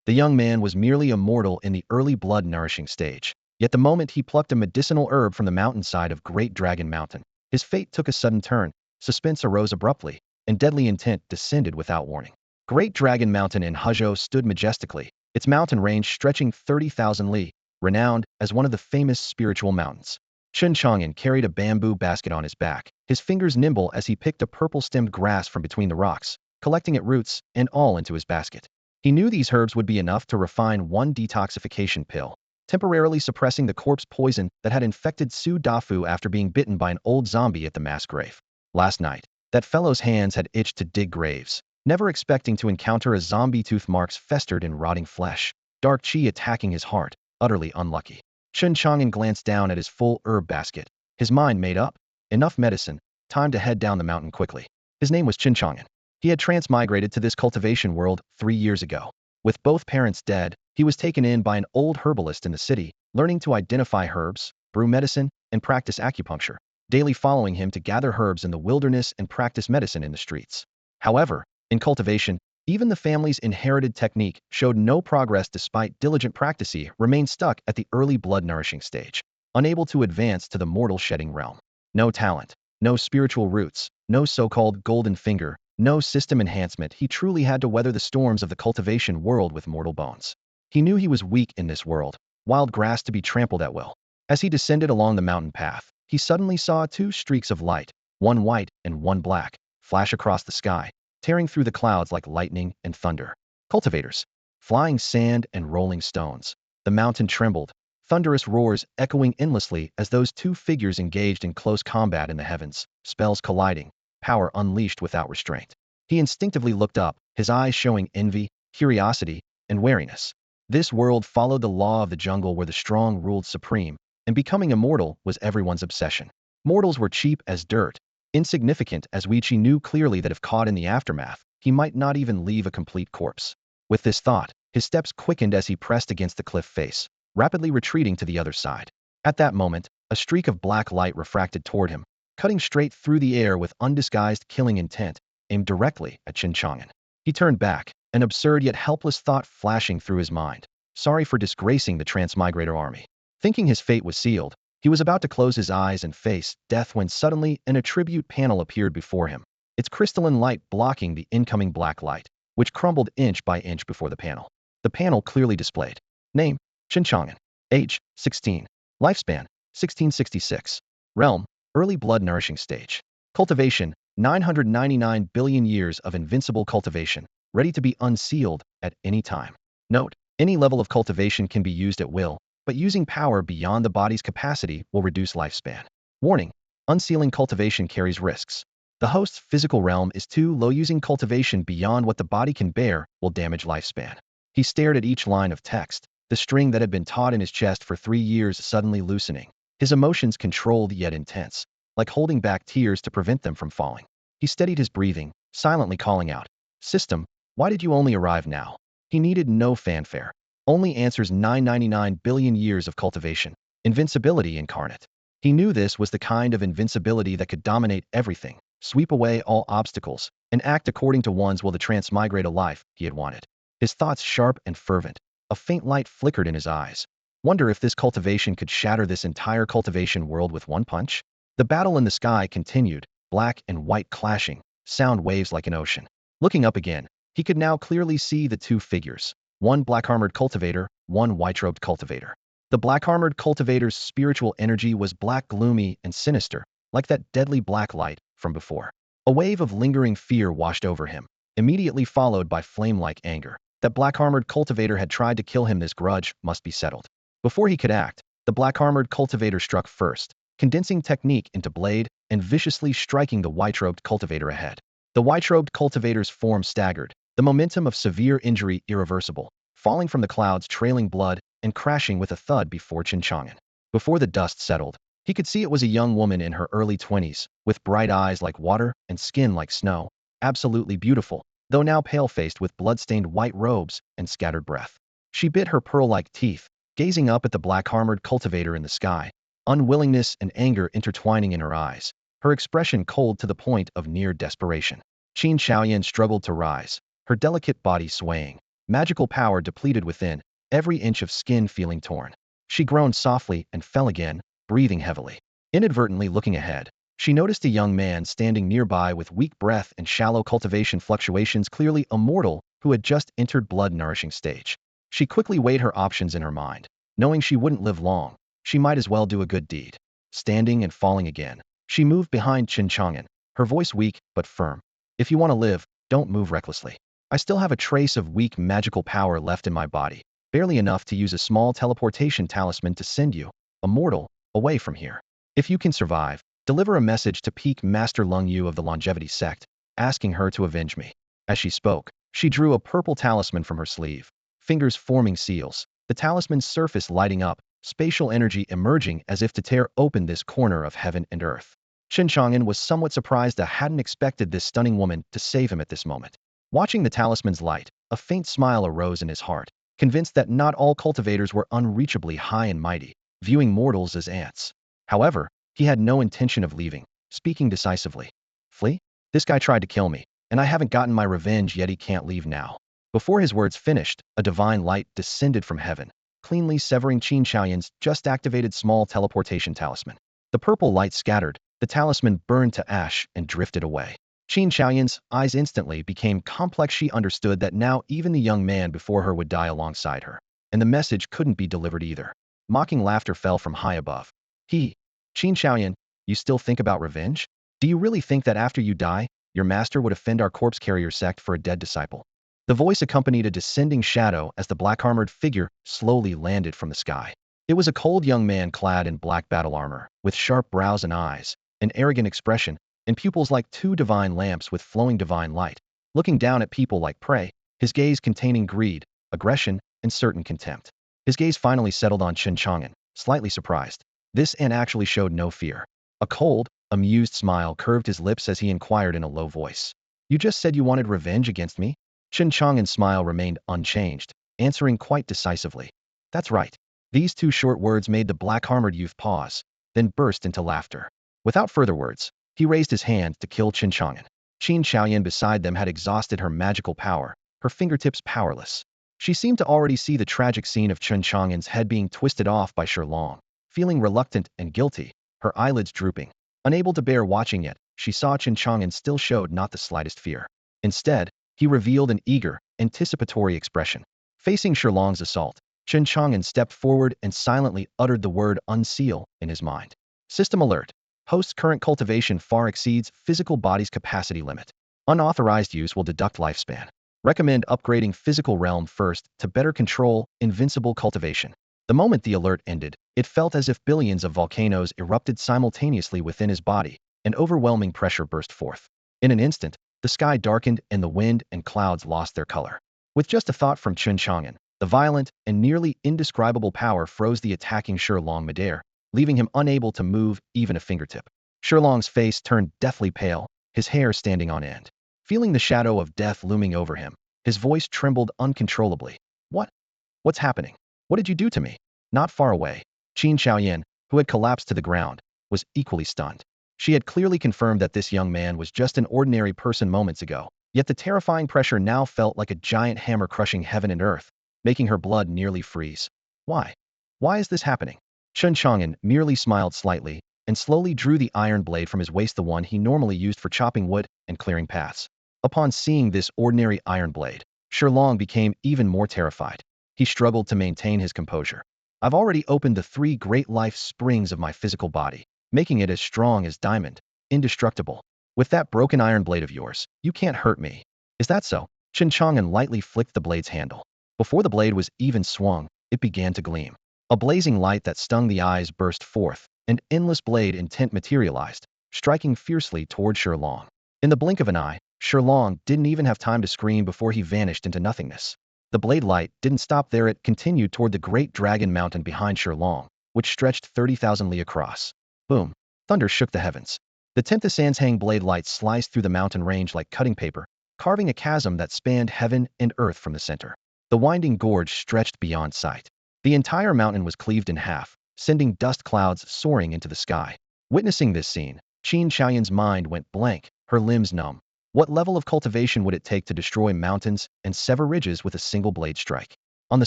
The young man was merely a mortal in the early blood-nourishing stage. Yet the moment he plucked a medicinal herb from the mountainside of Great Dragon Mountain, his fate took a sudden turn, suspense arose abruptly, and deadly intent descended without warning. Great Dragon Mountain in Huzhou stood majestically, its mountain range stretching 30,000 li, renowned as one of the famous spiritual mountains. Chen Chang'an carried a bamboo basket on his back, his fingers nimble as he picked a purple-stemmed grass from between the rocks, collecting it roots and all into his basket. He knew these herbs would be enough to refine one detoxification pill, temporarily suppressing the corpse poison that had infected Su Dafu after being bitten by an old zombie at the mass grave. Last night, that fellow's hands had itched to dig graves, never expecting to encounter a zombie tooth marks festered in rotting flesh, dark qi attacking his heart, utterly unlucky. Chen Chang'an glanced down at his full herb basket, his mind made up. Enough medicine, time to head down the mountain quickly. His name was Chen Chang'an. He had transmigrated to this cultivation world 3 years ago. With both parents dead, he was taken in by an old herbalist in the city, learning to identify herbs, brew medicine, and practice acupuncture, daily following him to gather herbs in the wilderness and practice medicine in the streets. However, in cultivation, even the family's inherited technique showed no progress despite diligent practice. He remained stuck at the early blood-nourishing stage, unable to advance to the mortal-shedding realm. No talent, no spiritual roots, no so-called golden finger, no system enhancement. He truly had to weather the storms of the cultivation world with mortal bones. He knew he was weak in this world, wild grass to be trampled at will. As he descended along the mountain path, he suddenly saw 2 streaks of light, one white and one black, flash across the sky, tearing through the clouds like lightning and thunder. Cultivators. Flying sand and rolling stones. The mountain trembled, thunderous roars echoing endlessly as those 2 figures engaged in close combat in the heavens, spells colliding, power unleashed without restraint. He instinctively looked up, his eyes showing envy, curiosity, and wariness. This world followed the law of the jungle where the strong ruled supreme, and becoming immortal was everyone's obsession. Mortals were cheap as dirt, insignificant as Weiqi knew clearly that if caught in the aftermath, he might not even leave a complete corpse. With this thought, his steps quickened as he pressed against the cliff face, rapidly retreating to the other side. At that moment, a streak of black light refracted toward him, cutting straight through the air with undisguised killing intent, aimed directly at Chen Chang'an. He turned back, an absurd yet helpless thought flashing through his mind. Sorry for disgracing the Transmigrator army. Thinking his fate was sealed, he was about to close his eyes and face death when suddenly an attribute panel appeared before him, its crystalline light blocking the incoming black light, which crumbled inch by inch before the panel. The panel clearly displayed: name, Chen Chang'an. Age, 16. Lifespan, 1666. Realm, early blood-nourishing stage. Cultivation, 999 billion years of invincible cultivation, ready to be unsealed at any time. Note: any level of cultivation can be used at will, but using power beyond the body's capacity will reduce lifespan. Warning: unsealing cultivation carries risks. The host's physical realm is too low. Using cultivation beyond what the body can bear will damage lifespan. He stared at each line of text, the string that had been taut in his chest for 3 years suddenly loosening, his emotions controlled yet intense, like holding back tears to prevent them from falling. He steadied his breathing, silently calling out, "System, why did you only arrive now?" He needed no fanfare. Only answers: 999 billion years of cultivation. Invincibility incarnate. He knew this was the kind of invincibility that could dominate everything, sweep away all obstacles, and act according to one's will to transmigrate a life he had wanted. His thoughts sharp and fervent. A faint light flickered in his eyes. Wonder if this cultivation could shatter this entire cultivation world with one punch? The battle in the sky continued, black and white clashing, sound waves like an ocean. Looking up again, he could now clearly see the 2 figures. One black-armored cultivator, one white-robed cultivator. The black-armored cultivator's spiritual energy was black, gloomy, and sinister, like that deadly black light from before. A wave of lingering fear washed over him, immediately followed by flame-like anger. That black-armored cultivator had tried to kill him. This grudge must be settled. Before he could act, the black-armored cultivator struck first, condensing technique into blade and viciously striking the white-robed cultivator ahead. The white-robed cultivator's form staggered, the momentum of severe injury irreversible, falling from the clouds trailing blood and crashing with a thud before Chen Chang'an. Before the dust settled, he could see it was a young woman in her early 20s, with bright eyes like water and skin like snow, absolutely beautiful, though now pale-faced with blood-stained white robes and scattered breath. She bit her pearl-like teeth, gazing up at the black-armored cultivator in the sky, unwillingness and anger intertwining in her eyes, her expression cold to the point of near desperation. Chen Chang'an struggled to rise, her delicate body swaying, magical power depleted within, every inch of skin feeling torn. She groaned softly and fell again, breathing heavily. Inadvertently looking ahead, she noticed a young man standing nearby with weak breath and shallow cultivation fluctuations, clearly immortal, who had just entered blood-nourishing stage. She quickly weighed her options in her mind. Knowing she wouldn't live long, she might as well do a good deed. Standing and falling again, she moved behind Chen Chang'an, her voice weak but firm. If you want to live, don't move recklessly. I still have a trace of weak magical power left in my body, barely enough to use a small teleportation talisman to send you, immortal, away from here. If you can survive, deliver a message to Peak Master Lung Yu of the Longevity Sect, asking her to avenge me. As she spoke, she drew a purple talisman from her sleeve, fingers forming seals, the talisman's surface lighting up, spatial energy emerging as if to tear open this corner of heaven and earth. Chen Chang'an was somewhat surprised and hadn't expected this stunning woman to save him at this moment. Watching the talisman's light, a faint smile arose in his heart, convinced that not all cultivators were unreachably high and mighty, viewing mortals as ants. However, he had no intention of leaving, speaking decisively. Flee? This guy tried to kill me, and I haven't gotten my revenge yet. He can't leave now. Before his words finished, a divine light descended from heaven, cleanly severing Chen Chang'an's just activated small teleportation talisman. The purple light scattered, the talisman burned to ash and drifted away. Chen Chang'an's eyes instantly became complex. She understood that now even the young man before her would die alongside her, and the message couldn't be delivered either. Mocking laughter fell from high above. Chen Chang'an, you still think about revenge? Do you really think that after you die, your master would offend our corpse carrier sect for a dead disciple? The voice accompanied a descending shadow as the black-armored figure slowly landed from the sky. It was a cold young man clad in black battle armor, with sharp brows and eyes, an arrogant expression, and pupils like two divine lamps with flowing divine light, looking down at people like prey, his gaze containing greed, aggression, and certain contempt. His gaze finally settled on Chen Chang'an, slightly surprised. This ant actually showed no fear. A cold, amused smile curved his lips as he inquired in a low voice. You just said you wanted revenge against me? Chen Chang'an's smile remained unchanged, answering quite decisively. That's right. These two short words made the black-armored youth pause, then burst into laughter. Without further words, he raised his hand to kill Chen Chang'an. Chen Chang'an beside them had exhausted her magical power, her fingertips powerless. She seemed to already see the tragic scene of Chen Chang'an's head being twisted off by Long. Feeling reluctant and guilty, her eyelids drooping. Unable to bear watching yet, she saw Chen Chang'an still showed not the slightest fear. Instead, he revealed an eager, anticipatory expression. Facing Long's assault, Chen Chang'an stepped forward and silently uttered the word unseal in his mind. System alert. Host's current cultivation far exceeds physical body's capacity limit. Unauthorized use will deduct lifespan. Recommend upgrading physical realm first to better control invincible cultivation. The moment the alert ended, it felt as if billions of volcanoes erupted simultaneously within his body, and overwhelming pressure burst forth. In an instant, the sky darkened and the wind and clouds lost their color. With just a thought from Chen Chang'an, the violent and nearly indescribable power froze the attacking Long midair, leaving him unable to move even a fingertip. Long's face turned deathly pale, his hair standing on end. Feeling the shadow of death looming over him, his voice trembled uncontrollably. What's happening? What did you do to me? Not far away, Chen Chang'an, who had collapsed to the ground, was equally stunned. She had clearly confirmed that this young man was just an ordinary person moments ago, yet the terrifying pressure now felt like a giant hammer crushing heaven and earth, making her blood nearly freeze. Why? Why is this happening? Chen Chang'an merely smiled slightly and slowly drew the iron blade from his waist, the one he normally used for chopping wood and clearing paths. Upon seeing this ordinary iron blade, Long became even more terrified. He struggled to maintain his composure. I've already opened the 3 great life springs of my physical body, making it as strong as diamond, indestructible. With that broken iron blade of yours, you can't hurt me. Is that so? Chen Chang'an lightly flicked the blade's handle. Before the blade was even swung, it began to gleam. A blazing light that stung the eyes burst forth, an endless blade intent materialized, striking fiercely toward Long. In the blink of an eye, Long didn't even have time to scream before he vanished into nothingness. The blade light didn't stop there. It continued toward the great dragon mountain behind Long, which stretched 30,000 li across. Boom! Thunder shook the heavens. The 10th Sanshang blade light sliced through the mountain range like cutting paper, carving a chasm that spanned heaven and earth from the center. The winding gorge stretched beyond sight. The entire mountain was cleaved in half, sending dust clouds soaring into the sky. Witnessing this scene, Chen Chang'an's mind went blank, her limbs numb. What level of cultivation would it take to destroy mountains and sever ridges with a single blade strike? On the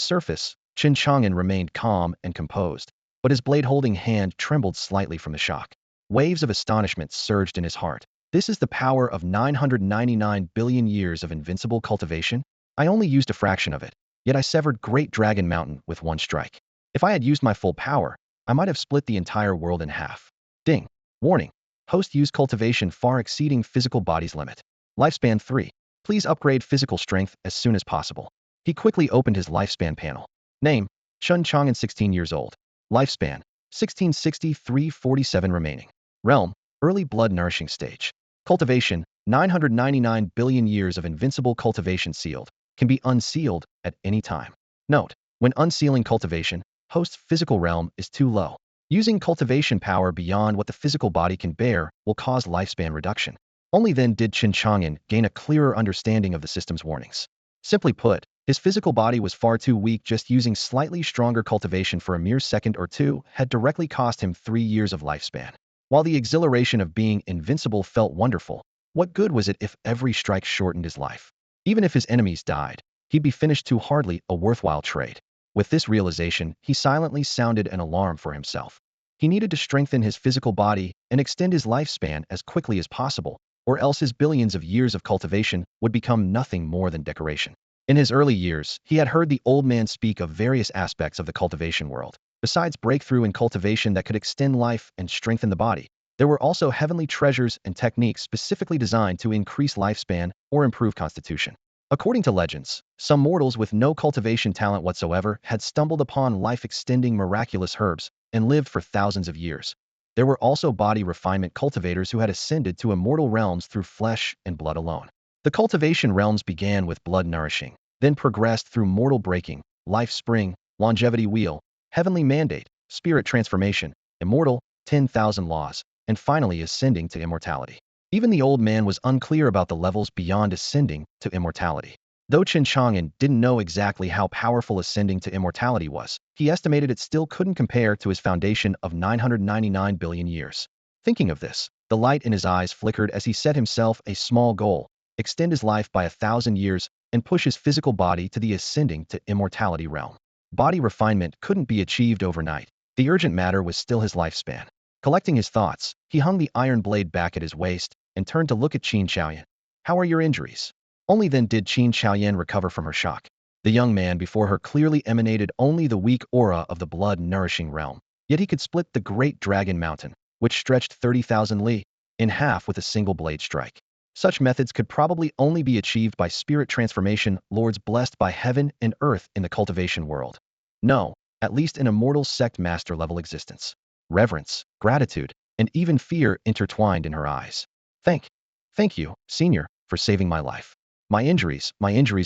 surface, Chen Chang'an remained calm and composed, but his blade-holding hand trembled slightly from the shock. Waves of astonishment surged in his heart. This is the power of 999 billion years of invincible cultivation? I only used a fraction of it, yet I severed Great Dragon Mountain with one strike. If I had used my full power, I might have split the entire world in half. Ding. Warning. Host used cultivation far exceeding physical body's limit. Lifespan 3. Please upgrade physical strength as soon as possible. He quickly opened his lifespan panel. Name, Chen Chang'an, 16 years old. Lifespan, 1663-47 remaining. Realm, early blood nourishing stage. Cultivation, 999 billion years of invincible cultivation sealed. Can be unsealed at any time. Note, when unsealing cultivation, host's physical realm is too low. Using cultivation power beyond what the physical body can bear will cause lifespan reduction. Only then did Chen Chang'an gain a clearer understanding of the system's warnings. Simply put, his physical body was far too weak. Just using slightly stronger cultivation for a mere second or two had directly cost him 3 years of lifespan. While the exhilaration of being invincible felt wonderful, what good was it if every strike shortened his life? Even if his enemies died, he'd be finished too, hardly a worthwhile trade. With this realization, he silently sounded an alarm for himself. He needed to strengthen his physical body and extend his lifespan as quickly as possible, or else his billions of years of cultivation would become nothing more than decoration. In his early years, he had heard the old man speak of various aspects of the cultivation world. Besides breakthrough in cultivation that could extend life and strengthen the body, there were also heavenly treasures and techniques specifically designed to increase lifespan or improve constitution. According to legends, some mortals with no cultivation talent whatsoever had stumbled upon life-extending miraculous herbs and lived for thousands of years. There were also body refinement cultivators who had ascended to immortal realms through flesh and blood alone. The cultivation realms began with blood nourishing, then progressed through mortal breaking, life spring, longevity wheel, heavenly mandate, spirit transformation, immortal, 10,000 laws, and finally ascending to immortality. Even the old man was unclear about the levels beyond ascending to immortality. Though Chen Chang'an didn't know exactly how powerful ascending to immortality was, he estimated it still couldn't compare to his foundation of 999 billion years. Thinking of this, the light in his eyes flickered as he set himself a small goal: extend his life by 1,000 years and push his physical body to the ascending to immortality realm. Body refinement couldn't be achieved overnight. The urgent matter was still his lifespan. Collecting his thoughts, he hung the iron blade back at his waist and turned to look at Chen Chang'an. How are your injuries? Only then did Chen Chang'an recover from her shock. The young man before her clearly emanated only the weak aura of the blood-nourishing realm. Yet he could split the Great Dragon Mountain, which stretched 30,000 li, in half with a single blade strike. Such methods could probably only be achieved by spirit transformation, lords blessed by heaven and earth in the cultivation world. No, at least an immortal sect master-level existence. Reverence, gratitude, and even fear intertwined in her eyes. Thank you, senior, for saving my life. My injuries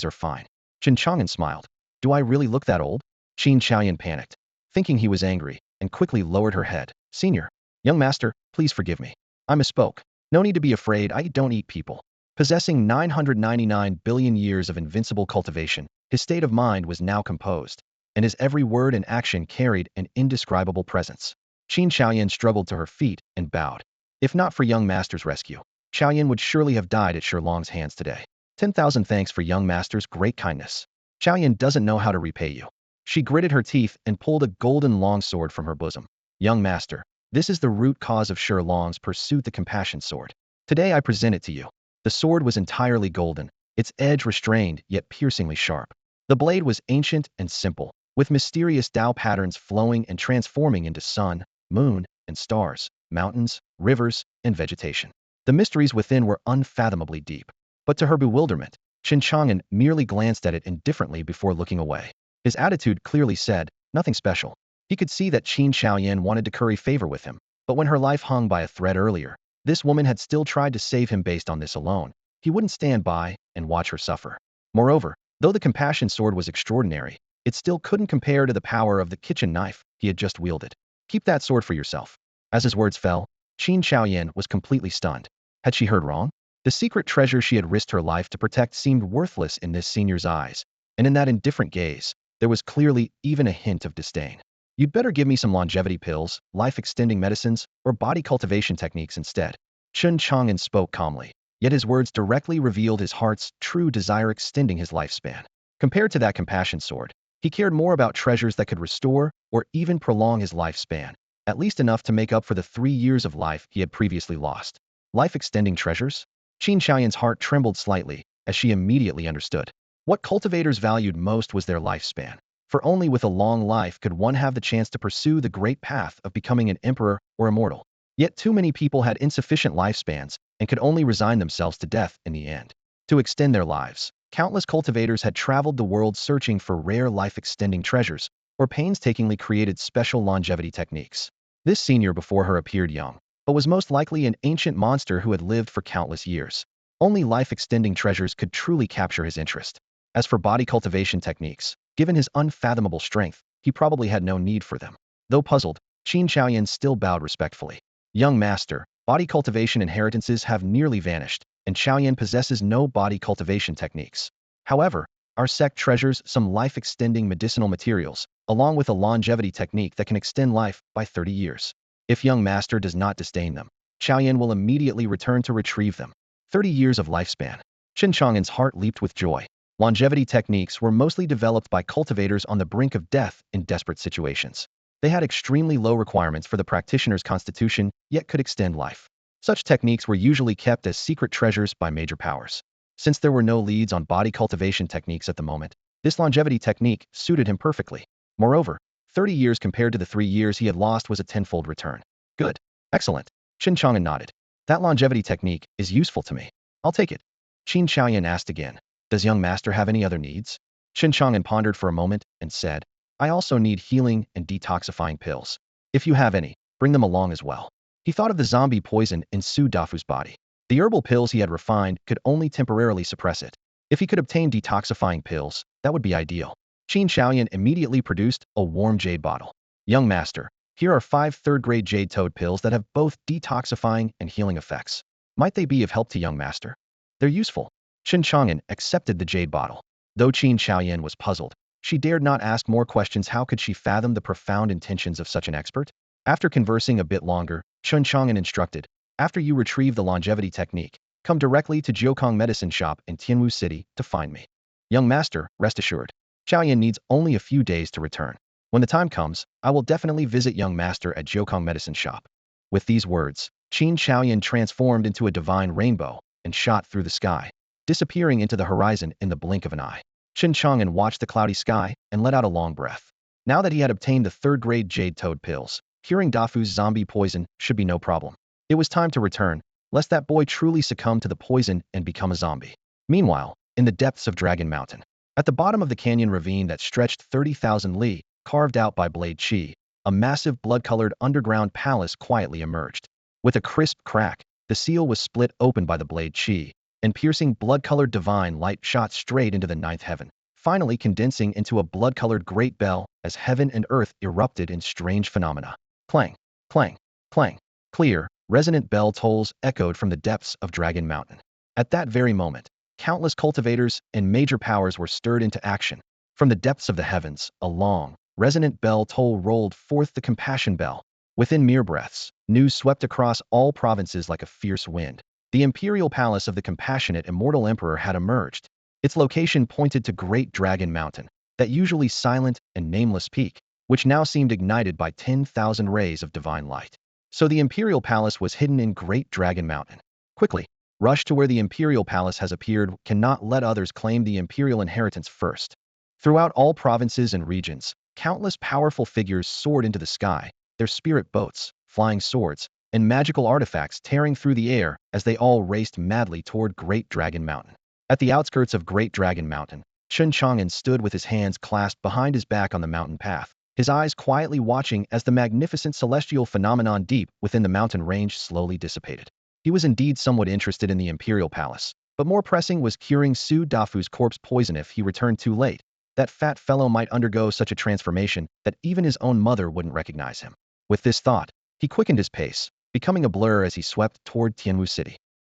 are fine. Chen Chang'an smiled. Do I really look that old? Chen Chang'an panicked, thinking he was angry, and quickly lowered her head. Senior, young master, please forgive me. I misspoke. No need to be afraid, I don't eat people. Possessing 999 billion years of invincible cultivation, his state of mind was now composed, and his every word and action carried an indescribable presence. Chen Chang'an struggled to her feet and bowed. If not for young master's rescue, Chang'an would surely have died at Shilong's hands today. 10,000 thanks for young master's great kindness. Chang'an doesn't know how to repay you. She gritted her teeth and pulled a golden longsword from her bosom. Young master, this is the root cause of Shilong's pursuit, the compassion sword. Today I present it to you. The sword was entirely golden, its edge restrained yet piercingly sharp. The blade was ancient and simple, with mysterious Tao patterns flowing and transforming into sun, moon, and stars, mountains, rivers, and vegetation. The mysteries within were unfathomably deep. But to her bewilderment, Chen Chang'an merely glanced at it indifferently before looking away. His attitude clearly said, nothing special. He could see that Chen Chang'an wanted to curry favor with him, but when her life hung by a thread earlier, this woman had still tried to save him based on this alone. He wouldn't stand by and watch her suffer. Moreover, though the compassion sword was extraordinary, it still couldn't compare to the power of the kitchen knife he had just wielded. Keep that sword for yourself. As his words fell, Chen Chang'an was completely stunned. Had she heard wrong? The secret treasure she had risked her life to protect seemed worthless in this senior's eyes, and in that indifferent gaze, there was clearly even a hint of disdain. You'd better give me some longevity pills, life-extending medicines, or body cultivation techniques instead. Chen Chang'an spoke calmly. yet his words directly revealed his heart's true desire, extending his lifespan. Compared to that compassion sword, he cared more about treasures that could restore or even prolong his lifespan, at least enough to make up for the 3 years of life he had previously lost. Life-extending treasures? Chen Chang'an's heart trembled slightly as she immediately understood. What cultivators valued most was their lifespan, for only with a long life could one have the chance to pursue the great path of becoming an emperor or immortal. Yet too many people had insufficient lifespans and could only resign themselves to death in the end. To extend their lives, countless cultivators had traveled the world searching for rare life-extending treasures or painstakingly created special longevity techniques. This senior before her appeared young, but was most likely an ancient monster who had lived for countless years. Only life-extending treasures could truly capture his interest. As for body cultivation techniques, given his unfathomable strength, he probably had no need for them. Though puzzled, Chen Chang'an still bowed respectfully. Young master, body cultivation inheritances have nearly vanished, and Chang'an possesses no body cultivation techniques. However, our sect treasures some life-extending medicinal materials, along with a longevity technique that can extend life by 30 years. If young master does not disdain them, Chang'an will immediately return to retrieve them. 30 years of lifespan. Chen Chang'an's heart leaped with joy. Longevity techniques were mostly developed by cultivators on the brink of death in desperate situations. They had extremely low requirements for the practitioner's constitution, yet could extend life. Such techniques were usually kept as secret treasures by major powers. Since there were no leads on body cultivation techniques at the moment, this longevity technique suited him perfectly. Moreover, 30 years compared to the 3 years he had lost was a tenfold return. Good. Excellent. Chen Chang'an nodded. That longevity technique is useful to me. I'll take it. Chen Chang'an asked again. Does young master have any other needs? Chen Chang'an pondered for a moment and said, I also need healing and detoxifying pills. If you have any, bring them along as well. He thought of the zombie poison in Su Dafu's body. The herbal pills he had refined could only temporarily suppress it. If he could obtain detoxifying pills, that would be ideal. Chen Chang'an immediately produced a warm jade bottle. Young master, here are 5 third-grade jade toad pills that have both detoxifying and healing effects. Might they be of help to young master? They're useful. Chen Chang'an accepted the jade bottle. Though Chen Chang'an was puzzled, she dared not ask more questions. How could she fathom the profound intentions of such an expert? After conversing a bit longer, Chen Chang'an instructed, after you retrieve the longevity technique, come directly to Jiukong Medicine Shop in Tianwu City to find me. Young master, rest assured, Xiaoyan needs only a few days to return. When the time comes, I will definitely visit young master at Jiukong Medicine Shop. With these words, Qin Xiaoyan transformed into a divine rainbow and shot through the sky, disappearing into the horizon in the blink of an eye. Chen Chang'an watched the cloudy sky and let out a long breath. Now that he had obtained the third-grade jade toad pills, curing Dafu's zombie poison should be no problem. It was time to return, lest that boy truly succumb to the poison and become a zombie. Meanwhile, in the depths of Dragon Mountain, at the bottom of the canyon ravine that stretched 30,000 li, carved out by Blade Qi, a massive blood-colored underground palace quietly emerged. With a crisp crack, the seal was split open by the Blade Qi, and piercing blood-colored divine light shot straight into the ninth heaven, finally condensing into a blood-colored great bell as heaven and earth erupted in strange phenomena. Clang, clang, clang. Clear, resonant bell tolls echoed from the depths of Dragon Mountain. At that very moment, countless cultivators and major powers were stirred into action. From the depths of the heavens, a long, resonant bell toll rolled forth, the compassion bell. Within mere breaths, news swept across all provinces like a fierce wind. The imperial palace of the compassionate Immortal Emperor had emerged. Its location pointed to Great Dragon Mountain, that usually silent and nameless peak, which now seemed ignited by 10,000 rays of divine light. So the imperial palace was hidden in Great Dragon Mountain. Quickly, rush to where the imperial palace has appeared. Cannot let others claim the imperial inheritance first. Throughout all provinces and regions, countless powerful figures soared into the sky, their spirit boats, flying swords, and magical artifacts tearing through the air as they all raced madly toward Great Dragon Mountain. At the outskirts of Great Dragon Mountain, Chen Chang'an stood with his hands clasped behind his back on the mountain path, his eyes quietly watching as the magnificent celestial phenomenon deep within the mountain range slowly dissipated. He was indeed somewhat interested in the imperial palace, but more pressing was curing Su Dafu's corpse poison. If he returned too late, that fat fellow might undergo such a transformation that even his own mother wouldn't recognize him. With this thought, he quickened his pace, becoming a blur as he swept toward Tianwu City.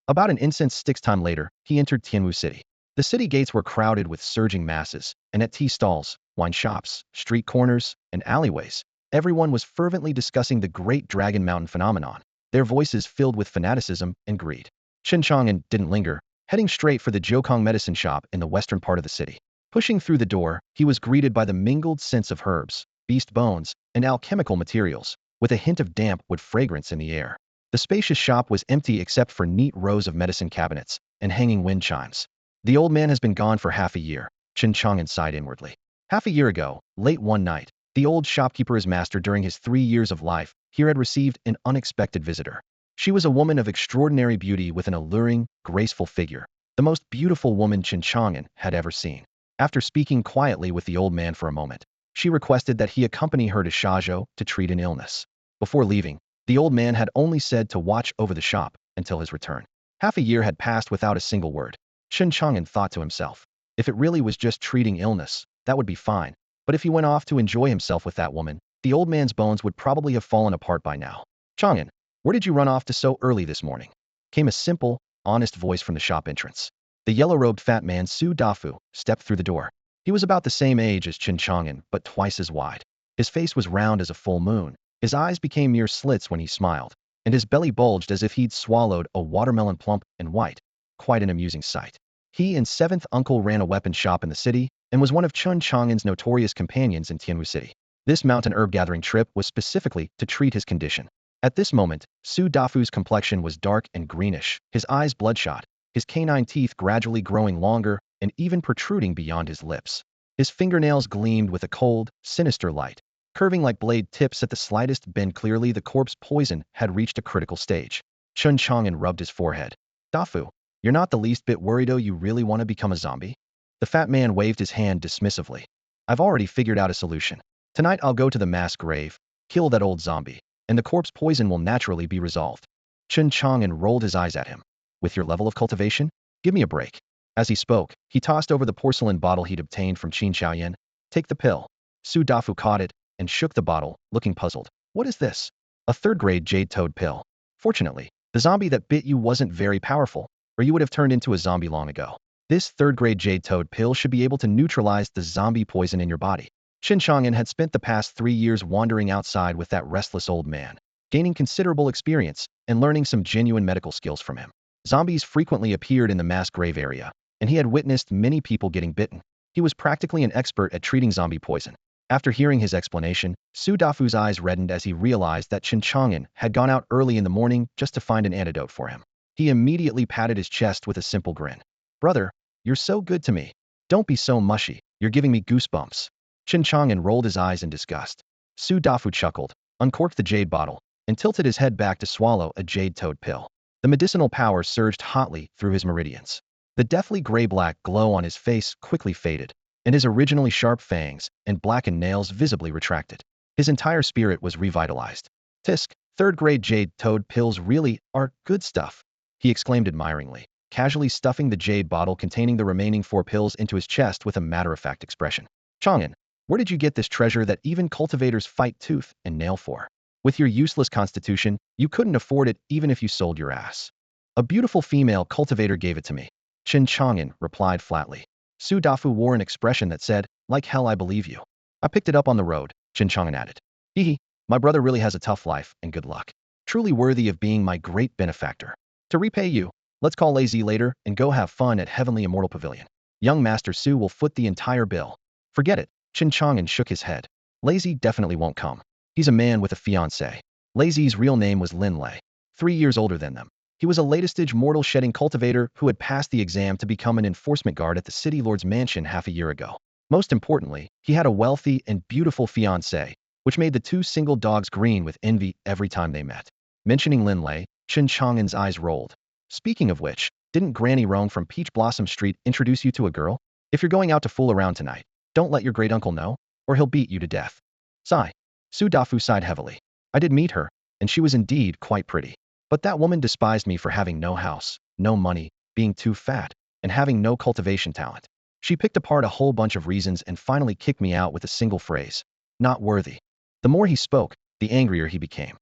About an incense stick's time later, he entered Tianwu City. The city gates were crowded with surging masses, and at tea stalls, wine shops, street corners, and alleyways, everyone was fervently discussing the Great Dragon Mountain phenomenon, their voices filled with fanaticism and greed. Chen Chang'an didn't linger, heading straight for the Jiukong medicine shop in the western part of the city. Pushing through the door, he was greeted by the mingled scents of herbs, beast bones, and alchemical materials, with a hint of damp wood fragrance in the air. The spacious shop was empty except for neat rows of medicine cabinets and hanging wind chimes. The old man has been gone for half a year, Chen Chang'an sighed inwardly. Half a year ago, late one night, the old shopkeeper's master during his 3 years of life here had received an unexpected visitor. She was a woman of extraordinary beauty with an alluring, graceful figure, the most beautiful woman Chen Chang'an had ever seen. After speaking quietly with the old man for a moment, she requested that he accompany her to Shazhou to treat an illness. Before leaving, the old man had only said to watch over the shop until his return. Half a year had passed without a single word. Chen Chang'an thought to himself, if it really was just treating illness, that would be fine. But if he went off to enjoy himself with that woman, the old man's bones would probably have fallen apart by now. Chang'an, where did you run off to so early this morning? Came a simple, honest voice from the shop entrance. The yellow-robed fat man Su Dafu stepped through the door. He was about the same age as Chen Chang'an, but twice as wide. His face was round as a full moon. His eyes became mere slits when he smiled, and his belly bulged as if he'd swallowed a watermelon plump and white. Quite an amusing sight. He and seventh uncle ran a weapon shop in the city and was one of Chen Chang'an's notorious companions in Tianwu City. This mountain herb gathering trip was specifically to treat his condition. At this moment, Su Dafu's complexion was dark and greenish, his eyes bloodshot, his canine teeth gradually growing longer and even protruding beyond his lips. His fingernails gleamed with a cold, sinister light, curving like blade tips at the slightest bend. Clearly the corpse poison had reached a critical stage. Chen Chang'an rubbed his forehead. Dafu, you're not the least bit worried? Oh, you really want to become a zombie? The fat man waved his hand dismissively. I've already figured out a solution. Tonight I'll go to the mass grave, kill that old zombie, and the corpse poison will naturally be resolved. Chen Chang'an rolled his eyes at him. With your level of cultivation? Give me a break. As he spoke, he tossed over the porcelain bottle he'd obtained from Qin Xiaoyan. Take the pill. Su Dafu caught it and shook the bottle, looking puzzled. What is this? A third-grade jade toad pill. Fortunately, the zombie that bit you wasn't very powerful, or you would have turned into a zombie long ago. This third-grade jade toad pill should be able to neutralize the zombie poison in your body. Chen Chang'an had spent the past 3 years wandering outside with that restless old man, gaining considerable experience and learning some genuine medical skills from him. Zombies frequently appeared in the mass grave area, and he had witnessed many people getting bitten. He was practically an expert at treating zombie poison. After hearing his explanation, Su Dafu's eyes reddened as he realized that Chen Chang'an had gone out early in the morning just to find an antidote for him. He immediately patted his chest with a simple grin. Brother, you're so good to me. Don't be so mushy, you're giving me goosebumps. Chen Chang'an rolled his eyes in disgust. Su Dafu chuckled, uncorked the jade bottle, and tilted his head back to swallow a jade toad pill. The medicinal power surged hotly through his meridians. The deathly gray-black glow on his face quickly faded, and his originally sharp fangs and blackened nails visibly retracted. His entire spirit was revitalized. Tisk, third-grade jade toad pills really are good stuff, he exclaimed admiringly, casually stuffing the jade bottle containing the remaining 4 pills into his chest with a matter-of-fact expression. Chang'an, where did you get this treasure that even cultivators fight tooth and nail for? With your useless constitution, you couldn't afford it even if you sold your ass. A beautiful female cultivator gave it to me, Chen Chang'an replied flatly. Su Dafu wore an expression that said, like hell I believe you. I picked it up on the road, Chen Chang'an added. Hehe, my brother really has a tough life and good luck. Truly worthy of being my great benefactor. To repay you, let's call Lazy later and go have fun at Heavenly Immortal Pavilion. Young Master Su will foot the entire bill. Forget it, Chen Chang'an shook his head. Lazy definitely won't come. He's a man with a fiancée. Lazy's real name was Lin Lei, 3 years older than them. He was a latest-stage mortal-shedding cultivator who had passed the exam to become an enforcement guard at the city lord's mansion half a year ago. Most importantly, he had a wealthy and beautiful fiancée, which made the 2 single dogs green with envy every time they met. Mentioning Lin Lei, Chen Chang'an's eyes rolled. Speaking of which, didn't Granny Rong from Peach Blossom Street introduce you to a girl? If you're going out to fool around tonight, don't let your great-uncle know, or he'll beat you to death. Sigh. Su Dafu sighed heavily. I did meet her, and she was indeed quite pretty. But that woman despised me for having no house, no money, being too fat, and having no cultivation talent. She picked apart a whole bunch of reasons and finally kicked me out with a single phrase. Not worthy. The more he spoke, the angrier he became.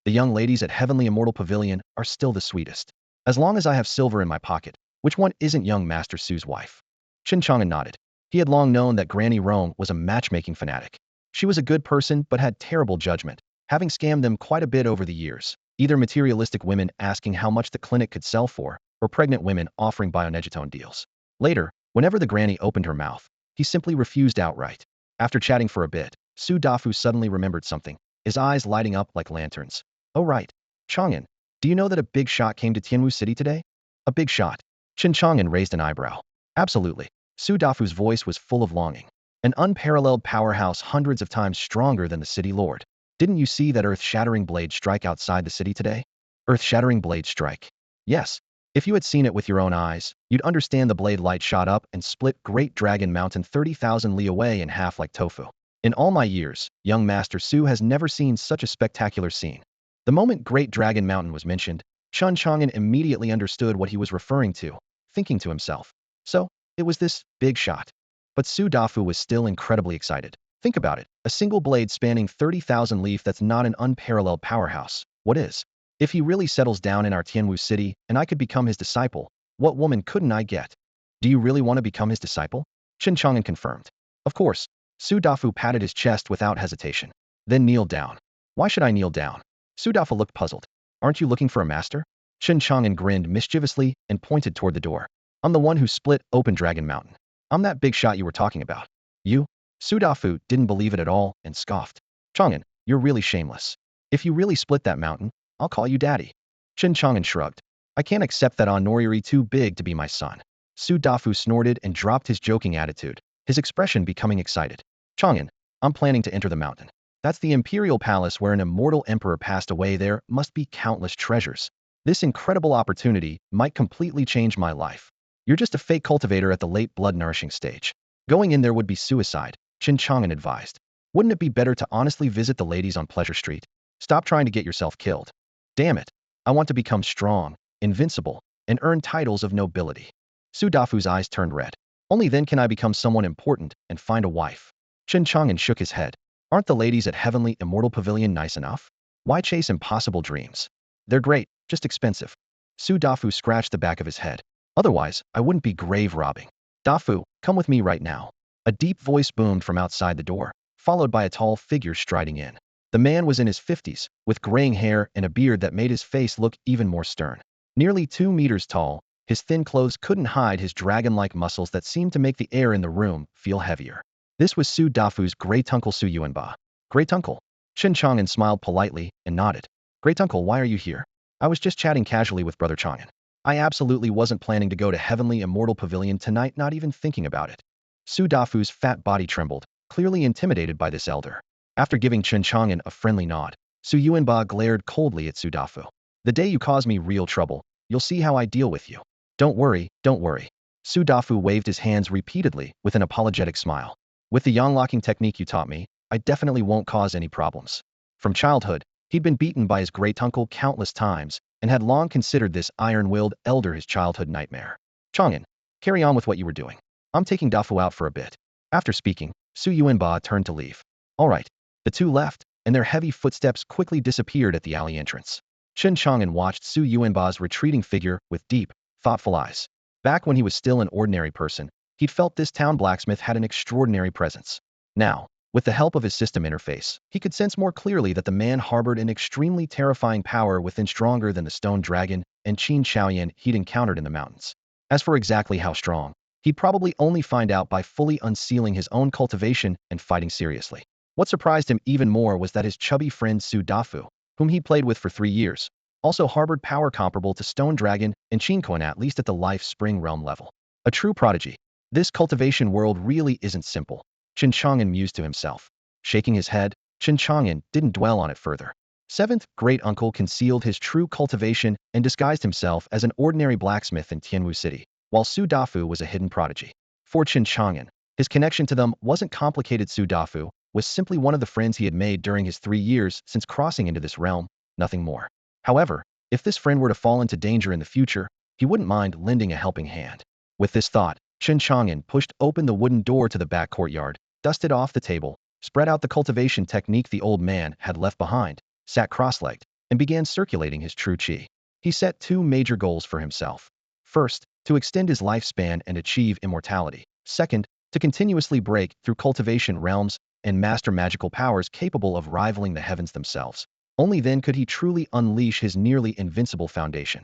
The young ladies at Heavenly Immortal Pavilion are still the sweetest. As long as I have silver in my pocket, which one isn't young Master Su's wife? Chen Chang'an nodded. He had long known that Granny Rong was a matchmaking fanatic. She was a good person but had terrible judgment, having scammed them quite a bit over the years. Either materialistic women asking how much the clinic could sell for, or pregnant women offering bionegatone deals. Later, whenever the granny opened her mouth, he simply refused outright. After chatting for a bit, Su Dafu suddenly remembered something, his eyes lighting up like lanterns. Oh right, Chang'an, do you know that a big shot came to Tianwu City today? A big shot. Chen Chang'an raised an eyebrow. Absolutely. Su Dafu's voice was full of longing. An unparalleled powerhouse hundreds of times stronger than the city lord. Didn't you see that earth-shattering blade strike outside the city today? Earth-shattering blade strike. Yes. If you had seen it with your own eyes, you'd understand the blade light shot up and split Great Dragon Mountain 30,000 li away in half like tofu. In all my years, young Master Su has never seen such a spectacular scene. The moment Great Dragon Mountain was mentioned, Chen Chang'an immediately understood what he was referring to, thinking to himself. So, it was this big shot. But Su Dafu was still incredibly excited. Think about it, a single blade spanning 30,000 leaf, that's not an unparalleled powerhouse. What is? If he really settles down in our Tianwu city and I could become his disciple, what woman couldn't I get? Do you really want to become his disciple? Chen Chang'an confirmed. Of course. Su Dafu patted his chest without hesitation. Then kneeled down. Why should I kneel down? Su Dafu looked puzzled. Aren't you looking for a master? Chen Chang'an grinned mischievously and pointed toward the door. I'm the one who split open Dragon Mountain. I'm that big shot you were talking about. You? Su Dafu didn't believe it at all and scoffed. Chang'an, you're really shameless. If you really split that mountain, I'll call you daddy. Chen Chang'an shrugged. I can't accept that honorary too big to be my son. Su Dafu snorted and dropped his joking attitude, his expression becoming excited. Chang'an, I'm planning to enter the mountain. That's the imperial palace where an immortal emperor passed away. There must be countless treasures. This incredible opportunity might completely change my life. You're just a fake cultivator at the late blood-nourishing stage. Going in there would be suicide, Chen Chang'an advised. Wouldn't it be better to honestly visit the ladies on Pleasure Street? Stop trying to get yourself killed. Damn it. I want to become strong, invincible, and earn titles of nobility. Su Dafu's eyes turned red. Only then can I become someone important and find a wife. Chen Chang'an shook his head. Aren't the ladies at Heavenly Immortal Pavilion nice enough? Why chase impossible dreams? They're great, just expensive. Su Dafu scratched the back of his head. Otherwise, I wouldn't be grave robbing. Dafu, come with me right now. A deep voice boomed from outside the door, followed by a tall figure striding in. The man was in his 50s, with graying hair and a beard that made his face look even more stern. Nearly 2 meters tall, his thin clothes couldn't hide his dragon-like muscles that seemed to make the air in the room feel heavier. This was Su Dafu's great-uncle Su Yuanba. Great-uncle? Chen Chang'an smiled politely and nodded. Great-uncle, why are you here? I was just chatting casually with Brother Chang'an. I absolutely wasn't planning to go to Heavenly Immortal Pavilion tonight, not even thinking about it. Su Dafu's fat body trembled, clearly intimidated by this elder. After giving Chen Chang'an a friendly nod, Su Yuanba glared coldly at Su Dafu. The day you cause me real trouble, you'll see how I deal with you. Don't worry, don't worry. Su Dafu waved his hands repeatedly with an apologetic smile. With the yang-locking technique you taught me, I definitely won't cause any problems. From childhood, he'd been beaten by his great-uncle countless times and had long considered this iron-willed elder his childhood nightmare. Chang'an, carry on with what you were doing. I'm taking Dafu out for a bit. After speaking, Su Yuanba turned to leave. All right. The two left, and their heavy footsteps quickly disappeared at the alley entrance. Chen Chang'an watched Su Yuanba's retreating figure with deep, thoughtful eyes. Back when he was still an ordinary person, he'd felt this town blacksmith had an extraordinary presence. Now, with the help of his system interface, he could sense more clearly that the man harbored an extremely terrifying power within, stronger than the stone dragon and Chen Chang'an he'd encountered in the mountains. As for exactly how strong, he'd probably only find out by fully unsealing his own cultivation and fighting seriously. What surprised him even more was that his chubby friend Su Dafu, whom he played with for 3 years, also harbored power comparable to Stone Dragon and Qinquan, at least at the Life Spring realm level. A true prodigy. This cultivation world really isn't simple, Chen Chang'an mused to himself. Shaking his head, Chen Chang'an didn't dwell on it further. Seventh great-uncle concealed his true cultivation and disguised himself as an ordinary blacksmith in Tianwu City, while Su Dafu was a hidden prodigy. For Chen Chang'an, his connection to them wasn't complicated. Su Dafu was simply one of the friends he had made during his 3 years since crossing into this realm, nothing more. However, if this friend were to fall into danger in the future, he wouldn't mind lending a helping hand. With this thought, Chen Chang'an pushed open the wooden door to the back courtyard, dusted off the table, spread out the cultivation technique the old man had left behind, sat cross-legged, and began circulating his true qi. He set 2 major goals for himself. First, to extend his lifespan and achieve immortality. Second, to continuously break through cultivation realms and master magical powers capable of rivaling the heavens themselves. Only then could he truly unleash his nearly invincible foundation.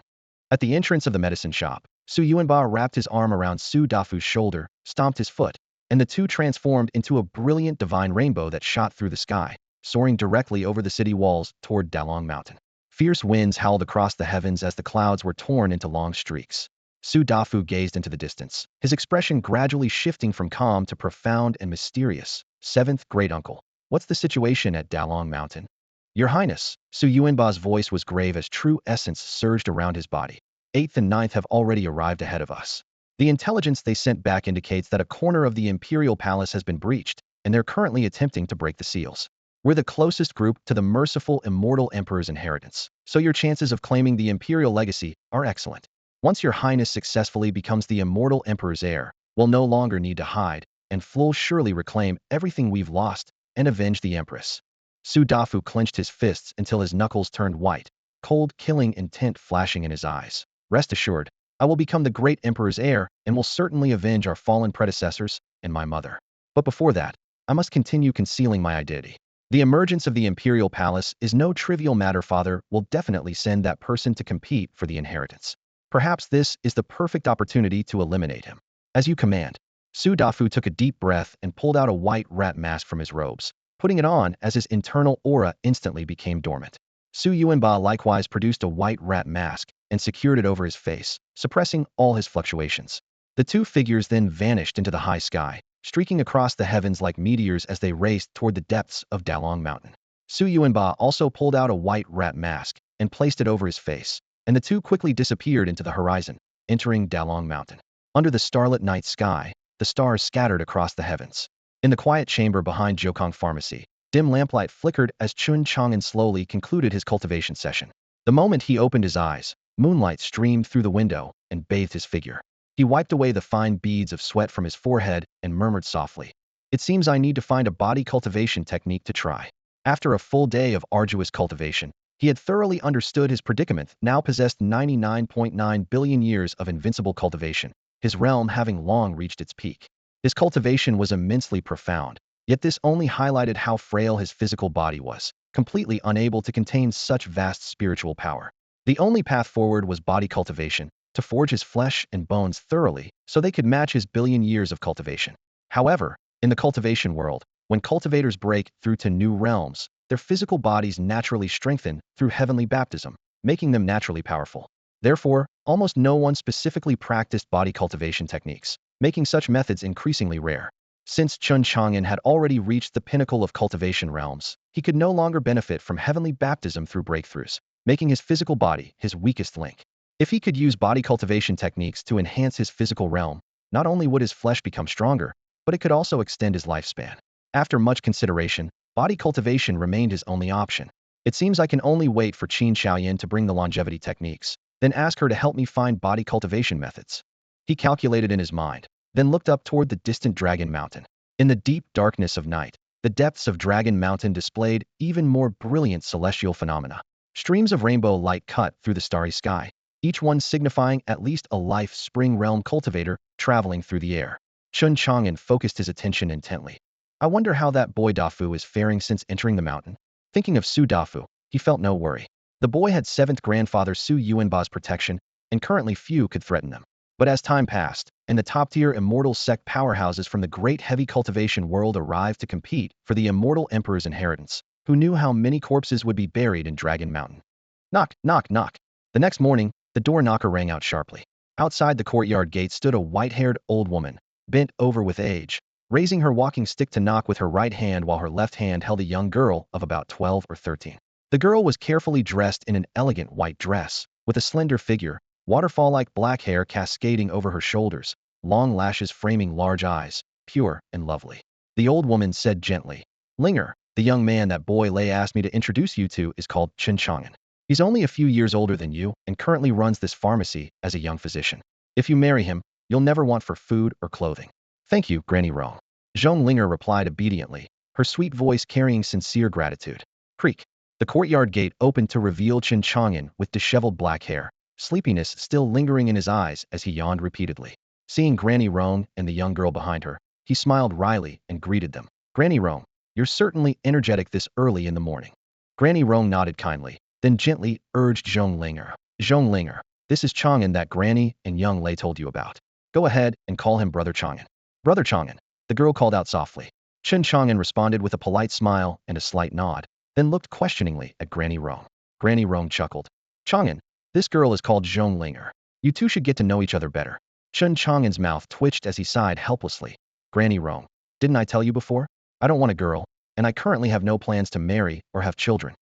At the entrance of the medicine shop, Su Yuanba wrapped his arm around Su Dafu's shoulder, stomped his foot, and the two transformed into a brilliant divine rainbow that shot through the sky, soaring directly over the city walls toward Dalong Mountain. Fierce winds howled across the heavens as the clouds were torn into long streaks. Su Dafu gazed into the distance, his expression gradually shifting from calm to profound and mysterious. Seventh great uncle, what's the situation at Dalong Mountain? Your Highness, Su Yuanba's voice was grave as true essence surged around his body. Eighth and ninth have already arrived ahead of us. The intelligence they sent back indicates that a corner of the Imperial Palace has been breached, and they're currently attempting to break the seals. We're the closest group to the merciful Immortal Emperor's inheritance, so your chances of claiming the Imperial legacy are excellent. Once your Highness successfully becomes the Immortal Emperor's heir, we'll no longer need to hide, and will surely reclaim everything we've lost and avenge the Empress. Su Dafu clenched his fists until his knuckles turned white, cold, killing intent flashing in his eyes. Rest assured, I will become the great Emperor's heir and will certainly avenge our fallen predecessors and my mother. But before that, I must continue concealing my identity. The emergence of the Imperial Palace is no trivial matter. Father will definitely send that person to compete for the inheritance. Perhaps this is the perfect opportunity to eliminate him. As you command. Su Dafu took a deep breath and pulled out a white rat mask from his robes, putting it on as his internal aura instantly became dormant. Su Yuanba likewise produced a white rat mask and secured it over his face, suppressing all his fluctuations. The two figures then vanished into the high sky, streaking across the heavens like meteors as they raced toward the depths of Dalong Mountain. Su Yuanba also pulled out a white rat mask and placed it over his face, and the two quickly disappeared into the horizon, entering Dalong Mountain. Under the starlit night sky, the stars scattered across the heavens. In the quiet chamber behind Jokong Pharmacy, dim lamplight flickered as Chen Chang'an slowly concluded his cultivation session. The moment he opened his eyes, moonlight streamed through the window and bathed his figure. He wiped away the fine beads of sweat from his forehead and murmured softly, "It seems I need to find a body cultivation technique to try." After a full day of arduous cultivation, he had thoroughly understood his predicament, now possessed 99.9 billion years of invincible cultivation, his realm having long reached its peak. His cultivation was immensely profound, yet this only highlighted how frail his physical body was, completely unable to contain such vast spiritual power. The only path forward was body cultivation, to forge his flesh and bones thoroughly so they could match his billion years of cultivation. However, in the cultivation world, when cultivators break through to new realms, their physical bodies naturally strengthen through heavenly baptism, making them naturally powerful. Therefore, almost no one specifically practiced body cultivation techniques, making such methods increasingly rare. Since Chen Chang'an had already reached the pinnacle of cultivation realms, he could no longer benefit from heavenly baptism through breakthroughs, making his physical body his weakest link. If he could use body cultivation techniques to enhance his physical realm, not only would his flesh become stronger, but it could also extend his lifespan. After much consideration, body cultivation remained his only option. It seems I can only wait for Chen Chang'an to bring the longevity techniques, then ask her to help me find body cultivation methods. He calculated in his mind, then looked up toward the distant Dragon Mountain. In the deep darkness of night, the depths of Dragon Mountain displayed even more brilliant celestial phenomena. Streams of rainbow light cut through the starry sky, each one signifying at least a life spring realm cultivator traveling through the air. Chen Chang'an focused his attention intently. I wonder how that boy Dafu is faring since entering the mountain. Thinking of Su Dafu, he felt no worry. The boy had 7th grandfather Su Yuanba's protection, and currently few could threaten them. But as time passed, and the top-tier immortal sect powerhouses from the great heavy cultivation world arrived to compete for the Immortal Emperor's inheritance, who knew how many corpses would be buried in Dragon Mountain? Knock, knock, knock. The next morning, the door knocker rang out sharply. Outside the courtyard gate stood a white-haired old woman, bent over with age, raising her walking stick to knock with her right hand while her left hand held a young girl of about 12 or 13. The girl was carefully dressed in an elegant white dress, with a slender figure, waterfall-like black hair cascading over her shoulders, long lashes framing large eyes, pure and lovely. The old woman said gently, "Linger, the young man that boy Lei asked me to introduce you to is called Chen Chang'an. He's only a few years older than you and currently runs this pharmacy as a young physician. If you marry him, you'll never want for food or clothing." "Thank you, Granny Rong." Zhong Linger replied obediently, her sweet voice carrying sincere gratitude. Creak. The courtyard gate opened to reveal Chen Chang'an with disheveled black hair, sleepiness still lingering in his eyes as he yawned repeatedly. Seeing Granny Rong and the young girl behind her, he smiled wryly and greeted them. "Granny Rong, you're certainly energetic this early in the morning." Granny Rong nodded kindly, then gently urged Zhong Linger. "Zhong Linger, This is Chang'an that Granny and young Lei told you about. Go ahead and call him Brother Chang'an. Brother Chang'an, the girl called out softly. Chen Chang'an responded with a polite smile and a slight nod, then looked questioningly at Granny Rong. Granny Rong chuckled. Chang'an, this girl is called Zhonglinger. You two should get to know each other better. Chen Chang'an's mouth twitched as he sighed helplessly. Granny Rong, didn't I tell you before? I don't want a girl, and I currently have no plans to marry or have children.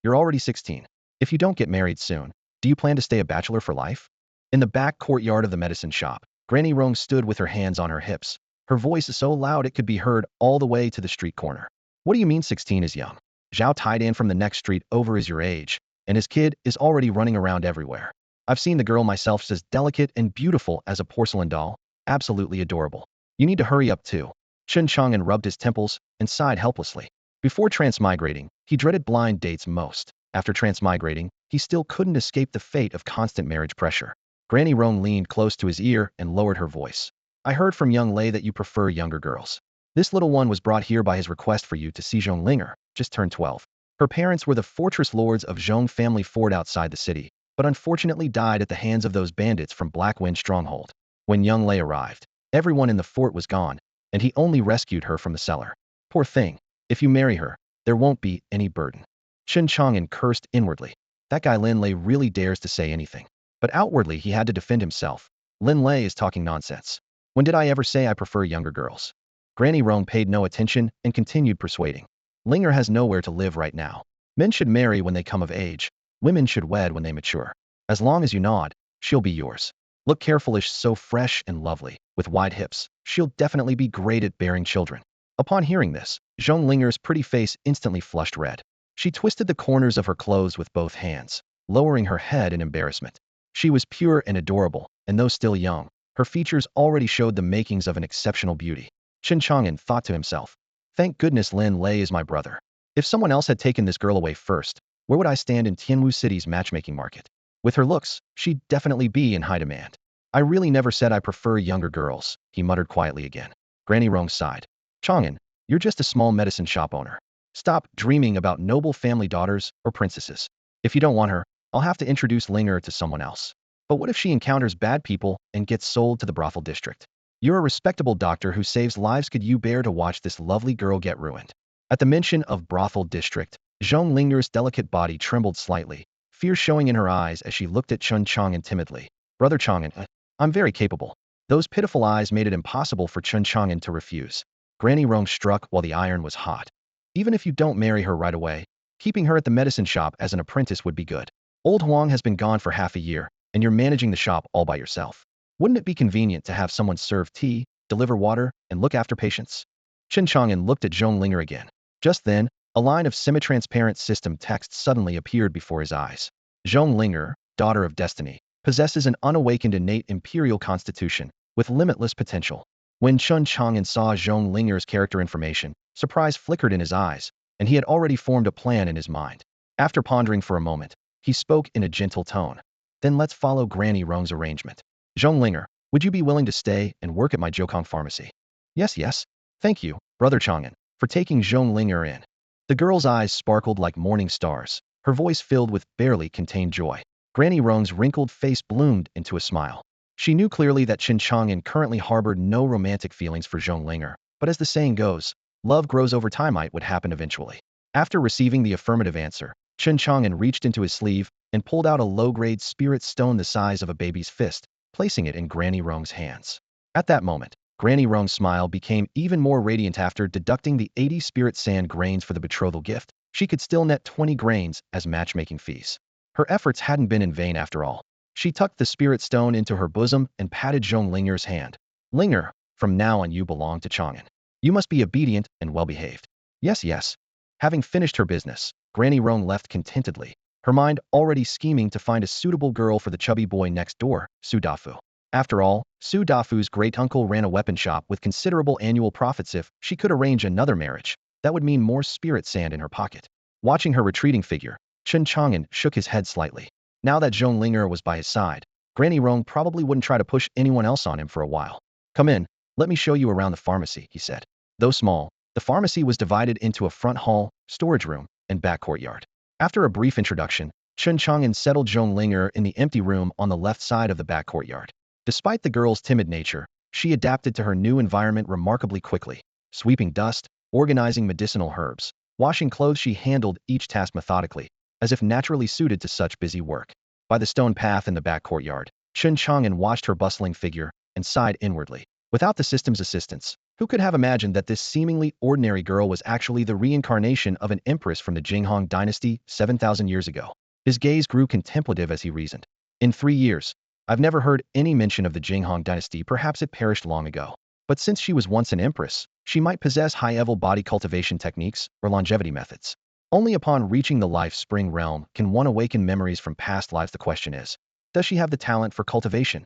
You're already 16. If you don't get married soon, do you plan to stay a bachelor for life? In the back courtyard of the medicine shop, Granny Rong stood with her hands on her hips. Her voice is so loud it could be heard all the way to the street corner. What do you mean 16 is young? Zhao Taidan from the next street over is your age, and his kid is already running around everywhere. I've seen the girl myself. She's as delicate and beautiful as a porcelain doll. Absolutely adorable. You need to hurry up too. Chen Chang'an rubbed his temples and sighed helplessly. Before transmigrating, he dreaded blind dates most. After transmigrating, he still couldn't escape the fate of constant marriage pressure. Granny Rong leaned close to his ear and lowered her voice. I heard from young Lei that you prefer younger girls. This little one was brought here by his request for you to see Zhonglinger, just turned 12. Her parents were the fortress lords of Zhong family fort outside the city, but unfortunately died at the hands of those bandits from Blackwind Stronghold. When young Lei arrived, everyone in the fort was gone, and he only rescued her from the cellar. Poor thing. If you marry her, there won't be any burden. Chen Chang'an cursed inwardly. That guy Lin Lei really dares to say anything. But outwardly he had to defend himself. Lin Lei is talking nonsense. When did I ever say I prefer younger girls? Granny Rong paid no attention and continued persuading. Linger has nowhere to live right now. Men should marry when they come of age. Women should wed when they mature. As long as you nod, she'll be yours. Look careful-ish, so fresh and lovely, with wide hips. She'll definitely be great at bearing children. Upon hearing this, Zhonglinger's pretty face instantly flushed red. She twisted the corners of her clothes with both hands, lowering her head in embarrassment. She was pure and adorable, and though still young, her features already showed the makings of an exceptional beauty. Chen Chang'an thought to himself, thank goodness Lin Lei is my brother. If someone else had taken this girl away first, where would I stand in Tianwu City's matchmaking market? With her looks, she'd definitely be in high demand. I really never said I prefer younger girls, he muttered quietly again. Granny Rong sighed. Chang'an, you're just a small medicine shop owner. Stop dreaming about noble family daughters or princesses. If you don't want her, I'll have to introduce Linger to someone else. But what if she encounters bad people and gets sold to the brothel district? You're a respectable doctor who saves lives. Could you bear to watch this lovely girl get ruined? At the mention of brothel district, Zhong Linger's delicate body trembled slightly, fear showing in her eyes as she looked at Chen Chang'an timidly. Brother Chang'an, I'm very capable. Those pitiful eyes made it impossible for Chen Chang'an to refuse. Granny Rong struck while the iron was hot. Even if you don't marry her right away, keeping her at the medicine shop as an apprentice would be good. Old Huang has been gone for half a year, and you're managing the shop all by yourself. Wouldn't it be convenient to have someone serve tea, deliver water, and look after patients? Chen Chang'an looked at Zhong Linger again. Just then, a line of semi-transparent system text suddenly appeared before his eyes. Zhong Linger, daughter of destiny, possesses an unawakened innate imperial constitution with limitless potential. When Chen Chang'an saw Zhong Linger's character information, surprise flickered in his eyes, and he had already formed a plan in his mind. After pondering for a moment, he spoke in a gentle tone. Then let's follow Granny Rong's arrangement. Zhong Linger, would you be willing to stay and work at my Jiukong pharmacy? Yes. Thank you, Brother Chang'an, for taking Zhong Linger in. The girl's eyes sparkled like morning stars, her voice filled with barely contained joy. Granny Rong's wrinkled face bloomed into a smile. She knew clearly that Chen Chang'an currently harbored no romantic feelings for Zhong Linger, but as the saying goes, love grows over time. It would happen eventually. After receiving the affirmative answer, Chen Chang'an reached into his sleeve and pulled out a low-grade spirit stone the size of a baby's fist, placing it in Granny Rong's hands. At that moment, Granny Rong's smile became even more radiant. After deducting the 80 spirit sand grains for the betrothal gift, she could still net 20 grains as matchmaking fees. Her efforts hadn't been in vain after all. She tucked the spirit stone into her bosom and patted Zhong Linger's hand. Linger, from now on you belong to Chang'an. You must be obedient and well-behaved. Yes. Having finished her business, Granny Rong left contentedly, her mind already scheming to find a suitable girl for the chubby boy next door, Su Dafu. After all, Su Dafu's great-uncle ran a weapon shop with considerable annual profits. If she could arrange another marriage, that would mean more spirit sand in her pocket. Watching her retreating figure, Chen Chang'an shook his head slightly. Now that Zhong Linger was by his side, Granny Rong probably wouldn't try to push anyone else on him for a while. Come in, let me show you around the pharmacy, he said. Though small, the pharmacy was divided into a front hall, storage room, and back courtyard. After a brief introduction, Chen Chang'an settled Zhonglinger in the empty room on the left side of the back courtyard. Despite the girl's timid nature, she adapted to her new environment remarkably quickly, sweeping dust, organizing medicinal herbs, washing clothes. She handled each task methodically, as if naturally suited to such busy work. By the stone path in the back courtyard, Chen Chang'an watched her bustling figure and sighed inwardly. Without the system's assistance, who could have imagined that this seemingly ordinary girl was actually the reincarnation of an empress from the Jinghong dynasty 7,000 years ago? His gaze grew contemplative as he reasoned. In 3 years, I've never heard any mention of the Jinghong dynasty. Perhaps it perished long ago. But since she was once an empress, she might possess high-level body cultivation techniques or longevity methods. Only upon reaching the life spring realm can one awaken memories from past lives. The question is, does she have the talent for cultivation?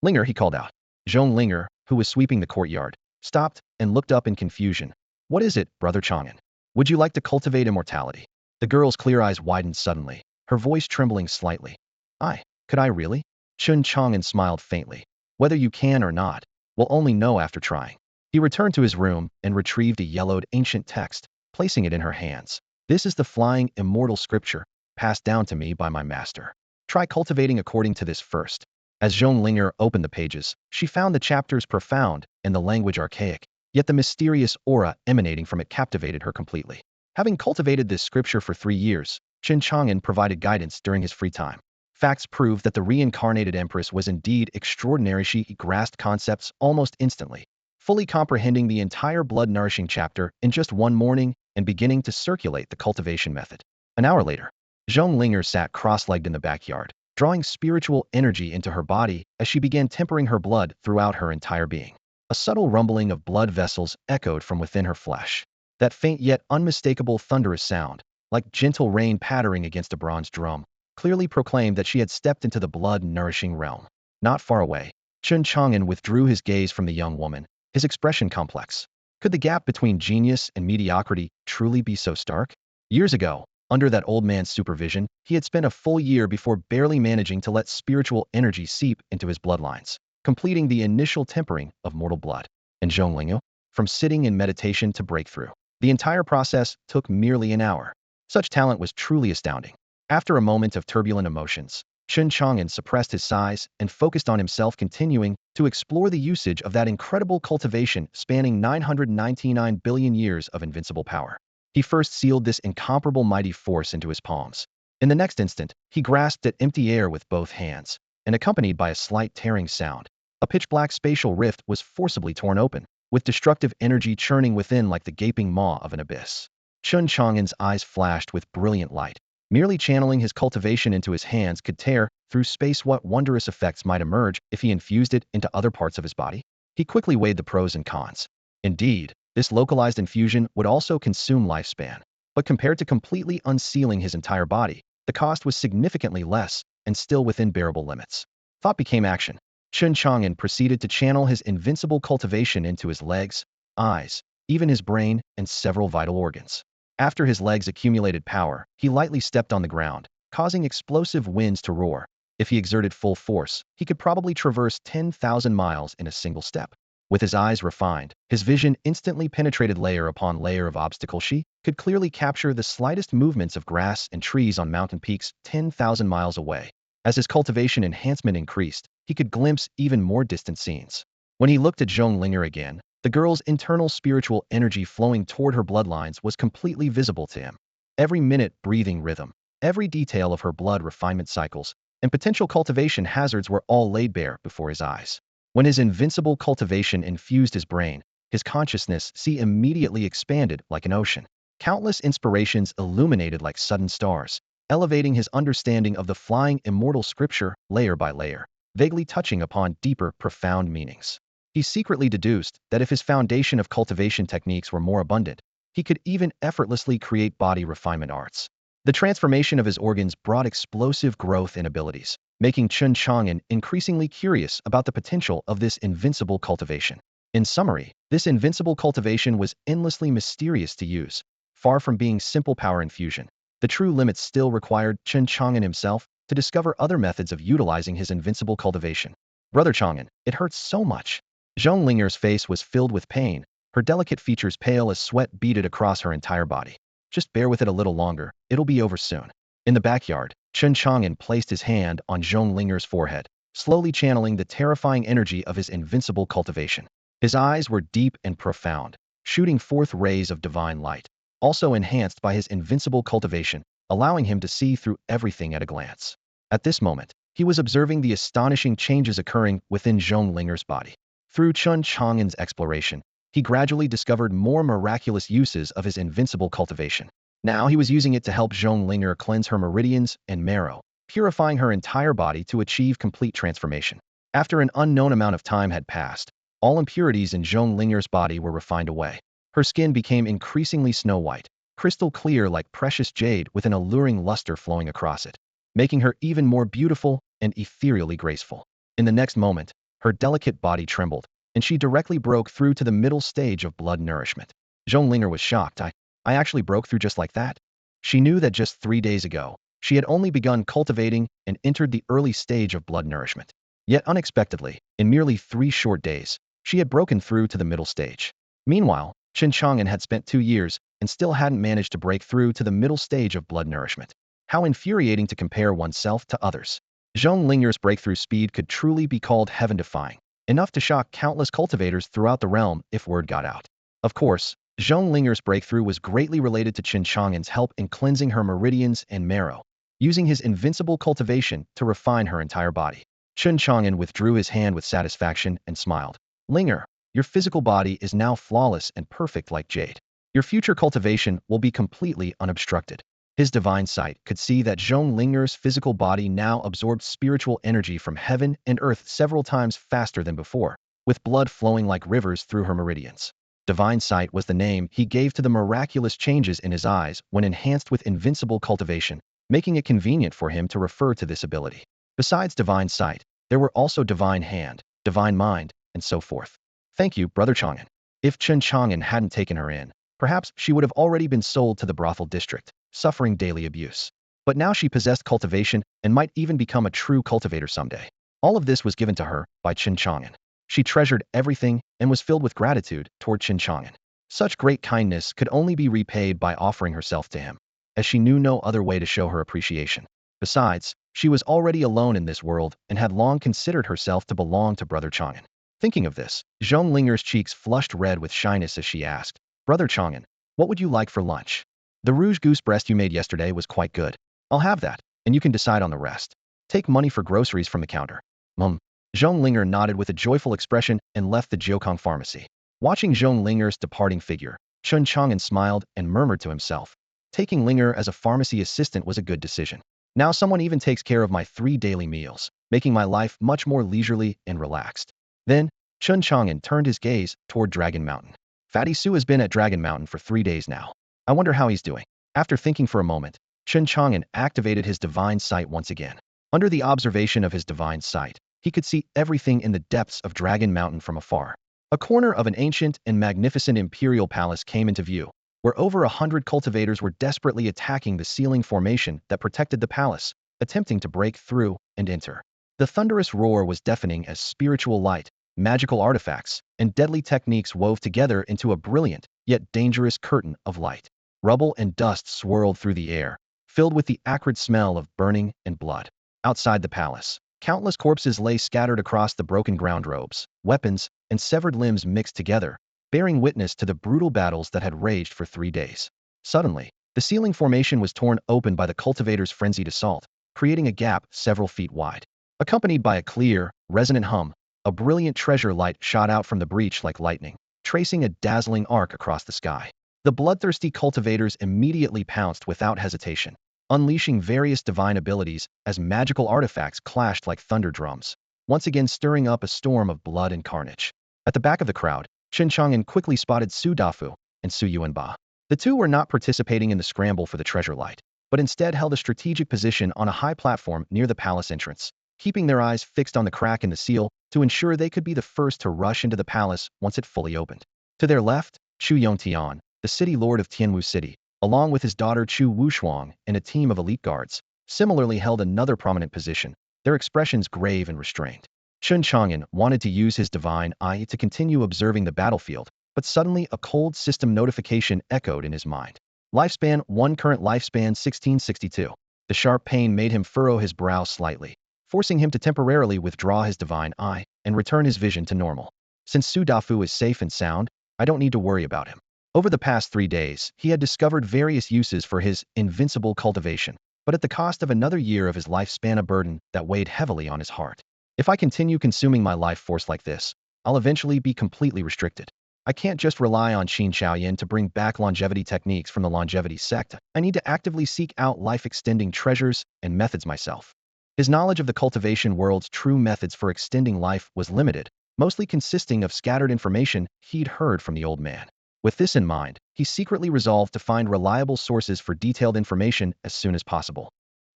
Linger, he called out. Zhonglinger, who was sweeping the courtyard, stopped and looked up in confusion. What is it, Brother Chang'an? Would you like to cultivate immortality? The girl's clear eyes widened suddenly, her voice trembling slightly. Could I really? Chen Chang'an smiled faintly. Whether you can or not, we'll only know after trying. He returned to his room and retrieved a yellowed ancient text, placing it in her hands. This is the flying immortal scripture, passed down to me by my master. Try cultivating according to this first. As Zhonglinger opened the pages, she found the chapters profound and the language archaic, yet the mysterious aura emanating from it captivated her completely. Having cultivated this scripture for 3 years, Chen Chang'an provided guidance during his free time. Facts prove that the reincarnated empress was indeed extraordinary. She grasped concepts almost instantly, fully comprehending the entire blood-nourishing chapter in just one morning and beginning to circulate the cultivation method. An hour later, Zhonglinger sat cross-legged in the backyard, drawing spiritual energy into her body as she began tempering her blood throughout her entire being. A subtle rumbling of blood vessels echoed from within her flesh. That faint yet unmistakable thunderous sound, like gentle rain pattering against a bronze drum, clearly proclaimed that she had stepped into the blood-nourishing realm. Not far away, Chen Chang'an withdrew his gaze from the young woman, his expression complex. Could the gap between genius and mediocrity truly be so stark? Years ago, under that old man's supervision, he had spent a full year before barely managing to let spiritual energy seep into his bloodlines, completing the initial tempering of mortal blood. And Zhonglinger, from sitting in meditation to breakthrough, the entire process took merely an hour. Such talent was truly astounding. After a moment of turbulent emotions, Chen Chang'an suppressed his sighs and focused on himself, continuing to explore the usage of that incredible cultivation spanning 999 billion years of invincible power. He first sealed this incomparable mighty force into his palms. In the next instant, he grasped at empty air with both hands, and accompanied by a slight tearing sound, a pitch-black spatial rift was forcibly torn open, with destructive energy churning within like the gaping maw of an abyss. Chen Chang'an's eyes flashed with brilliant light. Merely channeling his cultivation into his hands could tear through space. What wondrous effects might emerge if he infused it into other parts of his body? He quickly weighed the pros and cons. Indeed, this localized infusion would also consume lifespan, but compared to completely unsealing his entire body, the cost was significantly less and still within bearable limits. Thought became action. Chen Chang'an proceeded to channel his invincible cultivation into his legs, eyes, even his brain, and several vital organs. After his legs accumulated power, he lightly stepped on the ground, causing explosive winds to roar. If he exerted full force, he could probably traverse 10,000 miles in a single step. With his eyes refined, his vision instantly penetrated layer upon layer of obstacles. She could clearly capture the slightest movements of grass and trees on mountain peaks 10,000 miles away. As his cultivation enhancement increased, he could glimpse even more distant scenes. When he looked at Zhonglinger again, the girl's internal spiritual energy flowing toward her bloodlines was completely visible to him. Every minute breathing rhythm, every detail of her blood refinement cycles, and potential cultivation hazards were all laid bare before his eyes. When his invincible cultivation infused his brain, his consciousness immediately expanded like an ocean. Countless inspirations illuminated like sudden stars, elevating his understanding of the flying immortal scripture layer by layer, vaguely touching upon deeper, profound meanings. He secretly deduced that if his foundation of cultivation techniques were more abundant, he could even effortlessly create body refinement arts. The transformation of his organs brought explosive growth in abilities, making Chen Chang'an increasingly curious about the potential of this invincible cultivation. In summary, this invincible cultivation was endlessly mysterious to use. Far from being simple power infusion, the true limits still required Chen Chang'an himself to discover other methods of utilizing his invincible cultivation. Brother Chang'an, it hurts so much. Zhonglinger's face was filled with pain, her delicate features pale as sweat beaded across her entire body. Just bear with it a little longer, it'll be over soon. In the backyard, Chen Chang'an placed his hand on Zhong Linger's forehead, slowly channeling the terrifying energy of his invincible cultivation. His eyes were deep and profound, shooting forth rays of divine light, also enhanced by his invincible cultivation, allowing him to see through everything at a glance. At this moment, he was observing the astonishing changes occurring within Zhong Linger's body. Through Chen Chang'an's exploration, he gradually discovered more miraculous uses of his invincible cultivation. Now he was using it to help Zhong Linger cleanse her meridians and marrow, purifying her entire body to achieve complete transformation. After an unknown amount of time had passed, all impurities in Zhong Linger's body were refined away. Her skin became increasingly snow-white, crystal clear like precious jade with an alluring luster flowing across it, making her even more beautiful and ethereally graceful. In the next moment, her delicate body trembled, and she directly broke through to the middle stage of blood nourishment. Zhong Linger was shocked. I actually broke through just like that? She knew that just 3 days ago, she had only begun cultivating and entered the early stage of blood nourishment. Yet unexpectedly, in merely 3 short days, she had broken through to the middle stage. Meanwhile, Chen Chang'an had spent 2 years and still hadn't managed to break through to the middle stage of blood nourishment. How infuriating to compare oneself to others. Zhong Linger's breakthrough speed could truly be called heaven-defying, enough to shock countless cultivators throughout the realm if word got out. Of course, Zhong Linger's breakthrough was greatly related to Chen Chang'an's help in cleansing her meridians and marrow, using his invincible cultivation to refine her entire body. Chen Chang'an withdrew his hand with satisfaction and smiled. Linger, your physical body is now flawless and perfect like jade. Your future cultivation will be completely unobstructed. His divine sight could see that Zhong Linger's physical body now absorbed spiritual energy from heaven and earth several times faster than before, with blood flowing like rivers through her meridians. Divine sight was the name he gave to the miraculous changes in his eyes when enhanced with invincible cultivation, making it convenient for him to refer to this ability. Besides divine sight, there were also divine hand, divine mind, and so forth. Thank you, Brother Chang'an. If Chen Chang'an hadn't taken her in, perhaps she would have already been sold to the brothel district, suffering daily abuse. But now she possessed cultivation and might even become a true cultivator someday. All of this was given to her by Chen Chang'an. She treasured everything and was filled with gratitude toward Chen Chang'an. Such great kindness could only be repaid by offering herself to him, as she knew no other way to show her appreciation. Besides, she was already alone in this world and had long considered herself to belong to Brother Chang'an. Thinking of this, Zhong Linger's cheeks flushed red with shyness as she asked, Brother Chang'an, what would you like for lunch? The rouge goose breast you made yesterday was quite good. I'll have that, and you can decide on the rest. Take money for groceries from the counter. Zhong Linger nodded with a joyful expression and left the Jiukong pharmacy. Watching Zhong Linger's departing figure, Chen Chang'an smiled and murmured to himself, taking Linger as a pharmacy assistant was a good decision. Now someone even takes care of my 3 daily meals, making my life much more leisurely and relaxed. Then, Chen Chang'an turned his gaze toward Dragon Mountain. Fatty Su has been at Dragon Mountain for 3 days now. I wonder how he's doing. After thinking for a moment, Chen Chang'an activated his divine sight once again. Under the observation of his divine sight, he could see everything in the depths of Dragon Mountain from afar. A corner of an ancient and magnificent imperial palace came into view, where over 100 cultivators were desperately attacking the ceiling formation that protected the palace, attempting to break through and enter. The thunderous roar was deafening as spiritual light, magical artifacts, and deadly techniques wove together into a brilliant, yet dangerous curtain of light. Rubble and dust swirled through the air, filled with the acrid smell of burning and blood. Outside the palace, countless corpses lay scattered across the broken ground robes, weapons, and severed limbs mixed together, bearing witness to the brutal battles that had raged for 3 days. Suddenly, the ceiling formation was torn open by the cultivators' frenzied assault, creating a gap several feet wide. Accompanied by a clear, resonant hum, a brilliant treasure light shot out from the breach like lightning, tracing a dazzling arc across the sky. The bloodthirsty cultivators immediately pounced without hesitation, unleashing various divine abilities as magical artifacts clashed like thunder drums, once again stirring up a storm of blood and carnage. At the back of the crowd, Chen Chang'an quickly spotted Su Dafu and Su Yuanba. The two were not participating in the scramble for the treasure light, but instead held a strategic position on a high platform near the palace entrance, keeping their eyes fixed on the crack in the seal to ensure they could be the first to rush into the palace once it fully opened. To their left, Chu Yongtian, the city lord of Tianwu City, along with his daughter Chu Wushuang and a team of elite guards, similarly held another prominent position, their expressions grave and restrained. Chen Chang'an wanted to use his divine eye to continue observing the battlefield, but suddenly a cold system notification echoed in his mind. Lifespan 1, current lifespan 1662. The sharp pain made him furrow his brow slightly, forcing him to temporarily withdraw his divine eye and return his vision to normal. Since Su Dafu is safe and sound, I don't need to worry about him. Over the past 3 days, he had discovered various uses for his invincible cultivation, but at the cost of another year of his lifespan, a burden that weighed heavily on his heart. If I continue consuming my life force like this, I'll eventually be completely restricted. I can't just rely on Chen Chang'an to bring back longevity techniques from the longevity sect. I need to actively seek out life-extending treasures and methods myself. His knowledge of the cultivation world's true methods for extending life was limited, mostly consisting of scattered information he'd heard from the old man. With this in mind, he secretly resolved to find reliable sources for detailed information as soon as possible.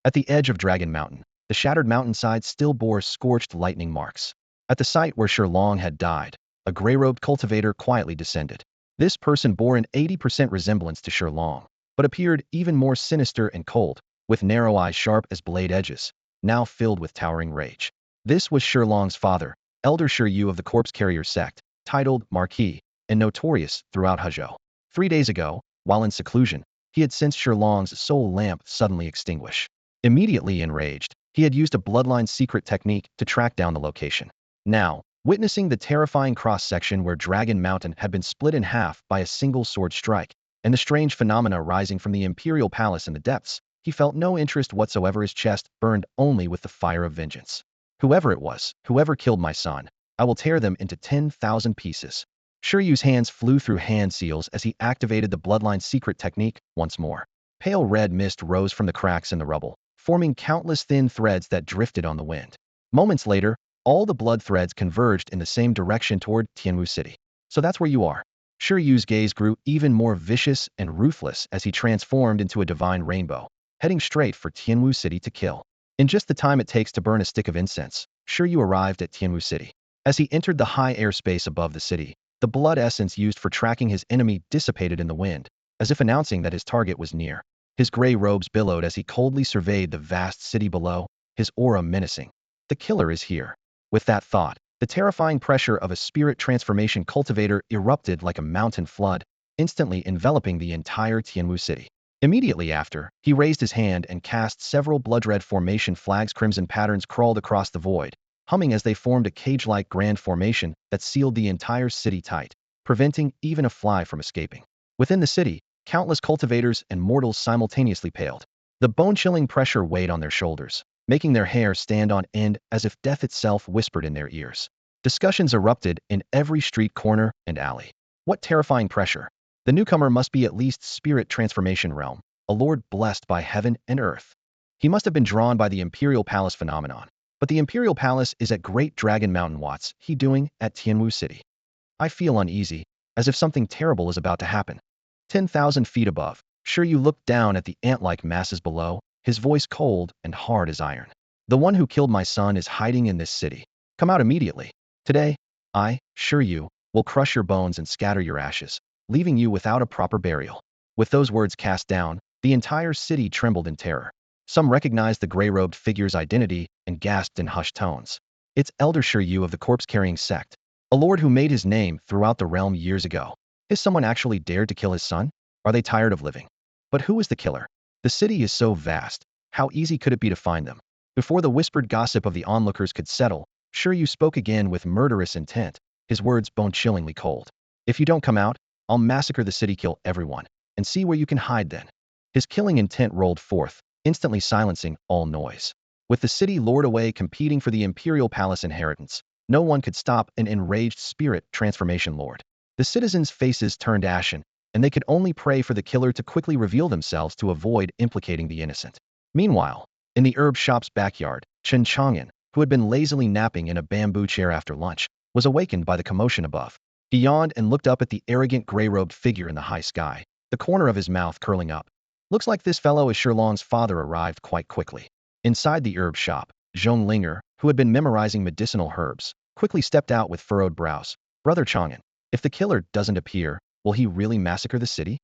At the edge of Dragon Mountain, the shattered mountainside still bore scorched lightning marks. At the site where Long had died, a gray-robed cultivator quietly descended. This person bore an 80% resemblance to Long, but appeared even more sinister and cold, with narrow eyes sharp as blade edges, now filled with towering rage. This was Long's father, Elder Yu of the Corpse Carrier sect, titled Marquis, and notorious throughout Huzhou. 3 days ago, while in seclusion, he had sensed Long's soul lamp suddenly extinguish. Immediately enraged, he had used a bloodline secret technique to track down the location. Now, witnessing the terrifying cross-section where Dragon Mountain had been split in half by a single sword strike, and the strange phenomena rising from the Imperial Palace in the depths, he felt no interest whatsoever. His chest burned only with the fire of vengeance. Whoever it was, whoever killed my son, I will tear them into 10,000 pieces. Yu's hands flew through hand seals as he activated the bloodline secret technique once more. Pale red mist rose from the cracks in the rubble, forming countless thin threads that drifted on the wind. Moments later, all the blood threads converged in the same direction toward Tianwu City. So that's where you are. Yu's gaze grew even more vicious and ruthless as he transformed into a divine rainbow, heading straight for Tianwu City to kill. In just the time it takes to burn a stick of incense, Yu arrived at Tianwu City. As he entered the high airspace above the city, the blood essence used for tracking his enemy dissipated in the wind, as if announcing that his target was near. His gray robes billowed as he coldly surveyed the vast city below, his aura menacing. The killer is here. With that thought, the terrifying pressure of a spirit transformation cultivator erupted like a mountain flood, instantly enveloping the entire Tianwu City. Immediately after, he raised his hand and cast several blood-red formation flags. Crimson patterns crawled across the void, humming as they formed a cage-like grand formation that sealed the entire city tight, preventing even a fly from escaping. Within the city, countless cultivators and mortals simultaneously paled. The bone-chilling pressure weighed on their shoulders, making their hair stand on end as if death itself whispered in their ears. Discussions erupted in every street corner and alley. What terrifying pressure! The newcomer must be at least spirit transformation realm, a lord blessed by heaven and earth. He must have been drawn by the Imperial Palace phenomenon. But the Imperial Palace is at Great Dragon Mountain. What's he doing at Tianwu City? I feel uneasy, as if something terrible is about to happen. 10,000 feet above, Yu looked down at the ant-like masses below, his voice cold and hard as iron. The one who killed my son is hiding in this city. Come out immediately. Today, I, Yu, will crush your bones and scatter your ashes, leaving you without a proper burial. With those words cast down, the entire city trembled in terror. Some recognized the gray-robed figure's identity and gasped in hushed tones. It's Elder Yu of the corpse-carrying sect, a lord who made his name throughout the realm years ago. Has someone actually dared to kill his son? Are they tired of living? But who is the killer? The city is so vast. How easy could it be to find them? Before the whispered gossip of the onlookers could settle, Yu spoke again with murderous intent, his words bone-chillingly cold. If you don't come out, I'll massacre the city, kill everyone, and see where you can hide then. His killing intent rolled forth, instantly silencing all noise. With the city lord away competing for the Imperial Palace inheritance, no one could stop an enraged spirit transformation lord. The citizens' faces turned ashen, and they could only pray for the killer to quickly reveal themselves to avoid implicating the innocent. Meanwhile, in the herb shop's backyard, Chen Chang'an, who had been lazily napping in a bamboo chair after lunch, was awakened by the commotion above. He yawned and looked up at the arrogant gray-robed figure in the high sky, the corner of his mouth curling up. Looks like this fellow is Long's father arrived quite quickly. Inside the herb shop, Zhong Linger, who had been memorizing medicinal herbs, quickly stepped out with furrowed brows. Brother Chang'an, if the killer doesn't appear, will he really massacre the city?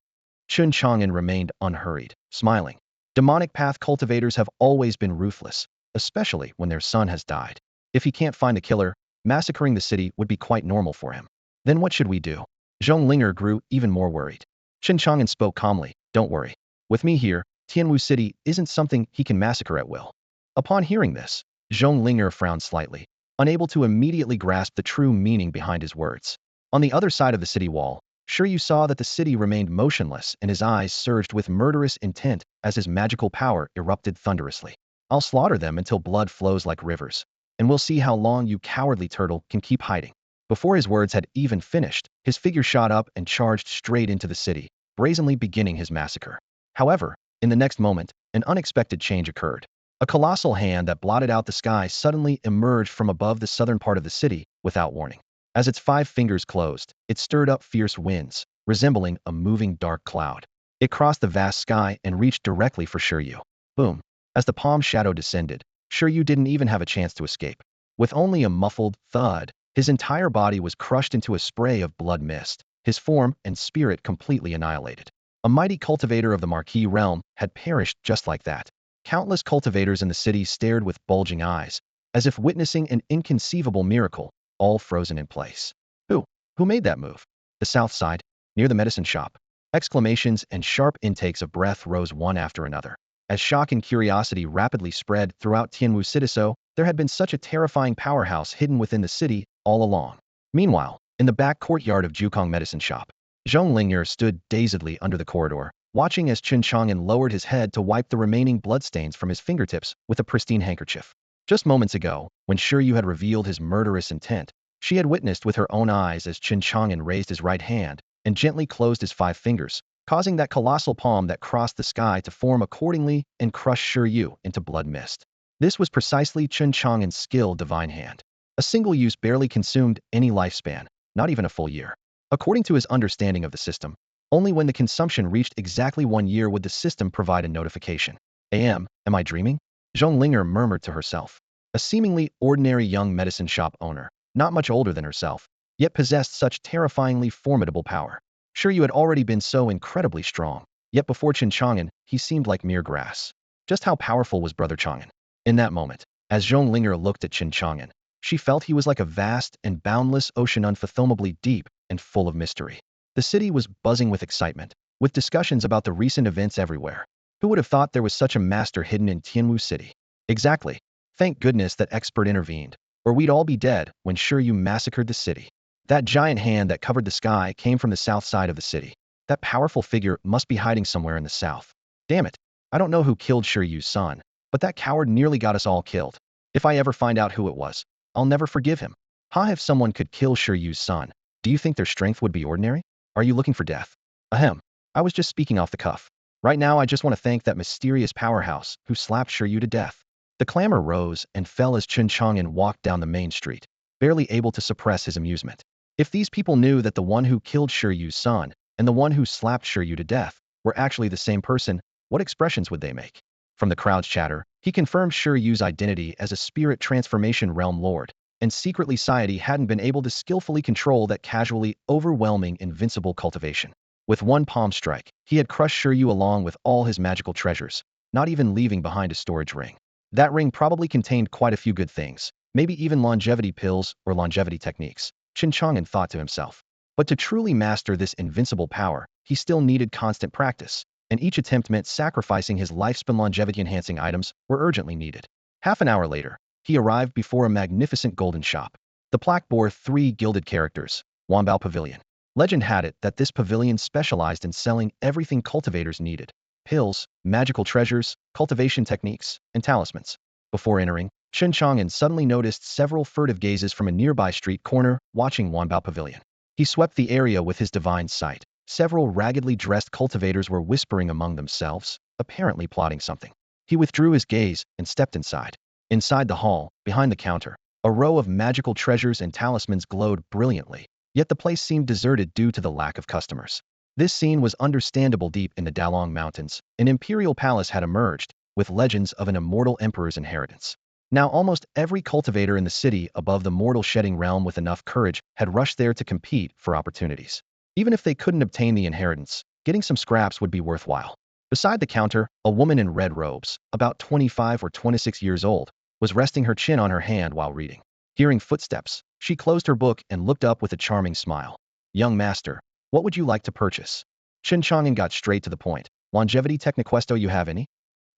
Chen Chang'an remained unhurried, smiling. Demonic path cultivators have always been ruthless, especially when their son has died. If he can't find the killer, massacring the city would be quite normal for him. Then what should we do? Zhong Linger grew even more worried. Chen Chang'an spoke calmly, don't worry. With me here, Tianwu City isn't something he can massacre at will. Upon hearing this, Zhong Linger frowned slightly, unable to immediately grasp the true meaning behind his words. On the other side of the city wall, Shiryu saw that the city remained motionless and his eyes surged with murderous intent as his magical power erupted thunderously. I'll slaughter them until blood flows like rivers, and we'll see how long you cowardly turtle can keep hiding. Before his words had even finished, his figure shot up and charged straight into the city, brazenly beginning his massacre. However, in the next moment, an unexpected change occurred. A colossal hand that blotted out the sky suddenly emerged from above the southern part of the city without warning. As its 5 fingers closed, it stirred up fierce winds, resembling a moving dark cloud. It crossed the vast sky and reached directly for Shiryu. Boom! As the palm shadow descended, Shiryu didn't even have a chance to escape. With only a muffled thud, his entire body was crushed into a spray of blood mist, his form and spirit completely annihilated. A mighty cultivator of the Marquis realm had perished just like that. Countless cultivators in the city stared with bulging eyes, as if witnessing an inconceivable miracle, all frozen in place. Who? Who made that move? The south side, near the medicine shop. Exclamations and sharp intakes of breath rose one after another. As shock and curiosity rapidly spread throughout Tianwu City, there had been such a terrifying powerhouse hidden within the city all along. Meanwhile, in the back courtyard of Jukong medicine shop, Zhong Lingyer stood dazedly under the corridor, watching as Chen Chang'an lowered his head to wipe the remaining bloodstains from his fingertips with a pristine handkerchief. Just moments ago, when Shiryu had revealed his murderous intent, she had witnessed with her own eyes as Chen Chang'an raised his right hand and gently closed his 5 fingers, causing that colossal palm that crossed the sky to form accordingly and crush Shiryu into blood mist. This was precisely Chen Chang'an's skilled divine hand. A single use barely consumed any lifespan, not even a full year. According to his understanding of the system, only when the consumption reached exactly 1 year would the system provide a notification. Am I dreaming? Zhong Linger murmured to herself. A seemingly ordinary young medicine shop owner, not much older than herself, yet possessed such terrifyingly formidable power. Shiryu had already been so incredibly strong, yet before Chen Chang'an, he seemed like mere grass. Just how powerful was Brother Chang'an? In that moment, as Zhong Linger looked at Chen Chang'an, she felt he was like a vast and boundless ocean unfathomably deep and full of mystery. The city was buzzing with excitement, with discussions about the recent events everywhere. Who would have thought there was such a master hidden in Tianwu City? Exactly. Thank goodness that expert intervened, or we'd all be dead when Shiryu massacred the city. That giant hand that covered the sky came from the south side of the city. That powerful figure must be hiding somewhere in the south. Damn it. I don't know who killed Shiryu's son, but that coward nearly got us all killed. If I ever find out who it was, I'll never forgive him. If someone could kill Shiryu's son, do you think their strength would be ordinary? Are you looking for death? Ahem. I was just speaking off the cuff. Right now, I just want to thank that mysterious powerhouse who slapped Shiryu to death. The clamor rose and fell as Chen Chang'an walked down the main street, barely able to suppress his amusement. If these people knew that the one who killed Shiryu's son and the one who slapped Shiryu to death were actually the same person, what expressions would they make? From the crowd's chatter, he confirmed Shiryu's identity as a spirit transformation realm lord, and secretly Society hadn't been able to skillfully control that casually overwhelming invincible cultivation. With one palm strike, he had crushed Shiryu along with all his magical treasures, not even leaving behind a storage ring. That ring probably contained quite a few good things, maybe even longevity pills or longevity techniques, Chen Chang'an thought to himself. But to truly master this invincible power, he still needed constant practice, and each attempt meant sacrificing his lifespan. Longevity-enhancing items were urgently needed. Half an hour later, he arrived before a magnificent golden shop. The plaque bore 3 gilded characters, Wanbao Pavilion. Legend had it that this pavilion specialized in selling everything cultivators needed: pills, magical treasures, cultivation techniques, and talismans. Before entering, Chen Chang'an suddenly noticed several furtive gazes from a nearby street corner watching Wanbao Pavilion. He swept the area with his divine sight. Several raggedly dressed cultivators were whispering among themselves, apparently plotting something. He withdrew his gaze and stepped inside. Inside the hall, behind the counter, a row of magical treasures and talismans glowed brilliantly, yet the place seemed deserted due to the lack of customers. This scene was understandable. Deep in the Dalong Mountains, an imperial palace had emerged, with legends of an immortal emperor's inheritance. Now almost every cultivator in the city above the mortal shedding realm with enough courage had rushed there to compete for opportunities. Even if they couldn't obtain the inheritance, getting some scraps would be worthwhile. Beside the counter, a woman in red robes, about 25 or 26 years old, was resting her chin on her hand while reading. Hearing footsteps, she closed her book and looked up with a charming smile. "Young master, what would you like to purchase?" Chen Chang'an got straight to the point, Longevity techniquesto you have any?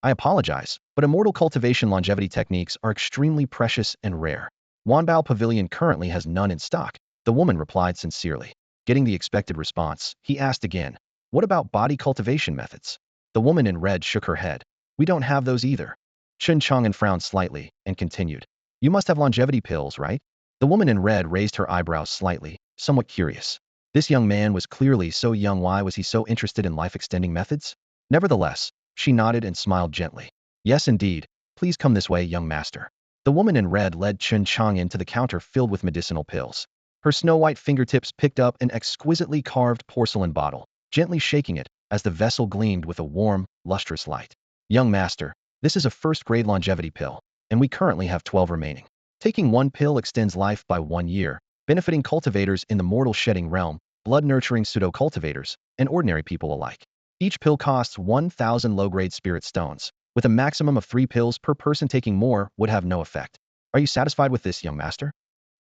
I apologize, but immortal cultivation longevity techniques are extremely precious and rare. Wanbao Pavilion currently has none in stock, the woman replied sincerely. Getting the expected response, he asked again, what about body cultivation methods? The woman in red shook her head. We don't have those either. Chen Chang'an frowned slightly and continued. You must have longevity pills, right? The woman in red raised her eyebrows slightly, somewhat curious. This young man was clearly so young. Why was he so interested in life-extending methods? Nevertheless, she nodded and smiled gently. Yes, indeed. Please come this way, young master. The woman in red led Chen Chang'an to the counter filled with medicinal pills. Her snow-white fingertips picked up an exquisitely carved porcelain bottle, gently shaking it as the vessel gleamed with a warm, lustrous light. Young master, this is a first-grade longevity pill, and we currently have 12 remaining. Taking one pill extends life by 1 year, benefiting cultivators in the mortal shedding realm, blood-nurturing pseudo-cultivators, and ordinary people alike. Each pill costs 1,000 low-grade spirit stones, with a maximum of 3 pills per person. Taking more would have no effect. Are you satisfied with this, young master?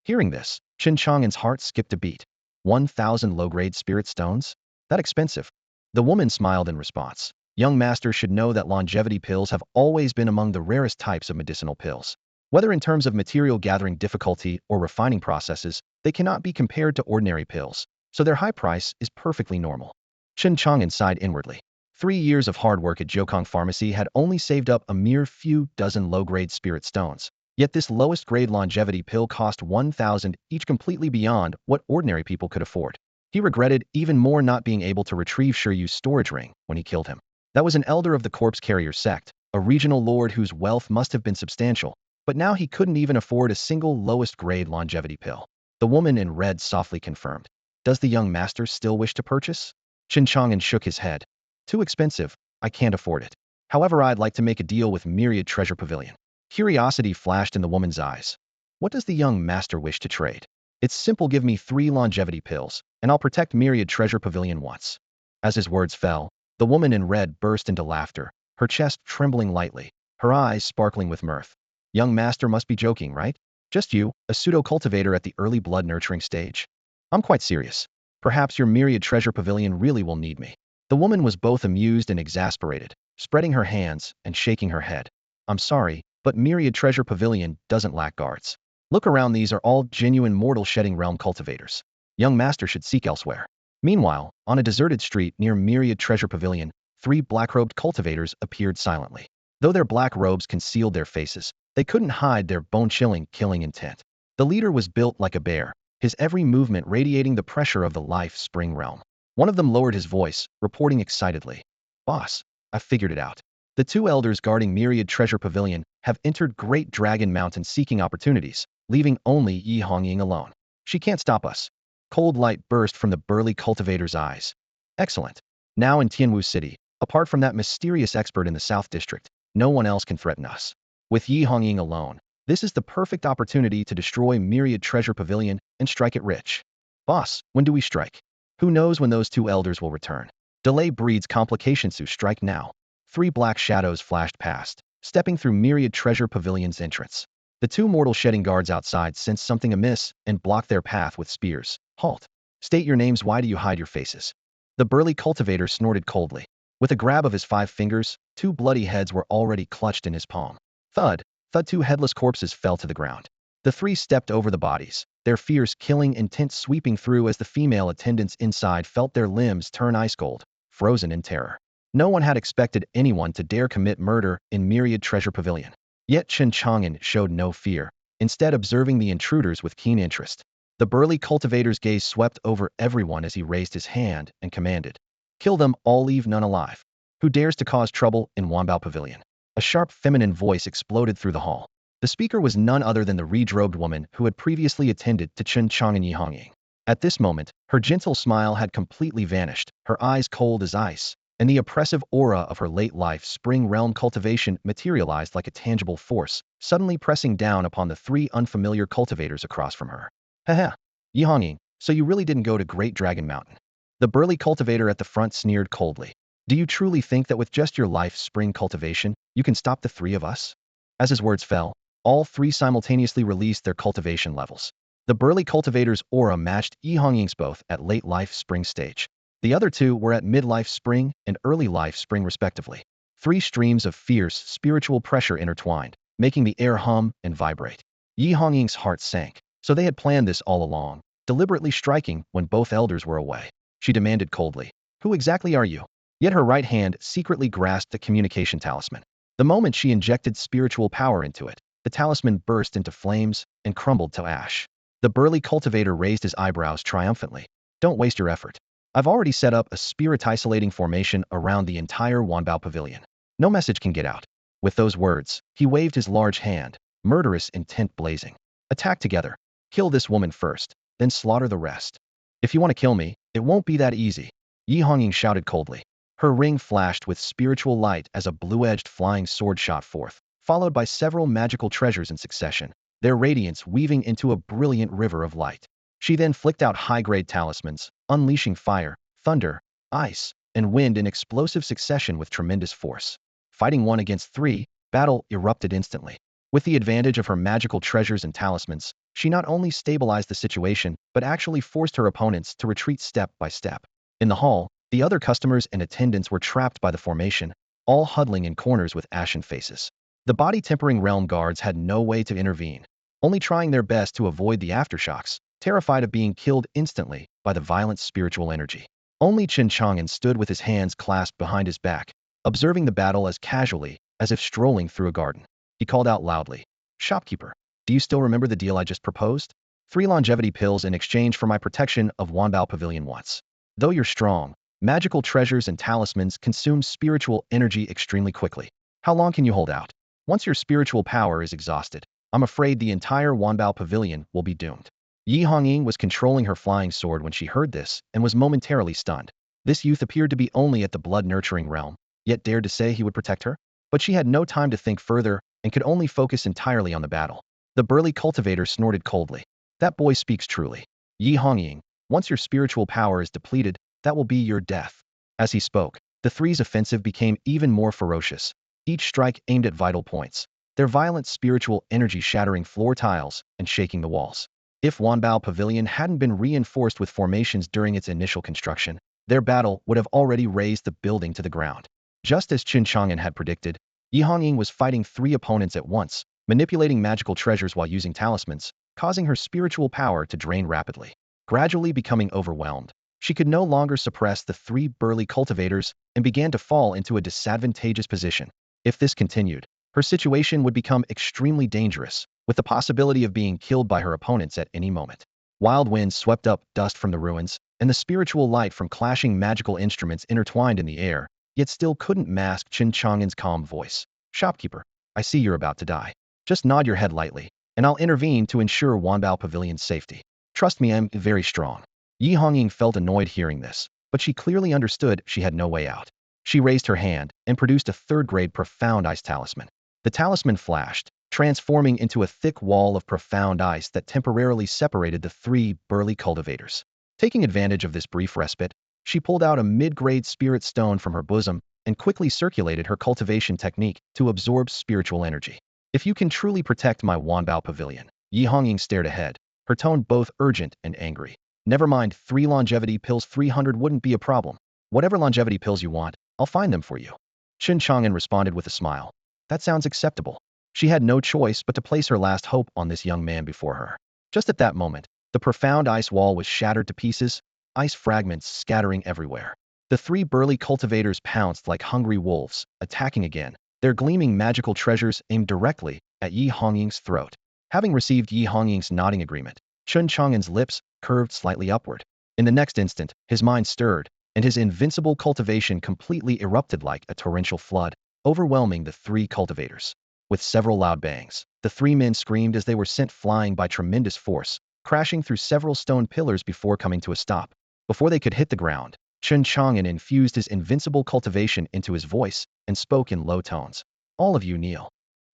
Hearing this, Chen Chang'an's heart skipped a beat. 1,000 low-grade spirit stones? That expensive? The woman smiled in response. Young master should know that longevity pills have always been among the rarest types of medicinal pills. Whether in terms of material gathering difficulty or refining processes, they cannot be compared to ordinary pills, so their high price is perfectly normal. Chen Chang'an sighed inwardly. 3 years of hard work at Jiukong Pharmacy had only saved up a mere few dozen low-grade spirit stones. Yet this lowest-grade longevity pill cost 1,000 each, completely beyond what ordinary people could afford. He regretted even more not being able to retrieve Shiryu's storage ring when he killed him. That was an elder of the corpse carrier sect, a regional lord whose wealth must have been substantial, but now he couldn't even afford a single lowest-grade longevity pill. The woman in red softly confirmed. Does the young master still wish to purchase? Chen Chang'an shook his head. Too expensive. I can't afford it. However, I'd like to make a deal with Myriad Treasure Pavilion. Curiosity flashed in the woman's eyes. What does the young master wish to trade? It's simple. Give me 3 longevity pills, and I'll protect Myriad Treasure Pavilion once. As his words fell, the woman in red burst into laughter, her chest trembling lightly, her eyes sparkling with mirth. Young master must be joking, right? Just you, a pseudo-cultivator at the early blood-nurturing stage? I'm quite serious. Perhaps your Myriad Treasure Pavilion really will need me. The woman was both amused and exasperated, spreading her hands and shaking her head. I'm sorry, but Myriad Treasure Pavilion doesn't lack guards. Look around, these are all genuine mortal shedding realm cultivators. Young master should seek elsewhere. Meanwhile, on a deserted street near Myriad Treasure Pavilion, 3 black-robed cultivators appeared silently. Though their black robes concealed their faces, they couldn't hide their bone-chilling killing intent. The leader was built like a bear, his every movement radiating the pressure of the life-spring realm. One of them lowered his voice, reporting excitedly. Boss, I figured it out. The 2 elders guarding Myriad Treasure Pavilion have entered Great Dragon Mountain seeking opportunities, leaving only Yi Hongying alone. She can't stop us. Cold light burst from the burly cultivator's eyes. Excellent. Now in Tianwu City, apart from that mysterious expert in the South District, no one else can threaten us. With Yi Hongying alone, this is the perfect opportunity to destroy Myriad Treasure Pavilion and strike it rich. Boss, when do we strike? Who knows when those 2 elders will return? Delay breeds complications, so strike now. 3 black shadows flashed past, stepping through Myriad Treasure Pavilion's entrance. The 2 mortal shedding guards outside sensed something amiss and blocked their path with spears. Halt. State your names. Why do you hide your faces? The burly cultivator snorted coldly. With a grab of his 5 fingers, 2 bloody heads were already clutched in his palm. Thud, thud, 2 headless corpses fell to the ground. The 3 stepped over the bodies, their fierce killing intent sweeping through as the female attendants inside felt their limbs turn ice cold, frozen in terror. No one had expected anyone to dare commit murder in Myriad Treasure Pavilion. Yet Chen Chang'an showed no fear, instead observing the intruders with keen interest. The burly cultivator's gaze swept over everyone as he raised his hand and commanded. Kill them all, leave none alive. Who dares to cause trouble in Wanbao Pavilion? A sharp feminine voice exploded through the hall. The speaker was none other than the red-robed woman who had previously attended to Chen Chang'an Yi Hongying. At this moment, her gentle smile had completely vanished, her eyes cold as ice, and the oppressive aura of her late-life spring realm cultivation materialized like a tangible force, suddenly pressing down upon the 3 unfamiliar cultivators across from her. Haha, Yi Hongying, so you really didn't go to Great Dragon Mountain. The burly cultivator at the front sneered coldly. Do you truly think that with just your life spring cultivation, you can stop the 3 of us? As his words fell, all 3 simultaneously released their cultivation levels. The burly cultivator's aura matched Yi Hongying's both at late life spring stage. The other two were at midlife spring and early life spring respectively. Three streams of fierce spiritual pressure intertwined, making the air hum and vibrate. Yi Hongying's heart sank. So they had planned this all along, deliberately striking when both elders were away. She demanded coldly, "Who exactly are you?" Yet her right hand secretly grasped the communication talisman. The moment she injected spiritual power into it, the talisman burst into flames and crumbled to ash. The burly cultivator raised his eyebrows triumphantly. "Don't waste your effort. I've already set up a spirit-isolating formation around the entire Wanbao Pavilion. No message can get out." With those words, he waved his large hand, murderous intent blazing. "Attack together. Kill this woman first, then slaughter the rest. If you want to kill me, it won't be that easy." Yi Hongying shouted coldly. Her ring flashed with spiritual light as a blue-edged flying sword shot forth, followed by several magical treasures in succession, their radiance weaving into a brilliant river of light. She then flicked out high-grade talismans, unleashing fire, thunder, ice, and wind in explosive succession with tremendous force. Fighting one against three, battle erupted instantly. With the advantage of her magical treasures and talismans, she not only stabilized the situation, but actually forced her opponents to retreat step by step. In the hall, the other customers and attendants were trapped by the formation, all huddling in corners with ashen faces. The body-tempering realm guards had no way to intervene, only trying their best to avoid the aftershocks, terrified of being killed instantly by the violent spiritual energy. Only Chen Chang'an stood with his hands clasped behind his back, observing the battle as casually as if strolling through a garden. He called out loudly, "Shopkeeper, do you still remember the deal I just proposed? 3 longevity pills in exchange for my protection of Wanbao Pavilion once. Though you're strong, magical treasures and talismans consume spiritual energy extremely quickly. How long can you hold out? Once your spiritual power is exhausted, I'm afraid the entire Wanbao Pavilion will be doomed." Yi Hongying was controlling her flying sword when she heard this and was momentarily stunned. This youth appeared to be only at the blood-nurturing realm, yet dared to say he would protect her? But she had no time to think further and could only focus entirely on the battle. The burly cultivator snorted coldly. "That boy speaks truly. Yi Hongying, once your spiritual power is depleted, that will be your death." As he spoke, the three's offensive became even more ferocious, each strike aimed at vital points, their violent spiritual energy shattering floor tiles and shaking the walls. If Wanbao Pavilion hadn't been reinforced with formations during its initial construction, their battle would have already razed the building to the ground. Just as Chen Chang'an had predicted, Yi Hongying was fighting 3 opponents at once, manipulating magical treasures while using talismans, causing her spiritual power to drain rapidly. Gradually becoming overwhelmed, she could no longer suppress the 3 burly cultivators and began to fall into a disadvantageous position. If this continued, her situation would become extremely dangerous, with the possibility of being killed by her opponents at any moment. Wild winds swept up dust from the ruins, and the spiritual light from clashing magical instruments intertwined in the air, yet still couldn't mask Chen Chang'an's calm voice. "Shopkeeper, I see you're about to die. Just nod your head lightly, and I'll intervene to ensure Wanbao Pavilion's safety. Trust me, I'm very strong." Yi Hongying felt annoyed hearing this, but she clearly understood she had no way out. She raised her hand and produced a 3rd-grade profound ice talisman. The talisman flashed, transforming into a thick wall of profound ice that temporarily separated the 3 burly cultivators. Taking advantage of this brief respite, she pulled out a mid-grade spirit stone from her bosom and quickly circulated her cultivation technique to absorb spiritual energy. "If you can truly protect my Wanbao Pavilion," Yi Hongying stared ahead, her tone both urgent and angry. "Never mind 3 longevity pills, 300 wouldn't be a problem. Whatever longevity pills you want, I'll find them for you." Chen Chang'an responded with a smile. "That sounds acceptable." She had no choice but to place her last hope on this young man before her. Just at that moment, the profound ice wall was shattered to pieces, ice fragments scattering everywhere. The 3 burly cultivators pounced like hungry wolves, attacking again, their gleaming magical treasures aimed directly at Yi Hongying's throat. Having received Yi Hongying's nodding agreement, Chen Chang'an's lips curved slightly upward. In the next instant, his mind stirred, and his invincible cultivation completely erupted like a torrential flood, overwhelming the 3 cultivators. With several loud bangs, the 3 men screamed as they were sent flying by tremendous force, crashing through several stone pillars before coming to a stop. Before they could hit the ground, Chen Chang'an infused his invincible cultivation into his voice and spoke in low tones. "All of you kneel."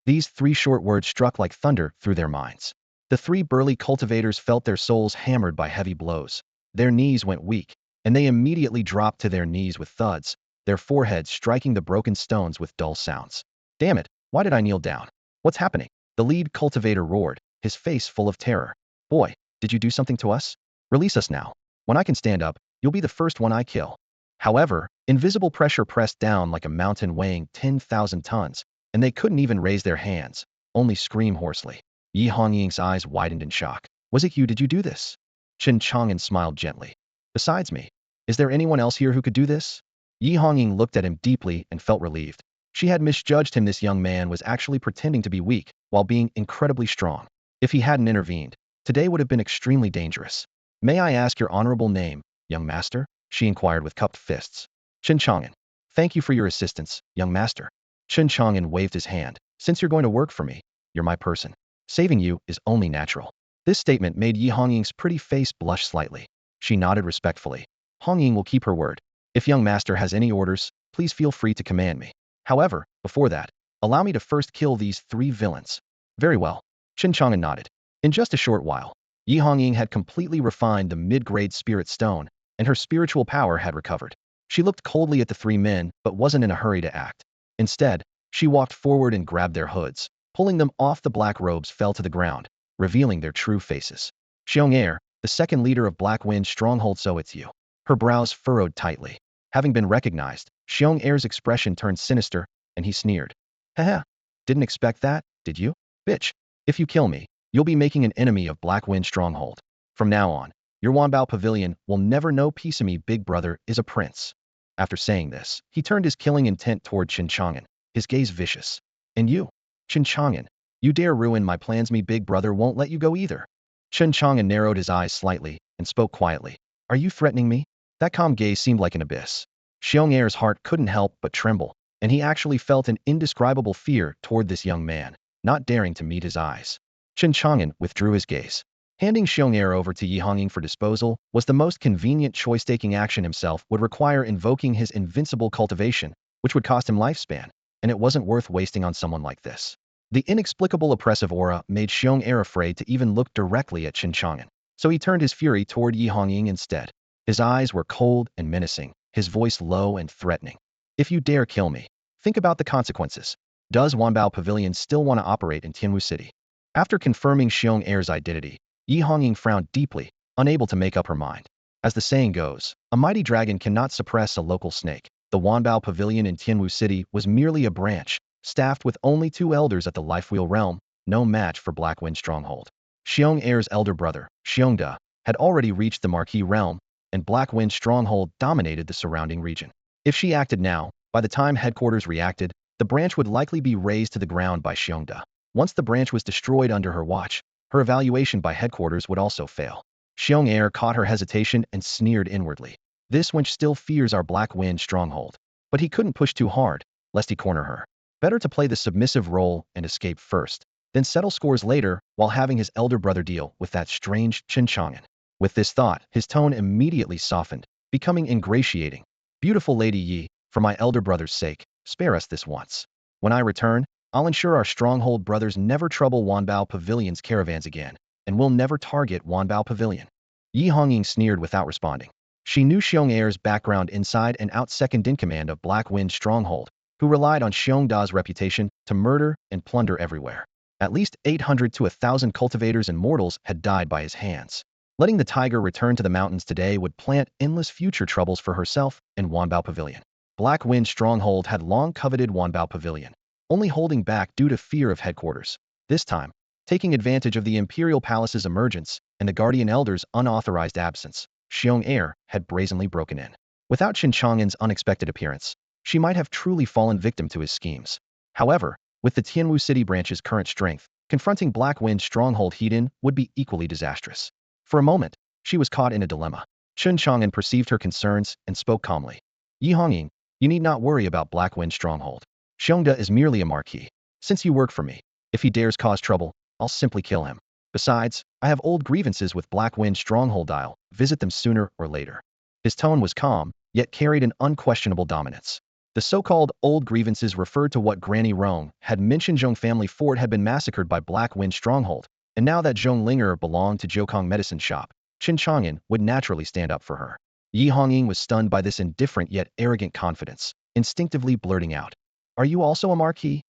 These 3 short words struck like thunder through their minds. The 3 burly cultivators felt their souls hammered by heavy blows. Their knees went weak, and they immediately dropped to their knees with thuds, their foreheads striking the broken stones with dull sounds. "Damn it, why did I kneel down? What's happening?" The lead cultivator roared, his face full of terror. "Boy, did you do something to us? Release us now. When I can stand up, You'll be the first one I kill. However, invisible pressure pressed down like a mountain weighing 10,000 tons, and they couldn't even raise their hands, only scream hoarsely. Yi Hongying's eyes widened in shock. Was it you? Did you do this? Chen Chang'an smiled gently. Besides me, is there anyone else here who could do this? Yi Hongying looked at him deeply and felt relieved. She had misjudged him. This young man was actually pretending to be weak while being incredibly strong. If he hadn't intervened, today would have been extremely dangerous. May I ask your honorable name, young master? She inquired with cupped fists. Chen Chang'an. Thank you for your assistance, young master. Chen Chang'an waved his hand. Since you're going to work for me, you're my person. Saving you is only natural. This statement made Yi Hongying's pretty face blush slightly. She nodded respectfully. Hongying will keep her word. If young master has any orders, please feel free to command me. However, before that, allow me to first kill these 3 villains. Very well. Chen Chang'an nodded. In just a short while, Yi Hongying had completely refined the mid-grade spirit stone, and her spiritual power had recovered. She looked coldly at the 3 men, but wasn't in a hurry to act. Instead, she walked forward and grabbed their hoods. Pulling them off, the black robes fell to the ground, revealing their true faces. Xiong, the second leader of Black Wind Stronghold. So it's you. Her brows furrowed tightly. Having been recognized, Xiong's expression turned sinister, and he sneered. Haha, didn't expect that, did you? Bitch, if you kill me, you'll be making an enemy of Black Wind Stronghold. From now on, your Wanbao Pavilion will never know piece of me. Big brother is a prince. After saying this, he turned his killing intent toward Chen Chang'an, his gaze vicious. And you, Chen Chang'an, you dare ruin my plans? Me big brother won't let you go either. Chen Chang'an narrowed his eyes slightly and spoke quietly. Are you threatening me? That calm gaze seemed like an abyss. Xiong's heart couldn't help but tremble, and he actually felt an indescribable fear toward this young man, not daring to meet his eyes. Chen Chang'an withdrew his gaze. Handing Xiong over to Yi Hongying for disposal was the most convenient choice. Taking action himself would require invoking his invincible cultivation, which would cost him lifespan, and it wasn't worth wasting on someone like this. The inexplicable oppressive aura made Xiong afraid to even look directly at Chen Chang'an, so he turned his fury toward Yi Hongying instead. His eyes were cold and menacing, his voice low and threatening. If you dare kill me, think about the consequences. Does Wanbao Pavilion still want to operate in Tianwu City? After confirming Xiong's identity, Yi Hongying frowned deeply, unable to make up her mind. As the saying goes, a mighty dragon cannot suppress a local snake. The Wanbao Pavilion in Tianwu City was merely a branch, staffed with only 2 elders at the Lifewheel realm, no match for Black Wind Stronghold. Xiong's elder brother, Xiongda, had already reached the Marquis realm, and Black Wind Stronghold dominated the surrounding region. If she acted now, by the time headquarters reacted, the branch would likely be razed to the ground by Xiongda. Once the branch was destroyed under her watch, her evaluation by headquarters would also fail. Xiong caught her hesitation and sneered inwardly. This wench still fears our Black Wind Stronghold. But he couldn't push too hard, lest he corner her. Better to play the submissive role and escape first, then settle scores later while having his elder brother deal with that strange Chen Chang'an. With this thought, his tone immediately softened, becoming ingratiating. Beautiful Lady Yi, for my elder brother's sake, spare us this once. When I return, I'll ensure our stronghold brothers never trouble Wanbao Pavilion's caravans again, and will never target Wanbao Pavilion. Yi Hongying sneered without responding. She knew Xiong's background inside and out, second in command of Black Wind Stronghold, who relied on Xiongda's reputation to murder and plunder everywhere. At least 800 to 1,000 cultivators and mortals had died by his hands. Letting the tiger return to the mountains today would plant endless future troubles for herself and Wanbao Pavilion. Black Wind Stronghold had long coveted Wanbao Pavilion, only holding back due to fear of headquarters. This time, taking advantage of the Imperial Palace's emergence and the Guardian Elder's unauthorized absence, Xiong had brazenly broken in. Without Chen Chang'an's unexpected appearance, she might have truly fallen victim to his schemes. However, with the Tianwu City branch's current strength, confronting Black Wind Stronghold head-in would be equally disastrous. For a moment, she was caught in a dilemma. Chen Chang'an perceived her concerns and spoke calmly. Yi Hongying, you need not worry about Black Wind Stronghold. Xiongda is merely a marquis. Since you work for me, if he dares cause trouble, I'll simply kill him. Besides, I have old grievances with Black Wind Stronghold. I'll visit them sooner or later. His tone was calm, yet carried an unquestionable dominance. The so-called old grievances referred to what Granny Rong had mentioned. Zhong family fort had been massacred by Black Wind Stronghold, and now that Zhong Linger belonged to Jiukong Medicine Shop, Chen Chang'an would naturally stand up for her. Yi Hongying was stunned by this indifferent yet arrogant confidence, instinctively blurting out, "Are you also a marquis?"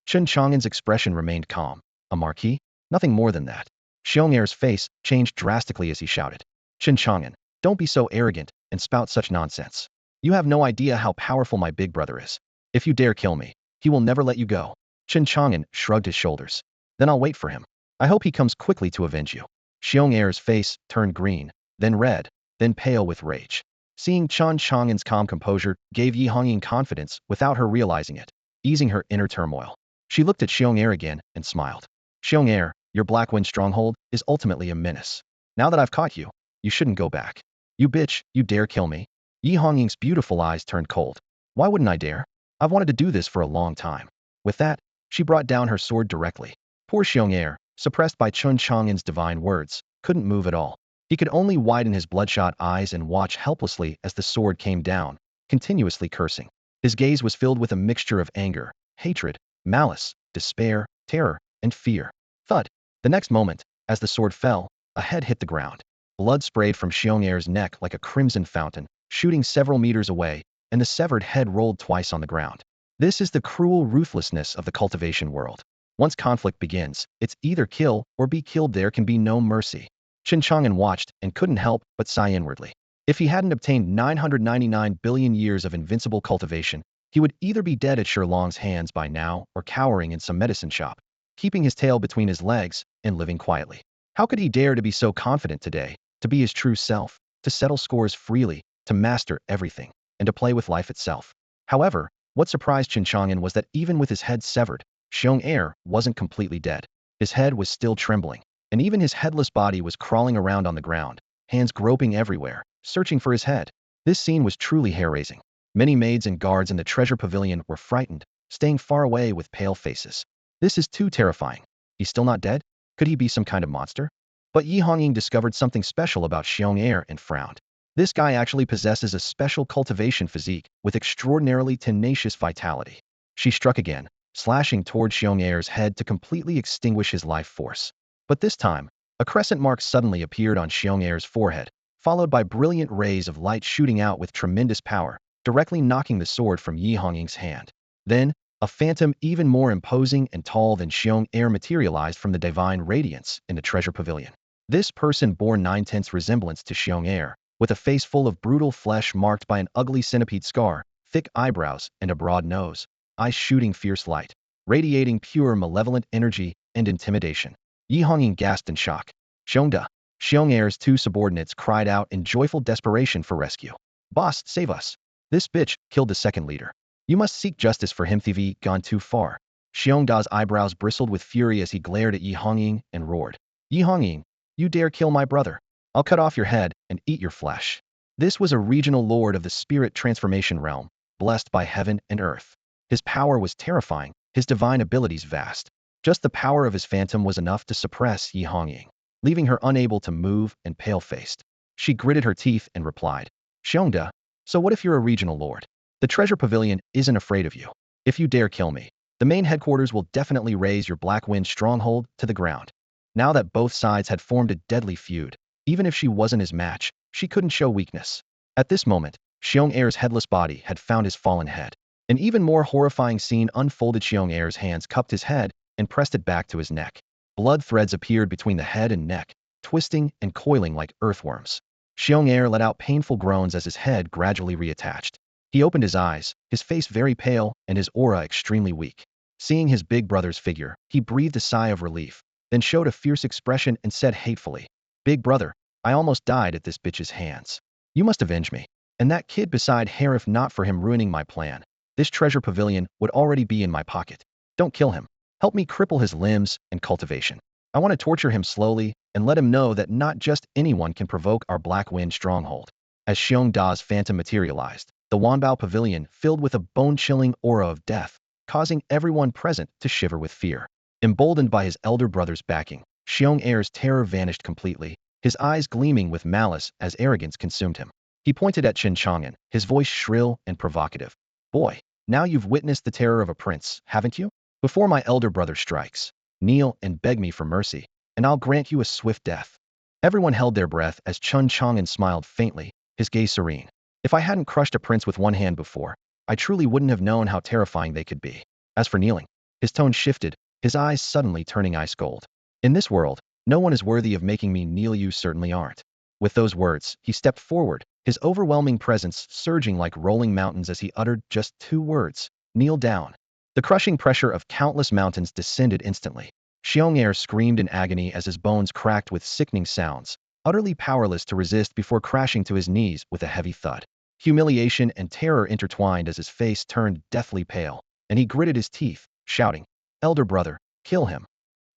Chen Chang'an's expression remained calm. A marquis? Nothing more than that. Xiong'er's face changed drastically as he shouted, "Chen Chang'an, don't be so arrogant and spout such nonsense. You have no idea how powerful my big brother is. If you dare kill me, he will never let you go. Chen Chang'an shrugged his shoulders. Then I'll wait for him. I hope he comes quickly to avenge you. Xiong Er's face turned green, then red, then pale with rage. Seeing Chen Chang'an's calm composure gave Yi Hongying confidence without her realizing it, easing her inner turmoil. She looked at Xiong Er again and smiled. Xiong Er, your Black Wind stronghold is ultimately a menace. Now that I've caught you, you shouldn't go back. You bitch, you dare kill me? Yi Hongying's beautiful eyes turned cold. Why wouldn't I dare? I've wanted to do this for a long time. With that, she brought down her sword directly. Poor Xiong Er, suppressed by Chen Chang'an's divine words, couldn't move at all. He could only widen his bloodshot eyes and watch helplessly as the sword came down, continuously cursing. His gaze was filled with a mixture of anger, hatred, malice, despair, terror, and fear. Thud. The next moment, as the sword fell, a head hit the ground. Blood sprayed from Xiong Er's neck like a crimson fountain, shooting several meters away, and the severed head rolled twice on the ground. This is the cruel ruthlessness of the cultivation world. Once conflict begins, it's either kill or be killed. There can be no mercy. Chen Chang'an watched and couldn't help but sigh inwardly. If he hadn't obtained 999 billion years of invincible cultivation, he would either be dead at Sherlong's hands by now or cowering in some medicine shop, keeping his tail between his legs and living quietly. How could he dare to be so confident today, to be his true self, to settle scores freely, to master everything, and to play with life itself? However, what surprised Chen Chang'an was that even with his head severed, Xiong Er wasn't completely dead. His head was still trembling, and even his headless body was crawling around on the ground, hands groping everywhere, searching for his head. This scene was truly hair-raising. Many maids and guards in the treasure pavilion were frightened, staying far away with pale faces. This is too terrifying. He's still not dead? Could he be some kind of monster? But Yi Hongying discovered something special about Xiong Er and frowned. This guy actually possesses a special cultivation physique with extraordinarily tenacious vitality. She struck again, slashing toward Xiong Er's head to completely extinguish his life force. But this time, a crescent mark suddenly appeared on Xiong Er's forehead, followed by brilliant rays of light shooting out with tremendous power, directly knocking the sword from Yi Hongying's hand. Then, a phantom even more imposing and tall than Xiong Er materialized from the divine radiance in the treasure pavilion. This person bore 9/10 resemblance to Xiong Er, with a face full of brutal flesh marked by an ugly centipede scar, thick eyebrows, and a broad nose, eyes shooting fierce light, radiating pure malevolent energy and intimidation. Yi Hongying gasped in shock. Xiongda. Xiong Er's two subordinates cried out in joyful desperation for rescue. Boss, save us. This bitch killed the second leader. You must seek justice for him. TV gone too far. Xiongda's eyebrows bristled with fury as he glared at Yi Hongying and roared. Yi Hongying, you dare kill my brother? I'll cut off your head and eat your flesh. This was a regional lord of the spirit transformation realm, blessed by heaven and earth. His power was terrifying, his divine abilities vast. Just the power of his phantom was enough to suppress Yi Hongying, leaving her unable to move and pale-faced. She gritted her teeth and replied, Xiongda, so what if you're a regional lord? The treasure pavilion isn't afraid of you. If you dare kill me, the main headquarters will definitely raise your Black Wind stronghold to the ground. Now that both sides had formed a deadly feud, even if she wasn't his match, she couldn't show weakness. At this moment, Xiong Er's headless body had found his fallen head. An even more horrifying scene unfolded. Xiong Er's hands cupped his head and pressed it back to his neck. Blood threads appeared between the head and neck, twisting and coiling like earthworms. Xiong Er let out painful groans as his head gradually reattached. He opened his eyes, his face very pale and his aura extremely weak. Seeing his big brother's figure, he breathed a sigh of relief, then showed a fierce expression and said hatefully, Big brother, I almost died at this bitch's hands. You must avenge me. And that kid beside her, if not for him ruining my plan, this treasure pavilion would already be in my pocket. Don't kill him. Help me cripple his limbs and cultivation. I want to torture him slowly and let him know that not just anyone can provoke our Black Wind stronghold. As Xiong Da's phantom materialized, the Wanbao pavilion filled with a bone-chilling aura of death, causing everyone present to shiver with fear. Emboldened by his elder brother's backing, Xiong Er's terror vanished completely, his eyes gleaming with malice as arrogance consumed him. He pointed at Chen Chang'an, his voice shrill and provocative. Boy, now you've witnessed the terror of a prince, haven't you? Before my elder brother strikes, kneel and beg me for mercy, and I'll grant you a swift death. Everyone held their breath as Chen Chang'an smiled faintly, his gaze serene. If I hadn't crushed a prince with one hand before, I truly wouldn't have known how terrifying they could be. As for kneeling, his tone shifted, his eyes suddenly turning ice cold. In this world, no one is worthy of making me kneel. You certainly aren't. With those words, he stepped forward, his overwhelming presence surging like rolling mountains as he uttered just 2 words: kneel down. The crushing pressure of countless mountains descended instantly. Xiong'er screamed in agony as his bones cracked with sickening sounds, utterly powerless to resist before crashing to his knees with a heavy thud. Humiliation and terror intertwined as his face turned deathly pale, and he gritted his teeth, shouting, "Elder brother, kill him."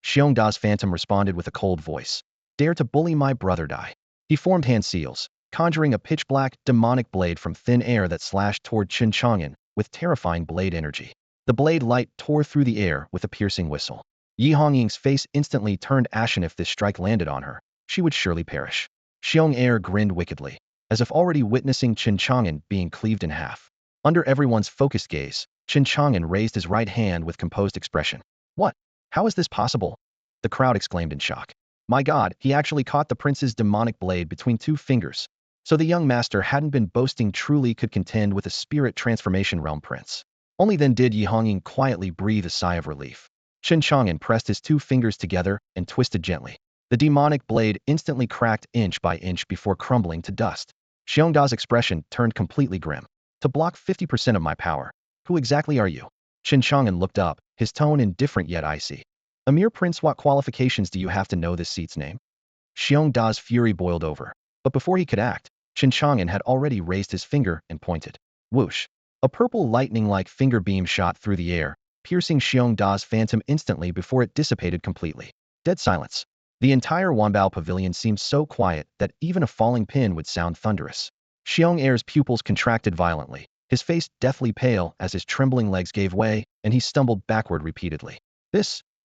Xiongda's phantom responded with a cold voice. "Dare to bully my brother, die." He formed hand seals, conjuring a pitch-black, demonic blade from thin air that slashed toward Chen Chang'an with terrifying blade energy. The blade light tore through the air with a piercing whistle. Yi Hongying's face instantly turned ashen. If this strike landed on her, she would surely perish. Xiong'er grinned wickedly, as if already witnessing Chen Chang'an being cleaved in half. Under everyone's focused gaze, Chen Chang'an raised his right hand with composed expression. "What? How is this possible?" The crowd exclaimed in shock. My God, he actually caught the prince's demonic blade between 2 fingers. So the young master hadn't been boasting, truly could contend with a spirit transformation realm prince. Only then did Yi Hongying quietly breathe a sigh of relief. Chen Chang'an pressed his 2 fingers together and twisted gently. The demonic blade instantly cracked inch by inch before crumbling to dust. Xiongda's expression turned completely grim. "To block 50% of my power. Who exactly are you?" Chen Chang'an looked up, his tone indifferent yet icy. "A mere prince. What qualifications do you have to know this seat's name?" Xiongda's fury boiled over. But before he could act, Chen Chang'an had already raised his finger and pointed. Whoosh! A purple lightning-like finger beam shot through the air, piercing Xiongda's phantom instantly before it dissipated completely. Dead silence. The entire Wanbao pavilion seemed so quiet that even a falling pin would sound thunderous. Xiong'er's pupils contracted violently, his face deathly pale as his trembling legs gave way, and he stumbled backward repeatedly.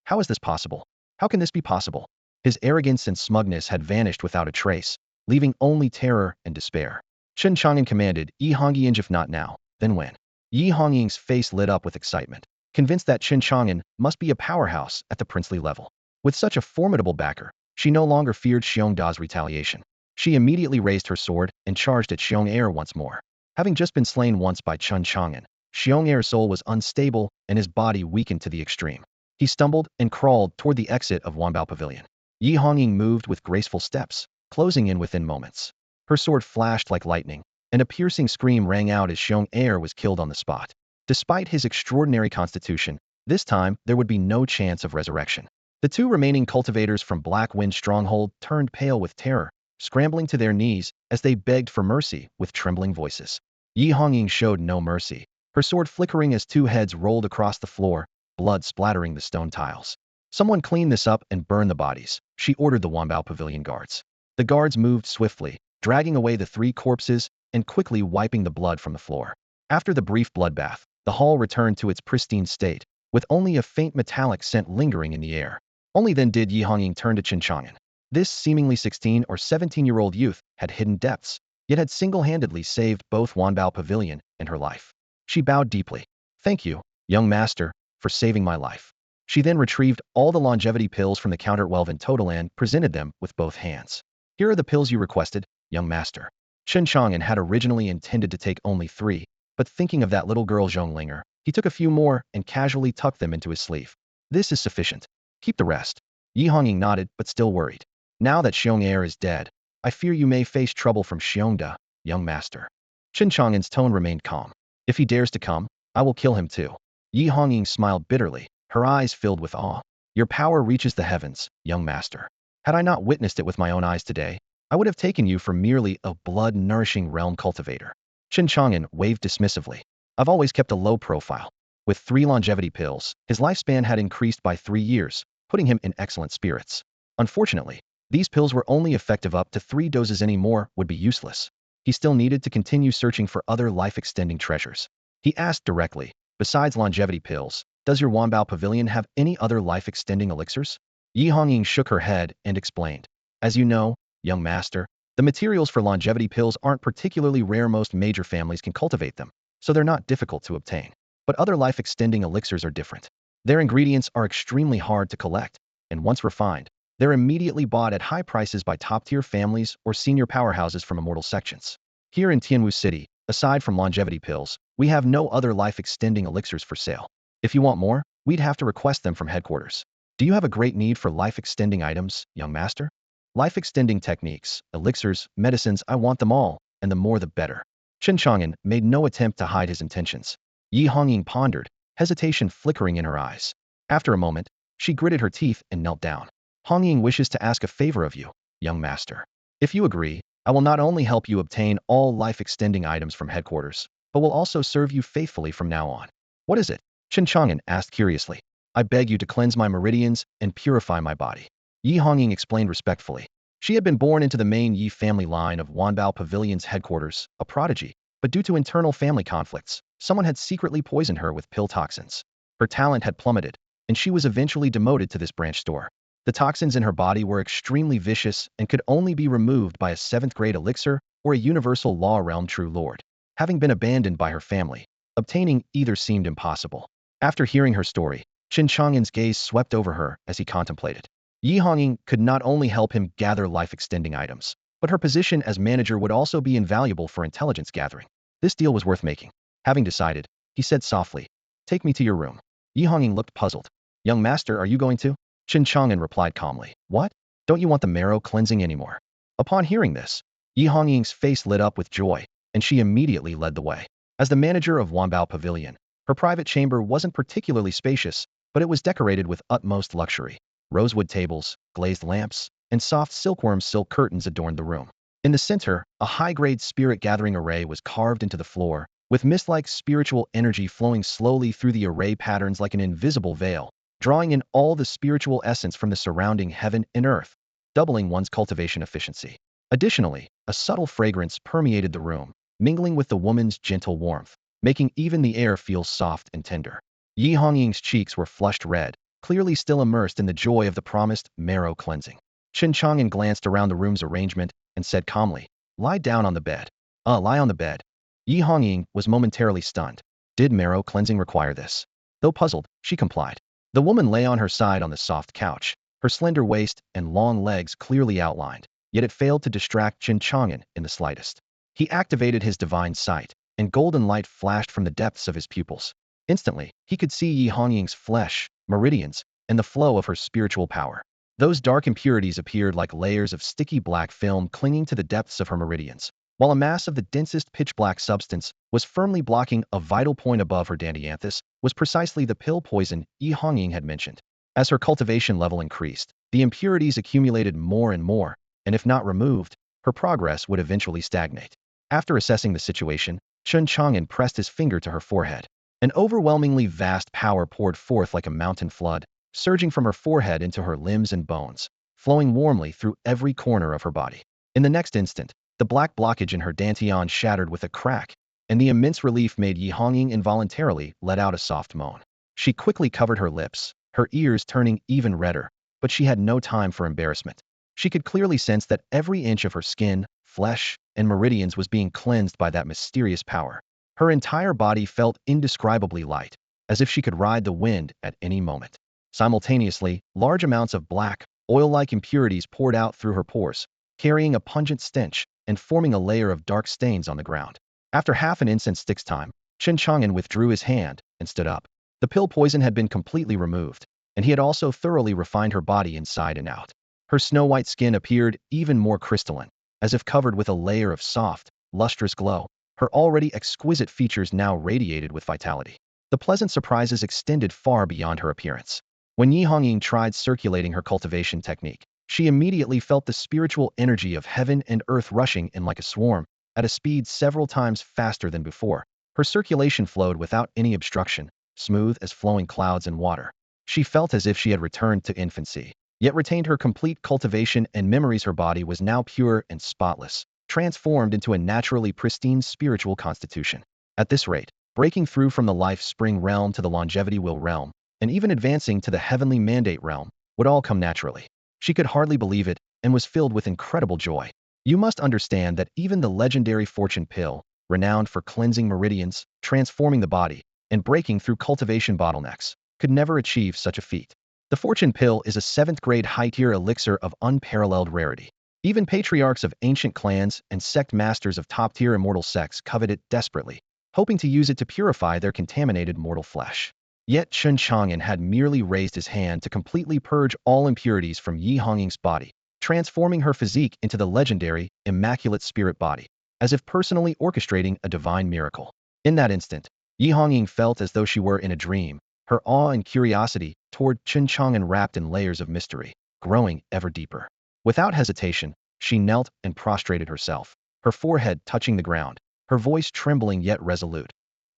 How is this possible? How can this be possible? His arrogance and smugness had vanished without a trace, leaving only terror and despair. Chen Chang'an commanded, "Yi Hongying, if not now, then when?" Yi Hongying's face lit up with excitement, convinced that Chen Chang'an must be a powerhouse at the princely level. With such a formidable backer, she no longer feared Xiongda's retaliation. She immediately raised her sword and charged at Xiong'er once more. Having just been slain once by Chen Chang'an, Xiong'er's soul was unstable and his body weakened to the extreme. He stumbled and crawled toward the exit of Wanbao Pavilion. Yi Hongying moved with graceful steps, closing in within moments. Her sword flashed like lightning, and a piercing scream rang out as Xiong'er was killed on the spot. Despite his extraordinary constitution, this time there would be no chance of resurrection. The 2 remaining cultivators from Black Wind Stronghold turned pale with terror, scrambling to their knees as they begged for mercy with trembling voices. Yi Hongying showed no mercy, her sword flickering as 2 heads rolled across the floor, blood splattering the stone tiles. "Someone clean this up and burn the bodies," she ordered the Wanbao Pavilion guards. The guards moved swiftly, dragging away the 3 corpses and quickly wiping the blood from the floor. After the brief bloodbath, the hall returned to its pristine state, with only a faint metallic scent lingering in the air. Only then did Yi Hongying turn to Chen Chang'an. This seemingly 16 or 17-year-old youth had hidden depths, yet had single-handedly saved both Wanbao Pavilion and her life. She bowed deeply. "Thank you, young master, for saving my life." She then retrieved all the longevity pills from the counter-shelf and Totalan presented them with both hands. "Here are the pills you requested, young master." Chen Chang'an had originally intended to take only 3, but thinking of that little girl Zhonglinger, he took a few more and casually tucked them into his sleeve. "This is sufficient. Keep the rest." Yi Hongying nodded, but still worried. "Now that Xiong'er is dead, I fear you may face trouble from Xiongda, young master." Chen Chang'an's tone remained calm. "If he dares to come, I will kill him too." Yi Hongying smiled bitterly, her eyes filled with awe. "Your power reaches the heavens, young master. Had I not witnessed it with my own eyes today, I would have taken you for merely a blood-nourishing realm cultivator." Chen Chang'an waved dismissively. "I've always kept a low profile." With 3 longevity pills, his lifespan had increased by 3 years, putting him in excellent spirits. Unfortunately, these pills were only effective up to 3 doses. Any more would be useless. He still needed to continue searching for other life-extending treasures. He asked directly, "Besides longevity pills, does your Wanbao Pavilion have any other life-extending elixirs?" Yi Hongying shook her head and explained. "As you know, young master, the materials for longevity pills aren't particularly rare. Most major families can cultivate them, so they're not difficult to obtain. But other life-extending elixirs are different. Their ingredients are extremely hard to collect, and once refined, they're immediately bought at high prices by top-tier families or senior powerhouses from immortal sections. Here in Tianwu City, aside from longevity pills, we have no other life-extending elixirs for sale. If you want more, we'd have to request them from headquarters. Do you have a great need for life-extending items, young master?" "Life-extending techniques, elixirs, medicines, I want them all," and the more the better. Chen Chang'an made no attempt to hide his intentions. Yi Hongying pondered, hesitation flickering in her eyes. After a moment, she gritted her teeth and knelt down. Hongying wishes to ask a favor of you, young master. If you agree, I will not only help you obtain all life-extending items from headquarters, but will also serve you faithfully from now on. What is it? Chen Chang'an asked curiously. I beg you to cleanse my meridians and purify my body. Yi Hongying explained respectfully. She had been born into the main Yi family line of Wanbao Pavilion's headquarters, a prodigy, but due to internal family conflicts, someone had secretly poisoned her with pill toxins. Her talent had plummeted, and she was eventually demoted to this branch store. The toxins in her body were extremely vicious and could only be removed by a 7th-grade elixir or a universal law realm true lord. Having been abandoned by her family, obtaining either seemed impossible. After hearing her story, Chen Chang'an's gaze swept over her as he contemplated. Yi Hongying could not only help him gather life-extending items, but her position as manager would also be invaluable for intelligence gathering. This deal was worth making. Having decided, he said softly, "Take me to your room." Yi Hongying looked puzzled. "Young master, are you going to?" Chen Chang'an replied calmly. "What? Don't you want the marrow cleansing anymore?" Upon hearing this, Yi Hongying's face lit up with joy, and she immediately led the way. As the manager of Wanbao Pavilion, her private chamber wasn't particularly spacious, but it was decorated with utmost luxury. Rosewood tables, glazed lamps, and soft silkworm silk curtains adorned the room. In the center, a high-grade spirit-gathering array was carved into the floor, with mist-like spiritual energy flowing slowly through the array patterns like an invisible veil, drawing in all the spiritual essence from the surrounding heaven and earth, doubling one's cultivation efficiency. Additionally, a subtle fragrance permeated the room, mingling with the woman's gentle warmth, making even the air feel soft and tender. Yi Hongying's cheeks were flushed red, clearly still immersed in the joy of the promised marrow cleansing. Chen Chang'an glanced around the room's arrangement and said calmly, "Lie down on the bed." Lie on the bed." Yi Hongying was momentarily stunned. Did marrow cleansing require this? Though puzzled, she complied. The woman lay on her side on the soft couch, her slender waist and long legs clearly outlined, yet it failed to distract Chen Chang'an in the slightest. He activated his divine sight, and golden light flashed from the depths of his pupils. Instantly, he could see Yi Hongying's flesh, meridians, and the flow of her spiritual power. Those dark impurities appeared like layers of sticky black film clinging to the depths of her meridians, while a mass of the densest pitch-black substance was firmly blocking a vital point above her dandianthus, was precisely the pill poison Yi Hongying had mentioned. As her cultivation level increased, the impurities accumulated more and more, and if not removed, her progress would eventually stagnate. After assessing the situation, Chen Chang'an pressed his finger to her forehead. An overwhelmingly vast power poured forth like a mountain flood, surging from her forehead into her limbs and bones, flowing warmly through every corner of her body. In the next instant, the black blockage in her dantian shattered with a crack, and the immense relief made Yi Hongying involuntarily let out a soft moan. She quickly covered her lips, her ears turning even redder, but she had no time for embarrassment. She could clearly sense that every inch of her skin, flesh, and meridians was being cleansed by that mysterious power. Her entire body felt indescribably light, as if she could ride the wind at any moment. Simultaneously, large amounts of black, oil-like impurities poured out through her pores, carrying a pungent stench and forming a layer of dark stains on the ground. After half an incense stick's time, Chen Chang'an withdrew his hand and stood up. The pill poison had been completely removed, and he had also thoroughly refined her body inside and out. Her snow-white skin appeared even more crystalline, as if covered with a layer of soft, lustrous glow. Her already exquisite features now radiated with vitality. The pleasant surprises extended far beyond her appearance. When Yi Hongying tried circulating her cultivation technique, she immediately felt the spiritual energy of heaven and earth rushing in like a swarm, at a speed several times faster than before. Her circulation flowed without any obstruction, smooth as flowing clouds in water. She felt as if she had returned to infancy, yet retained her complete cultivation and memories. Her body was now pure and spotless, transformed into a naturally pristine spiritual constitution. At this rate, breaking through from the life spring realm to the longevity will realm, and even advancing to the heavenly mandate realm, would all come naturally. She could hardly believe it, and was filled with incredible joy. You must understand that even the legendary fortune pill, renowned for cleansing meridians, transforming the body, and breaking through cultivation bottlenecks, could never achieve such a feat. The fortune pill is a 7th-grade high-tier elixir of unparalleled rarity. Even patriarchs of ancient clans and sect masters of top-tier immortal sects covet it desperately, hoping to use it to purify their contaminated mortal flesh. Yet Chen Chang'an had merely raised his hand to completely purge all impurities from Yi Hongying's body, transforming her physique into the legendary, immaculate spirit body. as if personally orchestrating a divine miracle. In that instant, Yi Hongying felt as though she were in a dream, her awe and curiosity toward Chen Chang'an wrapped in layers of mystery, growing ever deeper. Without hesitation, she knelt and prostrated herself, her forehead touching the ground, her voice trembling yet resolute.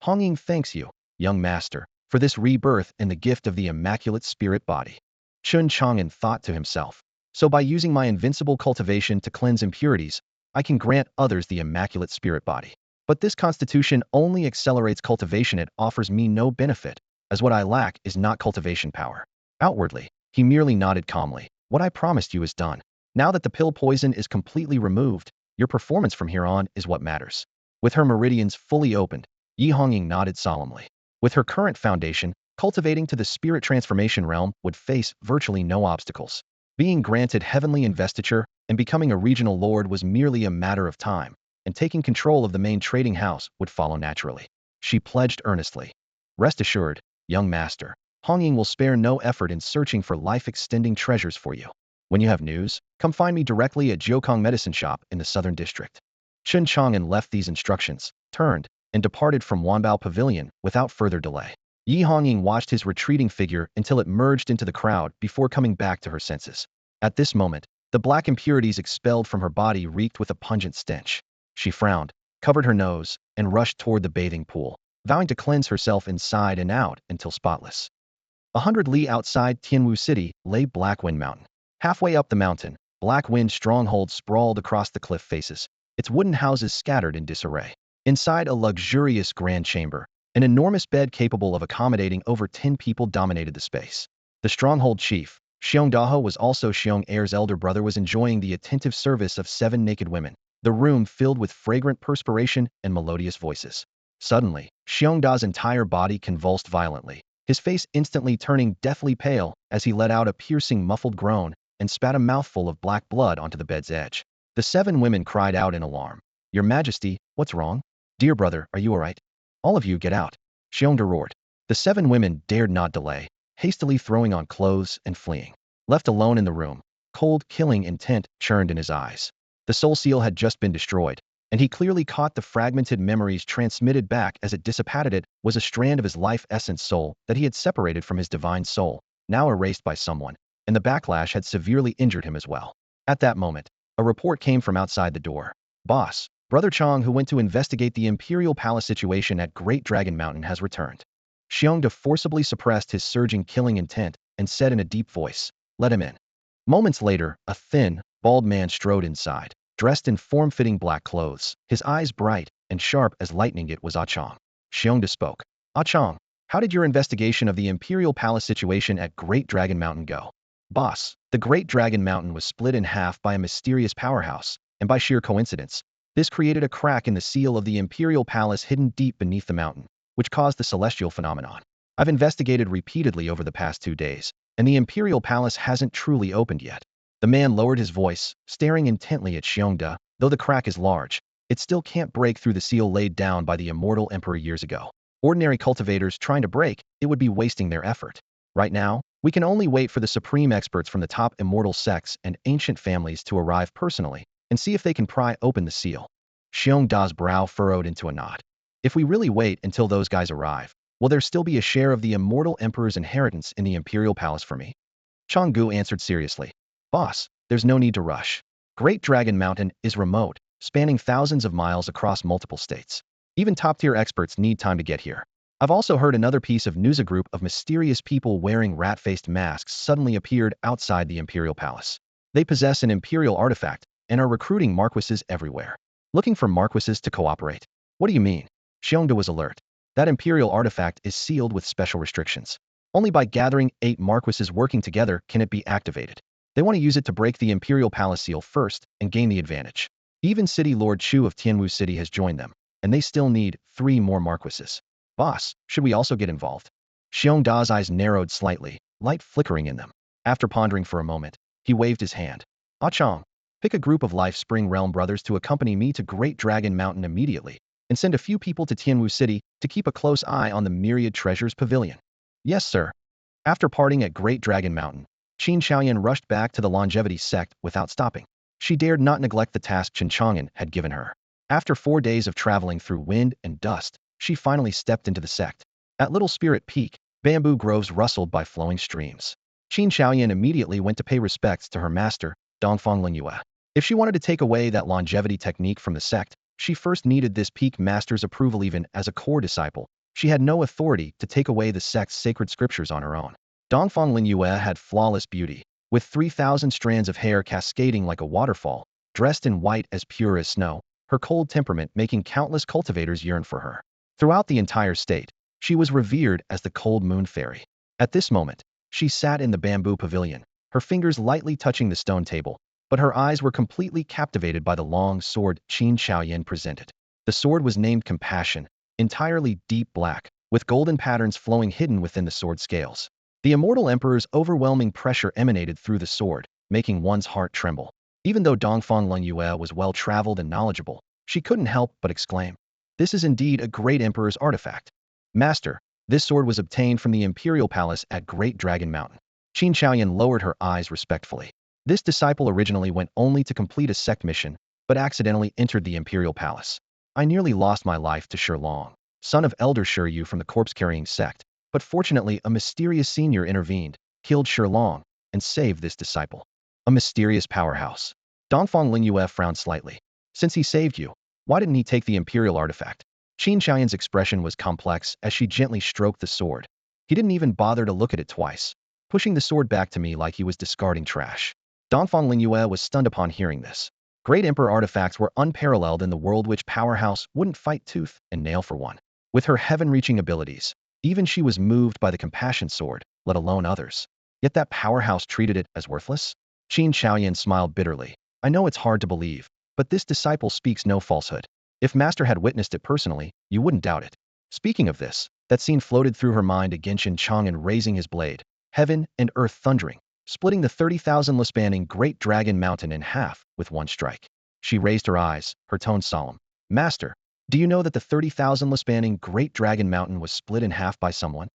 Hongying thanks you, young master, for this rebirth and the gift of the immaculate spirit body. Chen Chang'an thought to himself. So by using my invincible cultivation to cleanse impurities, I can grant others the immaculate spirit body. But this constitution only accelerates cultivation, it offers me no benefit, as what I lack is not cultivation power. Outwardly, he merely nodded calmly. What I promised you is done. Now that the pill poison is completely removed, your performance from here on is what matters. With her meridians fully opened, Yi Hongying nodded solemnly. With her current foundation, cultivating to the spirit transformation realm would face virtually no obstacles. Being granted heavenly investiture and becoming a regional lord was merely a matter of time, and taking control of the main trading house would follow naturally. She pledged earnestly. Rest assured, young master, Hongying will spare no effort in searching for life-extending treasures for you. When you have news, come find me directly at Jiukong Medicine Shop in the Southern District. Chen Chang'an left these instructions, turned, and departed from Wanbao Pavilion without further delay. Yi Hongying watched his retreating figure until it merged into the crowd before coming back to her senses. At this moment, the black impurities expelled from her body reeked with a pungent stench. She frowned, covered her nose, and rushed toward the bathing pool, vowing to cleanse herself inside and out until spotless. 100 li outside Tianwu City lay Black Wind Mountain. Halfway up the mountain, Black Wind stronghold sprawled across the cliff faces, its wooden houses scattered in disarray. Inside a luxurious grand chamber, an enormous bed capable of accommodating over 10 people dominated the space. The stronghold chief, Xiong Daho, was also Xiong Heir's elder brother, was enjoying the attentive service of 7 naked women, the room filled with fragrant perspiration and melodious voices. Suddenly, Xiong Da's entire body convulsed violently, his face instantly turning deathly pale as he let out a piercing muffled groan and spat a mouthful of black blood onto the bed's edge. The 7 women cried out in alarm. Your Majesty, what's wrong? Dear brother, are you all right? All of you get out. Xiongda roared. The 7 women dared not delay, hastily throwing on clothes and fleeing. Left alone in the room, cold, killing intent churned in his eyes. The soul seal had just been destroyed, and he clearly caught the fragmented memories transmitted back as it dissipated. It was a strand of his life essence soul that he had separated from his divine soul, now erased by someone, and the backlash had severely injured him as well. At that moment, a report came from outside the door. Boss, Brother Chang, who went to investigate the Imperial Palace situation at Great Dragon Mountain, has returned. Xiongda forcibly suppressed his surging killing intent and said in a deep voice, let him in. Moments later, a thin, bald man strode inside, dressed in form-fitting black clothes, his eyes bright and sharp as lightning. It was Ah Chang. Xiongda spoke. Ah Chang, how did your investigation of the Imperial Palace situation at Great Dragon Mountain go? Boss, the Great Dragon Mountain was split in half by a mysterious powerhouse, and by sheer coincidence, this created a crack in the seal of the Imperial Palace hidden deep beneath the mountain, which caused the celestial phenomenon. I've investigated repeatedly over the past 2 days, and the Imperial Palace hasn't truly opened yet. The man lowered his voice, staring intently at Xiongda. Though the crack is large, it still can't break through the seal laid down by the Immortal Emperor years ago. Ordinary cultivators trying to break it would be wasting their effort. Right now, we can only wait for the supreme experts from the top immortal sects and ancient families to arrive personally and see if they can pry open the seal. Xiongda's brow furrowed into a knot. If we really wait until those guys arrive, will there still be a share of the Immortal Emperor's inheritance in the Imperial Palace for me? Changgu answered seriously. Boss, there's no need to rush. Great Dragon Mountain is remote, spanning thousands of miles across multiple states. Even top-tier experts need time to get here. I've also heard another piece of news. A group of mysterious people wearing rat-faced masks suddenly appeared outside the Imperial Palace. They possess an Imperial artifact and are recruiting marquises everywhere. Looking for marquises to cooperate? What do you mean? Xiongda was alert. That Imperial artifact is sealed with special restrictions. Only by gathering 8 marquises working together can it be activated. They want to use it to break the Imperial Palace seal first and gain the advantage. Even City Lord Chu of Tianwu City has joined them, and they still need 3 more marquises. Boss, should we also get involved? Xiongda's eyes narrowed slightly, light flickering in them. After pondering for a moment, he waved his hand. Ah Chang, pick a group of Life Spring Realm brothers to accompany me to Great Dragon Mountain immediately, and send a few people to Tianwu City to keep a close eye on the Myriad Treasures Pavilion. Yes, sir. After parting at Great Dragon Mountain, Chen Chang'an rushed back to the Longevity sect without stopping. She dared not neglect the task Chen Chang'an had given her. After 4 days of traveling through wind and dust, she finally stepped into the sect. At Little Spirit Peak, bamboo groves rustled by flowing streams. Chen Chang'an immediately went to pay respects to her master, Dongfang Lingyue. If she wanted to take away that longevity technique from the sect, she first needed this peak master's approval. Even as a core disciple, she had no authority to take away the sect's sacred scriptures on her own. Dongfang Lingyue had flawless beauty, with 3,000 strands of hair cascading like a waterfall, dressed in white as pure as snow, her cold temperament making countless cultivators yearn for her. Throughout the entire state, she was revered as the cold moon fairy. At this moment, she sat in the bamboo pavilion, her fingers lightly touching the stone table, but her eyes were completely captivated by the long sword Chen Chang'an presented. The sword was named Compassion, entirely deep black, with golden patterns flowing hidden within the sword scales. The Immortal Emperor's overwhelming pressure emanated through the sword, making one's heart tremble. Even though Dongfang Lingyue was well-traveled and knowledgeable, she couldn't help but exclaim, "This is indeed a great emperor's artifact." Master, this sword was obtained from the Imperial Palace at Great Dragon Mountain. Chen Chang'an lowered her eyes respectfully. This disciple originally went only to complete a sect mission, but accidentally entered the Imperial Palace. I nearly lost my life to Shilong, son of Elder Shiryu from the corpse-carrying sect, but fortunately a mysterious senior intervened, killed Shilong, and saved this disciple. A mysterious powerhouse. Dongfang Lingyue frowned slightly. Since he saved you, why didn't he take the Imperial artifact? Chen Chang'an's expression was complex as she gently stroked the sword. He didn't even bother to look at it twice, pushing the sword back to me like he was discarding trash. Dongfang Lingyue was stunned upon hearing this. Great Emperor artifacts were unparalleled in the world, which powerhouse wouldn't fight tooth and nail for one. With her heaven-reaching abilities, even she was moved by the Compassion sword, let alone others. Yet that powerhouse treated it as worthless? Chen Chang'an smiled bitterly. I know it's hard to believe, but this disciple speaks no falsehood. If Master had witnessed it personally, you wouldn't doubt it. Speaking of this, that scene floated through her mind again. Chen Chang'an raising his blade, heaven and earth thundering, splitting the 30,000 spanning Great Dragon Mountain in half with one strike. She raised her eyes, her tone solemn. Master, do you know that the 30,000 spanning Great Dragon Mountain was split in half by someone?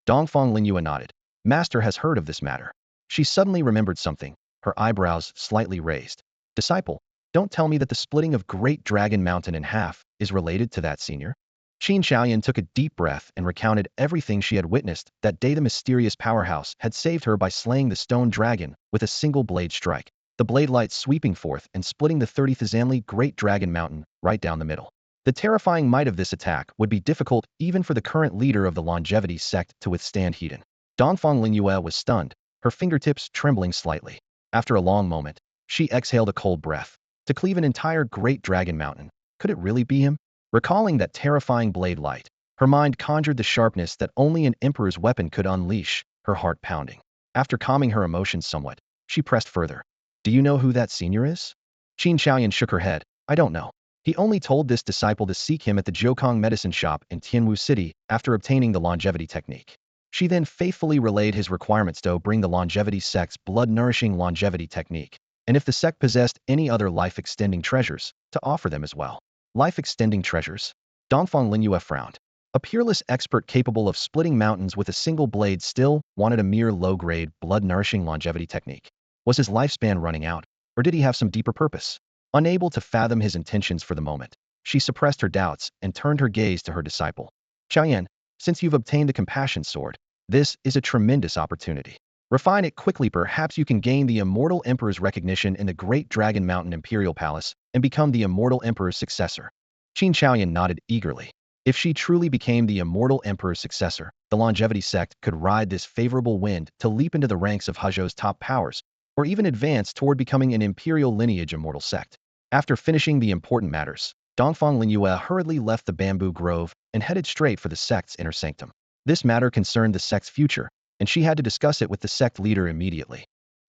Dongfang Lingyue nodded. Master has heard of this matter. She suddenly remembered something, her eyebrows slightly raised. Disciple, don't tell me that the splitting of Great Dragon Mountain in half is related to that senior? Chen Chang'an took a deep breath and recounted everything she had witnessed that day. The mysterious powerhouse had saved her by slaying the stone dragon with a single blade strike, the blade light sweeping forth and splitting the 30,000 Great Dragon Mountain right down the middle. The terrifying might of this attack would be difficult even for the current leader of the longevity sect to withstand. Hedon. Dongfang Lingyue was stunned, her fingertips trembling slightly. After a long moment, she exhaled a cold breath. To cleave an entire Great Dragon Mountain, could it really be him? Recalling that terrifying blade light, her mind conjured the sharpness that only an emperor's weapon could unleash, her heart pounding. After calming her emotions somewhat, she pressed further. Do you know who that senior is? Chen Chang'an shook her head. I don't know. He only told this disciple to seek him at the Jiukong medicine shop in Tianwu City after obtaining the longevity technique. She then faithfully relayed his requirements to bring the longevity sect's blood-nourishing longevity technique, and if the sect possessed any other life-extending treasures, to offer them as well. Life-extending treasures? Dongfang Lingyue frowned. A peerless expert capable of splitting mountains with a single blade still wanted a mere low-grade, blood-nourishing longevity technique. Was his lifespan running out, or did he have some deeper purpose? Unable to fathom his intentions for the moment, she suppressed her doubts and turned her gaze to her disciple. Chang'an, since you've obtained the Compassion sword, this is a tremendous opportunity. Refine it quickly. Perhaps you can gain the Immortal Emperor's recognition in the Great Dragon Mountain Imperial Palace and become the Immortal Emperor's successor. Chen Chang'an nodded eagerly. If she truly became the Immortal Emperor's successor, the longevity sect could ride this favorable wind to leap into the ranks of Hezhou's top powers, or even advance toward becoming an imperial lineage immortal sect. After finishing the important matters, Dongfang Lingyue hurriedly left the bamboo grove and headed straight for the sect's inner sanctum. This matter concerned the sect's future, and she had to discuss it with the sect leader immediately.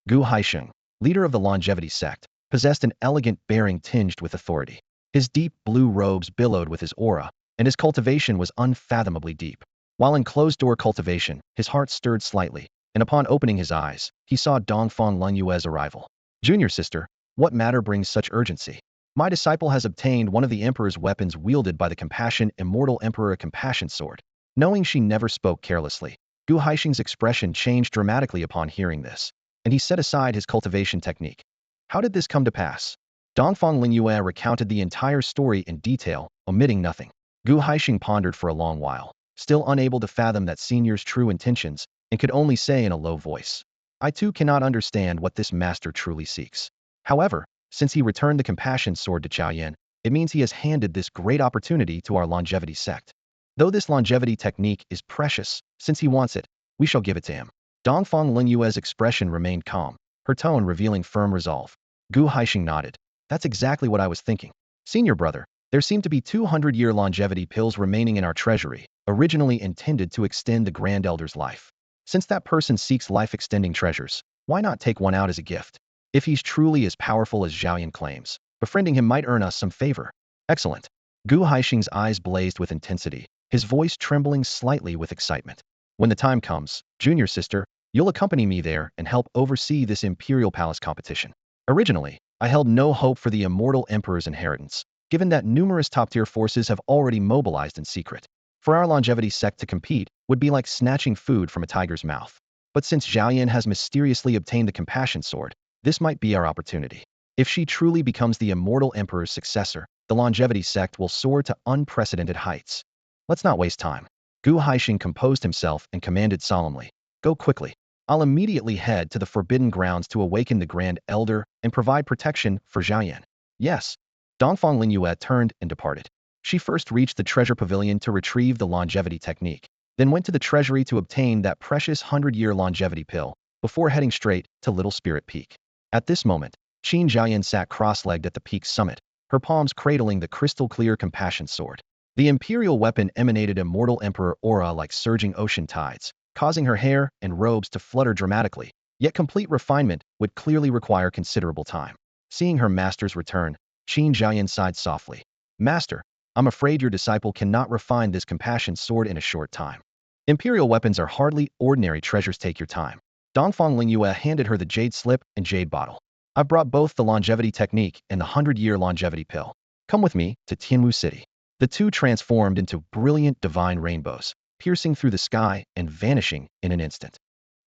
Gu Haisheng, leader of the longevity sect, possessed an elegant bearing tinged with authority. His deep blue robes billowed with his aura, and his cultivation was unfathomably deep. While in closed-door cultivation, his heart stirred slightly, and upon opening his eyes, he saw Dongfang Lingyue's arrival. Junior sister, what matter brings such urgency? My disciple has obtained one of the Emperor's weapons wielded by the Compassion Immortal Emperor, a Compassion sword. Knowing she never spoke carelessly, Gu Haisheng's expression changed dramatically upon hearing this, and he set aside his cultivation technique. How did this come to pass? Dongfang Lingyue recounted the entire story in detail, omitting nothing. Gu Haixing pondered for a long while, still unable to fathom that senior's true intentions, and could only say in a low voice, I too cannot understand what this master truly seeks. However, since he returned the compassion sword to Chaoyan, it means he has handed this great opportunity to our longevity sect. Though this longevity technique is precious, since he wants it, we shall give it to him. Dongfang Linyue's expression remained calm, her tone revealing firm resolve. Gu Haixing nodded. That's exactly what I was thinking. Senior brother, there seem to be 200-year longevity pills remaining in our treasury, originally intended to extend the Grand Elder's life. Since that person seeks life-extending treasures, why not take one out as a gift? If he's truly as powerful as Zhaoyan claims, befriending him might earn us some favor. Excellent. Gu Haixing's eyes blazed with intensity, his voice trembling slightly with excitement. When the time comes, junior sister, you'll accompany me there and help oversee this Imperial Palace competition. Originally, I held no hope for the Immortal Emperor's inheritance, given that numerous top-tier forces have already mobilized in secret. For our longevity sect to compete would be like snatching food from a tiger's mouth. But since Zhaoyan has mysteriously obtained the compassion sword, this might be our opportunity. If she truly becomes the Immortal Emperor's successor, the longevity sect will soar to unprecedented heights. Let's not waste time. Gu Haixing composed himself and commanded solemnly, go quickly. I'll immediately head to the Forbidden Grounds to awaken the Grand Elder and provide protection for Zhaoyan. Yes. Dongfang Linyue turned and departed. She first reached the treasure pavilion to retrieve the longevity technique, then went to the treasury to obtain that precious 100-year longevity pill, before heading straight to Little Spirit Peak. At this moment, Qin Zhaoyan sat cross-legged at the peak's summit, her palms cradling the crystal-clear compassion sword. The imperial weapon emanated Immortal Emperor aura like surging ocean tides, causing her hair and robes to flutter dramatically, yet complete refinement would clearly require considerable time. Seeing her master's return, Qin Zhaoyan sighed softly. Master, I'm afraid your disciple cannot refine this compassion sword in a short time. Imperial weapons are hardly ordinary treasures. Take your time. Dongfang Linyue handed her the jade slip and jade bottle. I've brought both the longevity technique and the 100-year longevity pill. Come with me to Tianwu City. The two transformed into brilliant divine rainbows, piercing through the sky and vanishing in an instant.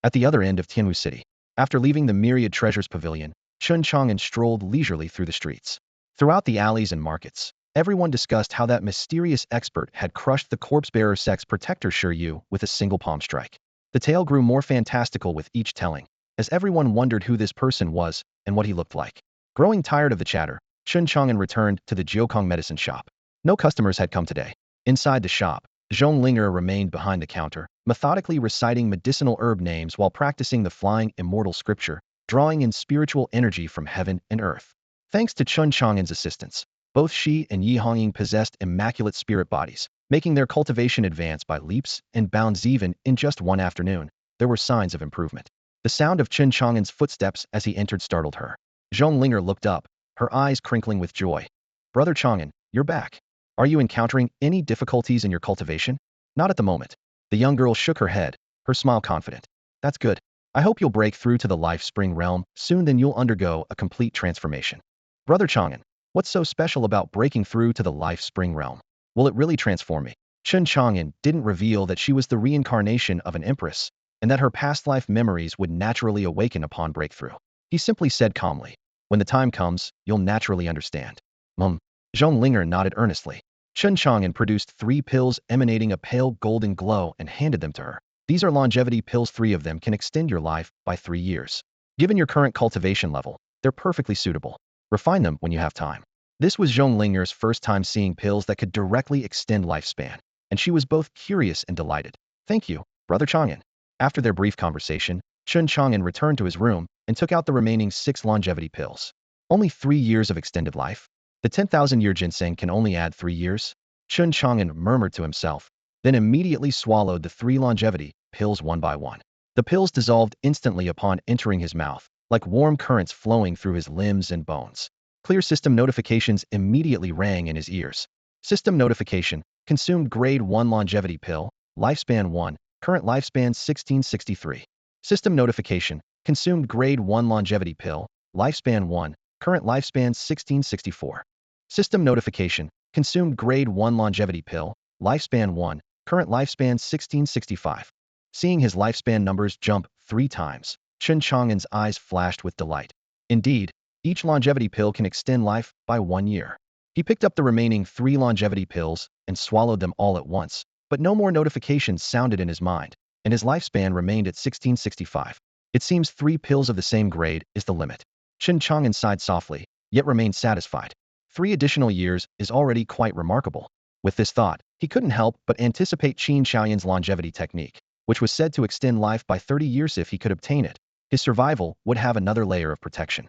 At the other end of Tianwu City, after leaving the Myriad Treasures Pavilion, Chen Chang'an strolled leisurely through the streets. Throughout the alleys and markets, everyone discussed how that mysterious expert had crushed the corpse-bearer sect's protector Shi Yu with a single palm strike. The tale grew more fantastical with each telling, as everyone wondered who this person was and what he looked like. Growing tired of the chatter, Chen Chang'an returned to the Jiukong medicine shop. No customers had come today. Inside the shop, Zhong Linger remained behind the counter, methodically reciting medicinal herb names while practicing the flying immortal scripture, drawing in spiritual energy from heaven and earth. Thanks to Chen Chang'an's assistance, both Shi and Yi Hongying possessed immaculate spirit bodies, making their cultivation advance by leaps and bounds. Even in just one afternoon, there were signs of improvement. The sound of Chen Chang'an's footsteps as he entered startled her. Zhong Linger looked up, her eyes crinkling with joy. Brother Chang'an, you're back. Are you encountering any difficulties in your cultivation? Not at the moment. The young girl shook her head, her smile confident. That's good. I hope you'll break through to the life spring realm soon, then you'll undergo a complete transformation. Brother Chang'an, what's so special about breaking through to the life spring realm? Will it really transform me? Chen Chang'an didn't reveal that she was the reincarnation of an empress, and that her past life memories would naturally awaken upon breakthrough. He simply said calmly, when the time comes, you'll naturally understand. Zhong Linger nodded earnestly. Chen Chang'an produced 3 pills emanating a pale golden glow and handed them to her. These are longevity pills. 3 of them can extend your life by 3 years. Given your current cultivation level, they're perfectly suitable. Refine them when you have time. This was Zhong Linger's first time seeing pills that could directly extend lifespan, and she was both curious and delighted. Thank you, Brother Chang'an. After their brief conversation, Chen Chang'an returned to his room and took out the remaining 6 longevity pills. Only 3 years of extended life? The 10,000-year ginseng can only add 3 years? Chen Chang'an murmured to himself, then immediately swallowed the 3 longevity pills one by one. The pills dissolved instantly upon entering his mouth, like warm currents flowing through his limbs and bones. Clear system notifications immediately rang in his ears. System notification, consumed grade 1 longevity pill, lifespan 1, current lifespan 1663. System notification, consumed grade 1 longevity pill, lifespan 1, current lifespan 1664. System notification, consumed grade 1 longevity pill, lifespan 1, current lifespan 1665. Seeing his lifespan numbers jump 3 times, Chen Chang'an's eyes flashed with delight. Indeed, Each longevity pill can extend life by 1 year. He picked up the remaining 3 longevity pills and swallowed them all at once, but no more notifications sounded in his mind, and his lifespan remained at 1665. It seems 3 pills of the same grade is the limit. Chen Chang'an sighed softly, yet remained satisfied. 3 additional years is already quite remarkable. With this thought, he couldn't help but anticipate Chen Chang'an's longevity technique, which was said to extend life by 30 years if he could obtain it. His survival would have another layer of protection.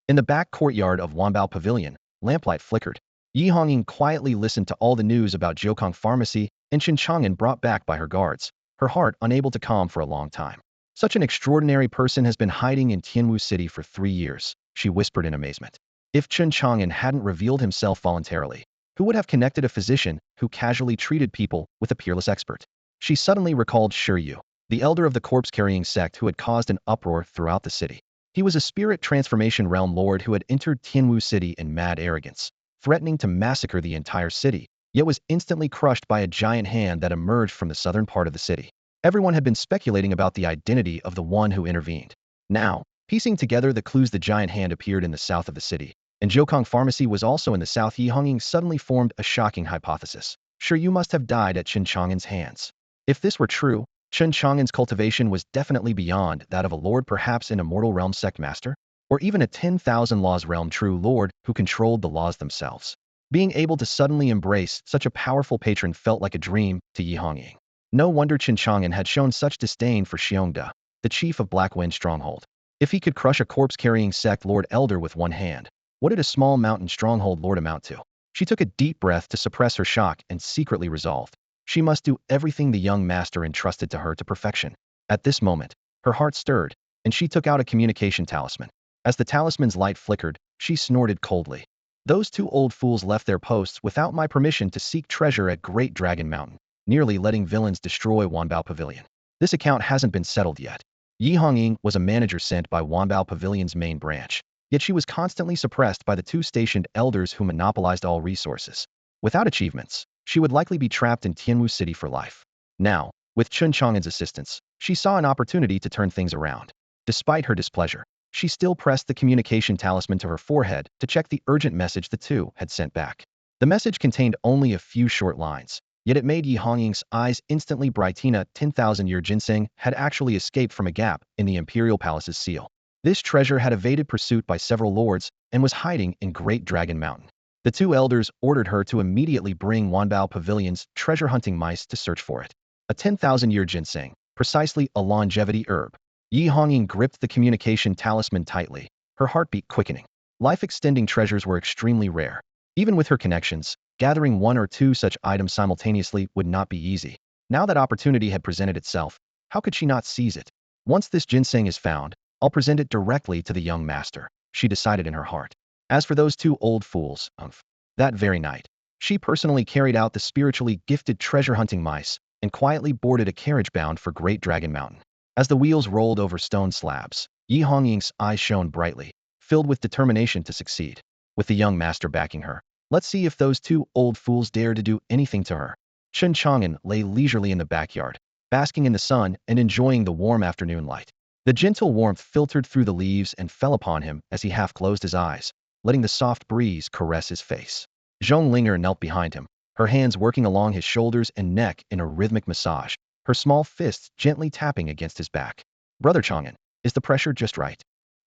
In the back courtyard of Wanbao Pavilion, lamplight flickered. Yi Hongying quietly listened to all the news about Jiukong Pharmacy and Chen Chang'an brought back by her guards, her heart unable to calm for a long time. Such an extraordinary person has been hiding in Tianwu City for 3 years, she whispered in amazement. If Chen Chang'an hadn't revealed himself voluntarily, who would have connected a physician who casually treated people with a peerless expert? She suddenly recalled Shi Yu, the elder of the corpse-carrying sect who had caused an uproar throughout the city. He was a spirit transformation realm lord who had entered Tianwu City in mad arrogance, threatening to massacre the entire city, yet was instantly crushed by a giant hand that emerged from the southern part of the city. Everyone had been speculating about the identity of the one who intervened. Now, piecing together the clues, the giant hand appeared in the south of the city, and Jiukong Pharmacy was also in the south. Yi Hongying suddenly formed a shocking hypothesis. Sure, you must have died at Chen Chang'an's hands. If this were true, Chen Chang'an's cultivation was definitely beyond that of a lord, perhaps an immortal realm sect master, or even a 10,000 laws realm true lord who controlled the laws themselves. Being able to suddenly embrace such a powerful patron felt like a dream to Yi Hongying. No wonder Chen Chang'an had shown such disdain for Xiongda, the chief of Black Wind Stronghold. If he could crush a corpse-carrying sect lord elder with one hand, what did a small mountain stronghold lord amount to? She took a deep breath to suppress her shock and secretly resolved. She must do everything the young master entrusted to her to perfection. At this moment, her heart stirred, and she took out a communication talisman. As the talisman's light flickered, she snorted coldly. Those 2 old fools left their posts without my permission to seek treasure at Great Dragon Mountain, nearly letting villains destroy Wanbao Pavilion. This account hasn't been settled yet. Yi Hongying was a manager sent by Wanbao Pavilion's main branch, yet she was constantly suppressed by the 2 stationed elders who monopolized all resources. Without achievements, she would likely be trapped in Tianwu City for life. Now, with Chen Chang'an's assistance, she saw an opportunity to turn things around. Despite her displeasure, she still pressed the communication talisman to her forehead to check the urgent message the 2 had sent back. The message contained only a few short lines, yet it made Yi Hongying's eyes instantly bright. 10,000-year ginseng had actually escaped from a gap in the Imperial Palace's seal. This treasure had evaded pursuit by several lords and was hiding in Great Dragon Mountain. The 2 elders ordered her to immediately bring Wanbao Pavilion's treasure-hunting mice to search for it. A 10,000-year ginseng, precisely a longevity herb. Yi Hongying gripped the communication talisman tightly, her heartbeat quickening. Life-extending treasures were extremely rare. Even with her connections, gathering 1 or 2 such items simultaneously would not be easy. Now that opportunity had presented itself, how could she not seize it? Once this ginseng is found, I'll present it directly to the young master, she decided in her heart. As for those 2 old fools, that very night, she personally carried out the spiritually gifted treasure-hunting mice and quietly boarded a carriage bound for Great Dragon Mountain. As the wheels rolled over stone slabs, Yi Hongying's eyes shone brightly, filled with determination to succeed. With the young master backing her, let's see if those 2 old fools dare to do anything to her. Chen Chang'an lay leisurely in the backyard, basking in the sun and enjoying the warm afternoon light. The gentle warmth filtered through the leaves and fell upon him as he half closed his eyes, letting the soft breeze caress his face. Zhong Linger knelt behind him, her hands working along his shoulders and neck in a rhythmic massage, her small fists gently tapping against his back. Brother Chang'an, is the pressure just right?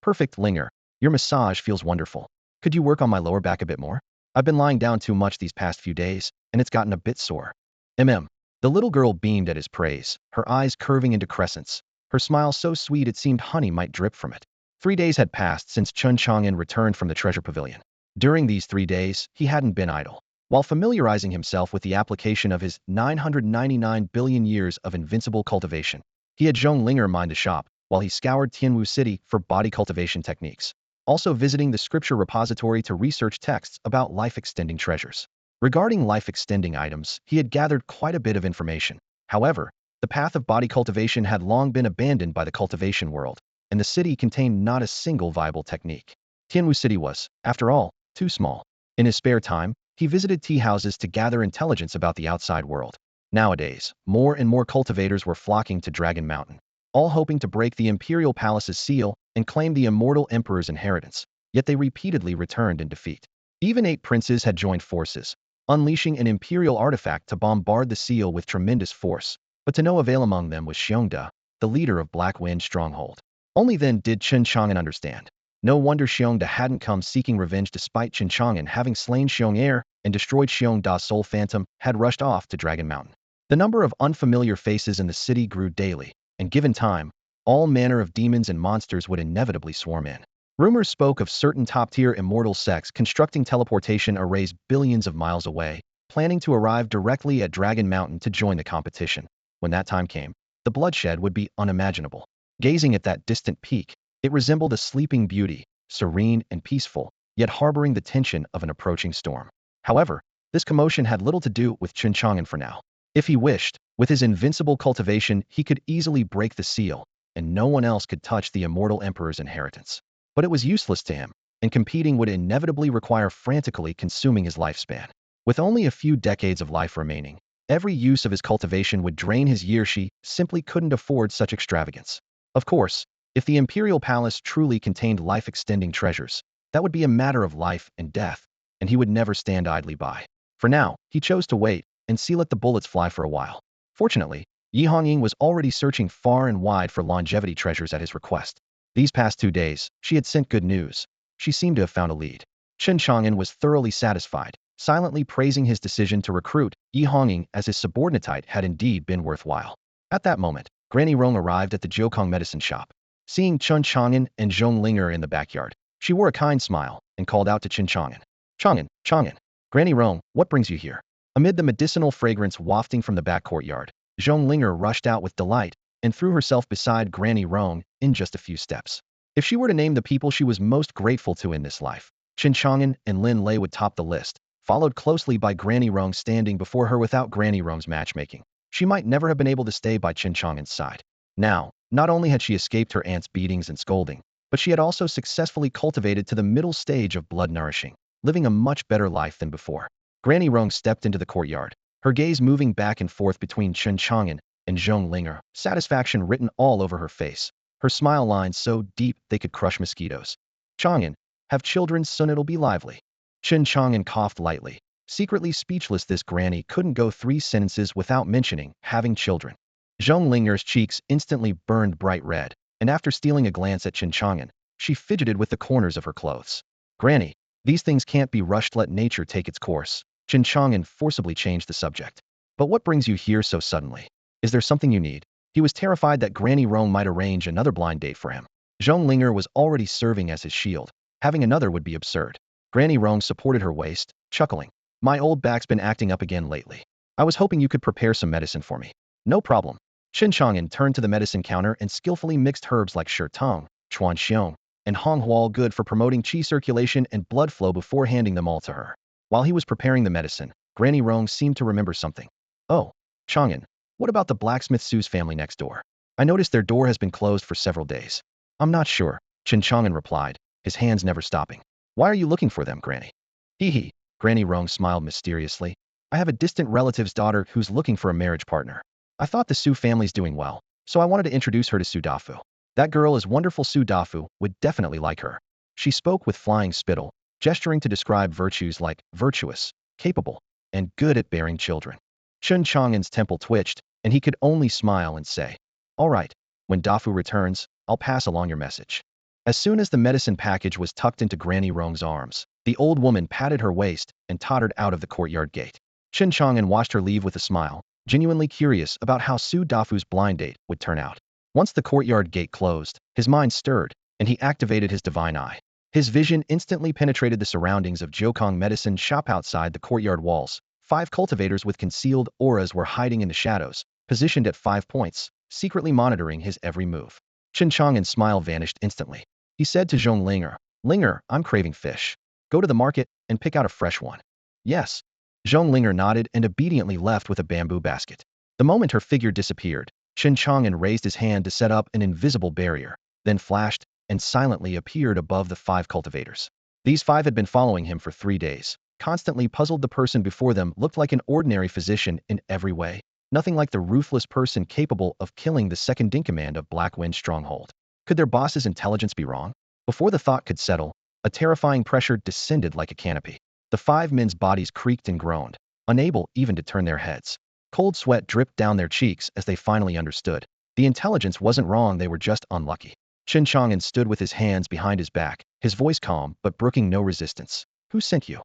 Perfect, Linger. Your massage feels wonderful. Could you work on my lower back a bit more? I've been lying down too much these past few days, and it's gotten a bit sore. The little girl beamed at his praise, her eyes curving into crescents, her smile so sweet it seemed honey might drip from it. 3 days had passed since Chen Chang'an returned from the treasure pavilion. During these 3 days, he hadn't been idle. While familiarizing himself with the application of his 999 billion years of invincible cultivation, he had Zhong Linger mind the shop while he scoured Tianwu City for body cultivation techniques, also visiting the scripture repository to research texts about life-extending treasures. Regarding life-extending items, he had gathered quite a bit of information. However, the path of body cultivation had long been abandoned by the cultivation world, and the city contained not a single viable technique. Tianwu City was, after all, too small. In his spare time, he visited tea houses to gather intelligence about the outside world. Nowadays, more and more cultivators were flocking to Dragon Mountain, all hoping to break the Imperial Palace's seal and claim the Immortal Emperor's inheritance. yet they repeatedly returned in defeat. Even 8 princes had joined forces, unleashing an imperial artifact to bombard the seal with tremendous force, but to no avail. Among them was Xiongda, the leader of Black Wind Stronghold. Only then did Chen Chang'an understand. No wonder Xiongda hadn't come seeking revenge despite Chen Chang'an having slain Xiong'er and destroyed Xiongda's soul phantom had rushed off to Dragon Mountain. The number of unfamiliar faces in the city grew daily, and given time, all manner of demons and monsters would inevitably swarm in. Rumors spoke of certain top-tier immortal sects constructing teleportation arrays billions of miles away, planning to arrive directly at Dragon Mountain to join the competition. When that time came, the bloodshed would be unimaginable. Gazing at that distant peak, it resembled a sleeping beauty, serene and peaceful, yet harboring the tension of an approaching storm. However, this commotion had little to do with Chen Chang'an for now. If he wished, with his invincible cultivation, he could easily break the seal, and no one else could touch the Immortal Emperor's inheritance. But it was useless to him, and competing would inevitably require frantically consuming his lifespan. With only a few decades of life remaining, every use of his cultivation would drain his years. She simply couldn't afford such extravagance. Of course, if the imperial palace truly contained life-extending treasures, that would be a matter of life and death, and he would never stand idly by. For now, he chose to wait and see let the bullets fly for a while. Fortunately, Yi Hongying was already searching far and wide for longevity treasures at his request. These past 2 days, she had sent good news. She seemed to have found a lead. Chen Chang'an was thoroughly satisfied, silently praising his decision to recruit Yi Hongying as his subordinate had indeed been worthwhile. At that moment, Granny Rong arrived at the Jiukong medicine shop. Seeing Chen Chang'an and Zhong Linger in the backyard, she wore a kind smile and called out to Chen Chang'an. Chang'an. Granny Rong, what brings you here? Amid the medicinal fragrance wafting from the back courtyard, Zhong Linger rushed out with delight and threw herself beside Granny Rong in just a few steps. If she were to name the people she was most grateful to in this life, Chen Chang'an and Lin Lei would top the list, followed closely by Granny Rong. Standing before her without Granny Rong's matchmaking, she might never have been able to stay by Chen Chang'an's side. Now, not only had she escaped her aunt's beatings and scolding, but she had also successfully cultivated to the middle stage of blood nourishing, living a much better life than before. Granny Rong stepped into the courtyard, her gaze moving back and forth between Chen Chang'an and Zhong Linger, satisfaction written all over her face, her smile lines so deep they could crush mosquitoes. Chang'an, have children soon, it'll be lively. Chen Chang'an coughed lightly, secretly speechless. This granny couldn't go 3 sentences without mentioning having children. Zhong Linger's cheeks instantly burned bright red, and after stealing a glance at Chen Chang'an, she fidgeted with the corners of her clothes. Granny, these things can't be rushed, let nature take its course. Chen Chang'an forcibly changed the subject. But what brings you here so suddenly? Is there something you need? He was terrified that Granny Rong might arrange another blind date for him. Zhong Linger was already serving as his shield. Having another would be absurd. Granny Rong supported her waist, chuckling. My old back's been acting up again lately. I was hoping you could prepare some medicine for me. No problem. Chen Chang'an turned to the medicine counter and skillfully mixed herbs like shirtong, chuanxiong, and honghuo, good for promoting qi circulation and blood flow, before handing them all to her. While he was preparing the medicine, Granny Rong seemed to remember something. Oh, Chang'an, what about the blacksmith Su's family next door? I noticed their door has been closed for several days. I'm not sure, Chen Chang'an replied, his hands never stopping. Why are you looking for them, Granny? Hee. Granny Rong smiled mysteriously. I have a distant relative's daughter who's looking for a marriage partner. I thought the Su family's doing well, so I wanted to introduce her to Su Dafu. That girl is wonderful. Su Dafu would definitely like her. She spoke with flying spittle, gesturing to describe virtues like virtuous, capable, and good at bearing children. Chen Chang'an's temple twitched, and he could only smile and say, all right, when Dafu returns, I'll pass along your message. As soon as the medicine package was tucked into Granny Rong's arms, the old woman patted her waist and tottered out of the courtyard gate. Chen Chang'an watched her leave with a smile, genuinely curious about how Su Dafu's blind date would turn out. Once the courtyard gate closed, his mind stirred, and he activated his divine eye. His vision instantly penetrated the surroundings of Jiukong medicine shop. Outside the courtyard walls, 5 cultivators with concealed auras were hiding in the shadows, positioned at 5 points, secretly monitoring his every move. Chen Chang'an's smile vanished instantly. He said to Zhong Linger, Linger, I'm craving fish. Go to the market and pick out a fresh one. Yes. Zhong Linger nodded and obediently left with a bamboo basket. The moment her figure disappeared, Chen Chang'an raised his hand to set up an invisible barrier, then flashed and silently appeared above the 5 cultivators. These 5 had been following him for 3 days, constantly puzzled. The person before them looked like an ordinary physician in every way, nothing like the ruthless person capable of killing the second-in-command of Black Wind Stronghold. Could their boss's intelligence be wrong? Before the thought could settle, A terrifying pressure descended like a canopy. The five men's bodies creaked and groaned, unable even to turn their heads. Cold sweat dripped down their cheeks as they finally understood. The intelligence wasn't wrong, they were just unlucky. Chen Chang'an stood with his hands behind his back, his voice calm but brooking no resistance. Who sent you?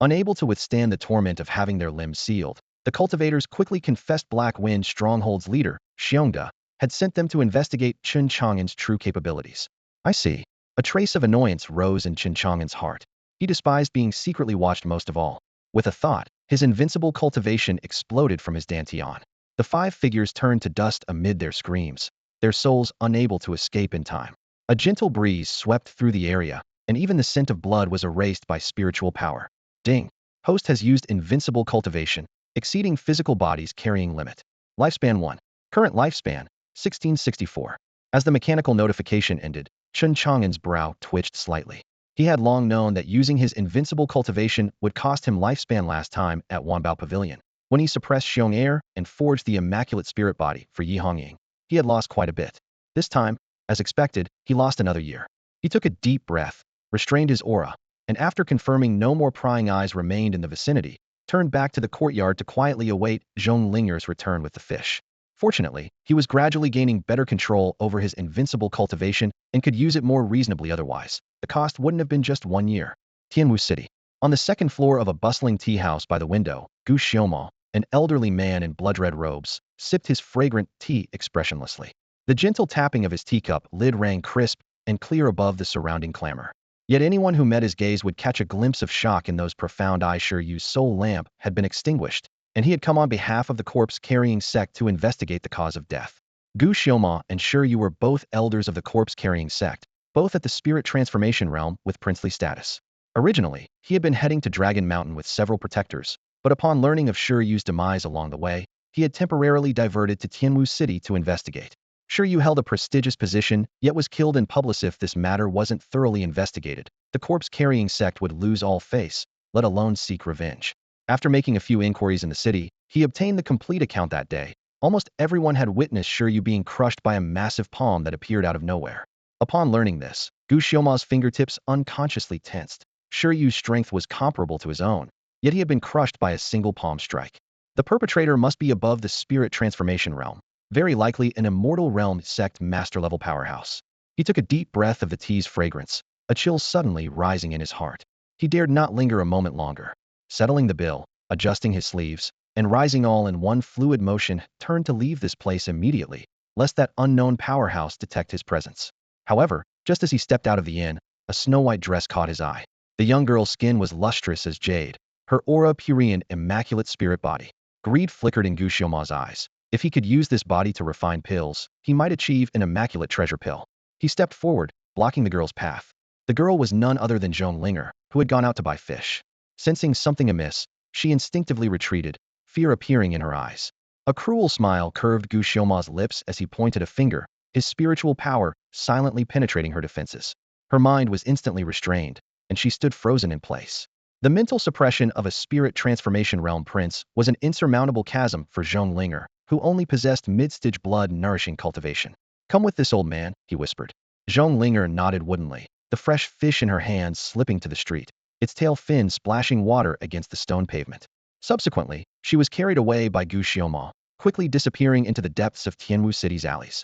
Unable to withstand the torment of having their limbs sealed, the cultivators quickly confessed Black Wind Stronghold's leader, Xiongda, had sent them to investigate Chen Chang'an's true capabilities. I see. A trace of annoyance rose in Chen Chang'an's heart. He despised being secretly watched most of all. With a thought, his invincible cultivation exploded from his dantian. The five figures turned to dust amid their screams, their souls unable to escape in time. A gentle breeze swept through the area, and even the scent of blood was erased by spiritual power. Ding. Host has used invincible cultivation, exceeding physical bodies carrying limit. Lifespan 1. Current lifespan, 1664. As the mechanical notification ended, Chen Chang'an's brow twitched slightly. He had long known that using his invincible cultivation would cost him lifespan last time at Wanbao Pavilion, when he suppressed Xiong Air and forged the immaculate spirit body for Yi Hongying. He had lost quite a bit. This time, as expected, he lost another year. He took a deep breath, restrained his aura, and after confirming no more prying eyes remained in the vicinity, turned back to the courtyard to quietly await Zhong Linger's return with the fish. Fortunately, he was gradually gaining better control over his invincible cultivation and could use it more reasonably otherwise. The cost wouldn't have been just 1 year. Tianwu City. On the second floor of a bustling tea house by the window, Gu Xiaomao, an elderly man in blood-red robes, sipped his fragrant tea expressionlessly. The gentle tapping of his teacup lid rang crisp and clear above the surrounding clamor. Yet anyone who met his gaze would catch a glimpse of shock in those profound eyes. Sure Yu's soul lamp had been extinguished, and he had come on behalf of the corpse-carrying sect to investigate the cause of death. Gu Xiaoma and Sure Yu were both elders of the corpse-carrying sect, both at the spirit transformation realm with princely status. Originally, he had been heading to Dragon Mountain with several protectors, but upon learning of Sure Yu's demise along the way, he had temporarily diverted to Tianwu City to investigate. Sure Yu held a prestigious position, yet was killed in public. If this matter wasn't thoroughly investigated, the corpse-carrying sect would lose all face, let alone seek revenge. After making a few inquiries in the city, he obtained the complete account that day. Almost everyone had witnessed Sure Yu being crushed by a massive palm that appeared out of nowhere. Upon learning this, Gu Xiaoma's fingertips unconsciously tensed. Sure Yu's strength was comparable to his own, yet he had been crushed by a single palm strike. The perpetrator must be above the spirit transformation realm, very likely an immortal realm sect master-level powerhouse. He took a deep breath of the tea's fragrance, a chill suddenly rising in his heart. He dared not linger a moment longer. Settling the bill, adjusting his sleeves, and rising all in one fluid motion, turned to leave this place immediately, lest that unknown powerhouse detect his presence. However, just as he stepped out of the inn, a snow-white dress caught his eye. The young girl's skin was lustrous as jade, her aura pure an immaculate spirit body. Greed flickered in Gu Xiaoma's eyes. If he could use this body to refine pills, he might achieve an immaculate treasure pill. He stepped forward, blocking the girl's path. The girl was none other than Zhong Linger, who had gone out to buy fish. Sensing something amiss, she instinctively retreated, fear appearing in her eyes. A cruel smile curved Gu Xiaoma's lips as he pointed a finger, his spiritual power silently penetrating her defenses. Her mind was instantly restrained, and she stood frozen in place. The mental suppression of a spirit transformation realm prince was an insurmountable chasm for Zhong Linger, who only possessed mid-stage blood-nourishing cultivation. Come with this, old man, he whispered. Zhong Linger nodded woodenly, the fresh fish in her hands slipping to the street, its tail fin splashing water against the stone pavement. Subsequently, she was carried away by Gu Xiaoma, quickly disappearing into the depths of Tianwu City's alleys.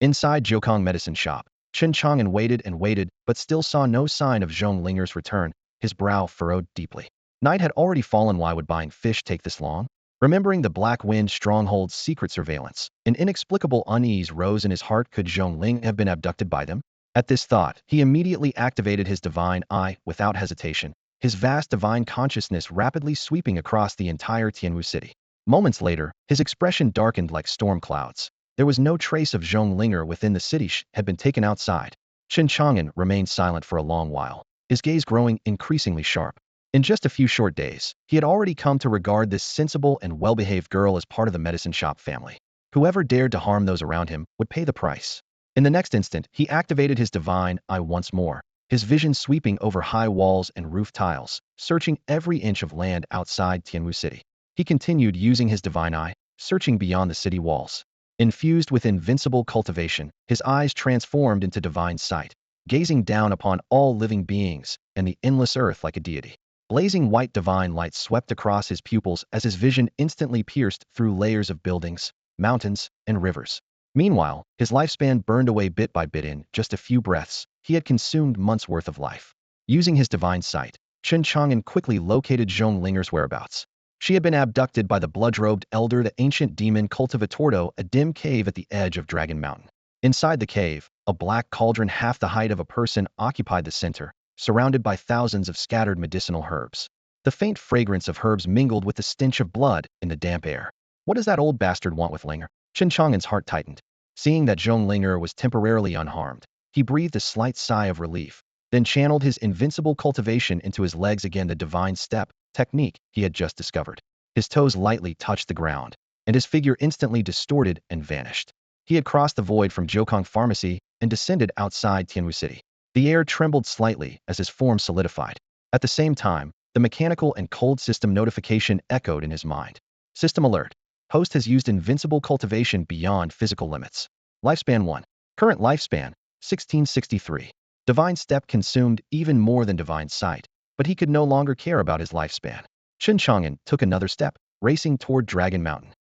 Inside Jiukong Medicine Shop, Chen Chang'an waited and waited but still saw no sign of Zhong Linger's return, his brow furrowed deeply. Night had already fallen. Why would buying fish take this long? Remembering the Black Wind Stronghold's secret surveillance, an inexplicable unease rose in his heart. Could Zhong Ling have been abducted by them? At this thought, he immediately activated his divine eye without hesitation, his vast divine consciousness rapidly sweeping across the entire Tianwu city. Moments later, his expression darkened like storm clouds. There was no trace of Zhong Linger within the city. She had been taken outside. Chen Chang'an remained silent for a long while, his gaze growing increasingly sharp. In just a few short days, he had already come to regard this sensible and well-behaved girl as part of the medicine shop family. Whoever dared to harm those around him would pay the price. In the next instant, he activated his divine eye once more, his vision sweeping over high walls and roof tiles, searching every inch of land outside Tianwu City. He continued using his divine eye, searching beyond the city walls. Infused with invincible cultivation, his eyes transformed into divine sight. gazing down upon all living beings and the endless earth like a deity. Blazing white divine light swept across his pupils as his vision instantly pierced through layers of buildings, mountains, and rivers. Meanwhile, his lifespan burned away bit by bit. In just a few breaths, he had consumed months' worth of life. Using his divine sight, Chen Chang'an quickly located Zhong Linger's whereabouts. She had been abducted by the blood-robed elder, the ancient demon cultivator, a dim cave at the edge of Dragon Mountain. Inside the cave, a black cauldron half the height of a person occupied the center, surrounded by thousands of scattered medicinal herbs. The faint fragrance of herbs mingled with the stench of blood in the damp air. What does that old bastard want with Linger? Chen Chang'an's heart tightened. Seeing that Zhong Linger was temporarily unharmed, he breathed a slight sigh of relief, then channeled his invincible cultivation into his legs again, the divine step technique he had just discovered. His toes lightly touched the ground, and his figure instantly distorted and vanished. He had crossed the void from Jiukong Pharmacy and descended outside Tianwu City. The air trembled slightly as his form solidified. At the same time, the mechanical and cold system notification echoed in his mind. System alert. Host has used invincible cultivation beyond physical limits. Lifespan 1. Current lifespan, 1663. Divine step consumed even more than divine sight, but he could no longer care about his lifespan. Chen Chang'an took another step, racing toward Dragon Mountain.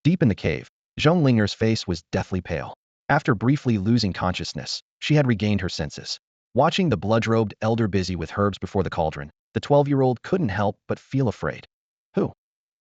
Deep in the cave, Zhong Linger's face was deathly pale. After briefly losing consciousness, she had regained her senses. Watching the blood-robed elder busy with herbs before the cauldron, the 12-year-old couldn't help but feel afraid. Who?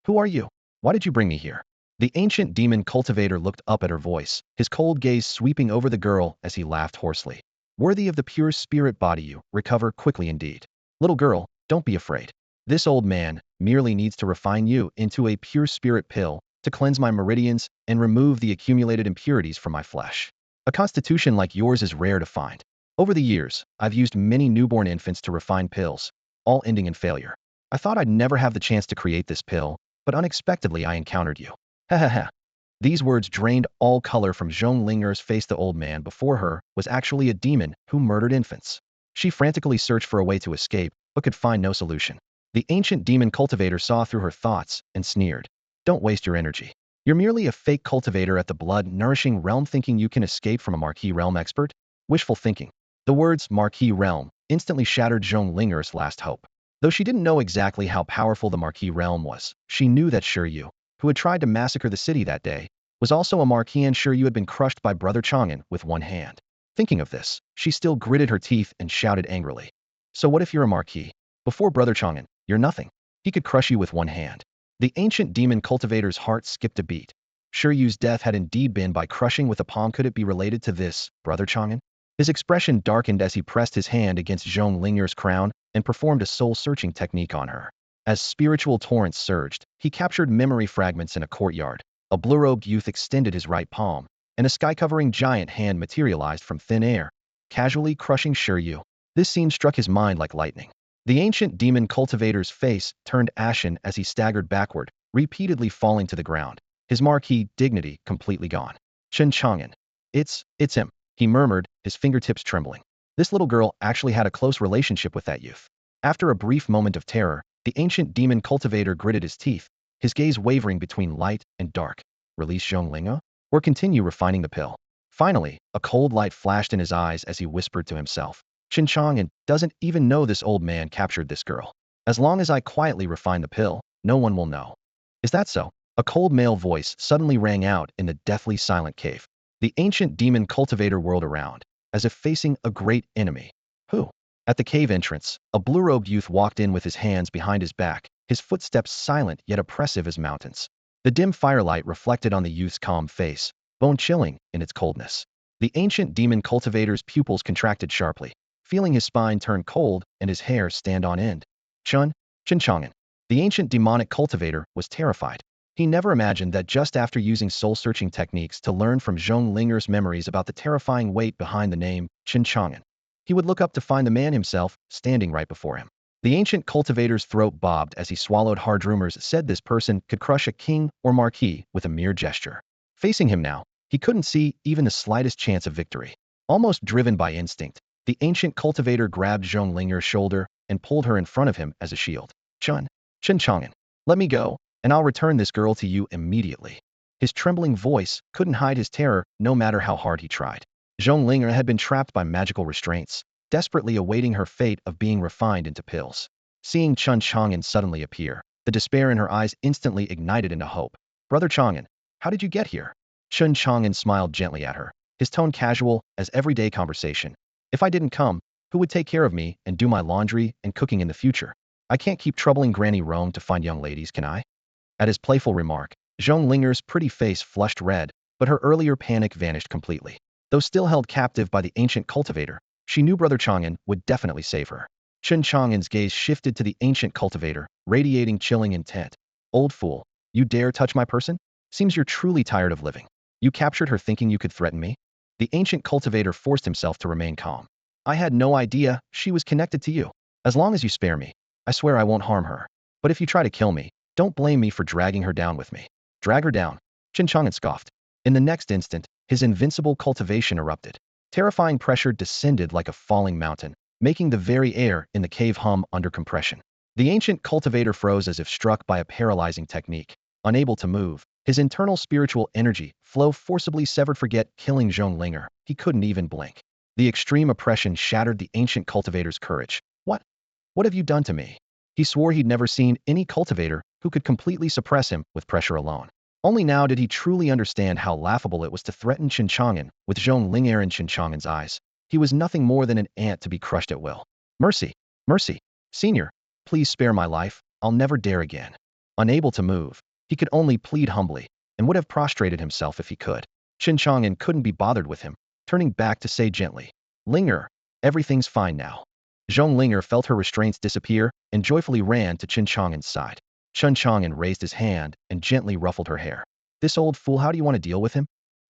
Who are you? Why did you bring me here? The ancient demon cultivator looked up at her voice, his cold gaze sweeping over the girl as he laughed hoarsely. Worthy of the pure spirit body, you recover quickly indeed. Little girl, don't be afraid. This old man merely needs to refine you into a pure spirit pill to cleanse my meridians and remove the accumulated impurities from my flesh. A constitution like yours is rare to find. Over the years, I've used many newborn infants to refine pills, all ending in failure. I thought I'd never have the chance to create this pill, but unexpectedly I encountered you. Ha ha ha. These words drained all color from Zhong Linger's face. The old man before her was actually a demon who murdered infants. She frantically searched for a way to escape, but could find no solution. The ancient demon cultivator saw through her thoughts and sneered. Don't waste your energy. You're merely a fake cultivator at the blood-nourishing realm, thinking you can escape from a Marquis realm expert? Wishful thinking. The words Marquis realm instantly shattered Zhong Linger's last hope. Though she didn't know exactly how powerful the Marquis realm was, she knew that Shiryu, who had tried to massacre the city that day, was also a Marquis, and Shiryu had been crushed by Brother Chang'an with one hand. Thinking of this, she still gritted her teeth and shouted angrily. So what if you're a Marquis? Before Brother Chang'an, you're nothing. He could crush you with one hand. The ancient demon cultivator's heart skipped a beat. Shiryu's death had indeed been by crushing with a palm. Could it be related to this, Brother Chang'an? His expression darkened as he pressed his hand against Zhong Linger's crown and performed a soul-searching technique on her. As spiritual torrents surged, he captured memory fragments in a courtyard. A blue-robed youth extended his right palm, and a sky-covering giant hand materialized from thin air, casually crushing Shiryu. This scene struck his mind like lightning. The ancient demon cultivator's face turned ashen as he staggered backward, repeatedly falling to the ground, his Marquis dignity completely gone. Chen Chang'an. It's him, he murmured, his fingertips trembling. This little girl actually had a close relationship with that youth. After a brief moment of terror, the ancient demon cultivator gritted his teeth, his gaze wavering between light and dark. Release Zhong Linger? Or continue refining the pill? Finally, a cold light flashed in his eyes as he whispered to himself. Chen Chang'an doesn't even know this old man captured this girl. As long as I quietly refine the pill, no one will know. Is that so? A cold male voice suddenly rang out in the deathly silent cave. The ancient demon cultivator whirled around, as if facing a great enemy. Who? At the cave entrance, a blue-robed youth walked in with his hands behind his back, his footsteps silent yet oppressive as mountains. The dim firelight reflected on the youth's calm face, bone-chilling in its coldness. The ancient demon cultivator's pupils contracted sharply, feeling his spine turn cold and his hair stand on end. Chen Chang'an. The ancient demonic cultivator was terrified. He never imagined that just after using soul-searching techniques to learn from Zhong Linger's memories about the terrifying weight behind the name Chen Chang'an, he would look up to find the man himself standing right before him. The ancient cultivator's throat bobbed as he swallowed hard. Rumors said this person could crush a king or marquis with a mere gesture. Facing him now, he couldn't see even the slightest chance of victory. Almost driven by instinct, the ancient cultivator grabbed Zhong Linger's shoulder and pulled her in front of him as a shield. Chen Chang'an, let me go, and I'll return this girl to you immediately. His trembling voice couldn't hide his terror no matter how hard he tried. Zhong Linger had been trapped by magical restraints, desperately awaiting her fate of being refined into pills. Seeing Chen Chang'an suddenly appear, the despair in her eyes instantly ignited into hope. Brother Chang'an, how did you get here? Chen Chang'an smiled gently at her, his tone casual as everyday conversation. If I didn't come, who would take care of me and do my laundry and cooking in the future? I can't keep troubling Granny Rome to find young ladies, can I? At his playful remark, Zhong Linger's pretty face flushed red, but her earlier panic vanished completely. Though still held captive by the ancient cultivator, she knew Brother Chang'an would definitely save her. Chen Chang'an's gaze shifted to the ancient cultivator, radiating chilling intent. Old fool, you dare touch my person? Seems you're truly tired of living. You captured her thinking you could threaten me? The ancient cultivator forced himself to remain calm. I had no idea she was connected to you. As long as you spare me, I swear I won't harm her. But if you try to kill me, don't blame me for dragging her down with me. Drag her down. Chen Chang'an scoffed. In the next instant, his invincible cultivation erupted. Terrifying pressure descended like a falling mountain, making the very air in the cave hum under compression. The ancient cultivator froze as if struck by a paralyzing technique. Unable to move, his internal spiritual energy flow forcibly severed forget killing Zhong Linger. He couldn't even blink. The extreme oppression shattered the ancient cultivator's courage. What? What have you done to me? He swore he'd never seen any cultivator who could completely suppress him with pressure alone. Only now did he truly understand how laughable it was to threaten Chen Chang'an with Zhong Linger in Chen Chang'an's eyes. He was nothing more than an ant to be crushed at will. Mercy! Mercy! Senior, please spare my life. I'll never dare again. Unable to move, he could only plead humbly, and would have prostrated himself if he could. Chen Chang'an couldn't be bothered with him, turning back to say gently, Linger, everything's fine now. Zhong Linger felt her restraints disappear and joyfully ran to Chen Chang'an's side. Chen Chang'an raised his hand and gently ruffled her hair. This old fool, how do you want to deal with him?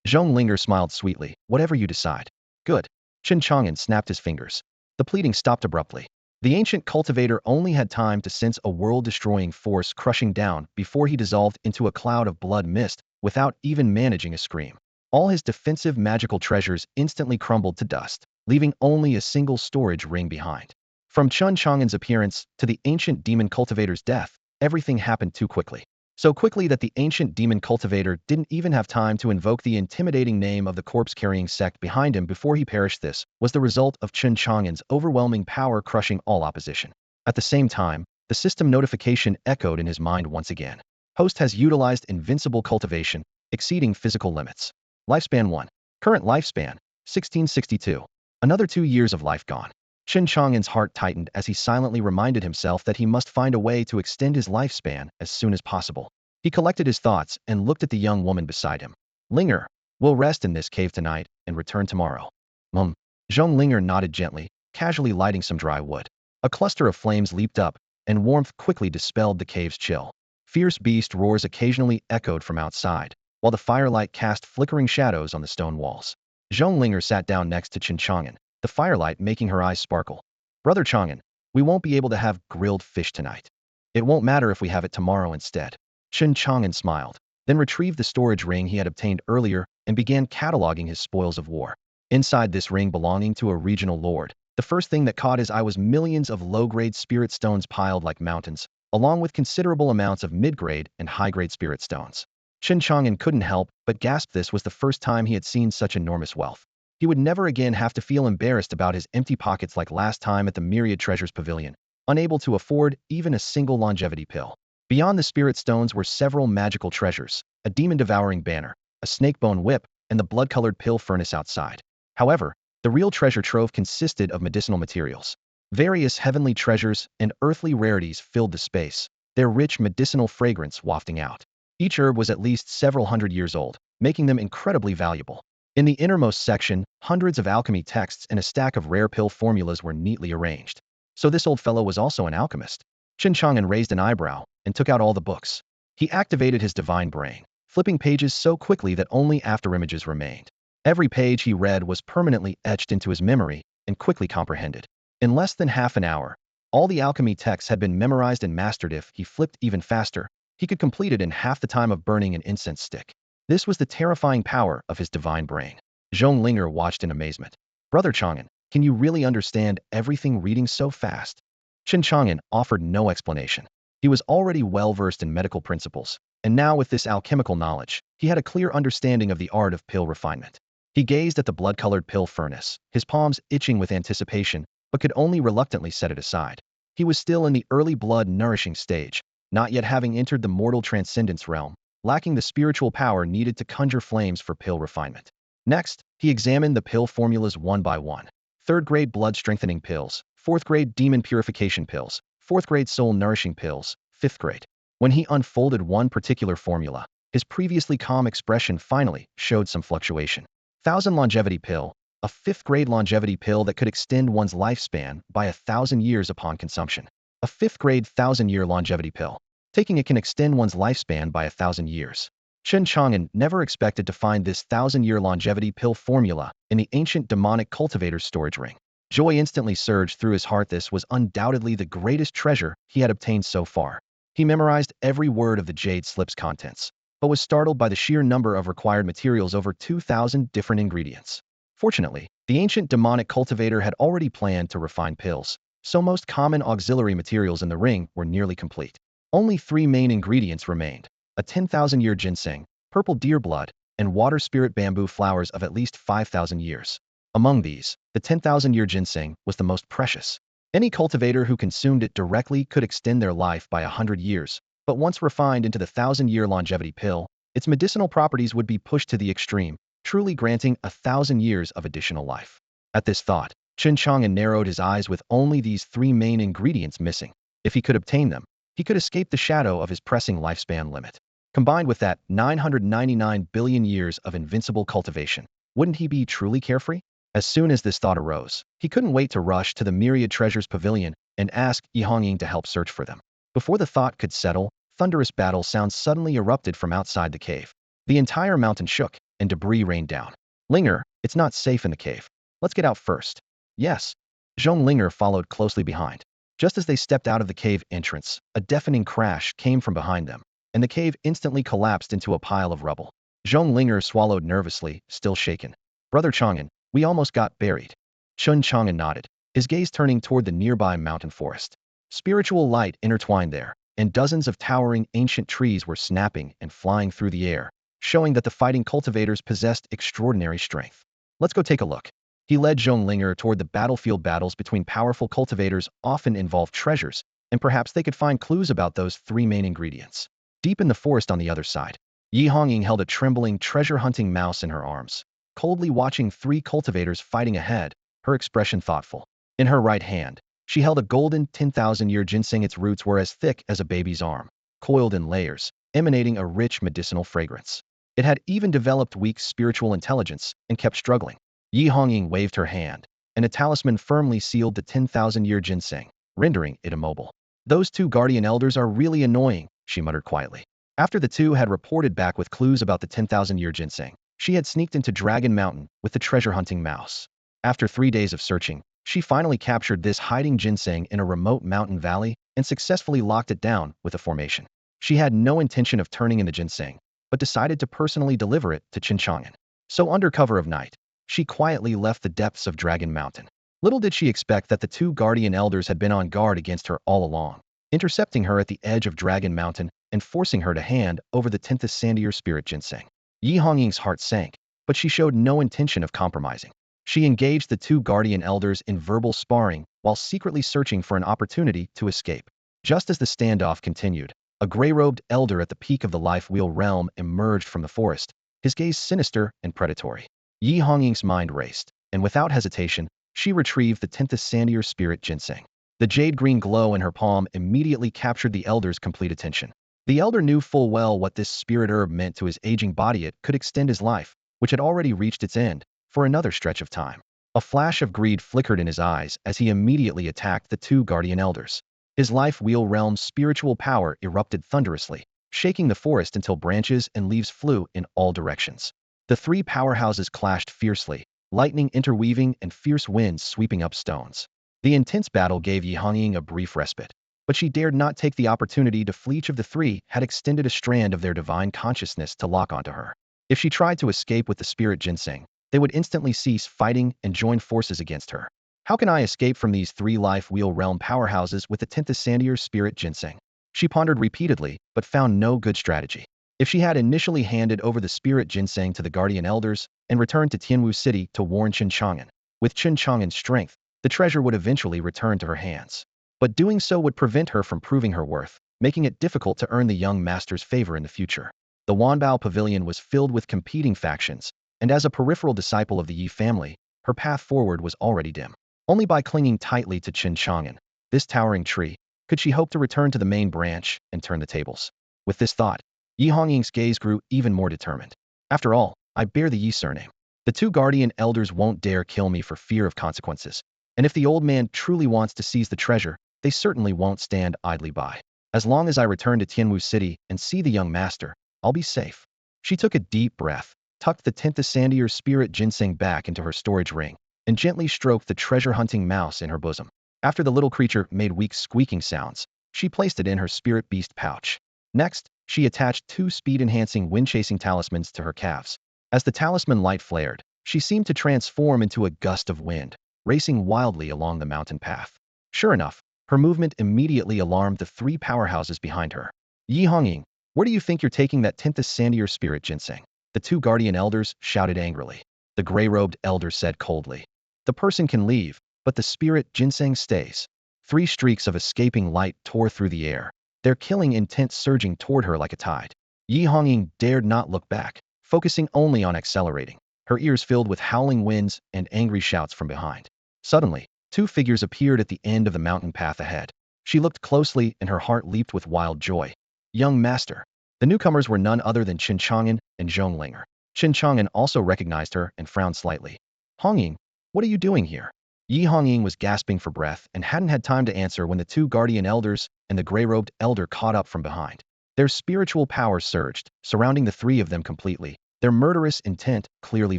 Zhong Linger smiled sweetly. Whatever you decide. Good. Chen Chang'an snapped his fingers. The pleading stopped abruptly. The ancient cultivator only had time to sense a world-destroying force crushing down before he dissolved into a cloud of blood mist without even managing a scream. All his defensive magical treasures instantly crumbled to dust, leaving only a single storage ring behind. From Chen Chang'an's appearance to the ancient demon cultivator's death, everything happened too quickly. So quickly that the ancient demon cultivator didn't even have time to invoke the intimidating name of the corpse-carrying sect behind him before he perished. This was the result of Chen Chang'an's overwhelming power crushing all opposition. At the same time, the system notification echoed in his mind once again. Host has utilized invincible cultivation, exceeding physical limits. Lifespan 1. Current lifespan, 1662. Another 2 years of life gone. Chen Chang'an's heart tightened as he silently reminded himself that he must find a way to extend his lifespan as soon as possible. He collected his thoughts and looked at the young woman beside him. Linger, we'll rest in this cave tonight and return tomorrow. Zhong Linger nodded gently, casually lighting some dry wood. A cluster of flames leaped up, and warmth quickly dispelled the cave's chill. Fierce beast roars occasionally echoed from outside, while the firelight cast flickering shadows on the stone walls. Zhong Linger sat down next to Chen Chang'an, the firelight making her eyes sparkle. Brother Chang'an, we won't be able to have grilled fish tonight. It won't matter if we have it tomorrow instead. Chen Chang'an smiled, then retrieved the storage ring he had obtained earlier and began cataloging his spoils of war. Inside this ring belonging to a regional lord, the first thing that caught his eye was millions of low-grade spirit stones piled like mountains, along with considerable amounts of mid-grade and high-grade spirit stones. Chen Chang'an couldn't help but gasp. This was the first time he had seen such enormous wealth. He would never again have to feel embarrassed about his empty pockets like last time at the Myriad Treasures Pavilion, unable to afford even a single longevity pill. Beyond the spirit stones were several magical treasures, a demon-devouring banner, a snake-bone whip, and the blood-colored pill furnace outside. However, the real treasure trove consisted of medicinal materials. Various heavenly treasures and earthly rarities filled the space, their rich medicinal fragrance wafting out. Each herb was at least several hundred years old, making them incredibly valuable. In the innermost section, hundreds of alchemy texts and a stack of rare pill formulas were neatly arranged. So this old fellow was also an alchemist. Chen Chang'an raised an eyebrow and took out all the books. He activated his divine brain, flipping pages so quickly that only afterimages remained. Every page he read was permanently etched into his memory and quickly comprehended. In less than half an hour, all the alchemy texts had been memorized and mastered. If he flipped even faster, he could complete it in half the time of burning an incense stick. This was the terrifying power of his divine brain. Zhong Linger watched in amazement. Brother Chang'an, can you really understand everything reading so fast? Chen Chang'an offered no explanation. He was already well-versed in medical principles, and now with this alchemical knowledge, he had a clear understanding of the art of pill refinement. He gazed at the blood-colored pill furnace, his palms itching with anticipation, but could only reluctantly set it aside. He was still in the early blood-nourishing stage, not yet having entered the mortal transcendence realm, lacking the spiritual power needed to conjure flames for pill refinement. Next, he examined the pill formulas one by one. 3rd grade blood-strengthening pills, 4th grade demon purification pills, 4th grade soul-nourishing pills, 5th grade. When he unfolded one particular formula, his previously calm expression finally showed some fluctuation. 1000 longevity pill, a 5th grade longevity pill that could extend one's lifespan by 1,000 years upon consumption. A 5th grade 1,000-year longevity pill. Taking it can extend one's lifespan by 1,000 years. Chen Chang'an never expected to find this 1,000-year longevity pill formula in the ancient demonic cultivator's storage ring. Joy instantly surged through his heart. This was undoubtedly the greatest treasure he had obtained so far. He memorized every word of the jade slip's contents, but was startled by the sheer number of required materials, over 2,000 different ingredients. Fortunately, the ancient demonic cultivator had already planned to refine pills, so most common auxiliary materials in the ring were nearly complete. Only 3 main ingredients remained: a 10,000-year ginseng, purple deer blood, and water spirit bamboo flowers of at least 5,000 years. Among these, the 10,000-year ginseng was the most precious. Any cultivator who consumed it directly could extend their life by 100 years, but once refined into the 1,000-year longevity pill, its medicinal properties would be pushed to the extreme, truly granting 1,000 years of additional life. At this thought, Chen Chang'an narrowed his eyes. With only these 3 main ingredients missing, if he could obtain them, he could escape the shadow of his pressing lifespan limit. Combined with that 999 billion years of invincible cultivation, wouldn't he be truly carefree? As soon as this thought arose, he couldn't wait to rush to the Myriad Treasures Pavilion and ask Yi Hongying to help search for them. Before the thought could settle, thunderous battle sounds suddenly erupted from outside the cave. The entire mountain shook, and debris rained down. Linger, it's not safe in the cave. Let's get out first. Yes. Zhong Linger followed closely behind. Just as they stepped out of the cave entrance, a deafening crash came from behind them, and the cave instantly collapsed into a pile of rubble. Zhong Linger swallowed nervously, still shaken. Brother Chang'an, we almost got buried. Chen Chang'an nodded, his gaze turning toward the nearby mountain forest. Spiritual light intertwined there, and dozens of towering ancient trees were snapping and flying through the air, showing that the fighting cultivators possessed extraordinary strength. Let's go take a look. He led Zhong Linger toward the battlefield. Battles between powerful cultivators often involve treasures, and perhaps they could find clues about those 3 main ingredients. Deep in the forest on the other side, Yi Hongying held a trembling, treasure-hunting mouse in her arms, coldly watching 3 cultivators fighting ahead, her expression thoughtful. In her right hand, she held a golden 10,000-year ginseng. Its roots were as thick as a baby's arm, coiled in layers, emanating a rich medicinal fragrance. It had even developed weak spiritual intelligence and kept struggling. Yi Hongying waved her hand, and a talisman firmly sealed the 10,000-year ginseng, rendering it immobile. Those 2 guardian elders are really annoying, she muttered quietly. After the 2 had reported back with clues about the 10,000-year ginseng, she had sneaked into Dragon Mountain with the treasure-hunting mouse. After 3 days of searching, she finally captured this hiding ginseng in a remote mountain valley and successfully locked it down with a formation. She had no intention of turning in the ginseng, but decided to personally deliver it to Chen Chang'an. So under cover of night, she quietly left the depths of Dragon Mountain. Little did she expect that the 2 guardian elders had been on guard against her all along, intercepting her at the edge of Dragon Mountain and forcing her to hand over the 10th sandier spirit ginseng. Yi Hongying's heart sank, but she showed no intention of compromising. She engaged the 2 guardian elders in verbal sparring while secretly searching for an opportunity to escape. Just as the standoff continued, a gray-robed elder at the peak of the life wheel realm emerged from the forest, his gaze sinister and predatory. Yi Hongying's mind raced, and without hesitation, she retrieved the 10th sandier spirit ginseng. The jade-green glow in her palm immediately captured the elder's complete attention. The elder knew full well what this spirit herb meant to his aging body. It could extend his life, which had already reached its end, for another stretch of time. A flash of greed flickered in his eyes as he immediately attacked the 2 guardian elders. His life wheel realm's spiritual power erupted thunderously, shaking the forest until branches and leaves flew in all directions. The 3 powerhouses clashed fiercely, lightning interweaving and fierce winds sweeping up stones. The intense battle gave Yi Hongying a brief respite, but she dared not take the opportunity to flee. Each of the 3 had extended a strand of their divine consciousness to lock onto her. If she tried to escape with the spirit ginseng, they would instantly cease fighting and join forces against her. How can I escape from these 3 life wheel realm powerhouses with the 10th sandier spirit ginseng? She pondered repeatedly, but found no good strategy. If she had initially handed over the spirit ginseng to the guardian elders, and returned to Tianwu City to warn Chen Chang'an. With Chen Chang'an's strength, the treasure would eventually return to her hands. But doing so would prevent her from proving her worth, making it difficult to earn the young master's favor in the future. The Wanbao Pavilion was filled with competing factions, and as a peripheral disciple of the Yi family, her path forward was already dim. Only by clinging tightly to Chen Chang'an, this towering tree, could she hope to return to the main branch and turn the tables. With this thought, Yi Hongying's gaze grew even more determined. After all, I bear the Yi surname. The two guardian elders won't dare kill me for fear of consequences. And if the old man truly wants to seize the treasure, they certainly won't stand idly by. As long as I return to Tianwu City and see the young master, I'll be safe. She took a deep breath, tucked the 10th Sandier spirit ginseng back into her storage ring, and gently stroked the treasure-hunting mouse in her bosom. After the little creature made weak squeaking sounds, she placed it in her spirit beast pouch. Next, she attached 2 speed-enhancing wind-chasing talismans to her calves. As the talisman light flared, she seemed to transform into a gust of wind, racing wildly along the mountain path. Sure enough, her movement immediately alarmed the 3 powerhouses behind her. Yi Hongying, where do you think you're taking that 10th Sandier spirit ginseng? The 2 guardian elders shouted angrily. The gray-robed elder said coldly. The person can leave, but the spirit ginseng stays. 3 streaks of escaping light tore through the air, their killing intent surging toward her like a tide. Yi Hongying dared not look back, focusing only on accelerating, her ears filled with howling winds and angry shouts from behind. Suddenly, 2 figures appeared at the end of the mountain path ahead. She looked closely and her heart leaped with wild joy. Young master. The newcomers were none other than Chen Chang'an and Zhonglinger. Chen Chang'an also recognized her and frowned slightly. Hongying, what are you doing here? Yi Hongying was gasping for breath and hadn't had time to answer when the 2 guardian elders and the gray-robed elder caught up from behind. Their spiritual power surged, surrounding the 3 of them completely, their murderous intent clearly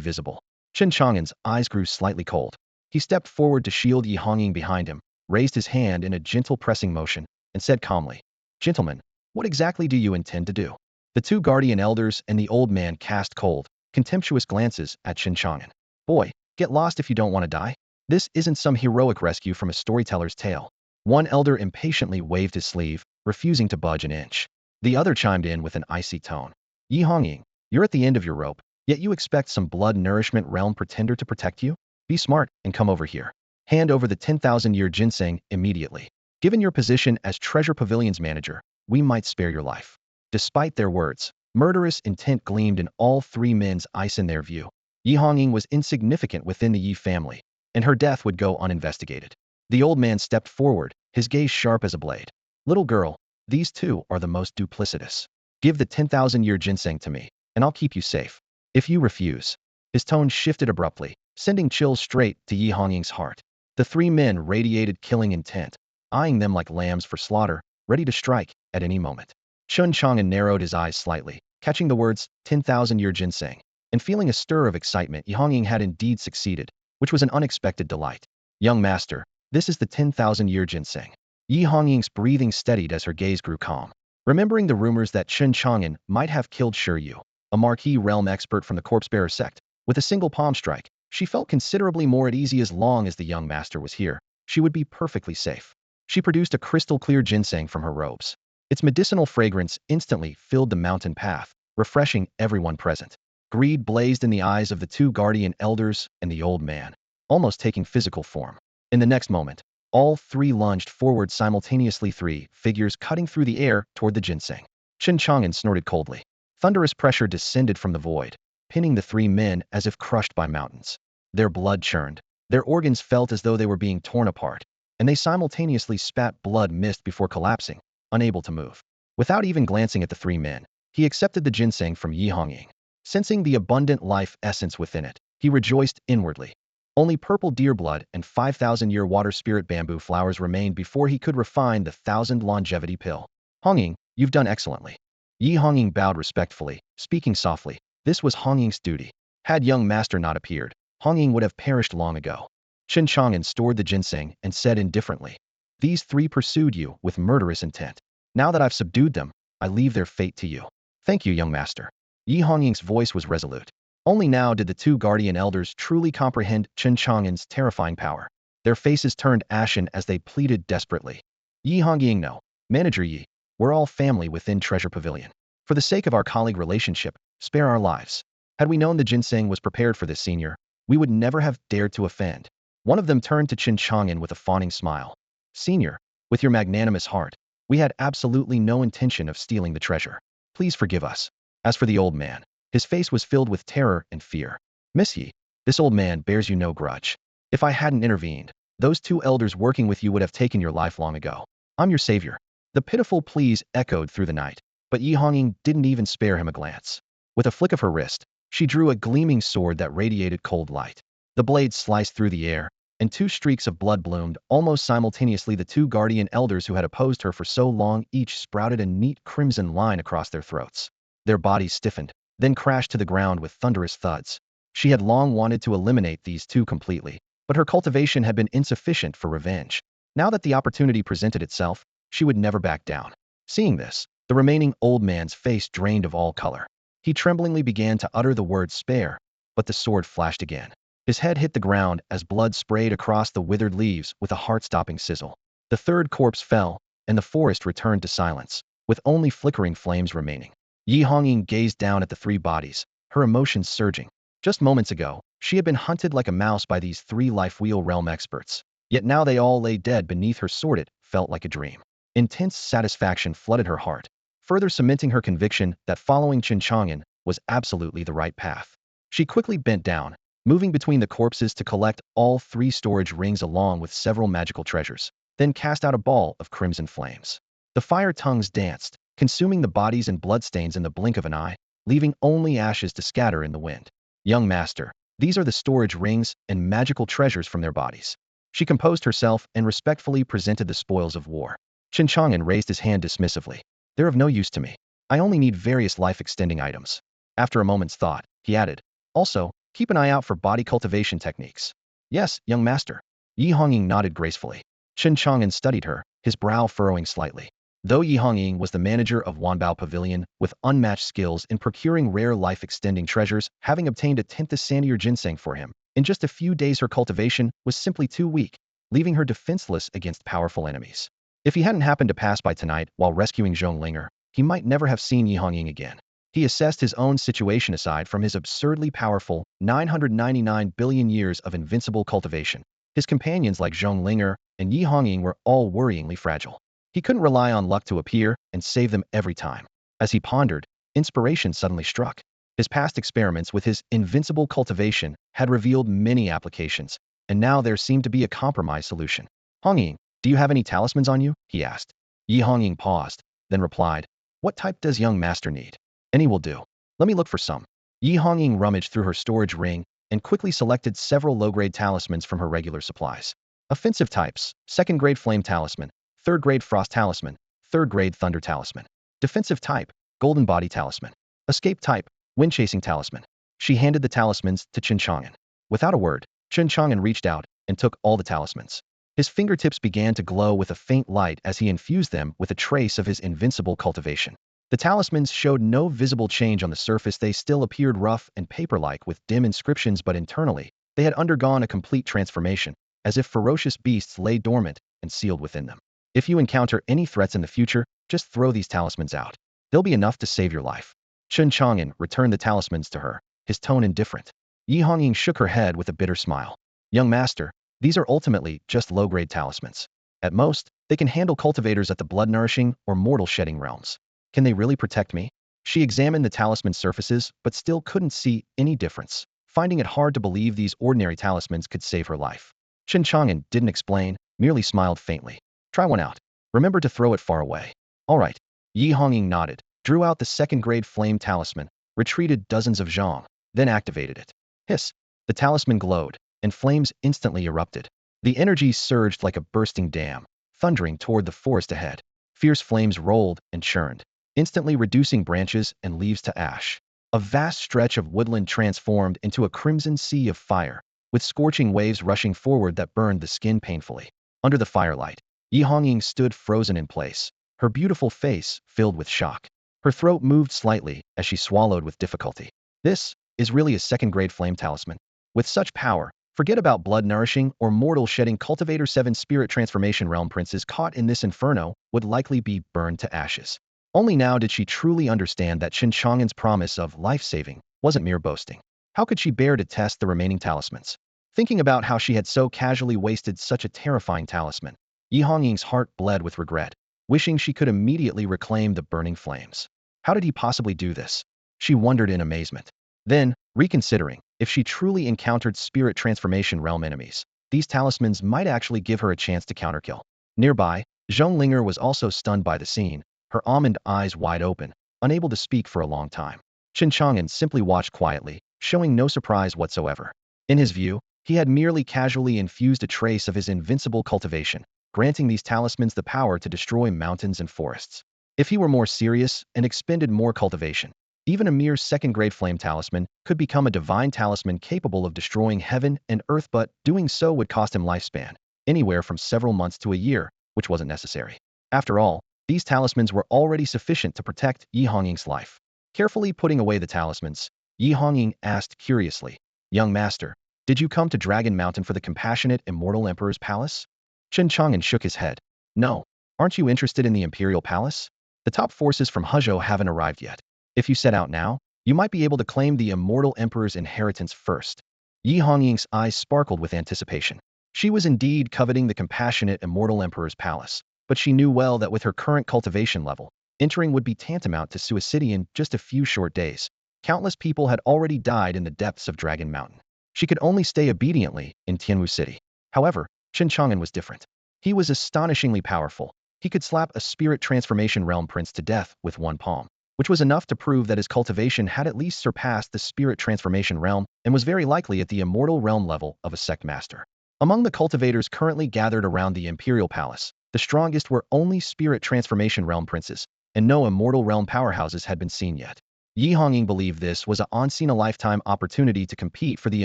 visible. Chen Chang'an's eyes grew slightly cold. He stepped forward to shield Yi Hongying behind him, raised his hand in a gentle pressing motion, and said calmly, Gentlemen, what exactly do you intend to do? The 2 guardian elders and the old man cast cold, contemptuous glances at Chen Chang'an. Boy, get lost if you don't want to die. This isn't some heroic rescue from a storyteller's tale. One elder impatiently waved his sleeve, refusing to budge an inch. The other chimed in with an icy tone. Yi Hongying, you're at the end of your rope, yet you expect some blood nourishment realm pretender to protect you? Be smart and come over here. Hand over the 10,000-year ginseng immediately. Given your position as Treasure Pavilion's manager, we might spare your life. Despite their words, murderous intent gleamed in all 3 men's eyes in their view. Yi Hongying was insignificant within the Yi family, and her death would go uninvestigated. The old man stepped forward, his gaze sharp as a blade. Little girl, these 2 are the most duplicitous. Give the 10,000-year ginseng to me, and I'll keep you safe. If you refuse. His tone shifted abruptly, sending chills straight to Yi Hongying's heart. The 3 men radiated killing intent, eyeing them like lambs for slaughter, ready to strike at any moment. Chen Chang'an narrowed his eyes slightly, catching the words 10,000-year ginseng, and feeling a stir of excitement. Yi Hongying had indeed succeeded, which was an unexpected delight. Young master, this is the 10,000-year ginseng. Yi Hongying's breathing steadied as her gaze grew calm. Remembering the rumors that Chen Chang'an might have killed Shiryu, a marquis realm expert from the corpse-bearer sect, with a single palm strike, she felt considerably more at ease. As long as the young master was here, she would be perfectly safe. She produced a crystal-clear ginseng from her robes. Its medicinal fragrance instantly filled the mountain path, refreshing everyone present. Greed blazed in the eyes of the 2 guardian elders and the old man, almost taking physical form. In the next moment, all 3 lunged forward simultaneously, 3 figures cutting through the air toward the ginseng. Chen Chang'an snorted coldly. Thunderous pressure descended from the void, pinning the 3 men as if crushed by mountains. Their blood churned. Their organs felt as though they were being torn apart, and they simultaneously spat blood mist before collapsing, unable to move. Without even glancing at the 3 men, he accepted the ginseng from Yi Hongying. Sensing the abundant life essence within it, he rejoiced inwardly. Only purple deer blood and 5,000-year water spirit bamboo flowers remained before he could refine the 1,000 longevity pill. Hongying, you've done excellently. Yi Hongying bowed respectfully, speaking softly. This was Hongying's duty. Had young master not appeared, Hongying would have perished long ago. Chen Chang'an stored the ginseng and said indifferently, These 3 pursued you with murderous intent. Now that I've subdued them, I leave their fate to you. Thank you, young master. Yi Hongying's voice was resolute. Only now did the 2 guardian elders truly comprehend Chen Chang'an's terrifying power. Their faces turned ashen as they pleaded desperately. Yi Hongying, no. Manager Yi, we're all family within Treasure Pavilion. For the sake of our colleague relationship, spare our lives. Had we known the ginseng was prepared for this, senior, we would never have dared to offend. One of them turned to Chen Chang'an with a fawning smile. Senior, with your magnanimous heart, we had absolutely no intention of stealing the treasure. Please forgive us. As for the old man, his face was filled with terror and fear. Miss Yi, this old man bears you no grudge. If I hadn't intervened, those two elders working with you would have taken your life long ago. I'm your savior. The pitiful pleas echoed through the night, but Yi Hongying didn't even spare him a glance. With a flick of her wrist, she drew a gleaming sword that radiated cold light. The blade sliced through the air, and two streaks of blood bloomed almost simultaneously. The two guardian elders who had opposed her for so long each sprouted a neat crimson line across their throats. Their bodies stiffened, then crashed to the ground with thunderous thuds. She had long wanted to eliminate these two completely, but her cultivation had been insufficient for revenge. Now that the opportunity presented itself, she would never back down. Seeing this, the remaining old man's face drained of all color. He tremblingly began to utter the word spare, but the sword flashed again. His head hit the ground as blood sprayed across the withered leaves with a heart-stopping sizzle. The third corpse fell, and the forest returned to silence, with only flickering flames remaining. Yi Hongying gazed down at the three bodies, her emotions surging. Just moments ago, she had been hunted like a mouse by these three life-wheel realm experts. Yet now they all lay dead beneath her sword. It felt like a dream. Intense satisfaction flooded her heart, further cementing her conviction that following Chen Chang'an was absolutely the right path. She quickly bent down, moving between the corpses to collect all three storage rings along with several magical treasures, then cast out a ball of crimson flames. The fire tongues danced, consuming the bodies and bloodstains in the blink of an eye, leaving only ashes to scatter in the wind. Young master, these are the storage rings and magical treasures from their bodies. She composed herself and respectfully presented the spoils of war. Chen Chang'an raised his hand dismissively. They're of no use to me. I only need various life-extending items. After a moment's thought, he added, also, keep an eye out for body cultivation techniques. Yes, young master. Yi Hongying nodded gracefully. Chen Chang'an studied her, his brow furrowing slightly. Though Yi Hongying was the manager of Wanbao Pavilion, with unmatched skills in procuring rare life-extending treasures, having obtained a 10th Sandier ginseng for him, in just a few days her cultivation was simply too weak, leaving her defenseless against powerful enemies. If he hadn't happened to pass by tonight while rescuing Zhonglinger, he might never have seen Yi Hongying again. He assessed his own situation aside from his absurdly powerful 999 billion years of invincible cultivation. His companions like Zhonglinger and Yi Hongying were all worryingly fragile. He couldn't rely on luck to appear and save them every time. As he pondered, inspiration suddenly struck. His past experiments with his invincible cultivation had revealed many applications, and now there seemed to be a compromise solution. Hongying, do you have any talismans on you? He asked. Yi Hongying paused, then replied, what type does young master need? Any will do. Let me look for some. Yi Hongying rummaged through her storage ring and quickly selected several low-grade talismans from her regular supplies. Offensive types, 2nd grade Flame Talisman, 3rd grade Frost Talisman, 3rd grade Thunder Talisman. Defensive type, Golden Body Talisman. Escape type, Wind Chasing Talisman. She handed the talismans to Chen Chang'an. Without a word, Chen Chang'an reached out and took all the talismans. His fingertips began to glow with a faint light as he infused them with a trace of his invincible cultivation. The talismans showed no visible change on the surface. They still appeared rough and paper-like with dim inscriptions, but internally, they had undergone a complete transformation, as if ferocious beasts lay dormant and sealed within them. If you encounter any threats in the future, just throw these talismans out. They'll be enough to save your life. Chen Chang'an returned the talismans to her, his tone indifferent. Yi Hongying shook her head with a bitter smile. Young master, these are ultimately just low-grade talismans. At most, they can handle cultivators at the blood-nourishing or mortal-shedding realms. Can they really protect me? She examined the talisman surfaces, but still couldn't see any difference, finding it hard to believe these ordinary talismans could save her life. Chen Chang'an didn't explain, merely smiled faintly. Try one out. Remember to throw it far away. All right. Yi Hongying nodded, drew out the 2nd grade Flame Talisman, retreated dozens of zhong, then activated it. Hiss! The talisman glowed, and flames instantly erupted. The energy surged like a bursting dam, thundering toward the forest ahead. Fierce flames rolled and churned, instantly reducing branches and leaves to ash. A vast stretch of woodland transformed into a crimson sea of fire, with scorching waves rushing forward that burned the skin painfully. Under the firelight, Yi Hongying stood frozen in place, her beautiful face filled with shock. Her throat moved slightly as she swallowed with difficulty. This is really a 2nd grade Flame Talisman. With such power, forget about blood-nourishing or mortal-shedding cultivator. 7 spirit transformation realm princes caught in this inferno would likely be burned to ashes. Only now did she truly understand that Chen Chang'an's promise of life-saving wasn't mere boasting. How could she bear to test the remaining talismans? Thinking about how she had so casually wasted such a terrifying talisman, Yi Hongying's heart bled with regret, wishing she could immediately reclaim the burning flames. How did he possibly do this? She wondered in amazement. Then, reconsidering, if she truly encountered spirit transformation realm enemies, these talismans might actually give her a chance to counterkill. Nearby, Zhonglinger was also stunned by the scene, her almond eyes wide open, unable to speak for a long time. Chen Chang'an simply watched quietly, showing no surprise whatsoever. In his view, he had merely casually infused a trace of his invincible cultivation, granting these talismans the power to destroy mountains and forests. If he were more serious and expended more cultivation, even a mere second-grade flame talisman could become a divine talisman capable of destroying heaven and earth, but doing so would cost him lifespan, anywhere from several months to a year, which wasn't necessary. After all, these talismans were already sufficient to protect Yi Hongying's life. Carefully putting away the talismans, Yi Hongying asked curiously, "Young master, did you come to Dragon Mountain for the compassionate Immortal Emperor's palace?" Chen Chang'an shook his head. "No. Aren't you interested in the Imperial Palace? The top forces from Hezhou haven't arrived yet. If you set out now, you might be able to claim the Immortal Emperor's inheritance first." Yi Hongying's eyes sparkled with anticipation. She was indeed coveting the compassionate Immortal Emperor's palace, but she knew well that with her current cultivation level, entering would be tantamount to suicide in just a few short days. Countless people had already died in the depths of Dragon Mountain. She could only stay obediently in Tianwu City. However, Chen Chang'an was different. He was astonishingly powerful. He could slap a spirit transformation realm prince to death with one palm, which was enough to prove that his cultivation had at least surpassed the spirit transformation realm and was very likely at the immortal realm level of a sect master. Among the cultivators currently gathered around the Imperial Palace, the strongest were only spirit transformation realm princes, and no immortal realm powerhouses had been seen yet. Yi Hongying believed this was a once-in-a-lifetime opportunity to compete for the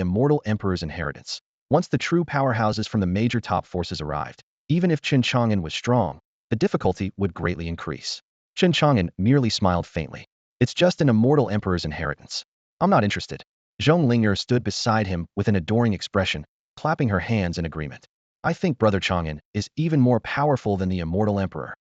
Immortal Emperor's inheritance. Once the true powerhouses from the major top forces arrived, even if Chen Chang'an was strong, the difficulty would greatly increase. Chen Chang'an merely smiled faintly. "It's just an Immortal Emperor's inheritance. I'm not interested." Zhonglinger stood beside him with an adoring expression, clapping her hands in agreement. "I think Brother Chang'an is even more powerful than the Immortal Emperor."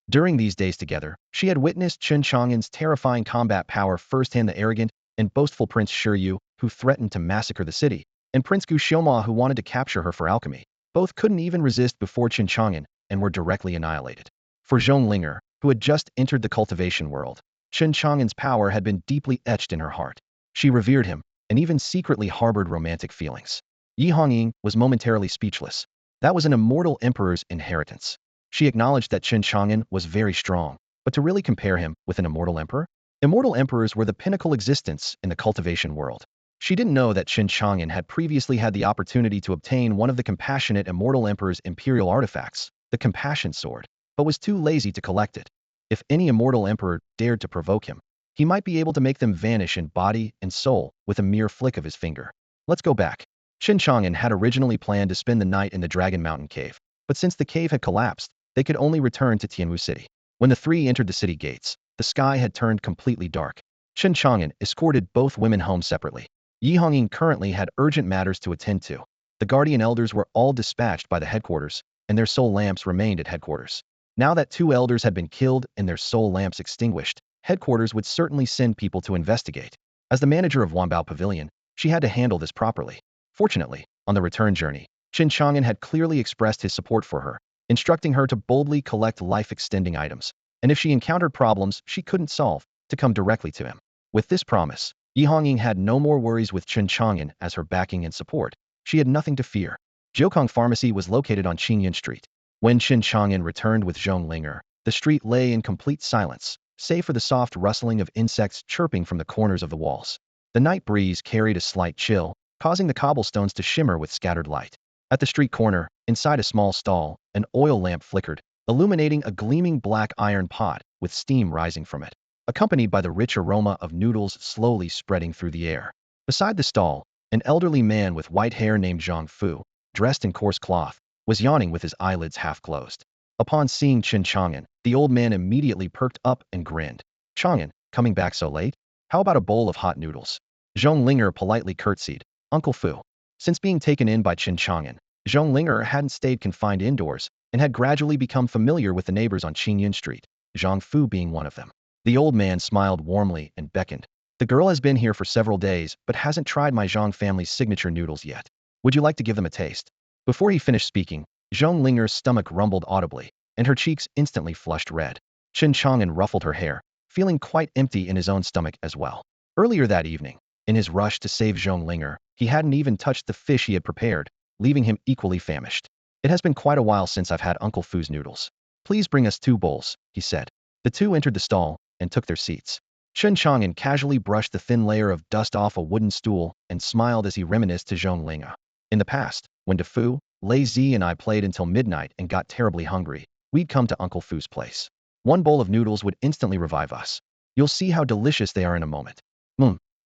During these days together, she had witnessed Chen Chang'an's terrifying combat power firsthand. The arrogant and boastful Prince Shiryu, who threatened to massacre the city, and Prince Gu Xiaoma, who wanted to capture her for alchemy. Both couldn't even resist before Chen Chang'an and were directly annihilated. For Zhonglinger, who had just entered the cultivation world, Chen Chang'an's power had been deeply etched in her heart. She revered him and even secretly harbored romantic feelings. Yi Hongying was momentarily speechless. That was an Immortal Emperor's inheritance. She acknowledged that Chen Chang'an was very strong, but to really compare him with an Immortal Emperor? Immortal Emperors were the pinnacle existence in the cultivation world. She didn't know that Chen Chang'an had previously had the opportunity to obtain one of the compassionate Immortal Emperor's imperial artifacts, the Compassion Sword, but was too lazy to collect it. If any Immortal Emperor dared to provoke him, he might be able to make them vanish in body and soul with a mere flick of his finger. Let's go back. Chen Chang'an had originally planned to spend the night in the Dragon Mountain Cave, but since the cave had collapsed, they could only return to Tianwu City. When the three entered the city gates, the sky had turned completely dark. Chen Chang'an escorted both women home separately. Yi Hongying currently had urgent matters to attend to. The guardian elders were all dispatched by the headquarters, and their soul lamps remained at headquarters. Now that two elders had been killed and their soul lamps extinguished, headquarters would certainly send people to investigate. As the manager of Wanbao Pavilion, she had to handle this properly. Fortunately, on the return journey, Chen Chang'an had clearly expressed his support for her, instructing her to boldly collect life-extending items, and if she encountered problems she couldn't solve, to come directly to him. With this promise, Yi Hongying had no more worries with Chen Chang'an as her backing and support. She had nothing to fear. Jiukong Pharmacy was located on Qingyan Street. When Chen Chang'an returned with Zhonglinger, the street lay in complete silence, save for the soft rustling of insects chirping from the corners of the walls. The night breeze carried a slight chill, causing the cobblestones to shimmer with scattered light. At the street corner, inside a small stall, an oil lamp flickered, illuminating a gleaming black iron pot with steam rising from it, accompanied by the rich aroma of noodles slowly spreading through the air. Beside the stall, an elderly man with white hair named Zhang Fu, dressed in coarse cloth, was yawning with his eyelids half closed. Upon seeing Chen Chang'an, the old man immediately perked up and grinned. "Chang'an, coming back so late? How about a bowl of hot noodles?" Zhonglinger politely curtsied. "Uncle Fu." Since being taken in by Chen Chang'an, Zhonglinger hadn't stayed confined indoors and had gradually become familiar with the neighbors on Qingyan Street, Zhang Fu being one of them. The old man smiled warmly and beckoned. The girl has been here for several days, but hasn't tried my Zhang family's signature noodles yet. Would you like to give them a taste? Before he finished speaking, Zhong Linger's stomach rumbled audibly, and her cheeks instantly flushed red. Chen Chang'an ruffled her hair, feeling quite empty in his own stomach as well. Earlier that evening, in his rush to save Zhong Linger, he hadn't even touched the fish he had prepared, leaving him equally famished. It has been quite a while since I've had Uncle Fu's noodles. Please bring us 2 bowls, he said. The two entered the stall and took their seats. Chen Chang'an casually brushed the thin layer of dust off a wooden stool and smiled as he reminisced to Zhong Linga. In the past, when DeFu, Lei Zi and I played until midnight and got terribly hungry, we'd come to Uncle Fu's place. 1 bowl of noodles would instantly revive us. You'll see how delicious they are in a moment.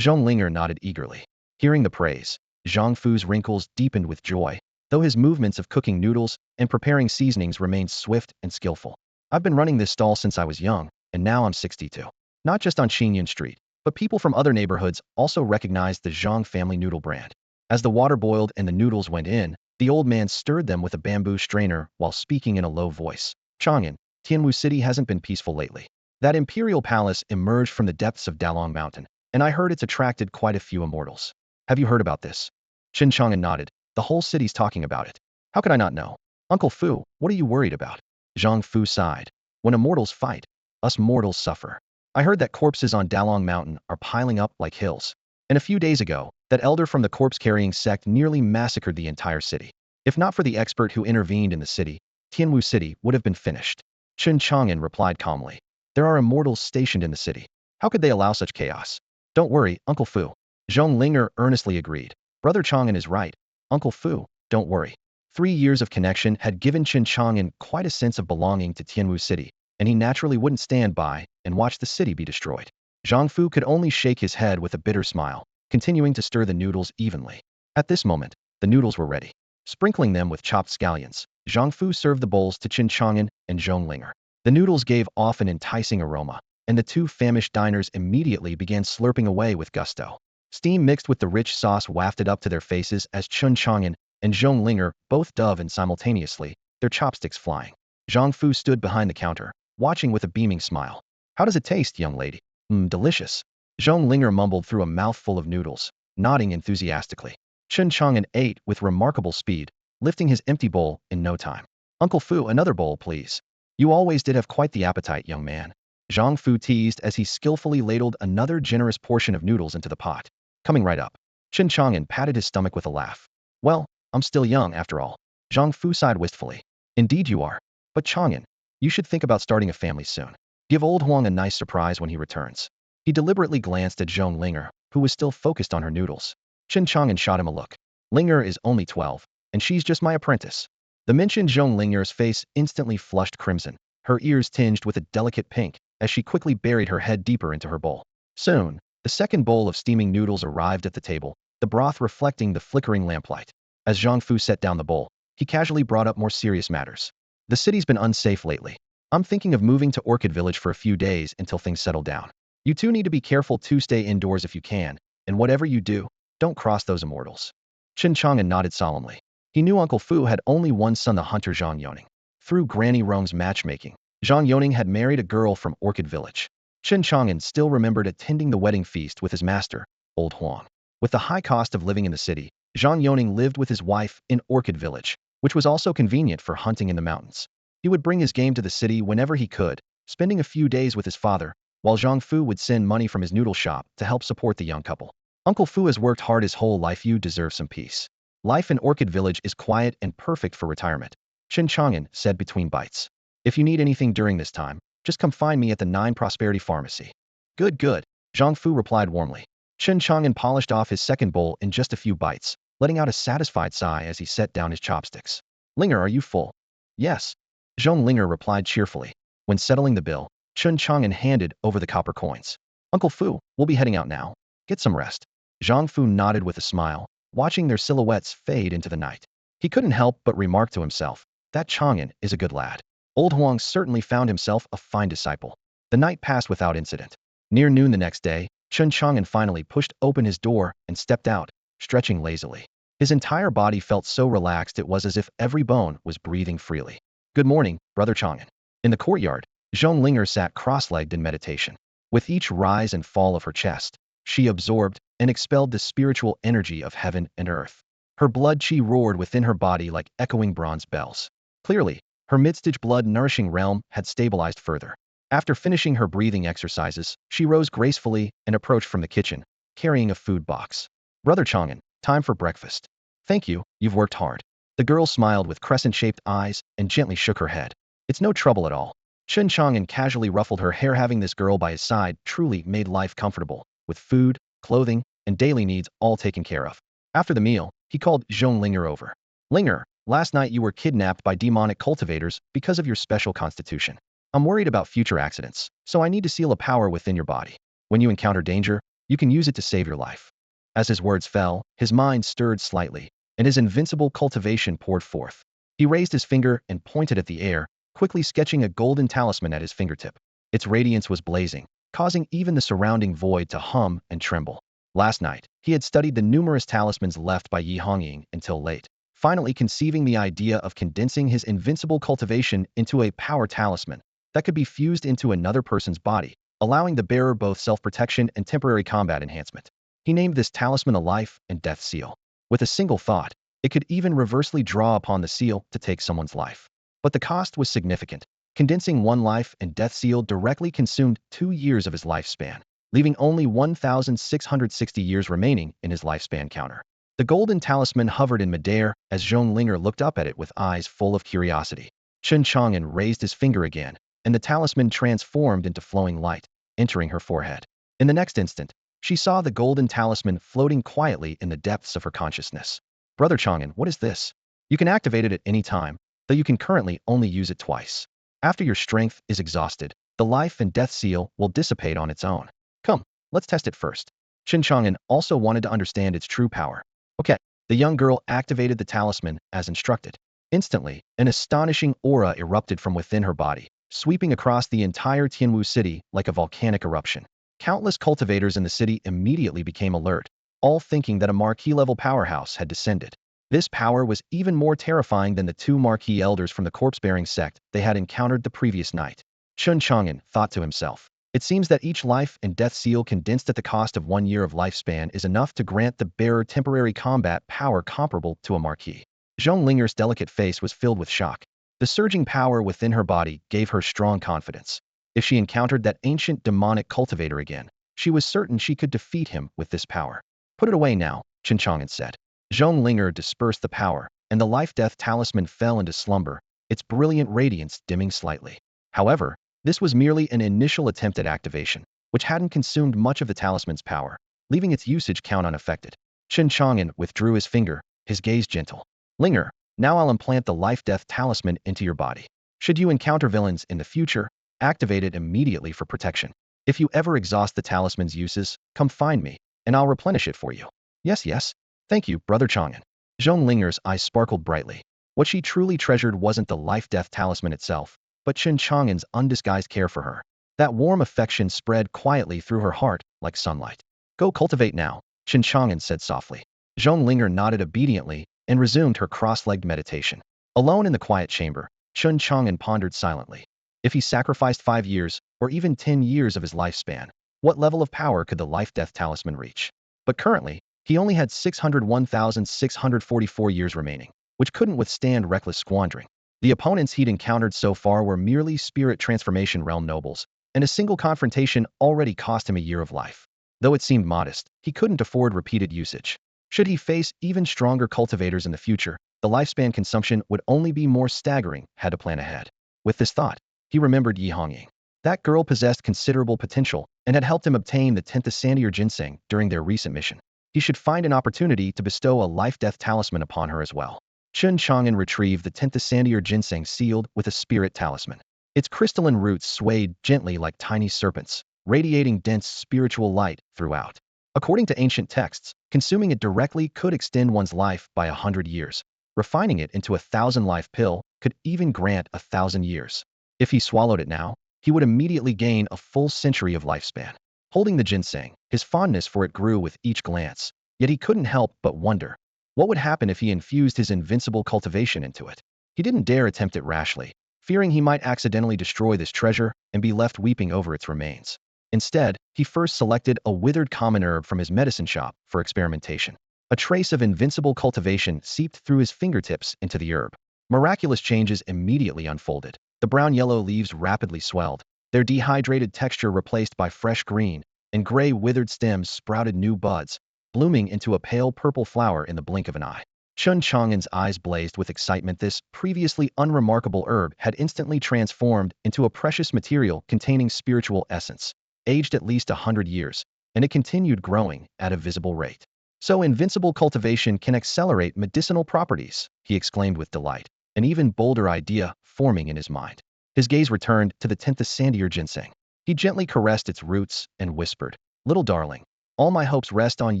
Zhong Linger nodded eagerly. Hearing the praise, Zhang Fu's wrinkles deepened with joy, though his movements of cooking noodles and preparing seasonings remained swift and skillful. I've been running this stall since I was young, and now I'm 62. Not just on Xinyan Street, but people from other neighborhoods also recognized the Zhang family noodle brand. As the water boiled and the noodles went in, the old man stirred them with a bamboo strainer while speaking in a low voice. Chang'an, Tianwu City hasn't been peaceful lately. That imperial palace emerged from the depths of Dalong Mountain, and I heard it's attracted quite a few immortals. Have you heard about this? Chen Chang'an nodded. The whole city's talking about it. How could I not know? Uncle Fu, what are you worried about? Zhang Fu sighed. When immortals fight, us mortals suffer. I heard that corpses on Dalong Mountain are piling up like hills. And a few days ago, that elder from the corpse-carrying sect nearly massacred the entire city. If not for the expert who intervened in the city, Tianwu City would have been finished. Chen Chang'an replied calmly. There are immortals stationed in the city. How could they allow such chaos? Don't worry, Uncle Fu. Zhong Linger earnestly agreed. Brother Chang'an is right. Uncle Fu, don't worry. 3 years of connection had given Chen Chang'an quite a sense of belonging to Tianwu City, and he naturally wouldn't stand by and watch the city be destroyed. Zhang Fu could only shake his head with a bitter smile, continuing to stir the noodles evenly. At this moment, the noodles were ready. Sprinkling them with chopped scallions, Zhang Fu served the bowls to Chen Chang'an and Zhong Linger. The noodles gave off an enticing aroma, and the 2 famished diners immediately began slurping away with gusto. Steam mixed with the rich sauce wafted up to their faces as Chen Chang'an and Zhong Linger both dove in simultaneously, their chopsticks flying. Zhang Fu stood behind the counter, watching with a beaming smile. How does it taste, young lady? Delicious. Zhong Linger mumbled through a mouthful of noodles, nodding enthusiastically. Chen Chang'an ate with remarkable speed, lifting his empty bowl in no time. Uncle Fu, another bowl, please. You always did have quite the appetite, young man. Zhang Fu teased as he skillfully ladled another generous portion of noodles into the pot. Coming right up. Chen Chang'an patted his stomach with a laugh. Well, I'm still young after all. Zhang Fu sighed wistfully. Indeed you are. But Chang'an, you should think about starting a family soon. Give old Huang a nice surprise when he returns. He deliberately glanced at Zhong Linger, who was still focused on her noodles. Chen Chang'an shot him a look. Linger is only 12, and she's just my apprentice. The mentioned Zhong Linger's face instantly flushed crimson, her ears tinged with a delicate pink, as she quickly buried her head deeper into her bowl. Soon, the second bowl of steaming noodles arrived at the table, the broth reflecting the flickering lamplight. As Zhang Fu set down the bowl, he casually brought up more serious matters. The city's been unsafe lately. I'm thinking of moving to Orchid Village for a few days until things settle down. You two need to be careful to stay indoors if you can, and whatever you do, don't cross those immortals. Chen Chang'an nodded solemnly. He knew Uncle Fu had only one son, the hunter Zhang Yoning. Through Granny Rong's matchmaking, Zhang Yoning had married a girl from Orchid Village. Chen Chang'an still remembered attending the wedding feast with his master, Old Huang. With the high cost of living in the city, Zhang Yoning lived with his wife in Orchid Village, which was also convenient for hunting in the mountains. He would bring his game to the city whenever he could, spending a few days with his father, while Zhang Fu would send money from his noodle shop to help support the young couple. Uncle Fu has worked hard his whole life. You deserve some peace. Life in Orchid Village is quiet and perfect for retirement, Chen Chang'an said between bites. If you need anything during this time, just come find me at the 9 Prosperity Pharmacy. Good, good, Zhang Fu replied warmly. Chen Chang'an polished off his second bowl in just a few bites, letting out a satisfied sigh as he set down his chopsticks. Linger, are you full? Yes. Zhong Linger replied cheerfully. When settling the bill, Chen Chang'an handed over the copper coins. Uncle Fu, we'll be heading out now. Get some rest. Zhang Fu nodded with a smile, watching their silhouettes fade into the night. He couldn't help but remark to himself, that Chang'an is a good lad. Old Huang certainly found himself a fine disciple. The night passed without incident. Near noon the next day, Chen Chang'an finally pushed open his door and stepped out, stretching lazily. His entire body felt so relaxed it was as if every bone was breathing freely. Good morning, Brother Chang'an. In the courtyard, Zhonglinger sat cross-legged in meditation. With each rise and fall of her chest, she absorbed and expelled the spiritual energy of heaven and earth. Her blood chi roared within her body like echoing bronze bells. Clearly, her mid-stage blood-nourishing realm had stabilized further. After finishing her breathing exercises, she rose gracefully and approached from the kitchen, carrying a food box. Brother Chang'an, time for breakfast. Thank you, you've worked hard. The girl smiled with crescent-shaped eyes and gently shook her head. It's no trouble at all. Chen Chang'an casually ruffled her hair. Having this girl by his side truly made life comfortable, with food, clothing, and daily needs all taken care of. After the meal, he called Zhonglinger over. Linger, last night you were kidnapped by demonic cultivators because of your special constitution. I'm worried about future accidents, so I need to seal a power within your body. When you encounter danger, you can use it to save your life. As his words fell, his mind stirred slightly, and his invincible cultivation poured forth. He raised his finger and pointed at the air, quickly sketching a golden talisman at his fingertip. Its radiance was blazing, causing even the surrounding void to hum and tremble. Last night, he had studied the numerous talismans left by Yi Hongying until late, finally conceiving the idea of condensing his invincible cultivation into a power talisman that could be fused into another person's body, allowing the bearer both self-protection and temporary combat enhancement. He named this talisman a life and death seal. With a single thought, it could even reversely draw upon the seal to take someone's life. But the cost was significant. Condensing one life and death seal directly consumed 2 years of his lifespan, leaving only 1,660 years remaining in his lifespan counter. The golden talisman hovered in midair as Zhonglinger looked up at it with eyes full of curiosity. Chen Chang'an raised his finger again, and the talisman transformed into flowing light, entering her forehead. In the next instant, she saw the golden talisman floating quietly in the depths of her consciousness. Brother Chang'an, what is this? You can activate it at any time, though you can currently only use it twice. After your strength is exhausted, the life and death seal will dissipate on its own. Come, let's test it first. Chen Chang'an also wanted to understand its true power. Okay, the young girl activated the talisman as instructed. Instantly, an astonishing aura erupted from within her body, sweeping across the entire Tianwu city like a volcanic eruption. Countless cultivators in the city immediately became alert, all thinking that a marquee-level powerhouse had descended. This power was even more terrifying than the 2 marquee elders from the corpse-bearing sect they had encountered the previous night. Chen Chang'an thought to himself, it seems that each life and death seal condensed at the cost of 1 year of lifespan is enough to grant the bearer temporary combat power comparable to a marquee. Zhonglinger's delicate face was filled with shock. The surging power within her body gave her strong confidence. If she encountered that ancient demonic cultivator again, she was certain she could defeat him with this power. Put it away now, Chen Chang'an said. Zhonglinger dispersed the power, and the life-death talisman fell into slumber, its brilliant radiance dimming slightly. However, this was merely an initial attempt at activation, which hadn't consumed much of the talisman's power, leaving its usage count unaffected. Chen Chang'an withdrew his finger, his gaze gentle. Linger, now I'll implant the life-death talisman into your body. Should you encounter villains in the future, activate it immediately for protection. If you ever exhaust the talisman's uses, come find me, and I'll replenish it for you. Yes. Thank you, Brother Chang'an. Zhonglinger's eyes sparkled brightly. What she truly treasured wasn't the life-death talisman itself, but Chen Chang'an's undisguised care for her. That warm affection spread quietly through her heart like sunlight. Go cultivate now, Chen Chang'an said softly. Zhonglinger nodded obediently and resumed her cross-legged meditation. Alone in the quiet chamber, Chen Chang'an pondered silently. If he sacrificed 5 years, or even 10 years of his lifespan, what level of power could the life-death talisman reach? But currently, he only had 601,644 years remaining, which couldn't withstand reckless squandering. The opponents he'd encountered so far were merely spirit transformation realm nobles, and a single confrontation already cost him a year of life. Though it seemed modest, he couldn't afford repeated usage. Should he face even stronger cultivators in the future, the lifespan consumption would only be more staggering. Had to plan ahead. With this thought, he remembered Yi Hongying. That girl possessed considerable potential and had helped him obtain the 10th Sandier Ginseng during their recent mission. He should find an opportunity to bestow a life-death talisman upon her as well. Chen Chang'an retrieved the 10th Sandier Ginseng sealed with a spirit talisman. Its crystalline roots swayed gently like tiny serpents, radiating dense spiritual light throughout. According to ancient texts, consuming it directly could extend one's life by 100 years. Refining it into a 1,000-life pill could even grant 1,000 years. If he swallowed it now, he would immediately gain a full century of lifespan. Holding the ginseng, his fondness for it grew with each glance, yet he couldn't help but wonder. What would happen if he infused his invincible cultivation into it? He didn't dare attempt it rashly, fearing he might accidentally destroy this treasure and be left weeping over its remains. Instead, he first selected a withered common herb from his medicine shop for experimentation. A trace of invincible cultivation seeped through his fingertips into the herb. Miraculous changes immediately unfolded. The brown-yellow leaves rapidly swelled, their dehydrated texture replaced by fresh green, and gray withered stems sprouted new buds, blooming into a pale purple flower in the blink of an eye. Chen Chang'an's eyes blazed with excitement. This previously unremarkable herb had instantly transformed into a precious material containing spiritual essence, aged at least 100 years, and it continued growing at a visible rate. So invincible cultivation can accelerate medicinal properties, he exclaimed with delight, an even bolder idea forming in his mind. His gaze returned to the 10th sandier ginseng. He gently caressed its roots and whispered, "Little darling, all my hopes rest on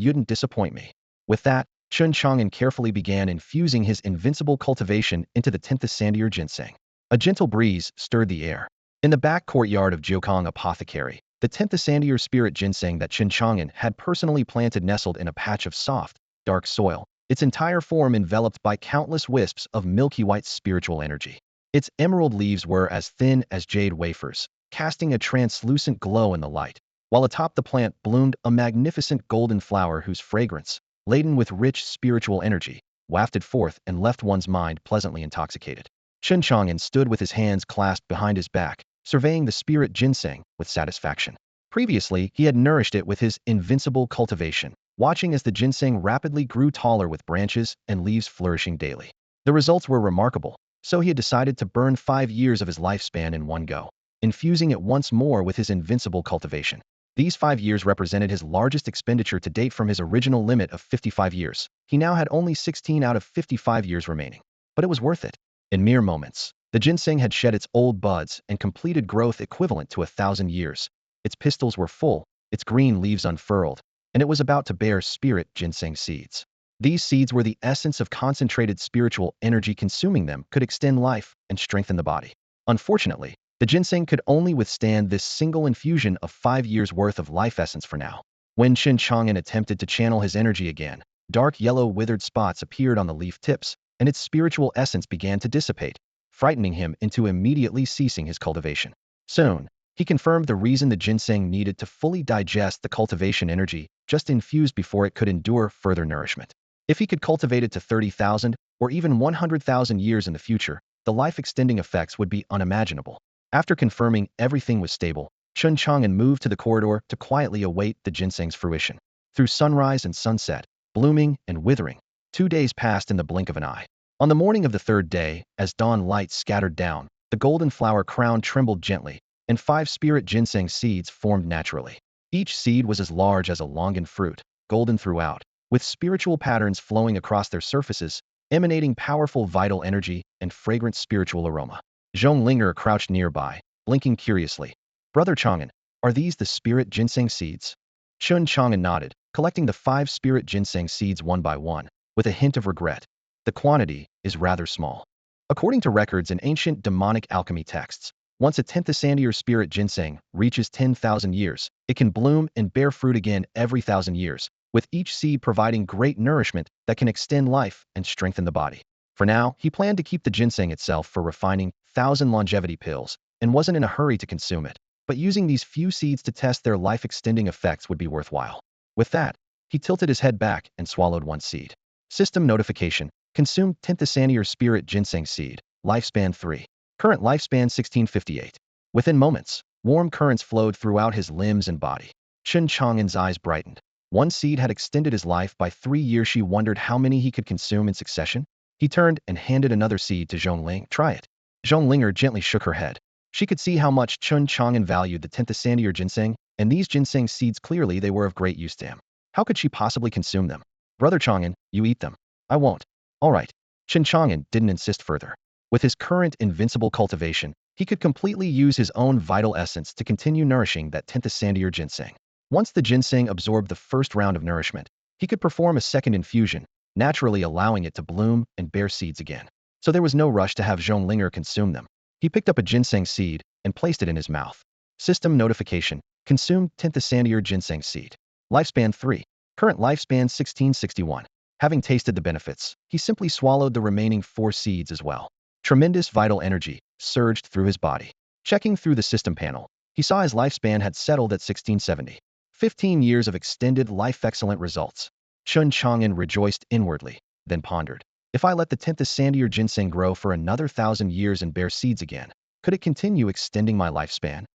you. Don't disappoint me." With that, Chen Chang'an carefully began infusing his invincible cultivation into the 10th sandier ginseng. A gentle breeze stirred the air. In the back courtyard of Jiukong Apothecary, the 10th sandier spirit ginseng that Chen Chang'an had personally planted nestled in a patch of soft, dark soil, its entire form enveloped by countless wisps of milky white spiritual energy. Its emerald leaves were as thin as jade wafers, casting a translucent glow in the light, while atop the plant bloomed a magnificent golden flower whose fragrance, laden with rich spiritual energy, wafted forth and left one's mind pleasantly intoxicated. Chen Chang'an stood with his hands clasped behind his back, surveying the spirit ginseng with satisfaction. Previously, he had nourished it with his invincible cultivation, watching as the ginseng rapidly grew taller with branches and leaves flourishing daily. The results were remarkable, so he had decided to burn 5 years of his lifespan in one go, infusing it once more with his invincible cultivation. These 5 years represented his largest expenditure to date from his original limit of 55 years. He now had only 16 out of 55 years remaining. But it was worth it. In mere moments, the ginseng had shed its old buds and completed growth equivalent to 1,000 years. Its pistils were full, its green leaves unfurled, and it was about to bear spirit ginseng seeds. These seeds were the essence of concentrated spiritual energy. Consuming them could extend life and strengthen the body. Unfortunately, the ginseng could only withstand this single infusion of 5 years' worth of life essence for now. When Chen Chang'an attempted to channel his energy again, dark yellow withered spots appeared on the leaf tips, and its spiritual essence began to dissipate, frightening him into immediately ceasing his cultivation. Soon, he confirmed the reason: the ginseng needed to fully digest the cultivation energy just infused before it could endure further nourishment. If he could cultivate it to 30,000 or even 100,000 years in the future, the life-extending effects would be unimaginable. After confirming everything was stable, Chen Chang'an moved to the corridor to quietly await the ginseng's fruition. Through sunrise and sunset, blooming and withering, 2 days passed in the blink of an eye. On the morning of the 3rd day, as dawn light scattered down, the golden flower crown trembled gently, and 5 spirit ginseng seeds formed naturally. Each seed was as large as a longan fruit, golden throughout, with spiritual patterns flowing across their surfaces, emanating powerful vital energy and fragrant spiritual aroma. Zhong Linger crouched nearby, blinking curiously. "Brother Chang'an, are these the spirit ginseng seeds?" Chen Chang'an nodded, collecting the 5 spirit ginseng seeds one by one, with a hint of regret. "The quantity is rather small." According to records in ancient demonic alchemy texts, once a 10th sandier spirit ginseng reaches 10,000 years, it can bloom and bear fruit again every 1,000 years, with each seed providing great nourishment that can extend life and strengthen the body. For now, he planned to keep the ginseng itself for refining 1,000 longevity pills and wasn't in a hurry to consume it, but using these few seeds to test their life-extending effects would be worthwhile. With that, he tilted his head back and swallowed one seed. System notification: consumed 10th sandier spirit ginseng seed, lifespan 3. Current lifespan 1658. Within moments, warm currents flowed throughout his limbs and body. Chen Chang'an's eyes brightened. One seed had extended his life by 3 years. She wondered how many he could consume in succession. He turned and handed another seed to Zhongling. "Try it." Zhonglinger gently shook her head. She could see how much Chen Chang'an valued the 10th sandier ginseng, and these ginseng seeds clearly they were of great use to him. How could she possibly consume them? "Brother Chang'an, you eat them." "I won't." "All right." Chen Chang'an didn't insist further. With his current invincible cultivation, he could completely use his own vital essence to continue nourishing that 10th sandier ginseng. Once the ginseng absorbed the first round of nourishment, he could perform a second infusion, naturally allowing it to bloom and bear seeds again. So there was no rush to have Zhonglinger consume them. He picked up a ginseng seed and placed it in his mouth. System notification: consumed 10th sandier ginseng seed. Lifespan 3. Current lifespan 1661. Having tasted the benefits, he simply swallowed the remaining 4 seeds as well. Tremendous vital energy surged through his body. Checking through the system panel, he saw his lifespan had settled at 1670. 15 years of extended life, excellent results. Chen Chang'an rejoiced inwardly, then pondered. If I let the 10th sandier ginseng grow for another 1,000 years and bear seeds again, could it continue extending my lifespan?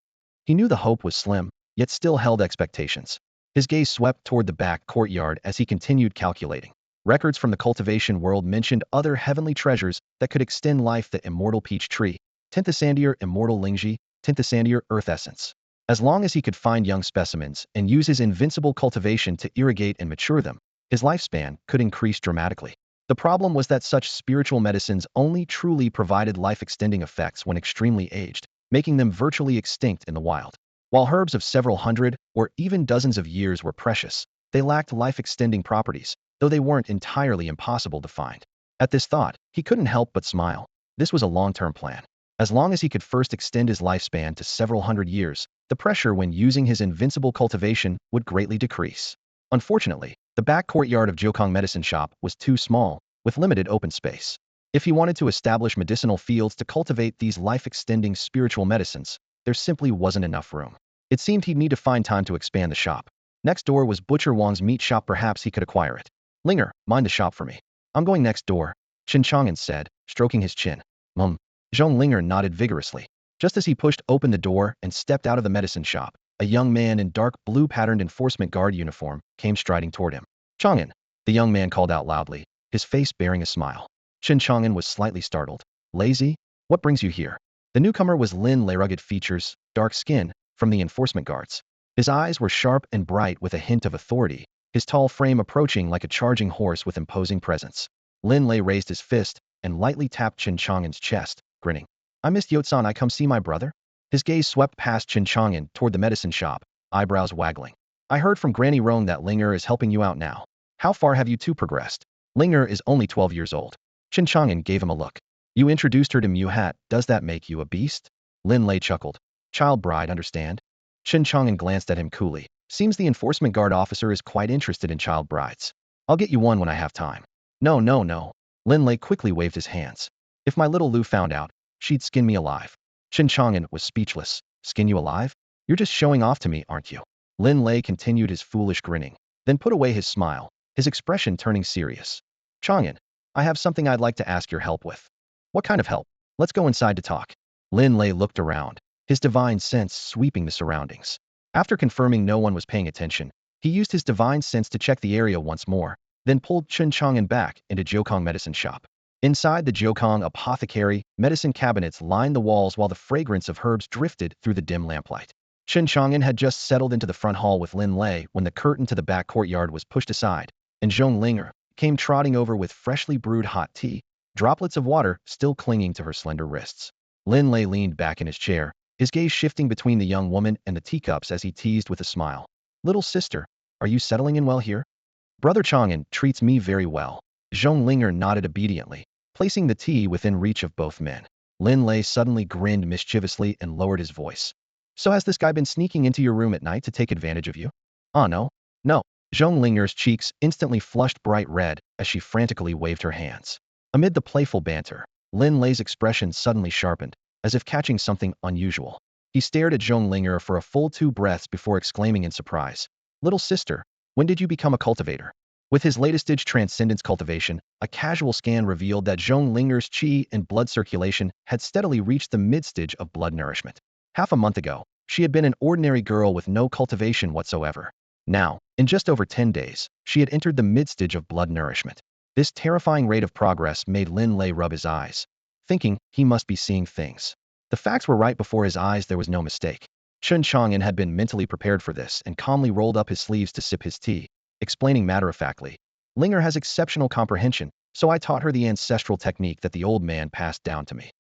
He knew the hope was slim, yet still held expectations. His gaze swept toward the back courtyard as he continued calculating. Records from the cultivation world mentioned other heavenly treasures that could extend life: the immortal peach tree, 10th sandier immortal lingji, 10th sandier earth essence. As long as he could find young specimens and use his invincible cultivation to irrigate and mature them, his lifespan could increase dramatically. The problem was that such spiritual medicines only truly provided life-extending effects when extremely aged, making them virtually extinct in the wild. While herbs of several hundred or even dozens of years were precious, they lacked life-extending properties, though they weren't entirely impossible to find. At this thought, he couldn't help but smile. This was a long-term plan. As long as he could first extend his lifespan to several hundred years, the pressure when using his invincible cultivation would greatly decrease. Unfortunately, the back courtyard of Jiukong Medicine Shop was too small, with limited open space. If he wanted to establish medicinal fields to cultivate these life-extending spiritual medicines, there simply wasn't enough room. It seemed he'd need to find time to expand the shop. Next door was Butcher Wang's meat shop. Perhaps he could acquire it. Linger, mind the shop for me. I'm going next door, Chen Chang'an said, stroking his chin. Zhong Linger nodded vigorously. Just as he pushed open the door and stepped out of the medicine shop, a young man in dark blue patterned enforcement guard uniform came striding toward him. Chang'an, the young man called out loudly, his face bearing a smile. Chen Chang'an was slightly startled. Lazy? What brings you here? The newcomer was Lin Lei, rugged features, dark skin, from the enforcement guards. His eyes were sharp and bright with a hint of authority, his tall frame approaching like a charging horse with imposing presence. Lin Lei raised his fist and lightly tapped Chen Chang'an's chest, grinning. I missed Yotsan. I come see my brother? His gaze swept past Chen Chang'an toward the medicine shop, eyebrows waggling. I heard from Granny Roan that Linger is helping you out now. How far have you two progressed? Linger is only 12 years old. Chen Chang'an gave him a look. You introduced her to Muhat. Does that make you a beast? Lin Lei chuckled. Child bride, understand? Chen Chang'an glanced at him coolly. Seems the enforcement guard officer is quite interested in child brides. I'll get you one when I have time. No, no, no. Lin Lei quickly waved his hands. If my little Lu found out, she'd skin me alive. Chen Chang'an was speechless. Skin you alive? You're just showing off to me, aren't you? Lin Lei continued his foolish grinning, then put away his smile, his expression turning serious. Chang'an, I have something I'd like to ask your help with. What kind of help? Let's go inside to talk. Lin Lei looked around, his divine sense sweeping the surroundings. After confirming no one was paying attention, he used his divine sense to check the area once more, then pulled Chen Chang'an back into Jiukong Medicine Shop. Inside the Jiukong apothecary, medicine cabinets lined the walls while the fragrance of herbs drifted through the dim lamplight. Chen Chang'an had just settled into the front hall with Lin Lei when the curtain to the back courtyard was pushed aside, and Zhong Linger came trotting over with freshly brewed hot tea, droplets of water still clinging to her slender wrists. Lin Lei leaned back in his chair, his gaze shifting between the young woman and the teacups as he teased with a smile. Little sister, are you settling in well here? Brother Chang'an treats me very well. Zhong Linger nodded obediently, placing the tea within reach of both men. Lin Lei suddenly grinned mischievously and lowered his voice. So has this guy been sneaking into your room at night to take advantage of you? Oh no. No. Zhong Linger's cheeks instantly flushed bright red as she frantically waved her hands. Amid the playful banter, Lin Lei's expression suddenly sharpened, as if catching something unusual. He stared at Zhong Linger for a full 2 breaths before exclaiming in surprise. Little sister, when did you become a cultivator? With his latest stage transcendence cultivation, a casual scan revealed that Zhong Linger's qi and blood circulation had steadily reached the mid-stage of blood nourishment. Half a month ago, she had been an ordinary girl with no cultivation whatsoever. Now, in just over 10 days, she had entered the mid-stage of blood nourishment. This terrifying rate of progress made Lin Lei rub his eyes, thinking he must be seeing things. The facts were right before his eyes. There was no mistake. Chen Chang'an had been mentally prepared for this and calmly rolled up his sleeves to sip his tea, explaining matter-of-factly. Linger has exceptional comprehension, so I taught her the ancestral technique that the old man passed down to me.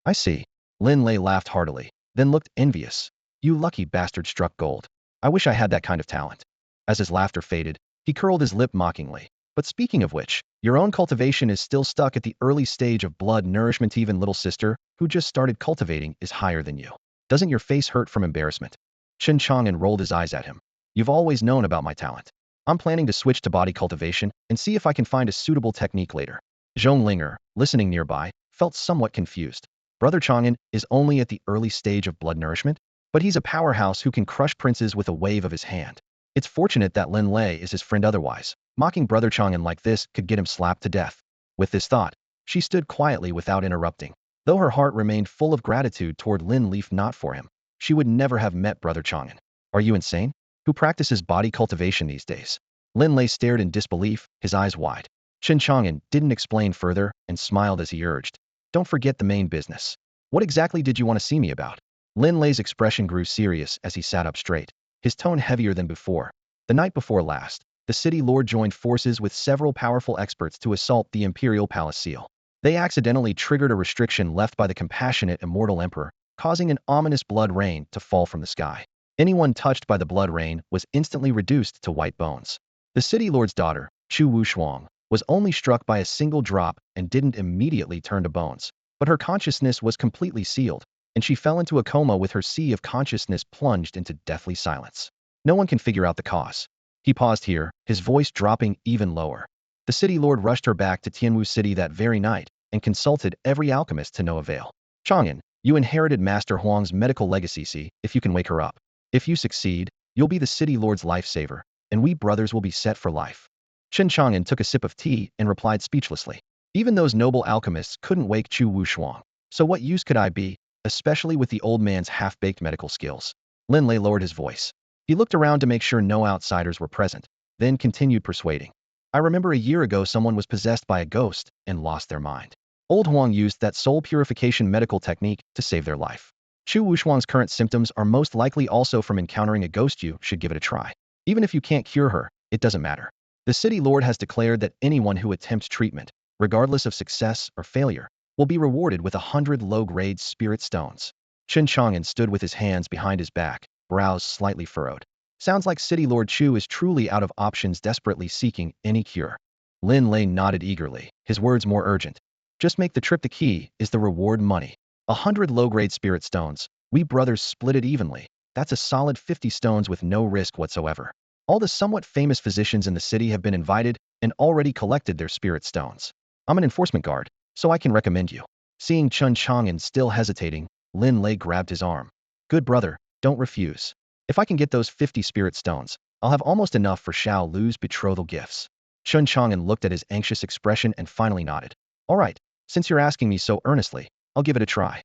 I see. Lin Lei laughed heartily, then looked envious. You lucky bastard, struck gold. I wish I had that kind of talent. As his laughter faded, he curled his lip mockingly. But speaking of which, your own cultivation is still stuck at the early stage of blood nourishment. Even little sister, who just started cultivating, is higher than you. Doesn't your face hurt from embarrassment? Chen Chang'an rolled his eyes at him. You've always known about my talent. I'm planning to switch to body cultivation and see if I can find a suitable technique later. Zhong Linger, listening nearby, felt somewhat confused. Brother Chang'an is only at the early stage of blood nourishment, but he's a powerhouse who can crush princes with a wave of his hand. It's fortunate that Lin Lei is his friend otherwise. Mocking Brother Chang'an like this could get him slapped to death. With this thought, she stood quietly without interrupting. Though her heart remained full of gratitude toward Lin Leaf not for him, she would never have met Brother Chang'an. Are you insane? Who practices body cultivation these days? Lin Lei stared in disbelief, his eyes wide. Chen Chang'an didn't explain further and smiled as he urged. Don't forget the main business. What exactly did you want to see me about? Lin Lei's expression grew serious as he sat up straight, his tone heavier than before. The night before last, the city lord joined forces with several powerful experts to assault the imperial palace seal. They accidentally triggered a restriction left by the compassionate Immortal Emperor, causing an ominous blood rain to fall from the sky. Anyone touched by the blood rain was instantly reduced to white bones. The city lord's daughter, Chu Wushuang, was only struck by a single drop and didn't immediately turn to bones, but her consciousness was completely sealed, and she fell into a coma with her sea of consciousness plunged into deathly silence. No one can figure out the cause. He paused here, his voice dropping even lower. The city lord rushed her back to Tianwu City that very night and consulted every alchemist to no avail. Chang'an, you inherited Master Huang's medical legacy. See if you can wake her up. If you succeed, you'll be the city lord's lifesaver, and we brothers will be set for life. Chen Chang'an took a sip of tea and replied speechlessly. Even those noble alchemists couldn't wake Chu Wushuang. So what use could I be, especially with the old man's half-baked medical skills? Lin Lei lowered his voice. He looked around to make sure no outsiders were present, then continued persuading. I remember a year ago someone was possessed by a ghost and lost their mind. Old Huang used that soul purification medical technique to save their life. Chu Wushuang's current symptoms are most likely also from encountering a ghost. You should give it a try. Even if you can't cure her, it doesn't matter. The city lord has declared that anyone who attempts treatment, regardless of success or failure, will be rewarded with 100 low-grade spirit stones. Chen Chang'an stood with his hands behind his back, brows slightly furrowed. Sounds like City Lord Chu is truly out of options, desperately seeking any cure. Lin Lei nodded eagerly, his words more urgent. Just make the trip. The key is the reward money. 100 low-grade spirit stones. We brothers split it evenly. That's a solid 50 stones with no risk whatsoever. All the somewhat famous physicians in the city have been invited and already collected their spirit stones. I'm an enforcement guard, so I can recommend you. Seeing Chen Chang'an still hesitating, Lin Lei grabbed his arm. Good brother, don't refuse. If I can get those 50 spirit stones, I'll have almost enough for Xiao Lu's betrothal gifts. Chen Chang'an looked at his anxious expression and finally nodded. All right, since you're asking me so earnestly, I'll give it a try.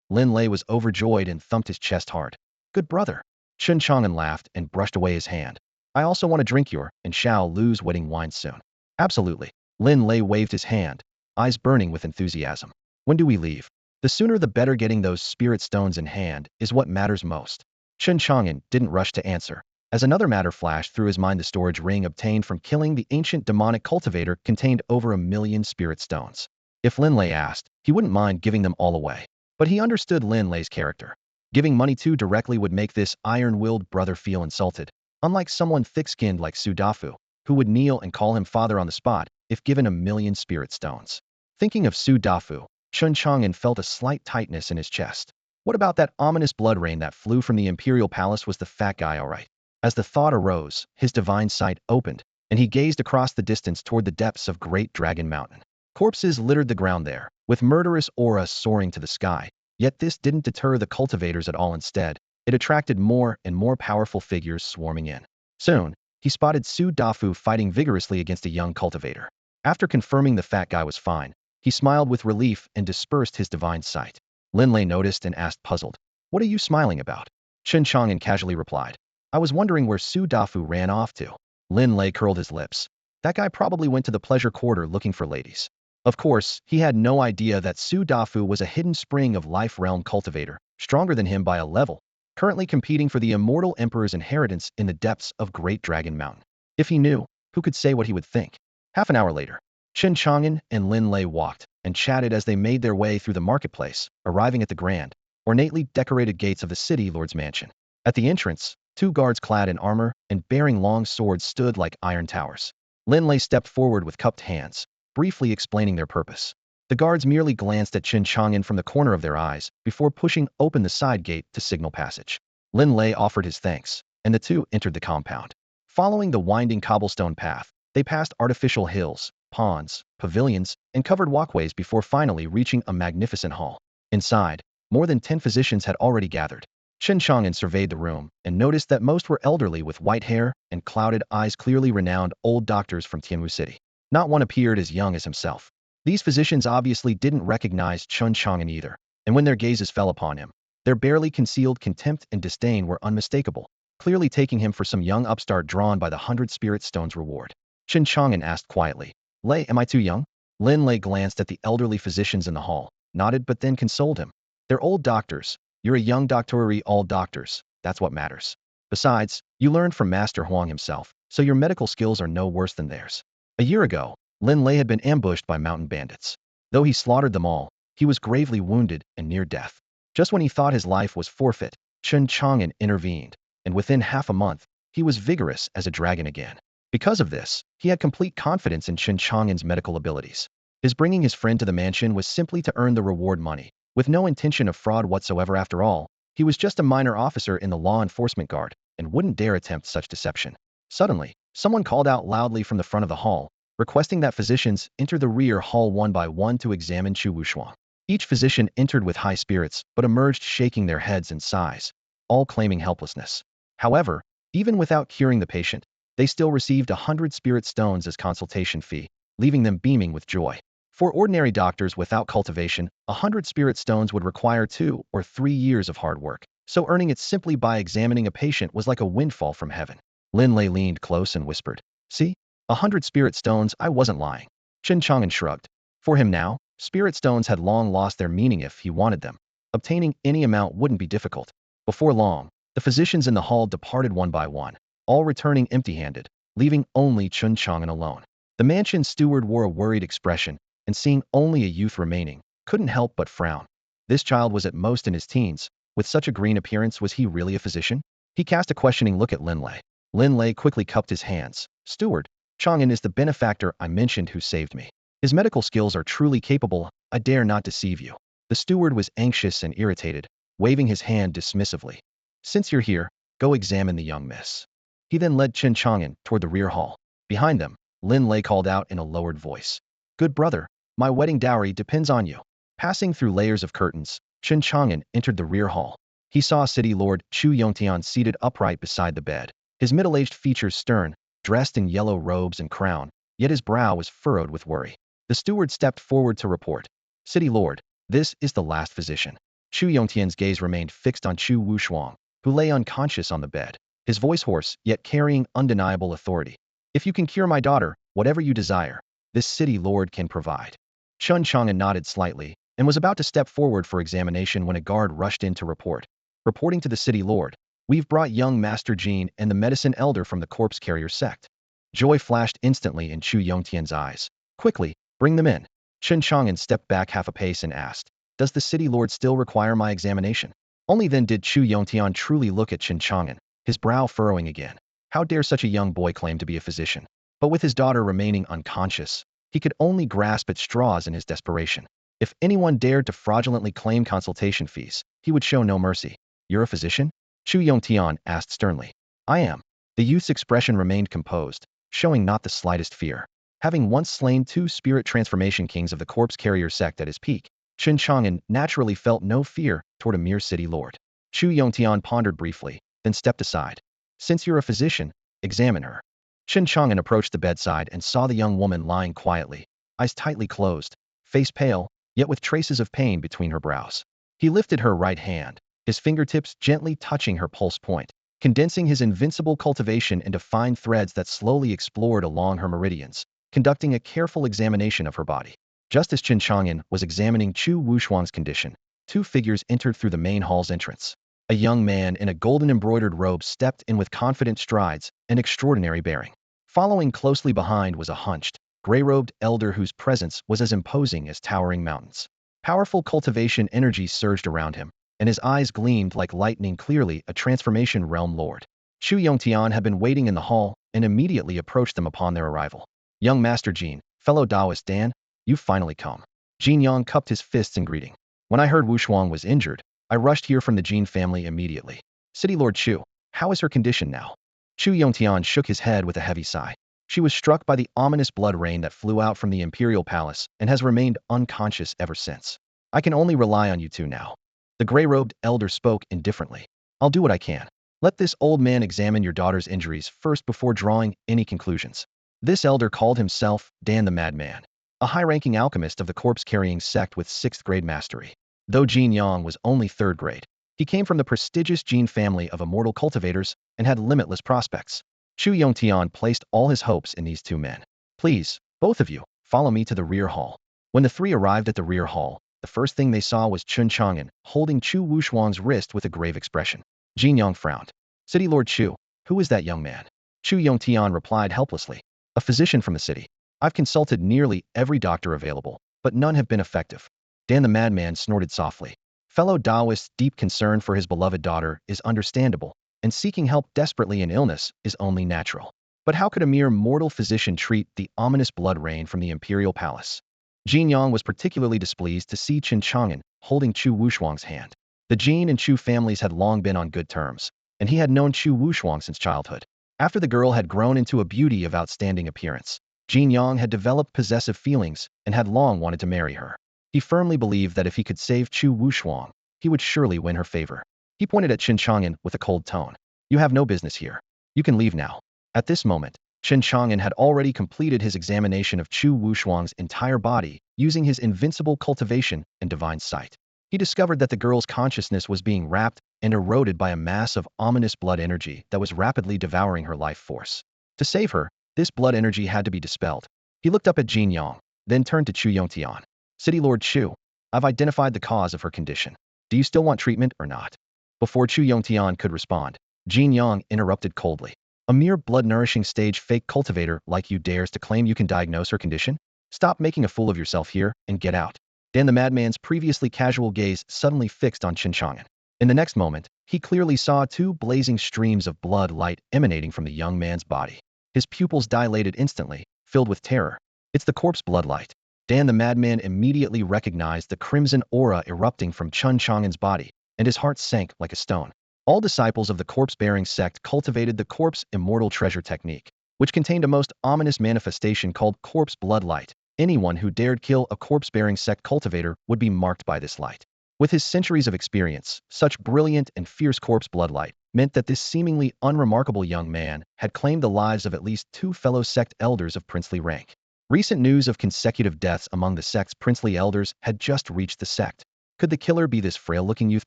Lin Lei was overjoyed and thumped his chest hard. Good brother. Chen Chang'an laughed and brushed away his hand. I also want to drink your and Xiao Lu's wedding wine soon. Absolutely. Lin Lei waved his hand, eyes burning with enthusiasm. When do we leave? The sooner the better. Getting those spirit stones in hand is what matters most. Chen Chang'an didn't rush to answer. As another matter flashed through his mind, the storage ring obtained from killing the ancient demonic cultivator contained over 1,000,000 spirit stones. If Lin Lei asked, he wouldn't mind giving them all away. But he understood Lin Lei's character. Giving money too directly would make this iron-willed brother feel insulted. Unlike someone thick-skinned like Su Dafu, who would kneel and call him father on the spot if given 1,000,000 spirit stones. Thinking of Su Dafu, Chen Chang'an felt a slight tightness in his chest. What about that ominous blood rain that flew from the imperial palace? Was the fat guy all right? As the thought arose, his divine sight opened, and he gazed across the distance toward the depths of Great Dragon Mountain. Corpses littered the ground there, with murderous auras soaring to the sky. Yet this didn't deter the cultivators at all. Instead, it attracted more and more powerful figures swarming in. Soon, he spotted Su Dafu fighting vigorously against a young cultivator. After confirming the fat guy was fine, he smiled with relief and dispersed his divine sight. Lin Lei noticed and asked, puzzled, "What are you smiling about?" Chen Chang'an casually replied, "I was wondering where Su Dafu ran off to." Lin Lei curled his lips. That guy probably went to the pleasure quarter looking for ladies. Of course, he had no idea that Su Dafu was a hidden spring of life realm cultivator, stronger than him by a level, currently competing for the Immortal Emperor's inheritance in the depths of Great Dragon Mountain. If he knew, who could say what he would think? Half an hour later, Chen Chang'an and Lin Lei walked and chatted as they made their way through the marketplace, arriving at the grand, ornately decorated gates of the city lord's mansion. At the entrance, two guards clad in armor and bearing long swords stood like iron towers. Lin Lei stepped forward with cupped hands, briefly explaining their purpose. The guards merely glanced at Chen Chang'an from the corner of their eyes before pushing open the side gate to signal passage. Lin Lei offered his thanks, and the two entered the compound. Following the winding cobblestone path, they passed artificial hills, ponds, pavilions, and covered walkways before finally reaching a magnificent hall. Inside, more than 10 physicians had already gathered. Chen Chang'an surveyed the room and noticed that most were elderly with white hair and clouded eyes, clearly renowned old doctors from Tianwu City. Not one appeared as young as himself. These physicians obviously didn't recognize Chen Chang'an either, and when their gazes fell upon him, their barely concealed contempt and disdain were unmistakable, clearly taking him for some young upstart drawn by the 100 spirit stones reward. Chen Chang'an asked quietly, "Lei, am I too young?" Lin Lei glanced at the elderly physicians in the hall, nodded but then consoled him. "They're old doctors. You're a young doctor, all doctors. That's what matters. Besides, you learned from Master Huang himself, so your medical skills are no worse than theirs." A year ago, Lin Lei had been ambushed by mountain bandits. Though he slaughtered them all, he was gravely wounded and near death. Just when he thought his life was forfeit, Chen Chang'an intervened, and within half a month, he was vigorous as a dragon again. Because of this, he had complete confidence in Chen Chang'an's medical abilities. His bringing his friend to the mansion was simply to earn the reward money, with no intention of fraud whatsoever. After all, he was just a minor officer in the law enforcement guard and wouldn't dare attempt such deception. Suddenly, someone called out loudly from the front of the hall, requesting that physicians enter the rear hall one by one to examine Chu Wushuang. Each physician entered with high spirits but emerged shaking their heads and sighs, all claiming helplessness. However, even without curing the patient, they still received 100 spirit stones as consultation fee, leaving them beaming with joy. For ordinary doctors without cultivation, 100 spirit stones would require 2 or 3 years of hard work, so earning it simply by examining a patient was like a windfall from heaven. Lin Lei leaned close and whispered, "See? 100 spirit stones, I wasn't lying." Chen Chang'an shrugged. For him now, spirit stones had long lost their meaning if he wanted them. Obtaining any amount wouldn't be difficult. Before long, the physicians in the hall departed one by one, all returning empty-handed, leaving only Chen Chang'an alone. The mansion steward wore a worried expression, and seeing only a youth remaining, couldn't help but frown. This child was at most in his teens. With such a green appearance, was he really a physician? He cast a questioning look at Lin Lei. Lin Lei quickly cupped his hands. "Steward, Chang'an is the benefactor I mentioned who saved me. His medical skills are truly capable. I dare not deceive you." The steward was anxious and irritated, waving his hand dismissively. "Since you're here, go examine the young miss." He then led Chen Chang'an toward the rear hall. Behind them, Lin Lei called out in a lowered voice, "Good brother, my wedding dowry depends on you." Passing through layers of curtains, Chen Chang'an entered the rear hall. He saw City Lord Chu Yongtian seated upright beside the bed, his middle-aged features stern, dressed in yellow robes and crown, yet his brow was furrowed with worry. The steward stepped forward to report, "City Lord, this is the last physician." Chu Yongtian's gaze remained fixed on Chu Wushuang, who lay unconscious on the bed, his voice hoarse, yet carrying undeniable authority. "If you can cure my daughter, whatever you desire, this City Lord can provide." Chen Chang'an nodded slightly, and was about to step forward for examination when a guard rushed in to report. "Reporting to the City Lord, we've brought young Master Jean and the medicine elder from the corpse carrier sect." Joy flashed instantly in Chu Yongtian's eyes. "Quickly, bring them in." Chen Chang'an stepped back half a pace and asked, "Does the City Lord still require my examination?" Only then did Chu Yongtian truly look at Chen Chang'an, his brow furrowing again. How dare such a young boy claim to be a physician? But with his daughter remaining unconscious, he could only grasp at straws in his desperation. If anyone dared to fraudulently claim consultation fees, he would show no mercy. "You're a physician?" Chu Yongtian asked sternly. "I am." The youth's expression remained composed, showing not the slightest fear. Having once slain 2 spirit transformation kings of the corpse carrier sect at his peak, Chen Chang'an naturally felt no fear toward a mere city lord. Chu Yongtian pondered briefly, then stepped aside. "Since you're a physician, examine her." Chen Chang'an approached the bedside and saw the young woman lying quietly, eyes tightly closed, face pale, yet with traces of pain between her brows. He lifted her right hand, his fingertips gently touching her pulse point, condensing his invincible cultivation into fine threads that slowly explored along her meridians, conducting a careful examination of her body. Just as Chen Chang'an was examining Chu Wushuang's condition, 2 figures entered through the main hall's entrance. A young man in a golden embroidered robe stepped in with confident strides and extraordinary bearing. Following closely behind was a hunched, gray-robed elder whose presence was as imposing as towering mountains. Powerful cultivation energy surged around him, and his eyes gleamed like lightning, clearly a transformation realm lord. Chu Yongtian had been waiting in the hall and immediately approached them upon their arrival. "Young Master Jean, fellow Taoist Dan, you've finally come." Jin Yang cupped his fists in greeting. "When I heard Wushuang was injured, I rushed here from the Jin family immediately." "City Lord Chu, how is her condition now?" Chu Yongtian shook his head with a heavy sigh. She was struck by the ominous blood rain that flew out from the imperial palace and has remained unconscious ever since. I can only rely on you two now. The gray-robed elder spoke indifferently. I'll do what I can. Let this old man examine your daughter's injuries first before drawing any conclusions. This elder called himself Dan the Madman, a high-ranking alchemist of the corpse-carrying sect with 6th grade mastery. Though Jin Yang was only 3rd grade, he came from the prestigious Jin family of immortal cultivators and had limitless prospects. Chu Yongtian placed all his hopes in these two men. Please, both of you, follow me to the rear hall. When the three arrived at the rear hall, the first thing they saw was Chen Chang'an holding Chu Wushuang's wrist with a grave expression. Jin Yang frowned. City Lord Chu, who is that young man? Chu Yongtian replied helplessly. A physician from the city. I've consulted nearly every doctor available, but none have been effective. Dan the Madman snorted softly. Fellow Taoist's deep concern for his beloved daughter is understandable, and seeking help desperately in illness is only natural. But how could a mere mortal physician treat the ominous blood rain from the imperial palace? Jin Yang was particularly displeased to see Chen Chang'an holding Chu Wushuang's hand. The Jin and Chu families had long been on good terms, and he had known Chu Wushuang since childhood. After the girl had grown into a beauty of outstanding appearance, Jin Yang had developed possessive feelings and had long wanted to marry her. He firmly believed that if he could save Chu Wushuang, he would surely win her favor. He pointed at Chen Chang'an with a cold tone. You have no business here. You can leave now. At this moment, Chen Chang'an had already completed his examination of Chu Wushuang's entire body using his invincible cultivation and divine sight. He discovered that the girl's consciousness was being wrapped and eroded by a mass of ominous blood energy that was rapidly devouring her life force. To save her, this blood energy had to be dispelled. He looked up at Jin Yang, then turned to Chu Yongtian. City Lord Chu, I've identified the cause of her condition. Do you still want treatment or not? Before Chu Yongtian could respond, Jin Yang interrupted coldly. A mere blood-nourishing stage fake cultivator like you dares to claim you can diagnose her condition? Stop making a fool of yourself here and get out. Dan the Madman's previously casual gaze suddenly fixed on Chen Chang'an. In the next moment, he clearly saw two blazing streams of blood light emanating from the young man's body. His pupils dilated instantly, filled with terror. It's the corpse bloodlight. Dan the Madman immediately recognized the crimson aura erupting from Chen Chang'an's body, and his heart sank like a stone. All disciples of the corpse-bearing sect cultivated the corpse immortal treasure technique, which contained a most ominous manifestation called corpse bloodlight. Anyone who dared kill a corpse-bearing sect cultivator would be marked by this light. With his centuries of experience, such brilliant and fierce corpse bloodlight meant that this seemingly unremarkable young man had claimed the lives of at least 2 fellow sect elders of princely rank. Recent news of consecutive deaths among the sect's princely elders had just reached the sect. Could the killer be this frail-looking youth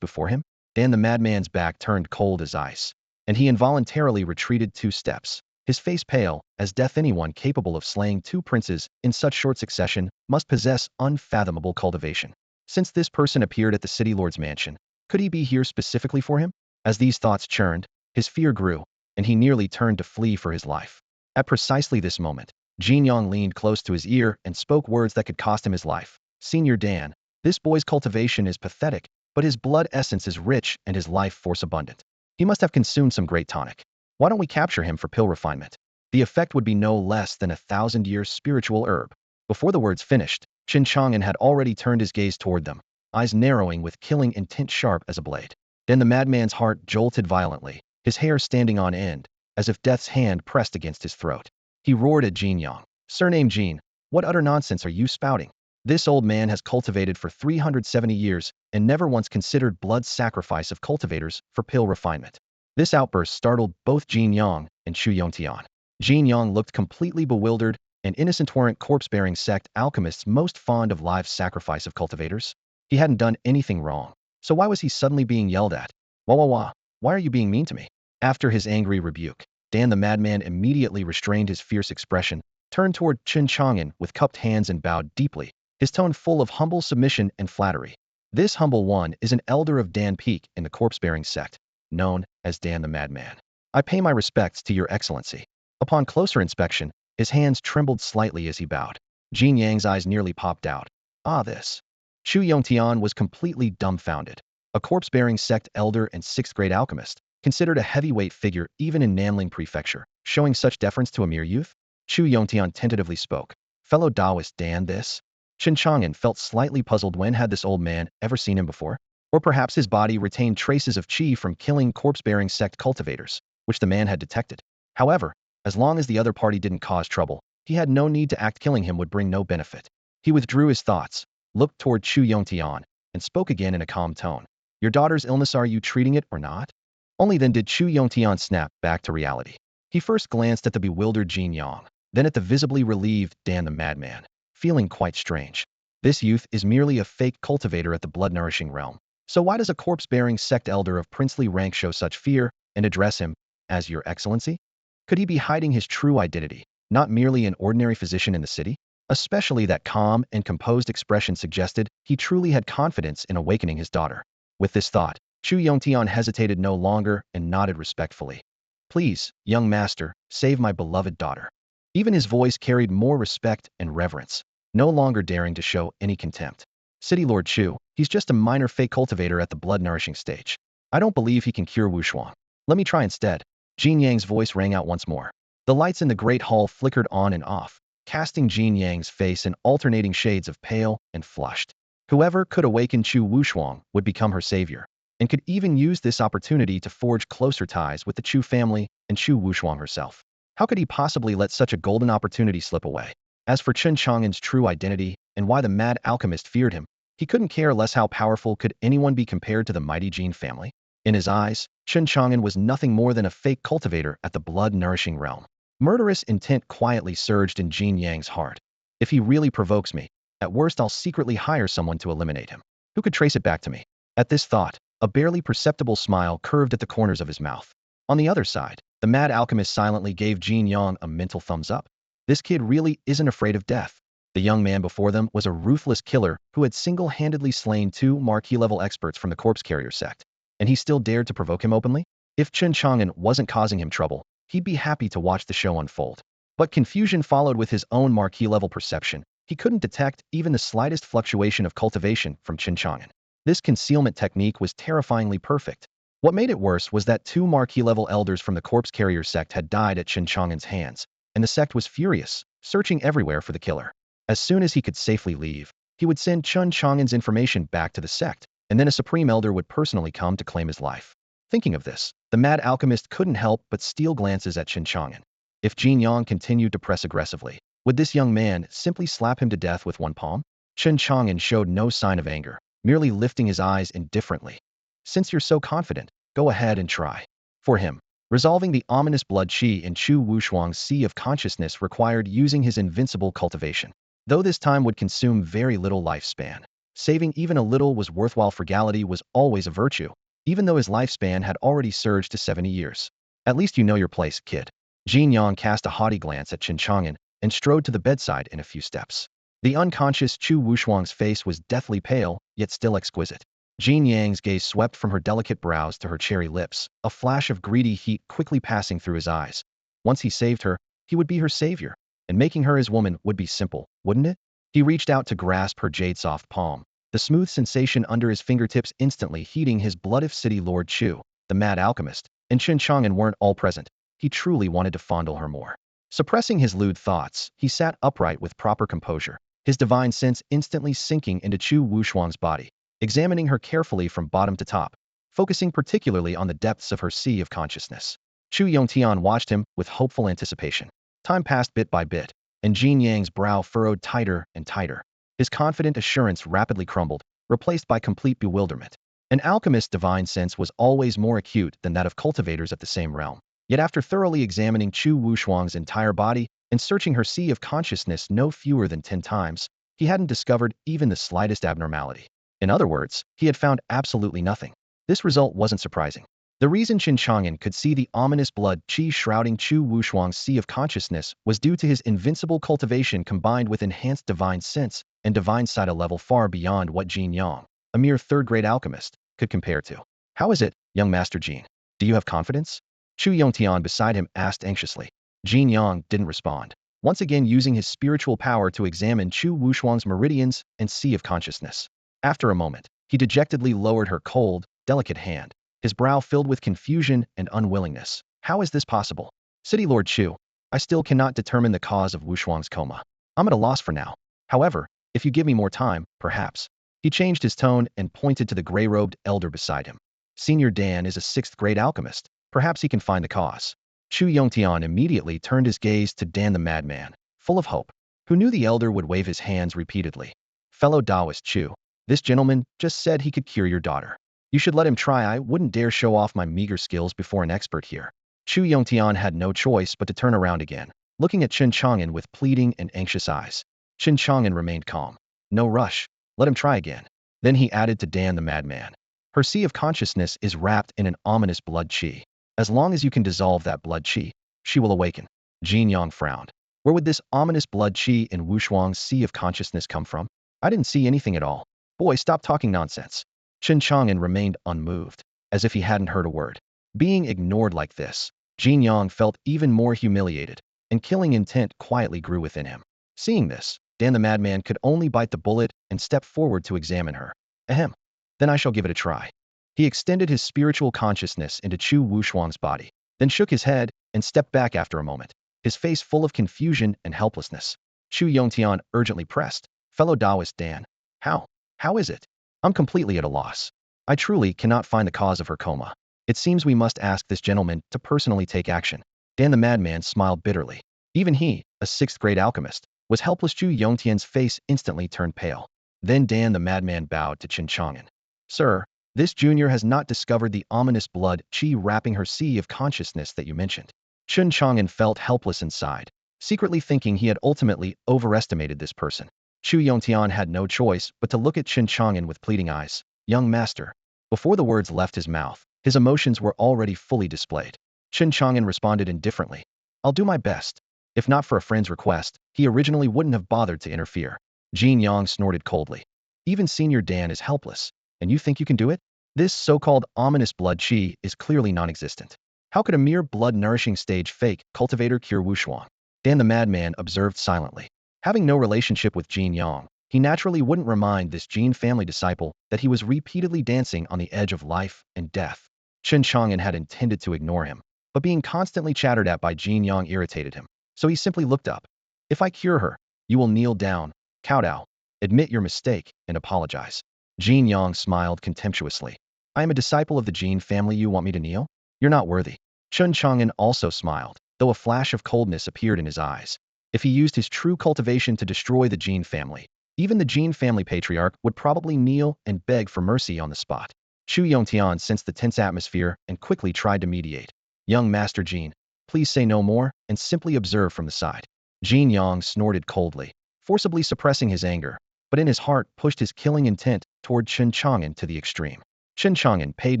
before him? Dan the Madman's back turned cold as ice, and he involuntarily retreated 2 steps. His face pale, as death. Anyone capable of slaying 2 princes in such short succession must possess unfathomable cultivation. Since this person appeared at the city lord's mansion, could he be here specifically for him? As these thoughts churned, his fear grew, and he nearly turned to flee for his life. At precisely this moment, Jin Yang leaned close to his ear and spoke words that could cost him his life. Senior Dan, this boy's cultivation is pathetic, but his blood essence is rich and his life force abundant. He must have consumed some great tonic. Why don't we capture him for pill refinement? The effect would be no less than 1,000-year spiritual herb. Before the words finished, Chen Chang'an had already turned his gaze toward them, eyes narrowing with killing intent sharp as a blade. Then the madman's heart jolted violently, his hair standing on end, as if death's hand pressed against his throat. He roared at Jin Yang. Surname Jin, what utter nonsense are you spouting? This old man has cultivated for 370 years and never once considered blood sacrifice of cultivators for pill refinement. This outburst startled both Jin Yang and Chu Yongtian. Jin Yang looked completely bewildered, and innocent weren't corpse-bearing sect alchemists most fond of live sacrifice of cultivators? He hadn't done anything wrong, so why was he suddenly being yelled at? Wah wah wah, why are you being mean to me? After his angry rebuke, Dan the Madman immediately restrained his fierce expression, turned toward Chen Chang'an with cupped hands and bowed deeply, his tone full of humble submission and flattery. This humble one is an elder of Dan Peak in the corpse-bearing sect, known as Dan the Madman. I pay my respects to your excellency. Upon closer inspection, his hands trembled slightly as he bowed. Jin Yang's eyes nearly popped out. Ah, this. Chu Yongtian was completely dumbfounded. A corpse-bearing sect elder and 6th grade alchemist, considered a heavyweight figure even in Nanling Prefecture, showing such deference to a mere youth? Chu Yongtian tentatively spoke. Fellow Taoist Dan this? Chen Chang'an felt slightly puzzled. When had this old man ever seen him before? Or perhaps his body retained traces of qi from killing corpse-bearing sect cultivators, which the man had detected. However, As long as the other party didn't cause trouble, he had no need to act. Killing him would bring no benefit. He withdrew his thoughts, looked toward Chu Yongtian, and spoke again in a calm tone. Your daughter's illness, are you treating it or not? Only then did Chu Yongtian snap back to reality. He first glanced at the bewildered Jin Yang, then at the visibly relieved Dan the madman, feeling quite strange. This youth is merely a fake cultivator at the blood-nourishing realm. So why does a corpse-bearing sect elder of princely rank show such fear and address him as Your Excellency? Could he be hiding his true identity, not merely an ordinary physician in the city? Especially that calm and composed expression suggested he truly had confidence in awakening his daughter. With this thought, Chu Yongtian hesitated no longer and nodded respectfully. Please, young master, save my beloved daughter. Even his voice carried more respect and reverence, no longer daring to show any contempt. City Lord Chu, he's just a minor fake cultivator at the blood-nourishing stage. I don't believe he can cure Wushuang. Let me try instead. Jin Yang's voice rang out once more. The lights in the great hall flickered on and off, casting Jin Yang's face in alternating shades of pale and flushed. Whoever could awaken Chu Wushuang would become her savior, and could even use this opportunity to forge closer ties with the Chu family and Chu Wushuang herself. How could he possibly let such a golden opportunity slip away? As for Chen Chang'an's true identity and why the mad alchemist feared him, he couldn't care less. How powerful could anyone be compared to the mighty Jin family? In his eyes, Chen Chang'an was nothing more than a fake cultivator at the blood-nourishing realm. Murderous intent quietly surged in Jin Yang's heart. If he really provokes me, at worst I'll secretly hire someone to eliminate him. Who could trace it back to me? At this thought, a barely perceptible smile curved at the corners of his mouth. On the other side, the mad alchemist silently gave Jin Yang a mental thumbs up. This kid really isn't afraid of death. The young man before them was a ruthless killer who had single-handedly slain 2 marquee-level experts from the corpse carrier sect, and he still dared to provoke him openly? If Chen Chang'an wasn't causing him trouble, he'd be happy to watch the show unfold. But confusion followed with his own marquee-level perception. He couldn't detect even the slightest fluctuation of cultivation from Chen Chang'an. This concealment technique was terrifyingly perfect. What made it worse was that 2 marquee-level elders from the corpse carrier sect had died at Chen Chang'an's hands, and the sect was furious, searching everywhere for the killer. As soon as he could safely leave, he would send Chen Chang'an's information back to the sect, and then a supreme elder would personally come to claim his life. Thinking of this, the mad alchemist couldn't help but steal glances at Chen Chang'an. If Jin Yang continued to press aggressively, would this young man simply slap him to death with one palm? Chen Chang'an showed no sign of anger, merely lifting his eyes indifferently. Since you're so confident, go ahead and try. For him, resolving the ominous blood qi in Chu Wushuang's sea of consciousness required using his invincible cultivation. Though this time would consume very little lifespan, saving even a little was worthwhile. Frugality was always a virtue, even though his lifespan had already surged to 70 years. At least you know your place, kid. Jin Yang cast a haughty glance at Chen Chang'an and strode to the bedside in a few steps. The unconscious Chu Wushuang's face was deathly pale, yet still exquisite. Jin Yang's gaze swept from her delicate brows to her cherry lips, a flash of greedy heat quickly passing through his eyes. Once he saved her, he would be her savior, and making her his woman would be simple, wouldn't it? He reached out to grasp her jade-soft palm, the smooth sensation under his fingertips instantly heating his blood. If City Lord Chu, the mad alchemist, and Chen Chang'an weren't all present, he truly wanted to fondle her more. Suppressing his lewd thoughts, he sat upright with proper composure, his divine sense instantly sinking into Chu Wushuang's body, examining her carefully from bottom to top, focusing particularly on the depths of her sea of consciousness. Chu Yongtian watched him with hopeful anticipation. Time passed bit by bit, and Jin Yang's brow furrowed tighter and tighter. His confident assurance rapidly crumbled, replaced by complete bewilderment. An alchemist's divine sense was always more acute than that of cultivators of the same realm. Yet after thoroughly examining Chu Wushuang's entire body and searching her sea of consciousness no fewer than 10 times, he hadn't discovered even the slightest abnormality. In other words, he had found absolutely nothing. This result wasn't surprising. The reason Chen Chang'an could see the ominous blood qi shrouding Chu Wushuang's sea of consciousness was due to his invincible cultivation combined with enhanced divine sense and divine sight, a level far beyond what Jin Yang, a mere third-grade alchemist, could compare to. How is it, young Master Jin? Do you have confidence? Chu Yongtian beside him asked anxiously. Jin Yang didn't respond, once again using his spiritual power to examine Chu Wushuang's meridians and sea of consciousness. After a moment, he dejectedly lowered her cold, delicate hand, his brow filled with confusion and unwillingness. How is this possible? City Lord Chu, I still cannot determine the cause of Wushuang's coma. I'm at a loss for now. However, if you give me more time, perhaps. He changed his tone and pointed to the gray-robed elder beside him. Senior Dan is a 6th-grade alchemist. Perhaps he can find the cause. Chu Yongtian immediately turned his gaze to Dan the madman, full of hope, who knew the elder would wave his hands repeatedly. Fellow Taoist Chu, this gentleman just said he could cure your daughter. You should let him try. I wouldn't dare show off my meager skills before an expert here. Chu Yongtian had no choice but to turn around again, looking at Chen Chang'an with pleading and anxious eyes. Chen Chang'an remained calm. No rush. Let him try again. Then he added to Dan the madman. Her sea of consciousness is wrapped in an ominous blood qi. As long as you can dissolve that blood qi, she will awaken. Jin Yang frowned. Where would this ominous blood qi in Wushuang's sea of consciousness come from? I didn't see anything at all. Boy, stop talking nonsense. Chen Chang'an remained unmoved, as if he hadn't heard a word. Being ignored like this, Jin Yang felt even more humiliated, and killing intent quietly grew within him. Seeing this, Dan the madman could only bite the bullet and step forward to examine her. Ahem. Then I shall give it a try. He extended his spiritual consciousness into Chu Wushuang's body, then shook his head and stepped back after a moment, his face full of confusion and helplessness. Chu Yongtian urgently pressed, Fellow Taoist Dan, how? How is it? I'm completely at a loss. I truly cannot find the cause of her coma. It seems we must ask this gentleman to personally take action. Dan the madman smiled bitterly. Even he, a sixth-grade alchemist, was helpless. Chu Yongtian's face instantly turned pale. Then Dan the madman bowed to Chen Chang'an. Sir, this junior has not discovered the ominous blood qi wrapping her sea of consciousness that you mentioned. Chen Chang'an felt helpless and sighed, secretly thinking he had ultimately overestimated this person. Chu Yongtian had no choice but to look at Chen Chang'an with pleading eyes. Young master. Before the words left his mouth, his emotions were already fully displayed. Chen Chang'an responded indifferently. I'll do my best. If not for a friend's request, he originally wouldn't have bothered to interfere. Jin Yang snorted coldly. Even Senior Dan is helpless, and you think you can do it? This so-called ominous blood qi is clearly non-existent. How could a mere blood-nourishing stage fake cultivator cure Wushuang? Dan the madman observed silently. Having no relationship with Jin Yang, he naturally wouldn't remind this Jin family disciple that he was repeatedly dancing on the edge of life and death. Chen Chang'an had intended to ignore him, but being constantly chattered at by Jin Yang irritated him, so he simply looked up. If I cure her, you will kneel down, kowtow, admit your mistake, and apologize. Jin Yang smiled contemptuously. I am a disciple of the Jin family. You want me to kneel? You're not worthy. Chen Chang'an also smiled, though a flash of coldness appeared in his eyes. If he used his true cultivation to destroy the Jin family, even the Jin family patriarch would probably kneel and beg for mercy on the spot. Chu Yongtian sensed the tense atmosphere and quickly tried to mediate. Young Master Jin, please say no more and simply observe from the side. Jin Yang snorted coldly, forcibly suppressing his anger, but in his heart pushed his killing intent toward Chen Chang'an to the extreme. Chen Chang'an paid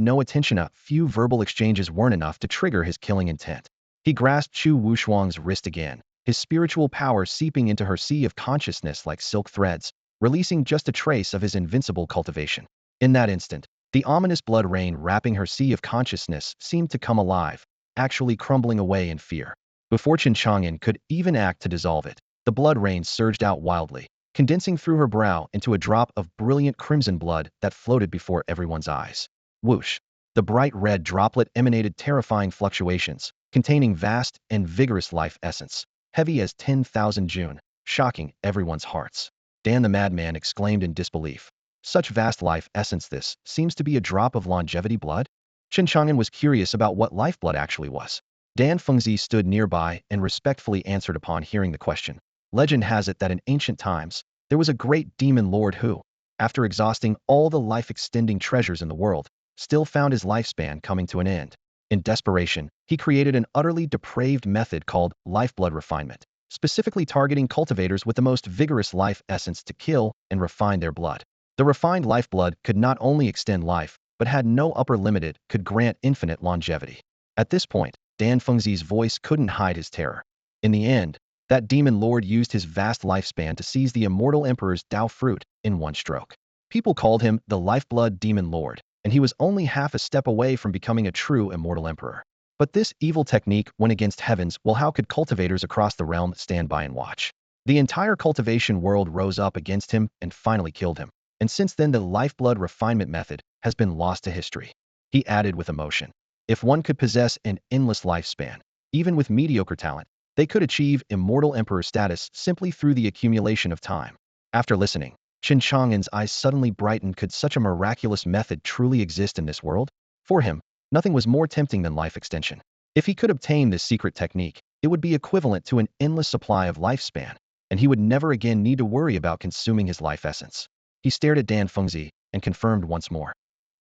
no attention. A few verbal exchanges weren't enough to trigger his killing intent. He grasped Chu Wushuang's wrist again, his spiritual power seeping into her sea of consciousness like silk threads, releasing just a trace of his invincible cultivation. In that instant, the ominous blood rain wrapping her sea of consciousness seemed to come alive, actually crumbling away in fear. Before Chen Chang'an could even act to dissolve it, the blood rain surged out wildly, condensing through her brow into a drop of brilliant crimson blood that floated before everyone's eyes. Whoosh! The bright red droplet emanated terrifying fluctuations, containing vast and vigorous life essence, heavy as 10,000 June, shocking everyone's hearts. Dan the madman exclaimed in disbelief. Such vast life essence, this seems to be a drop of longevity blood? Chen Chang'an was curious about what lifeblood actually was. Dan Fengzi stood nearby and respectfully answered upon hearing the question. Legend has it that in ancient times, there was a great demon lord who, after exhausting all the life-extending treasures in the world, still found his lifespan coming to an end. In desperation, he created an utterly depraved method called lifeblood refinement, specifically targeting cultivators with the most vigorous life essence to kill and refine their blood. The refined lifeblood could not only extend life, but had no upper limit. It could grant infinite longevity. At this point, Dan Fengzi's voice couldn't hide his terror. In the end, that demon lord used his vast lifespan to seize the Immortal Emperor's Tao fruit in one stroke. People called him the Lifeblood Demon Lord, and he was only half a step away from becoming a true Immortal Emperor. But this evil technique went against heavens. Well, how could cultivators across the realm stand by and watch? The entire cultivation world rose up against him and finally killed him. And since then, the lifeblood refinement method has been lost to history. He added with emotion. If one could possess an endless lifespan, even with mediocre talent, they could achieve Immortal Emperor status simply through the accumulation of time. After listening, Chen Chang'an's eyes suddenly brightened. Could such a miraculous method truly exist in this world? For him, nothing was more tempting than life extension. If he could obtain this secret technique, it would be equivalent to an endless supply of lifespan, and he would never again need to worry about consuming his life essence. He stared at Dan Fengzi and confirmed once more.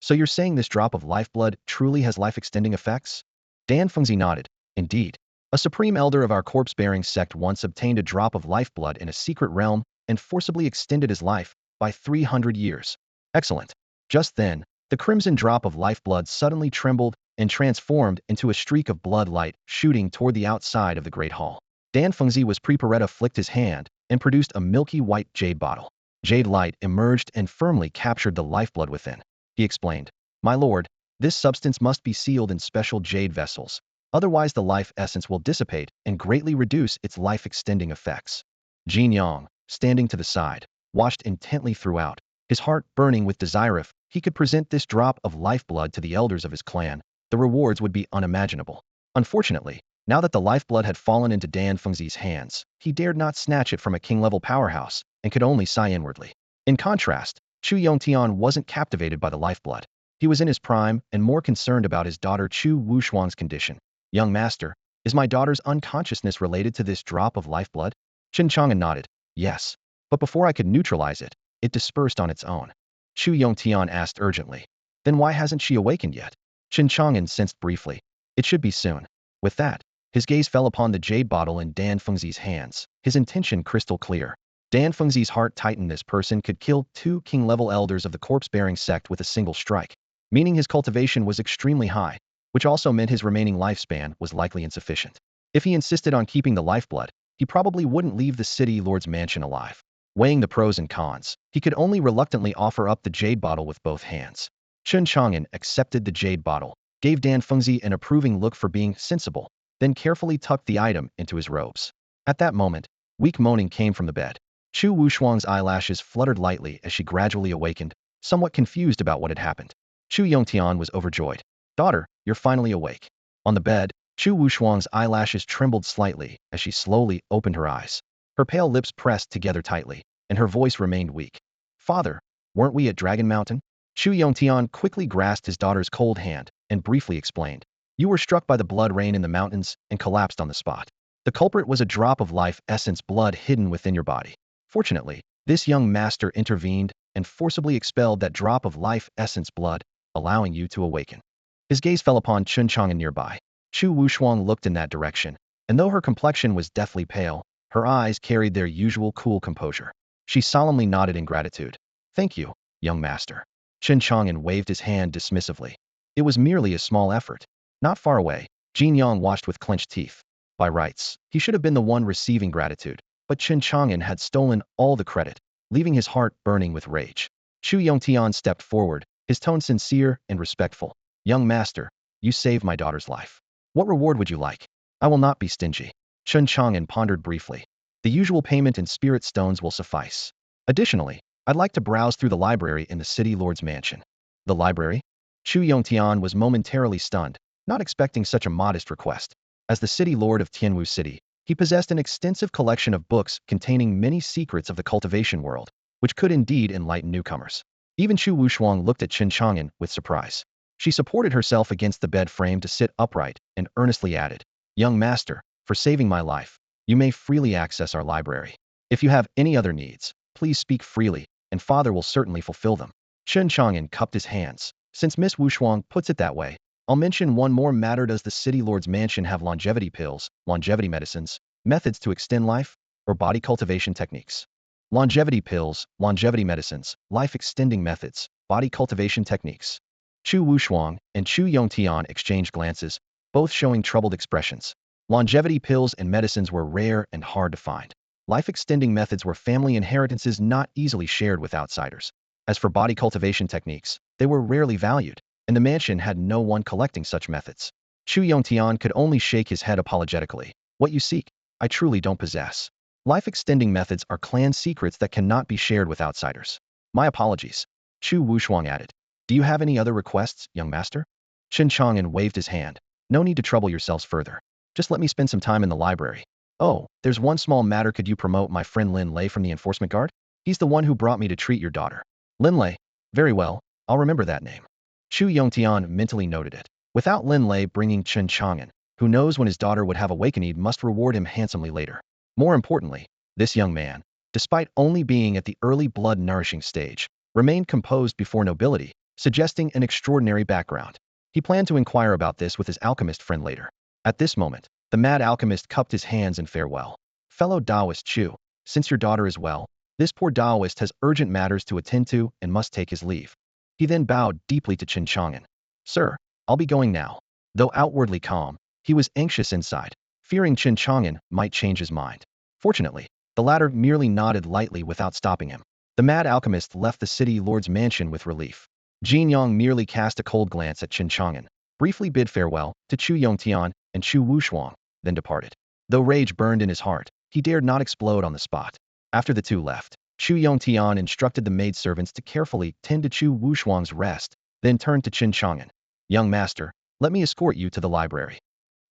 So you're saying this drop of lifeblood truly has life-extending effects? Dan Fengzi nodded. Indeed. A supreme elder of our corpse-bearing sect once obtained a drop of lifeblood in a secret realm and forcibly extended his life by 300 years. Excellent. Just then, the crimson drop of lifeblood suddenly trembled and transformed into a streak of blood light shooting toward the outside of the great hall. Dan Fengzi was Preparetta flicked his hand and produced a milky white jade bottle. Jade light emerged and firmly captured the lifeblood within. He explained, "My lord, this substance must be sealed in special jade vessels. Otherwise the life essence will dissipate and greatly reduce its life-extending effects." Jin Yang, standing to the side, watched intently throughout, his heart burning with desire. If he could present this drop of lifeblood to the elders of his clan, the rewards would be unimaginable. Unfortunately, now that the lifeblood had fallen into Dan Fengzi's hands, he dared not snatch it from a king-level powerhouse and could only sigh inwardly. In contrast, Chu Yongtian wasn't captivated by the lifeblood. He was in his prime and more concerned about his daughter Chu Wushuang's condition. "Young master, is my daughter's unconsciousness related to this drop of lifeblood?" Chen Chang'an nodded. "Yes. But before I could neutralize it, it dispersed on its own." Chu Yongtian asked urgently. "Then why hasn't she awakened yet?" Chen Chang'an sensed briefly. "It should be soon." With that, his gaze fell upon the jade bottle in Dan Fengzi's hands, his intention crystal clear. Dan Fengzi's heart tightened. This person could kill 2 king-level elders of the corpse-bearing sect with a single strike, meaning his cultivation was extremely high, which also meant his remaining lifespan was likely insufficient. If he insisted on keeping the lifeblood, he probably wouldn't leave the city lord's mansion alive. Weighing the pros and cons, he could only reluctantly offer up the jade bottle with both hands. Chen Chang'an accepted the jade bottle, gave Dan Fengzi an approving look for being sensible, then carefully tucked the item into his robes. At that moment, weak moaning came from the bed. Chu Wushuang's eyelashes fluttered lightly as she gradually awakened, somewhat confused about what had happened. Chu Yongtian was overjoyed. "Daughter, you're finally awake." On the bed, Chu Wushuang's eyelashes trembled slightly as she slowly opened her eyes. Her pale lips pressed together tightly, and her voice remained weak. "Father, weren't we at Dragon Mountain?" Chu Yongtian quickly grasped his daughter's cold hand and briefly explained. "You were struck by the blood rain in the mountains and collapsed on the spot. The culprit was a drop of life essence blood hidden within your body. Fortunately, this young master intervened and forcibly expelled that drop of life essence blood, allowing you to awaken." His gaze fell upon Chen Chang'an nearby. Chu Wushuang looked in that direction, and though her complexion was deathly pale, her eyes carried their usual cool composure. She solemnly nodded in gratitude. "Thank you, young master." Chen Chang'an waved his hand dismissively. It was merely a small effort. Not far away, Jin Yang watched with clenched teeth. By rights, he should have been the one receiving gratitude, but Chen Chang'an had stolen all the credit, leaving his heart burning with rage. Chu Yongtian stepped forward, his tone sincere and respectful. "Young master, you saved my daughter's life. What reward would you like?" "I will not be stingy." Chen Chang'an pondered briefly. "The usual payment in spirit stones will suffice. Additionally, I'd like to browse through the library in the city lord's mansion." "The library?" Chu Yongtian was momentarily stunned, not expecting such a modest request. As the city lord of Tianwu City, he possessed an extensive collection of books containing many secrets of the cultivation world, which could indeed enlighten newcomers. Even Chu Wushuang looked at Chen Chang'an with surprise. She supported herself against the bed frame to sit upright and earnestly added, "Young master, for saving my life, you may freely access our library. If you have any other needs, please speak freely, and father will certainly fulfill them." Chen Chang'an cupped his hands. "Since Miss Wushuang puts it that way, I'll mention one more matter. Does the city lord's mansion have longevity pills, longevity medicines, methods to extend life, or body cultivation techniques?" "Longevity pills, longevity medicines, life-extending methods, body cultivation techniques." Chu Wushuang and Chu Yongtian exchanged glances, both showing troubled expressions. Longevity pills and medicines were rare and hard to find. Life-extending methods were family inheritances not easily shared with outsiders. As for body cultivation techniques, they were rarely valued, and the mansion had no one collecting such methods. Chu Yongtian could only shake his head apologetically. "What you seek, I truly don't possess. Life-extending methods are clan secrets that cannot be shared with outsiders." "My apologies," Chu Wushuang added. "Do you have any other requests, young master?" Chen Chang'an waved his hand. "No need to trouble yourselves further. Just let me spend some time in the library. Oh, there's one small matter. Could you promote my friend Lin Lei from the enforcement guard? He's the one who brought me to treat your daughter." "Lin Lei? Very well, I'll remember that name." Chu Yongtian mentally noted it. Without Lin Lei bringing Chen Chang'an, who knows when his daughter would have awakened must reward him handsomely later. More importantly, this young man, despite only being at the early blood-nourishing stage, remained composed before nobility, suggesting an extraordinary background. He planned to inquire about this with his alchemist friend later. At this moment, the mad alchemist cupped his hands in farewell. Fellow Taoist Chu, since your daughter is well, this poor Taoist has urgent matters to attend to and must take his leave. He then bowed deeply to Chen Chang'an. Sir, I'll be going now. Though outwardly calm, he was anxious inside, fearing Chen Chang'an might change his mind. Fortunately, the latter merely nodded lightly without stopping him. The mad alchemist left the city lord's mansion with relief. Jin Yong merely cast a cold glance at Chen Chang'an, briefly bid farewell to Chu Yongtian and Chu Wushuang, then departed. Though rage burned in his heart, he dared not explode on the spot. After the two left, Chu Yongtian instructed the maidservants to carefully tend to Chu Wushuang's rest, then turned to Chen Chang'an. Young master, let me escort you to the library.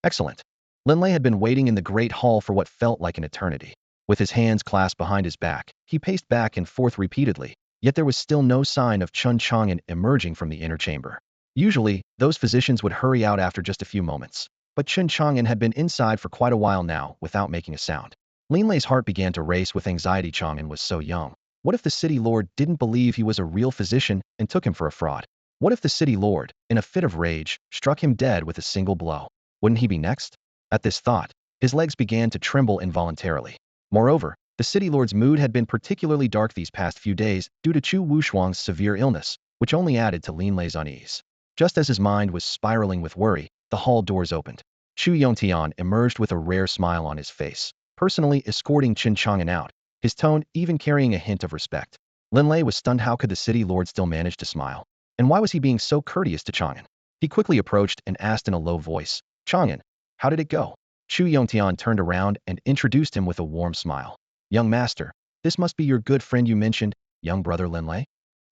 Excellent. Linlei had been waiting in the great hall for what felt like an eternity. With his hands clasped behind his back, he paced back and forth repeatedly, yet there was still no sign of Chen Chang'an emerging from the inner chamber. Usually, those physicians would hurry out after just a few moments, but Chen Chang'an had been inside for quite a while now without making a sound. Linlei's heart began to race with anxiety. Chang'an was so young. What if the city lord didn't believe he was a real physician and took him for a fraud? What if the city lord, in a fit of rage, struck him dead with a single blow? Wouldn't he be next? At this thought, his legs began to tremble involuntarily. Moreover, the city lord's mood had been particularly dark these past few days due to Chu Wushuang's severe illness, which only added to Linlei's unease. Just as his mind was spiraling with worry, the hall doors opened. Chu Yongtian emerged with a rare smile on his face, personally escorting Chen Chang'an out, his tone even carrying a hint of respect. Linlei was stunned. How could the city lord still manage to smile? And why was he being so courteous to Chang'an? He quickly approached and asked in a low voice, Chang'an, how did it go? Chu Yongtian turned around and introduced him with a warm smile. Young master, this must be your good friend you mentioned, young brother Linlei.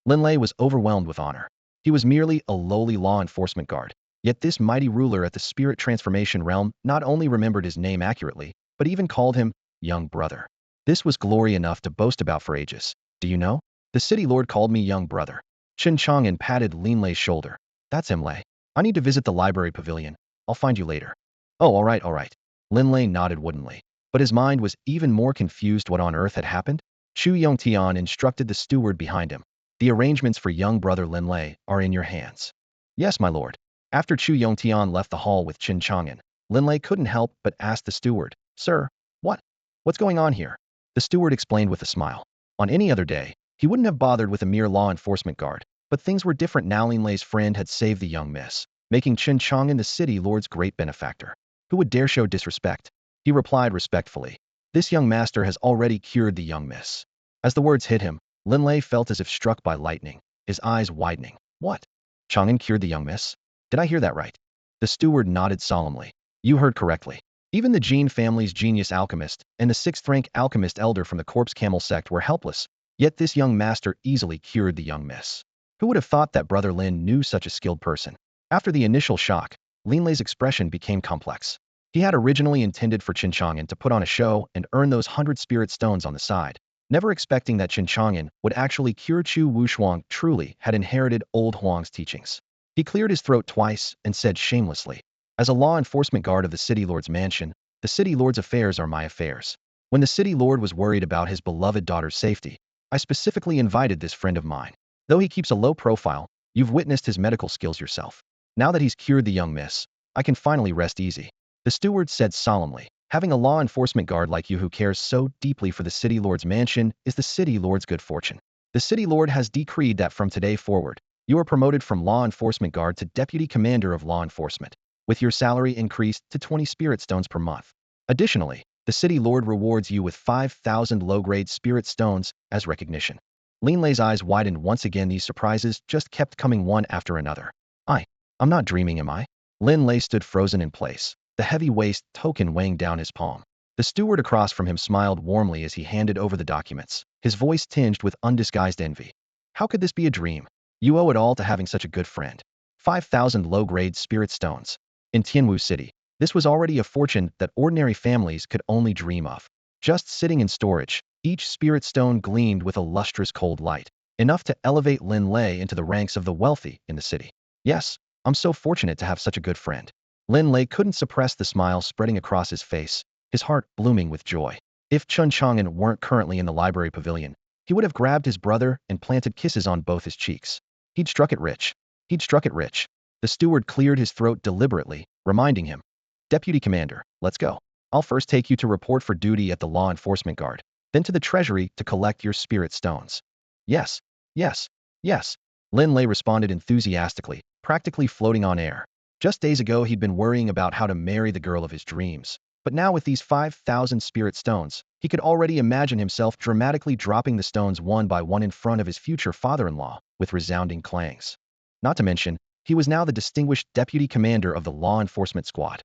Linlei was overwhelmed with honor. He was merely a lowly law enforcement guard, yet this mighty ruler at the spirit transformation realm not only remembered his name accurately, but even called him young brother. This was glory enough to boast about for ages. Do you know? The city lord called me young brother. Chen Chang'an patted Linlei's shoulder. That's him, Lei. I need to visit the library pavilion. I'll find you later. Oh, all right, all right. Linlei nodded woodenly, but his mind was even more confused. What on earth had happened? Chu Yongtian instructed the steward behind him. The arrangements for young brother Linlei are in your hands. Yes, my lord. After Chu Yongtian left the hall with Chen Chang'an, Linlei couldn't help but ask the steward, Sir, what's going on here? The steward explained with a smile. On any other day, he wouldn't have bothered with a mere law enforcement guard, but things were different now. Linlei's friend had saved the young miss, making Chen Chang'an the city lord's great benefactor. Who would dare show disrespect? He replied respectfully. This young master has already cured the young miss. As the words hit him, Linlei felt as if struck by lightning, his eyes widening. What? Chang'an cured the young miss? Did I hear that right? The steward nodded solemnly. You heard correctly. Even the Jin family's genius alchemist and the sixth-rank alchemist elder from the corpse camel sect were helpless, yet this young master easily cured the young miss. Who would have thought that brother Lin knew such a skilled person? After the initial shock, Linlei's expression became complex. He had originally intended for Chen Chang'an to put on a show and earn those 100 spirit stones on the side, never expecting that Chen Chang'an would actually cure. Chu Wushuang truly had inherited old Huang's teachings. He cleared his throat twice and said shamelessly, as a law enforcement guard of the city lord's mansion, the city lord's affairs are my affairs. When the city lord was worried about his beloved daughter's safety, I specifically invited this friend of mine. Though he keeps a low profile, you've witnessed his medical skills yourself. Now that he's cured the young miss, I can finally rest easy. The steward said solemnly, having a law enforcement guard like you who cares so deeply for the city lord's mansion is the city lord's good fortune. The city lord has decreed that from today forward, you are promoted from law enforcement guard to deputy commander of law enforcement, with your salary increased to 20 spirit stones per month. Additionally, the city lord rewards you with 5,000 low-grade spirit stones as recognition. Linlei's eyes widened once again. These surprises just kept coming one after another. I'm not dreaming, am I? Linlei stood frozen in place, the heavy waist token weighing down his palm. The steward across from him smiled warmly as he handed over the documents, his voice tinged with undisguised envy. How could this be a dream? You owe it all to having such a good friend. 5,000 low-grade spirit stones. In Tianwu City, this was already a fortune that ordinary families could only dream of. Just sitting in storage, each spirit stone gleamed with a lustrous cold light, enough to elevate Linlei into the ranks of the wealthy in the city. Yes, I'm so fortunate to have such a good friend. Lin Lei couldn't suppress the smile spreading across his face, his heart blooming with joy. If Chen Chang'an weren't currently in the library pavilion, he would have grabbed his brother and planted kisses on both his cheeks. He'd struck it rich. He'd struck it rich. The steward cleared his throat deliberately, reminding him, Deputy Commander, let's go. I'll first take you to report for duty at the Law Enforcement Guard, then to the Treasury to collect your spirit stones. Yes, yes, yes. Lin Lei responded enthusiastically, practically floating on air. Just days ago he'd been worrying about how to marry the girl of his dreams. But now with these 5,000 spirit stones, he could already imagine himself dramatically dropping the stones one by one in front of his future father-in-law, with resounding clangs. Not to mention, he was now the distinguished deputy commander of the law enforcement squad.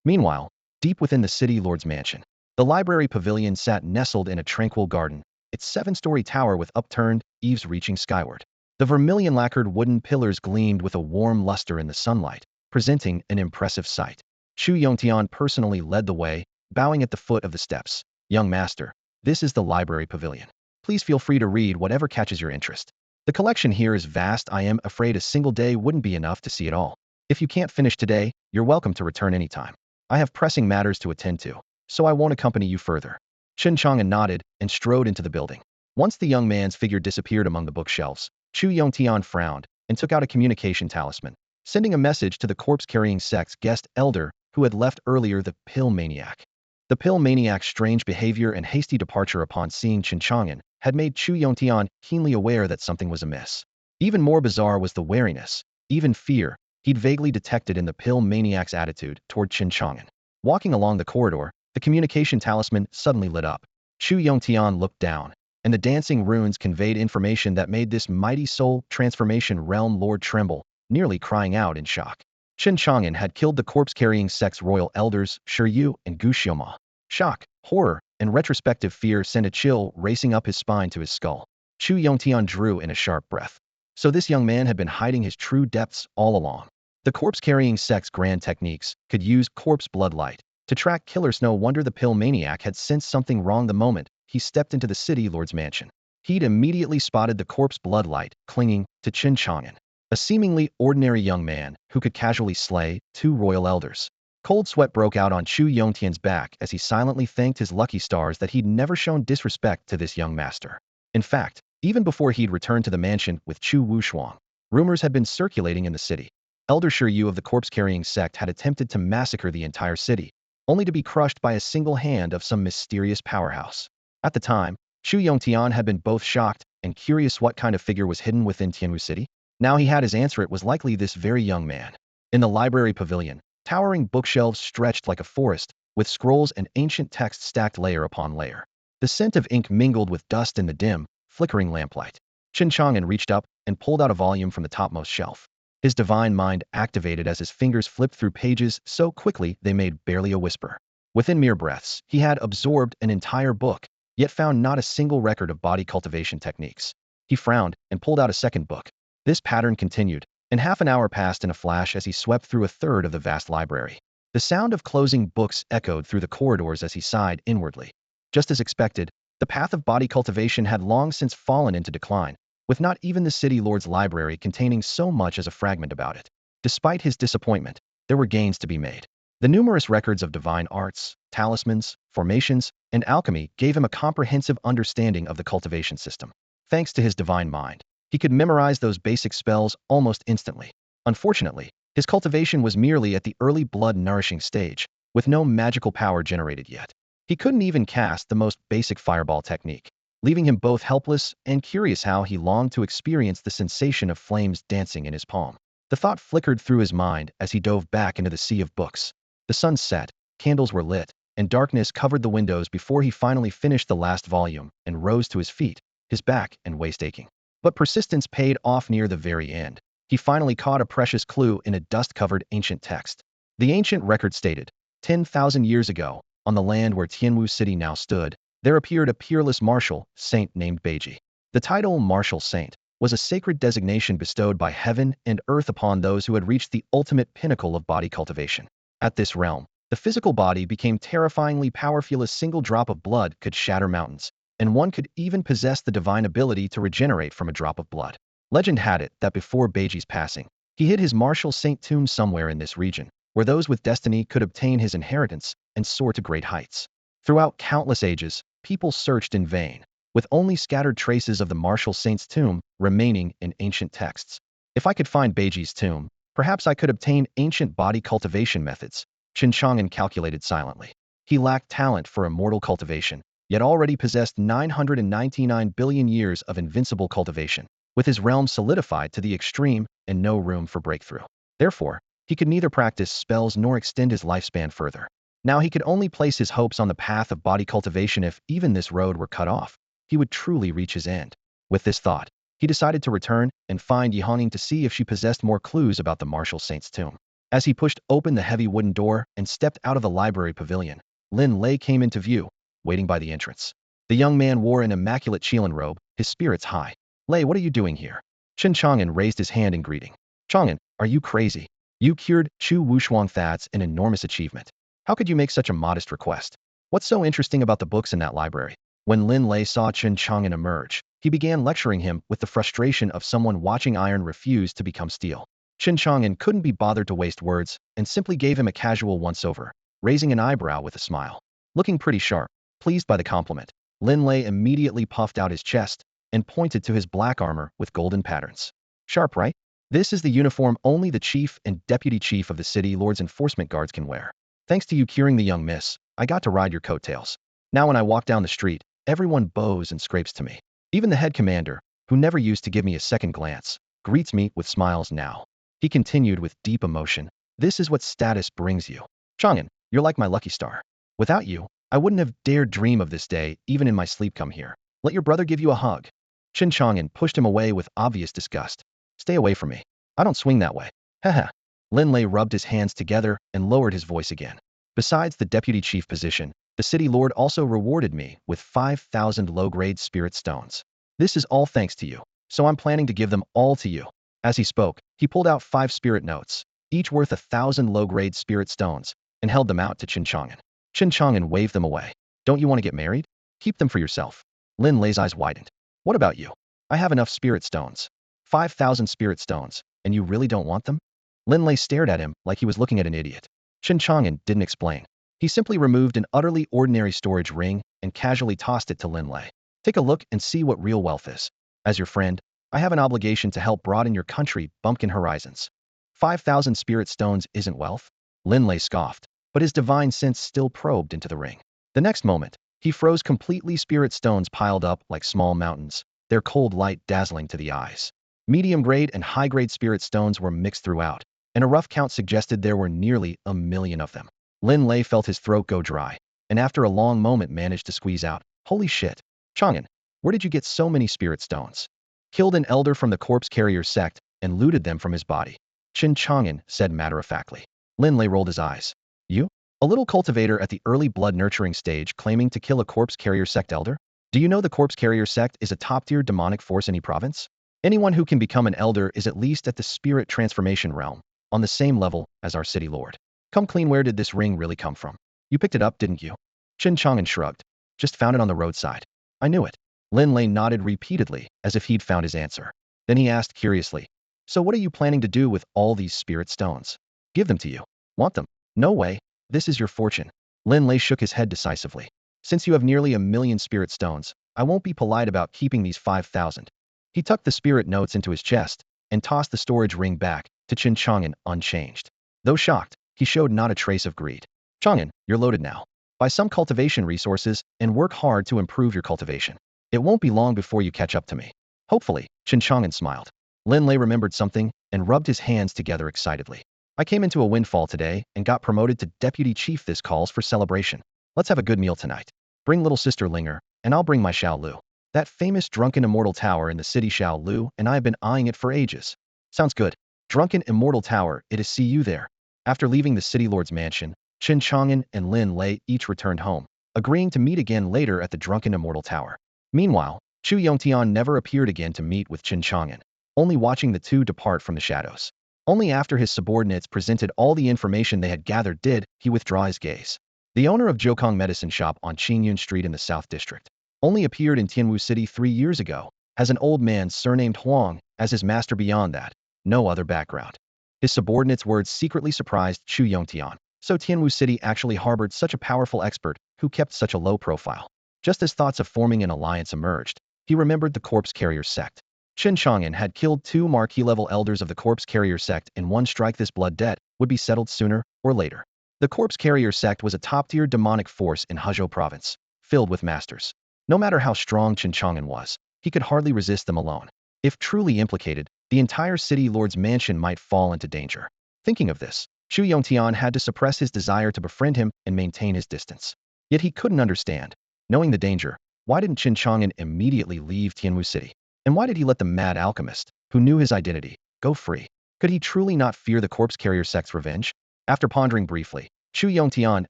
Meanwhile, deep within the city lord's mansion, the library pavilion sat nestled in a tranquil garden, its 7-story tower with upturned eaves reaching skyward. The vermilion-lacquered wooden pillars gleamed with a warm luster in the sunlight, presenting an impressive sight. Chu Yongtian personally led the way, bowing at the foot of the steps. Young master, this is the library pavilion. Please feel free to read whatever catches your interest. The collection here is vast. I am afraid a single day wouldn't be enough to see it all. If you can't finish today, you're welcome to return anytime. I have pressing matters to attend to, so I won't accompany you further. Chen Chang'an nodded and strode into the building. Once the young man's figure disappeared among the bookshelves, Chu Yongtian frowned and took out a communication talisman, sending a message to the corpse-carrying sect's guest elder who had left earlier, the pill maniac. The pill maniac's strange behavior and hasty departure upon seeing Chen Chang'an had made Chu Yongtian keenly aware that something was amiss. Even more bizarre was the wariness, even fear, he'd vaguely detected in the pill maniac's attitude toward Chen Chang'an. Walking along the corridor, the communication talisman suddenly lit up. Chu Yongtian looked down, and the dancing runes conveyed information that made this mighty soul transformation realm lord tremble, nearly crying out in shock. Chen Chang'an had killed the corpse-carrying sect's royal elders, Shi Yu and Gu Xiaoma. Shock, horror, and retrospective fear sent a chill racing up his spine to his skull. Chu Yongtian drew in a sharp breath. So this young man had been hiding his true depths all along. The corpse-carrying sect's grand techniques could use corpse bloodlight to track killers. No wonder the pill maniac had sensed something wrong the moment he stepped into the city lord's mansion. He'd immediately spotted the corpse bloodlight clinging to Chen Chang'an, a seemingly ordinary young man who could casually slay 2 royal elders. Cold sweat broke out on Chu Yongtian's back as he silently thanked his lucky stars that he'd never shown disrespect to this young master. In fact, even before he'd returned to the mansion with Chu Wushuang, rumors had been circulating in the city. Elder Shi Yu of the corpse-carrying sect had attempted to massacre the entire city, only to be crushed by a single hand of some mysterious powerhouse. At the time, Chu Yongtian had been both shocked and curious what kind of figure was hidden within Tianwu City. Now he had his answer. It was likely this very young man. In the library pavilion, towering bookshelves stretched like a forest, with scrolls and ancient texts stacked layer upon layer. The scent of ink mingled with dust in the dim, flickering lamplight. Chen Chang'an reached up and pulled out a volume from the topmost shelf. His divine mind activated as his fingers flipped through pages so quickly they made barely a whisper. Within mere breaths, he had absorbed an entire book, yet found not a single record of body cultivation techniques. He frowned and pulled out a second book. This pattern continued, and half an hour passed in a flash as he swept through a third of the vast library. The sound of closing books echoed through the corridors as he sighed inwardly. Just as expected, the path of body cultivation had long since fallen into decline, with not even the city lord's library containing so much as a fragment about it. Despite his disappointment, there were gains to be made. The numerous records of divine arts, talismans, formations, and alchemy gave him a comprehensive understanding of the cultivation system. Thanks to his divine mind, he could memorize those basic spells almost instantly. Unfortunately, his cultivation was merely at the early blood-nourishing stage, with no magical power generated yet. He couldn't even cast the most basic fireball technique, leaving him both helpless and curious. How he longed to experience the sensation of flames dancing in his palm. The thought flickered through his mind as he dove back into the sea of books. The sun set, candles were lit, and darkness covered the windows before he finally finished the last volume and rose to his feet, his back and waist aching. But persistence paid off near the very end. He finally caught a precious clue in a dust-covered ancient text. The ancient record stated, 10,000 years ago, on the land where Tianwu City now stood, there appeared a peerless martial saint named Beiji. The title martial saint was a sacred designation bestowed by heaven and earth upon those who had reached the ultimate pinnacle of body cultivation. At this realm, the physical body became terrifyingly powerful. A single drop of blood could shatter mountains, and one could even possess the divine ability to regenerate from a drop of blood. Legend had it that before Beiji's passing, he hid his martial saint tomb somewhere in this region. where those with destiny could obtain his inheritance and soar to great heights. Throughout countless ages, people searched in vain, with only scattered traces of the martial saint's tomb remaining in ancient texts. If I could find Beiji's tomb, perhaps I could obtain ancient body cultivation methods, Chen Chang'an calculated silently. He lacked talent for immortal cultivation, yet already possessed 999 billion years of invincible cultivation, with his realm solidified to the extreme and no room for breakthrough. Therefore, he could neither practice spells nor extend his lifespan further. Now he could only place his hopes on the path of body cultivation. If even this road were cut off, he would truly reach his end. With this thought, he decided to return and find Yihaning to see if she possessed more clues about the martial saint's tomb. As he pushed open the heavy wooden door and stepped out of the library pavilion, Lin Lei came into view, waiting by the entrance. The young man wore an immaculate Qilin robe, his spirits high. Lei, what are you doing here? Chen Chang'an raised his hand in greeting. Chang'an, are you crazy? You cured Chu Wushuang. That's an enormous achievement. How could you make such a modest request? What's so interesting about the books in that library? When Lin Lei saw Chen Chang'an emerge, he began lecturing him with the frustration of someone watching iron refuse to become steel. Chen Chang'an couldn't be bothered to waste words and simply gave him a casual once-over, raising an eyebrow with a smile. Looking pretty sharp, pleased by the compliment, Lin Lei immediately puffed out his chest and pointed to his black armor with golden patterns. Sharp, right? This is the uniform only the chief and deputy chief of the city lord's enforcement guards can wear. Thanks to you curing the young miss, I got to ride your coattails. Now when I walk down the street, everyone bows and scrapes to me. Even the head commander, who never used to give me a second glance, greets me with smiles now. He continued with deep emotion. This is what status brings you. Chang'an, you're like my lucky star. Without you, I wouldn't have dared dream of this day, even in my sleep. Come here. Let your brother give you a hug. Chen Chang'an pushed him away with obvious disgust. Stay away from me. I don't swing that way. Haha. Lin Lei rubbed his hands together and lowered his voice again. Besides the deputy chief position, the city lord also rewarded me with 5,000 low-grade spirit stones. This is all thanks to you, so I'm planning to give them all to you. As he spoke, he pulled out 5 spirit notes, each worth 1,000 low-grade spirit stones, and held them out to Chen Chang'an. Chen Chang'an waved them away. Don't you want to get married? Keep them for yourself. Lin Lei's eyes widened. What about you? I have enough spirit stones. 5,000 spirit stones, and you really don't want them? Lin Lei stared at him like he was looking at an idiot. Chen Chang'an didn't explain. He simply removed an utterly ordinary storage ring and casually tossed it to Lin Lei. Take a look and see what real wealth is. As your friend, I have an obligation to help broaden your country bumpkin horizons. 5,000 spirit stones isn't wealth? Lin Lei scoffed, but his divine sense still probed into the ring. The next moment, he froze completely. Spirit stones piled up like small mountains, their cold light dazzling to the eyes. Medium-grade and high-grade spirit stones were mixed throughout, and a rough count suggested there were nearly 1,000,000 of them. Lin Lei felt his throat go dry, and after a long moment managed to squeeze out, "Holy shit. Chang'an, where did you get so many spirit stones?" Killed an elder from the corpse carrier sect and looted them from his body, Chen Chang'an said matter-of-factly. Lin Lei rolled his eyes. You? A little cultivator at the early blood nurturing stage claiming to kill a corpse carrier sect elder? Do you know the corpse carrier sect is a top-tier demonic force in any province? Anyone who can become an elder is at least at the spirit transformation realm, on the same level as our city lord. Come clean, where did this ring really come from? You picked it up, didn't you? Chen Chang'an shrugged. Just found it on the roadside. I knew it. Lin Lei nodded repeatedly, as if he'd found his answer. Then he asked curiously, so what are you planning to do with all these spirit stones? Give them to you. Want them? No way. This is your fortune. Lin Lei shook his head decisively. Since you have nearly 1,000,000 spirit stones, I won't be polite about keeping these 5,000. He tucked the spirit notes into his chest and tossed the storage ring back to Chen Chang'an unchanged. Though shocked, he showed not a trace of greed. Chang'an, you're loaded now. Buy some cultivation resources and work hard to improve your cultivation. It won't be long before you catch up to me. Hopefully, Chen Chang'an smiled. Lin Lei remembered something and rubbed his hands together excitedly. I came into a windfall today and got promoted to deputy chief. This calls for celebration. Let's have a good meal tonight. Bring little sister Linger, and I'll bring my Xiao Lu. That famous drunken immortal tower in the city. Xiao Lu and I have been eyeing it for ages. Sounds good. Drunken immortal tower, it is. See you there. After leaving the city lord's mansion, Chen Chang'an and Lin Lei each returned home, agreeing to meet again later at the drunken immortal tower. Meanwhile, Chu Yongtian never appeared again to meet with Chen Chang'an, only watching the two depart from the shadows. Only after his subordinates presented all the information they had gathered did he withdraw his gaze. The owner of Jiukong Medicine Shop on Qingyun Street in the South District only appeared in Tianwu City 3 years ago, as an old man surnamed Huang as his master. Beyond that, no other background. His subordinates' words secretly surprised Chu Yongtian. So Tianwu City actually harbored such a powerful expert who kept such a low profile. Just as thoughts of forming an alliance emerged, he remembered the corpse carrier sect. Chen Chang'an had killed 2 marquee-level elders of the corpse carrier sect in one strike. This blood debt would be settled sooner or later. The corpse carrier sect was a top-tier demonic force in Hezhou province, filled with masters. No matter how strong Chen Chang'an was, he could hardly resist them alone. If truly implicated, the entire city lord's mansion might fall into danger. Thinking of this, Chu Yongtian had to suppress his desire to befriend him and maintain his distance. Yet he couldn't understand. Knowing the danger, why didn't Chen Chang'an immediately leave Tianwu City? And why did he let the mad alchemist, who knew his identity, go free? Could he truly not fear the corpse carrier sect's revenge? After pondering briefly, Chu Yongtian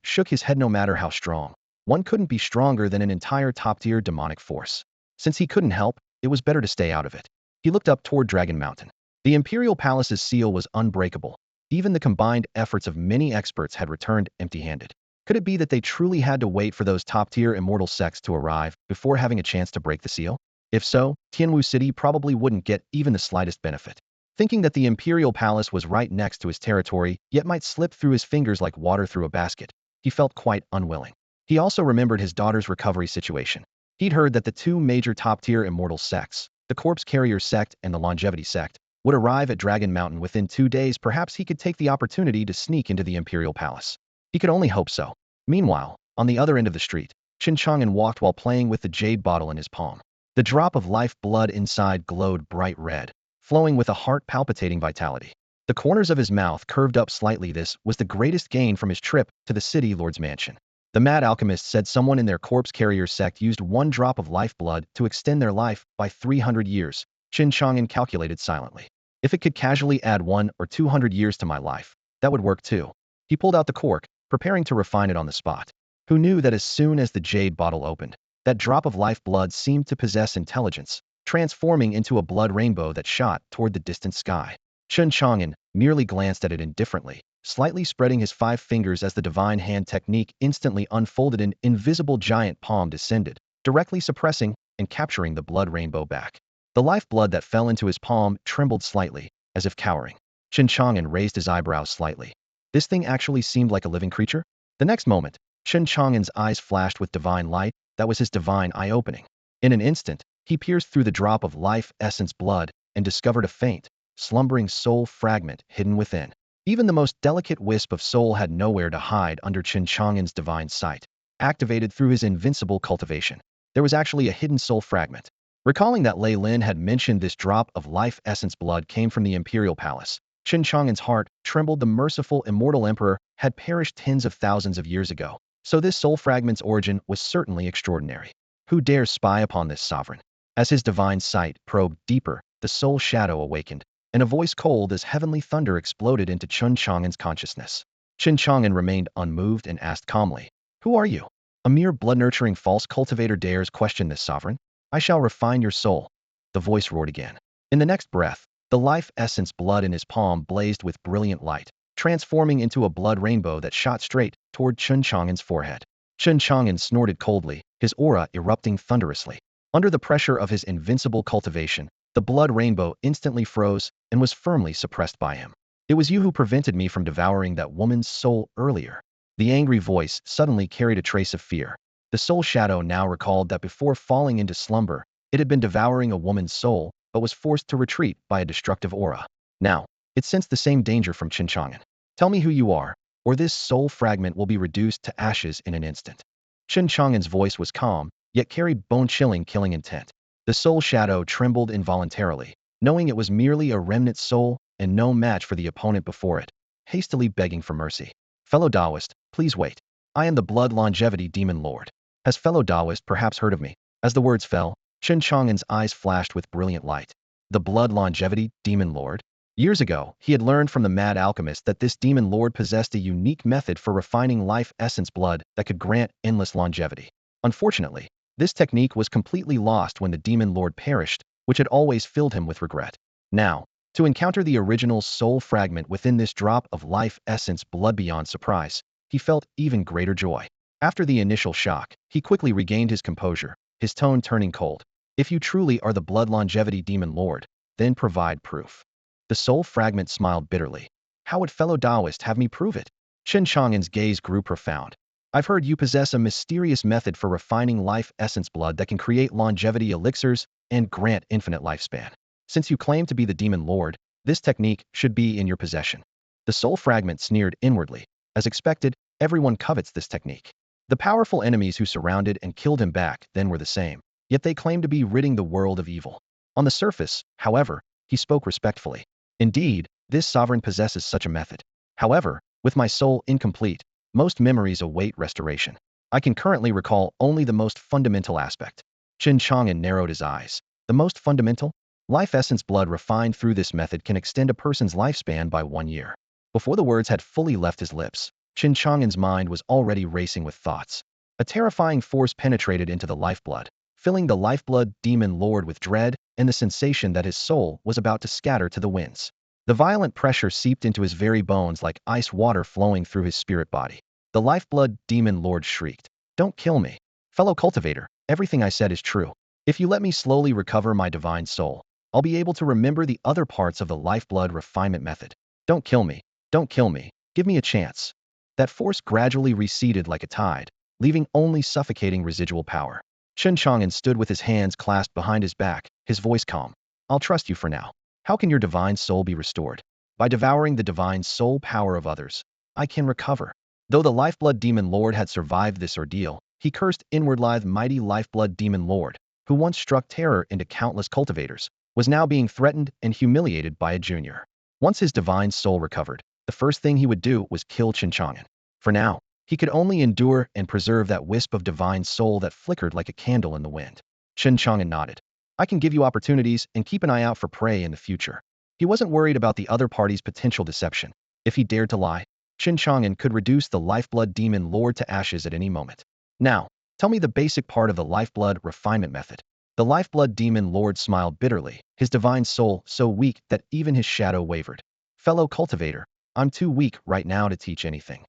shook his head. No matter how strong, one couldn't be stronger than an entire top-tier demonic force. Since he couldn't help, it was better to stay out of it. He looked up toward Dragon Mountain. The Imperial Palace's seal was unbreakable. Even the combined efforts of many experts had returned empty-handed. Could it be that they truly had to wait for those top-tier immortal sects to arrive before having a chance to break the seal? If so, Tianwu City probably wouldn't get even the slightest benefit. Thinking that the Imperial Palace was right next to his territory, yet might slip through his fingers like water through a basket, he felt quite unwilling. He also remembered his daughter's recovery situation. He'd heard that the 2 major top-tier immortal sects, the Corpse Carrier sect and the Longevity sect, would arrive at Dragon Mountain within 2 days. Perhaps he could take the opportunity to sneak into the Imperial Palace. He could only hope so. Meanwhile, on the other end of the street, Chen Chang'an walked while playing with the jade bottle in his palm. The drop of life blood inside glowed bright red, flowing with a heart-palpitating vitality. The corners of his mouth curved up slightly. This was the greatest gain from his trip to the city lord's mansion. The mad alchemist said someone in their corpse carrier sect used 1 drop of life blood to extend their life by 300 years. Chen Chang'an calculated silently. If it could casually add 1 or 200 years to my life, that would work too. He pulled out the cork, preparing to refine it on the spot. Who knew that as soon as the jade bottle opened, that drop of life blood seemed to possess intelligence, transforming into a blood rainbow that shot toward the distant sky. Chen Chang'an merely glanced at it indifferently, slightly spreading his 5 fingers as the divine hand technique instantly unfolded. An invisible giant palm descended, directly suppressing and capturing the blood rainbow back. The life blood that fell into his palm trembled slightly, as if cowering. Chen Chang'an raised his eyebrows slightly. This thing actually seemed like a living creature? The next moment, Chen Chang'an's eyes flashed with divine light. That was his divine eye-opening. In an instant, he pierced through the drop of life essence blood and discovered a faint, slumbering soul fragment hidden within. Even the most delicate wisp of soul had nowhere to hide under Chen Chang'an's divine sight, activated through his invincible cultivation. There was actually a hidden soul fragment. Recalling that Lei Lin had mentioned this drop of life essence blood came from the Imperial Palace, Chen Chang'an's heart trembled. The merciful Immortal Emperor had perished tens of thousands of years ago, so this soul fragment's origin was certainly extraordinary. Who dares spy upon this sovereign? As his divine sight probed deeper, the soul shadow awakened, and a voice cold as heavenly thunder exploded into Chen Chang'an's consciousness. Chen Chang'an remained unmoved and asked calmly, "Who are you? A mere blood-nurturing false cultivator dares question this sovereign? I shall refine your soul." The voice roared again. In the next breath, the life essence blood in his palm blazed with brilliant light, transforming into a blood rainbow that shot straight toward Chen Chang'an's forehead. Chen Chang'an snorted coldly, his aura erupting thunderously. Under the pressure of his invincible cultivation, the blood rainbow instantly froze and was firmly suppressed by him. "It was you who prevented me from devouring that woman's soul earlier." The angry voice suddenly carried a trace of fear. The soul shadow now recalled that before falling into slumber, it had been devouring a woman's soul, but was forced to retreat by a destructive aura. Now, it sensed the same danger from Chen Chang'an. "Tell me who you are, or this soul fragment will be reduced to ashes in an instant." Chen Chang'an's voice was calm, yet carried bone-chilling killing intent. The soul shadow trembled involuntarily, knowing it was merely a remnant soul and no match for the opponent before it, hastily begging for mercy. "Fellow Taoist, please wait. I am the Blood Longevity Demon Lord. Has fellow Taoist perhaps heard of me?" As the words fell, Chen Chang'an's eyes flashed with brilliant light. The Blood Longevity Demon Lord? Years ago, he had learned from the mad alchemist that this demon lord possessed a unique method for refining life essence blood that could grant endless longevity. Unfortunately, this technique was completely lost when the demon lord perished, which had always filled him with regret. Now, to encounter the original soul fragment within this drop of life essence blood beyond surprise, he felt even greater joy. After the initial shock, he quickly regained his composure, his tone turning cold. "If you truly are the Blood Longevity Demon Lord, then provide proof." The soul fragment smiled bitterly. How would fellow Taoist have me prove it? Chen Chang'an's gaze grew profound. I've heard you possess a mysterious method for refining life essence blood that can create longevity elixirs and grant infinite lifespan. Since you claim to be the demon lord, this technique should be in your possession. The soul fragment sneered inwardly. As expected, everyone covets this technique. The powerful enemies who surrounded and killed him back then were the same, yet they claimed to be ridding the world of evil. On the surface, however, he spoke respectfully. Indeed, this sovereign possesses such a method. However, with my soul incomplete, most memories await restoration. I can currently recall only the most fundamental aspect. Chen Chang'an narrowed his eyes. The most fundamental? Life essence blood refined through this method can extend a person's lifespan by 1 year. Before the words had fully left his lips, Chen Chang'an's mind was already racing with thoughts. A terrifying force penetrated into the lifeblood, filling the lifeblood demon lord with dread and the sensation that his soul was about to scatter to the winds. The violent pressure seeped into his very bones like ice water flowing through his spirit body. The lifeblood demon lord shrieked, "Don't kill me. Fellow cultivator, everything I said is true. If you let me slowly recover my divine soul, I'll be able to remember the other parts of the lifeblood refinement method. Don't kill me. Don't kill me. Give me a chance." That force gradually receded like a tide, leaving only suffocating residual power. Chen Chang'an stood with his hands clasped behind his back, his voice calm. "I'll trust you for now. How can your divine soul be restored? By devouring the divine soul power of others. I can recover." Though the lifeblood demon lord had survived this ordeal, he cursed inwardly the mighty lifeblood demon lord, who once struck terror into countless cultivators, was now being threatened and humiliated by a junior. Once his divine soul recovered, the first thing he would do was kill Chen Chang'an. For now, he could only endure and preserve that wisp of divine soul that flickered like a candle in the wind. Chen Chang'an nodded. "I can give you opportunities and keep an eye out for prey in the future." He wasn't worried about the other party's potential deception. If he dared to lie, Chen Chang'an could reduce the lifeblood demon lord to ashes at any moment. "Now, tell me the basic part of the lifeblood refinement method." The lifeblood demon lord smiled bitterly, his divine soul so weak that even his shadow wavered. "Fellow cultivator, I'm too weak right now to teach anything."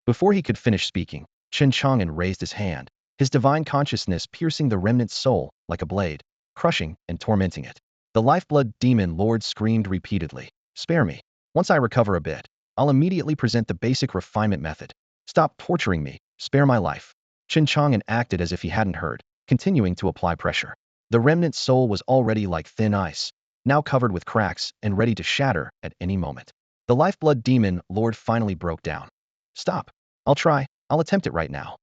Before he could finish speaking, Chen Chang'an raised his hand, his divine consciousness piercing the remnant's soul like a blade, crushing and tormenting it. The lifeblood demon lord screamed repeatedly, "Spare me. Once I recover a bit, I'll immediately present the basic refinement method. Stop torturing me. Spare my life." Chen Chang'an acted as if he hadn't heard, continuing to apply pressure. The remnant soul was already like thin ice, now covered with cracks and ready to shatter at any moment. The lifeblood demon lord finally broke down. "Stop. I'll try. I'll attempt it right now."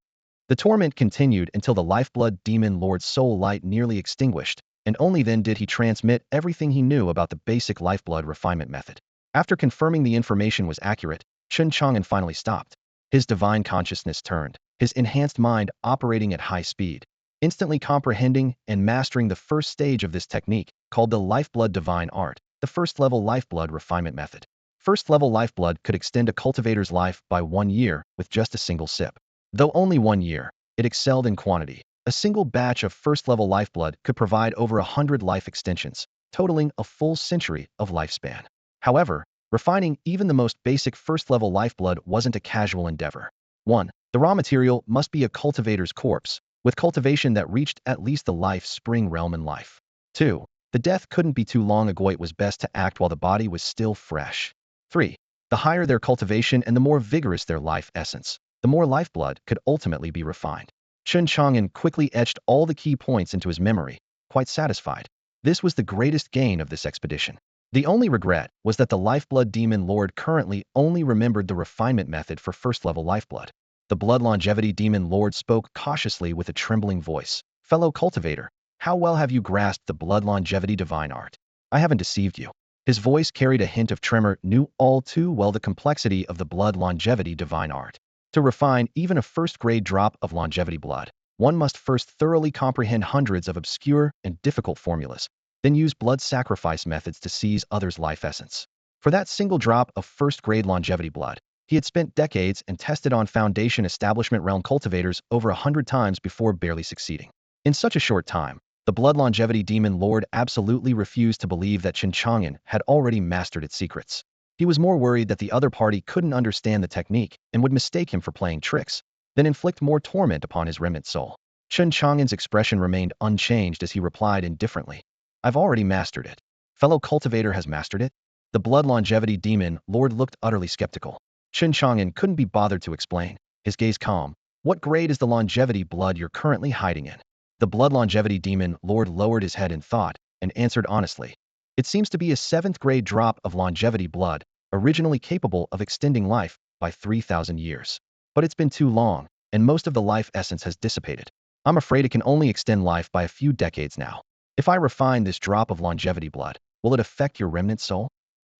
The torment continued until the lifeblood demon lord's soul light nearly extinguished, and only then did he transmit everything he knew about the basic lifeblood refinement method. After confirming the information was accurate, Chen Chang'an finally stopped. His divine consciousness turned, his enhanced mind operating at high speed, instantly comprehending and mastering the first stage of this technique, called the lifeblood divine art, the first-level lifeblood refinement method. First-level lifeblood could extend a cultivator's life by 1 year with just a single sip. Though only 1 year, it excelled in quantity. A single batch of first-level lifeblood could provide over 100 life extensions, totaling a full century of lifespan. However, refining even the most basic first-level lifeblood wasn't a casual endeavor. 1. The raw material must be a cultivator's corpse, with cultivation that reached at least the life spring realm in life. 2. The death couldn't be too long ago. It was best to act while the body was still fresh. 3. The higher their cultivation and the more vigorous their life essence, the more lifeblood could ultimately be refined. Chen Chang'an quickly etched all the key points into his memory, quite satisfied. This was the greatest gain of this expedition. The only regret was that the lifeblood demon lord currently only remembered the refinement method for first-level lifeblood. The blood longevity demon lord spoke cautiously with a trembling voice. "Fellow cultivator, how well have you grasped the blood longevity divine art? I haven't deceived you." His voice carried a hint of tremor, knew all too well the complexity of the blood longevity divine art. To refine even a first-grade drop of longevity blood, one must first thoroughly comprehend hundreds of obscure and difficult formulas, then use blood sacrifice methods to seize others' life essence. For that single drop of first-grade longevity blood, he had spent decades and tested on foundation establishment realm cultivators over 100 times before barely succeeding. In such a short time, the blood longevity demon lord absolutely refused to believe that Chen Chang'an had already mastered its secrets. He was more worried that the other party couldn't understand the technique and would mistake him for playing tricks, then inflict more torment upon his remnant soul. Chen Chang'an's expression remained unchanged as he replied indifferently, "I've already mastered it. Fellow cultivator has mastered it?" The blood longevity demon lord looked utterly skeptical. Chen Chang'an couldn't be bothered to explain, his gaze calm. What grade is the longevity blood you're currently hiding in? The blood longevity demon lord lowered his head in thought and answered honestly. It seems to be a 7th grade drop of longevity blood, originally capable of extending life by 3,000 years. But it's been too long, and most of the life essence has dissipated. I'm afraid it can only extend life by a few decades now. If I refine this drop of longevity blood, will it affect your remnant soul?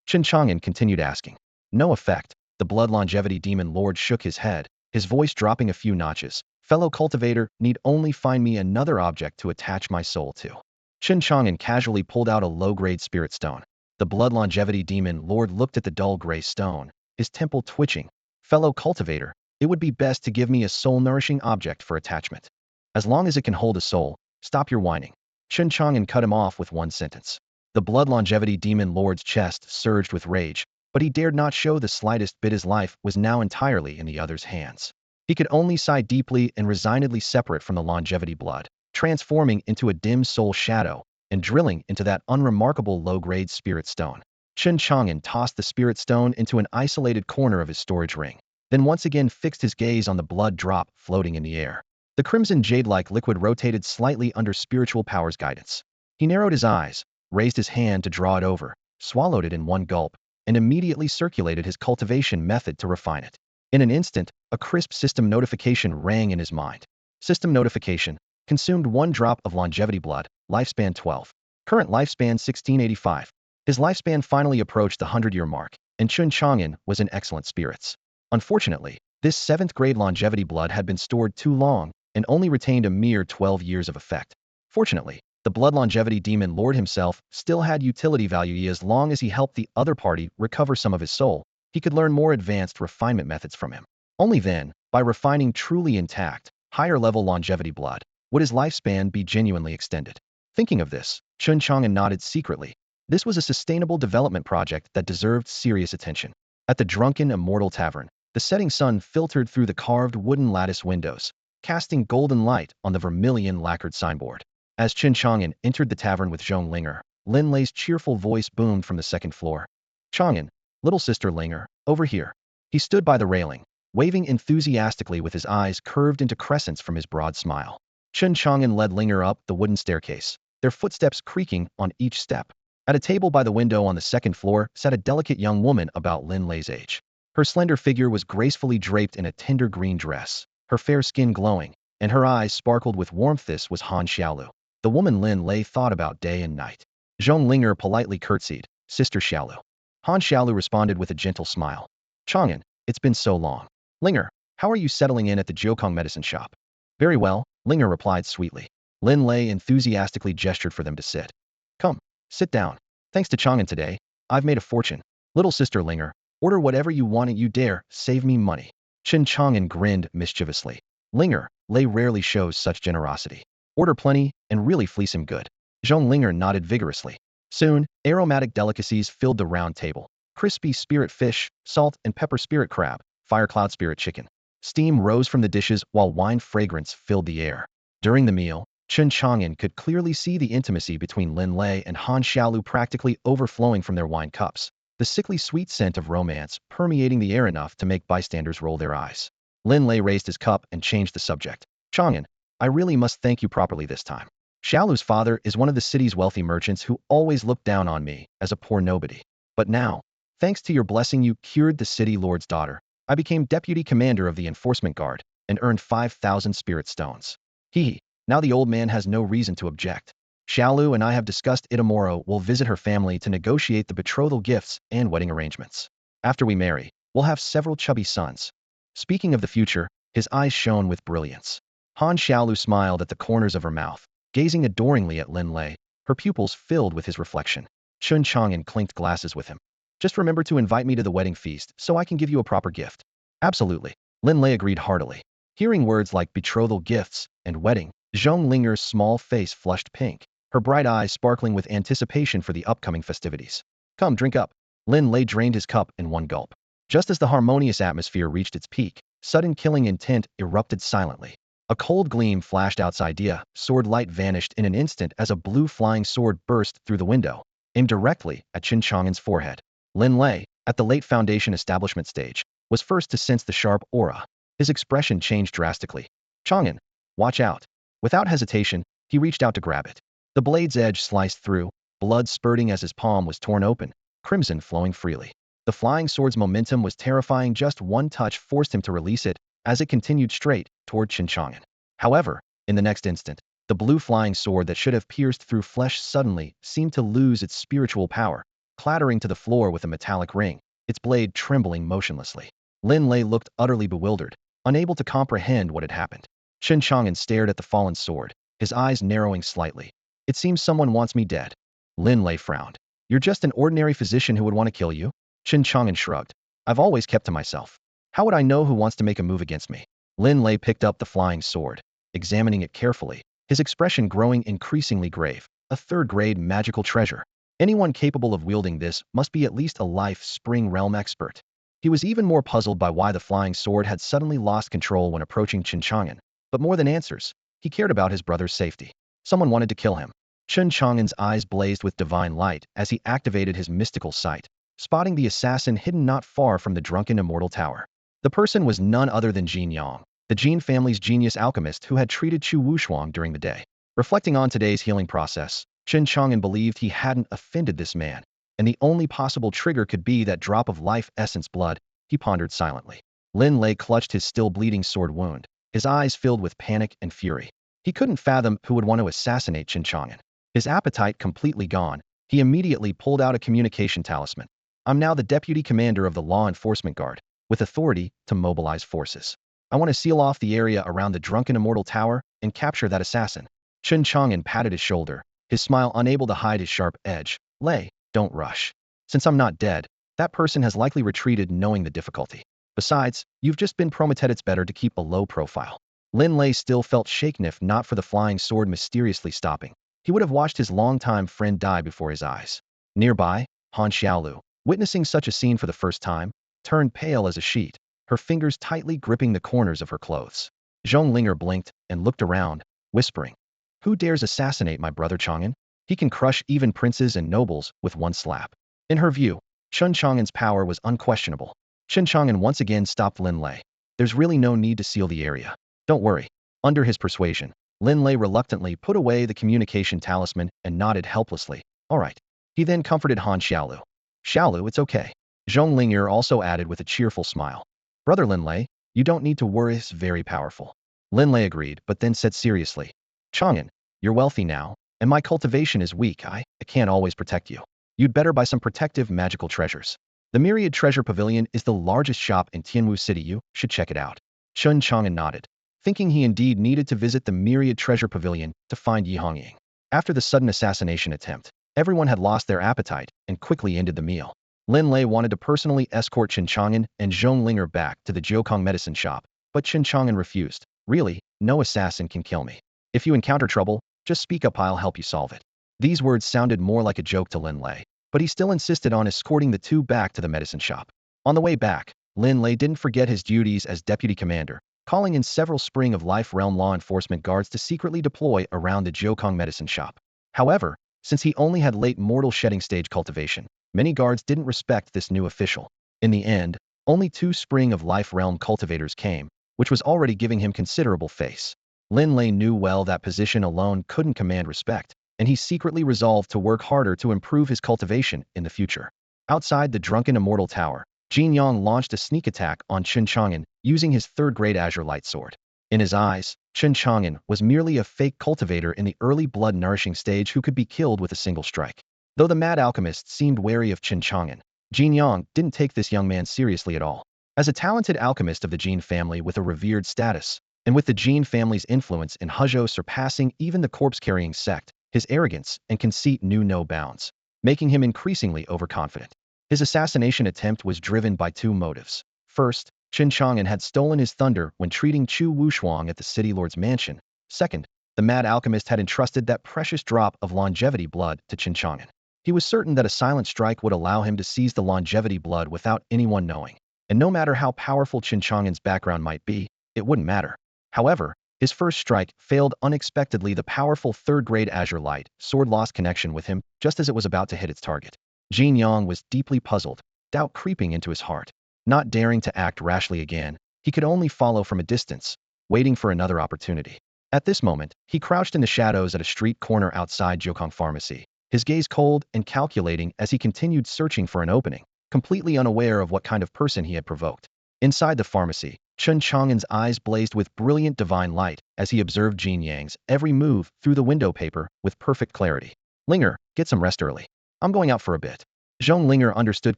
Chen Chang'an continued asking. No effect. The blood longevity demon lord shook his head, his voice dropping a few notches. Fellow cultivator, need only find me another object to attach my soul to. Chen Chang'an casually pulled out a low-grade spirit stone. The blood longevity demon lord looked at the dull gray stone, his temple twitching. Fellow cultivator, it would be best to give me a soul-nourishing object for attachment. As long as it can hold a soul, stop your whining. Chen Chang'an cut him off with one sentence. The blood longevity demon lord's chest surged with rage, but he dared not show the slightest bit. His life was now entirely in the other's hands. He could only sigh deeply and resignedly separate from the longevity blood, transforming into a dim soul shadow and drilling into that unremarkable low-grade spirit stone. Chen Chang'an tossed the spirit stone into an isolated corner of his storage ring, then once again fixed his gaze on the blood drop floating in the air. The crimson jade-like liquid rotated slightly under spiritual power's guidance. He narrowed his eyes, raised his hand to draw it over, swallowed it in one gulp, and immediately circulated his cultivation method to refine it. In an instant, a crisp system notification rang in his mind. System notification: consumed 1 drop of longevity blood, lifespan 12. Current lifespan 1685. His lifespan finally approached the 100-year mark, and Chen Chang'an was in excellent spirits. Unfortunately, this 7th grade longevity blood had been stored too long and only retained a mere 12 years of effect. Fortunately, the blood longevity demon lord himself still had utility value. As long as he helped the other party recover some of his soul, he could learn more advanced refinement methods from him. Only then, by refining truly intact, higher-level longevity blood, would his lifespan be genuinely extended. Thinking of this, Chen Chang'an nodded secretly. This was a sustainable development project that deserved serious attention. At the drunken Immortal Tavern, the setting sun filtered through the carved wooden lattice windows, casting golden light on the vermilion lacquered signboard. As Chen Chang'an entered the tavern with Zhong Linger, Lin Lei's cheerful voice boomed from the 2nd floor. Chang'an, little sister Linger, over here. He stood by the railing, waving enthusiastically with his eyes curved into crescents from his broad smile. Chen Chang'an led Linger up the wooden staircase, their footsteps creaking on each step. At a table by the window on the 2nd floor sat a delicate young woman about Lin Lei's age. Her slender figure was gracefully draped in a tender green dress, her fair skin glowing, and her eyes sparkled with warmth. This was Han Xiaolu, the woman Lin Lei thought about day and night. Zhong Linger politely curtsied, Sister Xiaolu. Han Xiaolu responded with a gentle smile. Chang'an, it's been so long. Linger, how are you settling in at the Jiukong medicine shop? Very well, Linger replied sweetly. Lin Lei enthusiastically gestured for them to sit. Come, sit down. Thanks to Chang'an today, I've made a fortune. Little sister Linger, order whatever you want and you dare save me money. Chen Chang'an grinned mischievously. Linger, Lei rarely shows such generosity. Order plenty and really fleece him good. Zhong Linger nodded vigorously. Soon, aromatic delicacies filled the round table. Crispy spirit fish, salt and pepper spirit crab, fire cloud spirit chicken. Steam rose from the dishes while wine fragrance filled the air. During the meal, Chen Chang'an could clearly see the intimacy between Lin Lei and Han Xiaolu practically overflowing from their wine cups, the sickly sweet scent of romance permeating the air enough to make bystanders roll their eyes. Lin Lei raised his cup and changed the subject. Chang'an, I really must thank you properly this time. Xiaolu's father is one of the city's wealthy merchants who always looked down on me as a poor nobody. But now, thanks to your blessing, you cured the city lord's daughter. I became deputy commander of the enforcement guard and earned 5,000 spirit stones. Hee. Now the old man has no reason to object. Xiaolu and I have discussed it. Tomorrow we'll visit her family to negotiate the betrothal gifts and wedding arrangements. After we marry, we'll have several chubby sons. Speaking of the future, his eyes shone with brilliance. Han Xiaolu smiled at the corners of her mouth, gazing adoringly at Lin Lei, her pupils filled with his reflection. Chen Chang'an clinked glasses with him. Just remember to invite me to the wedding feast so I can give you a proper gift. Absolutely. Lin Lei agreed heartily. Hearing words like betrothal gifts and wedding, Zhong Linger's small face flushed pink, her bright eyes sparkling with anticipation for the upcoming festivities. Come, drink up. Lin Lei drained his cup in one gulp. Just as the harmonious atmosphere reached its peak, sudden killing intent erupted silently. A cold gleam flashed outside. Sword light vanished in an instant as a blue flying sword burst through the window, aimed directly at Chen Chang'an's forehead. Lin Lei, at the late Foundation establishment stage, was first to sense the sharp aura. His expression changed drastically. Chang'an, watch out. Without hesitation, he reached out to grab it. The blade's edge sliced through, blood spurting as his palm was torn open, crimson flowing freely. The flying sword's momentum was terrifying. Just one touch forced him to release it as it continued straight toward Chen Chang'an. However, in the next instant, the blue flying sword that should have pierced through flesh suddenly seemed to lose its spiritual power, clattering to the floor with a metallic ring, its blade trembling motionlessly. Lin Lei looked utterly bewildered, unable to comprehend what had happened. Chen Chang'an stared at the fallen sword, his eyes narrowing slightly. It seems someone wants me dead. Lin Lei frowned. You're just an ordinary physician who would want to kill you? Chen Chang'an shrugged. I've always kept to myself. How would I know who wants to make a move against me? Lin Lei picked up the flying sword, examining it carefully, his expression growing increasingly grave. A third-grade magical treasure. Anyone capable of wielding this must be at least a life-spring realm expert. He was even more puzzled by why the flying sword had suddenly lost control when approaching Chen Chang'an. But more than answers, he cared about his brother's safety. Someone wanted to kill him. Chen Chang'an's eyes blazed with divine light as he activated his mystical sight, spotting the assassin hidden not far from the drunken immortal tower. The person was none other than Jin Yang, the Jin family's genius alchemist who had treated Chu Wushuang during the day. Reflecting on today's healing process, Chen Chang'an believed he hadn't offended this man, and the only possible trigger could be that drop of life essence blood. He pondered silently. Lin Lei clutched his still bleeding sword wound, his eyes filled with panic and fury. He couldn't fathom who would want to assassinate Chen Chang'an. His appetite completely gone, he immediately pulled out a communication talisman. I'm now the deputy commander of the law enforcement guard, with authority to mobilize forces. I want to seal off the area around the drunken immortal tower and capture that assassin. Chen Chang'an patted his shoulder, his smile unable to hide his sharp edge. Lei, don't rush. Since I'm not dead, that person has likely retreated knowing the difficulty. Besides, you've just been promoted. It's better to keep a low profile. Lin Lei still felt shaken if not for the flying sword mysteriously stopping. He would have watched his longtime friend die before his eyes. Nearby, Han Xiaolu, witnessing such a scene for the first time, turned pale as a sheet, her fingers tightly gripping the corners of her clothes. Zhong Linger blinked and looked around, whispering, who dares assassinate my brother Chang'an? He can crush even princes and nobles with one slap. In her view, Chen Chang'an's power was unquestionable. Chen Chang'an once again stopped Lin Lei. There's really no need to seal the area. Don't worry. Under his persuasion, Lin Lei reluctantly put away the communication talisman and nodded helplessly. All right. He then comforted Han Xiaolu. Xiaolu, it's okay. Zhong Linger also added with a cheerful smile. Brother Lin Lei, you don't need to worry, it's very powerful. Lin Lei agreed, but then said seriously, Chang'an, you're wealthy now, and my cultivation is weak. I can't always protect you. You'd better buy some protective magical treasures. The Myriad Treasure Pavilion is the largest shop in Tianwu City. You should check it out. Chen Chang'an nodded, thinking he indeed needed to visit the Myriad Treasure Pavilion to find Yi Hongying. After the sudden assassination attempt, everyone had lost their appetite and quickly ended the meal. Lin Lei wanted to personally escort Chen Chang'an and Zhong Linger back to the Jiukong medicine shop, but Chen Chang'an refused. Really, no assassin can kill me. If you encounter trouble, just speak up, I'll help you solve it. These words sounded more like a joke to Lin Lei, but he still insisted on escorting the two back to the medicine shop. On the way back, Lin Lei didn't forget his duties as deputy commander, calling in several Spring of Life realm law enforcement guards to secretly deploy around the Jiukong medicine shop. However, since he only had late mortal shedding stage cultivation, many guards didn't respect this new official. In the end, only 2 Spring of Life realm cultivators came, which was already giving him considerable face. Lin Lei knew well that position alone couldn't command respect, and he secretly resolved to work harder to improve his cultivation in the future. Outside the drunken immortal tower, Jin Yang launched a sneak attack on Chen Chang'an using his third-grade azure light sword. In his eyes, Chen Chang'an was merely a fake cultivator in the early blood-nourishing stage who could be killed with a single strike. Though the mad alchemist seemed wary of Chen Chang'an, Jin Yang didn't take this young man seriously at all. As a talented alchemist of the Jin family with a revered status, and with the Jin family's influence in Huzhou surpassing even the corpse-carrying sect, his arrogance and conceit knew no bounds, making him increasingly overconfident. His assassination attempt was driven by 2 motives. First, Chen Chang'an had stolen his thunder when treating Chu Wushuang at the city lord's mansion. Second, the mad alchemist had entrusted that precious drop of longevity blood to Chen Chang'an. He was certain that a silent strike would allow him to seize the longevity blood without anyone knowing. And no matter how powerful Chen Chang'an's background might be, it wouldn't matter. However, his first strike failed unexpectedly. The powerful third-grade azure light sword lost connection with him just as it was about to hit its target. Jin Yang was deeply puzzled, doubt creeping into his heart. Not daring to act rashly again, he could only follow from a distance, waiting for another opportunity. At this moment, he crouched in the shadows at a street corner outside Jiukong Pharmacy, his gaze cold and calculating as he continued searching for an opening, completely unaware of what kind of person he had provoked. Inside the pharmacy, Chen Chang'an's eyes blazed with brilliant divine light as he observed Jin Yang's every move through the window paper with perfect clarity. Linger, get some rest early. I'm going out for a bit. Zhong Linger understood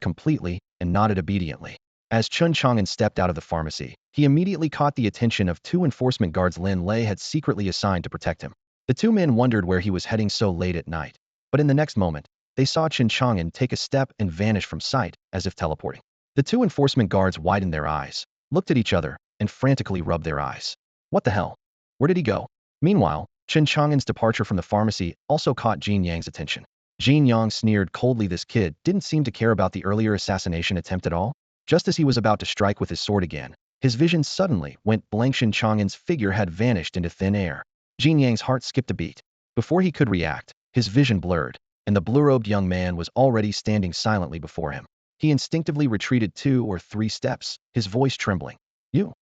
completely and nodded obediently. As Chen Chang'an stepped out of the pharmacy, he immediately caught the attention of two enforcement guards Lin Lei had secretly assigned to protect him. The two men wondered where he was heading so late at night, but in the next moment, they saw Chen Chang'an take a step and vanish from sight, as if teleporting. The two enforcement guards widened their eyes, looked at each other, and frantically rubbed their eyes. What the hell? Where did he go? Meanwhile, Chen Chang'an's departure from the pharmacy also caught Jin Yang's attention. Jin Yang sneered coldly. This kid didn't seem to care about the earlier assassination attempt at all. Just as he was about to strike with his sword again, his vision suddenly went blank. Chen Chang'an's figure had vanished into thin air. Jin Yang's heart skipped a beat. Before he could react, his vision blurred, and the blue-robed young man was already standing silently before him. He instinctively retreated 2 or 3 steps, his voice trembling. You?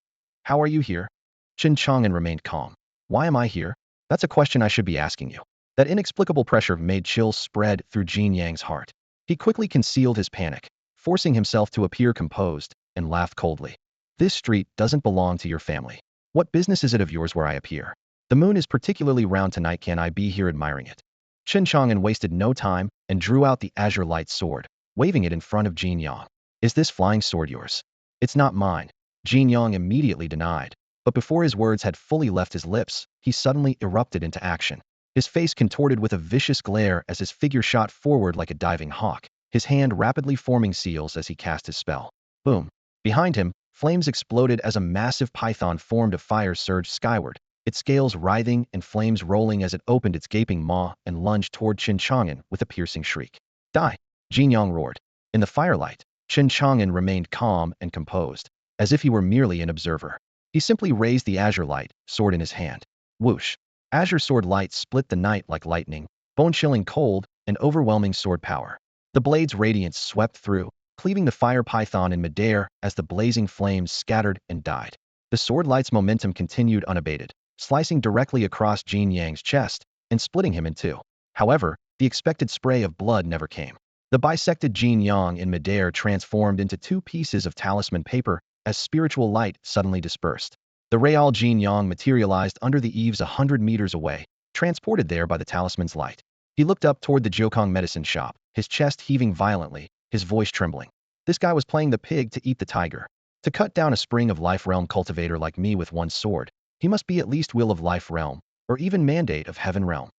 How are you here? Chen Chang'an remained calm. Why am I here? That's a question I should be asking you. That inexplicable pressure made chills spread through Jin Yang's heart. He quickly concealed his panic, forcing himself to appear composed, and laughed coldly. This street doesn't belong to your family. What business is it of yours where I appear? The moon is particularly round tonight. Can I be here admiring it? Chen Chang'an wasted no time and drew out the azure light sword, waving it in front of Jin Yang. Is this flying sword yours? It's not mine. Jin Yang immediately denied, but before his words had fully left his lips, he suddenly erupted into action. His face contorted with a vicious glare as his figure shot forward like a diving hawk, his hand rapidly forming seals as he cast his spell. Boom! Behind him, flames exploded as a massive python formed of fire surged skyward, its scales writhing and flames rolling as it opened its gaping maw and lunged toward Chen Chang'an with a piercing shriek. Die! Jin Yang roared. In the firelight, Chen Chang'an remained calm and composed, as if he were merely an observer. He simply raised the azure light, sword in his hand. Whoosh! Azure sword light split the night like lightning, bone-chilling cold, and overwhelming sword power. The blade's radiance swept through, cleaving the fire python in midair as the blazing flames scattered and died. The sword light's momentum continued unabated, slicing directly across Jin Yang's chest and splitting him in two. However, the expected spray of blood never came. The bisected Jin Yang in midair transformed into 2 pieces of talisman paper as spiritual light suddenly dispersed. The Real Jin Yang materialized under the eaves 100 meters away, transported there by the talisman's light. He looked up toward the Jiukong medicine shop, his chest heaving violently, his voice trembling. This guy was playing the pig to eat the tiger. To cut down a spring of life realm cultivator like me with one sword, he must be at least will of life realm, or even mandate of heaven realm.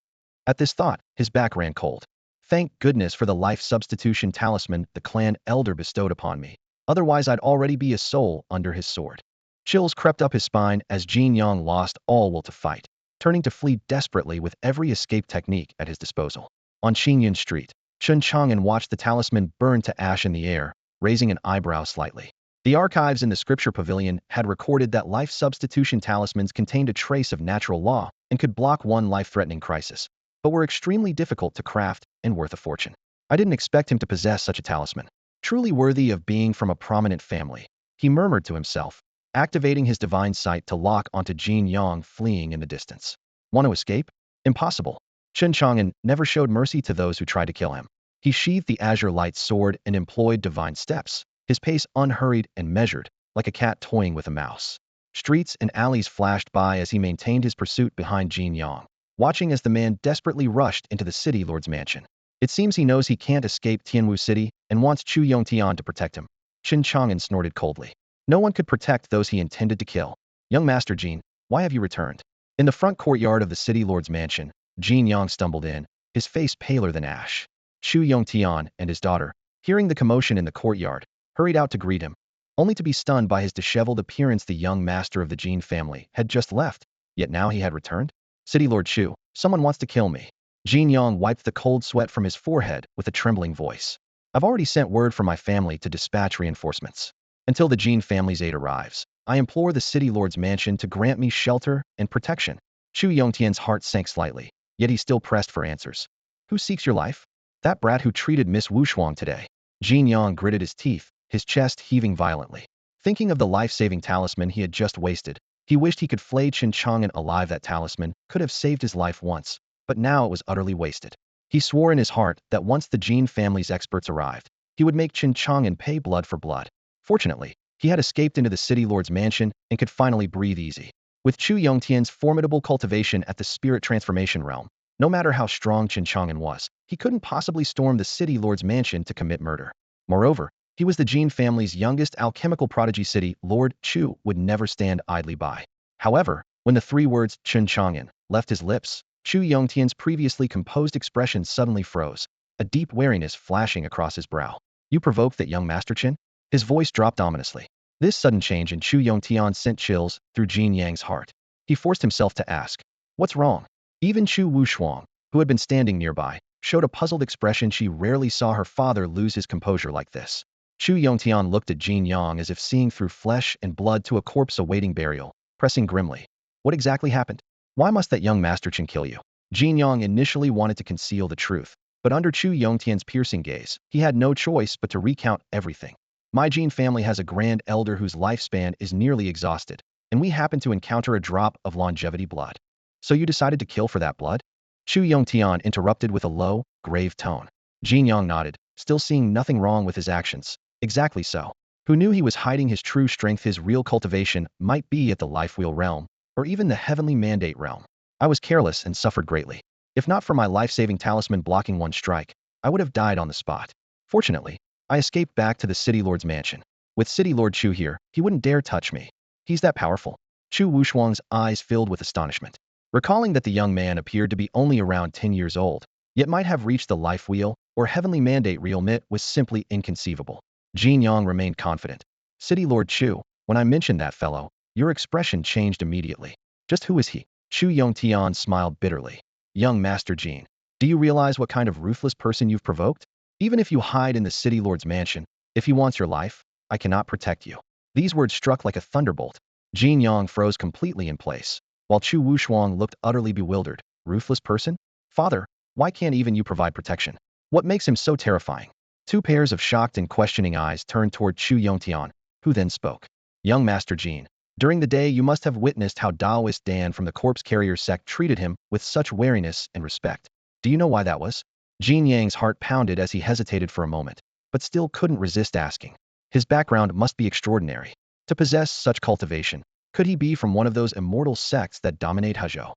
At this thought, his back ran cold. Thank goodness for the life substitution talisman the clan elder bestowed upon me. Otherwise I'd already be a soul under his sword. Chills crept up his spine as Jin Yang lost all will to fight, turning to flee desperately with every escape technique at his disposal. On Xinyan Street, Chen Chang'an watched the talisman burn to ash in the air, raising an eyebrow slightly. The archives in the scripture pavilion had recorded that life substitution talismans contained a trace of natural law and could block one life-threatening crisis, but were extremely difficult to craft and worth a fortune. I didn't expect him to possess such a talisman. Truly worthy of being from a prominent family, he murmured to himself, activating his divine sight to lock onto Jin Yang fleeing in the distance. Want to escape? Impossible. Chen Chang'an never showed mercy to those who tried to kill him. He sheathed the azure light sword and employed divine steps, his pace unhurried and measured, like a cat toying with a mouse. Streets and alleys flashed by as he maintained his pursuit behind Jin Yang, watching as the man desperately rushed into the city lord's mansion. It seems he knows he can't escape Tianwu City and wants Chu Yongtian to protect him. Chen Chang'an snorted coldly. No one could protect those he intended to kill. Young Master Jin, why have you returned? In the front courtyard of the city lord's mansion, Jin Yang stumbled in, his face paler than ash. Chu Yongtian and his daughter, hearing the commotion in the courtyard, hurried out to greet him, only to be stunned by his disheveled appearance. The young master of the Jin family had just left, yet now he had returned? City Lord Chu, someone wants to kill me. Jin Yang wiped the cold sweat from his forehead with a trembling voice. I've already sent word for my family to dispatch reinforcements. Until the Jin family's aid arrives, I implore the city lord's mansion to grant me shelter and protection. Chu Yongtian's heart sank slightly, yet he still pressed for answers. Who seeks your life? That brat who treated Miss Wushuang today. Jin Yang gritted his teeth, his chest heaving violently. Thinking of the life-saving talisman he had just wasted, he wished he could flay Chen Chang'an alive. That talisman could have saved his life once, but now it was utterly wasted. He swore in his heart that once the Jin family's experts arrived, he would make Chen Chang'an pay blood for blood. Fortunately, he had escaped into the city lord's mansion and could finally breathe easy. With Chu Yongtian's formidable cultivation at the spirit transformation realm, no matter how strong Chen Chang'an was, he couldn't possibly storm the city lord's mansion to commit murder. Moreover, he was the Jin family's youngest alchemical prodigy. City Lord Chu would never stand idly by. However, when the three words Chen Chang'an left his lips, Chu Yongtian's previously composed expression suddenly froze, a deep wariness flashing across his brow. You provoked that young Master Chen? His voice dropped ominously. This sudden change in Chu Yongtian sent chills through Jin Yang's heart. He forced himself to ask, "What's wrong?" Even Chu Wushuang, who had been standing nearby, showed a puzzled expression. She rarely saw her father lose his composure like this. Chu Yongtian looked at Jin Yang as if seeing through flesh and blood to a corpse awaiting burial, pressing grimly. What exactly happened? Why must that young Master Chen kill you? Jin Yang initially wanted to conceal the truth, but under Chu Yongtian's piercing gaze, he had no choice but to recount everything. My Jin family has a grand elder whose lifespan is nearly exhausted, and we happen to encounter a drop of longevity blood. So you decided to kill for that blood? Chu Yongtian interrupted with a low, grave tone. Jin Yang nodded, still seeing nothing wrong with his actions. Exactly so. Who knew he was hiding his true strength? His real cultivation might be at the life wheel realm, or even the heavenly mandate realm. I was careless and suffered greatly. If not for my life-saving talisman blocking one strike, I would have died on the spot. Fortunately, I escaped back to the City Lord's mansion. With City Lord Chu here, he wouldn't dare touch me. He's that powerful. Chu Wushuang's eyes filled with astonishment. Recalling that the young man appeared to be only around 10 years old, yet might have reached the life wheel or heavenly mandate realm, was simply inconceivable. Jin Yang remained confident. City Lord Chu, when I mentioned that fellow, your expression changed immediately. Just who is he? Chu Yongtian smiled bitterly. Young Master Jin, do you realize what kind of ruthless person you've provoked? Even if you hide in the City Lord's mansion, if he wants your life, I cannot protect you. These words struck like a thunderbolt. Jin Yang froze completely in place, while Chu Wushuang looked utterly bewildered. Ruthless person? Father, why can't even you provide protection? What makes him so terrifying? Two pairs of shocked and questioning eyes turned toward Chu Yongtian, who then spoke. Young Master Jin, during the day you must have witnessed how Taoist Dan from the corpse carrier sect treated him with such wariness and respect. Do you know why that was? Jin Yang's heart pounded as he hesitated for a moment, but still couldn't resist asking. His background must be extraordinary. To possess such cultivation, could he be from one of those immortal sects that dominate Hezhou?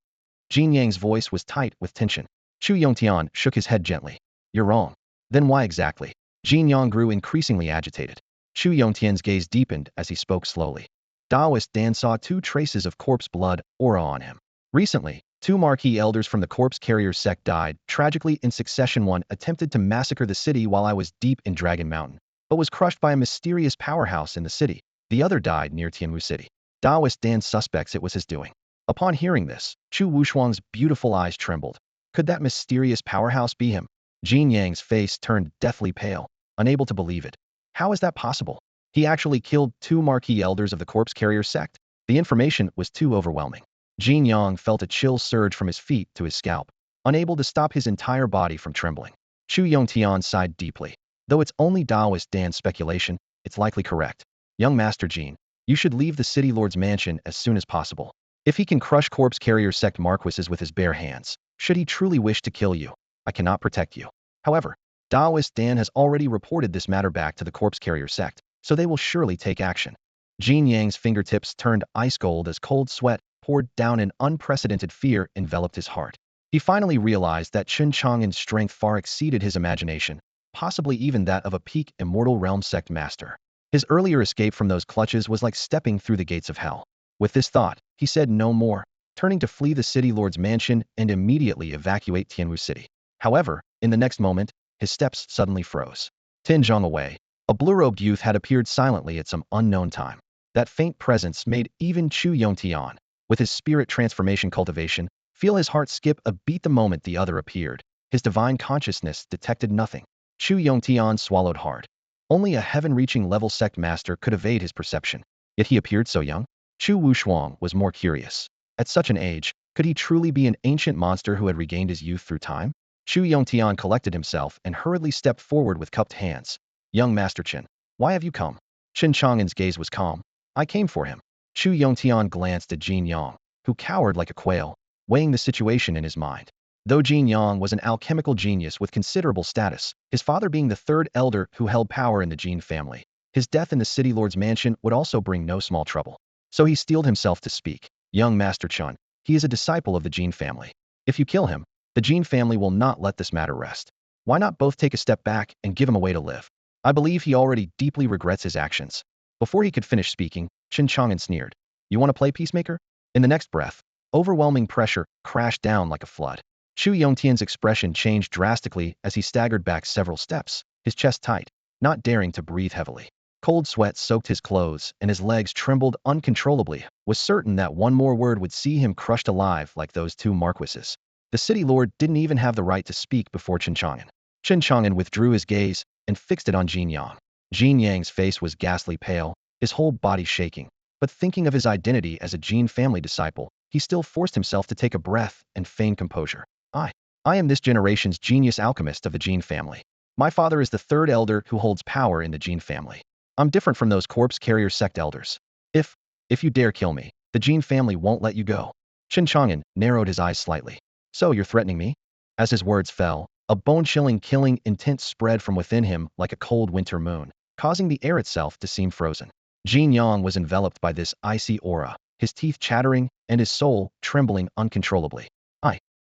Jin Yang's voice was tight with tension. Chu Yongtian shook his head gently. You're wrong. Then why exactly? Jin Yang grew increasingly agitated. Chu Yongtian's gaze deepened as he spoke slowly. Taoist Dan saw two traces of corpse blood aura on him. Recently, two marquee elders from the corpse carrier sect died tragically in succession. One attempted to massacre the city while I was deep in Dragon Mountain, but was crushed by a mysterious powerhouse in the city. The other died near Tianwu City. Taoist Dan suspects it was his doing. Upon hearing this, Chu Wushuang's beautiful eyes trembled. Could that mysterious powerhouse be him? Jin Yang's face turned deathly pale, unable to believe it. How is that possible? He actually killed two marquee elders of the corpse carrier sect? The information was too overwhelming. Jin Yang felt a chill surge from his feet to his scalp, unable to stop his entire body from trembling. Chu Yongtian sighed deeply. Though it's only Taoist Dan's speculation, it's likely correct. Young Master Jin, you should leave the City Lord's mansion as soon as possible. If he can crush corpse carrier sect marquises with his bare hands, should he truly wish to kill you, I cannot protect you. However, Taoist Dan has already reported this matter back to the corpse carrier sect, so they will surely take action. Jin Yang's fingertips turned ice cold as cold sweat poured down and unprecedented fear enveloped his heart. He finally realized that Chen Chang'an's strength far exceeded his imagination, possibly even that of a peak Immortal Realm sect master. His earlier escape from those clutches was like stepping through the gates of hell. With this thought, he said no more, turning to flee the City Lord's mansion and immediately evacuate Tianwu City. However, in the next moment, his steps suddenly froze. 10 zhang away, a blue-robed youth had appeared silently at some unknown time. That faint presence made even Chu Yongtian, with his spirit transformation cultivation, feel his heart skip a beat the moment the other appeared. His divine consciousness detected nothing. Chu Yongtian swallowed hard. Only a heaven-reaching level sect master could evade his perception. Yet he appeared so young. Chu Wushuang was more curious. At such an age, could he truly be an ancient monster who had regained his youth through time? Chu Yongtian collected himself and hurriedly stepped forward with cupped hands. Young Master Chen, why have you come? Chen Chang'an's gaze was calm. I came for him. Chu Yongtian glanced at Jin Yang, who cowered like a quail, weighing the situation in his mind. Though Jin Yang was an alchemical genius with considerable status, his father being the third elder who held power in the Jin family, his death in the city lord's mansion would also bring no small trouble. So he steeled himself to speak. Young Master Chen, he is a disciple of the Jin family. If you kill him, the Jin family will not let this matter rest. Why not both take a step back and give him a way to live? I believe he already deeply regrets his actions. Before he could finish speaking, Chen Chang'an sneered. You want to play peacemaker? In the next breath, overwhelming pressure crashed down like a flood. Chu Yongtian's expression changed drastically as he staggered back several steps, his chest tight, not daring to breathe heavily. Cold sweat soaked his clothes and his legs trembled uncontrollably, was certain that one more word would see him crushed alive like those two marquises. The city lord didn't even have the right to speak before Chen Chang'an. Chen Chang'an withdrew his gaze and fixed it on Jin Yang. Jin Yang's face was ghastly pale, his whole body shaking. But thinking of his identity as a Jin family disciple, he still forced himself to take a breath and feign composure. I am this generation's genius alchemist of the Jin family. My father is the third elder who holds power in the Jin family. I'm different from those corpse carrier sect elders. If you dare kill me, the Jin family won't let you go. Chen Chang'an narrowed his eyes slightly. So you're threatening me? As his words fell, a bone-chilling killing intent spread from within him like a cold winter moon, causing the air itself to seem frozen. Jin Yang was enveloped by this icy aura, his teeth chattering and his soul trembling uncontrollably.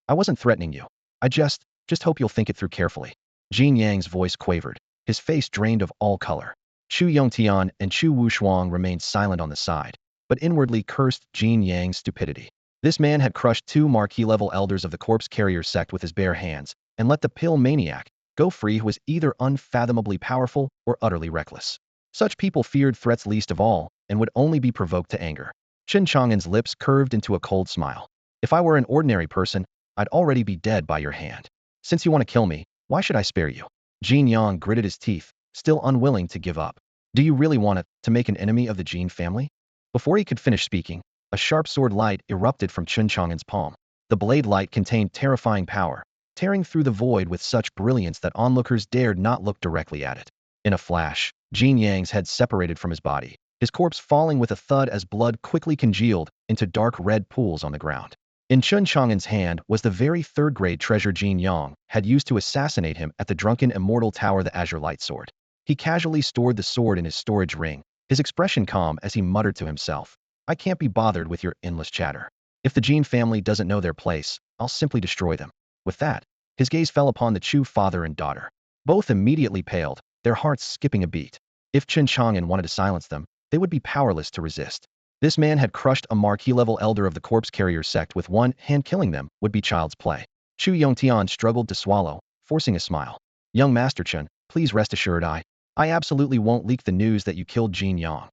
I wasn't threatening you. I just hope you'll think it through carefully. Jin Yang's voice quavered, his face drained of all color. Chu Yongtian and Chu Wushuang remained silent on the side, but inwardly cursed Jin Yang's stupidity. This man had crushed two marquee-level elders of the corpse carrier sect with his bare hands, and let the pill maniac go free who was either unfathomably powerful or utterly reckless. Such people feared threats least of all, and would only be provoked to anger. Chen Chang'an's lips curved into a cold smile. If I were an ordinary person, I'd already be dead by your hand. Since you want to kill me, why should I spare you? Jin Yang gritted his teeth, still unwilling to give up. Do you really want to make an enemy of the Jin family? Before he could finish speaking, a sharp sword light erupted from Chen Chang'an's palm. The blade light contained terrifying power, tearing through the void with such brilliance that onlookers dared not look directly at it. In a flash, Jin Yang's head separated from his body, his corpse falling with a thud as blood quickly congealed into dark red pools on the ground. In Chen Chang'an's hand was the very third-grade treasure Jin Yang had used to assassinate him at the drunken immortal tower, the Azure Light Sword. He casually stored the sword in his storage ring, his expression calm as he muttered to himself, I can't be bothered with your endless chatter. If the Jin family doesn't know their place, I'll simply destroy them. With that, his gaze fell upon the Chu father and daughter. Both immediately paled, their hearts skipping a beat. If Chen Chang'an wanted to silence them, they would be powerless to resist. This man had crushed a marquee-level elder of the corpse carrier sect with one hand. Killing them would be child's play. Chu Yongtian struggled to swallow, forcing a smile. Young Master Chen, please rest assured I absolutely won't leak the news that you killed Jin Yang.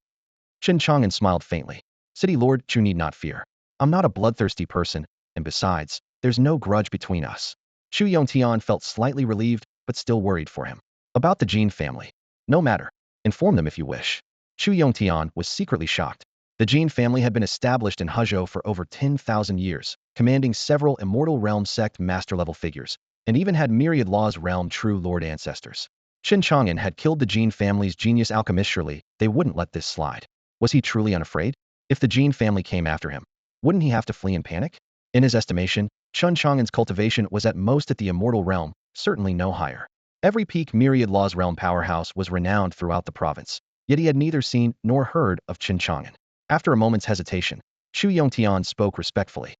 Chen Chang'an smiled faintly. City Lord, Chu need not fear. I'm not a bloodthirsty person, and besides, there's no grudge between us. Chu Yongtian felt slightly relieved, but still worried for him. About the Jin family. No matter. Inform them if you wish. Chu Yongtian was secretly shocked. The Jin family had been established in Huzhou for over 10,000 years, commanding several Immortal Realm sect master-level figures, and even had Myriad Law's realm true lord ancestors. Chen Chang'an had killed the Jin family's genius alchemist. Surely they wouldn't let this slide. Was he truly unafraid? If the Jin family came after him, wouldn't he have to flee in panic? In his estimation, Chen Chang'an's cultivation was at most at the Immortal Realm, certainly no higher. Every peak Myriad Law's realm powerhouse was renowned throughout the province, yet he had neither seen nor heard of Chen Chang'an. After a moment's hesitation, Chu Yongtian spoke respectfully.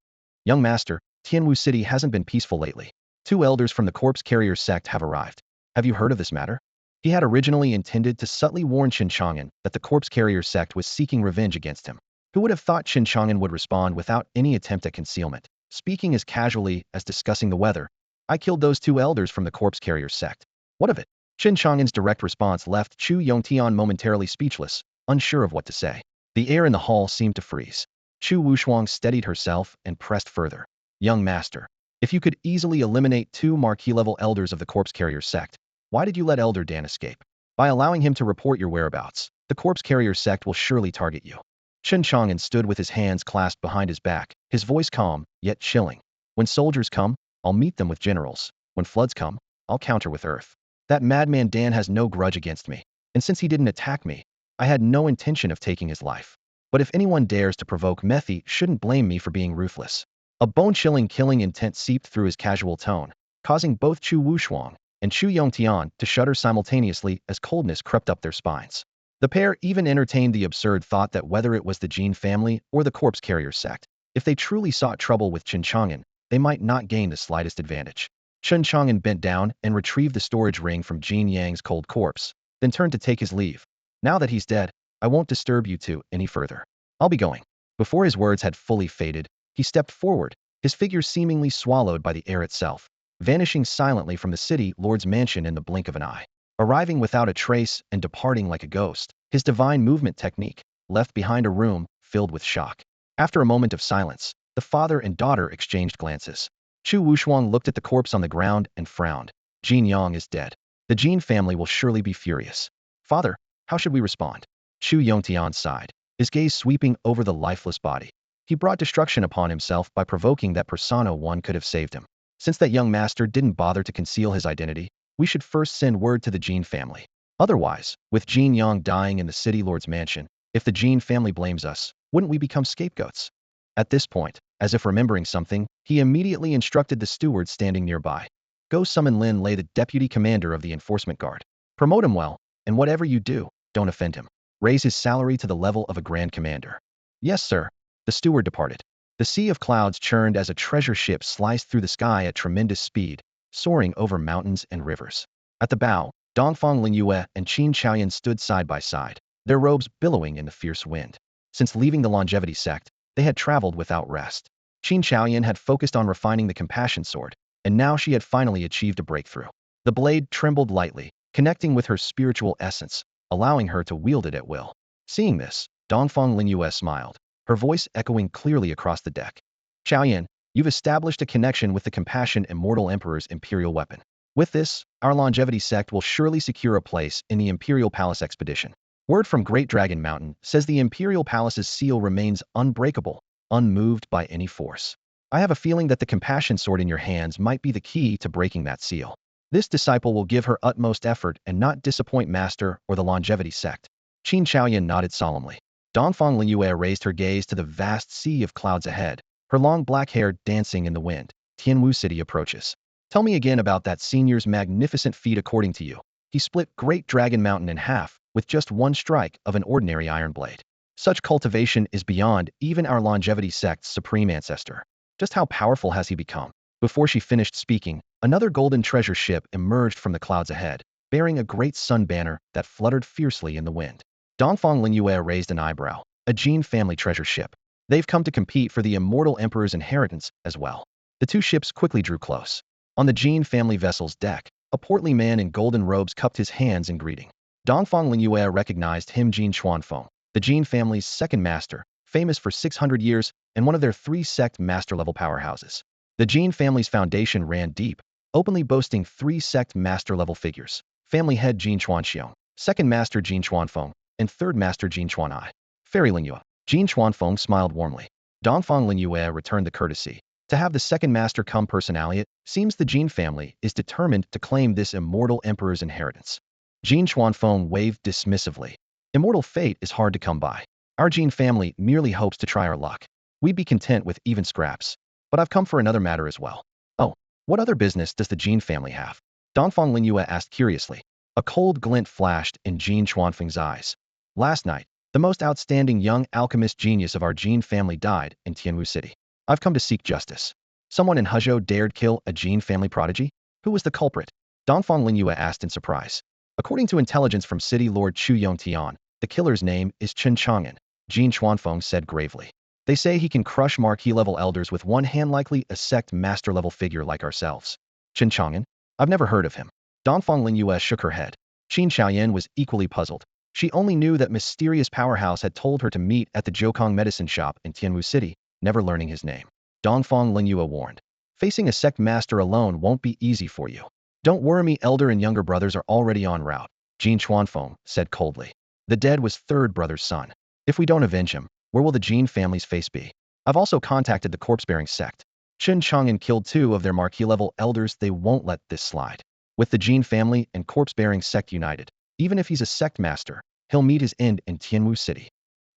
Young master, Tianwu City hasn't been peaceful lately. 2 elders from the corpse carrier sect have arrived. Have you heard of this matter? He had originally intended to subtly warn Chen Chang'an that the corpse carrier sect was seeking revenge against him. Who would have thought Chen Chang'an would respond without any attempt at concealment, speaking as casually as discussing the weather? I killed those 2 elders from the corpse carrier sect. What of it? Chen Chang'an's direct response left Chu Yongtian momentarily speechless, unsure of what to say. The air in the hall seemed to freeze. Chu Wushuang steadied herself and pressed further. Young master, if you could easily eliminate 2 marquee-level elders of the corpse carrier sect, why did you let Elder Dan escape? By allowing him to report your whereabouts, the corpse carrier sect will surely target you. Chen Chang'an stood with his hands clasped behind his back, his voice calm, yet chilling. When soldiers come, I'll meet them with generals. When floods come, I'll counter with earth. That madman Dan has no grudge against me, and since he didn't attack me, I had no intention of taking his life. But if anyone dares to provoke Methy shouldn't blame me for being ruthless. A bone-chilling killing intent seeped through his casual tone, causing both Chu Wushuang and Chu Yongtian to shudder simultaneously as coldness crept up their spines. The pair even entertained the absurd thought that whether it was the Jin family or the corpse carrier sect, if they truly sought trouble with Chen Chang'an, they might not gain the slightest advantage. Chen Chang'an bent down and retrieved the storage ring from Jin Yang's cold corpse, then turned to take his leave. Now that he's dead, I won't disturb you two any further. I'll be going. Before his words had fully faded, he stepped forward, his figure seemingly swallowed by the air itself, vanishing silently from the city lord's mansion in the blink of an eye. Arriving without a trace and departing like a ghost, his divine movement technique left behind a room filled with shock. After a moment of silence, the father and daughter exchanged glances. Chu Wushuang looked at the corpse on the ground and frowned. Jin Yang is dead. The Jin family will surely be furious. Father, how should we respond? Chu Yongtian sighed, his gaze sweeping over the lifeless body. He brought destruction upon himself by provoking that persona one could have saved him. Since that young master didn't bother to conceal his identity, we should first send word to the Jin family. Otherwise, with Jin Yang dying in the city lord's mansion, if the Jin family blames us, wouldn't we become scapegoats? At this point, as if remembering something, he immediately instructed the steward standing nearby. Go summon Lin Lei, the deputy commander of the enforcement guard. Promote him well, and whatever you do, don't offend him. Raise his salary to the level of a grand commander. Yes, sir. The steward departed. The sea of clouds churned as a treasure ship sliced through the sky at tremendous speed, soaring over mountains and rivers. At the bow, Dongfang Linyue and Chen Chang'an stood side by side, their robes billowing in the fierce wind. Since leaving the longevity sect, they had traveled without rest. Chen Chang'an had focused on refining the compassion sword, and now she had finally achieved a breakthrough. The blade trembled lightly, connecting with her spiritual essence, allowing her to wield it at will. Seeing this, Dongfang Linyue smiled, her voice echoing clearly across the deck. Chaoyan, you've established a connection with the compassion Immortal Emperor's imperial weapon. With this, our longevity sect will surely secure a place in the Imperial Palace expedition. Word from Great Dragon Mountain says the Imperial Palace's seal remains unbreakable, unmoved by any force. I have a feeling that the compassion sword in your hands might be the key to breaking that seal. This disciple will give her utmost effort and not disappoint Master or the longevity sect. Qin Chaoyan nodded solemnly. Dongfang Linyue raised her gaze to the vast sea of clouds ahead, her long black hair dancing in the wind. Tianwu City approaches. Tell me again about that senior's magnificent feat according to you. He split Great Dragon Mountain in half with just one strike of an ordinary iron blade. Such cultivation is beyond even our longevity sect's supreme ancestor. Just how powerful has he become? Before she finished speaking, another golden treasure ship emerged from the clouds ahead, bearing a great sun banner that fluttered fiercely in the wind. Dongfang Linyue raised an eyebrow. A Jin family treasure ship. They've come to compete for the Immortal Emperor's inheritance as well. The two ships quickly drew close. On the Jin family vessel's deck, a portly man in golden robes cupped his hands in greeting. Dongfang Linyue recognized him, Jin Chuanfeng, the Jin family's second master, famous for 600 years and one of their 3 sect master-level powerhouses. The Jin family's foundation ran deep, openly boasting 3 sect master-level figures: family head Jin Chuanxiong, second master Jin Chuanfeng, and third master Jin Chuan'ai. Fairy Linyue. Jin Chuanfeng smiled warmly. Dongfang Linyue returned the courtesy. To have the second master come personally, it seems the Jin family is determined to claim this Immortal Emperor's inheritance. Jin Chuanfeng waved dismissively. Immortal fate is hard to come by. Our Jin family merely hopes to try our luck. We'd be content with even scraps. But I've come for another matter as well. Oh, what other business does the Jin family have? Dongfang Linyue asked curiously. A cold glint flashed in Jin Chuanfeng's eyes. Last night, the most outstanding young alchemist genius of our Jin family died in Tianwu City. I've come to seek justice. Someone in Huzhou dared kill a Jin family prodigy? Who was the culprit? Dongfang Linyue asked in surprise. According to intelligence from City Lord Chu Yongtian, the killer's name is Chen Chang'an, Jin Chuanfeng said gravely. They say he can crush marquee-level elders with one hand, likely a sect master-level figure like ourselves. Chen Chang'an? I've never heard of him. Dongfang Linyue shook her head. Qin Chaoyan was equally puzzled. She only knew that mysterious powerhouse had told her to meet at the Jiukong medicine shop in Tianwu City, never learning his name. Dongfang Linyue warned. Facing a sect master alone won't be easy for you. Don't worry, me elder and younger brothers are already en route, Jin Chuanfeng said coldly. The dead was third brother's son. If we don't avenge him, where will the Jin family's face be? I've also contacted the corpse-bearing sect. Chen Chang'an killed 2 of their marquee-level elders. They won't let this slide. With the Jin family and corpse-bearing sect united, even if he's a sect master, he'll meet his end in Tianwu City.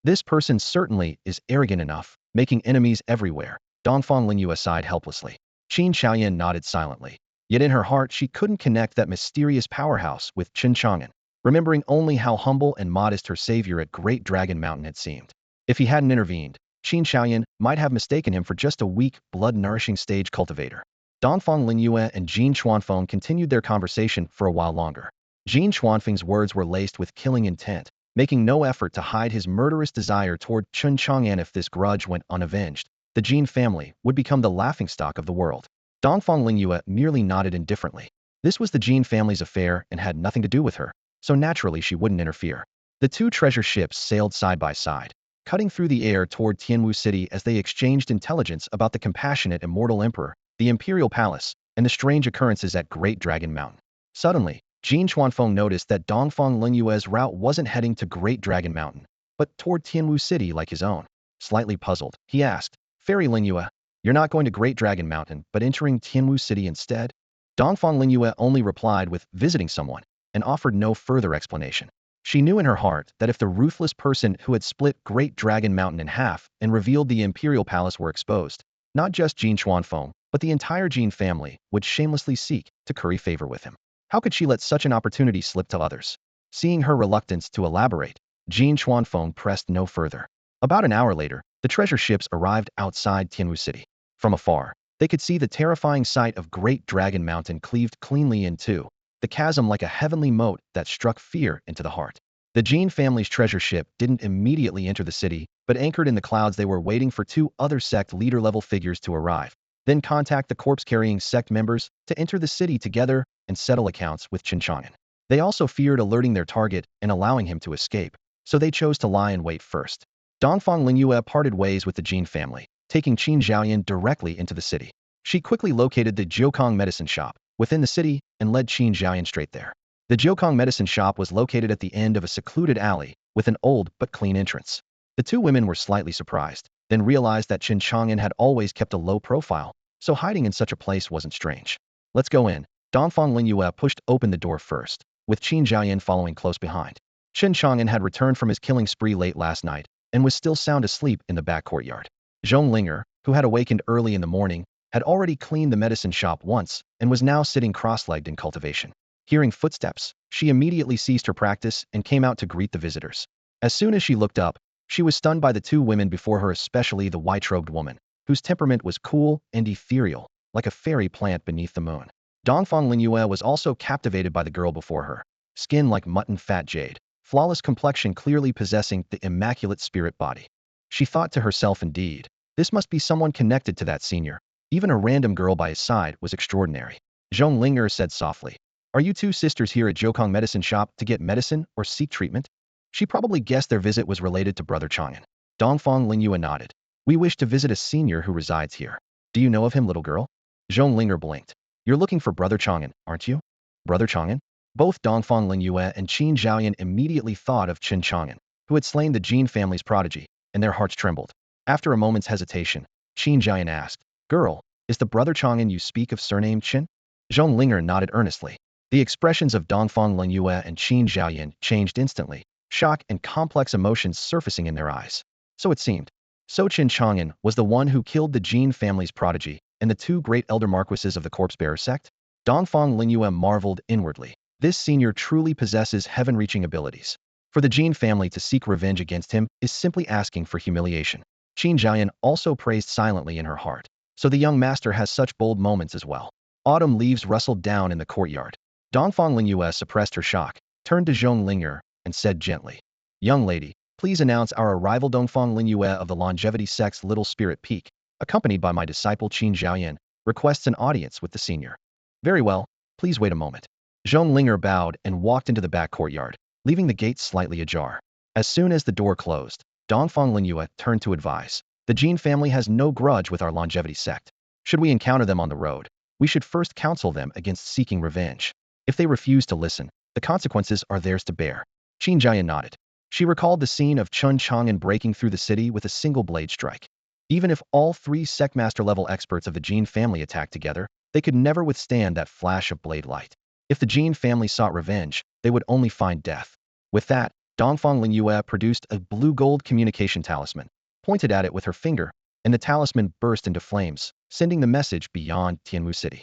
This person certainly is arrogant enough, making enemies everywhere. Dongfang Linyu sighed helplessly. Qin Xiaoyan nodded silently. Yet in her heart she couldn't connect that mysterious powerhouse with Chen Chang'an, remembering only how humble and modest her savior at Great Dragon Mountain had seemed. If he hadn't intervened, Qin Xiaoyan might have mistaken him for just a weak, blood-nourishing stage cultivator. Dongfang Lingyue and Jin Chuanfeng continued their conversation for a while longer. Jin Chuanfeng's words were laced with killing intent, making no effort to hide his murderous desire toward Chen Chang'an. If this grudge went unavenged, the Jin family would become the laughingstock of the world. Dongfang Lingyue merely nodded indifferently. This was the Jin family's affair and had nothing to do with her, so naturally she wouldn't interfere. The 2 treasure ships sailed side by side, cutting through the air toward Tianwu City as they exchanged intelligence about the compassionate Immortal Emperor, the Imperial Palace, and the strange occurrences at Great Dragon Mountain. Suddenly, Jin Chuanfeng noticed that Dongfang Lingyue's route wasn't heading to Great Dragon Mountain, but toward Tianwu City like his own. Slightly puzzled, he asked, "Fairy Lingyue, you're not going to Great Dragon Mountain, but entering Tianwu City instead?" Dongfang Lingyue only replied with visiting someone, and offered no further explanation. She knew in her heart that if the ruthless person who had split Great Dragon Mountain in half and revealed the Imperial Palace were exposed, not just Jin Chuanfeng, but the entire Jin family would shamelessly seek to curry favor with him. How could she let such an opportunity slip to others? Seeing her reluctance to elaborate, Jin Chuanfeng pressed no further. About an hour later, the treasure ships arrived outside Tianwu City. From afar, they could see the terrifying sight of Great Dragon Mountain cleaved cleanly in two, the chasm like a heavenly moat that struck fear into the heart. The Jin family's treasure ship didn't immediately enter the city, but anchored in the clouds. They were waiting for 2 other sect leader-level figures to arrive, then contact the corpse-carrying sect members to enter the city together and settle accounts with Chen Chang'an. They also feared alerting their target and allowing him to escape, so they chose to lie in wait first. Dongfang Lingyue parted ways with the Jin family, taking Qin Xiaoyan directly into the city. She quickly located the Jiukong medicine shop within the city and led Qin Xiaoyan straight there. The Jiukong medicine shop was located at the end of a secluded alley with an old but clean entrance. The 2 women were slightly surprised, then realized that Chen Chang'an had always kept a low profile, so hiding in such a place wasn't strange. "Let's go in." Dongfang Lingyue pushed open the door first, with Qin Xiaoyan following close behind. Chen Chang'an had returned from his killing spree late last night and was still sound asleep in the back courtyard. Zhong Linger, who had awakened early in the morning, had already cleaned the medicine shop once and was now sitting cross-legged in cultivation. Hearing footsteps, she immediately ceased her practice and came out to greet the visitors. As soon as she looked up, she was stunned by the 2 women before her, especially the white-robed woman, whose temperament was cool and ethereal, like a fairy plant beneath the moon. Dongfang Lingyue was also captivated by the girl before her, skin like mutton fat jade, flawless complexion clearly possessing the immaculate spirit body. She thought to herself, indeed, this must be someone connected to that senior. Even a random girl by his side was extraordinary. Zhong Linger said softly, "Are you 2 sisters here at Jiukong medicine shop to get medicine or seek treatment?" She probably guessed their visit was related to Brother Chang'an. Dongfang Lingyue nodded. "We wish to visit a senior who resides here. Do you know of him, little girl?" Zhong Linger blinked. "You're looking for Brother Chang'an, aren't you?" Brother Chang'an? Both Dongfang Lingyue and Qin Xiaoyan immediately thought of Chen Chang'an, who had slain the Jin family's prodigy, and their hearts trembled. After a moment's hesitation, Qin Xiaoyan asked, "Girl, is the Brother Chang'an you speak of surnamed Chen?" Zhong Linger nodded earnestly. The expressions of Dongfang Lingyue and Qin Xiaoyan changed instantly, shock and complex emotions surfacing in their eyes. So it seemed. So Chen Chang'an was the one who killed the Jin family's prodigy and the 2 great elder marquises of the corpse-bearer sect? Dongfang Lingyue marveled inwardly. This senior truly possesses heaven-reaching abilities. For the Jin family to seek revenge against him is simply asking for humiliation. Qin Xiaoyan also praised silently in her heart. So the young master has such bold moments as well. Autumn leaves rustled down in the courtyard. Dongfang Lingyue suppressed her shock, turned to Zhong Linger, and said gently, "Young lady, please announce our arrival." Dongfang Lingyue of the Longevity Sect's Little Spirit Peak, accompanied by my disciple Qin Xiaoyan, requests an audience with the senior. "Very well, please wait a moment." Zhong Linger bowed and walked into the back courtyard, leaving the gate slightly ajar. As soon as the door closed, Dongfang Lingyue turned to advise, "The Jin family has no grudge with our Longevity Sect. Should we encounter them on the road, we should first counsel them against seeking revenge. If they refuse to listen, the consequences are theirs to bear." Qin Xiaoyan nodded. She recalled the scene of Chen Chang'an breaking through the city with a single blade strike. Even if all three sectmaster-level experts of the Jin family attacked together, they could never withstand that flash of blade light. If the Jin family sought revenge, they would only find death. With that, Dongfang Lingyue produced a blue-gold communication talisman, pointed at it with her finger, and the talisman burst into flames, sending the message beyond Tianmu City.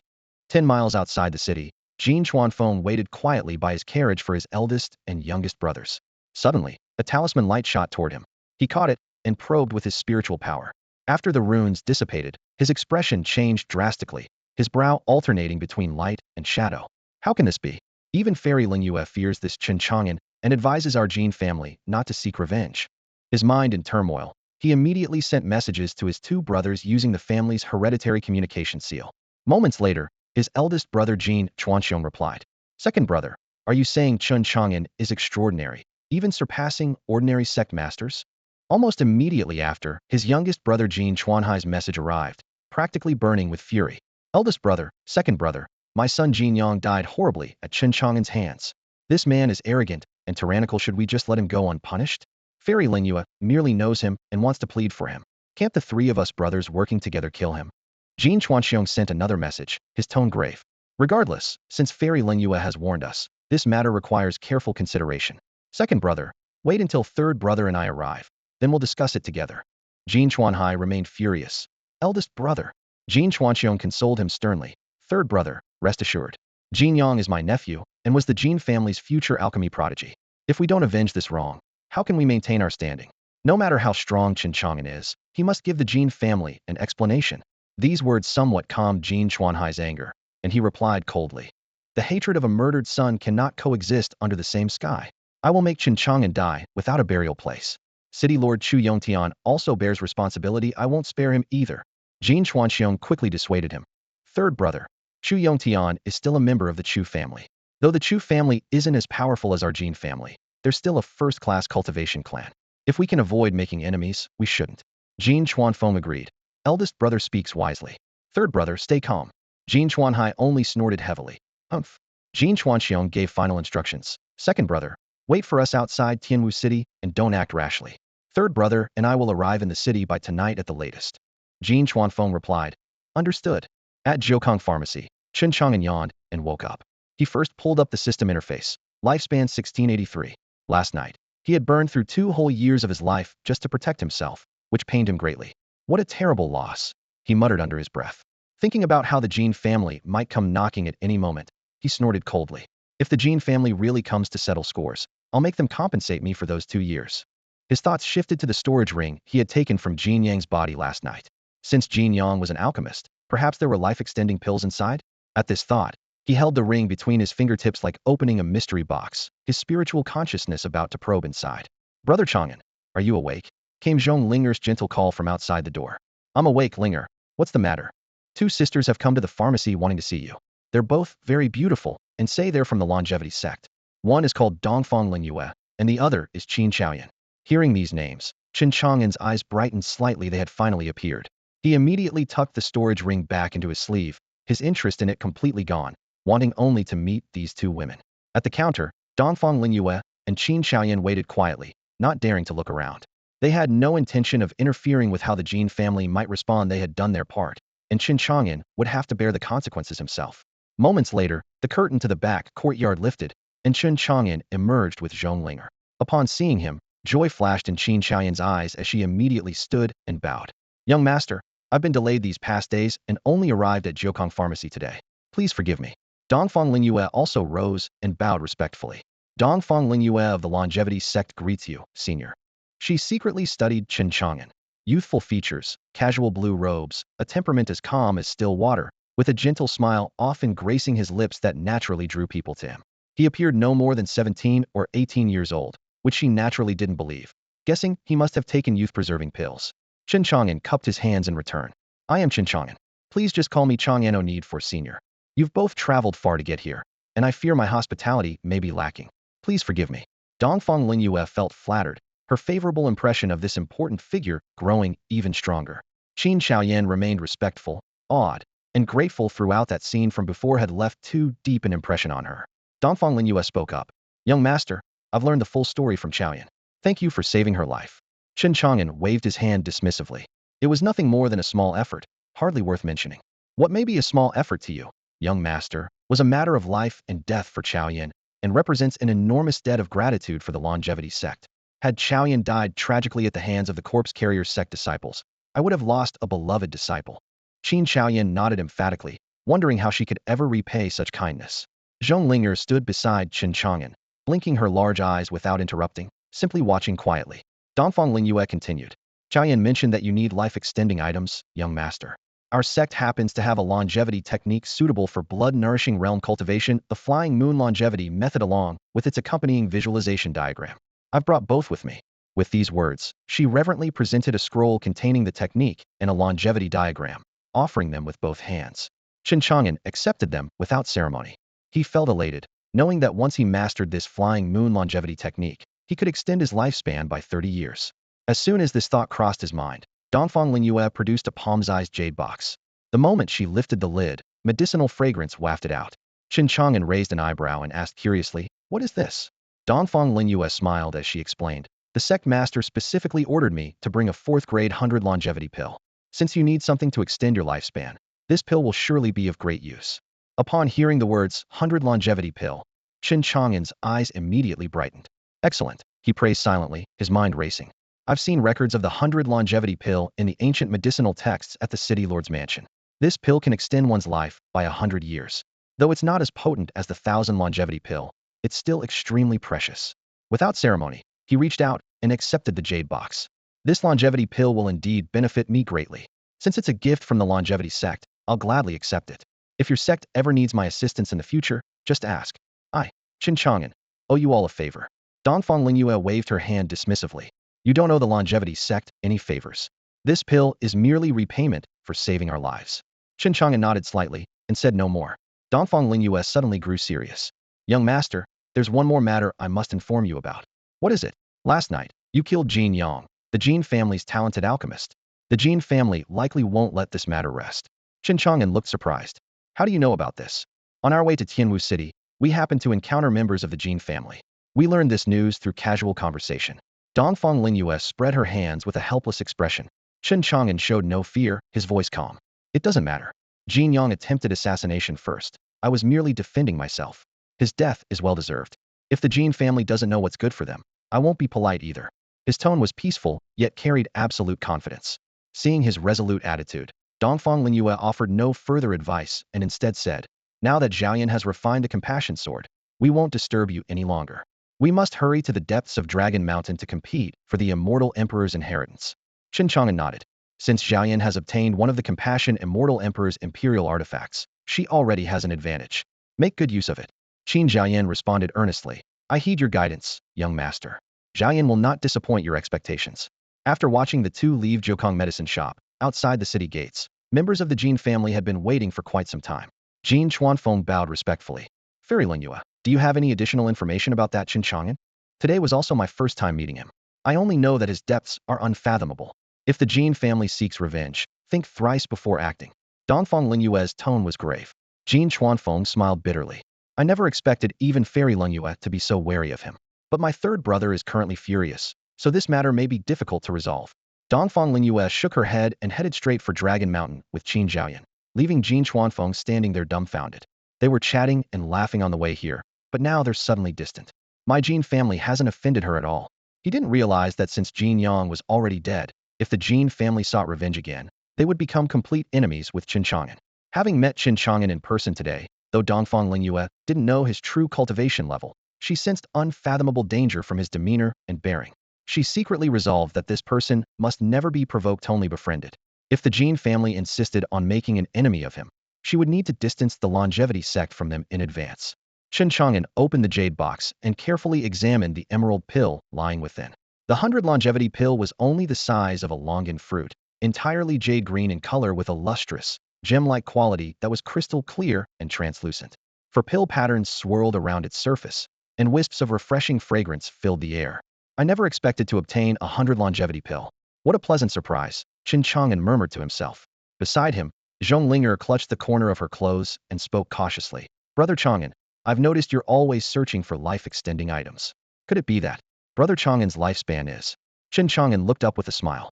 10 miles outside the city, Jin Chuanfeng waited quietly by his carriage for his eldest and youngest brothers. Suddenly, a talisman light shot toward him. He caught it and probed with his spiritual power. After the runes dissipated, his expression changed drastically, his brow alternating between light and shadow. How can this be? Even Fairy Lingyue fears this Chen Chang'an and advises our Jin family not to seek revenge. His mind in turmoil, he immediately sent messages to his two brothers using the family's hereditary communication seal. Moments later, his eldest brother Jin Chuanxiong replied, "Second brother, are you saying Chen Chang'an is extraordinary, even surpassing ordinary sect masters?" Almost immediately after, his youngest brother Jin Chuanhai's message arrived, practically burning with fury. "Eldest brother, second brother, my son Jin Yang died horribly at Chen Chang'an's hands. This man is arrogant and tyrannical. Should we just let him go unpunished? Fairy Lingyue merely knows him and wants to plead for him. Can't the three of us brothers working together kill him?" Jin Chuanxiong sent another message, his tone grave. "Regardless, since Fairy Lingyue has warned us, this matter requires careful consideration. Second brother, wait until third brother and I arrive. Then we'll discuss it together." Jin Chuanhai remained furious. "Eldest brother." Jin Chuanxiong consoled him sternly. "Third brother, rest assured. Jin Yang is my nephew and was the Jin family's future alchemy prodigy. If we don't avenge this wrong, how can we maintain our standing? No matter how strong Chen Chang'an is, he must give the Jin family an explanation." These words somewhat calmed Jin Chuanhai's anger, and he replied coldly, "The hatred of a murdered son cannot coexist under the same sky. I will make Chen Chang'an die without a burial place. City Lord Chu Yongtian also bears responsibility. I won't spare him either." Jin Chuanxiong quickly dissuaded him. "Third brother, Chu Yongtian is still a member of the Chu family. Though the Chu family isn't as powerful as our Jin family, they're still a first-class cultivation clan. If we can avoid making enemies, we shouldn't." Jin Chuanfeng agreed. "Eldest brother speaks wisely. Third brother, stay calm." Jin Chuanhai only snorted heavily. "Humph." Jin Chuanxiong gave final instructions. "Second brother, wait for us outside Tianwu City and don't act rashly. Third brother and I will arrive in the city by tonight at the latest." Jin Chuanfeng replied, "Understood." At Jiukang Pharmacy, Chen Chang'an yawned and woke up. He first pulled up the system interface. Lifespan 1683. Last night, he had burned through 2 whole years of his life just to protect himself, which pained him greatly. What a terrible loss, he muttered under his breath. Thinking about how the Jin family might come knocking at any moment, he snorted coldly. If the Jin family really comes to settle scores, I'll make them compensate me for those 2 years. His thoughts shifted to the storage ring he had taken from Jin Yang's body last night. Since Jin Yang was an alchemist, perhaps there were life-extending pills inside? At this thought, he held the ring between his fingertips like opening a mystery box, his spiritual consciousness about to probe inside. "Brother Chang'an, are you awake?" Came Zhong Linger's gentle call from outside the door. "I'm awake, Linger. What's the matter?" "2 sisters have come to the pharmacy wanting to see you. They're both very beautiful and say they're from the longevity sect. One is called Dongfang Lingyue, and the other is Qin Chaoyan." Hearing these names, Chen Chang'an's eyes brightened slightly. They had finally appeared. He immediately tucked the storage ring back into his sleeve, his interest in it completely gone, wanting only to meet these 2 women. At the counter, Dongfang Lingyue and Qin Chaoyan waited quietly, not daring to look around. They had no intention of interfering with how the Jin family might respond. They had done their part, and Chen Chang'an would have to bear the consequences himself. Moments later, the curtain to the back courtyard lifted, and Chen Chang'an emerged with Zhong Linger. Upon seeing him, joy flashed in Qin Chaoyan's eyes as she immediately stood and bowed. "Young master, I've been delayed these past days and only arrived at Jiukang Pharmacy today. Please forgive me." Dongfang Lingyue also rose and bowed respectfully. "Dongfang Lingyue of the longevity sect greets you, senior." She secretly studied Chen Chang'an. Youthful features, casual blue robes, a temperament as calm as still water, with a gentle smile often gracing his lips that naturally drew people to him. He appeared no more than 17 or 18 years old, which she naturally didn't believe, guessing he must have taken youth-preserving pills. Chen Chang'an cupped his hands in return. "I am Chen Chang'an. Please just call me Chang'an. No need for senior. You've both traveled far to get here, and I fear my hospitality may be lacking. Please forgive me." Dongfang Lingyue felt flattered, her favorable impression of this important figure growing even stronger. Qin Chaoyan remained respectful, awed, and grateful throughout. That scene from before had left too deep an impression on her. Dongfang Lingyue spoke up. "Young master, I've learned the full story from Chaoyan. Thank you for saving her life." Chen Chang'an waved his hand dismissively. It was nothing more than a small effort, hardly worth mentioning. What may be a small effort to you, young master, was a matter of life and death for Chaoyan, and represents an enormous debt of gratitude for the longevity sect. Had Chaoyan died tragically at the hands of the corpse carrier sect disciples, I would have lost a beloved disciple. Chen Chang'an nodded emphatically, wondering how she could ever repay such kindness. Zhong Ling'er stood beside Chen Chang'an, blinking her large eyes without interrupting, simply watching quietly. Dongfang Lingyue continued. Chaoyan mentioned that you need life-extending items, young master. Our sect happens to have a longevity technique suitable for blood-nourishing realm cultivation, the Flying Moon Longevity method along with its accompanying visualization diagram. I've brought both with me. With these words, she reverently presented a scroll containing the technique and a longevity diagram, offering them with both hands. Chen Chang'an accepted them without ceremony. He felt elated, knowing that once he mastered this Flying Moon Longevity technique, he could extend his lifespan by 30 years. As soon as this thought crossed his mind, Dongfang Lingyue produced a palm-sized jade box. The moment she lifted the lid, medicinal fragrance wafted out. Chen Chang'an raised an eyebrow and asked curiously, "What is this?" Dongfang Lingyue smiled as she explained, "The sect master specifically ordered me to bring a 4th-grade 100 longevity pill. Since you need something to extend your lifespan, this pill will surely be of great use." Upon hearing the words 100 longevity pill, Chen Chang'an's eyes immediately brightened. "Excellent," he praised silently, his mind racing. "I've seen records of the 100 longevity pill in the ancient medicinal texts at the city lord's mansion. This pill can extend one's life by 100 years. Though it's not as potent as the 1,000 longevity pill, it's still extremely precious." Without ceremony, he reached out and accepted the jade box. "This longevity pill will indeed benefit me greatly. Since it's a gift from the longevity sect, I'll gladly accept it. If your sect ever needs my assistance in the future, just ask. I, Chen Chang'an, owe you all a favor." Dongfang Lingyue waved her hand dismissively. "You don't owe the longevity sect any favors. This pill is merely repayment for saving our lives." Chen Chang'an nodded slightly and said no more. Dongfang Lingyue suddenly grew serious. "Young master, there's one more matter I must inform you about." "What is it?" "Last night, you killed Jin Yang, the Jin family's talented alchemist. The Jin family likely won't let this matter rest." Chen Chang'an looked surprised. "How do you know about this?" "On our way to Tianwu City, we happened to encounter members of the Jin family. We learned this news through casual conversation." Dongfang Lingyue spread her hands with a helpless expression. Chen Chang'an showed no fear, his voice calm. "It doesn't matter. Jin Yang attempted assassination first. I was merely defending myself. His death is well-deserved. If the Jin family doesn't know what's good for them, I won't be polite either." His tone was peaceful, yet carried absolute confidence. Seeing his resolute attitude, Dongfang Lingyue offered no further advice and instead said, "Now that Zhaoyan has refined the compassion sword, we won't disturb you any longer. We must hurry to the depths of Dragon Mountain to compete for the Immortal Emperor's inheritance." Chen Chang'an nodded. Since Zhaoyan has obtained one of the Compassion Immortal Emperor's imperial artifacts, she already has an advantage. Make good use of it. Qin Zhaoyan responded earnestly. "I heed your guidance, young master. Zhaoyan will not disappoint your expectations." After watching the two leave Jiukong medicine shop, outside the city gates, members of the Jin family had been waiting for quite some time. Jin Chuanfeng bowed respectfully. "Fairy Lingyue, do you have any additional information about that Chen Chang'an? Today was also my first time meeting him. I only know that his depths are unfathomable. If the Jin family seeks revenge, think thrice before acting." Dongfang Lingyue's tone was grave. Jin Chuanfeng smiled bitterly. "I never expected even Fairy Lingyue to be so wary of him. But my third brother is currently furious, so this matter may be difficult to resolve." Dongfang Lingyue shook her head and headed straight for Dragon Mountain with Qin Zhaoyan, leaving Jin Chuanfeng standing there dumbfounded. They were chatting and laughing on the way here, but now they're suddenly distant. My Jin family hasn't offended her at all. He didn't realize that since Jin Yang was already dead, if the Jin family sought revenge again, they would become complete enemies with Chen Chang'an. Having met Chen Chang'an in person today, though Dongfang Lingyue didn't know his true cultivation level, she sensed unfathomable danger from his demeanor and bearing. She secretly resolved that this person must never be provoked, only befriended. If the Jin family insisted on making an enemy of him, she would need to distance the longevity sect from them in advance. Chen Chang'an opened the jade box and carefully examined the emerald pill lying within. The 100 longevity pill was only the size of a longan fruit, entirely jade green in color with a lustrous, gem-like quality that was crystal clear and translucent. For pill patterns swirled around its surface, and wisps of refreshing fragrance filled the air. "I never expected to obtain a 100 longevity pill. What a pleasant surprise," Chen Chang'an murmured to himself. Beside him, Zhong Ling'er clutched the corner of her clothes and spoke cautiously. "Brother Chang'an, I've noticed you're always searching for life-extending items. Could it be that Brother Chang'an's lifespan is?" Chen Chang'an looked up with a smile.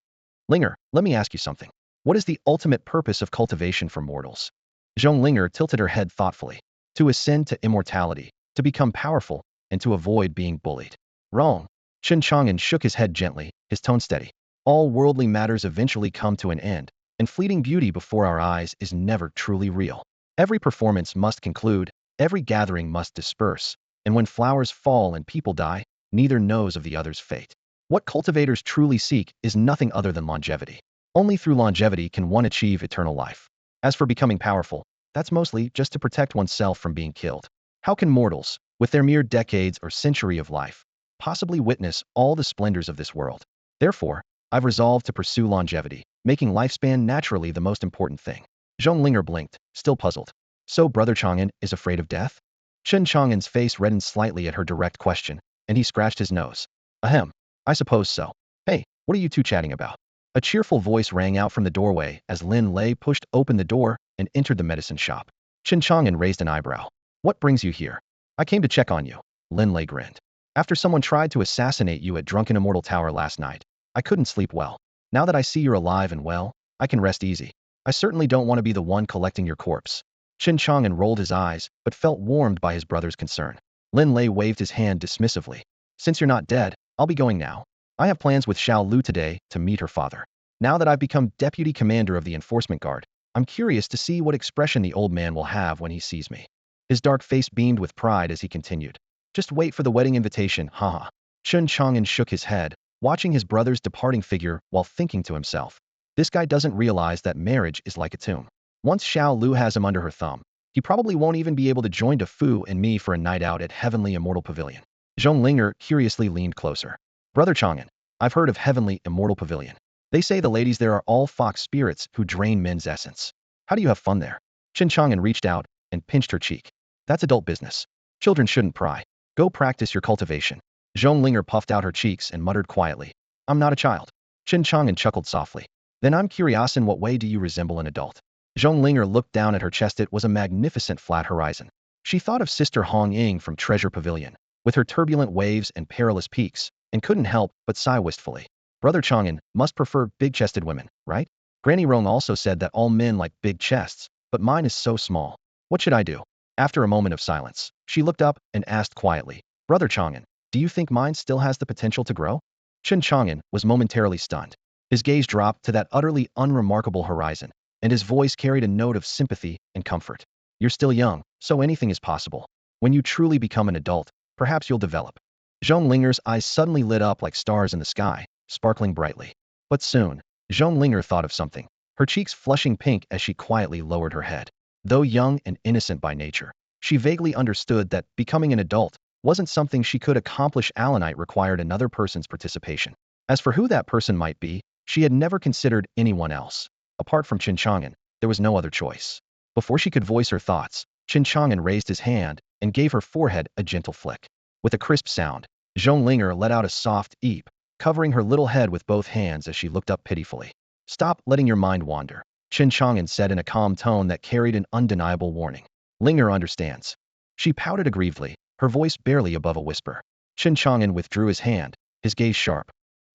Linger, let me ask you something. What is the ultimate purpose of cultivation for mortals? Zhong Linger tilted her head thoughtfully. To ascend to immortality, to become powerful, and to avoid being bullied. Wrong. Chen Chang'an shook his head gently, his tone steady. All worldly matters eventually come to an end, and fleeting beauty before our eyes is never truly real. Every performance must conclude, every gathering must disperse, and when flowers fall and people die, neither knows of the other's fate. What cultivators truly seek is nothing other than longevity. Only through longevity can one achieve eternal life. As for becoming powerful, that's mostly just to protect oneself from being killed. How can mortals, with their mere decades or century of life, possibly witness all the splendors of this world? Therefore, I've resolved to pursue longevity, making lifespan naturally the most important thing. Zhong Linger blinked, still puzzled. So Brother Chang'an is afraid of death? Chen Chang'an's face reddened slightly at her direct question, and he scratched his nose. Ahem, I suppose so. Hey, what are you two chatting about? A cheerful voice rang out from the doorway as Lin Lei pushed open the door and entered the medicine shop. Chen Chang'an raised an eyebrow. What brings you here? I came to check on you. Lin Lei grinned. After someone tried to assassinate you at Drunken Immortal Tower last night, I couldn't sleep well. Now that I see you're alive and well, I can rest easy. I certainly don't want to be the one collecting your corpse. Chen Chang'an rolled his eyes, but felt warmed by his brother's concern. Lin Lei waved his hand dismissively. Since you're not dead, I'll be going now. I have plans with Xiao Lu today to meet her father. Now that I've become deputy commander of the enforcement guard, I'm curious to see what expression the old man will have when he sees me. His dark face beamed with pride as he continued. Just wait for the wedding invitation, haha. Chen Chang'an shook his head, watching his brother's departing figure while thinking to himself. This guy doesn't realize that marriage is like a tomb. Once Xiao Lu has him under her thumb, he probably won't even be able to join De Fu and me for a night out at Heavenly Immortal Pavilion. Zhong Linger curiously leaned closer. Brother Chang'an, I've heard of Heavenly Immortal Pavilion. They say the ladies there are all fox spirits who drain men's essence. How do you have fun there? Chen Chang'an reached out and pinched her cheek. That's adult business. Children shouldn't pry. Go practice your cultivation. Zhong Linger puffed out her cheeks and muttered quietly. I'm not a child. Chen Chang'an chuckled softly. Then I'm curious, in what way do you resemble an adult? Zhong Linger looked down at her chest. It was a magnificent flat horizon. She thought of Sister Hong Ying from Treasure Pavilion, with her turbulent waves and perilous peaks, and couldn't help but sigh wistfully. Brother Chang'an must prefer big-chested women, right? Granny Rong also said that all men like big chests, but mine is so small. What should I do? After a moment of silence, she looked up and asked quietly, Brother Chang'an, do you think mine still has the potential to grow? Chen Chang'an was momentarily stunned. His gaze dropped to that utterly unremarkable horizon, and his voice carried a note of sympathy and comfort. You're still young, so anything is possible. When you truly become an adult, perhaps you'll develop. Zhong Linger's eyes suddenly lit up like stars in the sky, sparkling brightly. But soon, Zhong Linger thought of something, her cheeks flushing pink as she quietly lowered her head. Though young and innocent by nature, she vaguely understood that becoming an adult wasn't something she could accomplish. Alanite required another person's participation. As for who that person might be, she had never considered anyone else. Apart from Chen Chang'an, there was no other choice. Before she could voice her thoughts, Chen Chang'an raised his hand and gave her forehead a gentle flick. With a crisp sound, Zhong Linger let out a soft eep, covering her little head with both hands as she looked up pitifully. Stop letting your mind wander, Chen Chang'an said in a calm tone that carried an undeniable warning. Linger understands. She pouted aggrievedly, her voice barely above a whisper. Chen Chang'an withdrew his hand, his gaze sharp.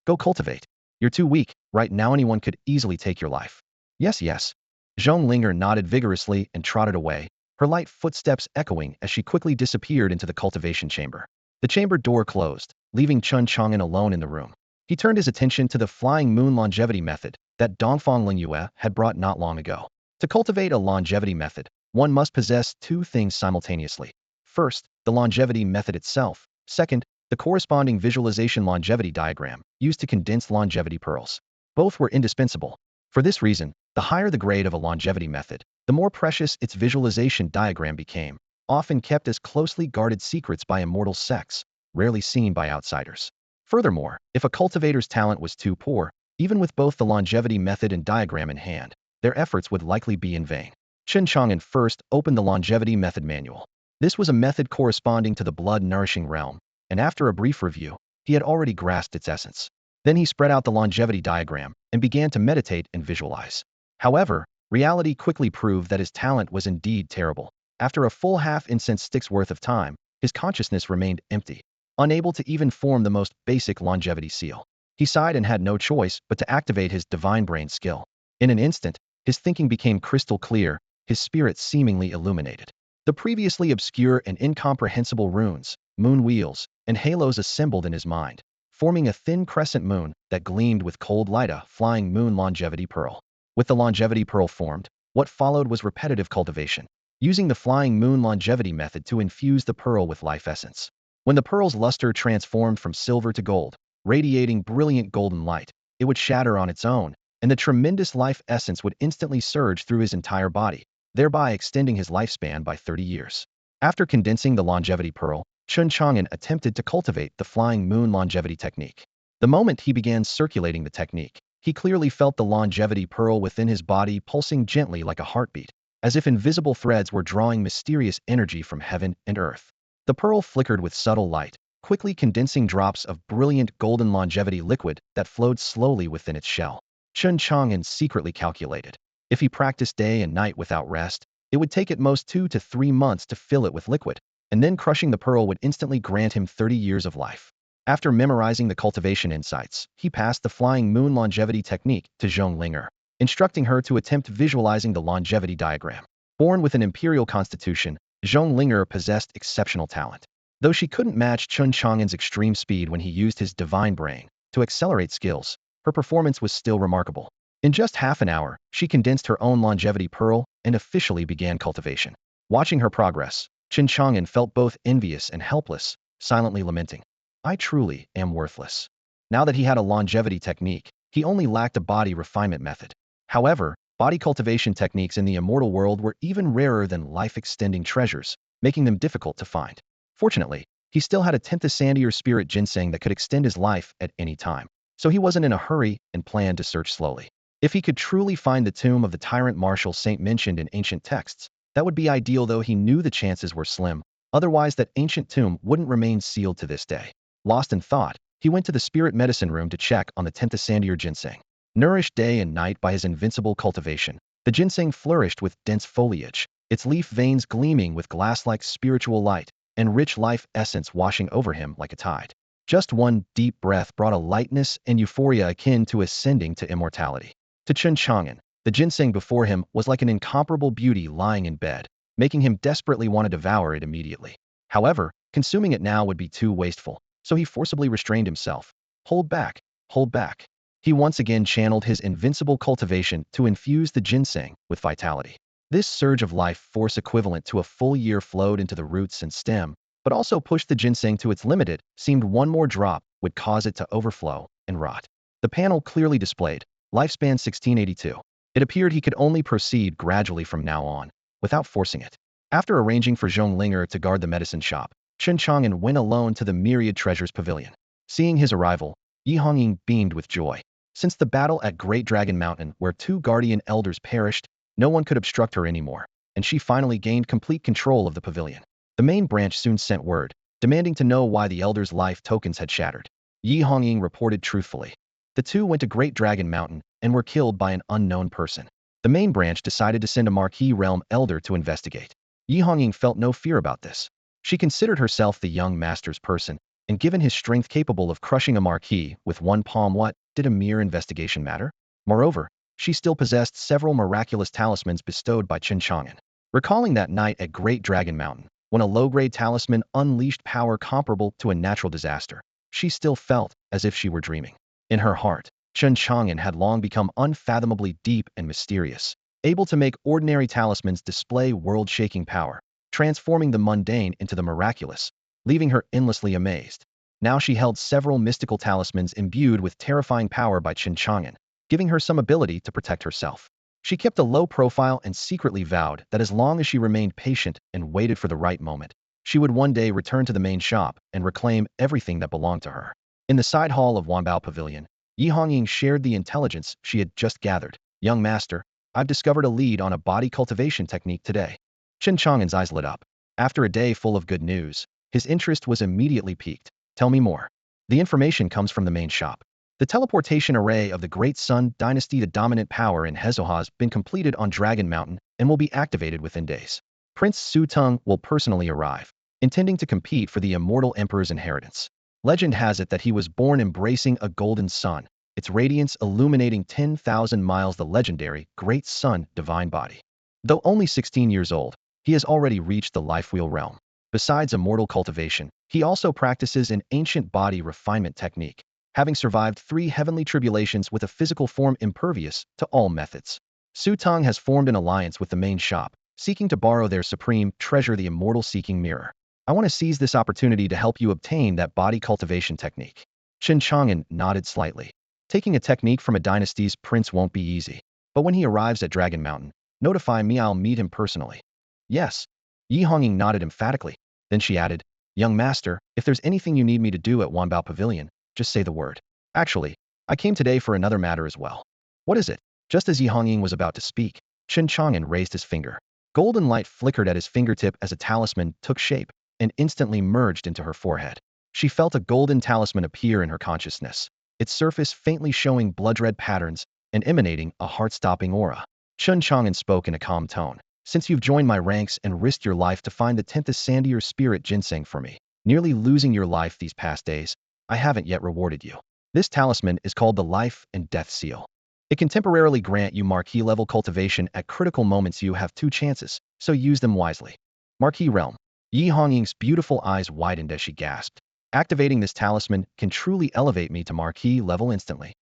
Go cultivate. You're too weak. Right now anyone could easily take your life. Yes, yes. Zhong Linger nodded vigorously and trotted away, her light footsteps echoing as she quickly disappeared into the cultivation chamber. The chamber door closed, leaving Chen Chang'an alone in the room. He turned his attention to the flying moon longevity method that Dongfang Lingyue had brought not long ago. To cultivate a longevity method, one must possess two things simultaneously. First, the longevity method itself. Second, the corresponding visualization longevity diagram, used to condense longevity pearls. Both were indispensable. For this reason, the higher the grade of a longevity method, the more precious its visualization diagram became, often kept as closely guarded secrets by immortal sects, rarely seen by outsiders. Furthermore, if a cultivator's talent was too poor, even with both the longevity method and diagram in hand, their efforts would likely be in vain. Chen Chang'an first opened the longevity method manual. This was a method corresponding to the blood-nourishing realm, and after a brief review, he had already grasped its essence. Then he spread out the longevity diagram and began to meditate and visualize. However, reality quickly proved that his talent was indeed terrible. After a full half-incense stick's worth of time, his consciousness remained empty, unable to even form the most basic longevity seal. He sighed and had no choice but to activate his divine brain skill. In an instant, his thinking became crystal clear, his spirit seemingly illuminated. The previously obscure and incomprehensible runes, moon wheels, and halos assembled in his mind, forming a thin crescent moon that gleamed with cold light, a flying moon longevity pearl. With the longevity pearl formed, what followed was repetitive cultivation, using the flying moon longevity method to infuse the pearl with life essence. When the pearl's luster transformed from silver to gold, radiating brilliant golden light, it would shatter on its own, and the tremendous life essence would instantly surge through his entire body, thereby extending his lifespan by 30 years. After condensing the longevity pearl, Chen Chang'an attempted to cultivate the flying moon longevity technique. The moment he began circulating the technique, he clearly felt the longevity pearl within his body pulsing gently like a heartbeat, as if invisible threads were drawing mysterious energy from heaven and earth. The pearl flickered with subtle light, quickly condensing drops of brilliant golden longevity liquid that flowed slowly within its shell. Chen Chang'an secretly calculated. If he practiced day and night without rest, it would take at most 2 to 3 months to fill it with liquid, and then crushing the pearl would instantly grant him 30 years of life. After memorizing the cultivation insights, he passed the flying moon longevity technique to Zhonglinger, instructing her to attempt visualizing the longevity diagram. Born with an imperial constitution, Zhonglinger possessed exceptional talent. Though she couldn't match Chen Chang'an's extreme speed when he used his divine brain to accelerate skills, her performance was still remarkable. In just half an hour, she condensed her own longevity pearl and officially began cultivation. Watching her progress, Chen Chang'an felt both envious and helpless, silently lamenting, "I truly am worthless." Now that he had a longevity technique, he only lacked a body refinement method. However, body cultivation techniques in the immortal world were even rarer than life-extending treasures, making them difficult to find. Fortunately, he still had a 10th Sandier spirit ginseng that could extend his life at any time, so he wasn't in a hurry and planned to search slowly. If he could truly find the tomb of the tyrant martial saint mentioned in ancient texts, that would be ideal, though he knew the chances were slim. Otherwise, that ancient tomb wouldn't remain sealed to this day. Lost in thought, he went to the spirit medicine room to check on the 10th Sandier ginseng. Nourished day and night by his invincible cultivation, the ginseng flourished with dense foliage, its leaf veins gleaming with glass-like spiritual light, and rich life essence washing over him like a tide. Just one deep breath brought a lightness and euphoria akin to ascending to immortality. To Chen Chang'an, the ginseng before him was like an incomparable beauty lying in bed, making him desperately want to devour it immediately. However, consuming it now would be too wasteful, so he forcibly restrained himself. Hold back, hold back. He once again channeled his invincible cultivation to infuse the ginseng with vitality. This surge of life force equivalent to a full year flowed into the roots and stem, but also pushed the ginseng to its limit. Seemed one more drop would cause it to overflow and rot. The panel clearly displayed, lifespan 1682. It appeared he could only proceed gradually from now on, without forcing it. After arranging for Zhonglinger to guard the medicine shop, Chen Chang'an went alone to the Myriad Treasures Pavilion. Seeing his arrival, Yi Hongying beamed with joy. Since the battle at Great Dragon Mountain, where 2 guardian elders perished, no one could obstruct her anymore, and she finally gained complete control of the pavilion. The main branch soon sent word, demanding to know why the elders' life tokens had shattered. Yi Hongying reported truthfully. The 2 went to Great Dragon Mountain and were killed by an unknown person. The main branch decided to send a Marquis Realm elder to investigate. Yi Hongying felt no fear about this. She considered herself the young master's person, and given his strength capable of crushing a Marquis with one palm, what did a mere investigation matter? Moreover, she still possessed several miraculous talismans bestowed by Chen Chang'an. Recalling that night at Great Dragon Mountain, when a low-grade talisman unleashed power comparable to a natural disaster, she still felt as if she were dreaming. In her heart, Chen Chang'an had long become unfathomably deep and mysterious, able to make ordinary talismans display world-shaking power, transforming the mundane into the miraculous, leaving her endlessly amazed. Now she held several mystical talismans imbued with terrifying power by Chen Chang'an, giving her some ability to protect herself. She kept a low profile and secretly vowed that as long as she remained patient and waited for the right moment, she would one day return to the main shop and reclaim everything that belonged to her. In the side hall of Wanbao Pavilion, Yi Hongying shared the intelligence she had just gathered. "Young master, I've discovered a lead on a body cultivation technique today." Chen Chang'an's eyes lit up. After a day full of good news, his interest was immediately piqued. "Tell me more." "The information comes from the main shop. The teleportation array of the Great Sun Dynasty, the dominant power in Hezo, has been completed on Dragon Mountain and will be activated within days. Prince Su Tung will personally arrive, intending to compete for the Immortal Emperor's inheritance." Legend has it that he was born embracing a golden sun, its radiance illuminating 10,000 miles the legendary Great Sun divine body. Though only 16 years old, he has already reached the life wheel realm. Besides immortal cultivation, he also practices an ancient body refinement technique, having survived 3 heavenly tribulations with a physical form impervious to all methods. Su Tong has formed an alliance with the main shop, seeking to borrow their supreme treasure, the immortal seeking mirror. I want to seize this opportunity to help you obtain that body cultivation technique. Chen Chang'an nodded slightly. Taking a technique from a dynasty's prince won't be easy, but when he arrives at Dragon Mountain, notify me, I'll meet him personally. Yes. Yi Hongying nodded emphatically. Then she added, young master, if there's anything you need me to do at Wanbao Pavilion, just say the word. Actually, I came today for another matter as well. What is it? Just as Yi Hongying was about to speak, Chen Chang'an raised his finger. Golden light flickered at his fingertip as a talisman took shape and instantly merged into her forehead. She felt a golden talisman appear in her consciousness, its surface faintly showing blood-red patterns and emanating a heart-stopping aura. Chen Chang'an spoke in a calm tone. Since you've joined my ranks and risked your life to find the 10th sandier spirit ginseng for me, nearly losing your life these past days, I haven't yet rewarded you. This talisman is called the Life and Death Seal. It can temporarily grant you Marquis level cultivation at critical moments. You have 2 chances, so use them wisely. Marquis Realm. Yi Hongying's beautiful eyes widened as she gasped. Activating this talisman can truly elevate me to Marquis level instantly.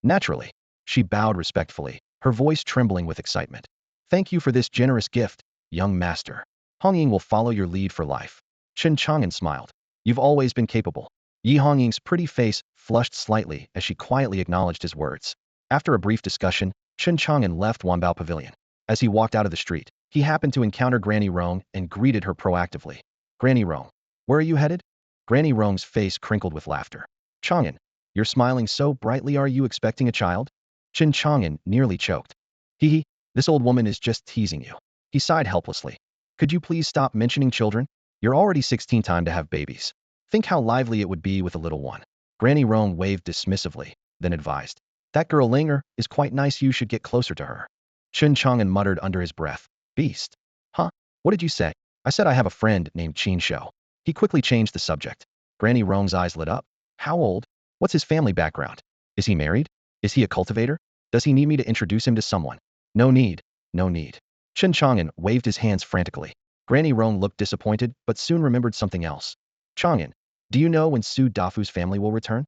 Naturally, she bowed respectfully, her voice trembling with excitement. Thank you for this generous gift, young master. Hongying will follow your lead for life. Chen Chang'an smiled. You've always been capable. Yi Hongying's pretty face flushed slightly as she quietly acknowledged his words. After a brief discussion, Chen Chang'an left Wanbao Pavilion. As he walked out of the street, he happened to encounter Granny Rong and greeted her proactively. Granny Rong, where are you headed? Granny Rong's face crinkled with laughter. Chang'an, you're smiling so brightly, are you expecting a child? Chen Chang'an nearly choked. Hee, this old woman is just teasing you. He sighed helplessly. Could you please stop mentioning children? You're already 16, time to have babies. Think how lively it would be with a little one. Granny Rong waved dismissively, then advised. That girl Linger is quite nice, you should get closer to her. Chen Chang'an muttered under his breath. Beast. Huh? What did you say? I said I have a friend named Qin Shou. He quickly changed the subject. Granny Rong's eyes lit up. How old? What's his family background? Is he married? Is he a cultivator? Does he need me to introduce him to someone? No need. No need. Chen Chang'an waved his hands frantically. Granny Rong looked disappointed, but soon remembered something else. Chang'an, do you know when Su Dafu's family will return?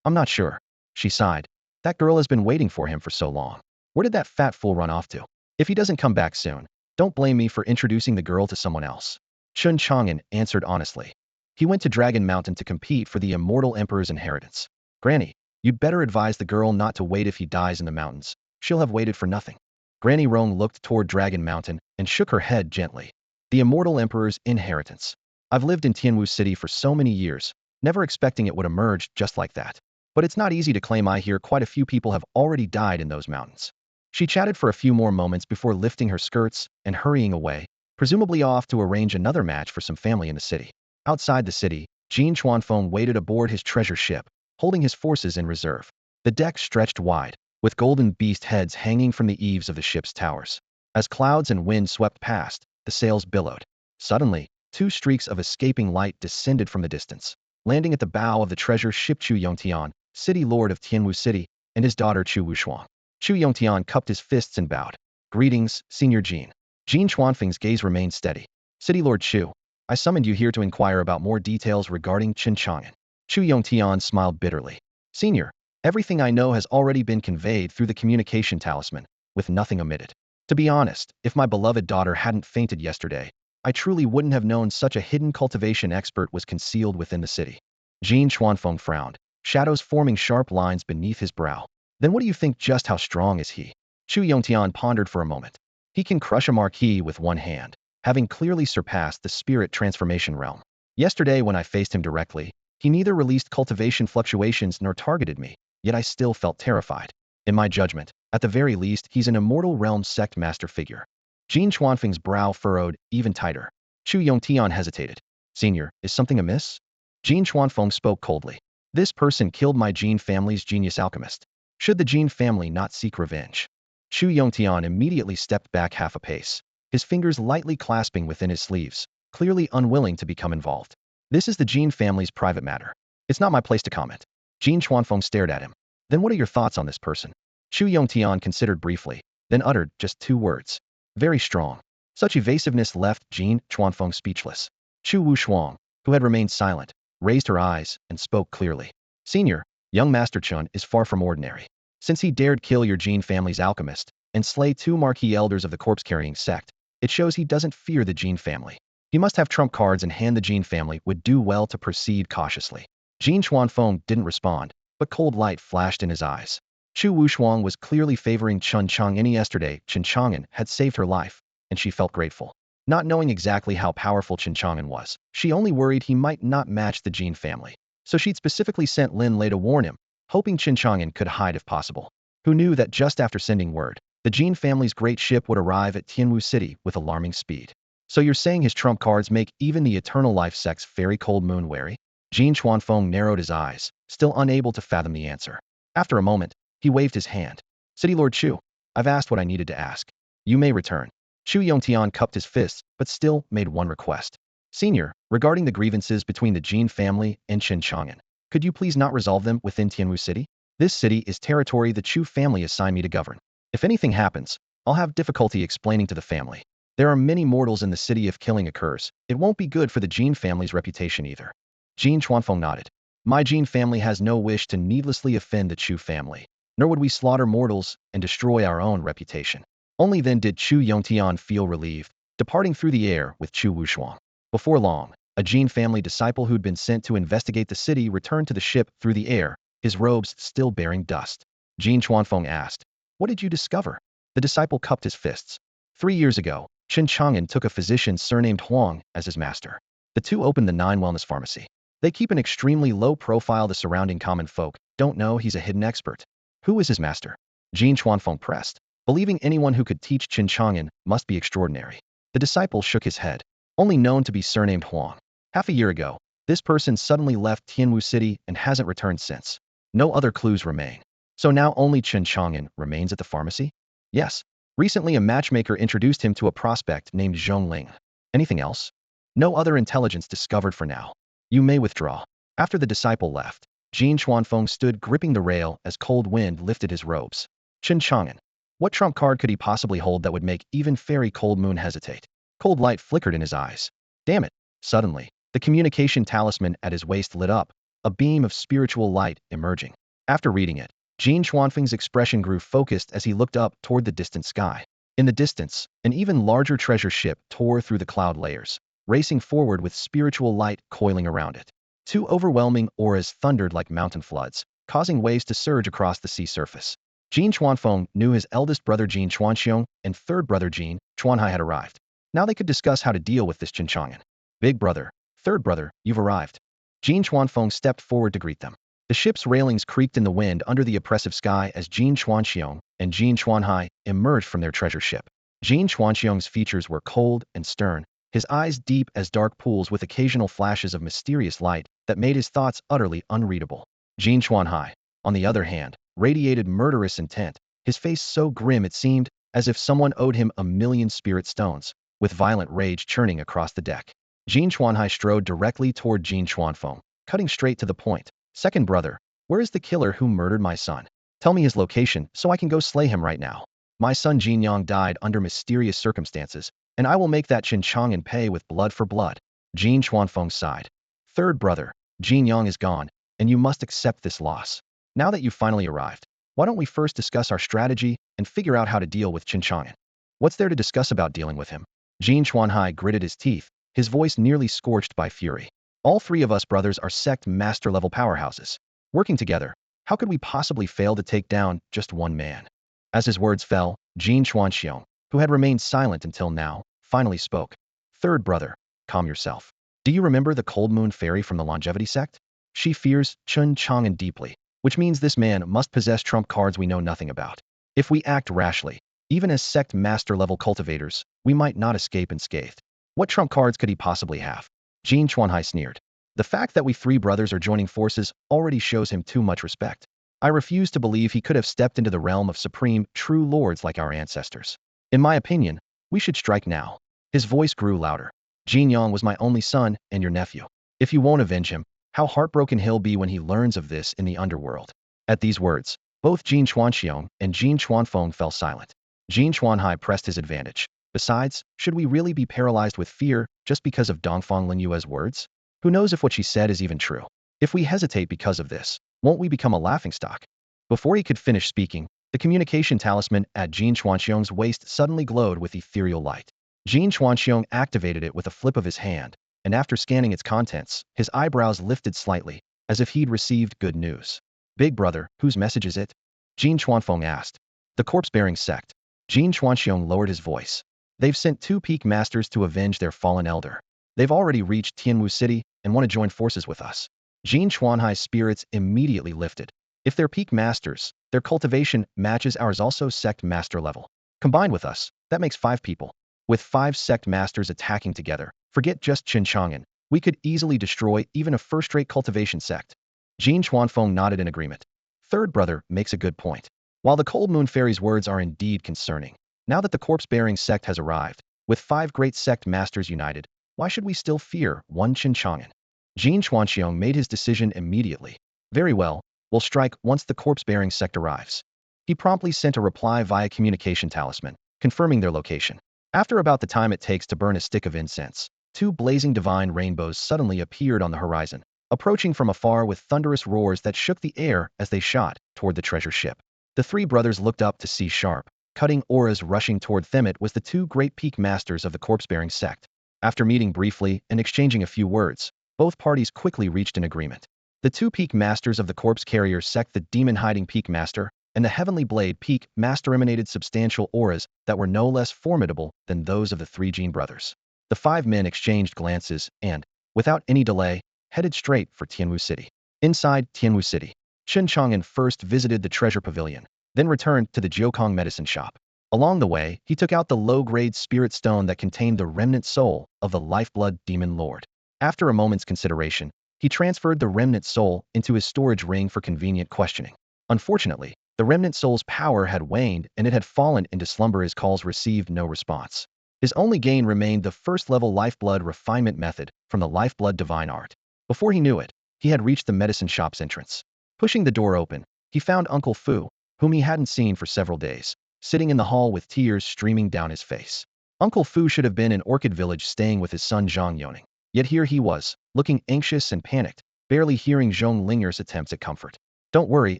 I'm not sure. She sighed. That girl has been waiting for him for so long. Where did that fat fool run off to? If he doesn't come back soon, don't blame me for introducing the girl to someone else. Chen Chang'an answered honestly. He went to Dragon Mountain to compete for the Immortal Emperor's inheritance. Granny, you'd better advise the girl not to wait if he dies in the mountains. She'll have waited for nothing. Granny Rong looked toward Dragon Mountain and shook her head gently. The Immortal Emperor's inheritance. I've lived in Tianwu City for so many years, never expecting it would emerge just like that. But it's not easy to claim. I hear quite a few people have already died in those mountains. She chatted for a few more moments before lifting her skirts and hurrying away, presumably off to arrange another match for some family in the city. Outside the city, Jin Chuanfeng waited aboard his treasure ship, holding his forces in reserve. The deck stretched wide, with golden beast heads hanging from the eaves of the ship's towers. As clouds and wind swept past, the sails billowed. Suddenly, 2 streaks of escaping light descended from the distance, landing at the bow of the treasure ship. Chu Yongtian, city lord of Tianwu City, and his daughter Chu Wushuang. Chu Yongtian cupped his fists and bowed. Greetings, Senior Jin. Jin Chuanfeng's gaze remained steady. City Lord Chu, I summoned you here to inquire about more details regarding Chen Chang'an. Chu Yongtian smiled bitterly. Senior, everything I know has already been conveyed through the communication talisman, with nothing omitted. To be honest, if my beloved daughter hadn't fainted yesterday, I truly wouldn't have known such a hidden cultivation expert was concealed within the city. Jin Chuanfeng frowned, shadows forming sharp lines beneath his brow. Then what do you think? Just how strong is he? Chu Yongtian pondered for a moment. He can crush a marquis with one hand, having clearly surpassed the spirit transformation realm. Yesterday when I faced him directly, he neither released cultivation fluctuations nor targeted me, yet I still felt terrified. In my judgment, at the very least, he's an immortal realm sect master figure. Jin Chuanfeng's brow furrowed even tighter. Chu Yongtian hesitated. Senior, is something amiss? Jin Chuanfeng spoke coldly. This person killed my Jin family's genius alchemist. Should the Jin family not seek revenge? Chu Yongtian immediately stepped back half a pace, his fingers lightly clasping within his sleeves, clearly unwilling to become involved. This is the Jin family's private matter. It's not my place to comment. Jin Chuanfeng stared at him. Then what are your thoughts on this person? Chu Yongtian considered briefly, then uttered just 2 words. Very strong. Such evasiveness left Jin Chuanfeng speechless. Chu Wushuang, who had remained silent, raised her eyes and spoke clearly. Senior, young Master Chun is far from ordinary. Since he dared kill your Jin family's alchemist and slay 2 marquee elders of the corpse-carrying sect, it shows he doesn't fear the Jin family. He must have trump cards, and Han the Jin family would do well to proceed cautiously. Jin Chuanfeng didn't respond, but cold light flashed in his eyes. Chu Wushuang was clearly favoring Chen Chang'an. Yesterday, Chen Chang'an had saved her life, and she felt grateful. Not knowing exactly how powerful Chen Chang'an was, she only worried he might not match the Jin family. So she'd specifically sent Lin Lei to warn him, hoping Chen Chang'an could hide if possible. Who knew that just after sending word, the Jin family's great ship would arrive at Tianwu City with alarming speed. So you're saying his trump cards make even the Eternal Life sect's fairy cold moon wary? Jin Chuanfeng narrowed his eyes, still unable to fathom the answer. After a moment, he waved his hand. City Lord Chu, I've asked what I needed to ask. You may return. Chu Yongtian cupped his fists, but still made one request. Senior, regarding the grievances between the Jin family and Chen Chang'an, could you please not resolve them within Tianwu City? This city is territory the Chu family assigned me to govern. If anything happens, I'll have difficulty explaining to the family. There are many mortals in the city. If killing occurs, it won't be good for the Jin family's reputation either. Jin Chuanfeng nodded. My Jin family has no wish to needlessly offend the Chu family, nor would we slaughter mortals and destroy our own reputation. Only then did Chu Yongtian feel relieved, departing through the air with Chu Wushuang. Before long, a Jin family disciple who'd been sent to investigate the city returned to the ship through the air, his robes still bearing dust. Jin Chuanfeng asked, what did you discover? The disciple cupped his fists. 3 years ago, Chen Chang'an took a physician surnamed Huang as his master. The two opened the 9 Wellness Pharmacy. They keep an extremely low profile. The surrounding common folk don't know he's a hidden expert. Who is his master? Jin Chuanfeng pressed, believing anyone who could teach Chen Chang'an must be extraordinary. The disciple shook his head. Only known to be surnamed Huang. Half a year ago, this person suddenly left Tianwu City and hasn't returned since. No other clues remain. So now only Chen Chang'an remains at the pharmacy? Yes. Recently a matchmaker introduced him to a prospect named Zhongling. Anything else? No other intelligence discovered for now. You may withdraw. After the disciple left, Jin Chuanfeng stood gripping the rail as cold wind lifted his robes. Chen Chang'an. What trump card could he possibly hold that would make even fairy cold moon hesitate? Cold light flickered in his eyes. Damn it. Suddenly, the communication talisman at his waist lit up, a beam of spiritual light emerging. After reading it, Jin Chuanfeng's expression grew focused as he looked up toward the distant sky. In the distance, an even larger treasure ship tore through the cloud layers, racing forward with spiritual light coiling around it. 2 overwhelming auras thundered like mountain floods, causing waves to surge across the sea surface. Jin Chuanfeng knew his eldest brother Jin Chuanxiong and third brother Jin Chuanhai had arrived. Now they could discuss how to deal with this Chen Chang'an. Big brother, third brother, you've arrived. Jin Chuanfeng stepped forward to greet them. The ship's railings creaked in the wind under the oppressive sky as Jin Chuanxiong and Jin Chuanhai emerged from their treasure ship. Jin Chuanxiong's features were cold and stern, his eyes deep as dark pools with occasional flashes of mysterious light that made his thoughts utterly unreadable. Jin Chuanhai, on the other hand, radiated murderous intent, his face so grim it seemed as if someone owed him 1,000,000 spirit stones, with violent rage churning across the deck. Jin Chuanhai strode directly toward Jin Chuanfeng, cutting straight to the point. Second brother, where is the killer who murdered my son? Tell me his location so I can go slay him right now. My son Jin Yang died under mysterious circumstances, and I will make that Chen Chang'an pay with blood for blood. Jin Chuanfeng sighed. Third brother, Jin Yang is gone, and you must accept this loss. Now that you've finally arrived, why don't we first discuss our strategy and figure out how to deal with Chen Chang'an? What's there to discuss about dealing with him? Jin Chuanhai gritted his teeth, his voice nearly scorched by fury. All 3 of us brothers are sect master-level powerhouses. Working together, how could we possibly fail to take down just one man? As his words fell, Jin Chuanxiong, who had remained silent until now, finally spoke. Third brother, calm yourself. Do you remember the Cold Moon Fairy from the Longevity sect? She fears Chen Chang'an deeply, which means this man must possess trump cards we know nothing about. If we act rashly, even as sect master-level cultivators, we might not escape unscathed. What trump cards could he possibly have? Jin Chuanhai sneered. The fact that we 3 brothers are joining forces already shows him too much respect. I refuse to believe he could have stepped into the realm of supreme, true lords like our ancestors. In my opinion, we should strike now. His voice grew louder. Jin Yang was my only son and your nephew. If you won't avenge him, How heartbroken he'll be when he learns of this in the underworld. At these words, both Jin Chuanxiong and Jin Chuanfeng fell silent. Jin Chuanhai pressed his advantage. Besides, should we really be paralyzed with fear just because of Dongfang Linyue's words? Who knows if what she said is even true? If we hesitate because of this, won't we become a laughingstock? Before he could finish speaking, the communication talisman at Jin Chuanxiong's waist suddenly glowed with ethereal light. Jin Chuanxiong activated it with a flip of his hand, and after scanning its contents, his eyebrows lifted slightly, as if he'd received good news. Big brother, whose message is it? Jin Chuanfeng asked. The corpse-bearing sect. Jin Chuanxiong lowered his voice. They've sent 2 peak masters to avenge their fallen elder. They've already reached Tianwu City and want to join forces with us. Jin Chuanhai's spirits immediately lifted. If they're peak masters, their cultivation matches ours, also sect master level. Combined with us, that makes 5 people. With 5 sect masters attacking together, forget just Chen Chang'an, we could easily destroy even a first-rate cultivation sect. Jin Chuanfeng nodded in agreement. Third brother makes a good point. While the Cold Moon Fairy's words are indeed concerning, now that the corpse-bearing sect has arrived, with 5 great sect masters united, why should we still fear one Chen Chang'an? Jin Chuanxiong made his decision immediately. Very well, we'll strike once the corpse-bearing sect arrives. He promptly sent a reply via communication talisman, confirming their location. After about the time it takes to burn a stick of incense, 2 blazing divine rainbows suddenly appeared on the horizon, approaching from afar with thunderous roars that shook the air as they shot toward the treasure ship. The 3 brothers looked up to see sharp, cutting auras rushing toward them. It was the 2 great peak masters of the corpse-bearing sect. After meeting briefly and exchanging a few words, both parties quickly reached an agreement. The 2 peak masters of the corpse carrier sect, the demon-hiding peak master, and the heavenly blade peak master, emanated substantial auras that were no less formidable than those of the 3 Jin brothers. The 5 men exchanged glances and, without any delay, headed straight for Tianwu City. Inside Tianwu City, Chen Chang'an first visited the treasure pavilion, then returned to the Jiukong medicine shop. Along the way, he took out the low-grade spirit stone that contained the remnant soul of the lifeblood demon lord. After a moment's consideration, he transferred the remnant soul into his storage ring for convenient questioning. Unfortunately, the remnant soul's power had waned and it had fallen into slumber. His calls received no response. His only gain remained the first-level lifeblood refinement method from the lifeblood divine art. Before he knew it, he had reached the medicine shop's entrance. Pushing the door open, he found Uncle Fu, whom he hadn't seen for several days, sitting in the hall with tears streaming down his face. Uncle Fu should have been in Orchid Village staying with his son Zhang Yoning. Yet here he was, looking anxious and panicked, barely hearing Zhong Linger's attempts at comfort. Don't worry,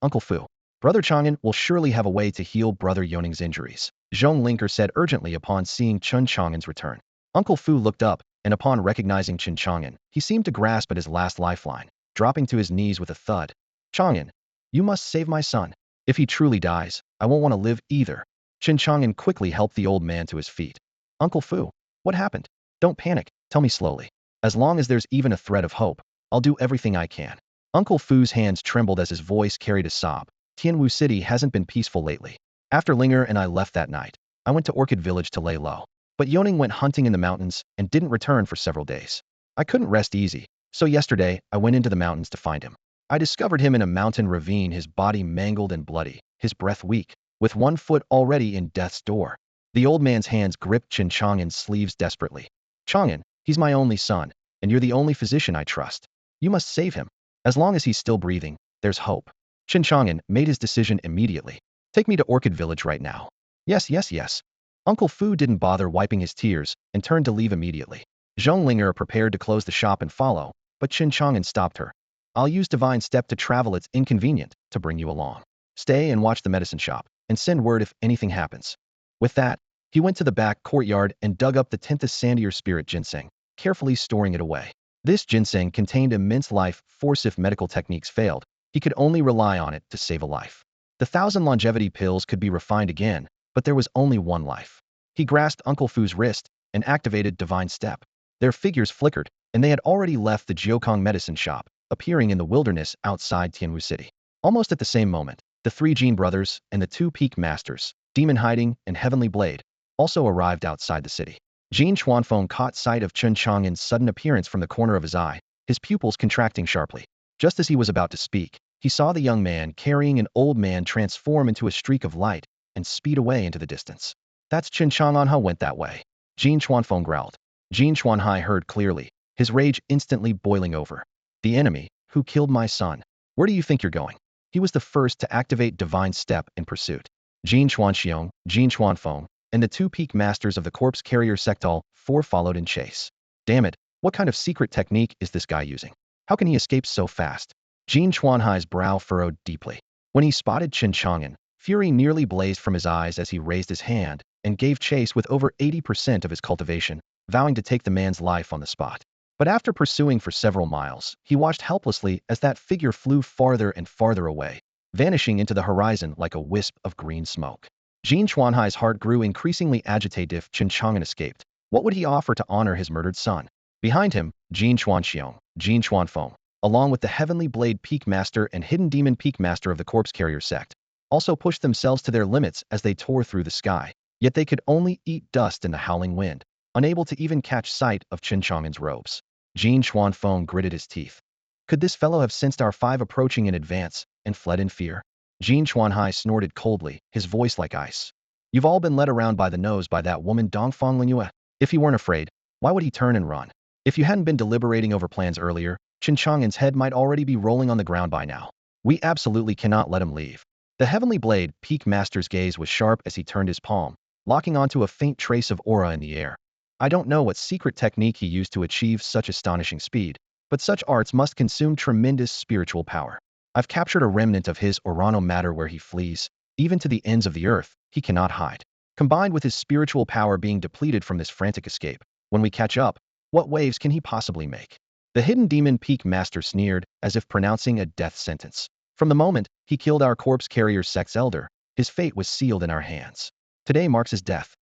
Uncle Fu. Brother Chang'an will surely have a way to heal Brother Yoning's injuries, Zhong Linger said urgently upon seeing Chen Chang'an's return. Uncle Fu looked up, and upon recognizing Chen Chang'an, he seemed to grasp at his last lifeline, dropping to his knees with a thud. Chang'an, you must save my son. If he truly dies, I won't want to live either. Chen Chang'an quickly helped the old man to his feet. Uncle Fu, what happened? Don't panic, tell me slowly. As long as there's even a thread of hope, I'll do everything I can. Uncle Fu's hands trembled as his voice carried a sob. Tianwu City hasn't been peaceful lately. After Linger and I left that night, I went to Orchid Village to lay low. But Yoning went hunting in the mountains and didn't return for several days. I couldn't rest easy, so yesterday I went into the mountains to find him. I discovered him in a mountain ravine, his body mangled and bloody, his breath weak, with 1 foot already in death's door. The old man's hands gripped Chen Chang'an's sleeves desperately. Chang'an, he's my only son, and you're the only physician I trust. You must save him. As long as he's still breathing, there's hope. Chen Chang'an made his decision immediately. Take me to Orchid Village right now. Yes, yes, yes. Uncle Fu didn't bother wiping his tears and turned to leave immediately. Zhong Linger prepared to close the shop and follow, but Chen Chang'an stopped her. I'll use Divine Step to travel. It's inconvenient to bring you along. Stay and watch the medicine shop, and send word if anything happens. With that, he went to the back courtyard and dug up the 10th sandier spirit ginseng, carefully storing it away. This ginseng contained immense life force. If medical techniques failed, he could only rely on it to save a life. The 1,000 longevity pills could be refined again, but there was only 1 life. He grasped Uncle Fu's wrist and activated Divine Step. Their figures flickered, and they had already left the Jiukong medicine shop, appearing in the wilderness outside Tianwu City. Almost at the same moment, the 3 Jin brothers and the 2 peak masters, Demon Hiding and Heavenly Blade, also arrived outside the city. Jin Chuanfeng caught sight of Chen Chang'an's sudden appearance from the corner of his eye, his pupils contracting sharply. Just as he was about to speak, he saw the young man carrying an old man transform into a streak of light and speed away into the distance. That's Chen Chang'an. How went that way? Jin Chuanfeng growled. Jin Chuanhai heard clearly, his rage instantly boiling over. The enemy, Who killed my son? Where do you think you're going? He was the first to activate divine step in pursuit. Jin Chuanxiong, Jin Chuanfeng, and the two peak masters of the corpse carrier sectal, four followed in chase. Damn it, what kind of secret technique is this guy using? How can he escape so fast? Jin Chuanhai's brow furrowed deeply. When he spotted Chen Chang'an, fury nearly blazed from his eyes as he raised his hand and gave chase with over 80% of his cultivation, vowing to take the man's life on the spot. But after pursuing for several miles, he watched helplessly as that figure flew farther and farther away, vanishing into the horizon like a wisp of green smoke. Jin Chuanhai's heart grew increasingly agitated. If Chen Chang'an escaped, what would he offer to honor his murdered son? Behind him, Jin Chuanxiong, Jin Chuanfeng, along with the Heavenly Blade Peak Master and Hidden Demon Peak Master of the Corpse Carrier sect, also pushed themselves to their limits as they tore through the sky, yet they could only eat dust in the howling wind, unable to even catch sight of Chen Chang'an's robes. Jin Chuanfeng gritted his teeth. Could this fellow have sensed our five approaching in advance and fled in fear? Jin Chuanhai snorted coldly, his voice like ice. You've all been led around by the nose by that woman Dongfang Lingyue. If he weren't afraid, why would he turn and run? If you hadn't been deliberating over plans earlier, Chen Chang'an's head might already be rolling on the ground by now. We absolutely cannot let him leave. The Heavenly Blade Peak Master's gaze was sharp as he turned his palm, locking onto a faint trace of aura in the air. I don't know what secret technique he used to achieve such astonishing speed, but such arts must consume tremendous spiritual power. I've captured a remnant of his aura no matter where he flees, even to the ends of the earth, he cannot hide. Combined with his spiritual power being depleted from this frantic escape, when we catch up, what waves can he possibly make? The Hidden Demon Peak Master sneered, as if pronouncing a death sentence. From the moment he killed our corpse carrier sect's elder, his fate was sealed in our hands. Today marks his death.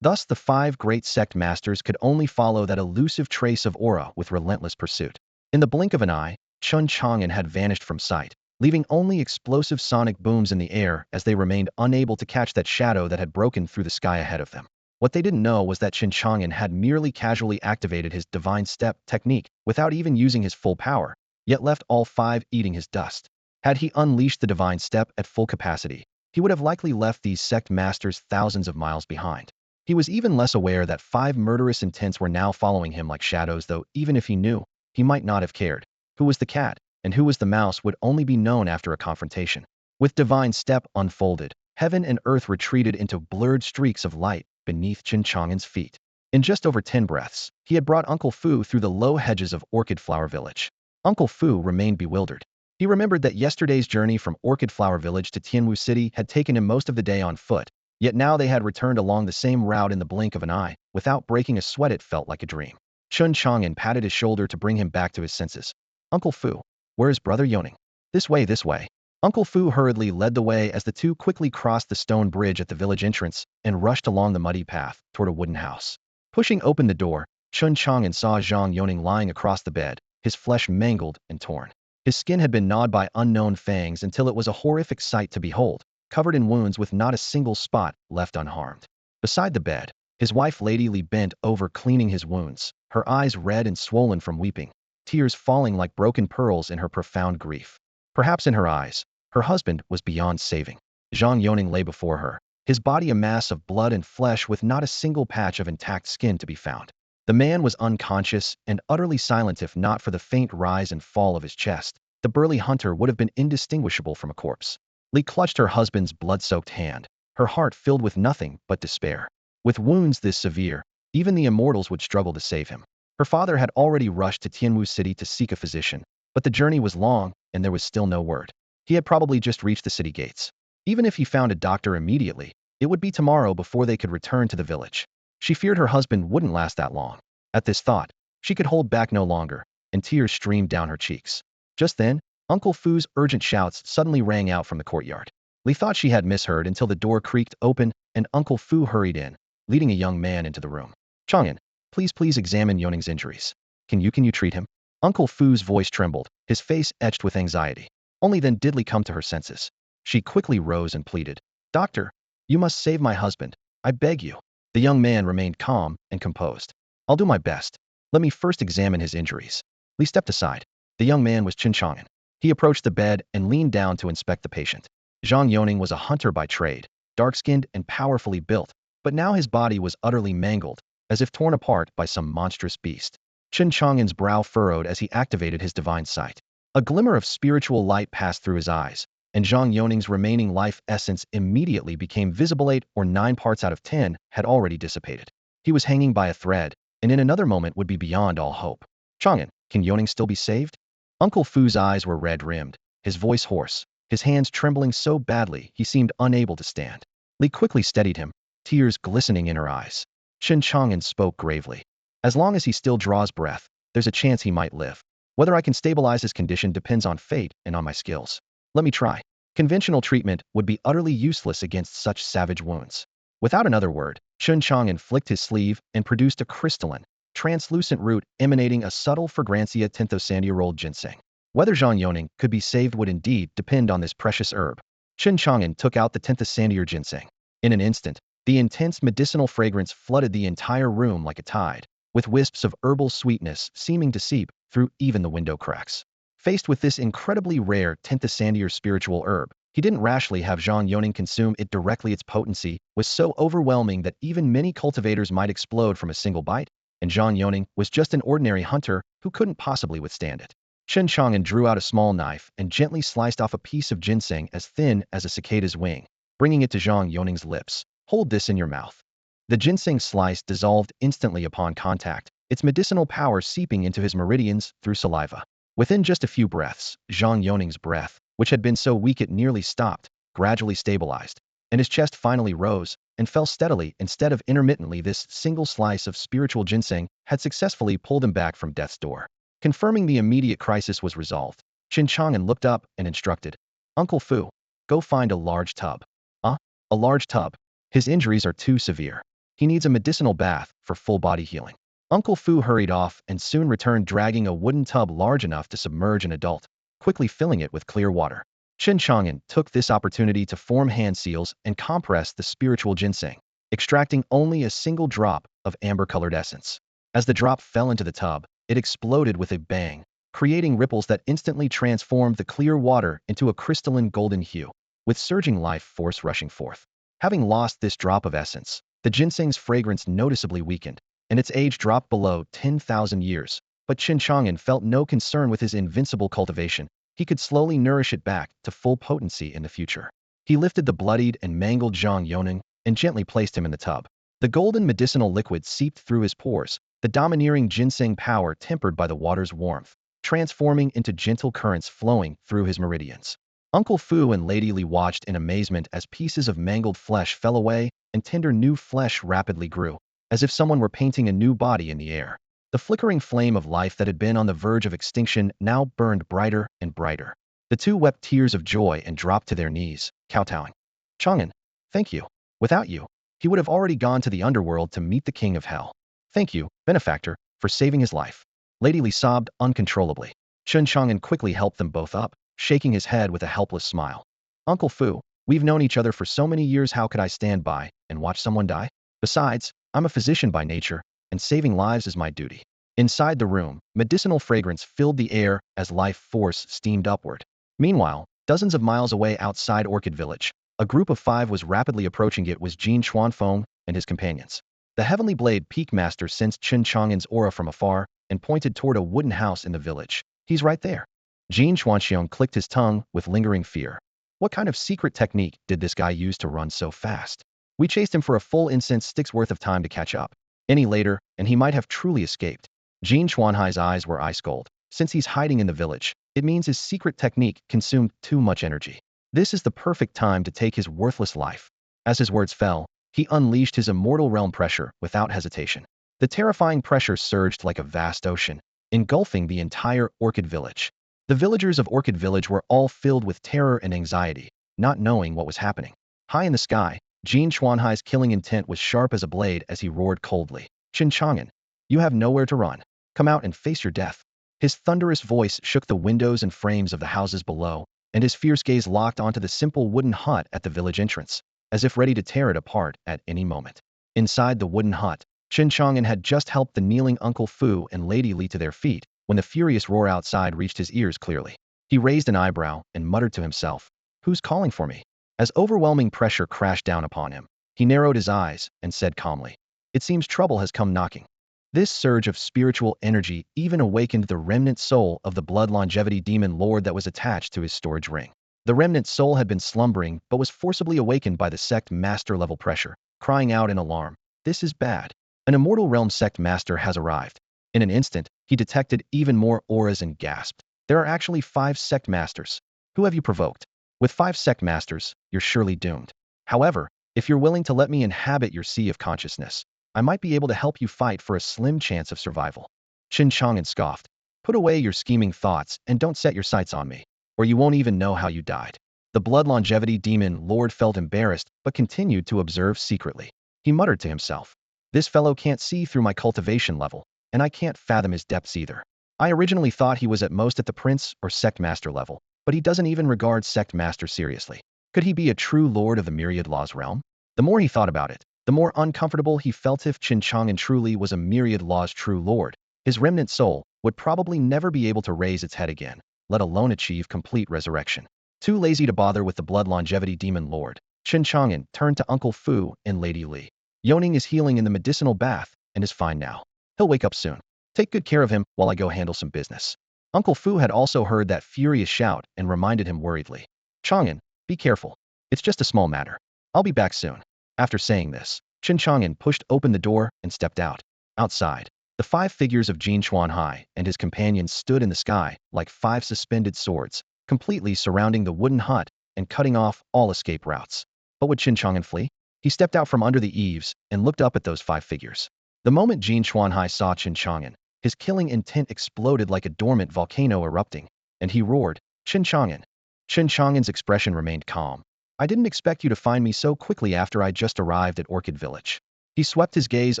Thus the five great sect masters could only follow that elusive trace of aura with relentless pursuit. In the blink of an eye, Chen Chang'an had vanished from sight, leaving only explosive sonic booms in the air as they remained unable to catch that shadow that had broken through the sky ahead of them. What they didn't know was that Chen Chang'an had merely casually activated his divine step technique without even using his full power, yet left all five eating his dust. Had he unleashed the divine step at full capacity, he would have likely left these sect masters thousands of miles behind. He was even less aware that five murderous intents were now following him like shadows, though even if he knew, he might not have cared. Who was the cat, and who was the mouse would only be known after a confrontation. With divine step unfolded, heaven and earth retreated into blurred streaks of light beneath Chen Chang'an's feet. In just over 10 breaths, he had brought Uncle Fu through the low hedges of Orchid Flower Village. Uncle Fu remained bewildered. He remembered that yesterday's journey from Orchid Flower Village to Tianwu City had taken him most of the day on foot, yet now they had returned along the same route in the blink of an eye, without breaking a sweat. It felt like a dream. Chen Chang'an patted his shoulder to bring him back to his senses. Uncle Fu, where is Brother Yoning? This way, this way. Uncle Fu hurriedly led the way as the two quickly crossed the stone bridge at the village entrance and rushed along the muddy path toward a wooden house. Pushing open the door, Chen Chang'an saw Zhang Yoning lying across the bed, his flesh mangled and torn. His skin had been gnawed by unknown fangs until it was a horrific sight to behold, covered in wounds with not a single spot left unharmed. Beside the bed, his wife Lady Li bent over cleaning his wounds, her eyes red and swollen from weeping, tears falling like broken pearls in her profound grief. Perhaps in her eyes, her husband was beyond saving. Zhang Yoning lay before her, his body a mass of blood and flesh with not a single patch of intact skin to be found. The man was unconscious and utterly silent. If not for the faint rise and fall of his chest, the burly hunter would have been indistinguishable from a corpse. Li clutched her husband's blood-soaked hand, her heart filled with nothing but despair. With wounds this severe, even the immortals would struggle to save him. Her father had already rushed to Tianwu City to seek a physician, but the journey was long and there was still no word. He had probably just reached the city gates. Even if he found a doctor immediately, it would be tomorrow before they could return to the village. She feared her husband wouldn't last that long. At this thought, she could hold back no longer, and tears streamed down her cheeks. Just then, Uncle Fu's urgent shouts suddenly rang out from the courtyard. Li thought she had misheard until the door creaked open and Uncle Fu hurried in, leading a young man into the room. Chang'an, please examine Yoning's injuries. Can you treat him? Uncle Fu's voice trembled, his face etched with anxiety. Only then did Li come to her senses. She quickly rose and pleaded. Doctor, you must save my husband. I beg you. The young man remained calm and composed. I'll do my best. Let me first examine his injuries. Li stepped aside. The young man was Chen Chang'an. He approached the bed and leaned down to inspect the patient. Zhang Yoning was a hunter by trade, dark-skinned and powerfully built, but now his body was utterly mangled, as if torn apart by some monstrous beast. Chen Chang'an's brow furrowed as he activated his divine sight. A glimmer of spiritual light passed through his eyes, and Zhang Yoning's remaining life essence immediately became visible. 8 or 9 parts out of 10 had already dissipated. He was hanging by a thread, and in another moment would be beyond all hope. Chang'an, can Yoning still be saved? Uncle Fu's eyes were red-rimmed, his voice hoarse, his hands trembling so badly he seemed unable to stand. Li quickly steadied him, tears glistening in her eyes. Chen Chang'an spoke gravely. As long as he still draws breath, there's a chance he might live. Whether I can stabilize his condition depends on fate and on my skills. Let me try. Conventional treatment would be utterly useless against such savage wounds. Without another word, Chen Chang'an flicked his sleeve and produced a crystalline, translucent root emanating a subtle fragrantia tinthosandia-rolled ginseng. Whether Zhang Yoning could be saved would indeed depend on this precious herb. Chen Chang'an took out the tinthosandia ginseng. In an instant, the intense medicinal fragrance flooded the entire room like a tide, with wisps of herbal sweetness seeming to seep through even the window cracks. Faced with this incredibly rare tinthosandia spiritual herb, he didn't rashly have Zhang Yoning consume it directly. Its potency was so overwhelming that even many cultivators might explode from a single bite, and Zhang Yoning was just an ordinary hunter who couldn't possibly withstand it. Chen Chang'an drew out a small knife and gently sliced off a piece of ginseng as thin as a cicada's wing, bringing it to Zhang Yoning's lips. Hold this in your mouth. The ginseng slice dissolved instantly upon contact, its medicinal power seeping into his meridians through saliva. Within just a few breaths, Zhang Yoning's breath, which had been so weak it nearly stopped, gradually stabilized, and his chest finally rose and fell steadily instead of intermittently. This single slice of spiritual ginseng had successfully pulled him back from death's door. Confirming the immediate crisis was resolved, Chen Chang'an looked up and instructed, Uncle Fu, go find a large tub. A large tub. His injuries are too severe. He needs a medicinal bath for full body healing. Uncle Fu hurried off and soon returned dragging a wooden tub large enough to submerge an adult, quickly filling it with clear water. Chen Chang'an took this opportunity to form hand seals and compress the spiritual ginseng, extracting only a single drop of amber-colored essence. As the drop fell into the tub, it exploded with a bang, creating ripples that instantly transformed the clear water into a crystalline golden hue, with surging life force rushing forth. Having lost this drop of essence, the ginseng's fragrance noticeably weakened, and its age dropped below 10,000 years. But Chen Chang'an felt no concern with his invincible cultivation. He could slowly nourish it back to full potency in the future. He lifted the bloodied and mangled Zhang Yoning and gently placed him in the tub. The golden medicinal liquid seeped through his pores, the domineering ginseng power tempered by the water's warmth, transforming into gentle currents flowing through his meridians. Uncle Fu and Lady Li watched in amazement as pieces of mangled flesh fell away and tender new flesh rapidly grew, as if someone were painting a new body in the air. The flickering flame of life that had been on the verge of extinction now burned brighter and brighter. The two wept tears of joy and dropped to their knees, kowtowing. Chang'an, thank you. Without you, he would have already gone to the underworld to meet the king of hell. Thank you, benefactor, for saving his life. Lady Li sobbed uncontrollably. Chen Chang'an quickly helped them both up, shaking his head with a helpless smile. Uncle Fu, we've known each other for so many years. How could I stand by and watch someone die? Besides, I'm a physician by nature, and saving lives is my duty. Inside the room, medicinal fragrance filled the air as life force steamed upward. Meanwhile, dozens of miles away outside Orchid Village, a group of 5 was rapidly approaching. It was Jin Chuanfeng and his companions. The Heavenly Blade Peak Master sensed Chen Chang'an's aura from afar and pointed toward a wooden house in the village. He's right there. Jin Chuanxiong clicked his tongue with lingering fear. What kind of secret technique did this guy use to run so fast? We chased him for a full incense stick's worth of time to catch up. Any later, and he might have truly escaped. Jin Chuanhai's eyes were ice-cold. Since he's hiding in the village, it means his secret technique consumed too much energy. This is the perfect time to take his worthless life. As his words fell, he unleashed his immortal realm pressure without hesitation. The terrifying pressure surged like a vast ocean, engulfing the entire Orchid Village. The villagers of Orchid Village were all filled with terror and anxiety, not knowing what was happening. High in the sky, Jin Chuanhai's killing intent was sharp as a blade as he roared coldly. Chen Chang'an, you have nowhere to run. Come out and face your death. His thunderous voice shook the windows and frames of the houses below, and his fierce gaze locked onto the simple wooden hut at the village entrance, as if ready to tear it apart at any moment. Inside the wooden hut, Chen Chang'an had just helped the kneeling Uncle Fu and Lady Li to their feet when the furious roar outside reached his ears clearly. He raised an eyebrow and muttered to himself, "Who's calling for me?" As overwhelming pressure crashed down upon him, he narrowed his eyes and said calmly, "It seems trouble has come knocking." This surge of spiritual energy even awakened the remnant soul of the blood longevity demon lord that was attached to his storage ring. The remnant soul had been slumbering but was forcibly awakened by the sect master level pressure, crying out in alarm, "This is bad. An immortal realm sect master has arrived." In an instant, he detected even more auras and gasped, "There are actually 5 sect masters. Who have you provoked? With 5 sect masters, you're surely doomed. However, if you're willing to let me inhabit your sea of consciousness, I might be able to help you fight for a slim chance of survival." Chen Chang'an scoffed, "Put away your scheming thoughts and don't set your sights on me, or you won't even know how you died." The blood longevity demon lord felt embarrassed but continued to observe secretly. He muttered to himself, "This fellow can't see through my cultivation level, and I can't fathom his depths either. I originally thought he was at most at the prince or sect master level, but he doesn't even regard sect master seriously. Could he be a true lord of the myriad laws realm?" The more he thought about it, the more uncomfortable he felt. If Chen Chang'an truly was a myriad law's true lord, his remnant soul would probably never be able to raise its head again, let alone achieve complete resurrection. Too lazy to bother with the blood longevity demon lord, Chen Chang'an turned to Uncle Fu and Lady Li. "Yoning is healing in the medicinal bath and is fine now. He'll wake up soon. Take good care of him while I go handle some business." Uncle Fu had also heard that furious shout and reminded him worriedly, "Chang'an, be careful. It's just a small matter. I'll be back soon." After saying this, Chen Chang'an pushed open the door and stepped out. Outside, the 5 figures of Jin Chuanhai and his companions stood in the sky like 5 suspended swords, completely surrounding the wooden hut and cutting off all escape routes. But would Chen Chang'an flee? He stepped out from under the eaves and looked up at those 5 figures. The moment Jin Chuanhai saw Chen Chang'an, his killing intent exploded like a dormant volcano erupting, and he roared, "Chen Chang'an." Chen Chang'an's expression remained calm. "I didn't expect you to find me so quickly after I just arrived at Orchid Village." He swept his gaze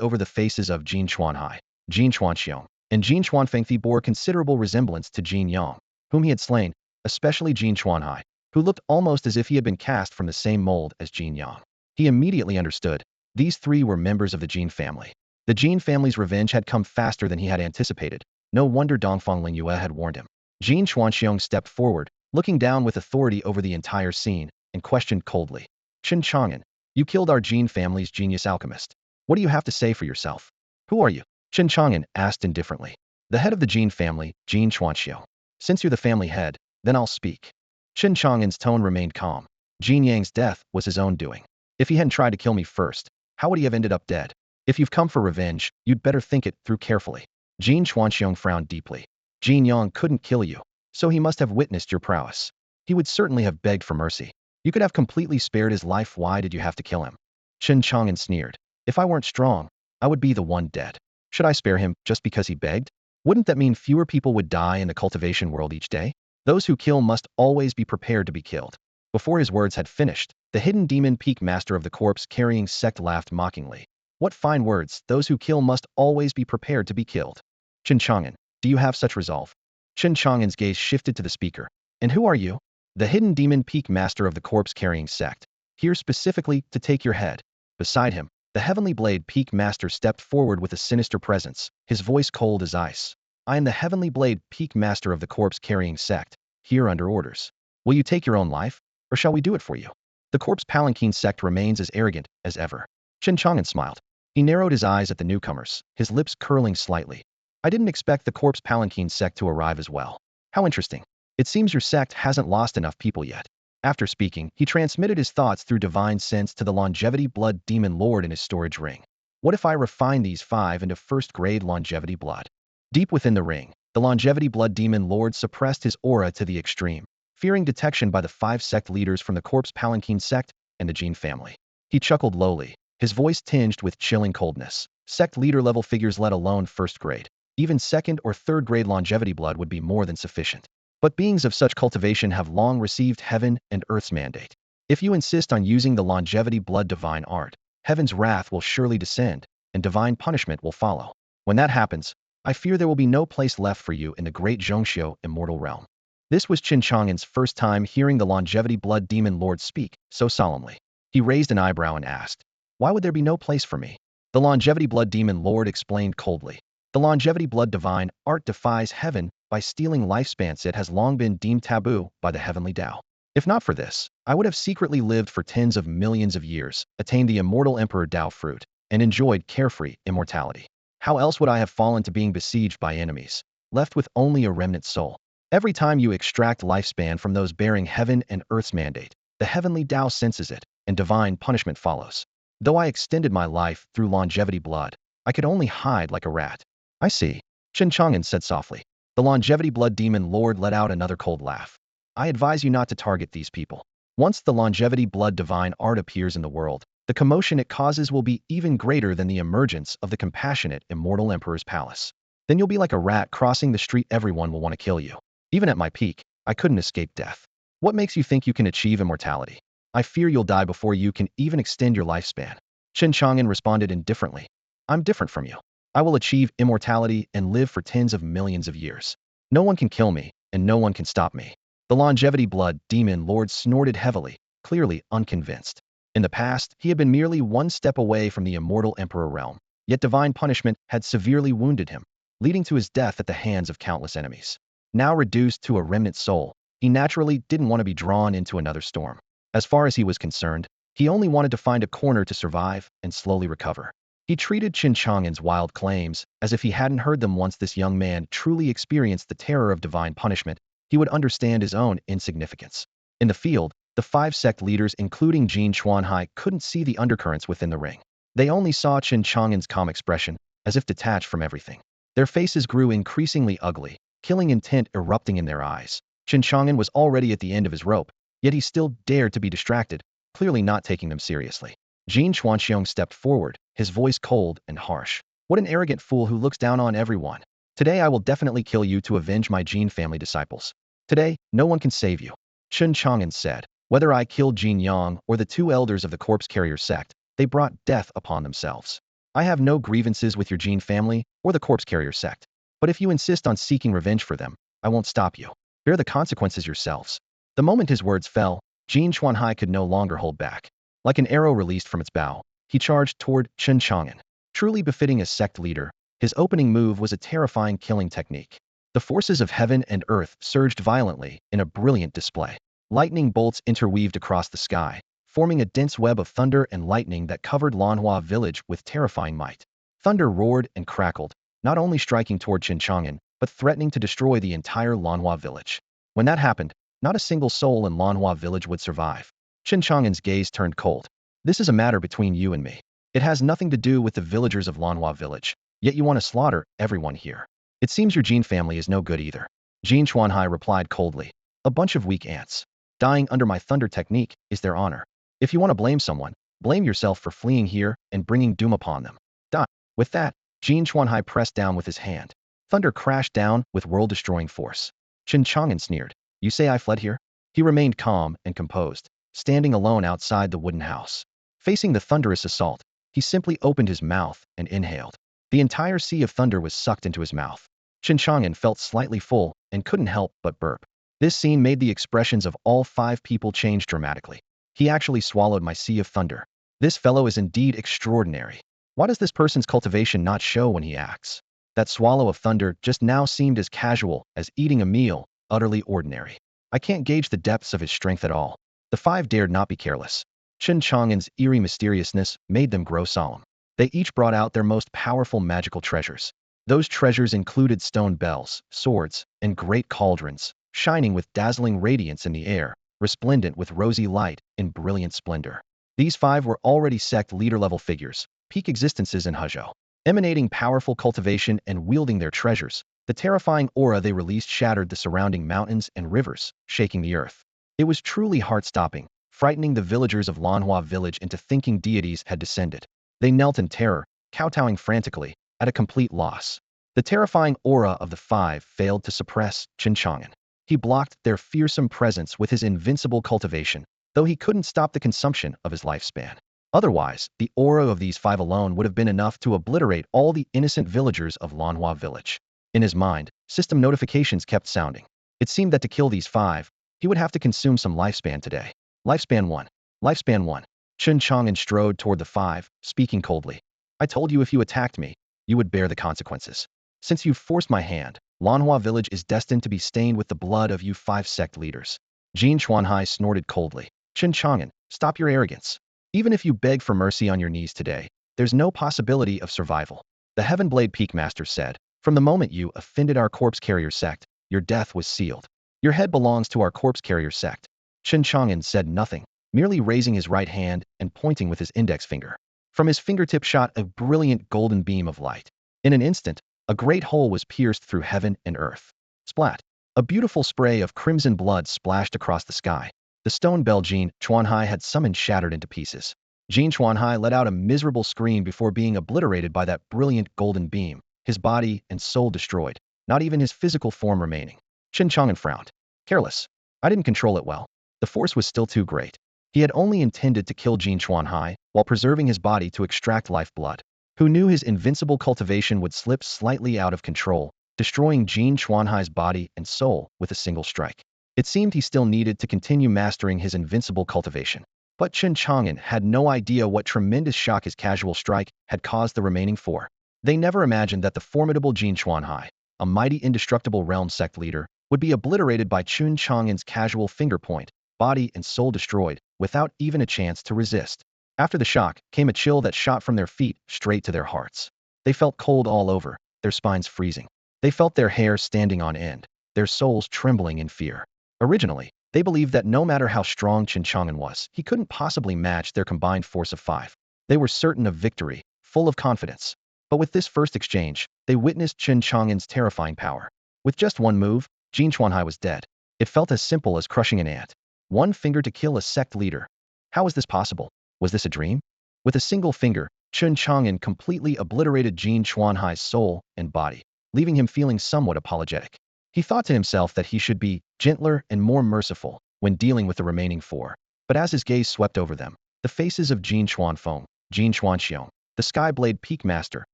over the faces of Jin Chuanhai, Jin Chuanxiong, and Jin Chuanfengthi bore considerable resemblance to Jin Yang, whom he had slain, especially Jin Chuanhai, who looked almost as if he had been cast from the same mold as Jin Yang. He immediately understood. These 3 were members of the Jin family. The Jin family's revenge had come faster than he had anticipated. No wonder Dongfang Lingyue had warned him. Jin Chuanxiong stepped forward, looking down with authority over the entire scene, and questioned coldly, "Chen Chang'an, you killed our Jin family's genius alchemist. What do you have to say for yourself? Who are you?" Chen Chang'an asked indifferently. "The head of the Jin family, Jin Chuanxiu. Since you're the family head, then I'll speak." Chen Chang'an's tone remained calm. Jin Yang's death was his own doing. If he hadn't tried to kill me first, how would he have ended up dead? If you've come for revenge, you'd better think it through carefully. Jin Chuanxiong frowned deeply. Jin Yang couldn't kill you, so he must have witnessed your prowess. He would certainly have begged for mercy. You could have completely spared his life. Why did you have to kill him? Chen Chang'an sneered. "If I weren't strong, I would be the one dead. Should I spare him just because he begged? Wouldn't that mean fewer people would die in the cultivation world each day? Those who kill must always be prepared to be killed." Before his words had finished, the hidden demon peak master of the corpse carrying sect laughed mockingly. "What fine words! Those who kill must always be prepared to be killed. Chen Chang'an, do you have such resolve?" Chen Chang'an's gaze shifted to the speaker. "And who are you?" "The hidden demon peak master of the corpse carrying sect. Here specifically to take your head." Beside him, the heavenly blade peak master stepped forward with a sinister presence, his voice cold as ice. "I am the heavenly blade peak master of the corpse carrying sect, here under orders. Will you take your own life, or shall we do it for you?" The corpse palanquin sect remains as arrogant as ever. Chen Chang'an smiled. He narrowed his eyes at the newcomers, his lips curling slightly. "I didn't expect the corpse palanquin sect to arrive as well. How interesting. It seems your sect hasn't lost enough people yet." After speaking, he transmitted his thoughts through divine sense to the longevity blood demon lord in his storage ring. "What if I refine these 5 into first-grade longevity blood?" Deep within the ring, the longevity blood demon lord suppressed his aura to the extreme, fearing detection by the 5 sect leaders from the corpse palanquin sect and the Jin family. He chuckled lowly, his voice tinged with chilling coldness. "Sect leader-level figures, let alone first grade. Even second or third grade longevity blood would be more than sufficient. But beings of such cultivation have long received heaven and earth's mandate. If you insist on using the longevity blood divine art, heaven's wrath will surely descend, and divine punishment will follow. When that happens, I fear there will be no place left for you in the great Zhongxiu immortal realm." This was Chen Chang'an's first time hearing the longevity blood demon lord speak so solemnly. He raised an eyebrow and asked, "Why would there be no place for me?" The longevity blood demon lord explained coldly. "The longevity blood divine art defies heaven by stealing lifespans. It has long been deemed taboo by the heavenly Tao. If not for this, I would have secretly lived for tens of millions of years, attained the Immortal Emperor Tao fruit, and enjoyed carefree immortality. How else would I have fallen to being besieged by enemies, left with only a remnant soul? Every time you extract lifespan from those bearing heaven and earth's mandate, the heavenly Tao senses it, and divine punishment follows. Though I extended my life through longevity blood, I could only hide like a rat. I see, Chen Chang'an said softly. The longevity blood demon lord let out another cold laugh. I advise you not to target these people. Once the longevity blood divine art appears in the world, the commotion it causes will be even greater than the emergence of the compassionate Immortal Emperor's palace. Then you'll be like a rat crossing the street. Everyone will want to kill you. Even at my peak, I couldn't escape death. What makes you think you can achieve immortality? I fear you'll die before you can even extend your lifespan. Chen Chang'an responded indifferently. I'm different from you. I will achieve immortality and live for tens of millions of years. No one can kill me, and no one can stop me. The longevity blood demon lord snorted heavily, clearly unconvinced. In the past, he had been merely one step away from the Immortal Emperor realm, yet divine punishment had severely wounded him, leading to his death at the hands of countless enemies. Now reduced to a remnant soul, he naturally didn't want to be drawn into another storm. As far as he was concerned, he only wanted to find a corner to survive and slowly recover. He treated Chen Chang'an's wild claims as if he hadn't heard them. Once this young man truly experienced the terror of divine punishment, he would understand his own insignificance. In the field, the 5 sect leaders, including Jin Chuanhai, couldn't see the undercurrents within the ring. They only saw Chen Chang'an's calm expression, as if detached from everything. Their faces grew increasingly ugly, killing intent erupting in their eyes. Chen Chang'an was already at the end of his rope, yet he still dared to be distracted, clearly not taking them seriously. Jin Chuanxiong stepped forward, his voice cold and harsh. What an arrogant fool who looks down on everyone. Today I will definitely kill you to avenge my Jin family disciples. Today, no one can save you. Chen Chang'an said. Whether I killed Jin Yang or the 2 elders of the corpse carrier sect, they brought death upon themselves. I have no grievances with your Jin family or the corpse carrier sect. But if you insist on seeking revenge for them, I won't stop you. Bear the consequences yourselves. The moment his words fell, Jin Chuanhai could no longer hold back. Like an arrow released from its bow, he charged toward Chen Chang'an. Truly befitting a sect leader, his opening move was a terrifying killing technique. The forces of heaven and earth surged violently in a brilliant display. Lightning bolts interweaved across the sky, forming a dense web of thunder and lightning that covered Lanhua village with terrifying might. Thunder roared and crackled, not only striking toward Chen Chang'an, but threatening to destroy the entire Lanhua village. When that happened, not a single soul in Lanhua village would survive. Chen Chang'an's gaze turned cold. This is a matter between you and me. It has nothing to do with the villagers of Lanhua village, yet you want to slaughter everyone here. It seems your Jin family is no good either. Jin Chuanhai replied coldly. A bunch of weak ants. Dying under my thunder technique is their honor. If you want to blame someone, blame yourself for fleeing here and bringing doom upon them. Die. With that, Jin Chuanhai pressed down with his hand. Thunder crashed down with world-destroying force. Chen Chang'an sneered. You say I fled here? He remained calm and composed, standing alone outside the wooden house. Facing the thunderous assault, he simply opened his mouth and inhaled. The entire sea of thunder was sucked into his mouth. Chen Chang'an felt slightly full and couldn't help but burp. This scene made the expressions of all 5 people change dramatically. He actually swallowed my sea of thunder. This fellow is indeed extraordinary. Why does this person's cultivation not show when he acts? That swallow of thunder just now seemed as casual as eating a meal, utterly ordinary. I can't gauge the depths of his strength at all. The 5 dared not be careless. Chen Chang'an's eerie mysteriousness made them grow solemn. They each brought out their most powerful magical treasures. Those treasures included stone bells, swords, and great cauldrons, shining with dazzling radiance in the air, resplendent with rosy light in brilliant splendor. These 5 were already sect leader-level figures, peak existences in Huzhou. Emanating powerful cultivation and wielding their treasures, the terrifying aura they released shattered the surrounding mountains and rivers, shaking the earth. It was truly heart-stopping, frightening the villagers of Lanhua village into thinking deities had descended. They knelt in terror, kowtowing frantically, at a complete loss. The terrifying aura of the 5 failed to suppress Chen Chang'an. He blocked their fearsome presence with his invincible cultivation, though he couldn't stop the consumption of his lifespan. Otherwise, the aura of these 5 alone would have been enough to obliterate all the innocent villagers of Lanhua village. In his mind, system notifications kept sounding. It seemed that to kill these 5, he would have to consume some lifespan today. Lifespan 1. Lifespan 1. Chen Chang'an strode toward the 5, speaking coldly. I told you if you attacked me, you would bear the consequences. Since you've forced my hand, Lanhua village is destined to be stained with the blood of you 5 sect leaders. Jin Chuanhai snorted coldly. Chen Chang'an, stop your arrogance. Even if you beg for mercy on your knees today, there's no possibility of survival. The Heaven Blade Peak Master said, "From the moment you offended our corpse carrier sect, your death was sealed. Your head belongs to our corpse carrier sect." Chen Chang'an said nothing, merely raising his right hand and pointing with his index finger. From his fingertip shot a brilliant golden beam of light. In an instant, a great hole was pierced through heaven and earth. Splat! A beautiful spray of crimson blood splashed across the sky. The stone bell Jin Chuanhai had summoned shattered into pieces. Jin Chuanhai let out a miserable scream before being obliterated by that brilliant golden beam, his body and soul destroyed, not even his physical form remaining. Chen Chang'an frowned. Careless. I didn't control it well. The force was still too great. He had only intended to kill Jin Chuanhai while preserving his body to extract lifeblood. Who knew his invincible cultivation would slip slightly out of control, destroying Jin Chuanhai's body and soul with a single strike. It seemed he still needed to continue mastering his invincible cultivation. But Chen Chang'an had no idea what tremendous shock his casual strike had caused the remaining four. They never imagined that the formidable Jin Chuanhai, a mighty indestructible realm sect leader, would be obliterated by Chen Chang'an's casual finger point, body and soul destroyed, without even a chance to resist. After the shock came a chill that shot from their feet straight to their hearts. They felt cold all over, their spines freezing. They felt their hair standing on end, their souls trembling in fear. Originally, they believed that no matter how strong Chen Chang'an was, he couldn't possibly match their combined force of 5. They were certain of victory, full of confidence. But with this first exchange, they witnessed Chen Chang'an's terrifying power. With just one move, Jin Chuanhai was dead. It felt as simple as crushing an ant. One finger to kill a sect leader. How was this possible? Was this a dream? With a single finger, Chen Chang'an completely obliterated Jin Chuanhai's soul and body, leaving him feeling somewhat apologetic. He thought to himself that he should be gentler and more merciful when dealing with the remaining four. But as his gaze swept over them, the faces of Jin Chuanfeng, Jin Chuanxiong, the Skyblade Peak Master,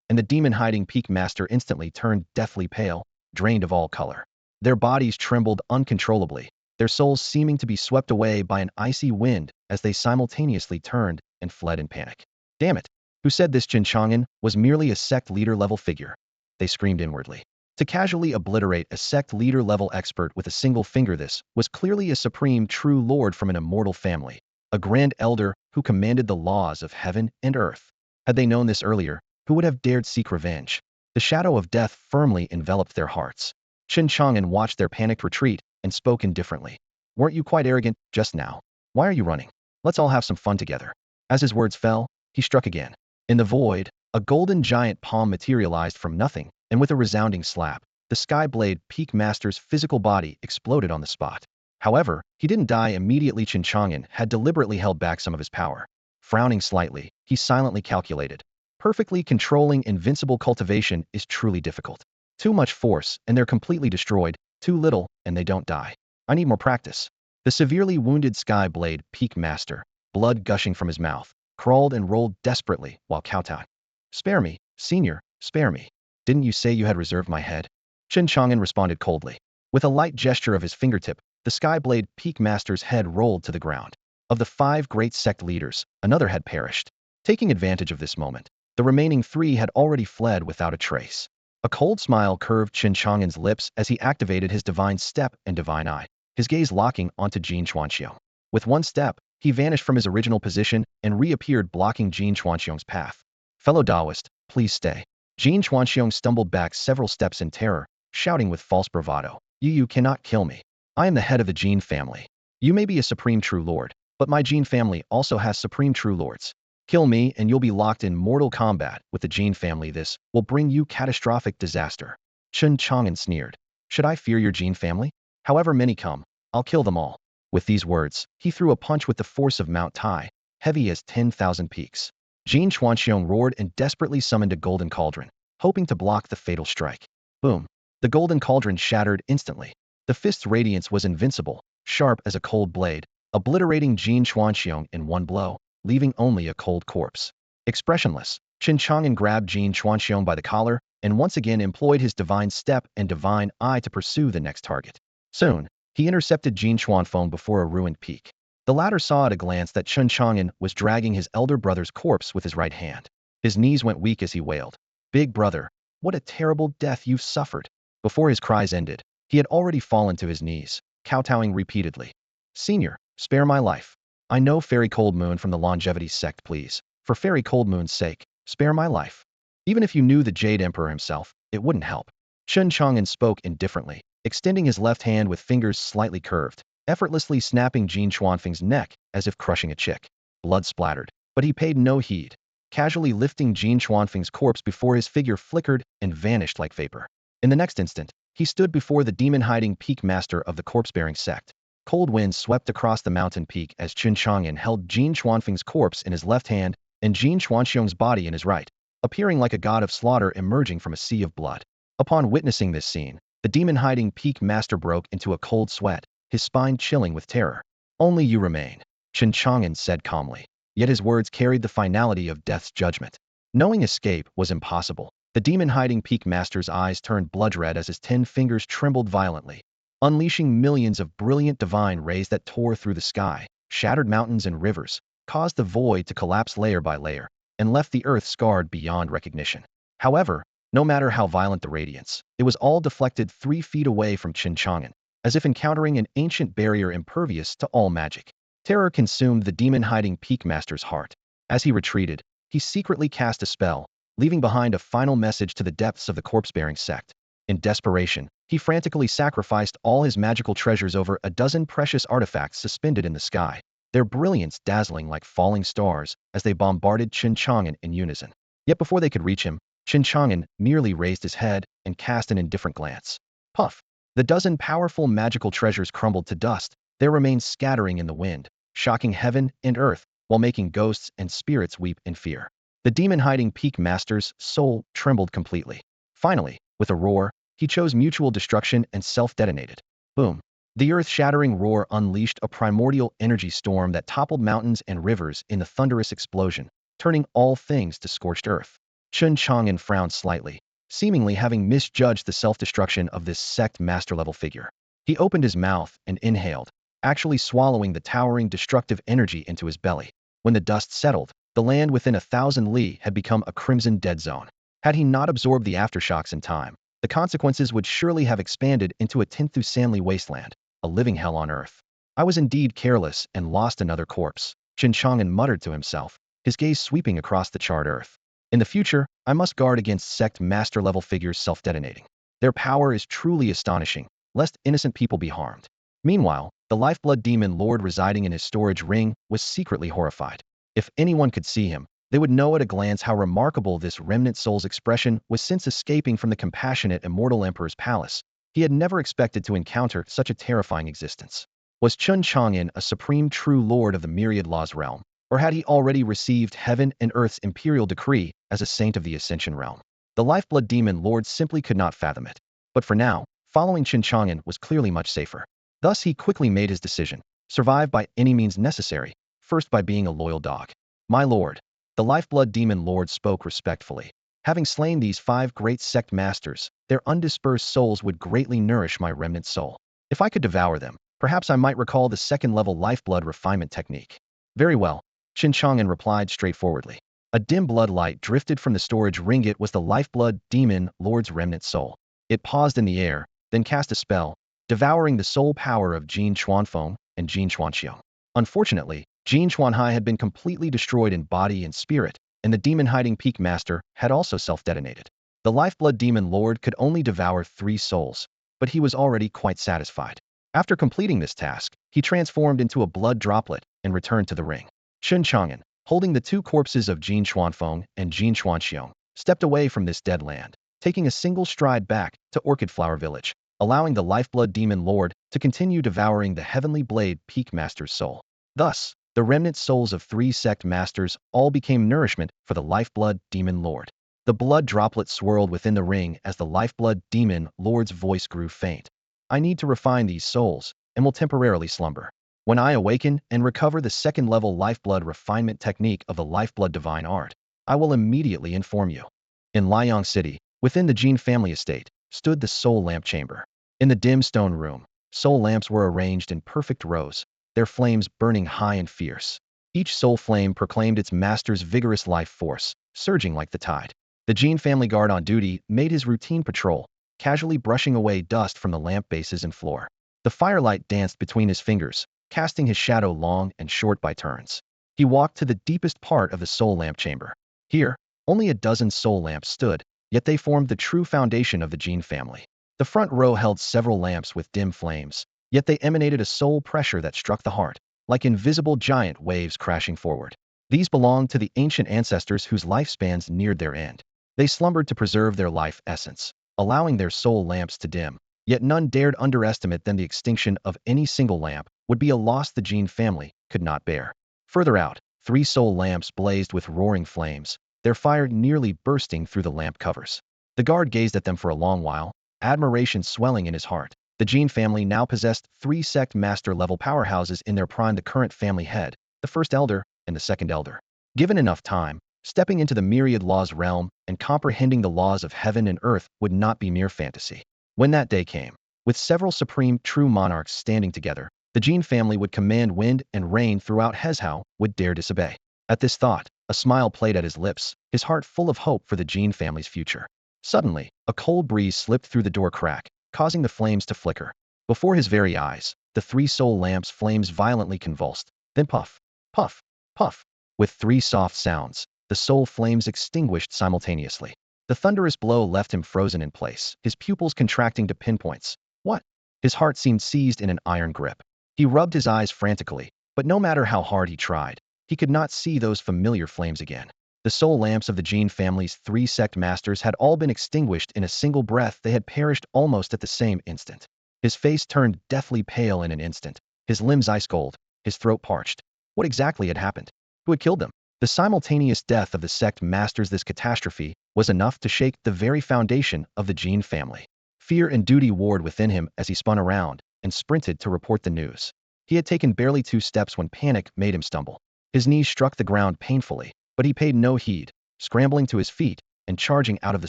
and the demon-hiding Peak Master instantly turned deathly pale, drained of all color. Their bodies trembled uncontrollably, their souls seeming to be swept away by an icy wind as they simultaneously turned and fled in panic. Damn it! Who said this Chen Chang'an was merely a sect leader-level figure? They screamed inwardly. To casually obliterate a sect leader-level expert with a single finger, this was clearly a supreme true lord from an immortal family, a grand elder who commanded the laws of heaven and earth. Had they known this earlier, who would have dared seek revenge? The shadow of death firmly enveloped their hearts. Chen Chang'an watched their panicked retreat and spoke indifferently. "Weren't you quite arrogant just now? Why are you running? Let's all have some fun together." As his words fell, he struck again. In the void, a golden giant palm materialized from nothing, and with a resounding slap, the Skyblade Peak Master's physical body exploded on the spot. However, he didn't die immediately. Chen Chang'an had deliberately held back some of his power. Frowning slightly, he silently calculated. Perfectly controlling invincible cultivation is truly difficult. Too much force, and they're completely destroyed. Too little, and they don't die. I need more practice. The severely wounded Skyblade Peak Master, blood gushing from his mouth, crawled and rolled desperately while kowtowing. "Spare me, senior, spare me. Didn't you say you had reserved my head?" Chen Chang'an responded coldly. With a light gesture of his fingertip, the Skyblade Peak Master's head rolled to the ground. Of the 5 great sect leaders, another had perished. Taking advantage of this moment, the remaining 3 had already fled without a trace. A cold smile curved Chen Chang'an's lips as he activated his divine step and divine eye, his gaze locking onto Jin Chuanxiong. With one step, he vanished from his original position and reappeared, blocking Jin Chuanxiong's path. "Fellow Taoist, please stay." Jin Chuanxiong stumbled back several steps in terror, shouting with false bravado, You cannot kill me. I am the head of the Jin family. You may be a supreme true lord, but my Jin family also has supreme true lords. Kill me and you'll be locked in mortal combat with the Jin family. This will bring you catastrophic disaster." Chen Chang'an sneered. "Should I fear your Jin family? However many come, I'll kill them all." With these words, he threw a punch with the force of Mount Tai, heavy as 10,000 peaks. Jin Chuanxiong roared and desperately summoned a golden cauldron, hoping to block the fatal strike. Boom! The golden cauldron shattered instantly. The fist's radiance was invincible, sharp as a cold blade, obliterating Jin Chuanxiong in one blow, leaving only a cold corpse. Expressionless, Chen Chang'an grabbed Jin Chuanxiong by the collar and once again employed his divine step and divine eye to pursue the next target. Soon, he intercepted Jin Chuanfeng before a ruined peak. The latter saw at a glance that Chen Chang'an was dragging his elder brother's corpse with his right hand. His knees went weak as he wailed, "Big brother, what a terrible death you've suffered." Before his cries ended, he had already fallen to his knees, kowtowing repeatedly. "Senior, spare my life. I know Fairy Cold Moon from the Longevity sect, please. For Fairy Cold Moon's sake, spare my life." Even if you knew the Jade Emperor himself, it wouldn't help. Chen Chang'an spoke indifferently, extending his left hand with fingers slightly curved, effortlessly snapping Jin Chuanfeng's neck as if crushing a chick. Blood splattered, but he paid no heed, casually lifting Jin Chuanfeng's corpse before his figure flickered and vanished like vapor. In the next instant, he stood before the demon-hiding peak master of the corpse-bearing sect. Cold winds swept across the mountain peak as Chen Chang'an held Jin Chuanfeng's corpse in his left hand and Jin Chuanxiong's body in his right, appearing like a god of slaughter emerging from a sea of blood. Upon witnessing this scene, the demon-hiding peak master broke into a cold sweat, his spine chilling with terror. "Only you remain," Chen Chang'an said calmly, yet his words carried the finality of death's judgment. Knowing escape was impossible, the demon-hiding peak master's eyes turned blood-red as his 10 fingers trembled violently, unleashing millions of brilliant divine rays that tore through the sky, shattered mountains and rivers, caused the void to collapse layer by layer, and left the earth scarred beyond recognition. However, no matter how violent the radiance, it was all deflected 3 feet away from Chen Chang'an, as if encountering an ancient barrier impervious to all magic. Terror consumed the demon-hiding peak master's heart. As he retreated, he secretly cast a spell, leaving behind a final message to the depths of the corpse-bearing sect. In desperation, he frantically sacrificed all his magical treasures over a dozen precious artifacts suspended in the sky, their brilliance dazzling like falling stars as they bombarded Chen Chang'an in unison. Yet before they could reach him, Chen Chang'an merely raised his head and cast an indifferent glance. Puff! The dozen powerful magical treasures crumbled to dust, their remains scattering in the wind, shocking heaven and earth while making ghosts and spirits weep in fear. The demon-hiding peak master's soul trembled completely. Finally, with a roar, he chose mutual destruction and self-detonated. Boom! The earth-shattering roar unleashed a primordial energy storm that toppled mountains and rivers in the thunderous explosion, turning all things to scorched earth. Chen Chang'an frowned slightly, seemingly having misjudged the self-destruction of this sect master-level figure. He opened his mouth and inhaled, actually swallowing the towering destructive energy into his belly. When the dust settled, the land within 1,000 li had become a crimson dead zone. Had he not absorbed the aftershocks in time, the consequences would surely have expanded into a Tinthu-Sanli wasteland, a living hell on earth. I was indeed careless and lost another corpse, Chen Chang'an muttered to himself, his gaze sweeping across the charred earth. In the future, I must guard against sect master-level figures self-detonating. Their power is truly astonishing, lest innocent people be harmed. Meanwhile, the lifeblood demon lord residing in his storage ring was secretly horrified. If anyone could see him, they would know at a glance how remarkable this remnant soul's expression was since escaping from the compassionate Immortal Emperor's palace. He had never expected to encounter such a terrifying existence. Was Chen Chang'an a supreme true lord of the myriad laws realm, or had he already received heaven and earth's imperial decree as a saint of the Ascension realm? The lifeblood demon lord simply could not fathom it. But for now, following Chen Chang'an was clearly much safer. Thus he quickly made his decision: survive by any means necessary, first by being a loyal dog. My lord, the lifeblood demon lord spoke respectfully. Having slain these 5 great sect masters, their undispersed souls would greatly nourish my remnant soul. If I could devour them, perhaps I might recall the second-level lifeblood refinement technique. Very well, Chen Chang'an replied straightforwardly. A dim blood light drifted from the storage ring. It was the lifeblood demon lord's remnant soul. It paused in the air, then cast a spell, devouring the soul power of Jin Chuanfeng and Jin Chuanxiong. Unfortunately, Jin Chuanhai had been completely destroyed in body and spirit, and the demon-hiding peak master had also self-detonated. The lifeblood demon lord could only devour 3 souls, but he was already quite satisfied. After completing this task, he transformed into a blood droplet and returned to the ring. Chen Chang'an, holding the 2 corpses of Jin Chuanfeng and Jin Chuanxiong, stepped away from this dead land, taking a single stride back to Orchid Flower Village, allowing the lifeblood demon lord to continue devouring the heavenly blade peak master's soul. Thus, the remnant souls of 3 sect masters all became nourishment for the lifeblood demon lord. The blood droplet swirled within the ring as the lifeblood demon lord's voice grew faint. I need to refine these souls, and will temporarily slumber. When I awaken and recover the second-level lifeblood refinement technique of the lifeblood divine art, I will immediately inform you. In Liang City, within the Jin family estate, stood the soul lamp chamber. In the dim stone room, soul lamps were arranged in perfect rows, their flames burning high and fierce. Each soul flame proclaimed its master's vigorous life force, surging like the tide. The Jin family guard on duty made his routine patrol, casually brushing away dust from the lamp bases and floor. The firelight danced between his fingers, casting his shadow long and short by turns. He walked to the deepest part of the soul lamp chamber. Here, Only a dozen soul lamps stood, yet they formed the true foundation of the Jin family. The front row held several lamps with dim flames, yet they emanated a soul pressure that struck the heart, like invisible giant waves crashing forward. These belonged to the ancient ancestors whose lifespans neared their end. They slumbered to preserve their life essence, allowing their soul lamps to dim. Yet none dared underestimate them. The extinction of any single lamp would be a loss the Jin family could not bear. Further out, 3 soul lamps blazed with roaring flames, their fire nearly bursting through the lamp covers. The guard gazed at them for a long while, admiration swelling in his heart. The Jin family now possessed 3 sect master-level powerhouses in their prime: the current family head, the first elder, and the second elder. Given enough time, stepping into the myriad laws realm and comprehending the laws of heaven and earth would not be mere fantasy. When that day came, with several supreme true monarchs standing together, the Jin family would command wind and rain throughout Hezhou would dare disobey. At this thought, a smile played at his lips, his heart full of hope for the Jin family's future. Suddenly, a cold breeze slipped through the door crack, causing the flames to flicker. Before his very eyes, the 3 soul lamps' flames violently convulsed, then puff, puff, puff. With 3 soft sounds, the soul flames extinguished simultaneously. The thunderous blow left him frozen in place, his pupils contracting to pinpoints. What? His heart seemed seized in an iron grip. He rubbed his eyes frantically, but no matter how hard he tried, he could not see those familiar flames again. The soul lamps of the Jin family's 3 sect masters had all been extinguished in a single breath. They had perished almost at the same instant. His face turned deathly pale in an instant, his limbs ice cold, his throat parched. What exactly had happened? Who had killed them? The simultaneous death of the sect masters. This catastrophe was enough to shake the very foundation of the Jin family. Fear and duty warred within him as he spun around and sprinted to report the news. He had taken barely 2 steps when panic made him stumble. His knees struck the ground painfully, but he paid no heed, scrambling to his feet and charging out of the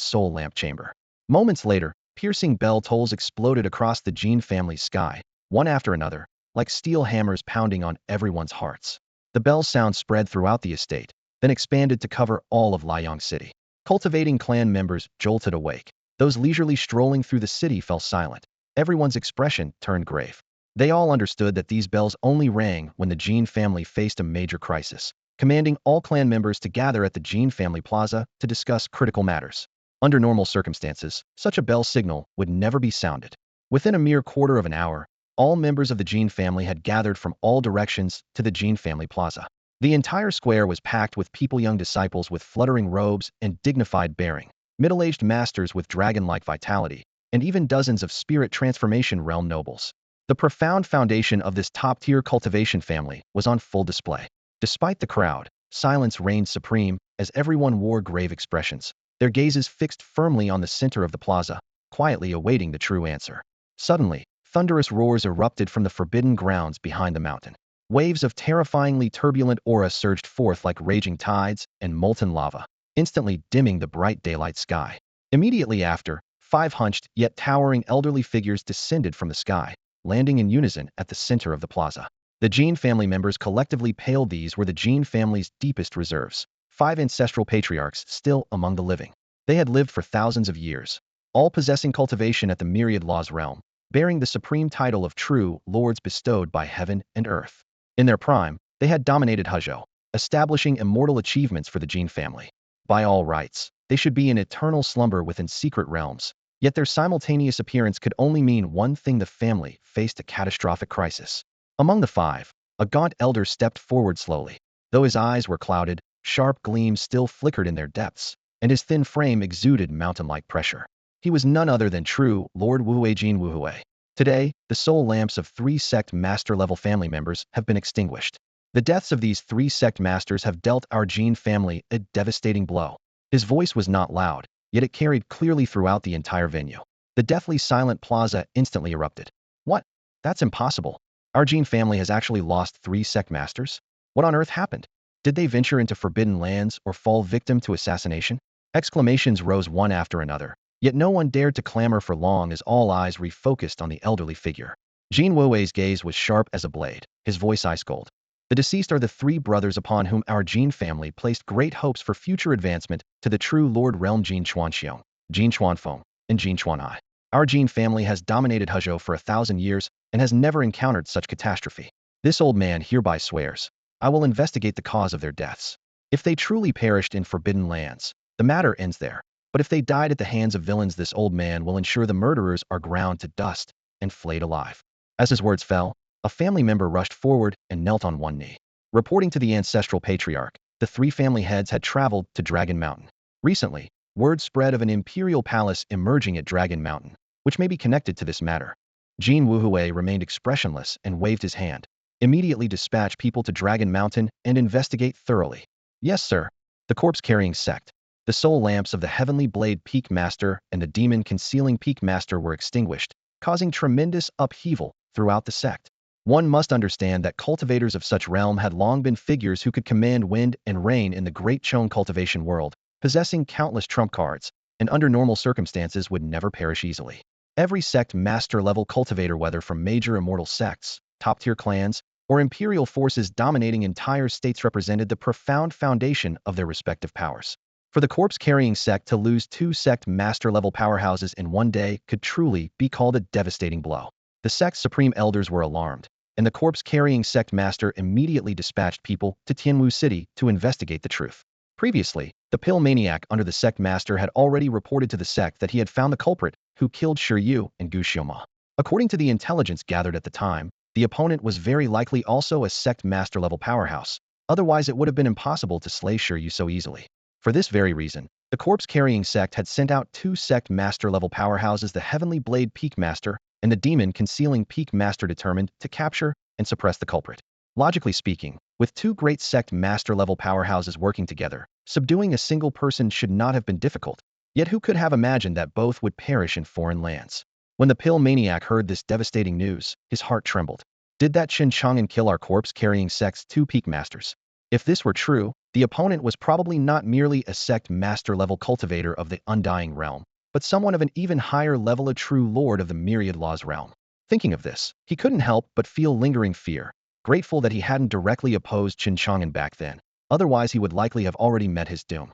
soul lamp chamber. Moments later, piercing bell tolls exploded across the Jin family's sky, one after another, like steel hammers pounding on everyone's hearts. The bell sound spread throughout the estate, then expanded to cover all of Liang City. Cultivating clan members jolted awake. Those leisurely strolling through the city fell silent. Everyone's expression turned grave. They all understood that these bells only rang when the Jin family faced a major crisis, commanding all clan members to gather at the Jin family plaza to discuss critical matters. Under normal circumstances, such a bell signal would never be sounded. Within a mere quarter of an hour, all members of the Jin family had gathered from all directions to the Jin family plaza. The entire square was packed with people, young disciples with fluttering robes and dignified bearing, middle-aged masters with dragon-like vitality, and even dozens of spirit transformation realm nobles. The profound foundation of this top-tier cultivation family was on full display. Despite the crowd, silence reigned supreme as everyone wore grave expressions, their gazes fixed firmly on the center of the plaza, quietly awaiting the true answer. Suddenly, thunderous roars erupted from the forbidden grounds behind the mountain. Waves of terrifyingly turbulent aura surged forth like raging tides and molten lava, instantly dimming the bright daylight sky. Immediately after, 5 hunched yet towering elderly figures descended from the sky, landing in unison at the center of the plaza. The Jin family members collectively paled. These were the Jin family's deepest reserves, 5 ancestral patriarchs still among the living. They had lived for thousands of years, all possessing cultivation at the myriad laws realm, bearing the supreme title of true lords bestowed by heaven and earth. In their prime, they had dominated Hezhou, establishing immortal achievements for the Jin family. By all rights, they should be in eternal slumber within secret realms, yet their simultaneous appearance could only mean one thing: the family faced a catastrophic crisis. Among the 5, a gaunt elder stepped forward slowly. Though his eyes were clouded, sharp gleams still flickered in their depths, and his thin frame exuded mountain-like pressure. He was none other than true Lord Wuhui Jin Wuhui. Today, the soul lamps of 3 sect master-level family members have been extinguished. The deaths of these 3 sect masters have dealt our Jin family a devastating blow. His voice was not loud, yet it carried clearly throughout the entire venue. The deathly silent plaza instantly erupted. What? That's impossible. Our Jin family has actually lost 3 sect masters? What on earth happened? Did they venture into forbidden lands or fall victim to assassination? Exclamations rose one after another, yet no one dared to clamor for long as all eyes refocused on the elderly figure. Jin Wuwei's gaze was sharp as a blade, his voice ice-cold. The deceased are the 3 brothers upon whom our Jin family placed great hopes for future advancement to the true Lord Realm: Jin Chuanxiong, Jin Chuanfeng, and Jin Chuanhai. Our Jin family has dominated Hezhou for 1,000 years and has never encountered such catastrophe. This old man hereby swears, I will investigate the cause of their deaths. If they truly perished in forbidden lands, The matter ends there. But if they died at the hands of villains, this old man will ensure the murderers are ground to dust and flayed alive. As his words fell, a family member rushed forward and knelt on one knee. Reporting to the ancestral patriarch, the three family heads had traveled to Dragon Mountain. Recently, word spread of an imperial palace emerging at Dragon Mountain, which may be connected to this matter. Jin Wuhui remained expressionless and waved his hand. Immediately dispatch people to Dragon Mountain and investigate thoroughly. Yes, sir. The corpse-carrying sect. The soul lamps of the Heavenly Blade Peak Master and the Demon Concealing Peak Master were extinguished, causing tremendous upheaval throughout the sect. One must understand that cultivators of such realm had long been figures who could command wind and rain in the great Chong cultivation world, possessing countless trump cards, and under normal circumstances would never perish easily. Every sect master-level cultivator, whether from major immortal sects, top-tier clans, or imperial forces dominating entire states, represented the profound foundation of their respective powers. For the corpse-carrying sect to lose two sect master-level powerhouses in one day could truly be called a devastating blow. The sect's supreme elders were alarmed, and the corpse-carrying sect master immediately dispatched people to Tianwu City to investigate the truth. Previously, the pill maniac under the sect master had already reported to the sect that he had found the culprit who killed Shi Yu and Gu Xioma. According to the intelligence gathered at the time, the opponent was very likely also a sect master-level powerhouse, otherwise it would have been impossible to slay Shi Yu so easily. For this very reason, the corpse-carrying sect had sent out two sect master-level powerhouses, the Heavenly Blade Peak Master and the Demon Concealing Peak Master, determined to capture and suppress the culprit. Logically speaking, with two great sect master-level powerhouses working together, subduing a single person should not have been difficult, yet who could have imagined that both would perish in foreign lands? When the pill maniac heard this devastating news, his heart trembled. Did that Chen Chang'an kill our corpse-carrying sect's two peak masters? If this were true, the opponent was probably not merely a sect master-level cultivator of the Undying Realm, but someone of an even higher level, a true lord of the Myriad Laws realm. Thinking of this, he couldn't help but feel lingering fear, grateful that he hadn't directly opposed Chen Chang'an back then, otherwise he would likely have already met his doom.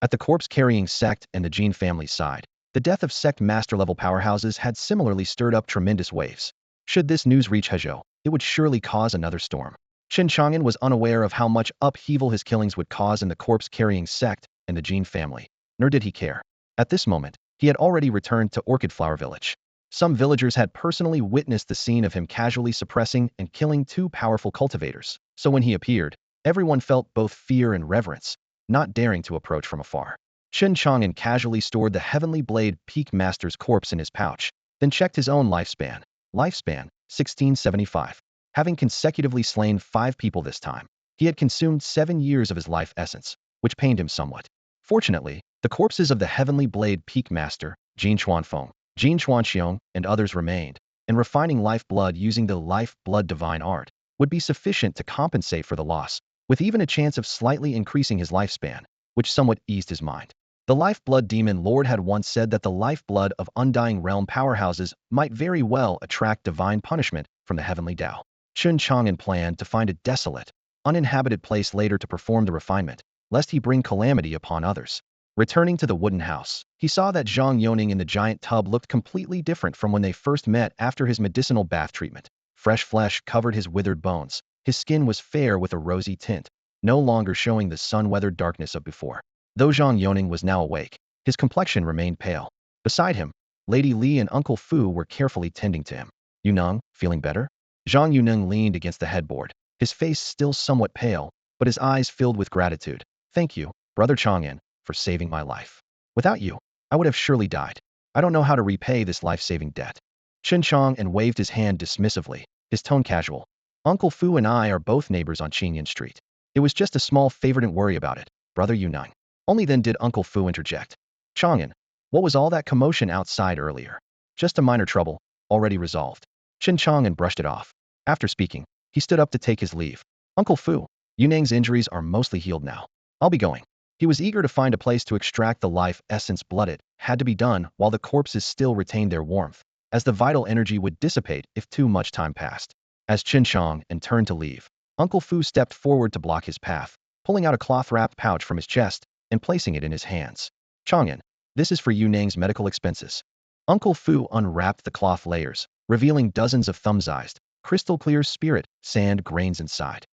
At the corpse-carrying sect and the Jin family's side, the death of sect master-level powerhouses had similarly stirred up tremendous waves. Should this news reach Hezhou, it would surely cause another storm. Chen Chang'an was unaware of how much upheaval his killings would cause in the corpse-carrying sect and the Jin family, nor did he care. At this moment, he had already returned to Orchid Flower Village. Some villagers had personally witnessed the scene of him casually suppressing and killing two powerful cultivators, so when he appeared, everyone felt both fear and reverence, not daring to approach from afar. Chen Chang'an casually stored the Heavenly Blade Peak Master's corpse in his pouch, then checked his own lifespan. Lifespan, 1675. Having consecutively slain 5 people this time, he had consumed 7 years of his life essence, which pained him somewhat. Fortunately, the corpses of the Heavenly Blade Peak Master, Jin Chuanfeng, Jin Chuanxiong, and others remained, and refining life blood using the life blood divine art would be sufficient to compensate for the loss, with even a chance of slightly increasing his lifespan, which somewhat eased his mind. The Lifeblood Demon Lord had once said that the lifeblood of Undying Realm powerhouses might very well attract divine punishment from the Heavenly Tao. Chen Chang'an planned to find a desolate, uninhabited place later to perform the refinement, lest he bring calamity upon others. Returning to the wooden house, he saw that Zhang Yoning in the giant tub looked completely different from when they first met after his medicinal bath treatment. Fresh flesh covered his withered bones. His skin was fair with a rosy tint, no longer showing the sun-weathered darkness of before. Though Zhang Yoning was now awake, his complexion remained pale. Beside him, Lady Li and Uncle Fu were carefully tending to him. Yuneng, feeling better? Zhang Yuneng leaned against the headboard, his face still somewhat pale, but his eyes filled with gratitude. Thank you, Brother Chang'an, for saving my life. Without you, I would have surely died. I don't know how to repay this life-saving debt. Chen Chang'an waved his hand dismissively, his tone casual. Uncle Fu and I are both neighbors on Qingyan Street. It was just a small favor, don't worry about it, Brother Yuneng. Only then did Uncle Fu interject. Chang'an, what was all that commotion outside earlier? Just a minor trouble, already resolved. Chen Chang'an brushed it off. After speaking, he stood up to take his leave. Uncle Fu, Yuneng's injuries are mostly healed now. I'll be going. He was eager to find a place to extract the life essence blood. It had to be done while the corpses still retained their warmth, as the vital energy would dissipate if too much time passed. As Chen Chang'an turned to leave, Uncle Fu stepped forward to block his path, pulling out a cloth-wrapped pouch from his chest and placing it in his hands. Chang'an, this is for Yuneng's medical expenses. Uncle Fu unwrapped the cloth layers, revealing dozens of thumb-sized, crystal-clear spirit sand grains inside.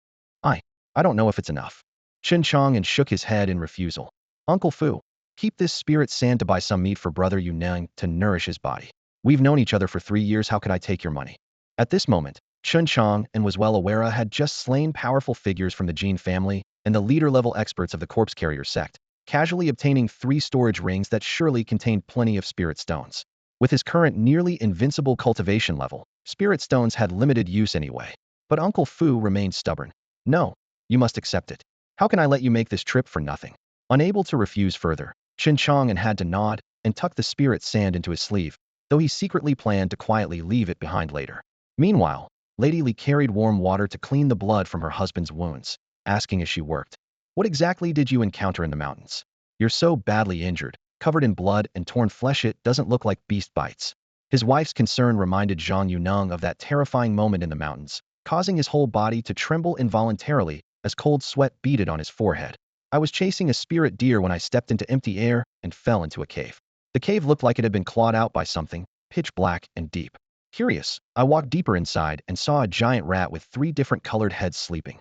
I don't know if it's enough. Chen Chang'an shook his head in refusal. Uncle Fu, Keep this spirit sand to buy some meat for brother Yunang to nourish his body. We've known each other for 3 years, how could I take your money? At this moment, Chen Chang'an was well aware had just slain powerful figures from the Jin family and the leader-level experts of the corpse carrier sect, casually obtaining 3 storage rings that surely contained plenty of spirit stones. With his current nearly invincible cultivation level, spirit stones had limited use anyway. But Uncle Fu remained stubborn. No, you must accept it. How can I let you make this trip for nothing? Unable to refuse further, Chen Chang'an had to nod and tuck the spirit sand into his sleeve, though he secretly planned to quietly leave it behind later. Meanwhile, Lady Li carried warm water to clean the blood from her husband's wounds, asking as she worked, "What exactly did you encounter in the mountains? You're so badly injured, covered in blood and torn flesh, it doesn't look like beast bites." His wife's concern reminded Zhang Yuneng of that terrifying moment in the mountains, causing his whole body to tremble involuntarily as cold sweat beaded on his forehead. "I was chasing a spirit deer when I stepped into empty air and fell into a cave. The cave looked like it had been clawed out by something, pitch black and deep. Curious, I walked deeper inside and saw a giant rat with 3 different colored heads sleeping."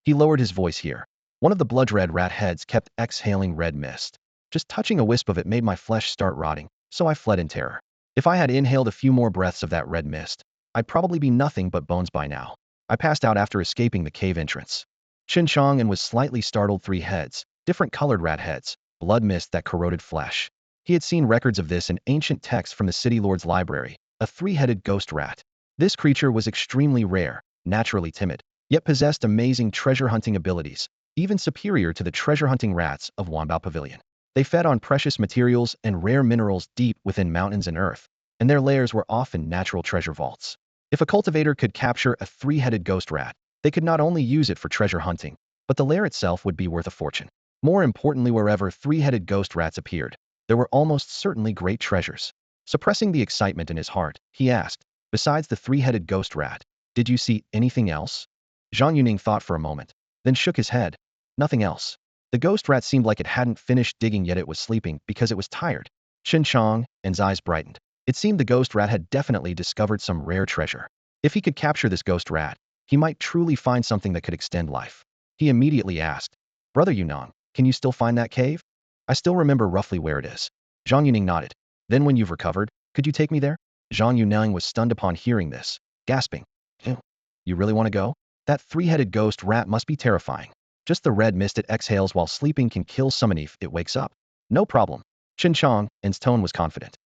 He lowered his voice here. One of the blood-red rat heads kept exhaling red mist. "Just touching a wisp of it made my flesh start rotting, so I fled in terror. If I had inhaled a few more breaths of that red mist, I'd probably be nothing but bones by now. I passed out after escaping the cave entrance." Chen Chang'an was slightly startled. 3 heads, different colored rat heads, blood mist that corroded flesh. He had seen records of this in ancient texts from the city lord's library, a 3-headed ghost rat. This creature was extremely rare, naturally timid, yet possessed amazing treasure-hunting abilities, even superior to the treasure-hunting rats of Wanbao Pavilion. They fed on precious materials and rare minerals deep within mountains and earth, and their lairs were often natural treasure vaults. If a cultivator could capture a 3-headed ghost rat, they could not only use it for treasure hunting, but the lair itself would be worth a fortune. More importantly, wherever 3-headed ghost rats appeared, there were almost certainly great treasures. Suppressing the excitement in his heart, he asked, "Besides the 3-headed ghost rat, did you see anything else?" Zhang Yuning thought for a moment, then shook his head. "Nothing else. The ghost rat seemed like it hadn't finished digging yet, it was sleeping because it was tired." Chen Chang'an's eyes brightened. It seemed the ghost rat had definitely discovered some rare treasure. If he could capture this ghost rat, he might truly find something that could extend life. He immediately asked, "Brother Yunong, can you still find that cave?" "I still remember roughly where it is." Zhang Yuning nodded. "Then when you've recovered, could you take me there?" Zhang Yuneng was stunned upon hearing this, gasping, "Ew, you really want to go? That 3-headed ghost rat must be terrifying. Just the red mist it exhales while sleeping can kill someone if it wakes up." "No problem." Chen Chang'an's tone was confident.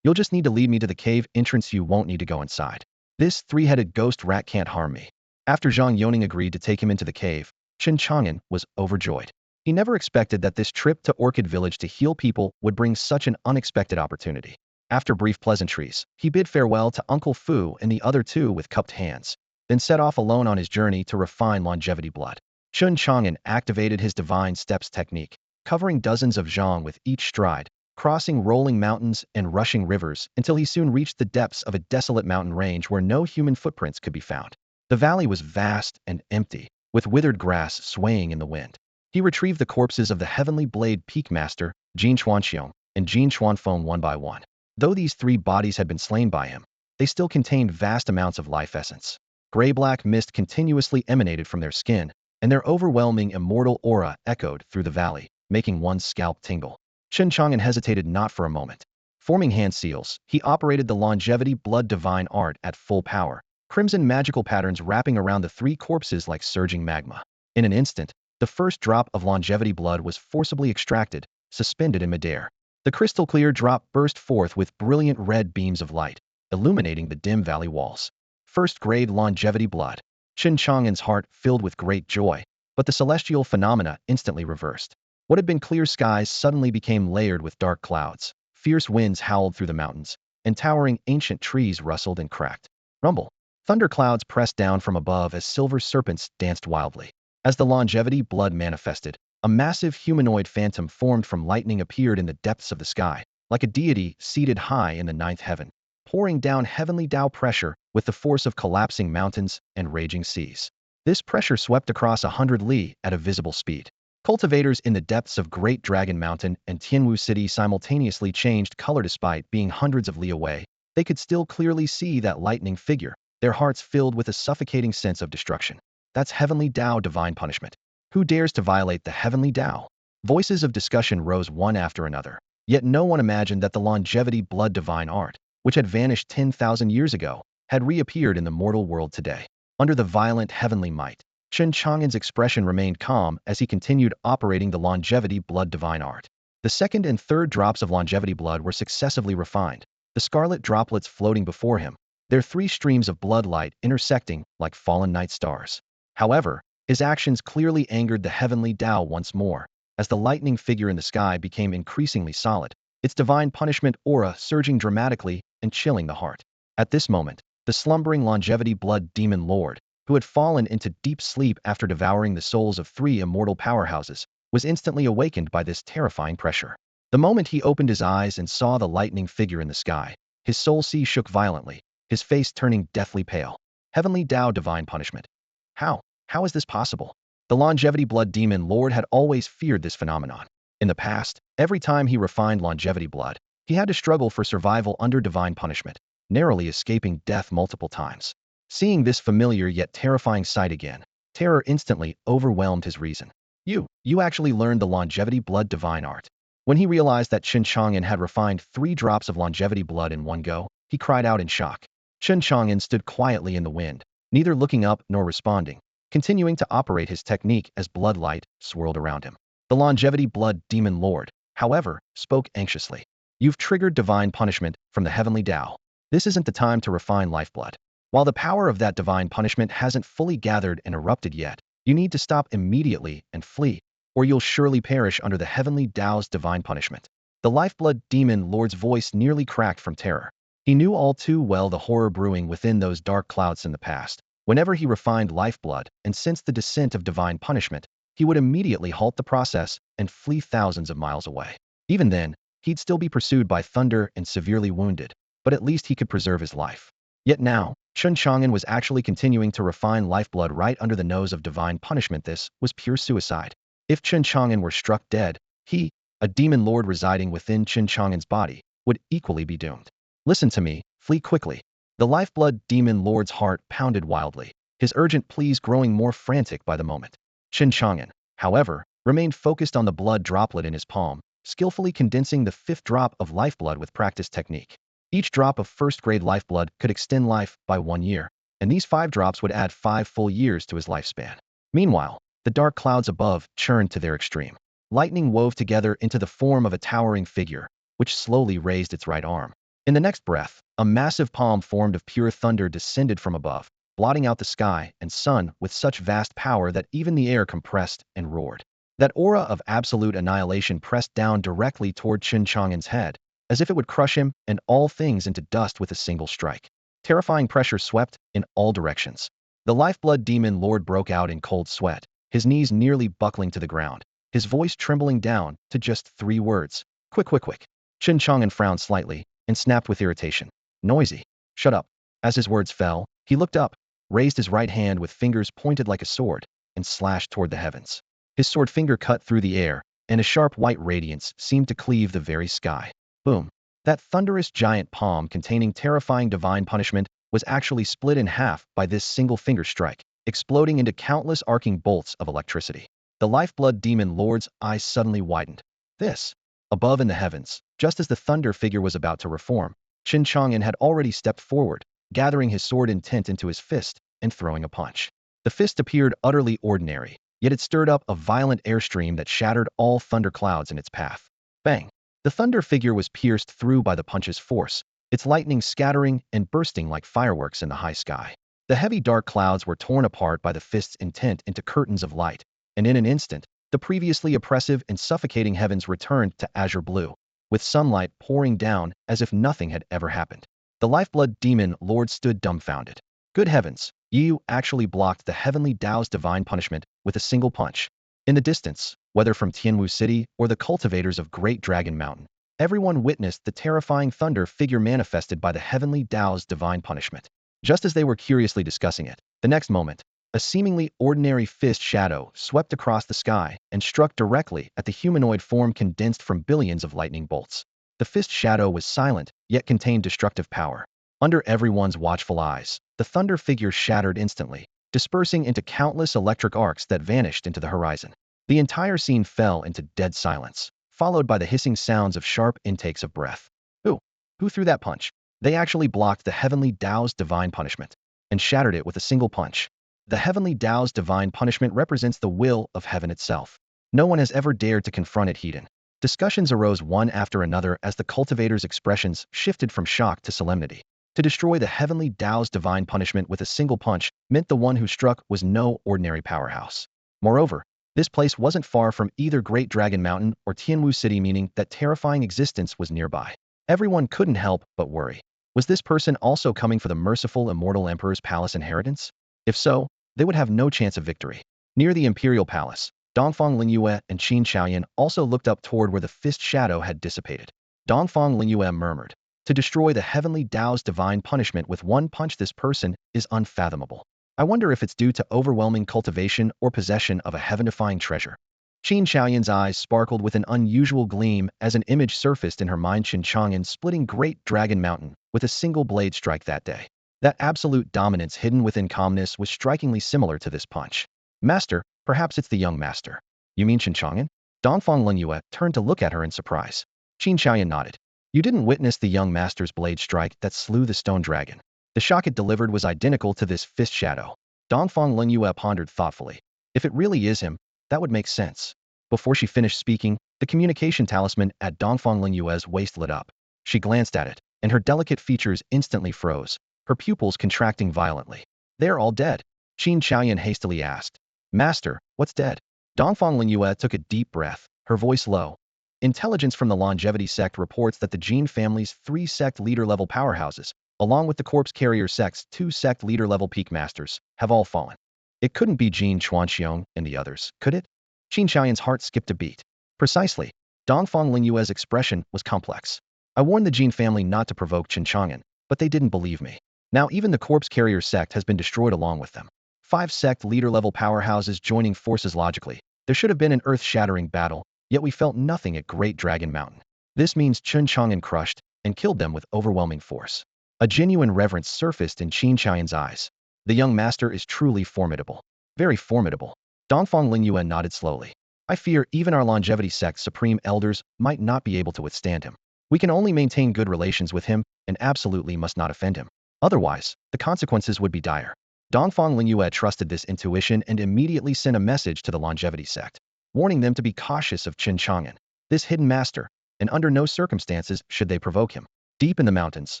"You'll just need to lead me to the cave entrance, you won't need to go inside. This 3-headed ghost rat can't harm me." After Zhang Yuning agreed to take him into the cave, Chen Chang'an was overjoyed. He never expected that this trip to Orchid Village to heal people would bring such an unexpected opportunity. After brief pleasantries, he bid farewell to Uncle Fu and the other 2 with cupped hands, then set off alone on his journey to refine longevity blood. Chen Chang'an activated his divine steps technique, covering dozens of zhang with each stride, crossing rolling mountains and rushing rivers until he soon reached the depths of a desolate mountain range where no human footprints could be found. The valley was vast and empty, with withered grass swaying in the wind. He retrieved the corpses of the Heavenly Blade Peak Master, Jin Chuanxiong, and Jin Chuanfeng one by one. Though these 3 bodies had been slain by him, they still contained vast amounts of life essence. Gray-black mist continuously emanated from their skin, and their overwhelming immortal aura echoed through the valley, making one's scalp tingle. Chen Chang'an hesitated not for a moment. Forming hand seals, he operated the longevity blood divine art at full power, crimson magical patterns wrapping around the 3 corpses like surging magma. In an instant, the first drop of longevity blood was forcibly extracted, suspended in midair. The crystal-clear drop burst forth with brilliant red beams of light, illuminating the dim valley walls. First-grade longevity blood. Chen Chang'an's heart filled with great joy, but the celestial phenomena instantly reversed. What had been clear skies suddenly became layered with dark clouds. Fierce winds howled through the mountains, and towering ancient trees rustled and cracked. Rumble. Thunderclouds pressed down from above as silver serpents danced wildly. As the longevity blood manifested, a massive humanoid phantom formed from lightning appeared in the depths of the sky, like a deity seated high in the 9th heaven, pouring down heavenly Tao pressure with the force of collapsing mountains and raging seas. This pressure swept across 100 li at a visible speed. Cultivators in the depths of Great Dragon Mountain and Tianwu City simultaneously changed color. Despite being hundreds of li away, they could still clearly see that lightning figure, their hearts filled with a suffocating sense of destruction. That's heavenly Tao divine punishment. Who dares to violate the heavenly Tao? Voices of discussion rose one after another, yet no one imagined that the longevity blood divine art, which had vanished 10,000 years ago, had reappeared in the mortal world today. Under the violent heavenly might, Chen Chang'an's expression remained calm as he continued operating the longevity blood divine art. The second and third drops of longevity blood were successively refined, the scarlet droplets floating before him, their three streams of blood light intersecting like fallen night stars. However, his actions clearly angered the heavenly Tao once more, as the lightning figure in the sky became increasingly solid, its divine punishment aura surging dramatically and chilling the heart. At this moment, the slumbering longevity blood demon lord, who had fallen into deep sleep after devouring the souls of three immortal powerhouses, was instantly awakened by this terrifying pressure. The moment he opened his eyes and saw the lightning figure in the sky, his soul sea shook violently, his face turning deathly pale. Heavenly Tao divine punishment. How? How is this possible? The longevity blood demon lord had always feared this phenomenon. In the past, every time he refined longevity blood, he had to struggle for survival under divine punishment, narrowly escaping death multiple times. Seeing this familiar yet terrifying sight again, terror instantly overwhelmed his reason. You actually learned the longevity blood divine art. When he realized that Chen Chang'an had refined 3 drops of longevity blood in one go, he cried out in shock. Chen Chang'an stood quietly in the wind, neither looking up nor responding, continuing to operate his technique as blood light swirled around him. The longevity blood demon lord, however, spoke anxiously. You've triggered divine punishment from the heavenly Tao. This isn't the time to refine lifeblood. While the power of that divine punishment hasn't fully gathered and erupted yet, you need to stop immediately and flee, or you'll surely perish under the heavenly Tao's divine punishment. The lifeblood demon lord's voice nearly cracked from terror. He knew all too well the horror brewing within those dark clouds in the past. Whenever he refined lifeblood and sensed the descent of divine punishment, he would immediately halt the process and flee thousands of miles away. Even then, he'd still be pursued by thunder and severely wounded, but at least he could preserve his life. Yet now, Chen Chang'an was actually continuing to refine lifeblood right under the nose of divine punishment. This was pure suicide. If Chen Chang'an were struck dead, he, a demon lord residing within Chen Chang'an's body, would equally be doomed. Listen to me, flee quickly. The lifeblood demon lord's heart pounded wildly, his urgent pleas growing more frantic by the moment. Chen Chang'an, however, remained focused on the blood droplet in his palm, skillfully condensing the 5th drop of lifeblood with practiced technique. Each drop of first-grade lifeblood could extend life by 1 year, and these 5 drops would add 5 full years to his lifespan. Meanwhile, the dark clouds above churned to their extreme. Lightning wove together into the form of a towering figure, which slowly raised its right arm. In the next breath, a massive palm formed of pure thunder descended from above, blotting out the sky and sun with such vast power that even the air compressed and roared. That aura of absolute annihilation pressed down directly toward Chen Chang'an's head, as if it would crush him and all things into dust with a single strike. Terrifying pressure swept in all directions. The lifeblood demon lord broke out in cold sweat, his knees nearly buckling to the ground, his voice trembling down to just 3 words. Quick, quick, quick. Chen Chang'an frowned slightly and snapped with irritation. Noisy. Shut up. As his words fell, he looked up, raised his right hand with fingers pointed like a sword, and slashed toward the heavens. His sword finger cut through the air, and a sharp white radiance seemed to cleave the very sky. Boom. That thunderous giant palm containing terrifying divine punishment was actually split in half by this single finger strike, exploding into countless arcing bolts of electricity. The lifeblood demon lord's eyes suddenly widened. This. Above in the heavens, just as the thunder figure was about to reform, Chen Chang'an had already stepped forward, gathering his sword intent into his fist and throwing a punch. The fist appeared utterly ordinary, yet it stirred up a violent airstream that shattered all thunder clouds in its path. Bang! The thunder figure was pierced through by the punch's force, its lightning scattering and bursting like fireworks in the high sky. The heavy dark clouds were torn apart by the fist's intent into curtains of light, and in an instant, the previously oppressive and suffocating heavens returned to azure blue, with sunlight pouring down as if nothing had ever happened. The lifeblood demon lord stood dumbfounded. Good heavens, you actually blocked the heavenly Tao's divine punishment with a single punch. In the distance, whether from Tianwu City or the cultivators of Great Dragon Mountain, everyone witnessed the terrifying thunder figure manifested by the heavenly Tao's divine punishment. Just as they were curiously discussing it, the next moment, a seemingly ordinary fist shadow swept across the sky and struck directly at the humanoid form condensed from billions of lightning bolts. The fist shadow was silent, yet contained destructive power. Under everyone's watchful eyes, the thunder figure shattered instantly, dispersing into countless electric arcs that vanished into the horizon. The entire scene fell into dead silence, followed by the hissing sounds of sharp intakes of breath. Who? Who threw that punch? They actually blocked the heavenly Tao's divine punishment and shattered it with a single punch. The heavenly Tao's divine punishment represents the will of heaven itself. No one has ever dared to confront it heathen. Discussions arose one after another as the cultivator's expressions shifted from shock to solemnity. To destroy the heavenly Tao's divine punishment with a single punch meant the one who struck was no ordinary powerhouse. Moreover, this place wasn't far from either Great Dragon Mountain or Tianwu City, meaning that terrifying existence was nearby. Everyone couldn't help but worry. Was this person also coming for the merciful Immortal Emperor's palace inheritance? If so, they would have no chance of victory. Near the Imperial Palace, Dongfang Lingyue and Chen Chang'an also looked up toward where the fist shadow had dissipated. Dongfang Lingyue murmured, "To destroy the heavenly Tao's divine punishment with one punch, this person is unfathomable. I wonder if it's due to overwhelming cultivation or possession of a heaven-defying treasure." Chen Chang'an's eyes sparkled with an unusual gleam as an image surfaced in her mind: Chen Chang'an splitting Great Dragon Mountain with a single blade strike that day. That absolute dominance hidden within calmness was strikingly similar to this punch. "Master, perhaps it's the young master." "You mean Chen Chang'an?" Dongfang Lingyue turned to look at her in surprise. Chen Chang'an nodded. "You didn't witness the young master's blade strike that slew the stone dragon. The shock it delivered was identical to this fist shadow." Dongfang Lingyue pondered thoughtfully. "If it really is him, that would make sense." Before she finished speaking, the communication talisman at Dongfang Lingyue's waist lit up. She glanced at it, and her delicate features instantly froze, her pupils contracting violently. "They're all dead?" Chen Chang'an hastily asked. "Master, what's dead?" Dongfang Lingyue took a deep breath, her voice low. "Intelligence from the longevity sect reports that the Jin family's 3 sect leader-level powerhouses, along with the corpse carrier sect's 2 sect leader-level peak masters, have all fallen. It couldn't be Jin Chuanxiong and the others, could it?" Chen Chang'an's heart skipped a beat. "Precisely." Dongfang Lingyue's expression was complex. "I warned the Jin family not to provoke Chen Chang'an, but they didn't believe me. Now even the corpse carrier sect has been destroyed along with them. 5 sect leader-level powerhouses joining forces logically. There should have been an earth-shattering battle, yet we felt nothing at Great Dragon Mountain. This means Chen Chang'an crushed and killed them with overwhelming force." A genuine reverence surfaced in Chen Chang'an's eyes. "The young master is truly formidable. Very formidable." Dongfang Lingyue nodded slowly. "I fear even our longevity sect's supreme elders might not be able to withstand him. We can only maintain good relations with him and absolutely must not offend him. Otherwise, the consequences would be dire." Dongfang Lingyue trusted this intuition and immediately sent a message to the longevity sect, warning them to be cautious of Chen Chang'an, this hidden master, and under no circumstances should they provoke him. Deep in the mountains,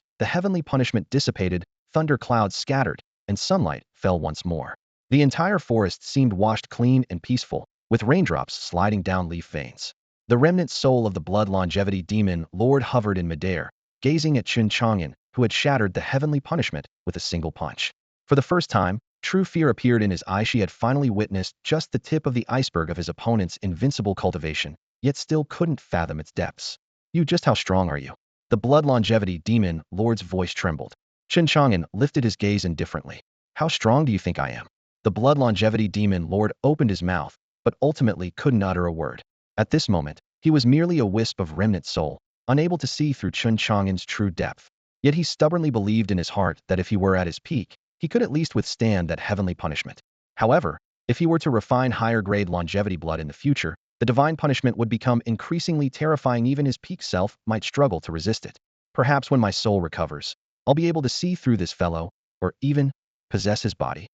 the heavenly punishment dissipated, thunder clouds scattered, and sunlight fell once more. The entire forest seemed washed clean and peaceful, with raindrops sliding down leaf veins. The remnant soul of the blood longevity demon lord hovered in midair, gazing at Chen Chang'an, who had shattered the heavenly punishment with a single punch. For the first time, true fear appeared in his eyes. She had finally witnessed just the tip of the iceberg of his opponent's invincible cultivation, yet still couldn't fathom its depths. "You, just how strong are you?" The blood longevity demon lord's voice trembled. Chen Chang'an lifted his gaze indifferently. "How strong do you think I am?" The blood longevity demon lord opened his mouth, but ultimately couldn't utter a word. At this moment, he was merely a wisp of remnant soul, unable to see through Chen Chang'an's true depth. Yet he stubbornly believed in his heart that if he were at his peak, he could at least withstand that heavenly punishment. However, if he were to refine higher-grade longevity blood in the future, the divine punishment would become increasingly terrifying. Even his peak self might struggle to resist it. "Perhaps when my soul recovers, I'll be able to see through this fellow, or even possess his body."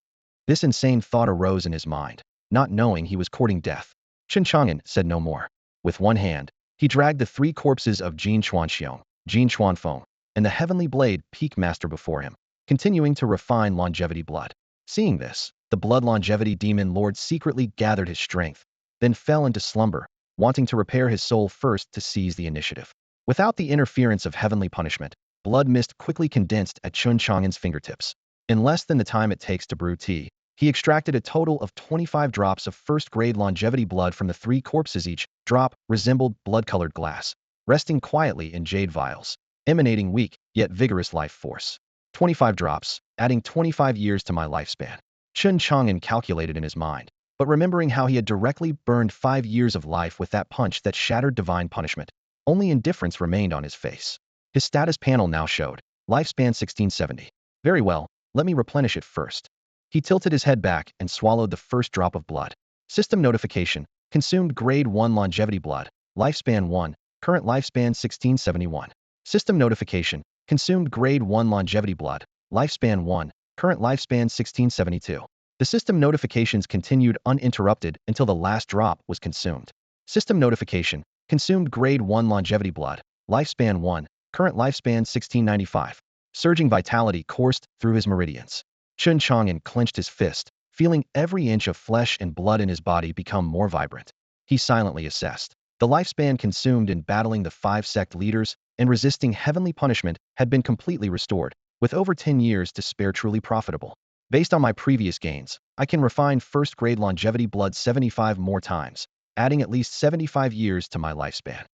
This insane thought arose in his mind, not knowing he was courting death. Chen Chang'an said no more. With one hand, he dragged the 3 corpses of Jin Chuanxiong, Jin Chuanfeng, and the Heavenly Blade Peak Master before him, continuing to refine longevity blood. Seeing this, the blood longevity demon lord secretly gathered his strength, then fell into slumber, wanting to repair his soul first to seize the initiative. Without the interference of heavenly punishment, blood mist quickly condensed at Chen Chang'an's fingertips. In less than the time it takes to brew tea, he extracted a total of 25 drops of first-grade longevity blood from the 3 corpses. Each drop resembled blood-colored glass, resting quietly in jade vials, emanating weak, yet vigorous life force. 25 drops, adding 25 years to my lifespan. Chen Chang'an calculated in his mind, but remembering how he had directly burned 5 years of life with that punch that shattered divine punishment, only indifference remained on his face. His status panel now showed, lifespan 1670. "Very well, let me replenish it first." He tilted his head back and swallowed the first drop of blood. System notification, Consumed Grade 1 Longevity Blood. Lifespan 1. Current lifespan 1671. System notification. Consumed Grade 1 Longevity Blood. Lifespan 1. Current lifespan 1672. The system notifications continued uninterrupted until the last drop was consumed. System notification. Consumed Grade 1 Longevity Blood. Lifespan 1. Current lifespan 1695. Surging vitality coursed through his meridians. Chen Chang'an clenched his fist, feeling every inch of flesh and blood in his body become more vibrant. He silently assessed. The lifespan consumed in battling the 5 sect leaders and resisting heavenly punishment had been completely restored, with over 10 years to spare truly profitable. Based on my previous gains, I can refine first grade longevity blood 75 more times, adding at least 75 years to my lifespan.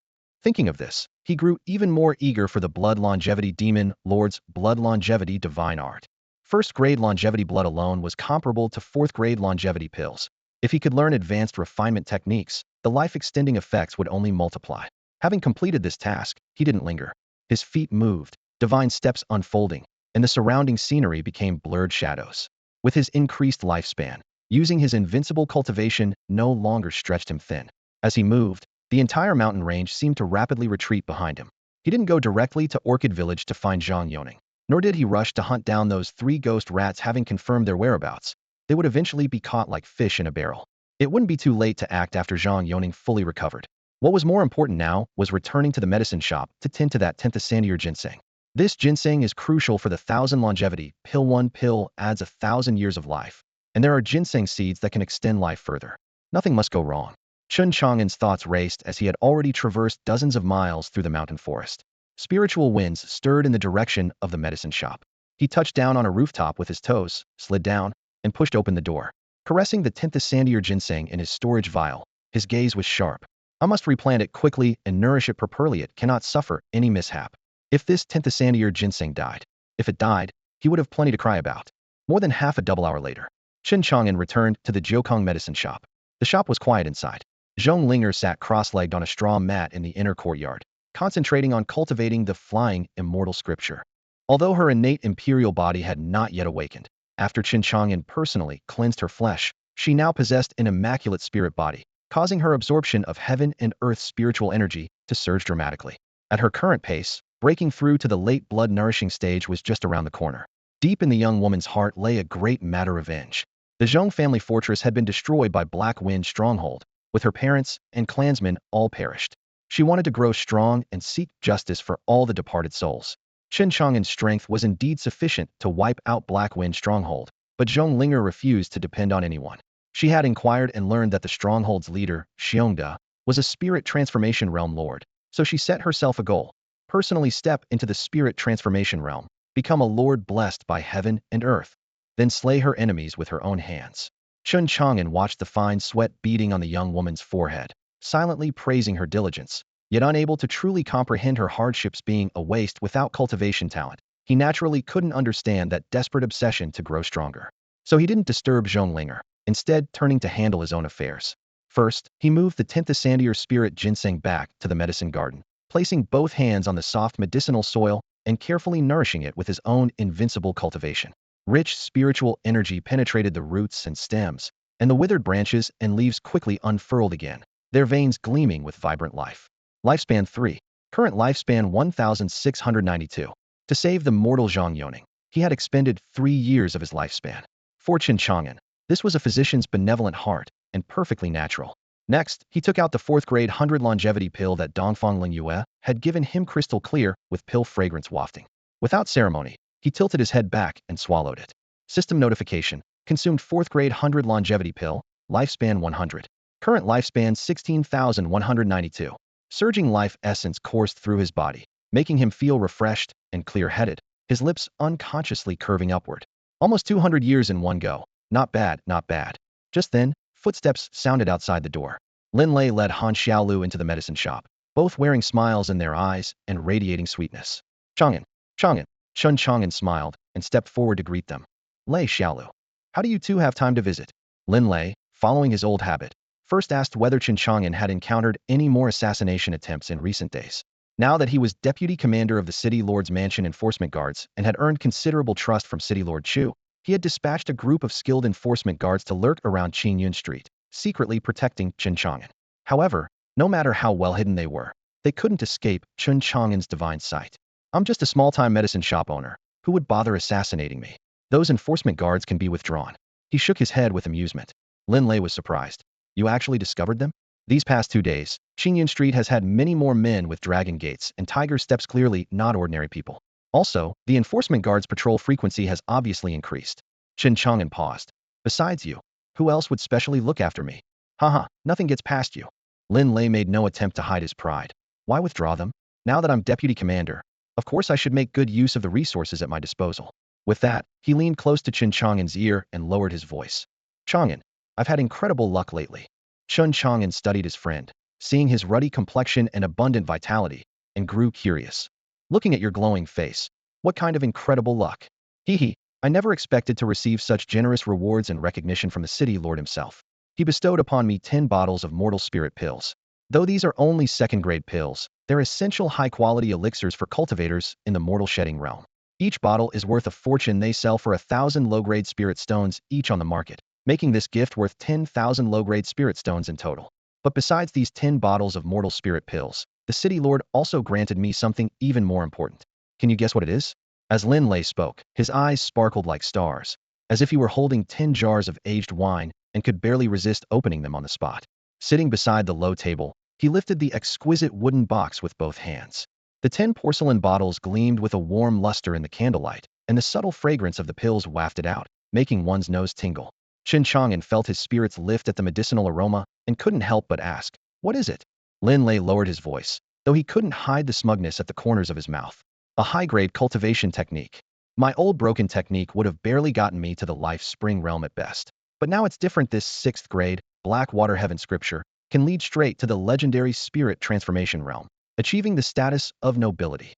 Thinking of this, he grew even more eager for the blood longevity demon lord's blood longevity divine art. First grade longevity blood alone was comparable to 4th grade longevity pills. If he could learn advanced refinement techniques, the life-extending effects would only multiply. Having completed this task, he didn't linger. His feet moved, divine steps unfolding, and the surrounding scenery became blurred shadows. With his increased lifespan, using his invincible cultivation no longer stretched him thin. As he moved, the entire mountain range seemed to rapidly retreat behind him. He didn't go directly to Orchid Village to find Zhang Yoning, nor did he rush to hunt down those 3 ghost rats. Having confirmed their whereabouts, they would eventually be caught like fish in a barrel. It wouldn't be too late to act after Zhang Yoning fully recovered. What was more important now was returning to the medicine shop to tend to that 10th Sandier ginseng. This ginseng is crucial for the 1000 longevity. Pill 1 pill adds 1000 years of life, and there are ginseng seeds that can extend life further. Nothing must go wrong. Chen Chang'an's thoughts raced as he had already traversed dozens of miles through the mountain forest. Spiritual winds stirred in the direction of the medicine shop. He touched down on a rooftop with his toes, slid down, and pushed open the door. Caressing the 10th Sandier ginseng in his storage vial, his gaze was sharp. I must replant it quickly and nourish it properly. It cannot suffer any mishap. If this 10th Sandier ginseng died, if it died, he would have plenty to cry about. More than half a double hour later, Chen Chang'an returned to the Jiukong medicine shop. The shop was quiet inside. Zhong Linger sat cross-legged on a straw mat in the inner courtyard, concentrating on cultivating the flying immortal scripture. Although her innate imperial body had not yet awakened, after Chen Chang'an personally cleansed her flesh, she now possessed an immaculate spirit body, causing her absorption of heaven and earth's spiritual energy to surge dramatically. At her current pace, breaking through to the late blood-nourishing stage was just around the corner. Deep in the young woman's heart lay a great matter revenge. The Zhong family fortress had been destroyed by Black Wind Stronghold, with her parents and clansmen all perished. She wanted to grow strong and seek justice for all the departed souls. Chen Chang'an's strength was indeed sufficient to wipe out Black Wind Stronghold, but Zhong Linger refused to depend on anyone. She had inquired and learned that the stronghold's leader, Xiongda, was a spirit transformation realm lord, so she set herself a goal: personally step into the spirit transformation realm, become a lord blessed by heaven and earth, then slay her enemies with her own hands. Chen Chang'an watched the fine sweat beading on the young woman's forehead, silently praising her diligence, yet unable to truly comprehend her hardships. Being a waste without cultivation talent, he naturally couldn't understand that desperate obsession to grow stronger. So he didn't disturb Zhong Linger, instead turning to handle his own affairs. First, he moved the 10th Sandier spirit ginseng back to the medicine garden, placing both hands on the soft medicinal soil and carefully nourishing it with his own invincible cultivation. Rich spiritual energy penetrated the roots and stems, and the withered branches and leaves quickly unfurled again, their veins gleaming with vibrant life. Lifespan 3. Current lifespan 1692. To save the mortal Zhang Yoning, he had expended 3 years of his lifespan. For Chen Chang'an, this was a physician's benevolent heart, and perfectly natural. Next, he took out the 4th grade 100 longevity pill that Dongfang Lingyue had given him, crystal clear, with pill fragrance wafting. Without ceremony, he tilted his head back and swallowed it. System notification: consumed 4th grade 100 longevity pill, lifespan 100. Current lifespan 16,192. Surging life essence coursed through his body, making him feel refreshed and clear-headed, his lips unconsciously curving upward. Almost 200 years in one go. Not bad, not bad. Just then, footsteps sounded outside the door. Lin Lei led Han Xiaolu into the medicine shop, both wearing smiles in their eyes and radiating sweetness. Chang'an, Chang'an. Chen Chang'an smiled and stepped forward to greet them. Lei Xiaolu, how do you two have time to visit? Lin Lei, following his old habit, first asked whether Chen Chang'an had encountered any more assassination attempts in recent days. Now that he was deputy commander of the City Lord's Mansion Enforcement Guards and had earned considerable trust from City Lord Chu, he had dispatched a group of skilled enforcement guards to lurk around Qingyun Street, secretly protecting Chen Chang'an. However, no matter how well hidden they couldn't escape Chen Chang'an's divine sight. I'm just a small-time medicine shop owner. Who would bother assassinating me? Those enforcement guards can be withdrawn. He shook his head with amusement. Lin Lei was surprised. You actually discovered them? These past 2 days, Qingyan Street has had many more men with dragon gates and tiger steps, clearly not ordinary people. Also, the enforcement guards' patrol frequency has obviously increased. Chen Chang'an paused. Besides you, who else would specially look after me? Haha, nothing gets past you. Lin Lei made no attempt to hide his pride. Why withdraw them? Now that I'm deputy commander, of course I should make good use of the resources at my disposal. With that, he leaned close to Chen Chang'an's ear and lowered his voice. Chang'an, I've had incredible luck lately. Chen Chang'an studied his friend, seeing his ruddy complexion and abundant vitality, and grew curious. Looking at your glowing face, what kind of incredible luck? Hee, I never expected to receive such generous rewards and recognition from the city lord himself. He bestowed upon me 10 bottles of mortal spirit pills. Though these are only second-grade pills, they're essential high-quality elixirs for cultivators in the mortal shedding realm. Each bottle is worth a fortune. They sell for 1,000 low-grade spirit stones each on the market, making this gift worth 10,000 low-grade spirit stones in total. But besides these 10 bottles of mortal spirit pills, the city lord also granted me something even more important. Can you guess what it is? As Lin Lei spoke, his eyes sparkled like stars, as if he were holding 10 jars of aged wine and could barely resist opening them on the spot. Sitting beside the low table, he lifted the exquisite wooden box with both hands. The 10 porcelain bottles gleamed with a warm luster in the candlelight, and the subtle fragrance of the pills wafted out, making one's nose tingle. Chen Chang'an felt his spirits lift at the medicinal aroma and couldn't help but ask, "What is it?" Lin Lei lowered his voice, though he couldn't hide the smugness at the corners of his mouth. A high-grade cultivation technique. My old broken technique would have barely gotten me to the life spring realm at best. But now it's different. This 6th grade, black water heaven scripture can lead straight to the legendary spirit transformation realm, achieving the status of nobility.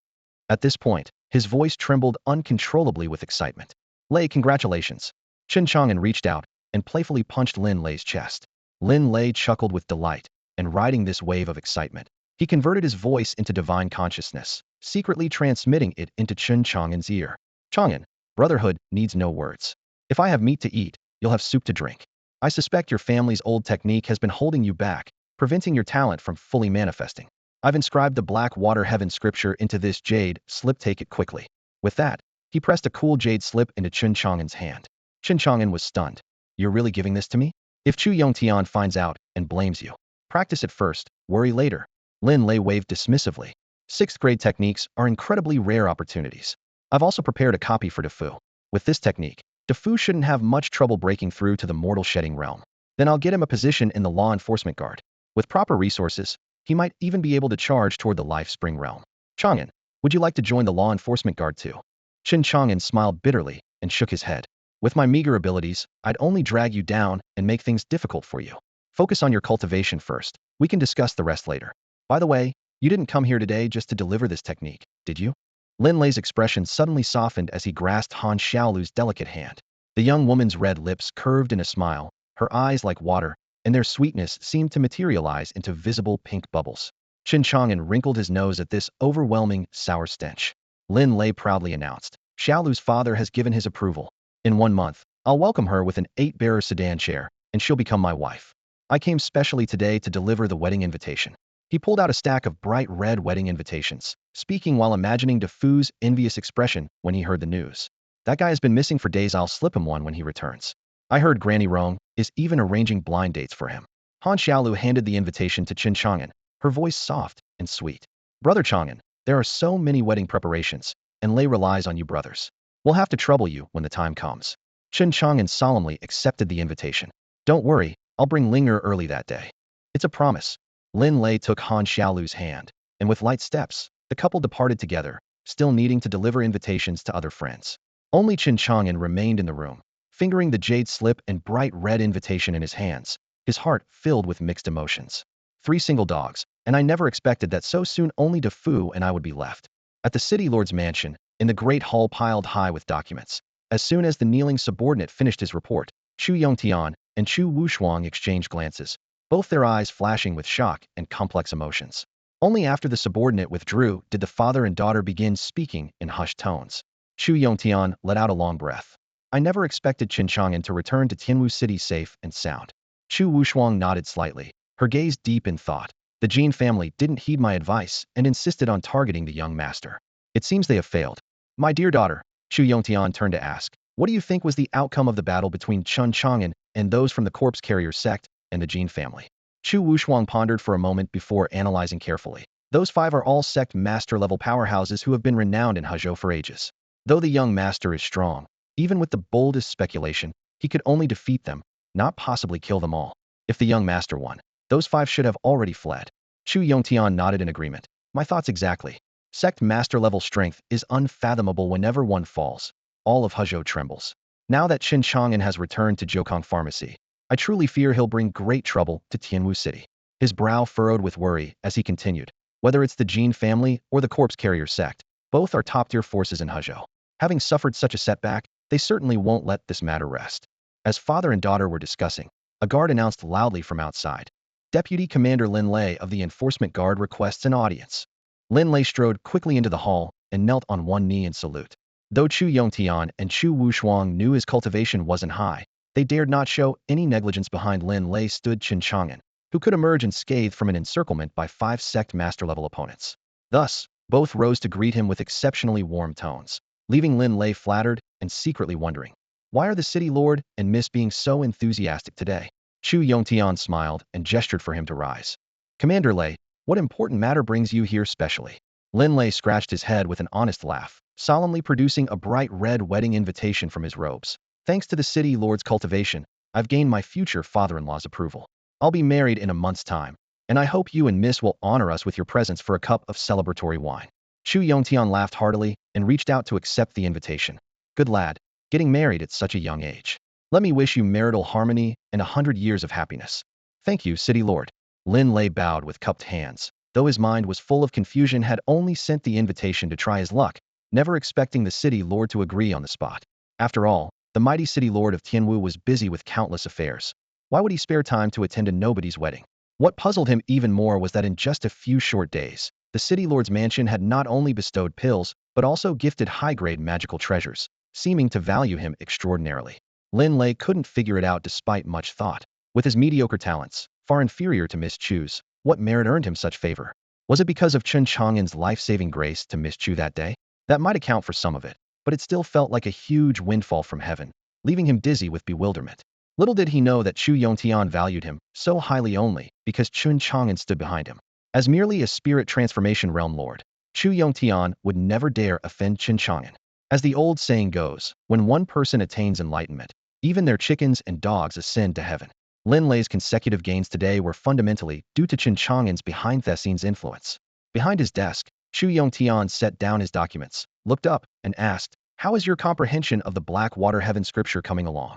At this point, his voice trembled uncontrollably with excitement. Lei, congratulations. Chen Chang'an reached out and playfully punched Lin Lei's chest. Lin Lei chuckled with delight, and riding this wave of excitement, he converted his voice into divine consciousness, secretly transmitting it into Chen Chang'an's ear. Chang'an, brotherhood needs no words. If I have meat to eat, you'll have soup to drink. I suspect your family's old technique has been holding you back, preventing your talent from fully manifesting. I've inscribed the black water heaven scripture into this jade slip. Take it quickly. With that, he pressed a cool jade slip into Chen Chang'an's hand. Chen Chang'an was stunned. You're really giving this to me? If Chu Yongtian finds out and blames you, practice it first, worry later. Lin Lei waved dismissively. 6th grade techniques are incredibly rare opportunities. I've also prepared a copy for Defu. With this technique, Defu shouldn't have much trouble breaking through to the mortal shedding realm. Then I'll get him a position in the law enforcement guard. With proper resources, he might even be able to charge toward the life spring realm. Chang'an, would you like to join the law enforcement guard too? Chen Chang'an smiled bitterly and shook his head. With my meager abilities, I'd only drag you down and make things difficult for you. Focus on your cultivation first. We can discuss the rest later. By the way, you didn't come here today just to deliver this technique, did you? Lin Lei's expression suddenly softened as he grasped Han Xiaolu's delicate hand. The young woman's red lips curved in a smile, her eyes like water, and their sweetness seemed to materialize into visible pink bubbles. Chen Chang'an wrinkled his nose at this overwhelming, sour stench. Lin Lei proudly announced, Xiaolu's father has given his approval. In 1 month, I'll welcome her with an 8-bearer sedan chair, and she'll become my wife. I came specially today to deliver the wedding invitation. He pulled out a stack of bright red wedding invitations, speaking while imagining Defu's envious expression when he heard the news. That guy has been missing for days. I'll slip him one when he returns. I heard Granny Rong is even arranging blind dates for him. Han Xiaolu handed the invitation to Chen Chang'an, her voice soft and sweet. Brother Chang'an, there are so many wedding preparations, and Lei relies on you brothers. We'll have to trouble you when the time comes. Chen Chang'an solemnly accepted the invitation. Don't worry, I'll bring Linger early that day. It's a promise. Lin Lei took Han Xiaolu's hand, and with light steps, the couple departed together, still needing to deliver invitations to other friends. Only Chen Chang'an remained in the room, fingering the jade slip and bright red invitation in his hands, his heart filled with mixed emotions. 3 single dogs, and I never expected that so soon. Only Defu and I would be left. At the city lord's mansion, in the great hall piled high with documents. As soon as the kneeling subordinate finished his report, Chu Yongtian and Chu Wushuang exchanged glances, both their eyes flashing with shock and complex emotions. Only after the subordinate withdrew did the father and daughter begin speaking in hushed tones. Chu Yongtian let out a long breath. I never expected Chen Chang'an to return to Tianwu City safe and sound. Chu Wushuang nodded slightly, her gaze deep in thought. The Jin family didn't heed my advice and insisted on targeting the young master. It seems they have failed. My dear daughter, Chu Yongtian turned to ask, what do you think was the outcome of the battle between Chen Chang'an and those from the corpse carrier sect and the Jin family? Chu Wushuang pondered for a moment before analyzing carefully. Those five are all sect master-level powerhouses who have been renowned in Hezhou for ages. Though the young master is strong, even with the boldest speculation, he could only defeat them, not possibly kill them all. If the young master won, those five should have already fled. Chu Yongtian nodded in agreement. My thoughts exactly. Sect master-level strength is unfathomable whenever one falls. All of Hezhou trembles. Now that Chen Chang'an has returned to Jiukong Pharmacy, I truly fear he'll bring great trouble to Tianwu City. His brow furrowed with worry as he continued. Whether it's the Jin family or the corpse carrier sect, both are top-tier forces in Hezhou. Having suffered such a setback, they certainly won't let this matter rest. As father and daughter were discussing, a guard announced loudly from outside. Deputy Commander Lin Lei of the Enforcement Guard requests an audience. Lin Lei strode quickly into the hall and knelt on one knee in salute. Though Chu Yongtian and Chu Wushuang knew his cultivation wasn't high, they dared not show any negligence. Behind Lin Lei stood Chen Chang'an, who could emerge unscathed from an encirclement by 5 sect master-level opponents. Thus, both rose to greet him with exceptionally warm tones, leaving Lin Lei flattered and secretly wondering, why are the city lord and miss being so enthusiastic today? Chu Yongtian smiled and gestured for him to rise. Commander Lei, what important matter brings you here specially? Lin Lei scratched his head with an honest laugh, solemnly producing a bright red wedding invitation from his robes. Thanks to the city lord's cultivation, I've gained my future father-in-law's approval. I'll be married in a month's time, and I hope you and Miss will honor us with your presence for a cup of celebratory wine. Chu Yongtian laughed heartily and reached out to accept the invitation. Good lad, getting married at such a young age. Let me wish you marital harmony and 100 years of happiness. Thank you, city lord. Lin Lei bowed with cupped hands, though his mind was full of confusion. Had only sent the invitation to try his luck, never expecting the city lord to agree on the spot. After all, the mighty city lord of Tianwu was busy with countless affairs. Why would he spare time to attend a nobody's wedding? What puzzled him even more was that in just a few short days, the city lord's mansion had not only bestowed pills, but also gifted high-grade magical treasures, seeming to value him extraordinarily. Lin Lei couldn't figure it out despite much thought. With his mediocre talents, far inferior to Miss Chu's, what merit earned him such favor? Was it because of Chen Chang'an's life-saving grace to Miss Chu that day? That might account for some of it, but it still felt like a huge windfall from heaven, leaving him dizzy with bewilderment. Little did he know that Chu Yongtian valued him so highly only because Chen Chang'an stood behind him. As merely a spirit transformation realm lord, Chu Yongtian would never dare offend Chen Chang'an. As the old saying goes, when one person attains enlightenment, even their chickens and dogs ascend to heaven. Lin Lei's consecutive gains today were fundamentally due to Chen Chang'an's behind-the-scenes influence. Behind his desk, Chu Yongtian set down his documents, looked up, and asked, how is your comprehension of the Black Water Heaven scripture coming along?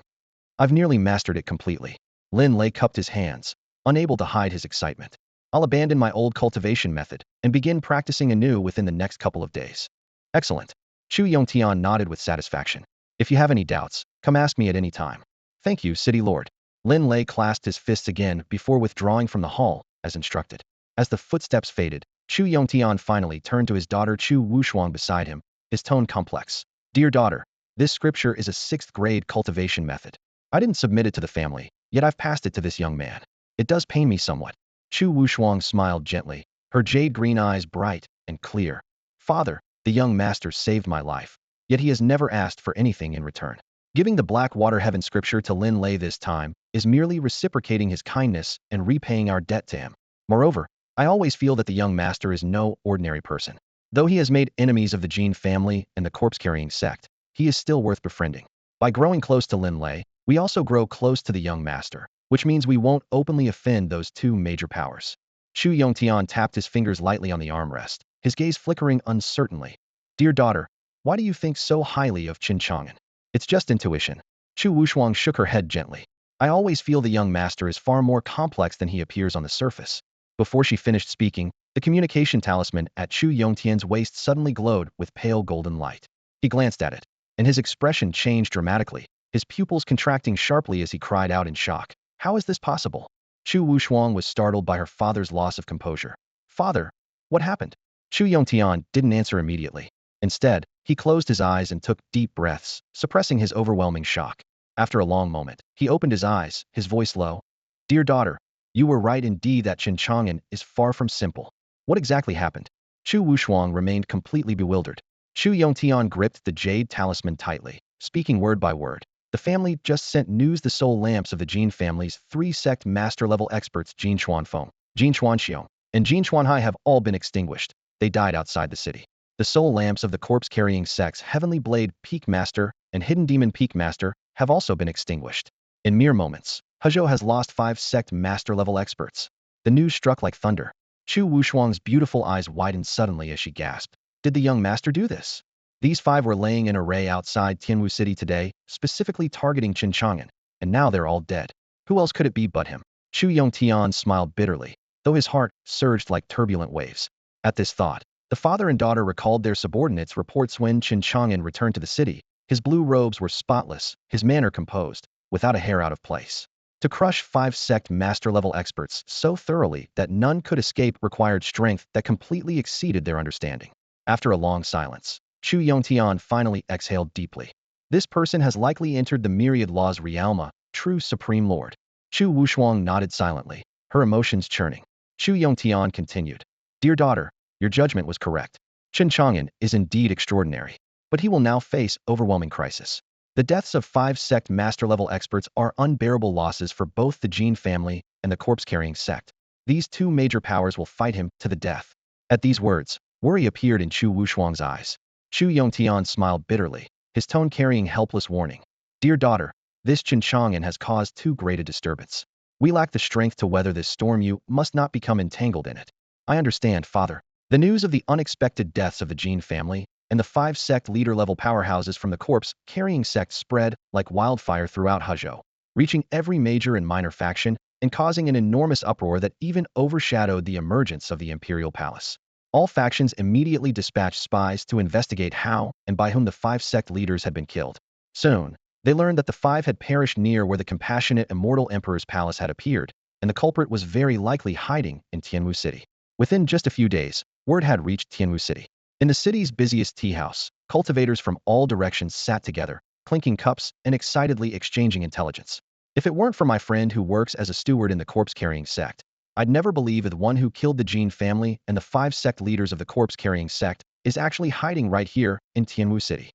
I've nearly mastered it completely. Lin Lei cupped his hands, unable to hide his excitement. I'll abandon my old cultivation method and begin practicing anew within the next couple of days. Excellent. Chu Yongtian nodded with satisfaction. If you have any doubts, come ask me at any time. Thank you, city lord. Lin Lei clasped his fists again before withdrawing from the hall, as instructed. As the footsteps faded, Chu Yongtian finally turned to his daughter Chu Wushuang beside him, his tone complex. Dear daughter, this scripture is a 6th-grade cultivation method. I didn't submit it to the family, yet I've passed it to this young man. It does pain me somewhat. Chu Wushuang smiled gently, her jade-green eyes bright and clear. Father, the young master saved my life, yet he has never asked for anything in return. Giving the Black Water Heaven scripture to Lin Lei this time is merely reciprocating his kindness and repaying our debt to him. Moreover, I always feel that the young master is no ordinary person. Though he has made enemies of the Jin family and the corpse-carrying sect, he is still worth befriending. By growing close to Lin Lei, we also grow close to the young master, which means we won't openly offend those two major powers. Chu Yongtian tapped his fingers lightly on the armrest, his gaze flickering uncertainly. Dear daughter, why do you think so highly of Chen Chang'an? It's just intuition. Chu Wushuang shook her head gently. I always feel the young master is far more complex than he appears on the surface. Before she finished speaking, the communication talisman at Chu Yongtian's waist suddenly glowed with pale golden light. He glanced at it, and his expression changed dramatically, his pupils contracting sharply as he cried out in shock. How is this possible? Chu Wushuang was startled by her father's loss of composure. Father, what happened? Chu Yongtian didn't answer immediately. Instead, he closed his eyes and took deep breaths, suppressing his overwhelming shock. After a long moment, he opened his eyes, his voice low. Dear daughter, you were right indeed that Chen Chang'an is far from simple. What exactly happened? Chu Wushuang remained completely bewildered. Chu Yongtian gripped the jade talisman tightly, speaking word by word. The family just sent news the soul lamps of the Jin family's three sect master-level experts Jin Xuanfeng, Jin Xuanxiong, and Jin Xuanhai have all been extinguished. They died outside the city. The soul lamps of the corpse-carrying sects Heavenly Blade Peak Master and Hidden Demon Peak Master have also been extinguished. In mere moments, Hezhou has lost 5 sect master-level experts. The news struck like thunder. Chu Wushuang's beautiful eyes widened suddenly as she gasped. Did the young master do this? These 5 were laying in array outside Tianwu City today, specifically targeting Chen Chang'an, and now they're all dead. Who else could it be but him? Chu Yongtian smiled bitterly, though his heart surged like turbulent waves. At this thought, the father and daughter recalled their subordinates' reports when Chen Chang'an returned to the city. His blue robes were spotless, his manner composed, without a hair out of place. To crush 5 sect master-level experts so thoroughly that none could escape required strength that completely exceeded their understanding. After a long silence, Chu Yongtian finally exhaled deeply. This person has likely entered the myriad law's realm, true Supreme Lord. Chu Wushuang nodded silently, her emotions churning. Chu Yongtian continued. Dear daughter, your judgment was correct. Chen Chang'an is indeed extraordinary, but he will now face overwhelming crisis. The deaths of 5 sect master-level experts are unbearable losses for both the Jin family and the corpse-carrying sect. These 2 major powers will fight him to the death. At these words, worry appeared in Chu Wushuang's eyes. Chu Yongtian smiled bitterly, his tone carrying helpless warning. Dear daughter, this Chen Chang'an has caused too great a disturbance. We lack the strength to weather this storm. You must not become entangled in it. I understand, father. The news of the unexpected deaths of the Jin family and the 5 sect leader-level powerhouses from the corpse-carrying sect spread like wildfire throughout Hezhou, reaching every major and minor faction and causing an enormous uproar that even overshadowed the emergence of the imperial palace. All factions immediately dispatched spies to investigate how and by whom the 5 sect leaders had been killed. Soon, they learned that the 5 had perished near where the compassionate Immortal Emperor's palace had appeared, and the culprit was very likely hiding in Tianwu City. Within just a few days, word had reached Tianwu City. In the city's busiest tea house, cultivators from all directions sat together, clinking cups and excitedly exchanging intelligence. If it weren't for my friend who works as a steward in the corpse-carrying sect, I'd never believe the one who killed the Jin family and the 5 sect leaders of the corpse-carrying sect is actually hiding right here in Tianwu City.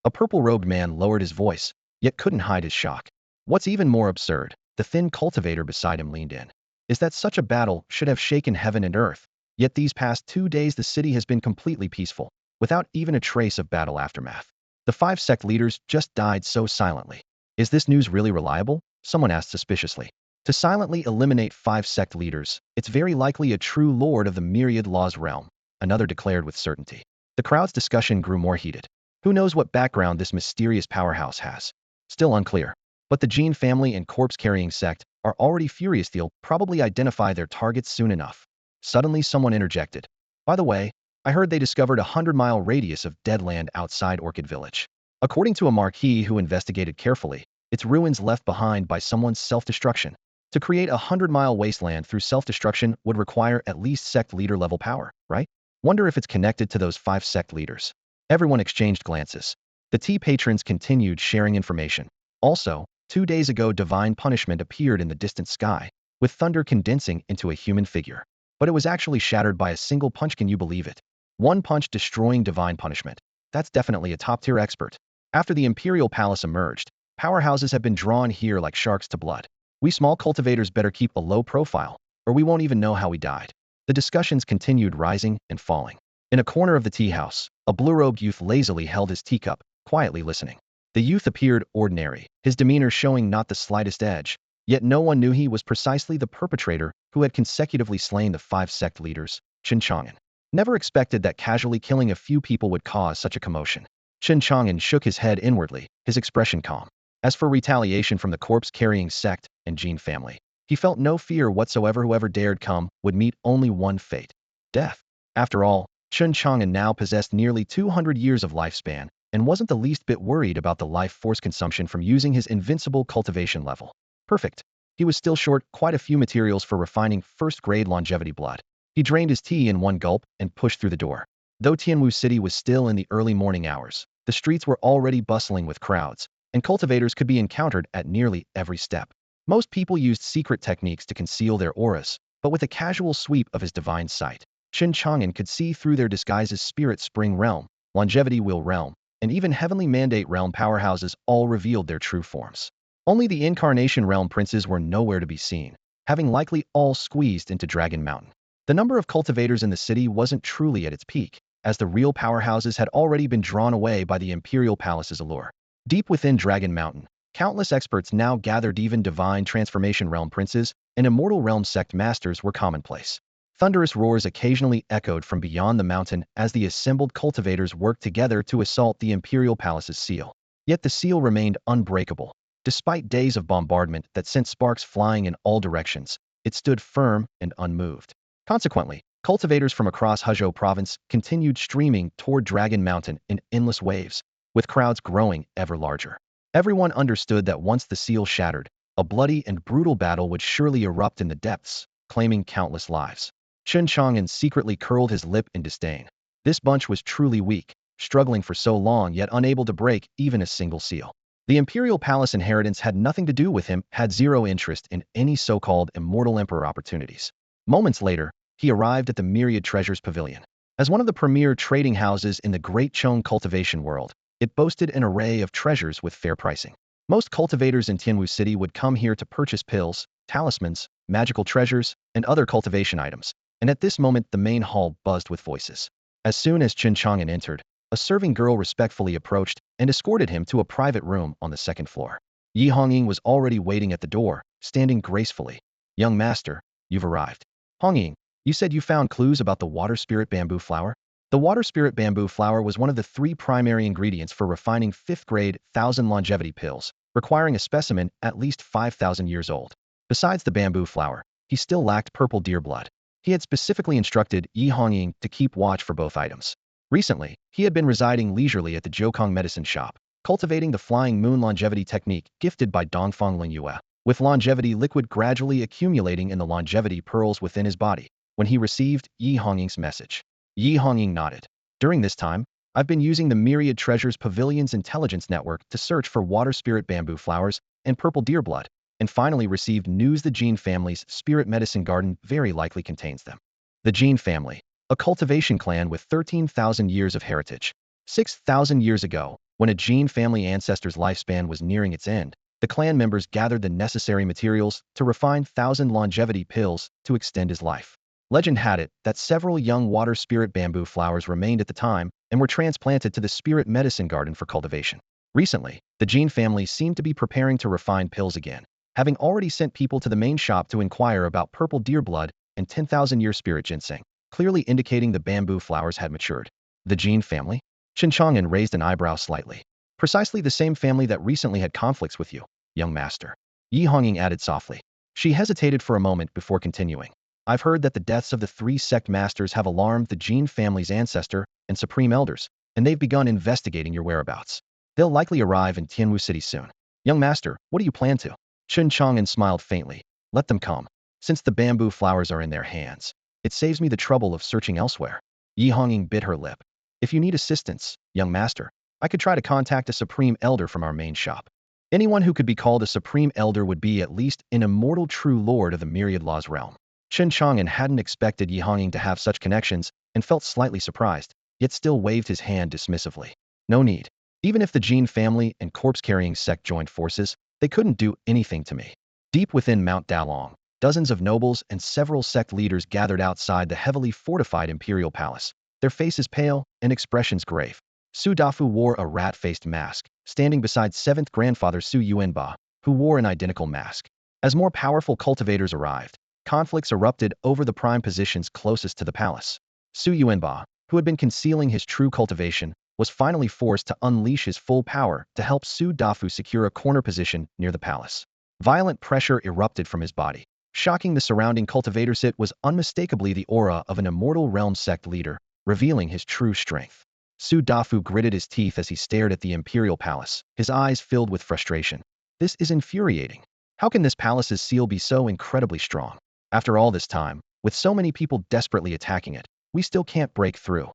A purple-robed man lowered his voice, yet couldn't hide his shock. What's even more absurd, the thin cultivator beside him leaned in, is that such a battle should have shaken heaven and earth. Yet these past 2 days the city has been completely peaceful, without even a trace of battle aftermath. The 5 sect leaders just died so silently. Is this news really reliable? Someone asked suspiciously. To silently eliminate 5 sect leaders, it's very likely a true lord of the myriad law's realm, another declared with certainty. The crowd's discussion grew more heated. Who knows what background this mysterious powerhouse has? Still unclear. But the Jin family and corpse-carrying sect are already furious. They'll probably identify their targets soon enough. Suddenly someone interjected. By the way, I heard they discovered a 100-mile radius of dead land outside Orchid Village. According to a marquis who investigated carefully, it's ruins left behind by someone's self-destruction. To create a 100-mile wasteland through self-destruction would require at least sect leader-level power, right? Wonder if it's connected to those 5 sect leaders. Everyone exchanged glances. The tea patrons continued sharing information. Also, 2 days ago divine punishment appeared in the distant sky, with thunder condensing into a human figure. But it was actually shattered by a single punch. Can you believe it? One punch destroying divine punishment. That's definitely a top-tier expert. After the imperial palace emerged, powerhouses have been drawn here like sharks to blood. We small cultivators better keep a low profile, or we won't even know how we died. The discussions continued rising and falling. In a corner of the tea house, a blue-robed youth lazily held his teacup, quietly listening. The youth appeared ordinary, his demeanor showing not the slightest edge, yet no one knew he was precisely the perpetrator who had consecutively slain the 5 sect leaders, Chen Chang'an. Never expected that casually killing a few people would cause such a commotion. Chen Chang'an shook his head inwardly, his expression calm. As for retaliation from the corpse-carrying sect and Jin family, he felt no fear whatsoever. Whoever dared come would meet only one fate: death. After all, Chen Chang'an now possessed nearly 200 years of lifespan and wasn't the least bit worried about the life force consumption from using his invincible cultivation level. Perfect. He was still short quite a few materials for refining first-grade longevity blood. He drained his tea in one gulp and pushed through the door. Though Tianwu City was still in the early morning hours, the streets were already bustling with crowds, and cultivators could be encountered at nearly every step. Most people used secret techniques to conceal their auras, but with a casual sweep of his divine sight, Chen Chang'an could see through their disguises. Spirit Spring Realm, Longevity Will Realm, and even Heavenly Mandate Realm powerhouses all revealed their true forms. Only the Incarnation Realm princes were nowhere to be seen, having likely all squeezed into Dragon Mountain. The number of cultivators in the city wasn't truly at its peak, as the real powerhouses had already been drawn away by the Imperial Palace's allure. Deep within Dragon Mountain, countless experts now gathered. Even divine transformation realm princes and immortal realm sect masters were commonplace. Thunderous roars occasionally echoed from beyond the mountain as the assembled cultivators worked together to assault the Imperial Palace's seal. Yet the seal remained unbreakable. Despite days of bombardment that sent sparks flying in all directions, it stood firm and unmoved. Consequently, cultivators from across Huzhou province continued streaming toward Dragon Mountain in endless waves, with crowds growing ever larger. Everyone understood that once the seal shattered, a bloody and brutal battle would surely erupt in the depths, claiming countless lives. Chen Chang'an secretly curled his lip in disdain. This bunch was truly weak, struggling for so long yet unable to break even a single seal. The Imperial Palace inheritance had nothing to do with him, had zero interest in any so-called Immortal Emperor opportunities. Moments later, he arrived at the Myriad Treasures Pavilion. As one of the premier trading houses in the Great Chong cultivation world, it boasted an array of treasures with fair pricing. Most cultivators in Tianwu City would come here to purchase pills, talismans, magical treasures, and other cultivation items, and at this moment the main hall buzzed with voices. As soon as Chen Chang'an entered, a serving girl respectfully approached and escorted him to a private room on the second floor. Yi Hongying was already waiting at the door, standing gracefully. "Young master, you've arrived." "Hongying, you said you found clues about the water spirit bamboo flower?" The water spirit bamboo flower was one of the 3 primary ingredients for refining 5th grade 1000 longevity pills, requiring a specimen at least 5,000 years old. Besides the bamboo flower, he still lacked purple deer blood. He had specifically instructed Yi Hongying to keep watch for both items. Recently, he had been residing leisurely at the Jiukong medicine shop, cultivating the flying moon longevity technique gifted by Dongfang Lingyue, with longevity liquid gradually accumulating in the longevity pearls within his body, when he received Yi Hongying's message. Yi Hongying nodded. "During this time, I've been using the Myriad Treasures Pavilion's intelligence network to search for water spirit bamboo flowers and purple deer blood, and finally received news the Gene family's spirit medicine garden very likely contains them." The Gene family, a cultivation clan with 13,000 years of heritage. 6,000 years ago, when a Gene family ancestor's lifespan was nearing its end, the clan members gathered the necessary materials to refine 1,000 longevity pills to extend his life. Legend had it that several young water spirit bamboo flowers remained at the time and were transplanted to the spirit medicine garden for cultivation. Recently, the Gene family seemed to be preparing to refine pills again, having already sent people to the main shop to inquire about purple deer blood and 10,000-year spirit ginseng, clearly indicating the bamboo flowers had matured. The Gene family? Chen Chang'an raised an eyebrow slightly. "Precisely the same family that recently had conflicts with you, young master," Yi Hongying added softly. She hesitated for a moment before continuing. "I've heard that the deaths of the 3 sect masters have alarmed the Gene family's ancestor and supreme elders, and they've begun investigating your whereabouts. They'll likely arrive in Tianwu City soon. Young master, what do you plan to?" Chen Chang'an smiled faintly. "Let them come. Since the bamboo flowers are in their hands, it saves me the trouble of searching elsewhere." Yi Hongying bit her lip. "If you need assistance, young master, I could try to contact a supreme elder from our main shop. Anyone who could be called a supreme elder would be at least an immortal true lord of the Myriad Law's realm." Chen Chang'an hadn't expected Yi Hongying to have such connections and felt slightly surprised, yet still waved his hand dismissively. "No need. Even if the Gene family and corpse-carrying sect joined forces, they couldn't do anything to me." Deep within Mount Dalong, dozens of nobles and several sect leaders gathered outside the heavily fortified imperial palace, their faces pale and expressions grave. Su Dafu wore a rat-faced mask, standing beside 7th grandfather Su Yuanba, who wore an identical mask. As more powerful cultivators arrived, conflicts erupted over the prime positions closest to the palace. Su Yuanba, who had been concealing his true cultivation, was finally forced to unleash his full power to help Su Dafu secure a corner position near the palace. Violent pressure erupted from his body, shocking the surrounding cultivators. It was unmistakably the aura of an immortal realm sect leader, revealing his true strength. Su Dafu gritted his teeth as he stared at the imperial palace, his eyes filled with frustration. "This is infuriating. How can this palace's seal be so incredibly strong? After all this time, with so many people desperately attacking it, we still can't break through."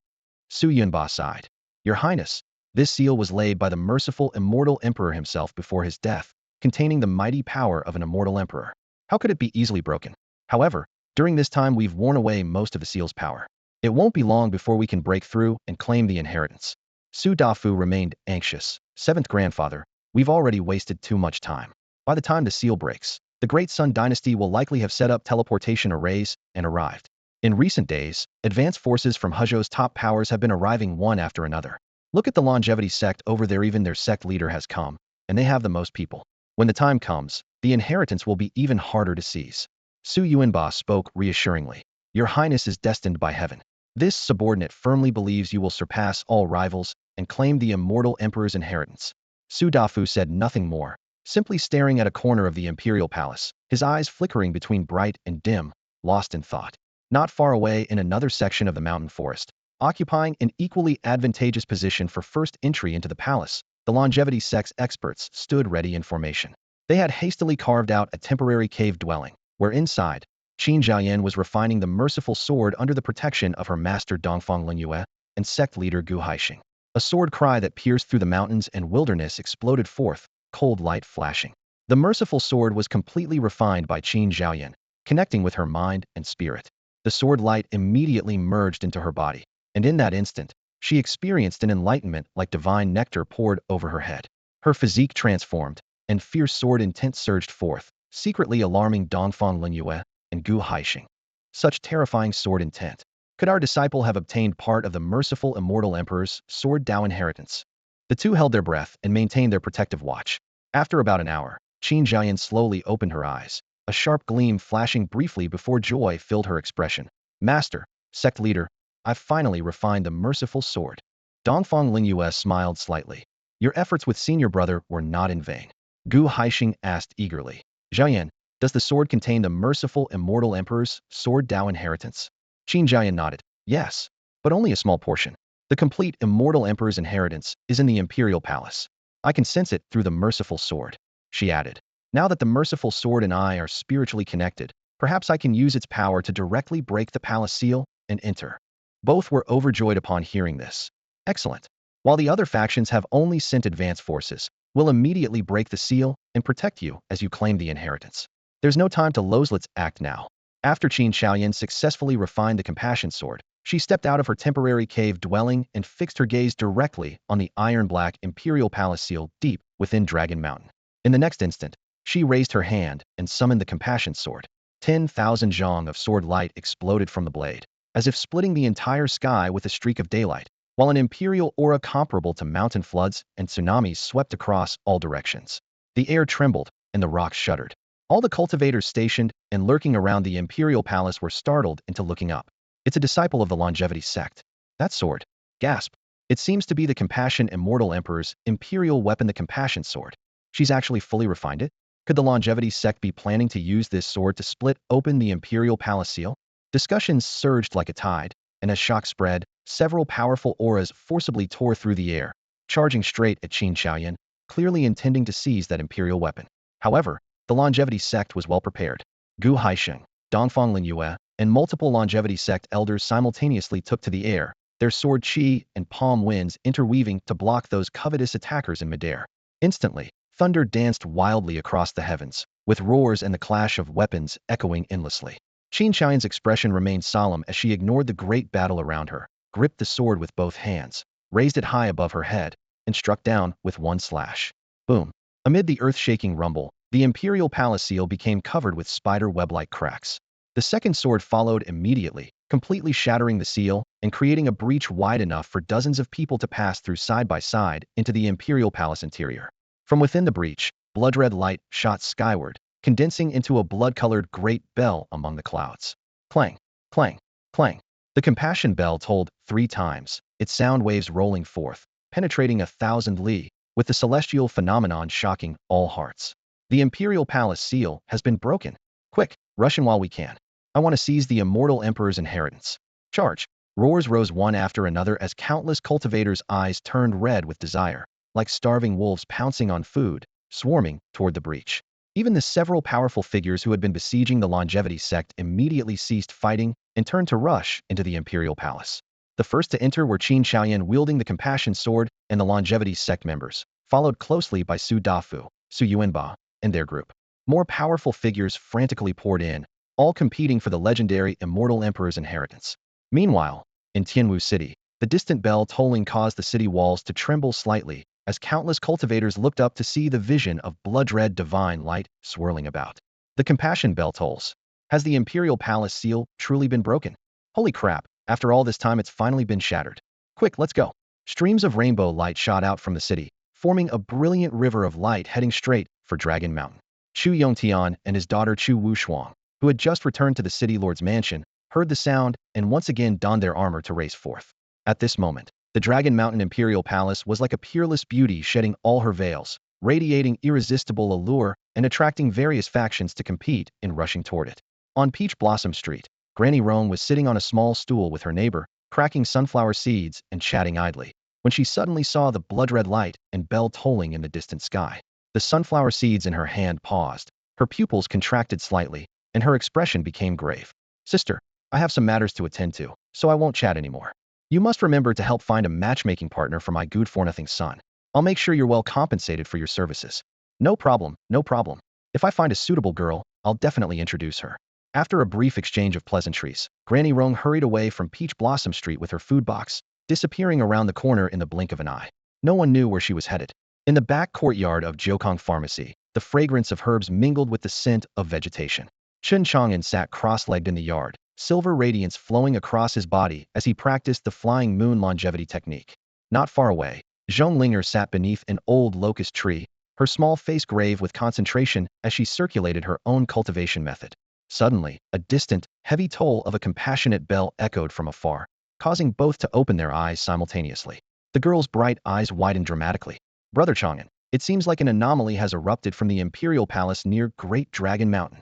Su Yunba sighed. "Your Highness, this seal was laid by the merciful Immortal Emperor himself before his death, containing the mighty power of an immortal emperor. How could it be easily broken? However, during this time we've worn away most of the seal's power. It won't be long before we can break through and claim the inheritance. Su Dafu remained anxious. Seventh grandfather, we've already wasted too much time. By the time the seal breaks, the Great Sun Dynasty will likely have set up teleportation arrays and arrived. In recent days, advanced forces from Huzhou's top powers have been arriving one after another. Look at the longevity sect over there, even their sect leader has come, and they have the most people. When the time comes, the inheritance will be even harder to seize. Su Yuanba spoke reassuringly. Your Highness is destined by heaven. This subordinate firmly believes you will surpass all rivals and claim the Immortal Emperor's inheritance. Su Dafu said nothing more, simply staring at a corner of the imperial palace, his eyes flickering between bright and dim, lost in thought. Not far away in another section of the mountain forest, occupying an equally advantageous position for first entry into the palace, the longevity sect's experts stood ready in formation. They had hastily carved out a temporary cave dwelling, where inside, Chen Chang'an was refining the merciful sword under the protection of her master Dongfang Linyue and sect leader Gu Haixing. A sword cry that pierced through the mountains and wilderness exploded forth, cold light flashing. The merciful sword was completely refined by Chen Chang'an, connecting with her mind and spirit. The sword light immediately merged into her body, and in that instant, she experienced an enlightenment like divine nectar poured over her head. Her physique transformed, and fierce sword intent surged forth, secretly alarming Dongfang Linyue and Gu Haixing. Such terrifying sword intent. Could our disciple have obtained part of the merciful Immortal Emperor's sword Dao inheritance? The two held their breath and maintained their protective watch. After about an hour, Chen Chang'an slowly opened her eyes, a sharp gleam flashing briefly before joy filled her expression. Master, sect leader, I've finally refined the merciful sword. Dongfang Linyue smiled slightly. Your efforts with senior brother were not in vain. Gu Haixing asked eagerly. Jiayan, does the sword contain the merciful Immortal Emperor's sword Dao inheritance? Chen Chang'an nodded. Yes, but only a small portion. The complete Immortal Emperor's inheritance is in the Imperial Palace. I can sense it through the merciful sword, she added. Now that the merciful sword and I are spiritually connected, perhaps I can use its power to directly break the palace seal and enter. Both were overjoyed upon hearing this. Excellent. While the other factions have only sent advance forces, we'll immediately break the seal and protect you as you claim the inheritance. There's no time to lose, let's act now. After Chen Chang'an successfully refined the compassion sword, she stepped out of her temporary cave dwelling and fixed her gaze directly on the iron-black Imperial Palace seal deep within Dragon Mountain. In the next instant, she raised her hand and summoned the compassion sword. 10,000 zhong of sword light exploded from the blade, as if splitting the entire sky with a streak of daylight, while an imperial aura comparable to mountain floods and tsunamis swept across all directions. The air trembled, and the rocks shuddered. All the cultivators stationed and lurking around the imperial palace were startled into looking up. It's a disciple of the longevity sect. That sword. Gasp. It seems to be the Compassion Immortal Emperor's imperial weapon, the compassion sword. She's actually fully refined it? Could the longevity sect be planning to use this sword to split open the imperial palace seal? Discussions surged like a tide, and as shock spread, several powerful auras forcibly tore through the air, charging straight at Chen Chang'an, clearly intending to seize that imperial weapon. However, the longevity sect was well prepared. Gu Haixing, Dongfang Linyue, and multiple longevity sect elders simultaneously took to the air, their sword qi and palm winds interweaving to block those covetous attackers in midair. Instantly, thunder danced wildly across the heavens, with roars and the clash of weapons echoing endlessly. Chen Chang'an's expression remained solemn as she ignored the great battle around her, gripped the sword with both hands, raised it high above her head, and struck down with one slash. Boom. Amid the earth-shaking rumble, the imperial palace seal became covered with spider web-like cracks. The second sword followed immediately, completely shattering the seal and creating a breach wide enough for dozens of people to pass through side by side into the imperial palace interior. From within the breach, blood-red light shot skyward, condensing into a blood-colored great bell among the clouds. Clang, clang, clang. The compassion bell tolled 3 times, its sound waves rolling forth, penetrating 1,000 li, with the celestial phenomenon shocking all hearts. The imperial palace seal has been broken. Quick, rush in while we can. I want to seize the Immortal Emperor's inheritance. Charge! Roars rose one after another as countless cultivators' eyes turned red with desire, like starving wolves pouncing on food, swarming toward the breach. Even the several powerful figures who had been besieging the longevity sect immediately ceased fighting and turned to rush into the imperial palace. The first to enter were Chen Chang'an wielding the compassion sword and the longevity sect members, followed closely by Su Dafu, Su Yuanba, and their group. More powerful figures frantically poured in, all competing for the legendary Immortal Emperor's inheritance. Meanwhile, in Tianwu City, the distant bell tolling caused the city walls to tremble slightly as countless cultivators looked up to see the vision of blood-red divine light swirling about. The compassion bell tolls. Has the imperial palace seal truly been broken? Holy crap, after all this time it's finally been shattered. Quick, let's go. Streams of rainbow light shot out from the city, forming a brilliant river of light heading straight for Dragon Mountain. Chu Yongtian and his daughter Chu Wushuang, who had just returned to the city lord's mansion, heard the sound and once again donned their armor to race forth. At this moment, the Dragon Mountain Imperial Palace was like a peerless beauty shedding all her veils, radiating irresistible allure and attracting various factions to compete in rushing toward it. On Peach Blossom Street, Granny Rome was sitting on a small stool with her neighbor, cracking sunflower seeds and chatting idly, when she suddenly saw the blood-red light and bell tolling in the distant sky. The sunflower seeds in her hand paused, her pupils contracted slightly, and her expression became grave. Sister, I have some matters to attend to, so I won't chat anymore. You must remember to help find a matchmaking partner for my good-for-nothing son. I'll make sure you're well compensated for your services. No problem, no problem. If I find a suitable girl, I'll definitely introduce her. After a brief exchange of pleasantries, Granny Rong hurried away from Peach Blossom Street with her food box, disappearing around the corner in the blink of an eye. No one knew where she was headed. In the back courtyard of Jiukong Pharmacy, the fragrance of herbs mingled with the scent of vegetation. Chen Chang'an sat cross-legged in the yard, silver radiance flowing across his body as he practiced the flying moon longevity technique. Not far away, Zhonglinger sat beneath an old locust tree, her small face grave with concentration as she circulated her own cultivation method. Suddenly, a distant, heavy toll of a compassionate bell echoed from afar, causing both to open their eyes simultaneously. The girl's bright eyes widened dramatically. Brother Chang'an, it seems like an anomaly has erupted from the Imperial Palace near Great Dragon Mountain.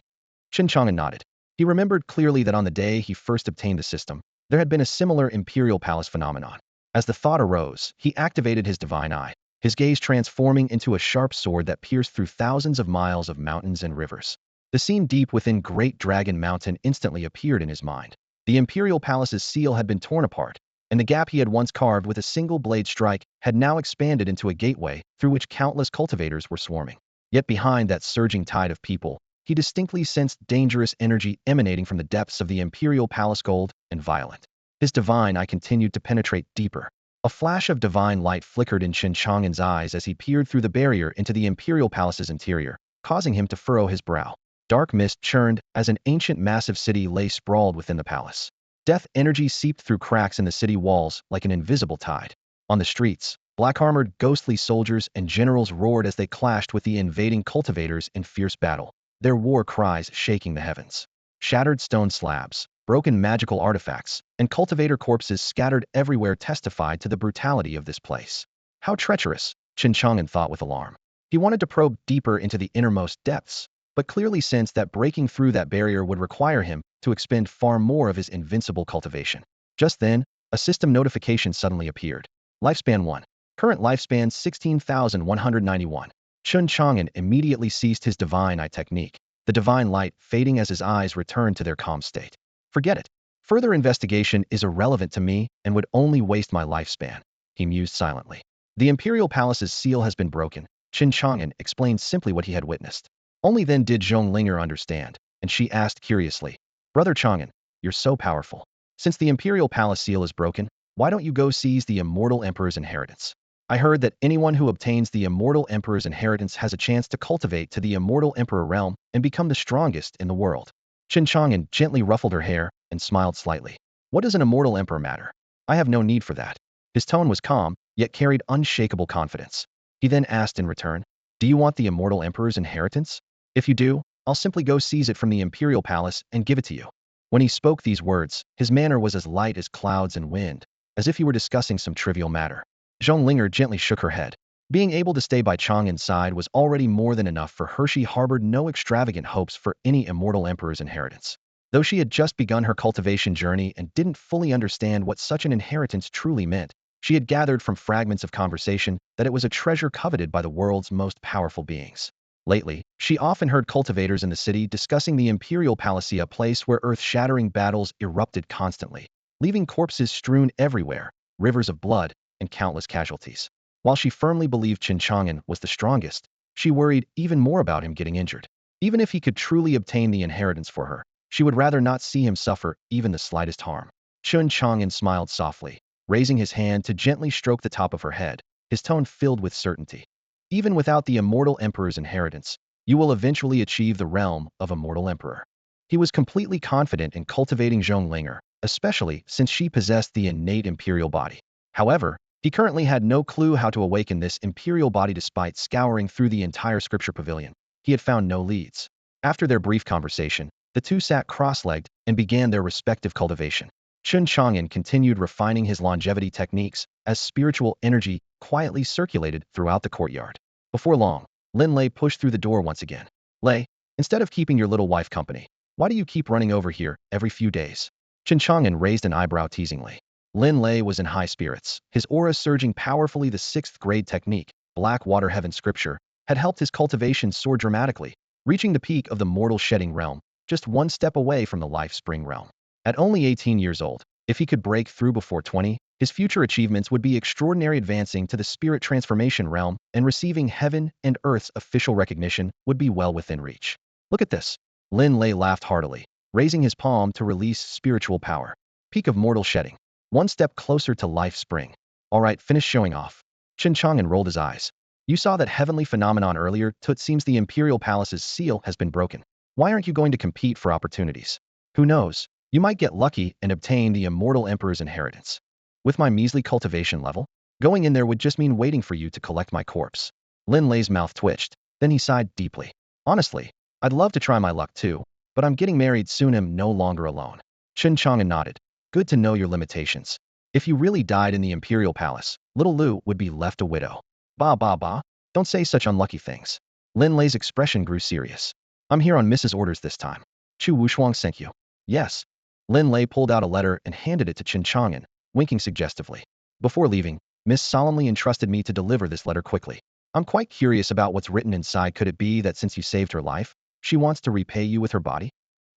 Chen Chang'an nodded. He remembered clearly that on the day he first obtained the system, there had been a similar Imperial Palace phenomenon. As the thought arose, he activated his divine eye, his gaze transforming into a sharp sword that pierced through thousands of miles of mountains and rivers. The scene deep within Great Dragon Mountain instantly appeared in his mind. The Imperial Palace's seal had been torn apart, and the gap he had once carved with a single blade strike had now expanded into a gateway through which countless cultivators were swarming. Yet behind that surging tide of people, he distinctly sensed dangerous energy emanating from the depths of the Imperial Palace, gold and violent. His divine eye continued to penetrate deeper. A flash of divine light flickered in Chen Chang'an's eyes as he peered through the barrier into the Imperial Palace's interior, causing him to furrow his brow. Dark mist churned as an ancient massive city lay sprawled within the palace. Death energy seeped through cracks in the city walls like an invisible tide. On the streets, black-armored, ghostly soldiers and generals roared as they clashed with the invading cultivators in fierce battle, their war cries shaking the heavens. Shattered stone slabs, broken magical artifacts, and cultivator corpses scattered everywhere testified to the brutality of this place. How treacherous, Chen Chang'an thought with alarm. He wanted to probe deeper into the innermost depths, but clearly sensed that breaking through that barrier would require him to expend far more of his invincible cultivation. Just then, a system notification suddenly appeared. Lifespan 1. Current lifespan 16,191. Chen Chang'an immediately ceased his divine eye technique, the divine light fading as his eyes returned to their calm state. Forget it. Further investigation is irrelevant to me and would only waste my lifespan, he mused silently. The Imperial Palace's seal has been broken. Chen Chang'an explained simply what he had witnessed. Only then did Zhonglinger understand, and she asked curiously, Brother Chang'an, you're so powerful. Since the Imperial Palace seal is broken, why don't you go seize the Immortal Emperor's inheritance? I heard that anyone who obtains the Immortal Emperor's inheritance has a chance to cultivate to the Immortal Emperor realm and become the strongest in the world. Chen Chang'an gently ruffled her hair and smiled slightly. What does an Immortal Emperor matter? I have no need for that. His tone was calm, yet carried unshakable confidence. He then asked in return, do you want the Immortal Emperor's inheritance? If you do, I'll simply go seize it from the Imperial Palace and give it to you. When he spoke these words, his manner was as light as clouds and wind, as if he were discussing some trivial matter. Zhonglinger gently shook her head. Being able to stay by Chang'an's side was already more than enough for her. She harbored no extravagant hopes for any Immortal Emperor's inheritance. Though she had just begun her cultivation journey and didn't fully understand what such an inheritance truly meant, she had gathered from fragments of conversation that it was a treasure coveted by the world's most powerful beings. Lately, she often heard cultivators in the city discussing the Imperial Palace, a place where earth-shattering battles erupted constantly, leaving corpses strewn everywhere, rivers of blood, and countless casualties. While she firmly believed Chen Chang'an was the strongest, She worried even more about him getting injured. Even if he could truly obtain the inheritance for her, she would rather not see him suffer even the slightest harm. Chen Chang'an smiled softly, raising his hand to gently stroke the top of her head, his tone filled with certainty. Even without the Immortal Emperor's inheritance, you will eventually achieve the realm of Immortal Emperor. He was completely confident in cultivating Zhonglinger, especially since she possessed the innate imperial body. However, he currently had no clue how to awaken this imperial body despite scouring through the entire scripture pavilion. He had found no leads. After their brief conversation, the two sat cross-legged and began their respective cultivation. Chen Chang'an continued refining his longevity techniques as spiritual energy quietly circulated throughout the courtyard. Before long, Lin Lei pushed through the door once again. Lei, instead of keeping your little wife company, why do you keep running over here every few days? Chen Chang'an raised an eyebrow teasingly. Lin Lei was in high spirits, his aura surging powerfully. The 6th grade technique, Black Water Heaven Scripture, had helped his cultivation soar dramatically, reaching the peak of the mortal shedding realm, just one step away from the life spring realm. At only 18 years old, if he could break through before 20, his future achievements would be extraordinary. Advancing to the spirit transformation realm and receiving heaven and earth's official recognition would be well within reach. Look at this. Lin Lei laughed heartily, raising his palm to release spiritual power. Peak of mortal shedding. One step closer to life spring. All right, finish showing off. Chen Chang'an rolled his eyes. You saw that heavenly phenomenon earlier. It seems the Imperial Palace's seal has been broken. Why aren't you going to compete for opportunities? Who knows? You might get lucky and obtain the Immortal Emperor's inheritance. With my measly cultivation level, going in there would just mean waiting for you to collect my corpse. Lin Lei's mouth twitched. Then he sighed deeply. Honestly, I'd love to try my luck too, but I'm getting married soon. I'm no longer alone. Chen Chang'an nodded. Good to know your limitations. If you really died in the Imperial Palace, little Lu would be left a widow. Ba ba ba. Don't say such unlucky things. Lin Lei's expression grew serious. I'm here on Mrs. Orders this time. Chu Wushuang sent you. Yes. Lin Lei pulled out a letter and handed it to Chen Chang'an, winking suggestively. Before leaving, Miss solemnly entrusted me to deliver this letter quickly. I'm quite curious about what's written inside. Could it be that since you saved her life, she wants to repay you with her body?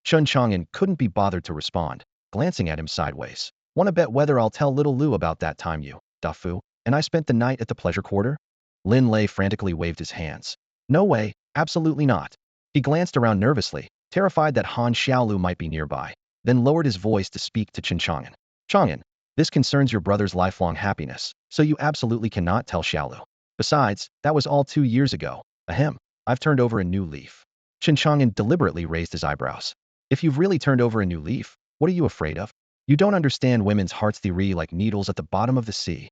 Chen Chang'an couldn't be bothered to respond, glancing at him sideways. Wanna bet whether I'll tell little Lu about that time you, Dafu, and I spent the night at the pleasure quarter? Lin Lei frantically waved his hands. No way, absolutely not. He glanced around nervously, terrified that Han Xiaolu might be nearby, then lowered his voice to speak to Chen Chang'an. Chang'an, this concerns your brother's lifelong happiness, so you absolutely cannot tell Xiaolu. Besides, that was all 2 years ago. Ahem, I've turned over a new leaf. Chen Chang'an deliberately raised his eyebrows. If you've really turned over a new leaf, what are you afraid of? You don't understand women's hearts. They like needles at the bottom of the sea.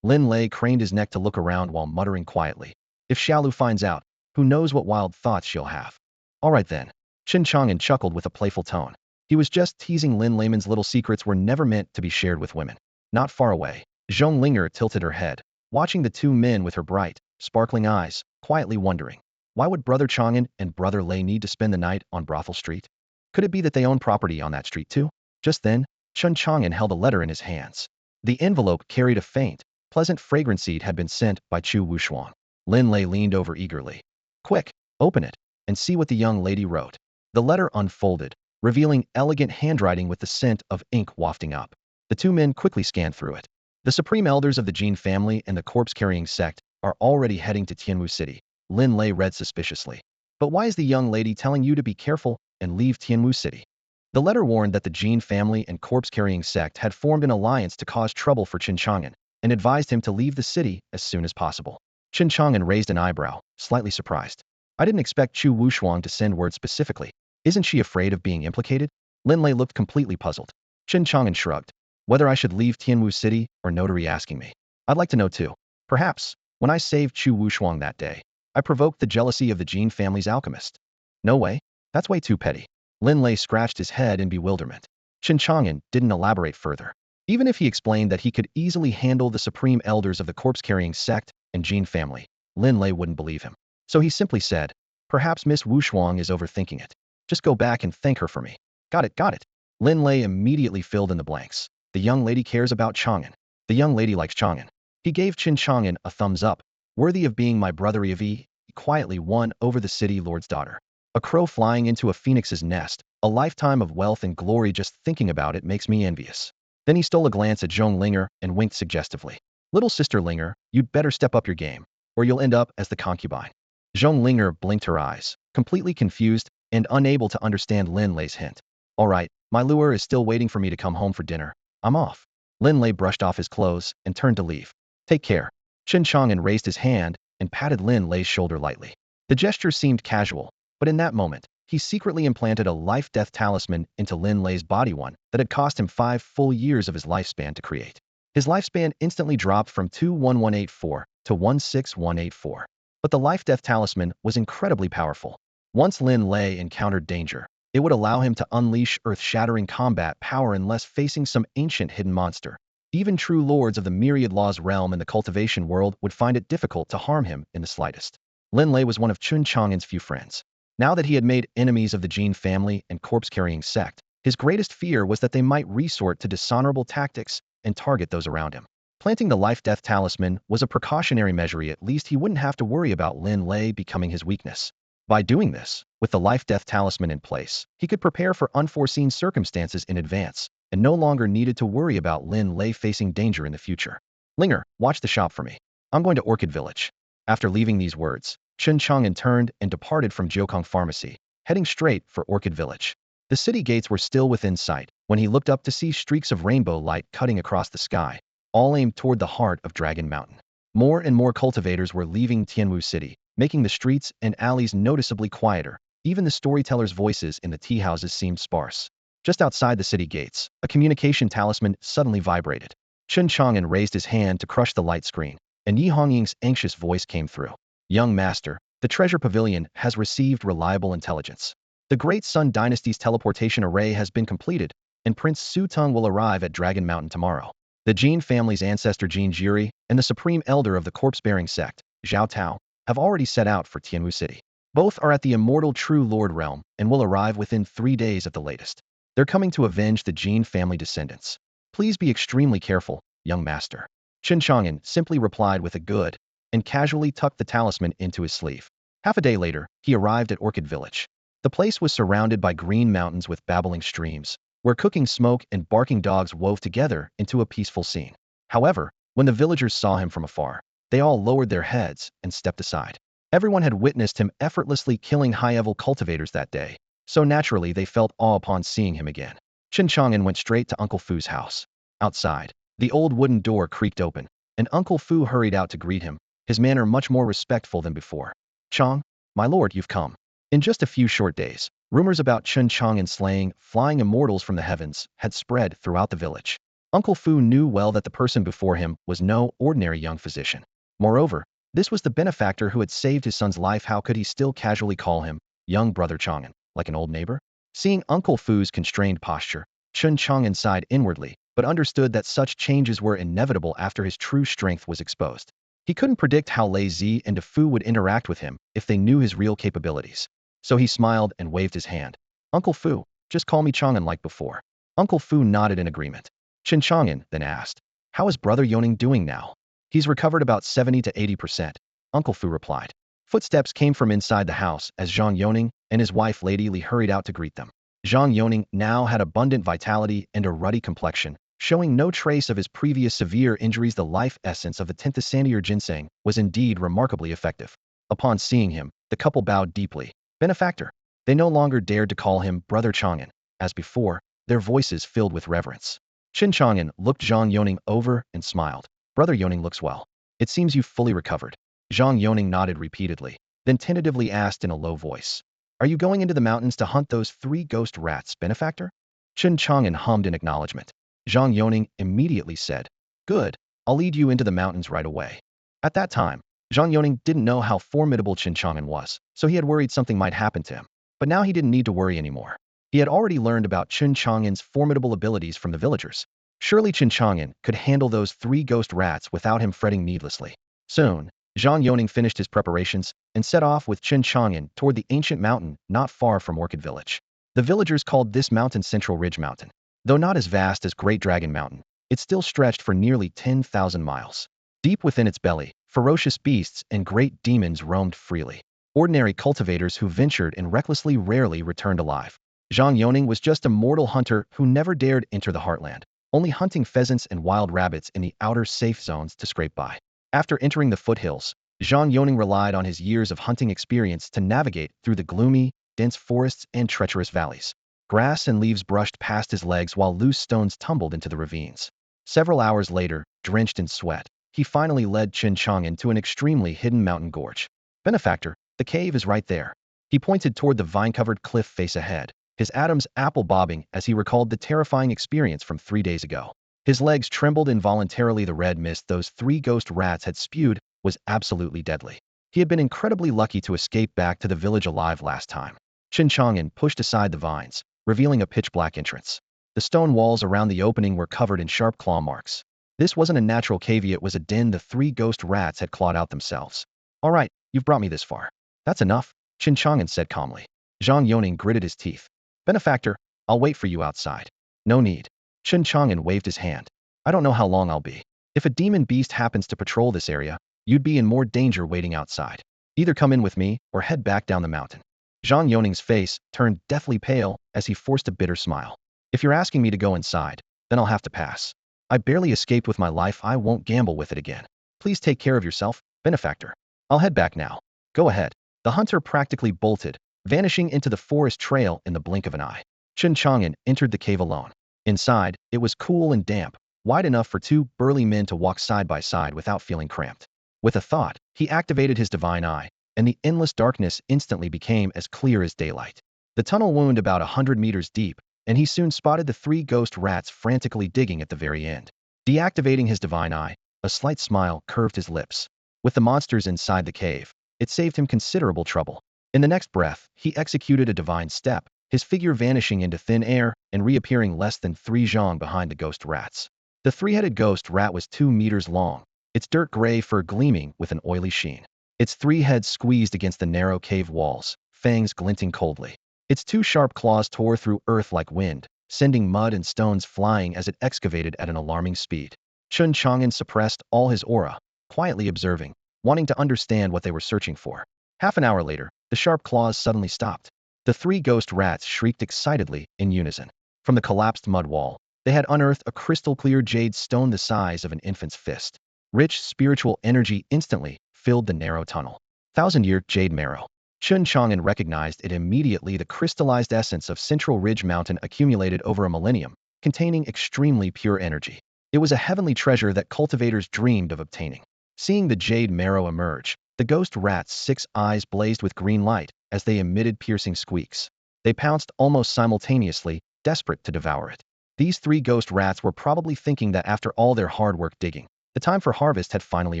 Lin Lei craned his neck to look around while muttering quietly. If Xiaolu finds out, who knows what wild thoughts she'll have. All right then. Chen Chang'an chuckled with a playful tone. He was just teasing. Lin Lei's little secrets were never meant to be shared with women. Not far away, Zhonglinger tilted her head, watching the two men with her bright, sparkling eyes, quietly wondering. Why would Brother Chang'an and Brother Lei need to spend the night on Brothel Street? Could it be that they own property on that street too? Just then, Chen Chang'an held a letter in his hands. The envelope carried a faint, pleasant fragrance. It had been sent by Chu Wushuang. Lin Lei leaned over eagerly. Quick, open it, and see what the young lady wrote. The letter unfolded, revealing elegant handwriting with the scent of ink wafting up. The two men quickly scanned through it. The supreme elders of the Jin family and the corpse-carrying sect are already heading to Tianwu City. Lin Lei read suspiciously. But why is the young lady telling you to be careful and leave Tianwu City? The letter warned that the Jin family and corpse-carrying sect had formed an alliance to cause trouble for Chen Chang'an, and advised him to leave the city as soon as possible. Chen Chang'an raised an eyebrow, slightly surprised. I didn't expect Chu Wushuang to send word specifically. Isn't she afraid of being implicated? Lin Lei looked completely puzzled. Chen Chang'an shrugged. Whether I should leave Tianwu City or notary asking me. I'd like to know too. Perhaps, when I saved Chu Wushuang that day, I provoked the jealousy of the Jin family's alchemist. No way. That's way too petty. Lin Lei scratched his head in bewilderment. Chen Chang'an didn't elaborate further. Even if he explained that he could easily handle the supreme elders of the corpse-carrying sect and Jin family, Lin Lei wouldn't believe him. So he simply said, perhaps Miss Wushuang is overthinking it. Just go back and thank her for me. Got it, got it. Lin Lei immediately filled in the blanks. The young lady cares about Chang'an. The young lady likes Chang'an. He gave Chen Chang'an a thumbs up. Worthy of being my brother. He quietly won over the city lord's daughter. A crow flying into a phoenix's nest, a lifetime of wealth and glory. Just thinking about it makes me envious. Then he stole a glance at Zhonglinger and winked suggestively. Little sister Linger, you'd better step up your game, or you'll end up as the concubine. Zhong Linger blinked her eyes, completely confused and unable to understand Lin Lei's hint. All right, my lure is still waiting for me to come home for dinner. I'm off. Lin Lei brushed off his clothes and turned to leave. Take care. Chen Chang'an raised his hand and patted Lin Lei's shoulder lightly. The gesture seemed casual, but in that moment, he secretly implanted a life-death talisman into Lin Lei's body, one that had cost him 5 full years of his lifespan to create. His lifespan instantly dropped from 21184 to 16184. But the life-death talisman was incredibly powerful. Once Lin Lei encountered danger, it would allow him to unleash earth-shattering combat power unless facing some ancient hidden monster. Even true lords of the Myriad Laws realm and the cultivation world would find it difficult to harm him in the slightest. Lin Lei was one of Chen Chang'an's few friends. Now that he had made enemies of the Jin family and corpse-carrying sect, his greatest fear was that they might resort to dishonorable tactics and target those around him. Planting the life-death talisman was a precautionary measure. At least he wouldn't have to worry about Lin Lei becoming his weakness. By doing this, with the life-death talisman in place, he could prepare for unforeseen circumstances in advance and no longer needed to worry about Lin Lei facing danger in the future. Linger, watch the shop for me. I'm going to Orchid Village. After leaving these words, Chen Chang'an turned and departed from Jiukong Pharmacy, heading straight for Orchid Village. The city gates were still within sight when he looked up to see streaks of rainbow light cutting across the sky, all aimed toward the heart of Dragon Mountain. More and more cultivators were leaving Tianwu City, making the streets and alleys noticeably quieter. Even the storytellers' voices in the tea houses seemed sparse. Just outside the city gates, a communication talisman suddenly vibrated. Chen Chang'an raised his hand to crush the light screen, and Yi Hongying's anxious voice came through. Young master, the treasure pavilion has received reliable intelligence. The Great Sun Dynasty's teleportation array has been completed, and Prince Su Tung will arrive at Dragon Mountain tomorrow. The Jin family's ancestor Jin Jiri and the supreme elder of the corpse-bearing sect, Zhao Tao, have already set out for Tianwu City. Both are at the immortal True Lord realm and will arrive within 3 days at the latest. They're coming to avenge the Jin family descendants. Please be extremely careful, young master. Chen Chang'an simply replied with a good and casually tucked the talisman into his sleeve. Half a day later, he arrived at Orchid Village. The place was surrounded by green mountains with babbling streams, where cooking smoke and barking dogs wove together into a peaceful scene. However, when the villagers saw him from afar, they all lowered their heads and stepped aside. Everyone had witnessed him effortlessly killing high-level cultivators that day, so naturally they felt awe upon seeing him again. Chen Chang'an went straight to Uncle Fu's house. Outside, the old wooden door creaked open, and Uncle Fu hurried out to greet him, his manner much more respectful than before. Chang, my lord, you've come. In just a few short days, rumors about Chen Chang'an slaying flying immortals from the heavens had spread throughout the village. Uncle Fu knew well that the person before him was no ordinary young physician. Moreover, this was the benefactor who had saved his son's life. How could he still casually call him young brother Chang'an, like an old neighbor? Seeing Uncle Fu's constrained posture, Chen Chang'an sighed inwardly, but understood that such changes were inevitable after his true strength was exposed. He couldn't predict how Lei Zi and Fu would interact with him if they knew his real capabilities. So he smiled and waved his hand. Uncle Fu, just call me Chang'an like before. Uncle Fu nodded in agreement. Chen Chang'an then asked, how is brother Yoning doing now? He's recovered about 70 to 80%, Uncle Fu replied. Footsteps came from inside the house as Zhang Yoning and his wife Lady Li hurried out to greet them. Zhang Yoning now had abundant vitality and a ruddy complexion, showing no trace of his previous severe injuries. The life essence of the Tinthasanier ginseng was indeed remarkably effective. Upon seeing him, the couple bowed deeply. Benefactor. They no longer dared to call him Brother Chang'an. As before, their voices filled with reverence. Chen Chang'an looked Zhang Yoning over and smiled. Brother Yoning looks well. It seems you've fully recovered. Zhang Yoning nodded repeatedly, then tentatively asked in a low voice. Are you going into the mountains to hunt those 3 ghost rats, benefactor? Chen Chang'an hummed in acknowledgement. Zhang Yoning immediately said, good, I'll lead you into the mountains right away. At that time, Zhang Yoning didn't know how formidable Chen Chang'an was, so he had worried something might happen to him. But now he didn't need to worry anymore. He had already learned about Chen Chang'an's formidable abilities from the villagers. Surely Chen Chang'an could handle those 3 ghost rats without him fretting needlessly. Soon, Zhang Yoning finished his preparations and set off with Chen Chang'an toward the ancient mountain not far from Orchid Village. The villagers called this mountain Central Ridge Mountain. Though not as vast as Great Dragon Mountain, it still stretched for nearly 10,000 miles. Deep within its belly, ferocious beasts and great demons roamed freely. Ordinary cultivators who ventured in recklessly rarely returned alive. Zhang Yoning was just a mortal hunter who never dared enter the heartland, only hunting pheasants and wild rabbits in the outer safe zones to scrape by. After entering the foothills, Zhang Yoning relied on his years of hunting experience to navigate through the gloomy, dense forests and treacherous valleys. Grass and leaves brushed past his legs while loose stones tumbled into the ravines. Several hours later, drenched in sweat, he finally led Chen Chang'an to an extremely hidden mountain gorge. Benefactor, the cave is right there. He pointed toward the vine-covered cliff face ahead, his Adam's apple bobbing as he recalled the terrifying experience from 3 days ago. His legs trembled involuntarily. The red mist those 3 ghost rats had spewed was absolutely deadly. He had been incredibly lucky to escape back to the village alive last time. Chen Chang'an pushed aside the vines, revealing a pitch-black entrance. The stone walls around the opening were covered in sharp claw marks. This wasn't a natural cave, it was a den the 3 ghost rats had clawed out themselves. All right, you've brought me this far. That's enough, Chen Chang'an said calmly. Zhang Yoning gritted his teeth. Benefactor, I'll wait for you outside. No need. Chen Chang'an waved his hand. I don't know how long I'll be. If a demon beast happens to patrol this area, you'd be in more danger waiting outside. Either come in with me or head back down the mountain. Zhang Yoning's face turned deathly pale as he forced a bitter smile. If you're asking me to go inside, then I'll have to pass. I barely escaped with my life. I won't gamble with it again. Please take care of yourself, Benefactor. I'll head back now. Go ahead. The hunter practically bolted, vanishing into the forest trail in the blink of an eye. Chen Chang'an entered the cave alone. Inside, it was cool and damp, wide enough for 2 burly men to walk side by side without feeling cramped. With a thought, he activated his divine eye, and the endless darkness instantly became as clear as daylight. The tunnel wound about 100 meters deep, and he soon spotted the 3 ghost rats frantically digging at the very end. Deactivating his divine eye, a slight smile curved his lips. With the monsters inside the cave, it saved him considerable trouble. In the next breath, he executed a divine step, his figure vanishing into thin air and reappearing less than 3 zhang behind the ghost rats. The 3-headed ghost rat was 2 meters long, its dirt gray fur gleaming with an oily sheen. Its 3 heads squeezed against the narrow cave walls, fangs glinting coldly. Its 2 sharp claws tore through earth like wind, sending mud and stones flying as it excavated at an alarming speed. Chen Chang'an suppressed all his aura, quietly observing, wanting to understand what they were searching for. Half an hour later, the sharp claws suddenly stopped. The 3 ghost rats shrieked excitedly in unison. From the collapsed mud wall, they had unearthed a crystal-clear jade stone the size of an infant's fist. Rich spiritual energy instantly filled the narrow tunnel. 1,000-year jade marrow. Chen Chang'an recognized it immediately, the crystallized essence of Central Ridge Mountain accumulated over a millennium, containing extremely pure energy. It was a heavenly treasure that cultivators dreamed of obtaining. Seeing the jade marrow emerge, the ghost rats' 6 eyes blazed with green light as they emitted piercing squeaks. They pounced almost simultaneously, desperate to devour it. These 3 ghost rats were probably thinking that after all their hard work digging, the time for harvest had finally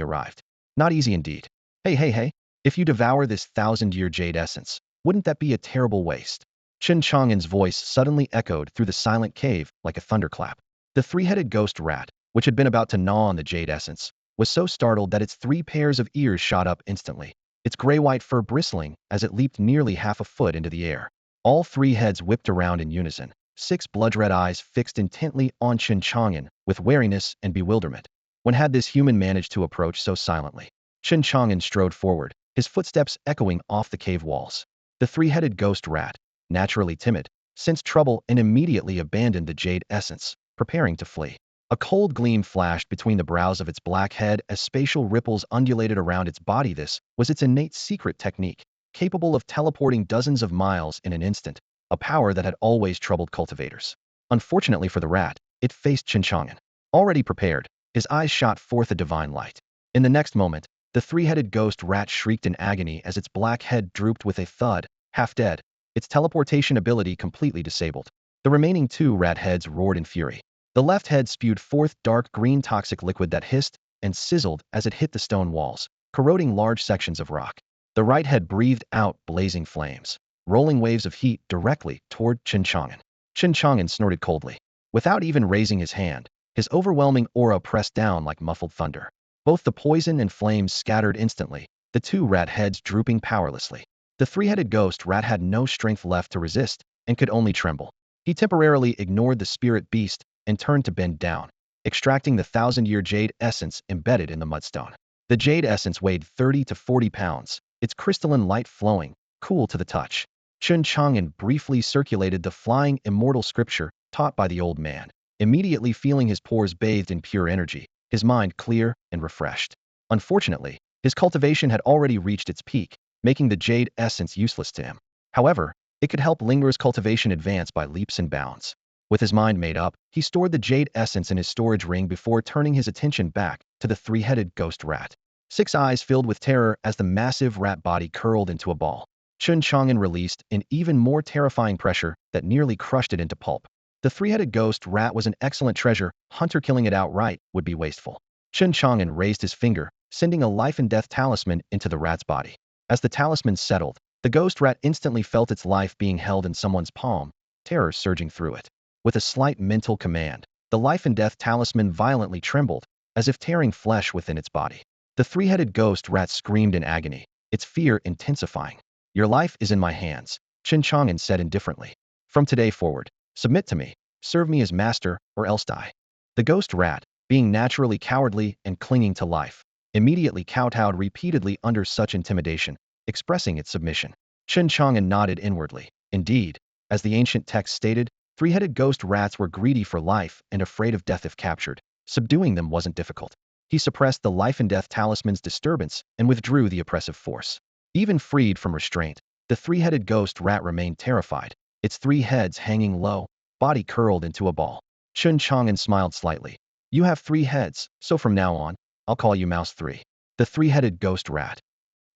arrived. Not easy indeed. Hey. If you devour this 1,000-year jade essence, wouldn't that be a terrible waste? Chen Chang'an's voice suddenly echoed through the silent cave like a thunderclap. The 3-headed ghost rat, which had been about to gnaw on the jade essence, was so startled that its 3 pairs of ears shot up instantly, its gray-white fur bristling as it leaped nearly half a foot into the air. All 3 heads whipped around in unison, 6 blood-red eyes fixed intently on Chen Chang'an with wariness and bewilderment. When had this human managed to approach so silently? Chen Chang'an strode forward, his footsteps echoing off the cave walls. The 3-headed ghost rat, naturally timid, sensed trouble and immediately abandoned the jade essence, preparing to flee. A cold gleam flashed between the brows of its black head as spatial ripples undulated around its body. This was its innate secret technique, capable of teleporting dozens of miles in an instant, a power that had always troubled cultivators. Unfortunately for the rat, it faced Chen Chang'an. Already prepared, his eyes shot forth a divine light. In the next moment, the 3-headed ghost rat shrieked in agony as its black head drooped with a thud, half dead, its teleportation ability completely disabled. The remaining 2 rat heads roared in fury. The left head spewed forth dark green toxic liquid that hissed and sizzled as it hit the stone walls, corroding large sections of rock. The right head breathed out blazing flames, rolling waves of heat directly toward Chen Chang'an. Chen Chang'an snorted coldly. Without even raising his hand, his overwhelming aura pressed down like muffled thunder. Both the poison and flames scattered instantly, the 2 rat heads drooping powerlessly. The 3-headed ghost rat had no strength left to resist and could only tremble. He temporarily ignored the spirit beast and turned to bend down, extracting the 1,000-year jade essence embedded in the mudstone. The jade essence weighed 30 to 40 pounds, its crystalline light flowing, cool to the touch. Chen Chang'an briefly circulated the flying immortal scripture taught by the old man, immediately feeling his pores bathed in pure energy, his mind clear and refreshed. Unfortunately, His cultivation had already reached its peak, making the jade essence useless to him. However, it could help Linger's cultivation advance by leaps and bounds. With his mind made up, he stored the jade essence in his storage ring before turning his attention back to the three-headed ghost rat. Six eyes filled with terror as the massive rat body curled into a ball. Chen Chang'an released an even more terrifying pressure that nearly crushed it into pulp. The three-headed ghost rat was an excellent treasure. Hunter killing it outright would be wasteful. Chen Chang'an raised his finger, sending a life-and-death talisman into the rat's body. As the talisman settled, the ghost rat instantly felt its life being held in someone's palm, terror surging through it. With a slight mental command, the life-and-death talisman violently trembled, as if tearing flesh within its body. The three-headed ghost rat screamed in agony, its fear intensifying. "Your life is in my hands," Chen Chang'an said indifferently. "From today forward, submit to me, serve me as master, or else die." The ghost rat, being naturally cowardly and clinging to life, immediately kowtowed repeatedly under such intimidation, expressing its submission. Chen Chang'an nodded inwardly. Indeed, as the ancient text stated, three-headed ghost rats were greedy for life and afraid of death if captured. Subduing them wasn't difficult. He suppressed the life-and-death talisman's disturbance and withdrew the oppressive force. Even freed from restraint, the three-headed ghost rat remained terrified, its three heads hanging low, body curled into a ball. Chen Chang'an smiled slightly. "You have three heads, so from now on, I'll call you Mouse 3. The three-headed ghost rat."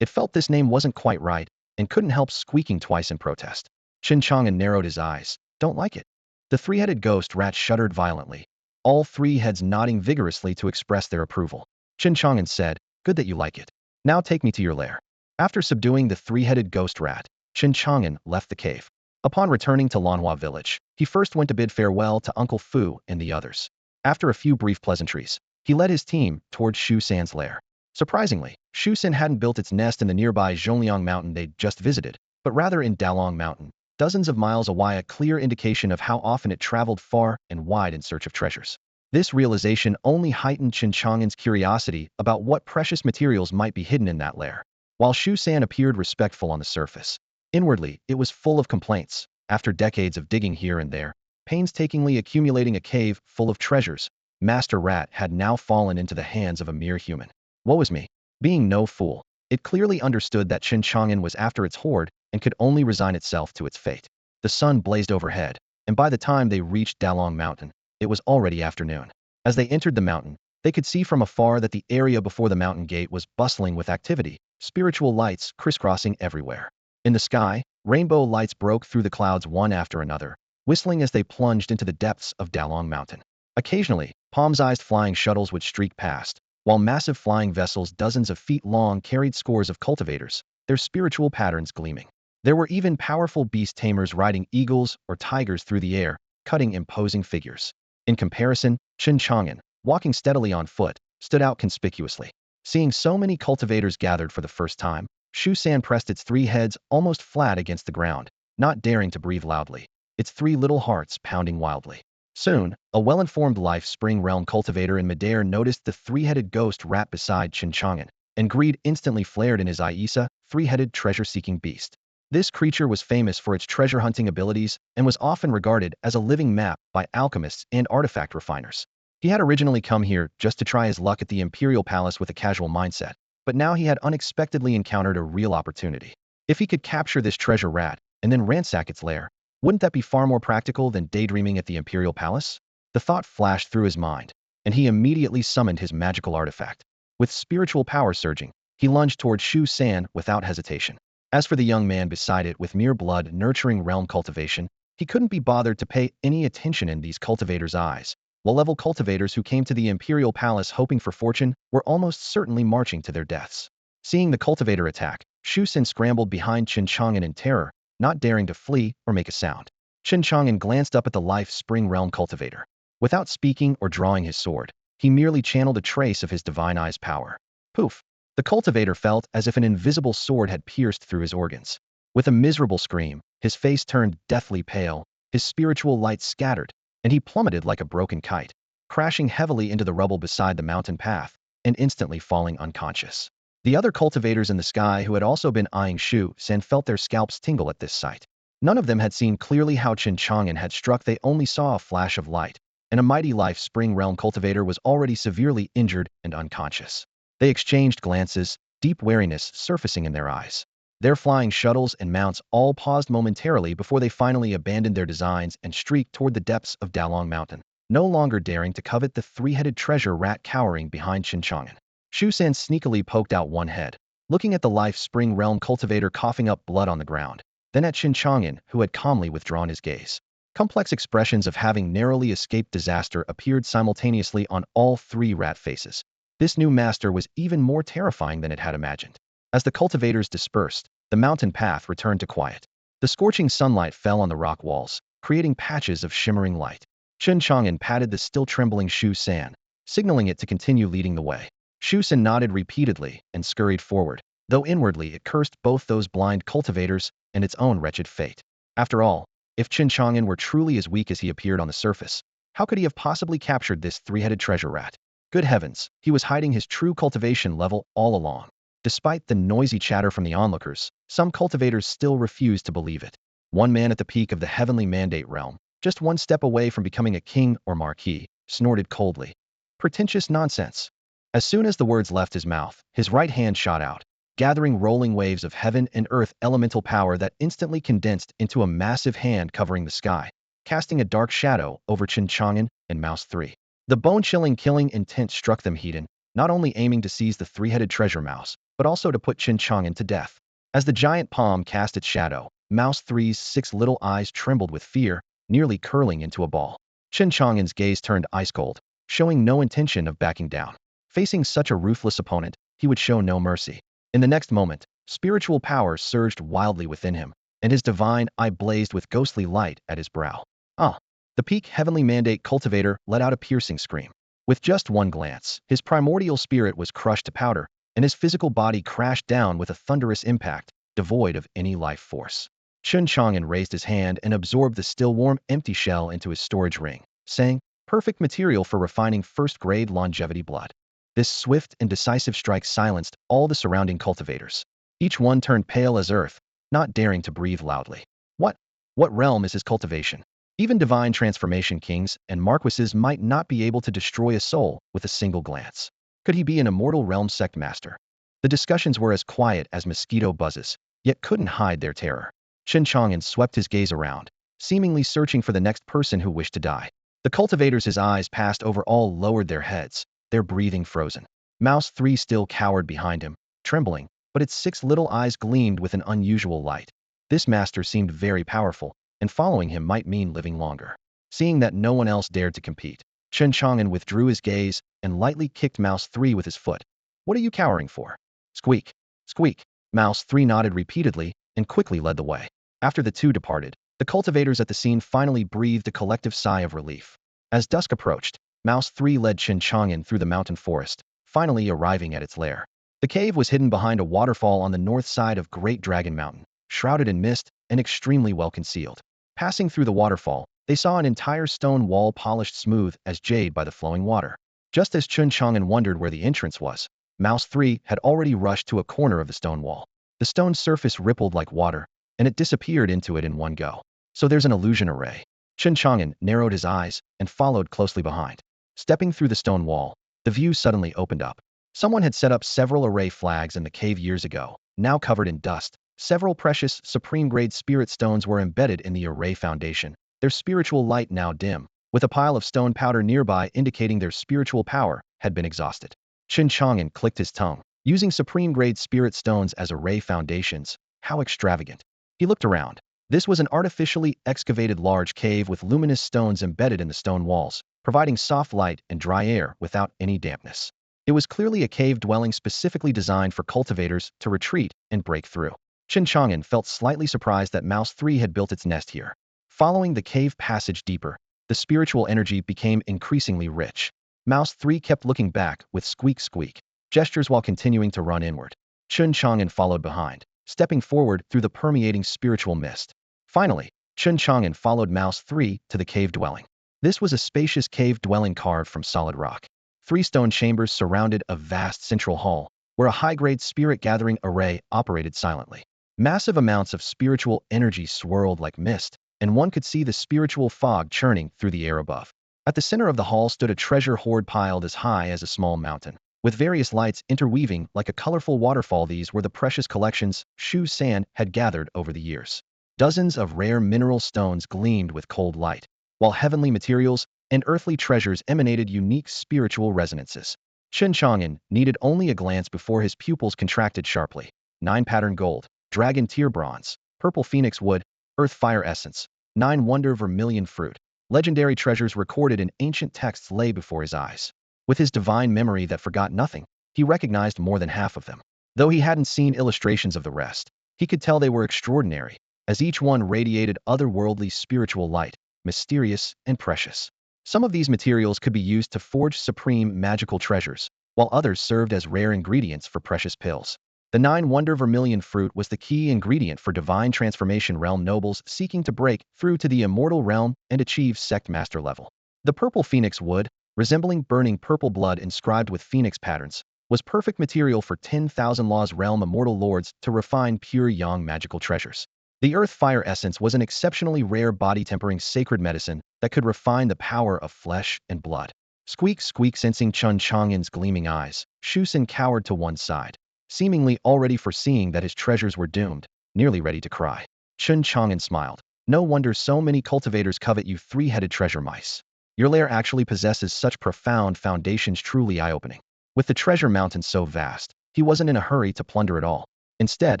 It felt this name wasn't quite right, and couldn't help squeaking twice in protest. Chen Chang'an narrowed his eyes. "Don't like it." The three-headed ghost rat shuddered violently, all three heads nodding vigorously to express their approval. Chen Chang'an said, "Good that you like it. Now take me to your lair." After subduing the three-headed ghost rat, Chen Chang'an left the cave. Upon returning to Lanhua village, he first went to bid farewell to Uncle Fu and the others. After a few brief pleasantries, he led his team towards Shu San's lair. Surprisingly, Shu San hadn't built its nest in the nearby Zhongliang mountain they'd just visited, but rather in Dalong mountain, dozens of miles away, a clear indication of how often it traveled far and wide in search of treasures. This realization only heightened Chen Chang'an's curiosity about what precious materials might be hidden in that lair. While Shu San appeared respectful on the surface, inwardly it was full of complaints. After decades of digging here and there, painstakingly accumulating a cave full of treasures, Master Rat had now fallen into the hands of a mere human. Woe is me. Being no fool, it clearly understood that Chen Chang'an was after its hoard and could only resign itself to its fate. The sun blazed overhead, and by the time they reached Dalong Mountain, it was already afternoon. As they entered the mountain, they could see from afar that the area before the mountain gate was bustling with activity, spiritual lights crisscrossing everywhere. In the sky, rainbow lights broke through the clouds one after another, whistling as they plunged into the depths of Dalong Mountain. Occasionally, palm-sized flying shuttles would streak past, while massive flying vessels dozens of feet long carried scores of cultivators, their spiritual patterns gleaming. There were even powerful beast tamers riding eagles or tigers through the air, cutting imposing figures. In comparison, Chen Chang'an, walking steadily on foot, stood out conspicuously. Seeing so many cultivators gathered for the first time, Shu San pressed its three heads almost flat against the ground, not daring to breathe loudly, its three little hearts pounding wildly. Soon, a well-informed life spring realm cultivator in midair noticed the three-headed ghost rat beside Chen Chang'an, and greed instantly flared in his eyes. Three-headed treasure-seeking beast. This creature was famous for its treasure-hunting abilities and was often regarded as a living map by alchemists and artifact refiners. He had originally come here just to try his luck at the Imperial Palace with a casual mindset, but now he had unexpectedly encountered a real opportunity. If he could capture this treasure rat and then ransack its lair, wouldn't that be far more practical than daydreaming at the Imperial Palace? The thought flashed through his mind, and he immediately summoned his magical artifact. With spiritual power surging, he lunged toward Shu San without hesitation. As for the young man beside it with mere blood nurturing realm cultivation, he couldn't be bothered to pay any attention in these cultivators' eyes. Low-level cultivators who came to the Imperial Palace hoping for fortune were almost certainly marching to their deaths. Seeing the cultivator attack, Shu San scrambled behind Chen Chang'an in terror, not daring to flee or make a sound. Chen Chang'an glanced up at the life spring realm cultivator. Without speaking or drawing his sword, he merely channeled a trace of his divine eye's power. Poof! The cultivator felt as if an invisible sword had pierced through his organs. With a miserable scream, his face turned deathly pale, his spiritual light scattered, and he plummeted like a broken kite, crashing heavily into the rubble beside the mountain path, and instantly falling unconscious. The other cultivators in the sky who had also been eyeing Shu San felt their scalps tingle at this sight. None of them had seen clearly how Chen Chang'an had struck. They only saw a flash of light, and a mighty life spring realm cultivator was already severely injured and unconscious. They exchanged glances, deep wariness surfacing in their eyes. Their flying shuttles and mounts all paused momentarily before they finally abandoned their designs and streaked toward the depths of Dalong Mountain, no longer daring to covet the three-headed treasure rat cowering behind Chen Chang'an. Shu San sneakily poked out one head, looking at the Life Spring Realm cultivator coughing up blood on the ground, then at Chen Chang'an, who had calmly withdrawn his gaze. Complex expressions of having narrowly escaped disaster appeared simultaneously on all three rat faces. This new master was even more terrifying than it had imagined. As the cultivators dispersed, the mountain path returned to quiet. The scorching sunlight fell on the rock walls, creating patches of shimmering light. Chen Chang'an patted the still trembling Shu San, signaling it to continue leading the way. Shu San nodded repeatedly and scurried forward, though inwardly it cursed both those blind cultivators and its own wretched fate. After all, if Chen Chang'an were truly as weak as he appeared on the surface, how could he have possibly captured this three-headed treasure rat? Good heavens, he was hiding his true cultivation level all along. Despite the noisy chatter from the onlookers, some cultivators still refused to believe it. One man at the peak of the heavenly mandate realm, just one step away from becoming a king or marquis, snorted coldly. Pretentious nonsense. As soon as the words left his mouth, his right hand shot out, gathering rolling waves of heaven and earth elemental power that instantly condensed into a massive hand covering the sky, casting a dark shadow over Chen Chang'an and Mouse 3. The bone-chilling killing intent struck them heathen, not only aiming to seize the three-headed treasure mouse, but also to put Chen Chang'an to death. As the giant palm cast its shadow, Mouse 3's 6 little eyes trembled with fear, nearly curling into a ball. Chen Chang'an's gaze turned ice-cold, showing no intention of backing down. Facing such a ruthless opponent, he would show no mercy. In the next moment, spiritual power surged wildly within him, and his divine eye blazed with ghostly light at his brow. Ah! The peak heavenly mandate cultivator let out a piercing scream. With just one glance, his primordial spirit was crushed to powder, and his physical body crashed down with a thunderous impact, devoid of any life force. Chen Chang'an raised his hand and absorbed the still warm, empty shell into his storage ring, saying, "Perfect material for refining first-grade longevity blood." This swift and decisive strike silenced all the surrounding cultivators. Each one turned pale as earth, not daring to breathe loudly. What realm is his cultivation? Even divine transformation kings and marquises might not be able to destroy a soul with a single glance. Could he be an immortal realm sect master? The discussions were as quiet as mosquito buzzes, yet couldn't hide their terror. Chen Chang'an swept his gaze around, seemingly searching for the next person who wished to die. The cultivators his eyes passed over all lowered their heads, their breathing frozen. Mouse 3 still cowered behind him, trembling, but its 6 little eyes gleamed with an unusual light. This master seemed very powerful, and following him might mean living longer. Seeing that no one else dared to compete, Chen Chang'an withdrew his gaze and lightly kicked Mouse 3 with his foot. "What are you cowering for?" Squeak! Squeak! Mouse 3 nodded repeatedly and quickly led the way. After the two departed, the cultivators at the scene finally breathed a collective sigh of relief. As dusk approached, Mouse 3 led Chen Chang'an through the mountain forest, finally arriving at its lair. The cave was hidden behind a waterfall on the north side of Great Dragon Mountain, shrouded in mist and extremely well concealed. Passing through the waterfall, they saw an entire stone wall polished smooth as jade by the flowing water. Just as Chen Chang'an wondered where the entrance was, Mouse 3 had already rushed to a corner of the stone wall. The stone surface rippled like water, and it disappeared into it in one go. So there's an illusion array. Chen Chang'an narrowed his eyes and followed closely behind. Stepping through the stone wall, the view suddenly opened up. Someone had set up several array flags in the cave years ago, now covered in dust. Several precious, supreme-grade spirit stones were embedded in the array foundation, their spiritual light now dim, with a pile of stone powder nearby indicating their spiritual power had been exhausted. Chen Chang'an clicked his tongue, using supreme-grade spirit stones as array foundations. How extravagant. He looked around. This was an artificially excavated large cave with luminous stones embedded in the stone walls, providing soft light and dry air without any dampness. It was clearly a cave dwelling specifically designed for cultivators to retreat and break through. Chen Chang'an felt slightly surprised that Mouse 3 had built its nest here. Following the cave passage deeper, the spiritual energy became increasingly rich. Mouse 3 kept looking back with squeak gestures while continuing to run inward. Chen Chang'an followed behind, stepping forward through the permeating spiritual mist. Finally, Chen Chang'an followed Mouse 3 to the cave dwelling. This was a spacious cave dwelling carved from solid rock. 3 stone chambers surrounded a vast central hall, where a high-grade spirit gathering array operated silently. Massive amounts of spiritual energy swirled like mist, and one could see the spiritual fog churning through the air above. At the center of the hall stood a treasure hoard piled as high as a small mountain. with various lights interweaving like a colorful waterfall. These were the precious collections Shu San had gathered over the years. Dozens of rare mineral stones gleamed with cold light, while heavenly materials and earthly treasures emanated unique spiritual resonances. Chen Chang'an needed only a glance before his pupils contracted sharply. 9 pattern gold, dragon tear bronze, purple phoenix wood, earth fire essence, 9 wonder vermilion fruit. Legendary treasures recorded in ancient texts lay before his eyes. With his divine memory that forgot nothing, he recognized more than half of them. Though he hadn't seen illustrations of the rest, he could tell they were extraordinary, as each one radiated otherworldly spiritual light, mysterious and precious. Some of these materials could be used to forge supreme magical treasures, while others served as rare ingredients for precious pills. The 9 wonder vermilion fruit was the key ingredient for divine transformation realm nobles seeking to break through to the immortal realm and achieve sect master level. The purple phoenix wood, resembling burning purple blood inscribed with phoenix patterns, was perfect material for 10,000 laws realm immortal lords to refine pure yang magical treasures. The earth fire essence was an exceptionally rare body-tempering sacred medicine that could refine the power of flesh and blood. Squeak, squeak. Sensing Chen Chang'an's gleaming eyes, Shu San cowered to one side, seemingly already foreseeing that his treasures were doomed, nearly ready to cry. Chen Chang'an smiled. No wonder so many cultivators covet you 3-headed treasure mice. Your lair actually possesses such profound foundations, truly eye-opening. With the treasure mountain so vast, he wasn't in a hurry to plunder it all. Instead,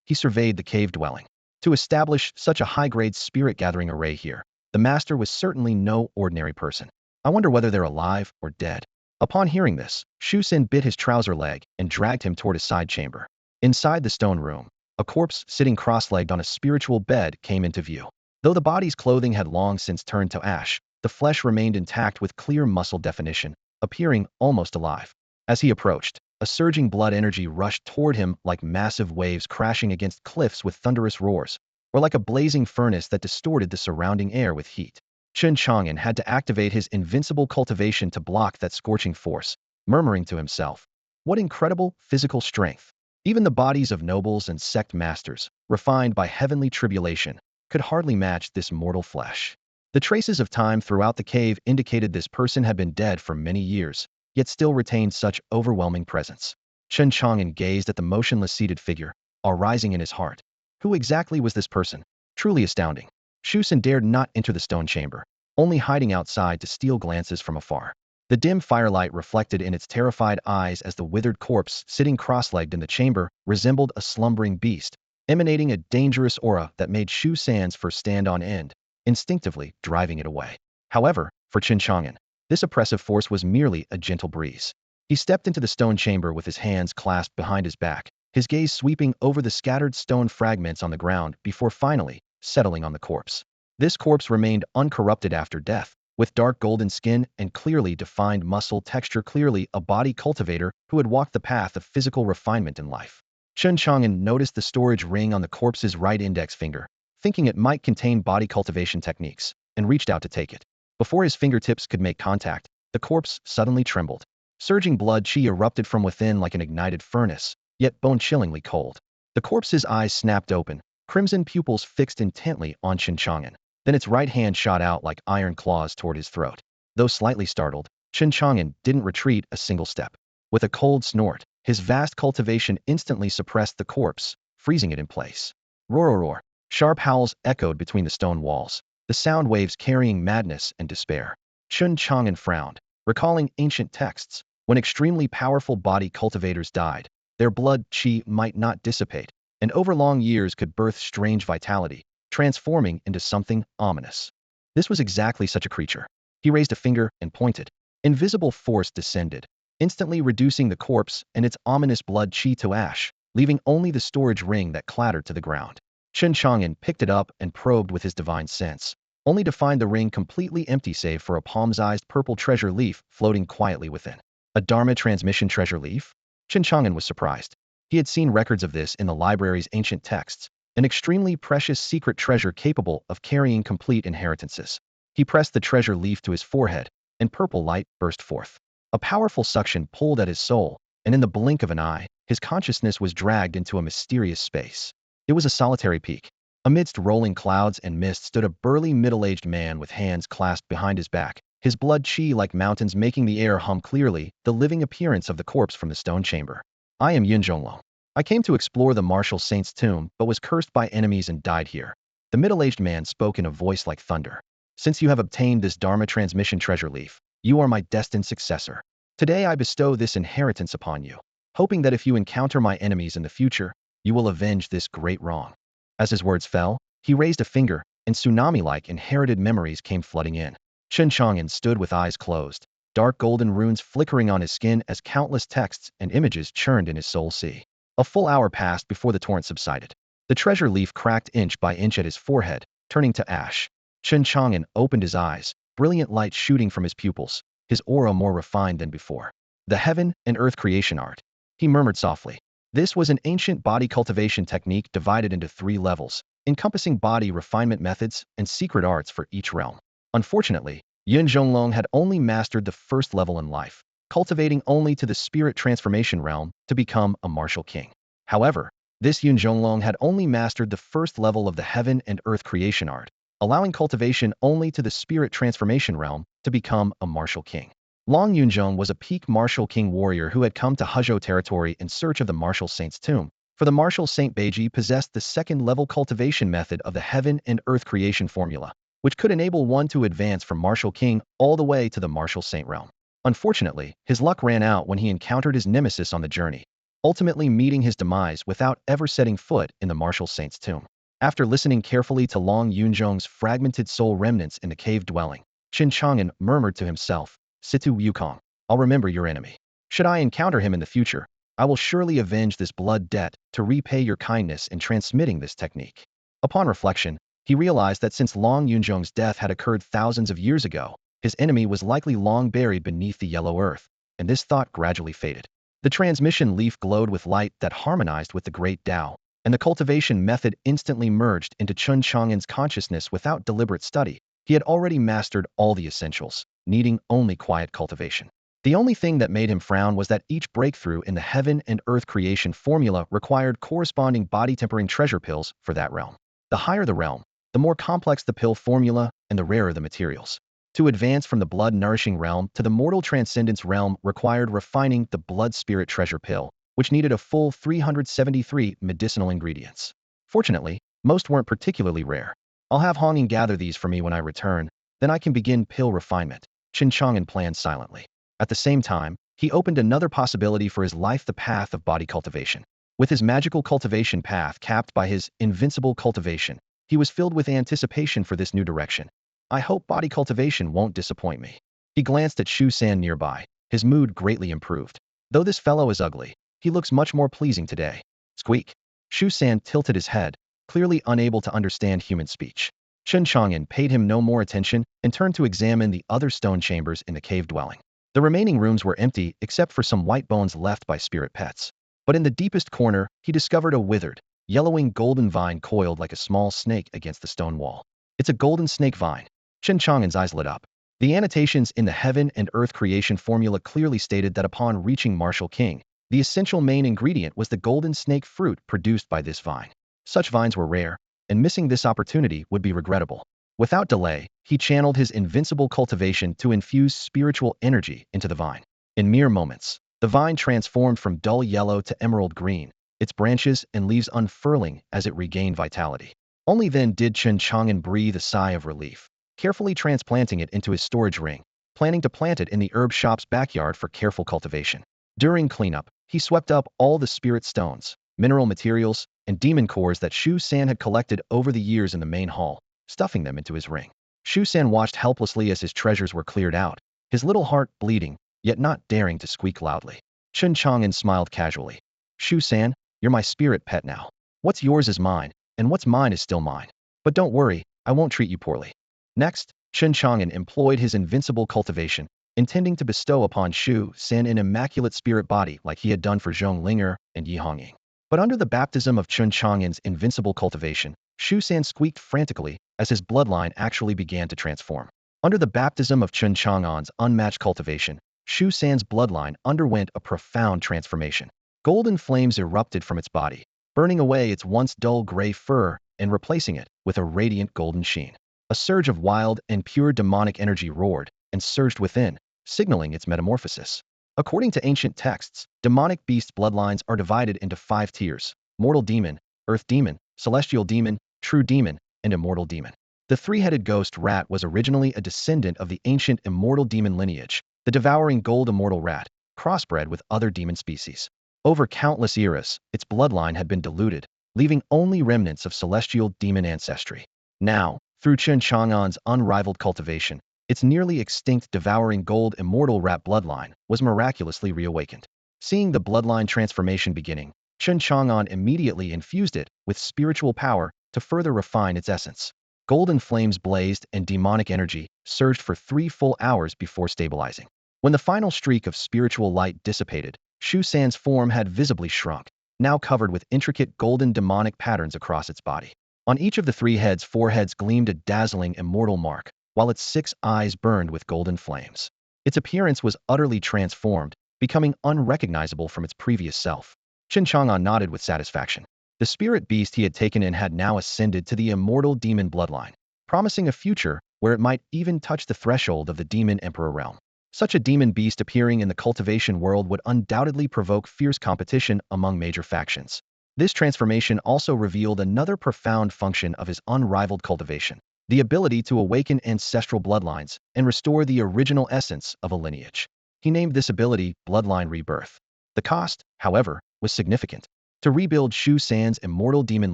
he surveyed the cave dwelling. To establish such a high-grade spirit-gathering array here, the master was certainly no ordinary person. I wonder whether they're alive or dead. Upon hearing this, Shu San bit his trouser leg and dragged him toward a side chamber. Inside the stone room, a corpse sitting cross-legged on a spiritual bed came into view. Though the body's clothing had long since turned to ash, the flesh remained intact with clear muscle definition, appearing almost alive. As he approached, a surging blood energy rushed toward him like massive waves crashing against cliffs with thunderous roars, or like a blazing furnace that distorted the surrounding air with heat. Chen Chang'an had to activate his invincible cultivation to block that scorching force, murmuring to himself, "What incredible physical strength!" Even the bodies of nobles and sect masters, refined by heavenly tribulation, could hardly match this mortal flesh. The traces of time throughout the cave indicated this person had been dead for many years, yet still retained such overwhelming presence. Chen Chang'an gazed at the motionless seated figure, awe rising in his heart. Who exactly was this person? Truly astounding. Shu San dared not enter the stone chamber, only hiding outside to steal glances from afar. The dim firelight reflected in its terrified eyes as the withered corpse sitting cross-legged in the chamber resembled a slumbering beast, emanating a dangerous aura that made Shu San's fur stand on end, instinctively driving it away. However, for Chen Chang'an, this oppressive force was merely a gentle breeze. He stepped into the stone chamber with his hands clasped behind his back, his gaze sweeping over the scattered stone fragments on the ground before finally settling on the corpse. This corpse remained uncorrupted after death, with dark golden skin and clearly defined muscle texture, clearly a body cultivator who had walked the path of physical refinement in life. Chen Chang'an noticed the storage ring on the corpse's right index finger, thinking it might contain body cultivation techniques, and reached out to take it. Before his fingertips could make contact, the corpse suddenly trembled. Surging blood chi erupted from within like an ignited furnace, yet bone-chillingly cold. The corpse's eyes snapped open, crimson pupils fixed intently on Chen Chang'an. Then its right hand shot out like iron claws toward his throat. Though slightly startled, Chen Chang'an didn't retreat a single step. With a cold snort, his vast cultivation instantly suppressed the corpse, freezing it in place. Roar, roar, roar. Sharp howls echoed between the stone walls, the sound waves carrying madness and despair. Chen Chang'an frowned, recalling ancient texts. When extremely powerful body cultivators died, their blood chi might not dissipate, and over long years could birth strange vitality, transforming into something ominous. This was exactly such a creature. He raised a finger and pointed. Invisible force descended, instantly reducing the corpse and its ominous blood chi to ash, leaving only the storage ring that clattered to the ground. Chen Chang'an picked it up and probed with his divine sense, only to find the ring completely empty save for a palm-sized purple treasure leaf floating quietly within. A Dharma transmission treasure leaf? Chen Chang'an was surprised. He had seen records of this in the library's ancient texts, an extremely precious secret treasure capable of carrying complete inheritances. He pressed the treasure leaf to his forehead, and purple light burst forth. A powerful suction pulled at his soul, and in the blink of an eye, his consciousness was dragged into a mysterious space. It was a solitary peak. Amidst rolling clouds and mist stood a burly middle-aged man with hands clasped behind his back, his blood chi like mountains making the air hum clearly, the living appearance of the corpse from the stone chamber. I am Yin Zhonglong. I came to explore the martial saint's tomb, but was cursed by enemies and died here. The middle-aged man spoke in a voice like thunder. Since you have obtained this Dharma transmission treasure leaf, you are my destined successor. Today I bestow this inheritance upon you, hoping that if you encounter my enemies in the future, you will avenge this great wrong. As his words fell, he raised a finger, and tsunami-like inherited memories came flooding in. Chen Chang'an stood with eyes closed, dark golden runes flickering on his skin as countless texts and images churned in his soul sea. A full hour passed before the torrent subsided. The treasure leaf cracked inch by inch at his forehead, turning to ash. Chen Chang'an opened his eyes, brilliant light shooting from his pupils, his aura more refined than before. The heaven and earth creation art. He murmured softly. This was an ancient body cultivation technique divided into 3 levels, encompassing body refinement methods and secret arts for each realm. Unfortunately, Yin Zhonglong had only mastered the first level in life, cultivating only to the spirit transformation realm to become a martial king. However, this Yin Zhonglong had only mastered the first level of the heaven and earth creation art, allowing cultivation only to the spirit transformation realm to become a martial king. Long Yunzhong was a peak martial king warrior who had come to Huzhou territory in search of the martial saint's tomb. For the martial saint Beiji possessed the second-level cultivation method of the heaven and earth creation formula, which could enable one to advance from martial king all the way to the martial saint realm. Unfortunately, his luck ran out when he encountered his nemesis on the journey, ultimately meeting his demise without ever setting foot in the martial saint's tomb. After listening carefully to Long Yunzhong's fragmented soul remnants in the cave dwelling, Chen Chang'an murmured to himself, Situ Wukong, I'll remember your enemy. Should I encounter him in the future, I will surely avenge this blood debt to repay your kindness in transmitting this technique. Upon reflection, he realized that since Long Yunzhong's death had occurred thousands of years ago, his enemy was likely long buried beneath the yellow earth, and this thought gradually faded. The transmission leaf glowed with light that harmonized with the great Tao, and the cultivation method instantly merged into Chen Chang'an's consciousness without deliberate study. He had already mastered all the essentials, needing only quiet cultivation. The only thing that made him frown was that each breakthrough in the heaven and earth creation formula required corresponding body-tempering treasure pills for that realm. The higher the realm, the more complex the pill formula and the rarer the materials. To advance from the blood-nourishing realm to the mortal transcendence realm required refining the blood-spirit treasure pill, which needed a full 373 medicinal ingredients. Fortunately, most weren't particularly rare. I'll have Honging gather these for me when I return, then I can begin pill refinement, Chen Chang'an planned silently. At the same time, he opened another possibility for his life, the path of body cultivation. With his magical cultivation path capped by his invincible cultivation, he was filled with anticipation for this new direction. I hope body cultivation won't disappoint me. He glanced at Shu San nearby, his mood greatly improved. Though this fellow is ugly, he looks much more pleasing today. Squeak. Shu San tilted his head, clearly unable to understand human speech. Chen Chang'an paid him no more attention and turned to examine the other stone chambers in the cave dwelling. The remaining rooms were empty except for some white bones left by spirit pets. But in the deepest corner, he discovered a withered, yellowing golden vine coiled like a small snake against the stone wall. It's a golden snake vine. Chen Chang'an's eyes lit up. The annotations in the heaven and earth creation formula clearly stated that upon reaching martial king, the essential main ingredient was the golden snake fruit produced by this vine. Such vines were rare, and missing this opportunity would be regrettable. Without delay, he channeled his invincible cultivation to infuse spiritual energy into the vine. In mere moments, the vine transformed from dull yellow to emerald green, its branches and leaves unfurling as it regained vitality. Only then did Chen Chang'an breathe a sigh of relief, carefully transplanting it into his storage ring, planning to plant it in the herb shop's backyard for careful cultivation. During cleanup, he swept up all the spirit stones, mineral materials, and demon cores that Shu San had collected over the years in the main hall, stuffing them into his ring. Shu San watched helplessly as his treasures were cleared out, his little heart bleeding, yet not daring to squeak loudly. Chen Chang'an smiled casually. Shu San, you're my spirit pet now. What's yours is mine, and what's mine is still mine. But don't worry, I won't treat you poorly. Next, Chen Chang'an employed his invincible cultivation, intending to bestow upon Shu San an immaculate spirit body like he had done for Zhong Linger and Yi Hongying. But under the baptism of Chen Chang'an's invincible cultivation, Shu San squeaked frantically as his bloodline actually began to transform. Under the baptism of Chen Chang'an's unmatched cultivation, Shu San's bloodline underwent a profound transformation. Golden flames erupted from its body, burning away its once dull gray fur and replacing it with a radiant golden sheen. A surge of wild and pure demonic energy roared, and surged within, signaling its metamorphosis. According to ancient texts, demonic beast bloodlines are divided into 5 tiers: mortal demon, earth demon, celestial demon, true demon, and immortal demon. The three-headed ghost rat was originally a descendant of the ancient immortal demon lineage, the devouring gold immortal rat, crossbred with other demon species. Over countless eras, its bloodline had been diluted, leaving only remnants of celestial demon ancestry. Now, through Chen Chang'an's unrivaled cultivation, its nearly extinct devouring gold immortal rat bloodline was miraculously reawakened. Seeing the bloodline transformation beginning, Chen Chang'an immediately infused it with spiritual power to further refine its essence. Golden flames blazed and demonic energy surged for 3 full hours before stabilizing. When the final streak of spiritual light dissipated, Shu San's form had visibly shrunk, now covered with intricate golden demonic patterns across its body. On each of the 3 heads' foreheads gleamed a dazzling immortal mark, while its 6 eyes burned with golden flames. Its appearance was utterly transformed, becoming unrecognizable from its previous self. Chen Chang'an nodded with satisfaction. The spirit beast he had taken in had now ascended to the immortal demon bloodline, promising a future where it might even touch the threshold of the demon emperor realm. Such a demon beast appearing in the cultivation world would undoubtedly provoke fierce competition among major factions. This transformation also revealed another profound function of his unrivaled cultivation: the ability to awaken ancestral bloodlines and restore the original essence of a lineage. He named this ability Bloodline Rebirth. The cost, however, was significant. To rebuild Shu San's immortal demon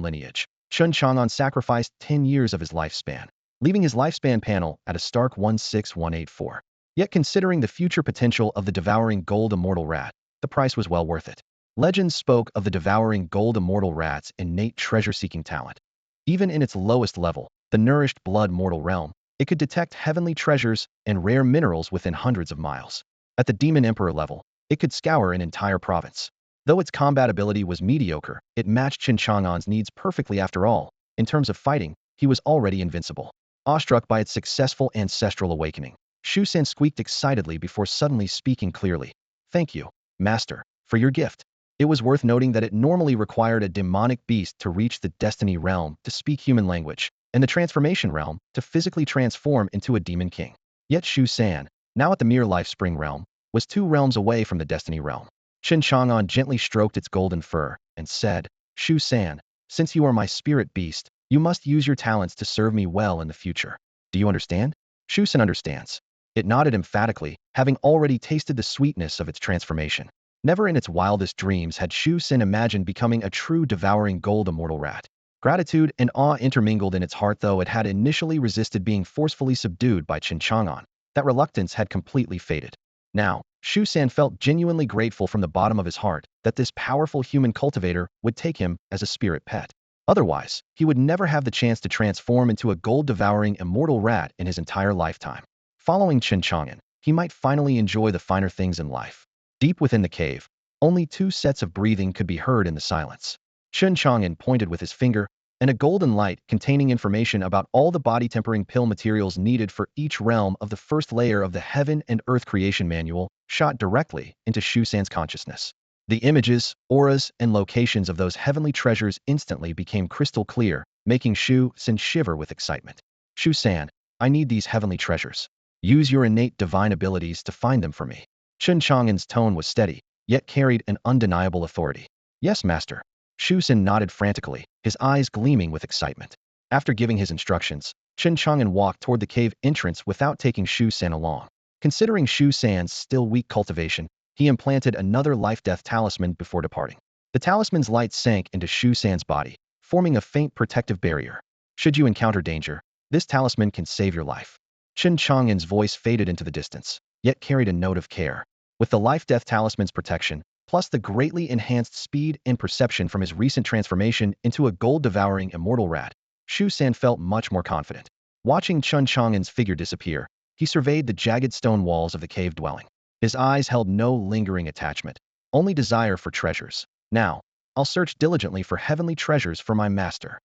lineage, Chen Chang'an sacrificed 10 years of his lifespan, leaving his lifespan panel at a stark 16184. Yet considering the future potential of the devouring gold immortal rat, the price was well worth it. Legends spoke of the devouring gold immortal rat's innate treasure-seeking talent. Even in its lowest level, the nourished blood mortal realm, it could detect heavenly treasures and rare minerals within hundreds of miles. At the demon emperor level, it could scour an entire province. Though its combat ability was mediocre, it matched Chen Chang'an's needs perfectly after all. In terms of fighting, he was already invincible. Awestruck by its successful ancestral awakening, Shu San squeaked excitedly before suddenly speaking clearly. "Thank you, Master, for your gift." It was worth noting that it normally required a demonic beast to reach the Destiny realm to speak human language, and the Transformation realm to physically transform into a demon king. Yet Shu San, now at the mere Life Spring realm, was 2 realms away from the Destiny realm. Chen Chang'an gently stroked its golden fur and said, "Shu San, since you are my spirit beast, you must use your talents to serve me well in the future. Do you understand?" Shu San understands. It nodded emphatically, having already tasted the sweetness of its transformation. Never in its wildest dreams had Shu San imagined becoming a true devouring gold immortal rat. Gratitude and awe intermingled in its heart, though it had initially resisted being forcefully subdued by Chen Chang'an. That reluctance had completely faded. Now, Shu San felt genuinely grateful from the bottom of his heart that this powerful human cultivator would take him as a spirit pet. Otherwise, he would never have the chance to transform into a gold-devouring immortal rat in his entire lifetime. Following Chen Chang'an, he might finally enjoy the finer things in life. Deep within the cave, only 2 sets of breathing could be heard in the silence. Chen Chang'an pointed with his finger, and a golden light containing information about all the body-tempering pill materials needed for each realm of the first layer of the Heaven and Earth Creation Manual shot directly into Shu San's consciousness. The images, auras, and locations of those heavenly treasures instantly became crystal clear, making Shu San shiver with excitement. "Shu San, I need these heavenly treasures. Use your innate divine abilities to find them for me." Chen Chang'an's tone was steady, yet carried an undeniable authority. "Yes, Master." Shu San nodded frantically, his eyes gleaming with excitement. After giving his instructions, Chen Chang'an walked toward the cave entrance without taking Shu San along. Considering Shu San's still weak cultivation, he implanted another life-death talisman before departing. The talisman's light sank into Shu San's body, forming a faint protective barrier. Should you encounter danger, this talisman can save your life. Chen Chang'an's voice faded into the distance, yet carried a note of care. With the life-death talisman's protection, plus the greatly enhanced speed and perception from his recent transformation into a gold-devouring immortal rat, Shu San felt much more confident. Watching Chen Chang'an's figure disappear, he surveyed the jagged stone walls of the cave dwelling. His eyes held no lingering attachment, only desire for treasures. "Now, I'll search diligently for heavenly treasures for my master."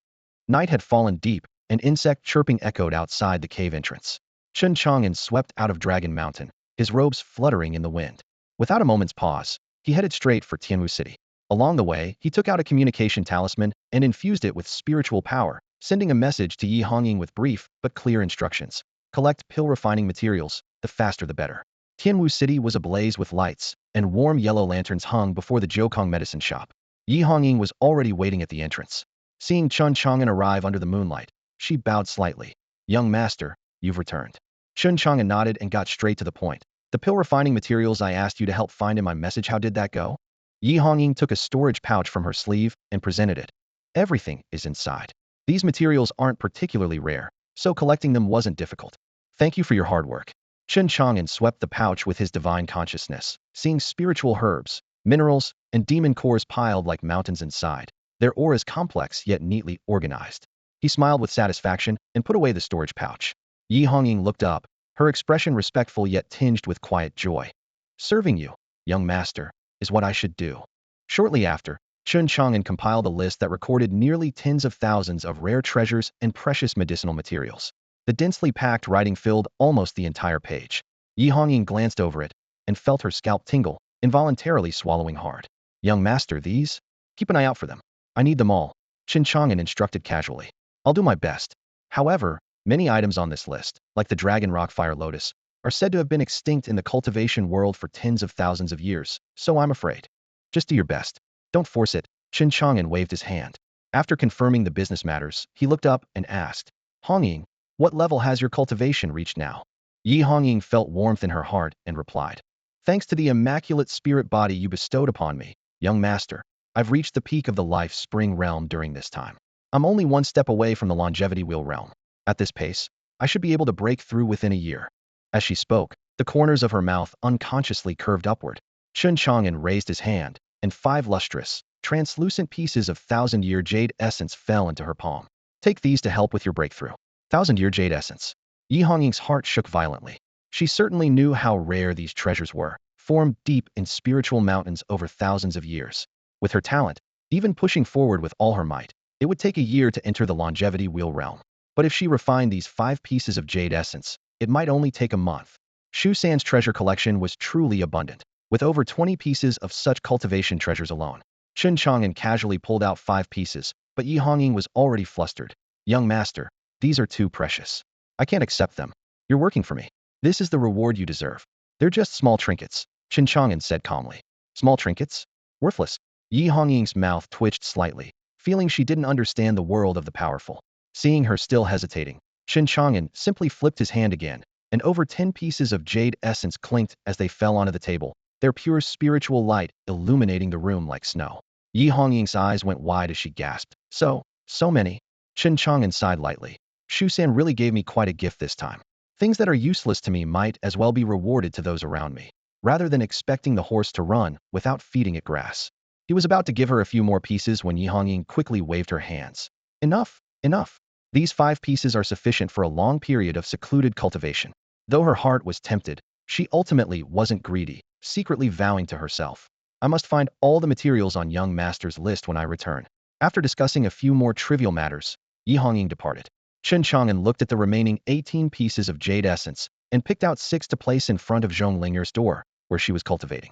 Night had fallen deep, and insect chirping echoed outside the cave entrance. Chen Chang'an swept out of Dragon Mountain, his robes fluttering in the wind. Without a moment's pause, he headed straight for Tianwu City. Along the way, he took out a communication talisman and infused it with spiritual power, sending a message to Yi Hongying with brief but clear instructions. Collect pill refining materials, the faster the better. Tianwu City was ablaze with lights, and warm yellow lanterns hung before the Jiukong medicine shop. Yi Hongying was already waiting at the entrance. Seeing Chen Chang'an arrive under the moonlight, she bowed slightly. Young master, you've returned. Chen Chang'an nodded and got straight to the point. The pill refining materials I asked you to help find in my message, how did that go? Yi Hongying took a storage pouch from her sleeve and presented it. Everything is inside. These materials aren't particularly rare, so collecting them wasn't difficult. Thank you for your hard work. Chen Chang'an swept the pouch with his divine consciousness, seeing spiritual herbs, minerals, and demon cores piled like mountains inside, their auras complex yet neatly organized. He smiled with satisfaction and put away the storage pouch. Yi Hongying looked up, her expression respectful yet tinged with quiet joy. Serving you, young master, is what I should do. Shortly after, Chen Chang'an compiled a list that recorded nearly tens of thousands of rare treasures and precious medicinal materials. The densely packed writing filled almost the entire page. Yi Hongying glanced over it and felt her scalp tingle, involuntarily swallowing hard. Young master, these? Keep an eye out for them. I need them all, Chen Chang'an instructed casually. I'll do my best. However, many items on this list, like the dragon rock fire lotus, are said to have been extinct in the cultivation world for tens of thousands of years, so I'm afraid. Just do your best. Don't force it, Chen Chang'an waved his hand. After confirming the business matters, he looked up and asked, Hongying, what level has your cultivation reached now? Yi Hongying felt warmth in her heart and replied, thanks to the immaculate spirit body you bestowed upon me, young master, I've reached the peak of the life spring realm during this time. I'm only one step away from the longevity wheel realm. At this pace, I should be able to break through within a year. As she spoke, the corners of her mouth unconsciously curved upward. Chen Chang'an raised his hand, and 5 lustrous, translucent pieces of thousand-year jade essence fell into her palm. Take these to help with your breakthrough. Thousand-year jade essence. Yi Hongying's heart shook violently. She certainly knew how rare these treasures were, formed deep in spiritual mountains over thousands of years. With her talent, even pushing forward with all her might, it would take a year to enter the longevity wheel realm. But if she refined these 5 pieces of jade essence, it might only take a month. Shu San's treasure collection was truly abundant, with over 20 pieces of such cultivation treasures alone. Chen Chang'an casually pulled out 5 pieces, but Yi Hongying was already flustered. Young master, these are too precious. I can't accept them. You're working for me. This is the reward you deserve. They're just small trinkets, Chen Chang'an said calmly. Small trinkets? Worthless. Yi Hongying's mouth twitched slightly, feeling she didn't understand the world of the powerful. Seeing her still hesitating, Chen Chang'an simply flipped his hand again, and over 10 pieces of jade essence clinked as they fell onto the table, their pure spiritual light illuminating the room like snow. Yi Hongying's eyes went wide as she gasped. So many. Chen Chang'an sighed lightly. Shu San really gave me quite a gift this time. Things that are useless to me might as well be rewarded to those around me, rather than expecting the horse to run without feeding it grass. He was about to give her a few more pieces when Yi Hongying quickly waved her hands. Enough, enough. These 5 pieces are sufficient for a long period of secluded cultivation. Though her heart was tempted, she ultimately wasn't greedy, secretly vowing to herself, I must find all the materials on young master's list when I return. After discussing a few more trivial matters, Yi Hongying departed. Chen Chang'an looked at the remaining 18 pieces of jade essence and picked out 6 to place in front of Zhong Ling'er's door, where she was cultivating.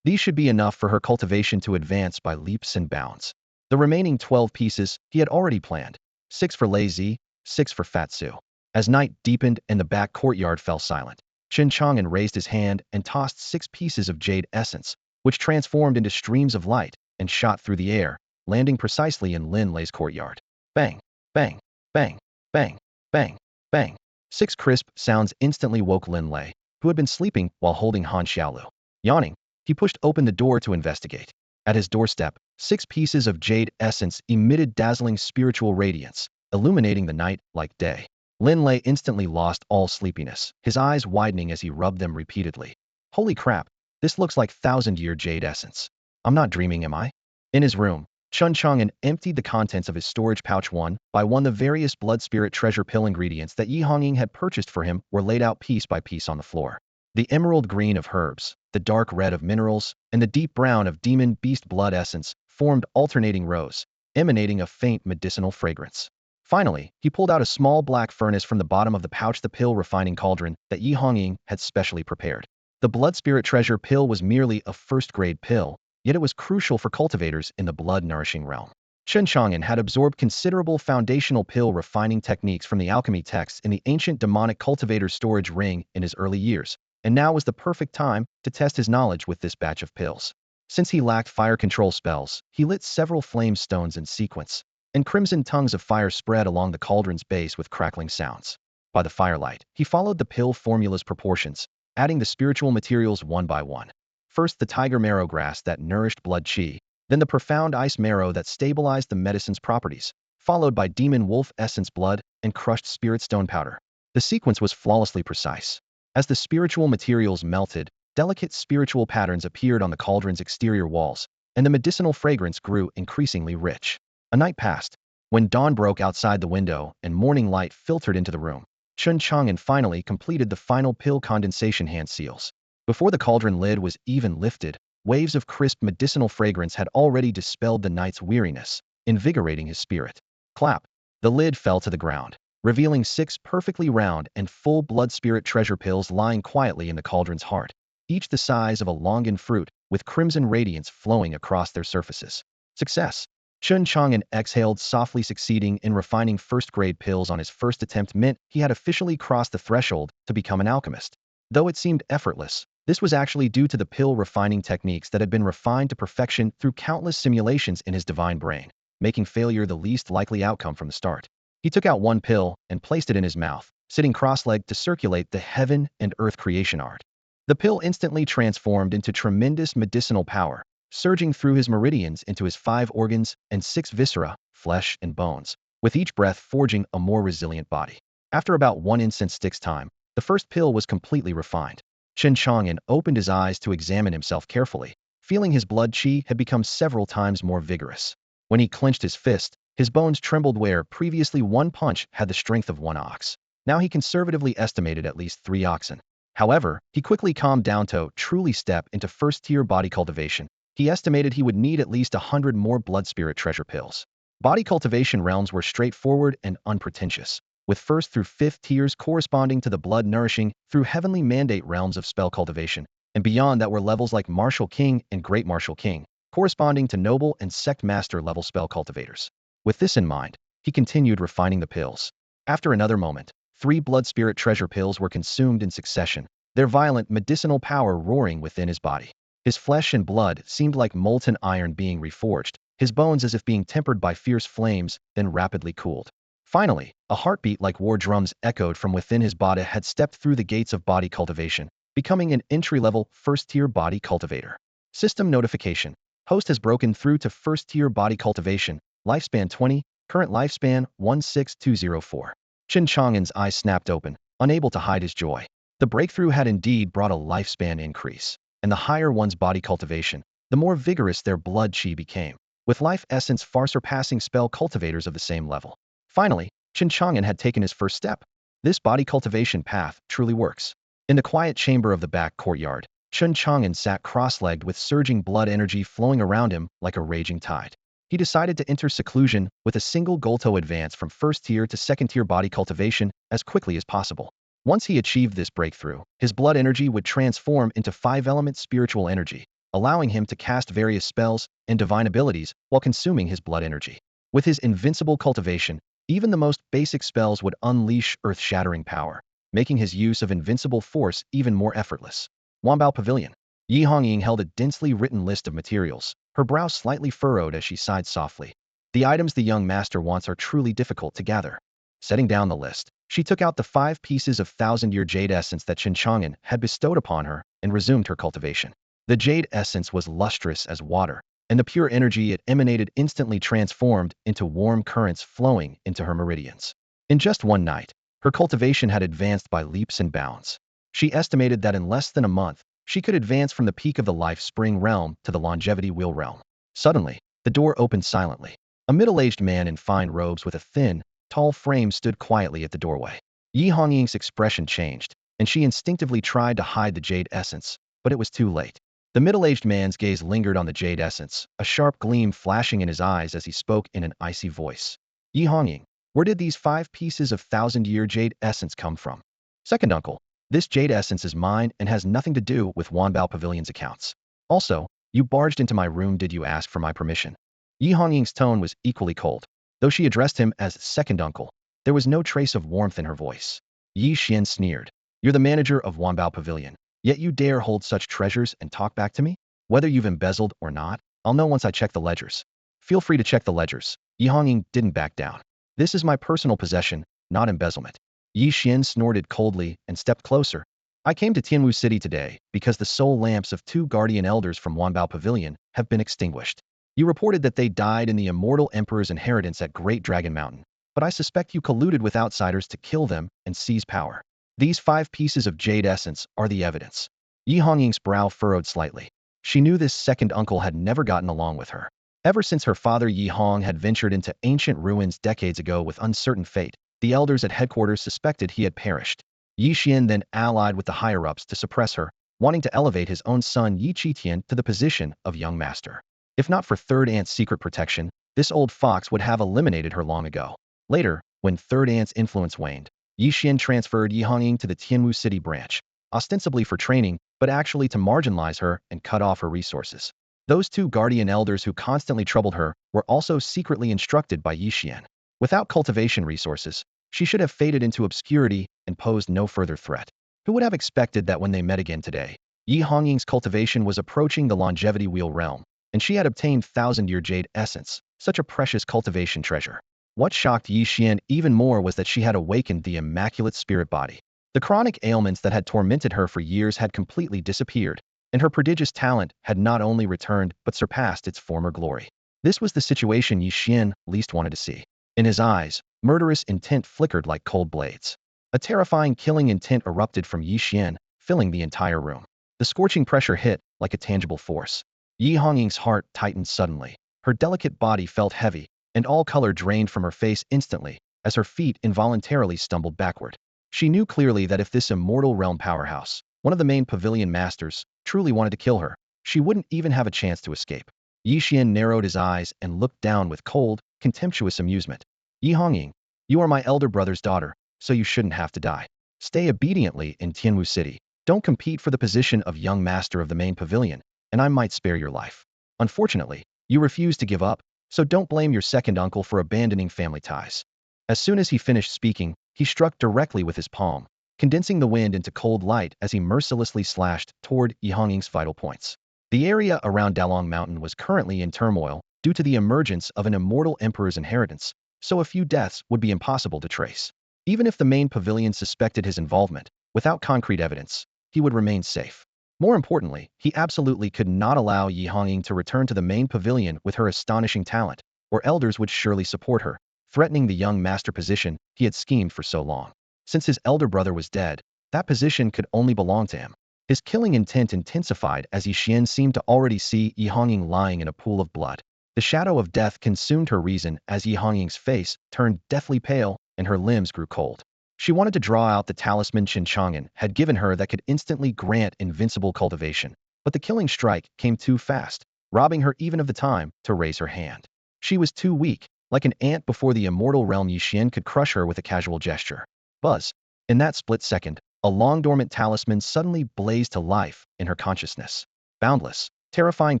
These should be enough for her cultivation to advance by leaps and bounds. The remaining 12 pieces he had already planned, 6 for Lei Zi, 6 for Fat Su. As night deepened and the back courtyard fell silent, Chen Chang'an raised his hand and tossed 6 pieces of jade essence, which transformed into streams of light and shot through the air, landing precisely in Lin Lei's courtyard. Bang, bang, bang, bang, bang, bang. 6 crisp sounds instantly woke Lin Lei, who had been sleeping while holding Han Xiaolu. Yawning, he pushed open the door to investigate. At his doorstep, 6 pieces of jade essence emitted dazzling spiritual radiance, illuminating the night like day. Lin Lei instantly lost all sleepiness, his eyes widening as he rubbed them repeatedly. Holy crap, this looks like thousand-year jade essence. I'm not dreaming, am I? In his room, Chen Chang'an emptied the contents of his storage pouch one by one. The various blood spirit treasure pill ingredients that Yi Hongying had purchased for him were laid out piece by piece on the floor. The emerald green of herbs, the dark red of minerals, and the deep brown of demon beast blood essence formed alternating rows, emanating a faint medicinal fragrance. Finally, he pulled out a small black furnace from the bottom of the pouch, the pill refining cauldron that Yi Hongying had specially prepared. The blood spirit treasure pill was merely a first-grade pill, yet it was crucial for cultivators in the blood-nourishing realm. Chen Chang'an had absorbed considerable foundational pill refining techniques from the alchemy texts in the ancient demonic cultivator storage ring in his early years, and now was the perfect time to test his knowledge with this batch of pills. Since he lacked fire control spells, he lit several flame stones in sequence, and crimson tongues of fire spread along the cauldron's base with crackling sounds. By the firelight, he followed the pill formula's proportions, adding the spiritual materials one by one. First, the tiger marrow grass that nourished blood chi, then the profound ice marrow that stabilized the medicine's properties, followed by demon wolf essence blood and crushed spirit stone powder. The sequence was flawlessly precise. As the spiritual materials melted, delicate spiritual patterns appeared on the cauldron's exterior walls, and the medicinal fragrance grew increasingly rich. A night passed. When dawn broke outside the window and morning light filtered into the room, Chen Chang'an finally completed the final pill condensation hand seals. Before the cauldron lid was even lifted, waves of crisp medicinal fragrance had already dispelled the night's weariness, invigorating his spirit. Clap! The lid fell to the ground, revealing 6 perfectly round and full blood spirit treasure pills lying quietly in the cauldron's heart, each the size of a longan fruit, with crimson radiance flowing across their surfaces. Success! Chen Chang'an exhaled softly, succeeding in refining first-grade pills on his first attempt meant he had officially crossed the threshold to become an alchemist. Though it seemed effortless, this was actually due to the pill refining techniques that had been refined to perfection through countless simulations in his divine brain, making failure the least likely outcome from the start. He took out one pill and placed it in his mouth, sitting cross-legged to circulate the heaven and earth creation art. The pill instantly transformed into tremendous medicinal power, surging through his meridians into his 5 organs and 6 viscera, flesh and bones, with each breath forging a more resilient body. After about 1 incense stick's time, the first pill was completely refined. Chen Chang'an opened his eyes to examine himself carefully, feeling his blood chi had become several times more vigorous. When he clenched his fist, his bones trembled where previously one punch had the strength of 1 ox. Now he conservatively estimated at least 3 oxen. However, he quickly calmed down to truly step into first-tier body cultivation. He estimated he would need at least 100 more blood spirit treasure pills. Body cultivation realms were straightforward and unpretentious, with 1st through 5th tiers corresponding to the blood-nourishing through heavenly mandate realms of spell cultivation, and beyond that were levels like Martial King and Great Martial King, corresponding to noble and sect master level spell cultivators. With this in mind, he continued refining the pills. After another moment, 3 blood spirit treasure pills were consumed in succession, their violent medicinal power roaring within his body. His flesh and blood seemed like molten iron being reforged, his bones as if being tempered by fierce flames, then rapidly cooled. Finally, a heartbeat like war drums echoed from within his body had stepped through the gates of body cultivation, becoming an entry-level, first-tier body cultivator. System notification. Host has broken through to first-tier body cultivation, lifespan 20, current lifespan 16204. Chen Chang'an's eyes snapped open, unable to hide his joy. The breakthrough had indeed brought a lifespan increase, and the higher one's body cultivation, the more vigorous their blood chi became, with life essence far surpassing spell cultivators of the same level. Finally, Chen Chang'an had taken his first step. This body cultivation path truly works. In the quiet chamber of the back courtyard, Chen Chang'an sat cross-legged with surging blood energy flowing around him like a raging tide. He decided to enter seclusion with a single goal to advance from first-tier to second-tier body cultivation as quickly as possible. Once he achieved this breakthrough, his blood energy would transform into 5-element spiritual energy, allowing him to cast various spells and divine abilities while consuming his blood energy. With his invincible cultivation, even the most basic spells would unleash earth-shattering power, making his use of invincible force even more effortless. Wanbao Pavilion. Yi Hongying held a densely written list of materials, her brow slightly furrowed as she sighed softly. The items the young master wants are truly difficult to gather. Setting down the list, she took out the 5 pieces of thousand-year jade essence that Chen Chang'an had bestowed upon her and resumed her cultivation. The jade essence was lustrous as water, and the pure energy it emanated instantly transformed into warm currents flowing into her meridians. In just one night, her cultivation had advanced by leaps and bounds. She estimated that in less than a month, she could advance from the peak of the life spring realm to the longevity will realm. Suddenly, the door opened silently. A middle-aged man in fine robes with a thin, tall frame stood quietly at the doorway. Yi Hongying's expression changed, and she instinctively tried to hide the jade essence, but it was too late. The middle-aged man's gaze lingered on the jade essence, a sharp gleam flashing in his eyes as he spoke in an icy voice. Yi Hongying, where did these 5 pieces of thousand-year jade essence come from? Second uncle, this jade essence is mine and has nothing to do with Wanbao Pavilion's accounts. Also, you barged into my room. Did you ask for my permission? Yi Hongying's tone was equally cold. Though she addressed him as second uncle, there was no trace of warmth in her voice. Yi Xian sneered. You're the manager of Wanbao Pavilion, yet you dare hold such treasures and talk back to me? Whether you've embezzled or not, I'll know once I check the ledgers. Feel free to check the ledgers. Yi Hongying didn't back down. This is my personal possession, not embezzlement. Yi Xian snorted coldly and stepped closer. I came to Tianwu City today because the soul lamps of 2 guardian elders from Wanbao Pavilion have been extinguished. You reported that they died in the Immortal Emperor's inheritance at Great Dragon Mountain, but I suspect you colluded with outsiders to kill them and seize power. These 5 pieces of jade essence are the evidence. Yi Hongying's brow furrowed slightly. She knew this second uncle had never gotten along with her. Ever since her father Yi Hong had ventured into ancient ruins decades ago with uncertain fate, the elders at headquarters suspected he had perished. Yi Xian then allied with the higher-ups to suppress her, wanting to elevate his own son Yi Qitian to the position of young master. If not for Third Aunt's secret protection, this old fox would have eliminated her long ago. Later, when Third Aunt's influence waned, Yi Xian transferred Yi Hongying to the Tianwu City branch, ostensibly for training, but actually to marginalize her and cut off her resources. Those 2 guardian elders who constantly troubled her were also secretly instructed by Yi Xian. Without cultivation resources, she should have faded into obscurity and posed no further threat. Who would have expected that when they met again today, Yi Hongying's cultivation was approaching the longevity wheel realm, and she had obtained 1,000-year jade essence, such a precious cultivation treasure. What shocked Yi Xian even more was that she had awakened the immaculate spirit body. The chronic ailments that had tormented her for years had completely disappeared, and her prodigious talent had not only returned but surpassed its former glory. This was the situation Yi Xian least wanted to see. In his eyes, murderous intent flickered like cold blades. A terrifying killing intent erupted from Yi Xian, filling the entire room. The scorching pressure hit like a tangible force. Yi Hongying's heart tightened suddenly. Her delicate body felt heavy, and all color drained from her face instantly, as her feet involuntarily stumbled backward. She knew clearly that if this immortal realm powerhouse, one of the main pavilion masters, truly wanted to kill her, she wouldn't even have a chance to escape. Yi Xian narrowed his eyes and looked down with cold, contemptuous amusement. Yi Hongying, you are my elder brother's daughter, so you shouldn't have to die. Stay obediently in Tianwu City. Don't compete for the position of young master of the main pavilion, and I might spare your life. Unfortunately, you refuse to give up, so don't blame your second uncle for abandoning family ties. As soon as he finished speaking, he struck directly with his palm, condensing the wind into cold light as he mercilessly slashed toward Yi Hongying's vital points. The area around Dalong Mountain was currently in turmoil due to the emergence of an immortal emperor's inheritance, so a few deaths would be impossible to trace. Even if the main pavilion suspected his involvement, without concrete evidence, he would remain safe. More importantly, he absolutely could not allow Yi Hongying to return to the main pavilion with her astonishing talent, or elders would surely support her, threatening the young master position he had schemed for so long. Since his elder brother was dead, that position could only belong to him. His killing intent intensified as Yi Xian seemed to already see Yi Hongying lying in a pool of blood. The shadow of death consumed her reason as Yi Hongying's face turned deathly pale and her limbs grew cold. She wanted to draw out the talisman Chen Chang'an had given her that could instantly grant invincible cultivation, but the killing strike came too fast, robbing her even of the time to raise her hand. She was too weak, like an ant before the immortal realm. Yi Xian could crush her with a casual gesture. Buzz. In that split second, a long-dormant talisman suddenly blazed to life in her consciousness. Boundless, terrifying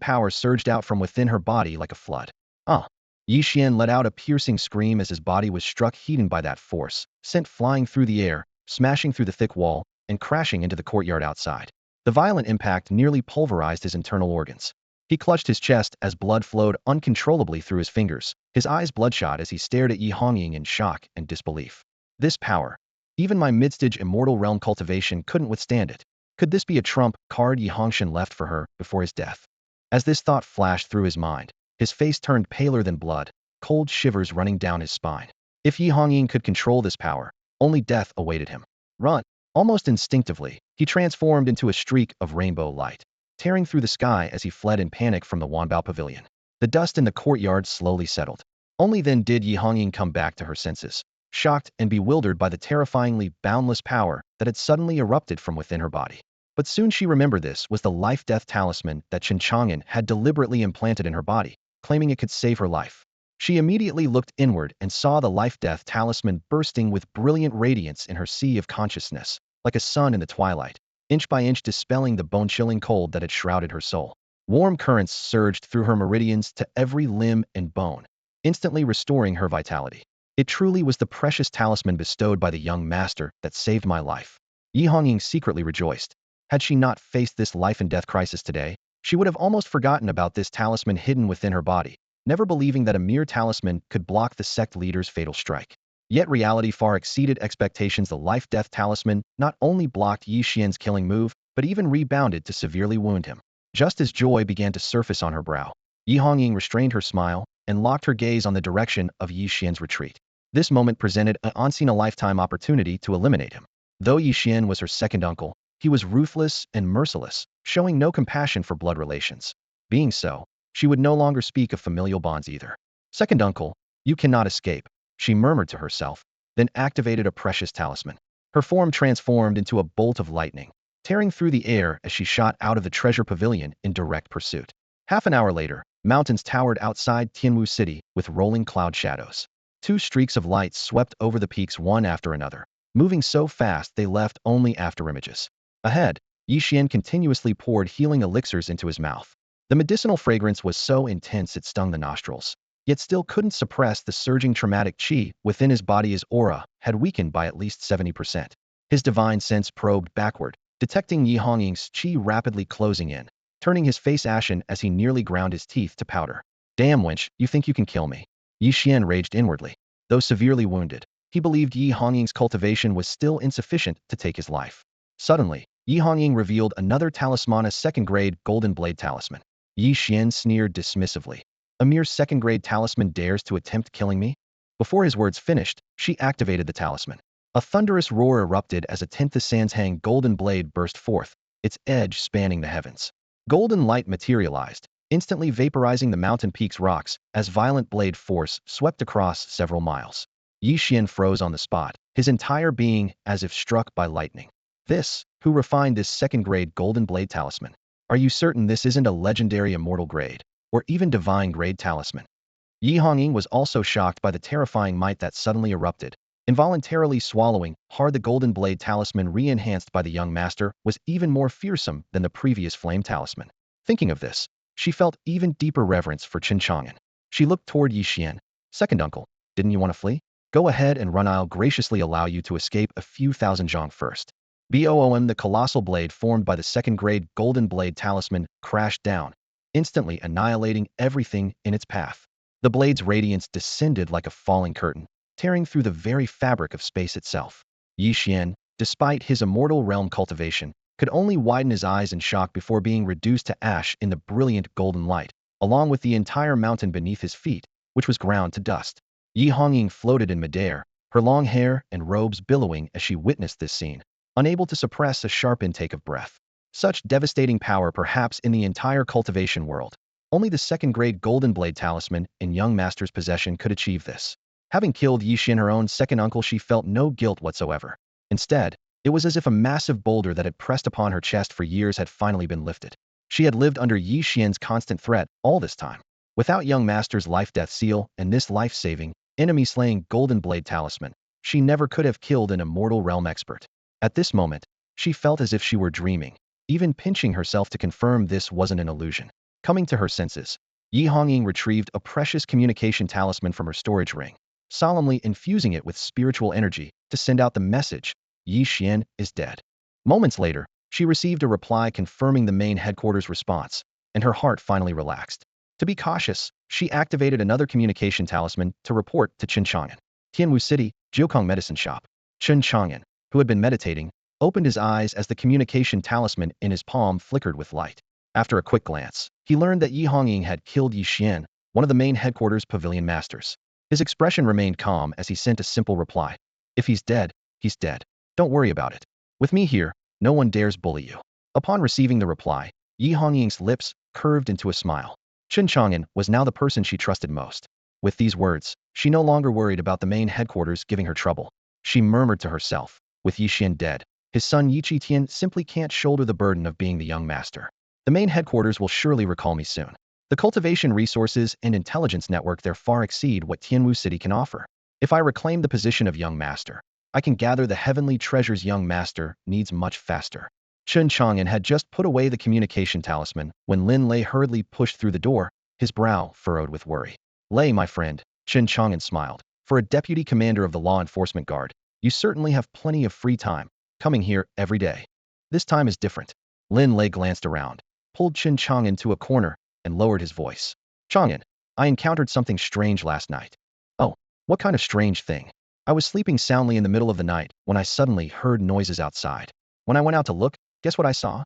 power surged out from within her body like a flood. Yi Xian let out a piercing scream as his body was struck heated by that force, sent flying through the air, smashing through the thick wall, and crashing into the courtyard outside. The violent impact nearly pulverized his internal organs. He clutched his chest as blood flowed uncontrollably through his fingers, his eyes bloodshot as he stared at Yi Hongying in shock and disbelief. This power. Even my mid-stage immortal realm cultivation couldn't withstand it. Could this be a trump card Yi Hongying left for her before his death? As this thought flashed through his mind, his face turned paler than blood, cold shivers running down his spine. If Yi Hongying could control this power, only death awaited him. Run! Almost instinctively, he transformed into a streak of rainbow light, tearing through the sky as he fled in panic from the Wanbao Pavilion. The dust in the courtyard slowly settled. Only then did Yi Hongying come back to her senses, shocked and bewildered by the terrifyingly boundless power that had suddenly erupted from within her body. But soon she remembered this was the life-death talisman that Chen Chang'an had deliberately implanted in her body, claiming it could save her life. She immediately looked inward and saw the life-death talisman bursting with brilliant radiance in her sea of consciousness, like a sun in the twilight, inch by inch dispelling the bone-chilling cold that had shrouded her soul. Warm currents surged through her meridians to every limb and bone, instantly restoring her vitality. It truly was the precious talisman bestowed by the young master that saved my life. Yi Hongying secretly rejoiced. Had she not faced this life-and-death crisis today, she would have almost forgotten about this talisman hidden within her body, never believing that a mere talisman could block the sect leader's fatal strike. Yet reality far exceeded expectations. The life-death talisman not only blocked Yi Xian's killing move, but even rebounded to severely wound him. Just as joy began to surface on her brow, Yi Hongying restrained her smile and locked her gaze on the direction of Yi Xian's retreat. This moment presented an unseen-a-lifetime opportunity to eliminate him. Though Yi Xian was her second uncle, he was ruthless and merciless, showing no compassion for blood relations. Being so, she would no longer speak of familial bonds either. Second uncle, you cannot escape, she murmured to herself, then activated a precious talisman. Her form transformed into a bolt of lightning, tearing through the air as she shot out of the treasure pavilion in direct pursuit. Half an hour later, mountains towered outside Tianwu City with rolling cloud shadows. Two streaks of light swept over the peaks one after another, moving so fast they left only afterimages. Ahead, Yi Xian continuously poured healing elixirs into his mouth. The medicinal fragrance was so intense it stung the nostrils, yet still couldn't suppress the surging traumatic qi within his body. His aura had weakened by at least 70%. His divine sense probed backward, detecting Yi Hongying's qi rapidly closing in, turning his face ashen as he nearly ground his teeth to powder. Damn wench, you think you can kill me? Yi Xian raged inwardly. Though severely wounded, he believed Yi Hongying's cultivation was still insufficient to take his life. Suddenly, Yi Hongying revealed another talisman, a second-grade golden blade talisman. Yi Xian sneered dismissively. A mere second-grade talisman dares to attempt killing me? Before his words finished, she activated the talisman. A thunderous roar erupted as a 10th Sanzhang golden blade burst forth, its edge spanning the heavens. Golden light materialized, instantly vaporizing the mountain peak's rocks as violent blade force swept across several miles. Yi Xian froze on the spot, his entire being as if struck by lightning. Who refined this second-grade golden blade talisman? Are you certain this isn't a legendary immortal grade, or even divine grade talisman? Yi Hongying was also shocked by the terrifying might that suddenly erupted. Involuntarily swallowing hard, the golden blade talisman re-enhanced by the young master was even more fearsome than the previous flame talisman. Thinking of this, she felt even deeper reverence for Chen Chang'an. She looked toward Yi Xian. Second uncle, didn't you want to flee? Go ahead and run. I'll graciously allow you to escape a few thousand zhang first. Boom! The colossal blade formed by the second-grade golden blade talisman crashed down, instantly annihilating everything in its path. The blade's radiance descended like a falling curtain, tearing through the very fabric of space itself. Yi Xian, despite his immortal realm cultivation, could only widen his eyes in shock before being reduced to ash in the brilliant golden light, along with the entire mountain beneath his feet, which was ground to dust. Yi Hongying floated in midair, her long hair and robes billowing as she witnessed this scene, unable to suppress a sharp intake of breath. Such devastating power perhaps in the entire cultivation world. Only the second-grade golden blade talisman in young master's possession could achieve this. Having killed Yi Xian, her own second uncle, she felt no guilt whatsoever. Instead, it was as if a massive boulder that had pressed upon her chest for years had finally been lifted. She had lived under Yi Xian's constant threat all this time. Without young master's life-death seal and this life-saving, enemy-slaying golden blade talisman, she never could have killed an immortal realm expert. At this moment, she felt as if she were dreaming, even pinching herself to confirm this wasn't an illusion. Coming to her senses, Yi Hongying retrieved a precious communication talisman from her storage ring, solemnly infusing it with spiritual energy to send out the message, Yi Xian is dead. Moments later, she received a reply confirming the main headquarters response, and her heart finally relaxed. To be cautious, she activated another communication talisman to report to Chen Chang'an. Tianwu City, Jiukong Medicine Shop. Chen Chang'an, who had been meditating, opened his eyes as the communication talisman in his palm flickered with light. After a quick glance, he learned that Yi Hongying had killed Yi Xian, one of the main headquarters pavilion masters. His expression remained calm as he sent a simple reply. If he's dead, he's dead. Don't worry about it. With me here, no one dares bully you. Upon receiving the reply, Yi Hongying's lips curved into a smile. Chen Chang'an was now the person she trusted most. With these words, she no longer worried about the main headquarters giving her trouble. She murmured to herself, with Yi Xian dead, his son Yi Qitian simply can't shoulder the burden of being the young master. The main headquarters will surely recall me soon. The cultivation resources and intelligence network there far exceed what Tianwu City can offer. If I reclaim the position of young master, I can gather the heavenly treasures young master needs much faster. Chen Chang'an had just put away the communication talisman when Lin Lei hurriedly pushed through the door, his brow furrowed with worry. Lei, my friend, Chen Chang'an smiled. For a deputy commander of the law enforcement guard, you certainly have plenty of free time, coming here every day. This time is different. Lin Lei glanced around, pulled Chen Chang'an to a corner, and lowered his voice. Chang'an, I encountered something strange last night. Oh, what kind of strange thing? I was sleeping soundly in the middle of the night when I suddenly heard noises outside. When I went out to look, guess what I saw?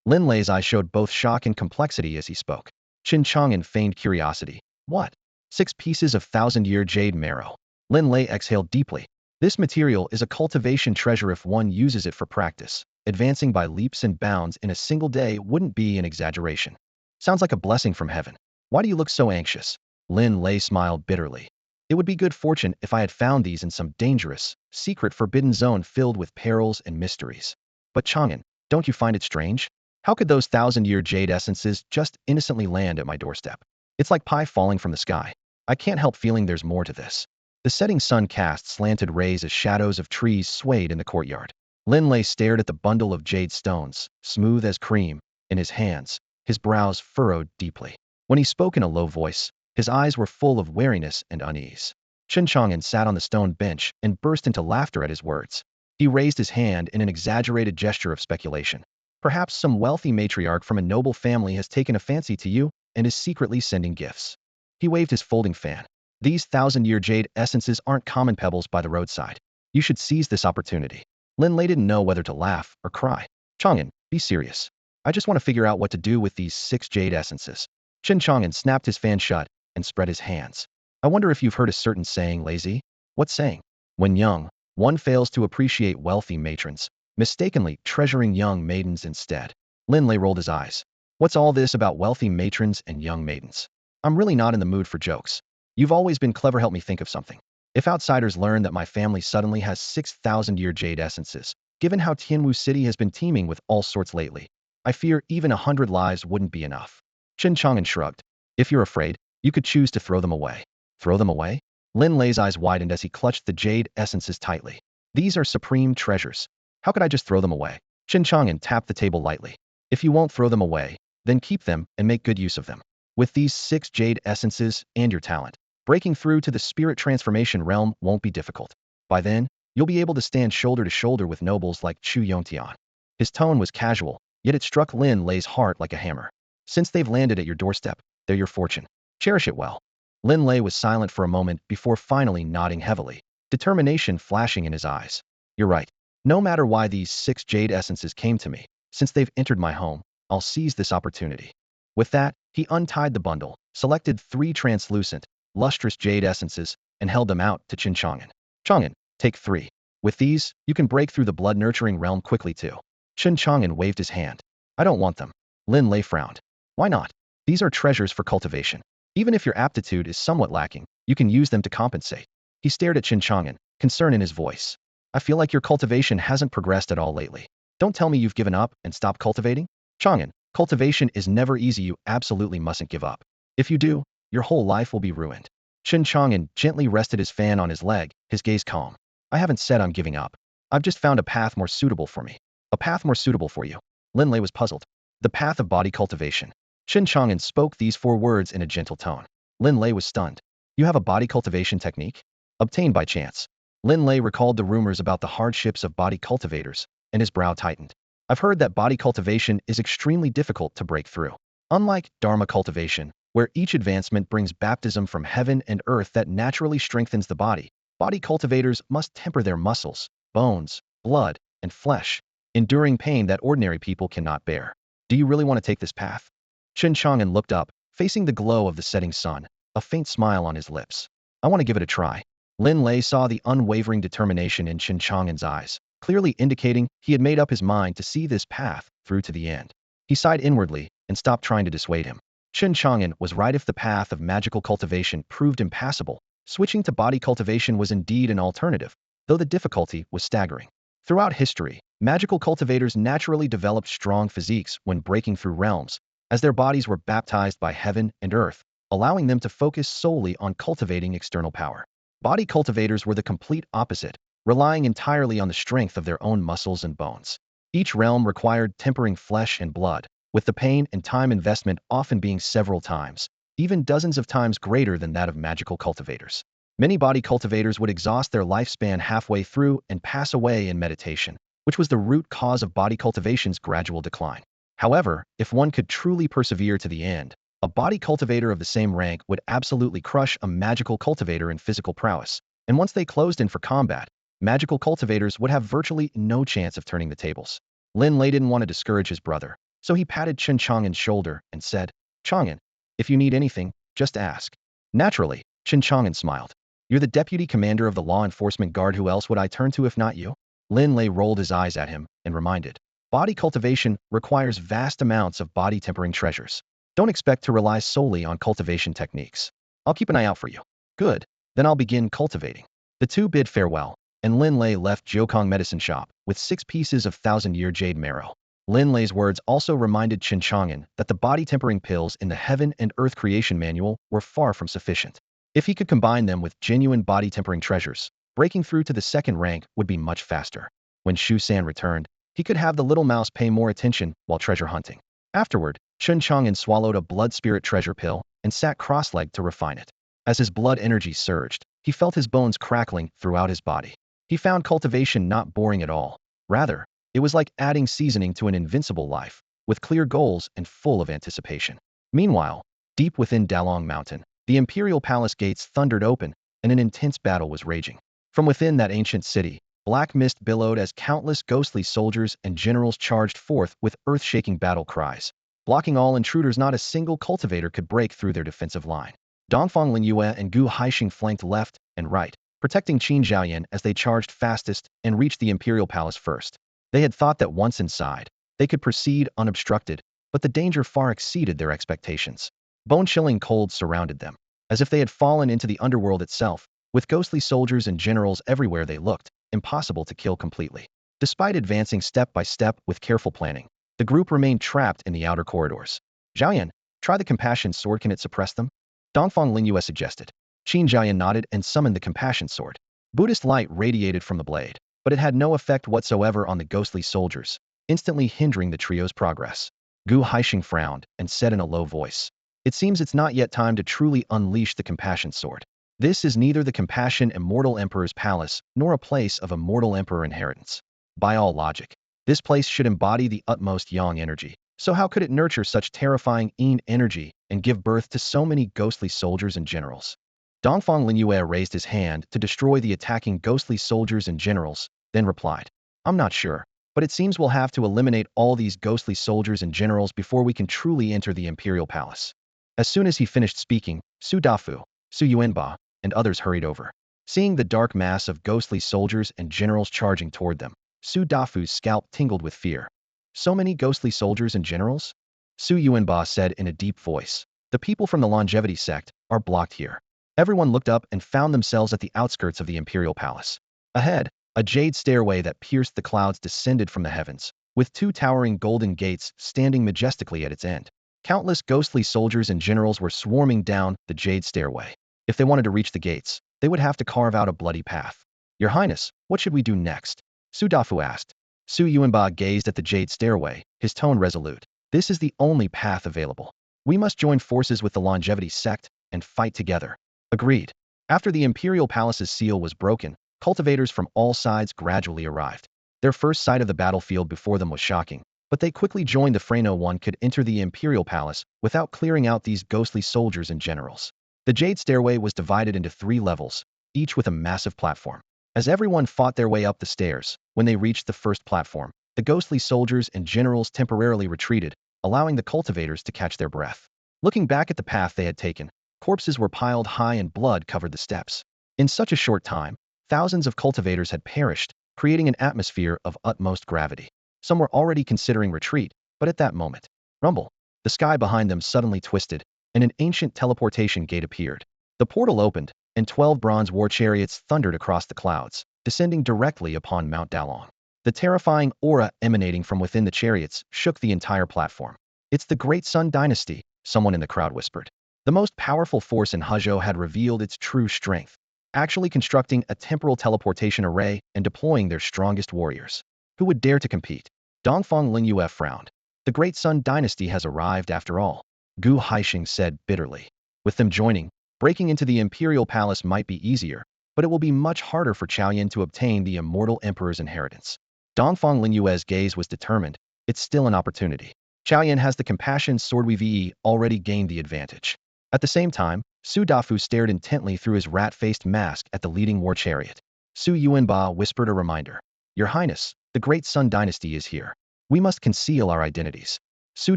Lin Lei's eyes showed both shock and complexity as he spoke. Chen Chang'an feigned curiosity. What? 6 pieces of thousand-year jade marrow. Lin Lei exhaled deeply. This material is a cultivation treasure if one uses it for practice. Advancing by leaps and bounds in a single day wouldn't be an exaggeration. Sounds like a blessing from heaven. Why do you look so anxious? Lin Lei smiled bitterly. It would be good fortune if I had found these in some dangerous, secret forbidden zone filled with perils and mysteries. But Chang'an, don't you find it strange? How could those thousand-year jade essences just innocently land at my doorstep? It's like pie falling from the sky. I can't help feeling there's more to this. The setting sun cast slanted rays as shadows of trees swayed in the courtyard. Lin Lei stared at the bundle of jade stones, smooth as cream, in his hands, his brows furrowed deeply. When he spoke in a low voice, his eyes were full of wariness and unease. Chen Chang'an sat on the stone bench and burst into laughter at his words. He raised his hand in an exaggerated gesture of speculation. Perhaps some wealthy matriarch from a noble family has taken a fancy to you and is secretly sending gifts. He waved his folding fan. These thousand-year jade essences aren't common pebbles by the roadside. You should seize this opportunity. Lin Lei didn't know whether to laugh or cry. Chang'an, be serious. I just want to figure out what to do with these 6 jade essences. Chen Chang'an snapped his fan shut and spread his hands. I wonder if you've heard a certain saying, lazy? What saying? When young, one fails to appreciate wealthy matrons, mistakenly treasuring young maidens instead. Lin Lei rolled his eyes. What's all this about wealthy matrons and young maidens? I'm really not in the mood for jokes. You've always been clever, help me think of something. If outsiders learn that my family suddenly has 6,000-year jade essences, given how Tianwu City has been teeming with all sorts lately, I fear even 100 lives wouldn't be enough. Chen Chang'an shrugged. If you're afraid, you could choose to throw them away. Throw them away? Lin Lei's eyes widened as he clutched the jade essences tightly. These are supreme treasures. How could I just throw them away? Chen Chang'an tapped the table lightly. If you won't throw them away, then keep them and make good use of them. With these 6 jade essences and your talent, breaking through to the spirit transformation realm won't be difficult. By then, you'll be able to stand shoulder to shoulder with nobles like Chu Yongtian. His tone was casual, yet it struck Lin Lei's heart like a hammer. Since they've landed at your doorstep, they're your fortune. Cherish it well. Lin Lei was silent for a moment before finally nodding heavily, determination flashing in his eyes. You're right. No matter why these 6 jade essences came to me, since they've entered my home, I'll seize this opportunity. With that, he untied the bundle, selected 3 translucent, lustrous jade essences, and held them out to Chen Chang'an. Chang'an, take 3. With these, you can break through the blood-nurturing realm quickly too. Chen Chang'an waved his hand. I don't want them. Lin Lei frowned. Why not? These are treasures for cultivation. Even if your aptitude is somewhat lacking, you can use them to compensate. He stared at Chen Chang'an, concern in his voice. I feel like your cultivation hasn't progressed at all lately. Don't tell me you've given up and stopped cultivating? Chang'an, cultivation is never easy, you absolutely mustn't give up. If you do, your whole life will be ruined. Chen Chang'an gently rested his fan on his leg, his gaze calm. I haven't said I'm giving up. I've just found a path more suitable for me. A path more suitable for you. Lin Lei was puzzled. The path of body cultivation. Chen Chang'an spoke these 4 words in a gentle tone. Lin Lei was stunned. You have a body cultivation technique? Obtained by chance. Lin Lei recalled the rumors about the hardships of body cultivators, and his brow tightened. I've heard that body cultivation is extremely difficult to break through. Unlike Dharma cultivation, where each advancement brings baptism from heaven and earth that naturally strengthens the body, body cultivators must temper their muscles, bones, blood, and flesh, enduring pain that ordinary people cannot bear. Do you really want to take this path? Chen Chang'an looked up, facing the glow of the setting sun, a faint smile on his lips. I want to give it a try. Lin Lei saw the unwavering determination in Chen Chang'an's eyes, clearly indicating he had made up his mind to see this path through to the end. He sighed inwardly and stopped trying to dissuade him. Chen Chang'an was right. If the path of magical cultivation proved impassable, switching to body cultivation was indeed an alternative, though the difficulty was staggering. Throughout history, magical cultivators naturally developed strong physiques when breaking through realms, as their bodies were baptized by heaven and earth, allowing them to focus solely on cultivating external power. Body cultivators were the complete opposite, relying entirely on the strength of their own muscles and bones. Each realm required tempering flesh and blood, with the pain and time investment often being several times, even dozens of times greater than that of magical cultivators. Many body cultivators would exhaust their lifespan halfway through and pass away in meditation, which was the root cause of body cultivation's gradual decline. However, if one could truly persevere to the end, a body cultivator of the same rank would absolutely crush a magical cultivator in physical prowess, and once they closed in for combat, magical cultivators would have virtually no chance of turning the tables. Lin Lei didn't want to discourage his brother, so he patted Chen Chang'an's shoulder and said, "Chang'an, if you need anything, just ask." Naturally, Chen Chang'an smiled. "You're the deputy commander of the law enforcement guard. Who else would I turn to if not you?" Lin Lei rolled his eyes at him and reminded, "Body cultivation requires vast amounts of body tempering treasures. Don't expect to rely solely on cultivation techniques. I'll keep an eye out for you." "Good, then I'll begin cultivating." The two bid farewell, and Lin Lei left Jiukong medicine shop with 6 pieces of thousand-year jade marrow. Lin Lei's words also reminded Chen Chang'an that the body tempering pills in the Heaven and Earth Creation Manual were far from sufficient. If he could combine them with genuine body tempering treasures, breaking through to the second rank would be much faster. When Shu San returned, he could have the little mouse pay more attention while treasure hunting. Afterward, Chen Chang'an swallowed a blood spirit treasure pill and sat cross-legged to refine it. As his blood energy surged, he felt his bones crackling throughout his body. He found cultivation not boring at all. Rather, it was like adding seasoning to an invincible life, with clear goals and full of anticipation. Meanwhile, deep within Dalong Mountain, the imperial palace gates thundered open, and an intense battle was raging. From within that ancient city, black mist billowed as countless ghostly soldiers and generals charged forth with earth-shaking battle cries. Blocking all intruders, not a single cultivator could break through their defensive line. Dongfang Linyue and Gu Haixing flanked left and right, protecting Qin Zhaoyan as they charged fastest and reached the imperial palace first. They had thought that once inside, they could proceed unobstructed, but the danger far exceeded their expectations. Bone-chilling cold surrounded them, as if they had fallen into the underworld itself, with ghostly soldiers and generals everywhere they looked, impossible to kill completely. Despite advancing step by step with careful planning, the group remained trapped in the outer corridors. "Zhaoyan, try the compassion sword. Can it suppress them?" Dongfang Linyue suggested. Qin Zhaoyan nodded and summoned the compassion sword. Buddhist light radiated from the blade, but it had no effect whatsoever on the ghostly soldiers, instantly hindering the trio's progress. Gu Haixing frowned and said in a low voice, "It seems it's not yet time to truly unleash the compassion sword. This is neither the compassion Immortal Emperor's palace nor a place of Immortal Emperor inheritance. By all logic, this place should embody the utmost yang energy. So how could it nurture such terrifying yin energy and give birth to so many ghostly soldiers and generals?" Dongfang Linyue raised his hand to destroy the attacking ghostly soldiers and generals, then replied, "I'm not sure, but it seems we'll have to eliminate all these ghostly soldiers and generals before we can truly enter the imperial palace." As soon as he finished speaking, Su Dafu, Su Yuanba, and others hurried over. Seeing the dark mass of ghostly soldiers and generals charging toward them, Su Dafu's scalp tingled with fear. "So many ghostly soldiers and generals?" Su Yuanba said in a deep voice. "The people from the longevity sect are blocked here." Everyone looked up and found themselves at the outskirts of the imperial palace. Ahead, a jade stairway that pierced the clouds descended from the heavens, with 2 towering golden gates standing majestically at its end. Countless ghostly soldiers and generals were swarming down the jade stairway. If they wanted to reach the gates, they would have to carve out a bloody path. "Your Highness, what should we do next?" Su Dafu asked. Su Yuanba gazed at the jade stairway, his tone resolute. "This is the only path available. We must join forces with the longevity sect and fight together." Agreed. After the imperial palace's seal was broken, cultivators from all sides gradually arrived. Their first sight of the battlefield before them was shocking, but they quickly joined the fray. No one could enter the imperial palace without clearing out these ghostly soldiers and generals. The jade stairway was divided into 3 levels, each with a massive platform. As everyone fought their way up the stairs, when they reached the first platform, the ghostly soldiers and generals temporarily retreated, allowing the cultivators to catch their breath. Looking back at the path they had taken, corpses were piled high and blood covered the steps. In such a short time, thousands of cultivators had perished, creating an atmosphere of utmost gravity. Some were already considering retreat, but at that moment, rumble, the sky behind them suddenly twisted, and an ancient teleportation gate appeared. The portal opened, and 12 bronze war chariots thundered across the clouds, descending directly upon Mount Dalong. The terrifying aura emanating from within the chariots shook the entire platform. "It's the Great Sun Dynasty," someone in the crowd whispered. The most powerful force in Hezhou had revealed its true strength, actually constructing a temporal teleportation array and deploying their strongest warriors. Who would dare to compete? Dongfang Lingyue frowned. The Great Sun Dynasty has arrived after all, Gu Haixing said bitterly. With them joining, breaking into the imperial palace might be easier, but it will be much harder for Chaoyan to obtain the Immortal Emperor's inheritance. Dongfang Linyue's gaze was determined. It's still an opportunity. Chaoyan has the compassion sword we already gained the advantage. At the same time, Su Dafu stared intently through his rat-faced mask at the leading war chariot. Su Yuanba whispered a reminder. Your Highness, the Great Sun Dynasty is here. We must conceal our identities. Su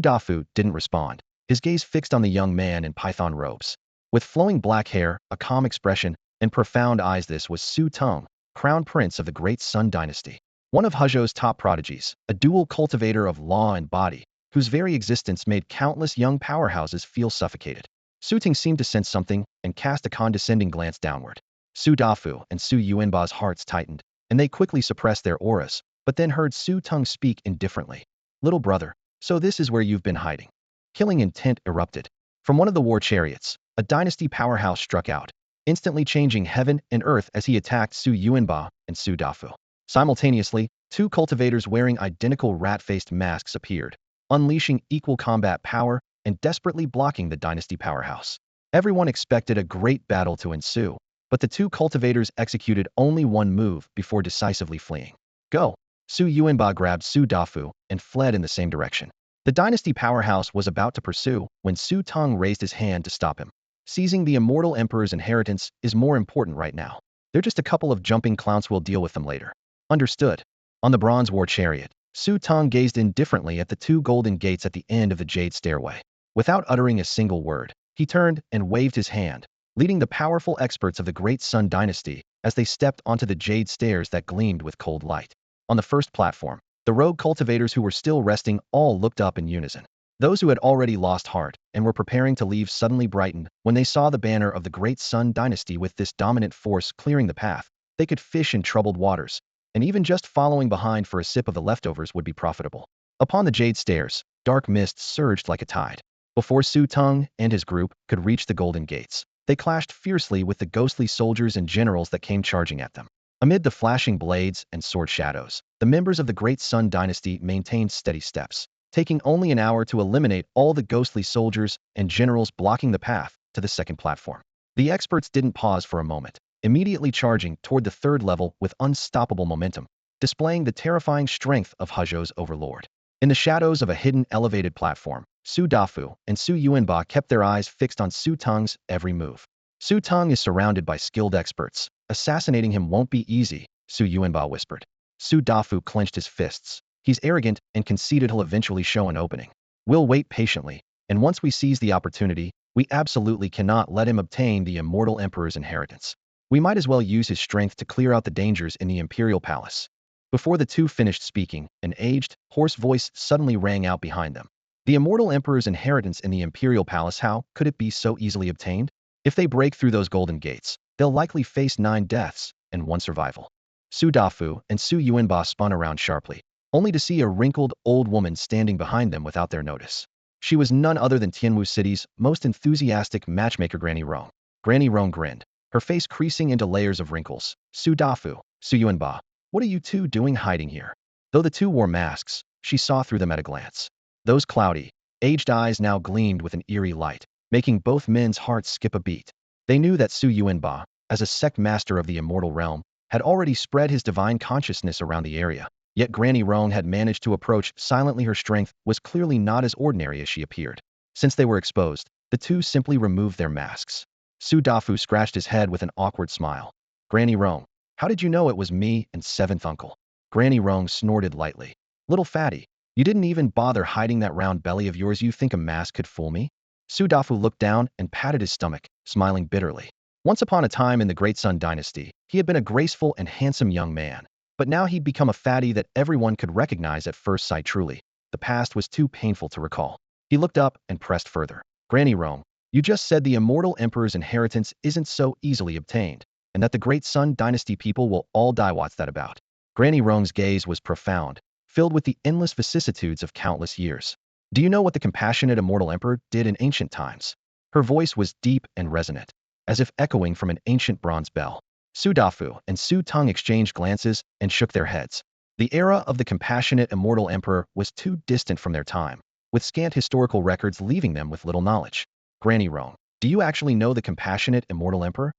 Dafu didn't respond, his gaze fixed on the young man in python robes. With flowing black hair, a calm expression, and profound eyes, this was Su Teng, crown prince of the Great Sun Dynasty. One of Hezhou's top prodigies, a dual cultivator of law and body, whose very existence made countless young powerhouses feel suffocated. Su Ting seemed to sense something and cast a condescending glance downward. Su Dafu and Su Yuanba's hearts tightened, and they quickly suppressed their auras, but then heard Su Teng speak indifferently. Little brother, so this is where you've been hiding. Killing intent erupted. From one of the war chariots, a dynasty powerhouse struck out, instantly changing heaven and earth as he attacked Su Yuanba and Su Dafu. Simultaneously, two cultivators wearing identical rat-faced masks appeared, unleashing equal combat power and desperately blocking the dynasty powerhouse. Everyone expected a great battle to ensue, but the two cultivators executed only one move before decisively fleeing. Go! Su Yuanba grabbed Su Dafu and fled in the same direction. The dynasty powerhouse was about to pursue when Su Teng raised his hand to stop him. Seizing the Immortal Emperor's inheritance is more important right now. They're just a couple of jumping clowns, we'll deal with them later. Understood. On the bronze war chariot, Su Teng gazed indifferently at the two golden gates at the end of the jade stairway. Without uttering a single word, he turned and waved his hand, leading the powerful experts of the Great Sun Dynasty as they stepped onto the jade stairs that gleamed with cold light. On the first platform, the rogue cultivators who were still resting all looked up in unison. Those who had already lost heart and were preparing to leave suddenly brightened when they saw the banner of the Great Sun Dynasty with this dominant force clearing the path. They could fish in troubled waters, and even just following behind for a sip of the leftovers would be profitable. Upon the jade stairs, dark mist surged like a tide. Before Su Teng and his group could reach the golden gates, they clashed fiercely with the ghostly soldiers and generals that came charging at them. Amid the flashing blades and sword shadows, the members of the Great Sun Dynasty maintained steady steps, taking only an hour to eliminate all the ghostly soldiers and generals blocking the path to the second platform. The experts didn't pause for a moment, immediately charging toward the third level with unstoppable momentum, displaying the terrifying strength of Hezhou's overlord. In the shadows of a hidden elevated platform, Su Dafu and Su Yuanba kept their eyes fixed on Su Teng's every move. Su Teng is surrounded by skilled experts. Assassinating him won't be easy, Su Yuanba whispered. Su Dafu clenched his fists. He's arrogant and conceited, he'll eventually show an opening. We'll wait patiently, and once we seize the opportunity, we absolutely cannot let him obtain the Immortal Emperor's inheritance. We might as well use his strength to clear out the dangers in the Imperial Palace. Before the two finished speaking, an aged, hoarse voice suddenly rang out behind them. The Immortal Emperor's inheritance in the Imperial Palace, how could it be so easily obtained? If they break through those golden gates, they'll likely face 9 deaths and 1 survival. Su Dafu and Su Yuanba spun around sharply, only to see a wrinkled, old woman standing behind them without their notice. She was none other than Tianwu City's most enthusiastic matchmaker, Granny Rong. Granny Rong grinned, her face creasing into layers of wrinkles. Su Dafu, Su Yuanba, what are you two doing hiding here? Though the two wore masks, she saw through them at a glance. Those cloudy, aged eyes now gleamed with an eerie light, making both men's hearts skip a beat. They knew that Su Yuanba, as a sect master of the immortal realm, had already spread his divine consciousness around the area, yet Granny Rong had managed to approach silently. Her strength was clearly not as ordinary as she appeared. Since they were exposed, the two simply removed their masks. Su Dafu scratched his head with an awkward smile. Granny Rong, how did you know it was me and 7th uncle? Granny Rong snorted lightly. Little fatty, you didn't even bother hiding that round belly of yours. You think a mask could fool me? Su Dafu looked down and patted his stomach, smiling bitterly. Once upon a time in the Great Sun Dynasty, he had been a graceful and handsome young man, but now he'd become a fatty that everyone could recognize at first sight. Truly, the past was too painful to recall. He looked up and pressed further. Granny Rong, you just said the Immortal Emperor's inheritance isn't so easily obtained, and that the Great Sun Dynasty people will all die. What's that about? Granny Rong's gaze was profound, filled with the endless vicissitudes of countless years. Do you know what the compassionate Immortal Emperor did in ancient times? Her voice was deep and resonant, as if echoing from an ancient bronze bell. Su Dafu and Su Teng exchanged glances and shook their heads. The era of the compassionate immortal emperor was too distant from their time, with scant historical records leaving them with little knowledge. Granny Rong, do you actually know the compassionate immortal emperor?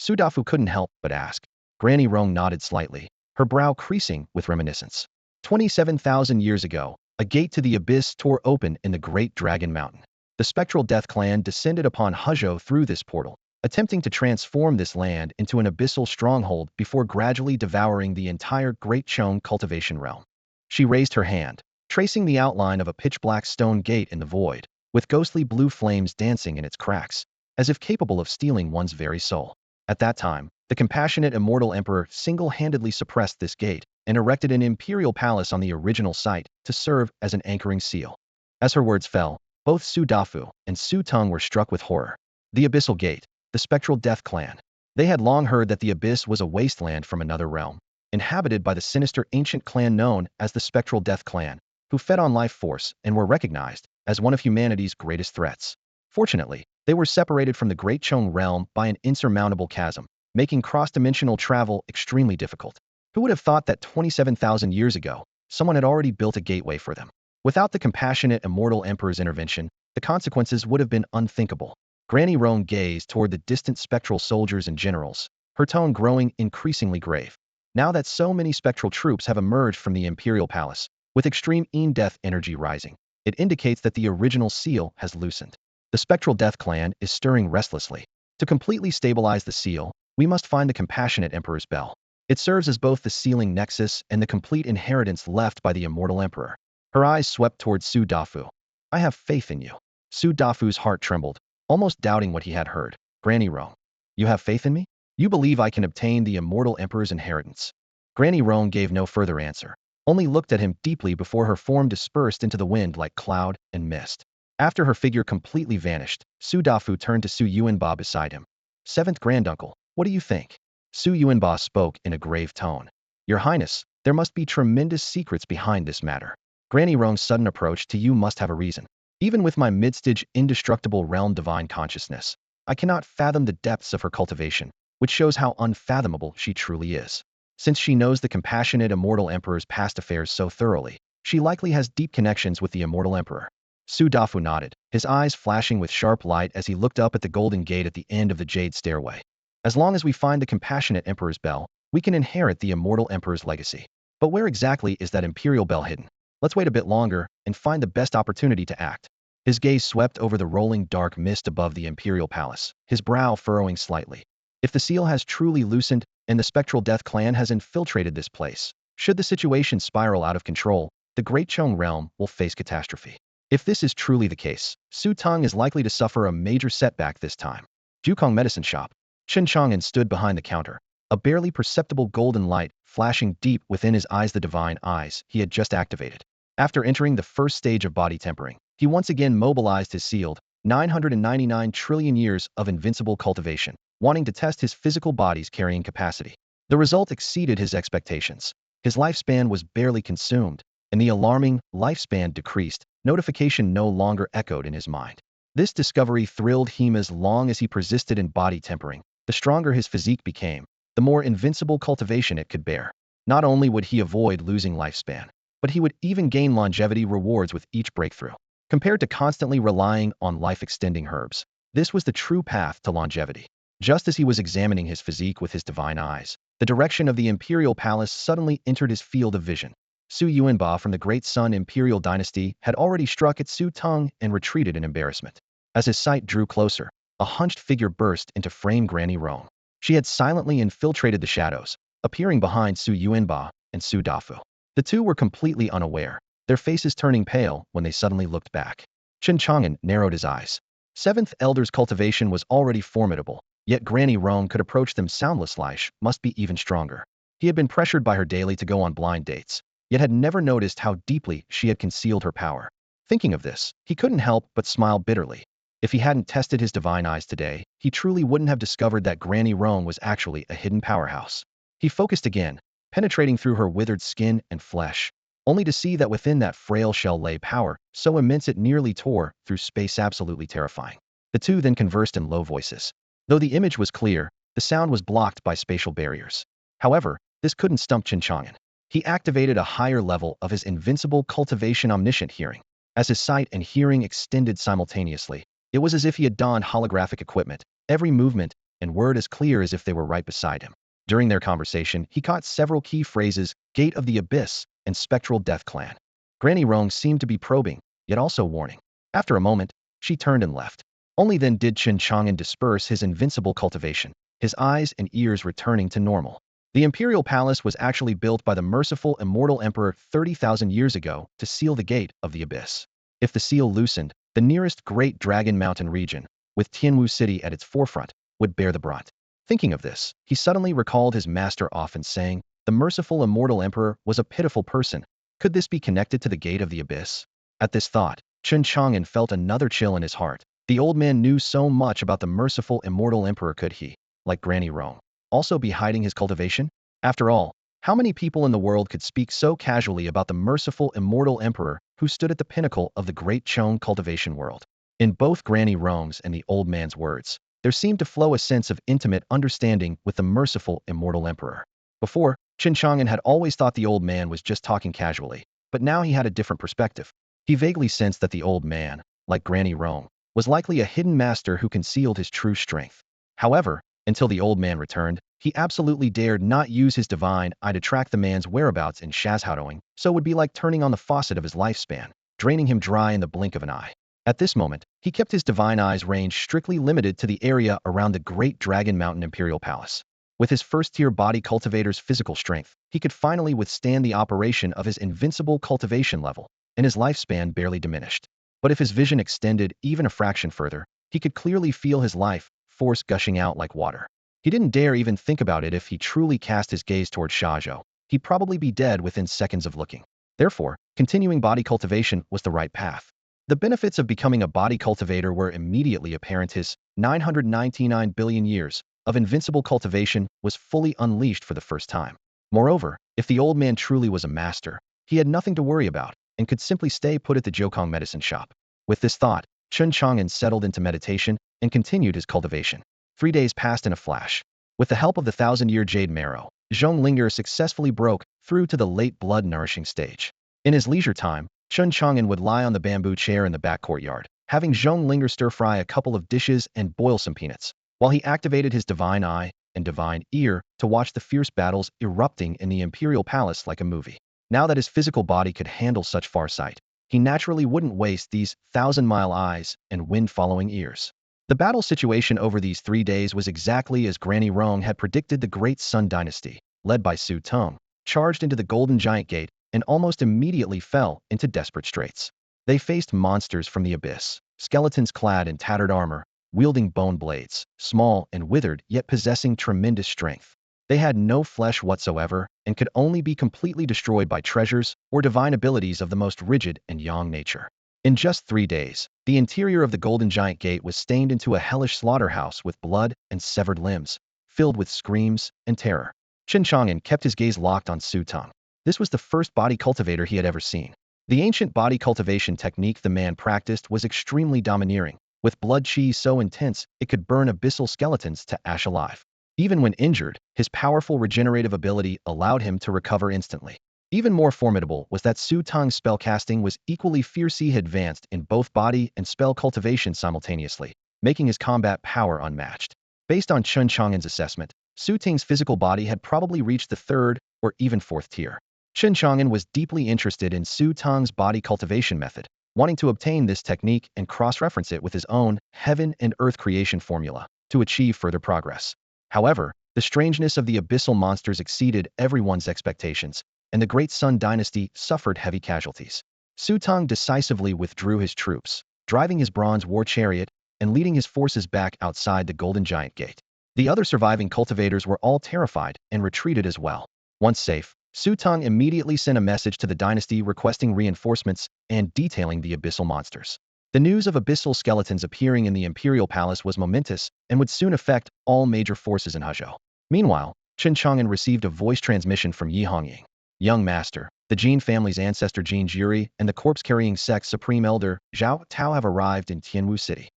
Su Dafu couldn't help but ask. Granny Rong nodded slightly, her brow creasing with reminiscence. 27,000 years ago, a gate to the abyss tore open in the Great Dragon Mountain. The spectral Death Clan descended upon Huzhou through this portal, attempting to transform this land into an abyssal stronghold before gradually devouring the entire Great Chong cultivation realm. She raised her hand, tracing the outline of a pitch-black stone gate in the void, with ghostly blue flames dancing in its cracks, as if capable of stealing one's very soul. At that time, the compassionate immortal emperor single-handedly suppressed this gate and erected an imperial palace on the original site to serve as an anchoring seal. As her words fell, both Su Dafu and Su Tung were struck with horror. The Abyssal Gate, the spectral Death Clan. They had long heard that the Abyss was a wasteland from another realm, inhabited by the sinister ancient clan known as the Spectral Death Clan, who fed on life force and were recognized as one of humanity's greatest threats. Fortunately, they were separated from the Great Chong realm by an insurmountable chasm, making cross-dimensional travel extremely difficult. Who would have thought that 27,000 years ago, someone had already built a gateway for them? Without the compassionate immortal emperor's intervention, the consequences would have been unthinkable. Granny Roan gazed toward the distant spectral soldiers and generals, her tone growing increasingly grave. Now that so many spectral troops have emerged from the imperial palace, with extreme death energy rising, it indicates that the original seal has loosened. The spectral Death Clan is stirring restlessly. To completely stabilize the seal, we must find the compassionate emperor's bell. It serves as both the sealing nexus and the complete inheritance left by the immortal emperor. Her eyes swept towards Su Dafu. I have faith in you. Su Dafu's heart trembled, almost doubting what he had heard. Granny Rong, you have faith in me? You believe I can obtain the immortal emperor's inheritance? Granny Rong gave no further answer, only looked at him deeply before her form dispersed into the wind like cloud and mist. After her figure completely vanished, Su Dafu turned to Su Yuanba beside him. Seventh granduncle, what do you think? Su Yuanba spoke in a grave tone. Your Highness, there must be tremendous secrets behind this matter. Granny Rong's sudden approach to you must have a reason. Even with my mid-stage indestructible realm divine consciousness, I cannot fathom the depths of her cultivation, which shows how unfathomable she truly is. Since she knows the compassionate immortal emperor's past affairs so thoroughly, she likely has deep connections with the immortal emperor. Su Dafu nodded, his eyes flashing with sharp light as he looked up at the golden gate at the end of the jade stairway. As long as we find the compassionate emperor's bell, we can inherit the immortal emperor's legacy. But where exactly is that imperial bell hidden? Let's wait a bit longer and find the best opportunity to act. His gaze swept over the rolling dark mist above the imperial palace, his brow furrowing slightly. If the seal has truly loosened and the spectral Death Clan has infiltrated this place, should the situation spiral out of control, the Great Chong realm will face catastrophe. If this is truly the case, Su Tung is likely to suffer a major setback this time. Jukong Medicine Shop. Chen Chang'an stood behind the counter, a barely perceptible golden light flashing deep within his eyes, the divine eyes he had just activated. After entering the first stage of body tempering, he once again mobilized his sealed 999 trillion years of invincible cultivation, wanting to test his physical body's carrying capacity. The result exceeded his expectations. His lifespan was barely consumed, and the alarming lifespan decreased notification no longer echoed in his mind. This discovery thrilled him. As long as he persisted in body tempering, the stronger his physique became, the more invincible cultivation it could bear. Not only would he avoid losing lifespan, but he would even gain longevity rewards with each breakthrough. Compared to constantly relying on life-extending herbs, this was the true path to longevity. Just as he was examining his physique with his divine eyes, the direction of the imperial palace suddenly entered his field of vision. Su Yuanba from the Great Sun Imperial Dynasty had already struck at Su Tung and retreated in embarrassment. As his sight drew closer, a hunched figure burst into frame. Granny Rong. She had silently infiltrated the shadows, appearing behind Su Yuanba and Su Dafu. The two were completely unaware, their faces turning pale when they suddenly looked back. Chen Chang'an narrowed his eyes. Seventh Elder's cultivation was already formidable, yet Granny Rong could approach them soundless. Life must be even stronger. He had been pressured by her daily to go on blind dates, yet had never noticed how deeply she had concealed her power. Thinking of this, he couldn't help but smile bitterly. If he hadn't tested his divine eyes today, he truly wouldn't have discovered that Granny Rong was actually a hidden powerhouse. He focused again, penetrating through her withered skin and flesh, only to see that within that frail shell lay power, so immense it nearly tore through space, absolutely terrifying. The two then conversed in low voices. Though the image was clear, the sound was blocked by spatial barriers. However, this couldn't stump Chen Chang'an. he activated a higher level of his invincible cultivation omniscient hearing. As his sight and hearing extended simultaneously, it was as if he had donned holographic equipment, every movement and word as clear as if they were right beside him. During their conversation, he caught several key phrases: Gate of the Abyss and Spectral Death Clan. Granny Rong seemed to be probing, yet also warning. After a moment, she turned and left. Only then did Chen Chang'an disperse his invincible cultivation, his eyes and ears returning to normal. The imperial palace was actually built by the merciful Immortal Emperor 30,000 years ago to seal the gate of the abyss. If the seal loosened, the nearest Great Dragon Mountain region, with Tianwu City at its forefront, would bear the brunt. Thinking of this, he suddenly recalled his master often saying, the merciful Immortal Emperor was a pitiful person. Could this be connected to the gate of the abyss? At this thought, Chen Chang'an felt another chill in his heart. The old man knew so much about the merciful Immortal Emperor. Could he, like Granny Rong, also be hiding his cultivation? After all, how many people in the world could speak so casually about the merciful Immortal Emperor who stood at the pinnacle of the great Chong cultivation world? In both Granny Rong's and the old man's words, there seemed to flow a sense of intimate understanding with the merciful Immortal Emperor. Before, Chen Chang'an had always thought the old man was just talking casually, but now he had a different perspective. He vaguely sensed that the old man, like Granny Rong, was likely a hidden master who concealed his true strength. However, until the old man returned, he absolutely dared not use his divine eye to track the man's whereabouts in Shazhadoing, so it would be like turning on the faucet of his lifespan, draining him dry in the blink of an eye. At this moment, he kept his divine eye's range strictly limited to the area around the Great Dragon Mountain Imperial Palace. With his first-tier body cultivator's physical strength, he could finally withstand the operation of his invincible cultivation level, and his lifespan barely diminished. But if his vision extended even a fraction further, he could clearly feel his life force gushing out like water. He didn't dare even think about it. If he truly cast his gaze toward Shazhou, he'd probably be dead within seconds of looking. Therefore, continuing body cultivation was the right path. The benefits of becoming a body cultivator were immediately apparent. His 999 billion years of invincible cultivation was fully unleashed for the first time. Moreover, if the old man truly was a master, he had nothing to worry about and could simply stay put at the Jiukong medicine shop. With this thought, Chen Chang'an settled into meditation and continued his cultivation. 3 days passed in a flash. With the help of the 1,000-year jade marrow, Zhonglinger successfully broke through to the late blood-nourishing stage. In his leisure time, Chen Chang'an would lie on the bamboo chair in the back courtyard, having Zhonglinger stir-fry a couple of dishes and boil some peanuts, while he activated his divine eye and divine ear to watch the fierce battles erupting in the imperial palace like a movie. Now that his physical body could handle such farsight, he naturally wouldn't waste these 1,000-mile eyes and wind-following ears. The battle situation over these 3 days was exactly as Granny Rong had predicted. The Great Sun Dynasty, led by Su Tong, charged into the Golden Giant Gate and almost immediately fell into desperate straits. They faced monsters from the abyss, skeletons clad in tattered armor, wielding bone blades, small and withered yet possessing tremendous strength. They had no flesh whatsoever and could only be completely destroyed by treasures or divine abilities of the most rigid and yang nature. In just 3 days, the interior of the Golden Giant Gate was stained into a hellish slaughterhouse with blood and severed limbs, filled with screams and terror. Chen Chang'an kept his gaze locked on Su Tong. This was the first body cultivator he had ever seen. The ancient body cultivation technique the man practiced was extremely domineering, with blood chi so intense it could burn abyssal skeletons to ash alive. Even when injured, his powerful regenerative ability allowed him to recover instantly. Even more formidable was that Su Tong's spellcasting was equally fiercely advanced in both body and spell cultivation simultaneously, making his combat power unmatched. Based on Chen Chang'an's assessment, Su Ting's physical body had probably reached the 3rd or even 4th tier. Chen Chang'an was deeply interested in Su Tong's body cultivation method, wanting to obtain this technique and cross-reference it with his own heaven and earth creation formula to achieve further progress. However, the strangeness of the abyssal monsters exceeded everyone's expectations, and the Great Sun Dynasty suffered heavy casualties. Su Tong decisively withdrew his troops, driving his bronze war chariot and leading his forces back outside the Golden Giant Gate. The other surviving cultivators were all terrified and retreated as well. Once safe, Su Tong immediately sent a message to the dynasty requesting reinforcements and detailing the abyssal monsters. The news of abyssal skeletons appearing in the imperial palace was momentous and would soon affect all major forces in Huzhou. Meanwhile, Chen Chang'an received a voice transmission from Yi Hongying. Young Master, the Jin family's ancestor Jin Juri and the corpse-carrying sect's supreme elder, Zhao Tao have arrived in Tianwu City.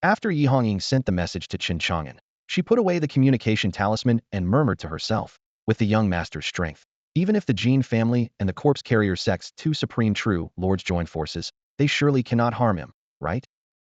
After Yi Hongying sent the message to Chen Chang'an, she put away the communication talisman and murmured to herself, with the young master's strength, Even if the Jin family and the corpse carrier sect's two supreme true lords join forces, they surely cannot harm him, right?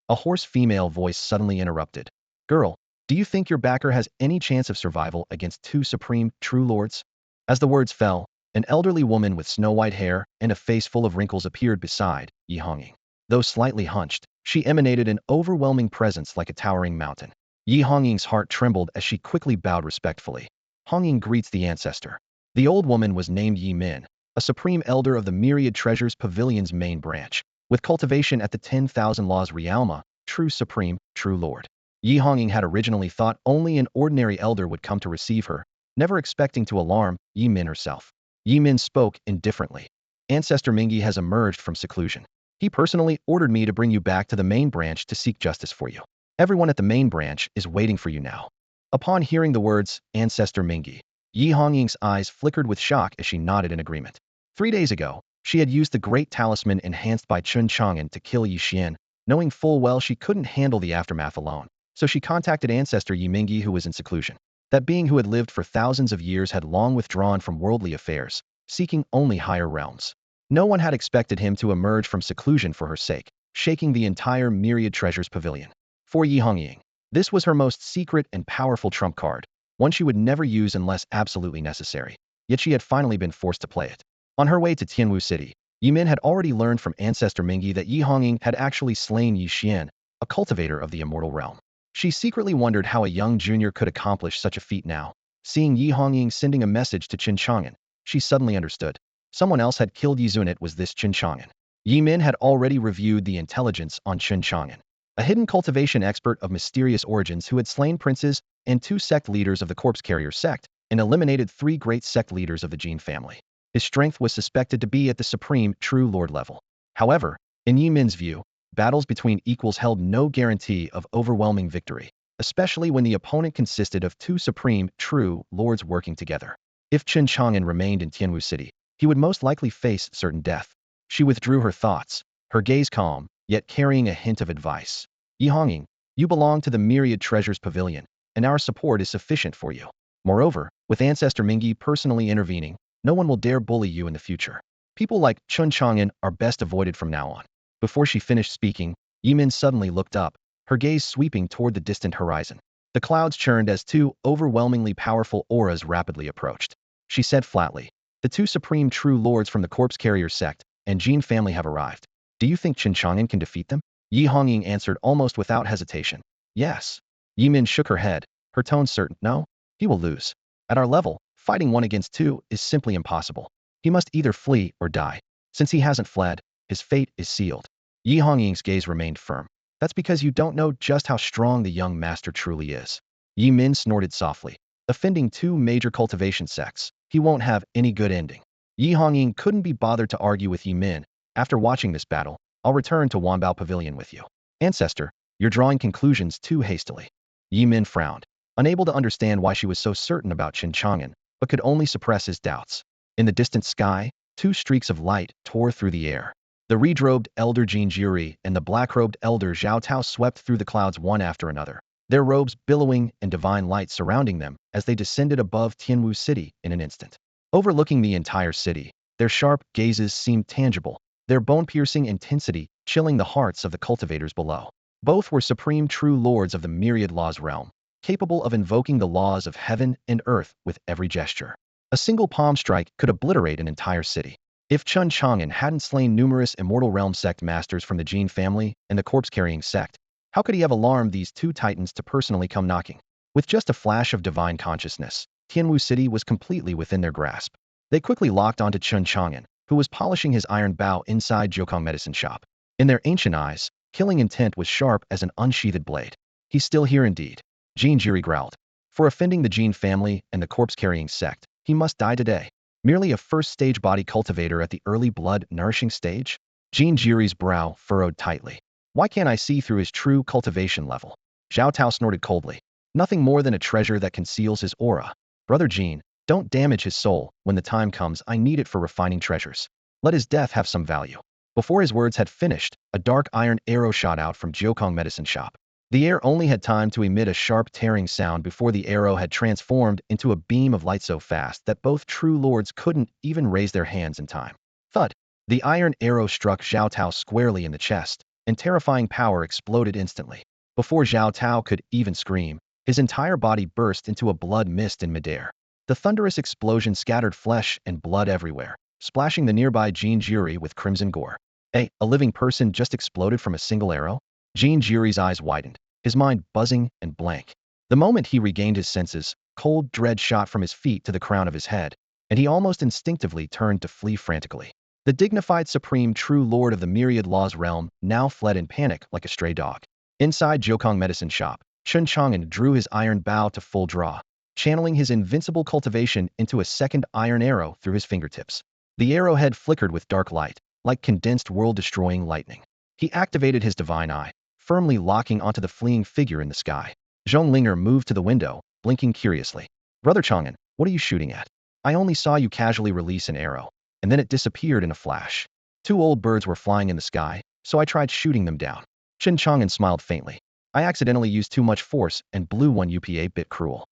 A hoarse female voice suddenly interrupted. Girl, do you think your backer has any chance of survival against two supreme true lords? As the words fell, an elderly woman with snow-white hair and a face full of wrinkles appeared beside Yi Hongying. Though slightly hunched, she emanated an overwhelming presence like a towering mountain. Yi Hongying's heart trembled as she quickly bowed respectfully. Hongying greets the ancestor. The old woman was named Yi Min, a supreme elder of the Myriad Treasures Pavilion's main branch, with cultivation at the 10,000 Laws Realma, true supreme, true lord. Yi Hongying had originally thought only an ordinary elder would come to receive her, never expecting to alarm Yi Min herself. Yi Min spoke indifferently. Ancestor Mingi has emerged from seclusion. He personally ordered me to bring you back to the main branch to seek justice for you. Everyone at the main branch is waiting for you now. Upon hearing the words, Ancestor Mingi, Yi Hongying's eyes flickered with shock as she nodded in agreement. 3 days ago, she had used the great talisman enhanced by Chen Chang'an to kill Yi Xian, knowing full well she couldn't handle the aftermath alone. So she contacted Ancestor Yi Mingi, who was in seclusion. That being who had lived for thousands of years had long withdrawn from worldly affairs, seeking only higher realms. No one had expected him to emerge from seclusion for her sake, shaking the entire Myriad Treasures Pavilion. For Yi Hongying, this was her most secret and powerful trump card, one she would never use unless absolutely necessary. Yet she had finally been forced to play it. On her way to Tianwu City, Yi Min had already learned from Ancestor Mingi that Yi Hongying had actually slain Yi Xian, a cultivator of the immortal realm. She secretly wondered how a young junior could accomplish such a feat now. Seeing Yi Hongying sending a message to Chen Chang'an, she suddenly understood. Someone else had killed Yi Zun. It was this Chen Chang'an. Yi Min had already reviewed the intelligence on Chen Chang'an, a hidden cultivation expert of mysterious origins who had slain princes and 2 sect leaders of the corpse carrier sect and eliminated 3 great sect leaders of the Jin family. His strength was suspected to be at the supreme true lord level. However, in Yi Min's view, battles between equals held no guarantee of overwhelming victory, especially when the opponent consisted of 2 supreme true lords working together. If Chen Chang'an remained in Tianwu City, he would most likely face certain death. She withdrew her thoughts, her gaze calm, yet carrying a hint of advice. Yi Hongying, you belong to the Myriad Treasures Pavilion, and our support is sufficient for you. Moreover, with Ancestor Mingi personally intervening, no one will dare bully you in the future. People like Chen Chang'an are best avoided from now on. Before she finished speaking, Yi Min suddenly looked up, her gaze sweeping toward the distant horizon. The clouds churned as 2 overwhelmingly powerful auras rapidly approached. She said flatly, the 2 supreme true lords from the corpse carrier sect and Jin family have arrived. Do you think Chen Chang'an can defeat them? Yi Hongying answered almost without hesitation. Yes. Yi Min shook her head, her tone certain. No, he will lose. At our level, fighting 1 against 2 is simply impossible. He must either flee or die. Since he hasn't fled, his fate is sealed. Yi Hongying's gaze remained firm. That's because you don't know just how strong the young master truly is. Yi Min snorted softly. Offending 2 major cultivation sects, he won't have any good ending. Yi Hongying couldn't be bothered to argue with Yi Min. After watching this battle, I'll return to Wanbao Pavilion with you. Ancestor, you're drawing conclusions too hastily. Yi Min frowned, unable to understand why she was so certain about Chen Chang'an, but could only suppress his doubts. In the distant sky, 2 streaks of light tore through the air. The red-robed elder Jin Jiri and the black-robed elder Zhao Tao swept through the clouds one after another, their robes billowing and divine light surrounding them as they descended above Tianwu City in an instant. Overlooking the entire city, their sharp gazes seemed tangible, their bone-piercing intensity chilling the hearts of the cultivators below. Both were supreme true lords of the Myriad Laws realm, capable of invoking the laws of heaven and earth with every gesture. A single palm strike could obliterate an entire city. If Chen Chang'an hadn't slain numerous Immortal Realm sect masters from the Jin family and the corpse-carrying sect, how could he have alarmed these 2 titans to personally come knocking? With just a flash of divine consciousness, Tianwu City was completely within their grasp. They quickly locked onto Chen Chang'an, who was polishing his iron bow inside Jiukong medicine shop. In their ancient eyes, killing intent was sharp as an unsheathed blade. He's still here indeed. Jin Jiri growled. For offending the Jin family and the corpse-carrying sect, he must die today. Merely a first-stage body cultivator at the early blood-nourishing stage? Jin Jiri's brow furrowed tightly. Why can't I see through his true cultivation level? Zhao Tao snorted coldly. Nothing more than a treasure that conceals his aura. Brother Jin, don't damage his soul. When the time comes, I need it for refining treasures. Let his death have some value. Before his words had finished, a dark iron arrow shot out from Jiukong medicine shop. The air only had time to emit a sharp tearing sound before the arrow had transformed into a beam of light so fast that both true lords couldn't even raise their hands in time. Thud! The iron arrow struck Zhao Tao squarely in the chest, and terrifying power exploded instantly. Before Zhao Tao could even scream, his entire body burst into a blood mist in midair. The thunderous explosion scattered flesh and blood everywhere, splashing the nearby Jin Jiri with crimson gore. A living person just exploded from a single arrow? Jin Jiri's eyes widened, his mind buzzing and blank. The moment he regained his senses, cold dread shot from his feet to the crown of his head, and he almost instinctively turned to flee frantically. The dignified supreme true lord of the myriad laws realm now fled in panic like a stray dog. Inside Jiukong medicine shop, Chen Chang'an drew his iron bow to full draw, channeling his invincible cultivation into a second iron arrow through his fingertips. The arrowhead flickered with dark light, like condensed world-destroying lightning. He activated his divine eye, firmly locking onto the fleeing figure in the sky. Zhonglinger moved to the window, blinking curiously. Brother Chang'an, what are you shooting at? I only saw you casually release an arrow, and then it disappeared in a flash. Two old birds were flying in the sky, so I tried shooting them down. Chen Chang'an smiled faintly. I accidentally used too much force and blew one up a bit cruel.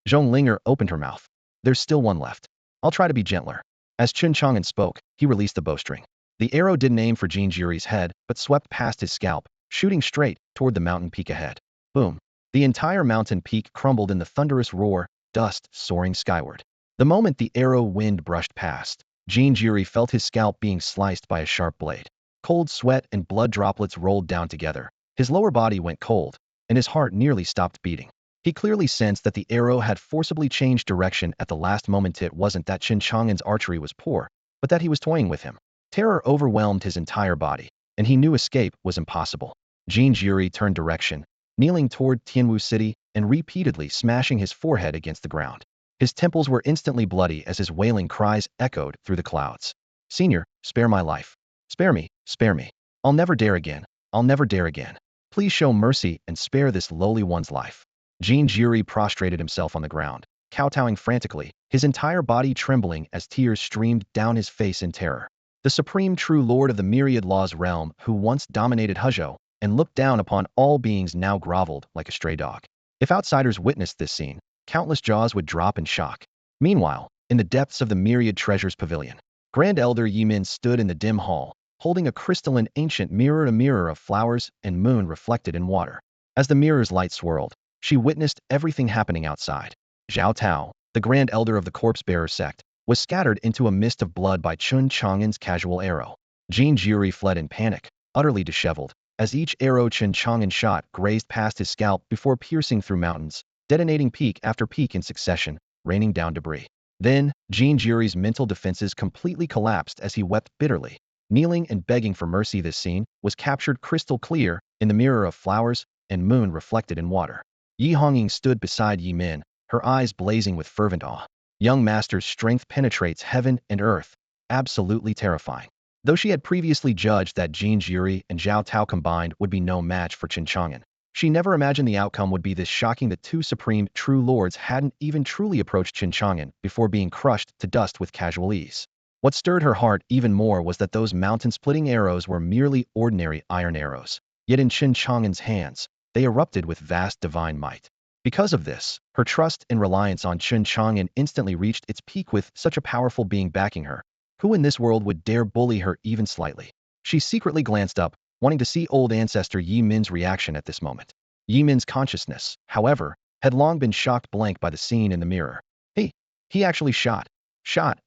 Zhonglinger opened her mouth. There's still one left. I'll try to be gentler. As Chen Chang'an spoke, he released the bowstring. The arrow didn't aim for Jin Jiri's head, but swept past his scalp, shooting straight toward the mountain peak ahead. Boom. The entire mountain peak crumbled in the thunderous roar, dust soaring skyward. The moment the arrow wind brushed past, Jin Jiri felt his scalp being sliced by a sharp blade. Cold sweat and blood droplets rolled down together. His lower body went cold, and his heart nearly stopped beating. He clearly sensed that the arrow had forcibly changed direction at the last moment. It wasn't that Chen Chang'an's archery was poor, but that he was toying with him. Terror overwhelmed his entire body, and he knew escape was impossible. Jin Jiri turned direction, kneeling toward Tianwu City and repeatedly smashing his forehead against the ground. His temples were instantly bloody as his wailing cries echoed through the clouds. Senior, spare my life. Spare me, spare me. I'll never dare again. I'll never dare again. Please show mercy and spare this lowly one's life. Jin Jiri prostrated himself on the ground, kowtowing frantically, his entire body trembling as tears streamed down his face in terror. The supreme true lord of the myriad laws realm, who once dominated Huzhou and looked down upon all beings, now groveled like a stray dog. If outsiders witnessed this scene, countless jaws would drop in shock. Meanwhile, in the depths of the myriad treasures pavilion, Grand Elder Yimin stood in the dim hall, holding a crystalline ancient mirror, a mirror of flowers and moon reflected in water. As the mirror's light swirled, she witnessed everything happening outside. Zhao Tao, the Grand Elder of the Corpse-Bearer sect, was scattered into a mist of blood by Chen Chang'an's casual arrow. Jin Jiri fled in panic, utterly disheveled, as each arrow Chen Chang'an shot grazed past his scalp before piercing through mountains, detonating peak after peak in succession, raining down debris. Then, Jin Jiri's mental defenses completely collapsed as he wept bitterly, kneeling and begging for mercy. This scene was captured crystal clear in the mirror of flowers and moon reflected in water. Yi Hongying stood beside Yi Min, her eyes blazing with fervent awe. Young master's strength penetrates heaven and earth, absolutely terrifying. Though she had previously judged that Jin Jiri and Zhao Tao combined would be no match for Chen Chang'an, she never imagined the outcome would be this shocking. The two supreme true lords hadn't even truly approached Chen Chang'an before being crushed to dust with casual ease. What stirred her heart even more was that those mountain-splitting arrows were merely ordinary iron arrows, yet in Chen Chang'an's hands, they erupted with vast divine might. Because of this, her trust and reliance on Chen Chang'an instantly reached its peak. With such a powerful being backing her, who in this world would dare bully her even slightly? She secretly glanced up, wanting to see old ancestor Yi Min's reaction at this moment. Yi Min's consciousness, however, had long been shocked blank by the scene in the mirror. He actually shot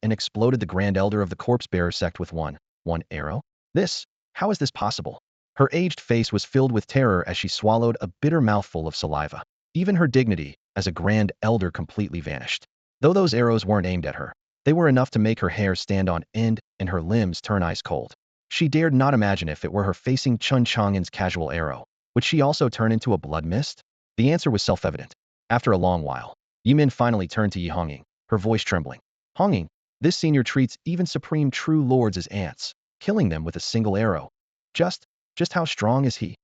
and exploded the Grand Elder of the Corpse-Bearer sect with one arrow? How is this possible? Her aged face was filled with terror as she swallowed a bitter mouthful of saliva. Even her dignity as a Grand Elder completely vanished. Though those arrows weren't aimed at her, they were enough to make her hair stand on end and her limbs turn ice cold. She dared not imagine if it were her facing Chen Chang'an's casual arrow, would she also turn into a blood mist? The answer was self-evident. After a long while, Yimin finally turned to Yi Hongying, her voice trembling. Hongying, this senior treats even supreme true lords as ants, killing them with a single arrow. Just how strong is he?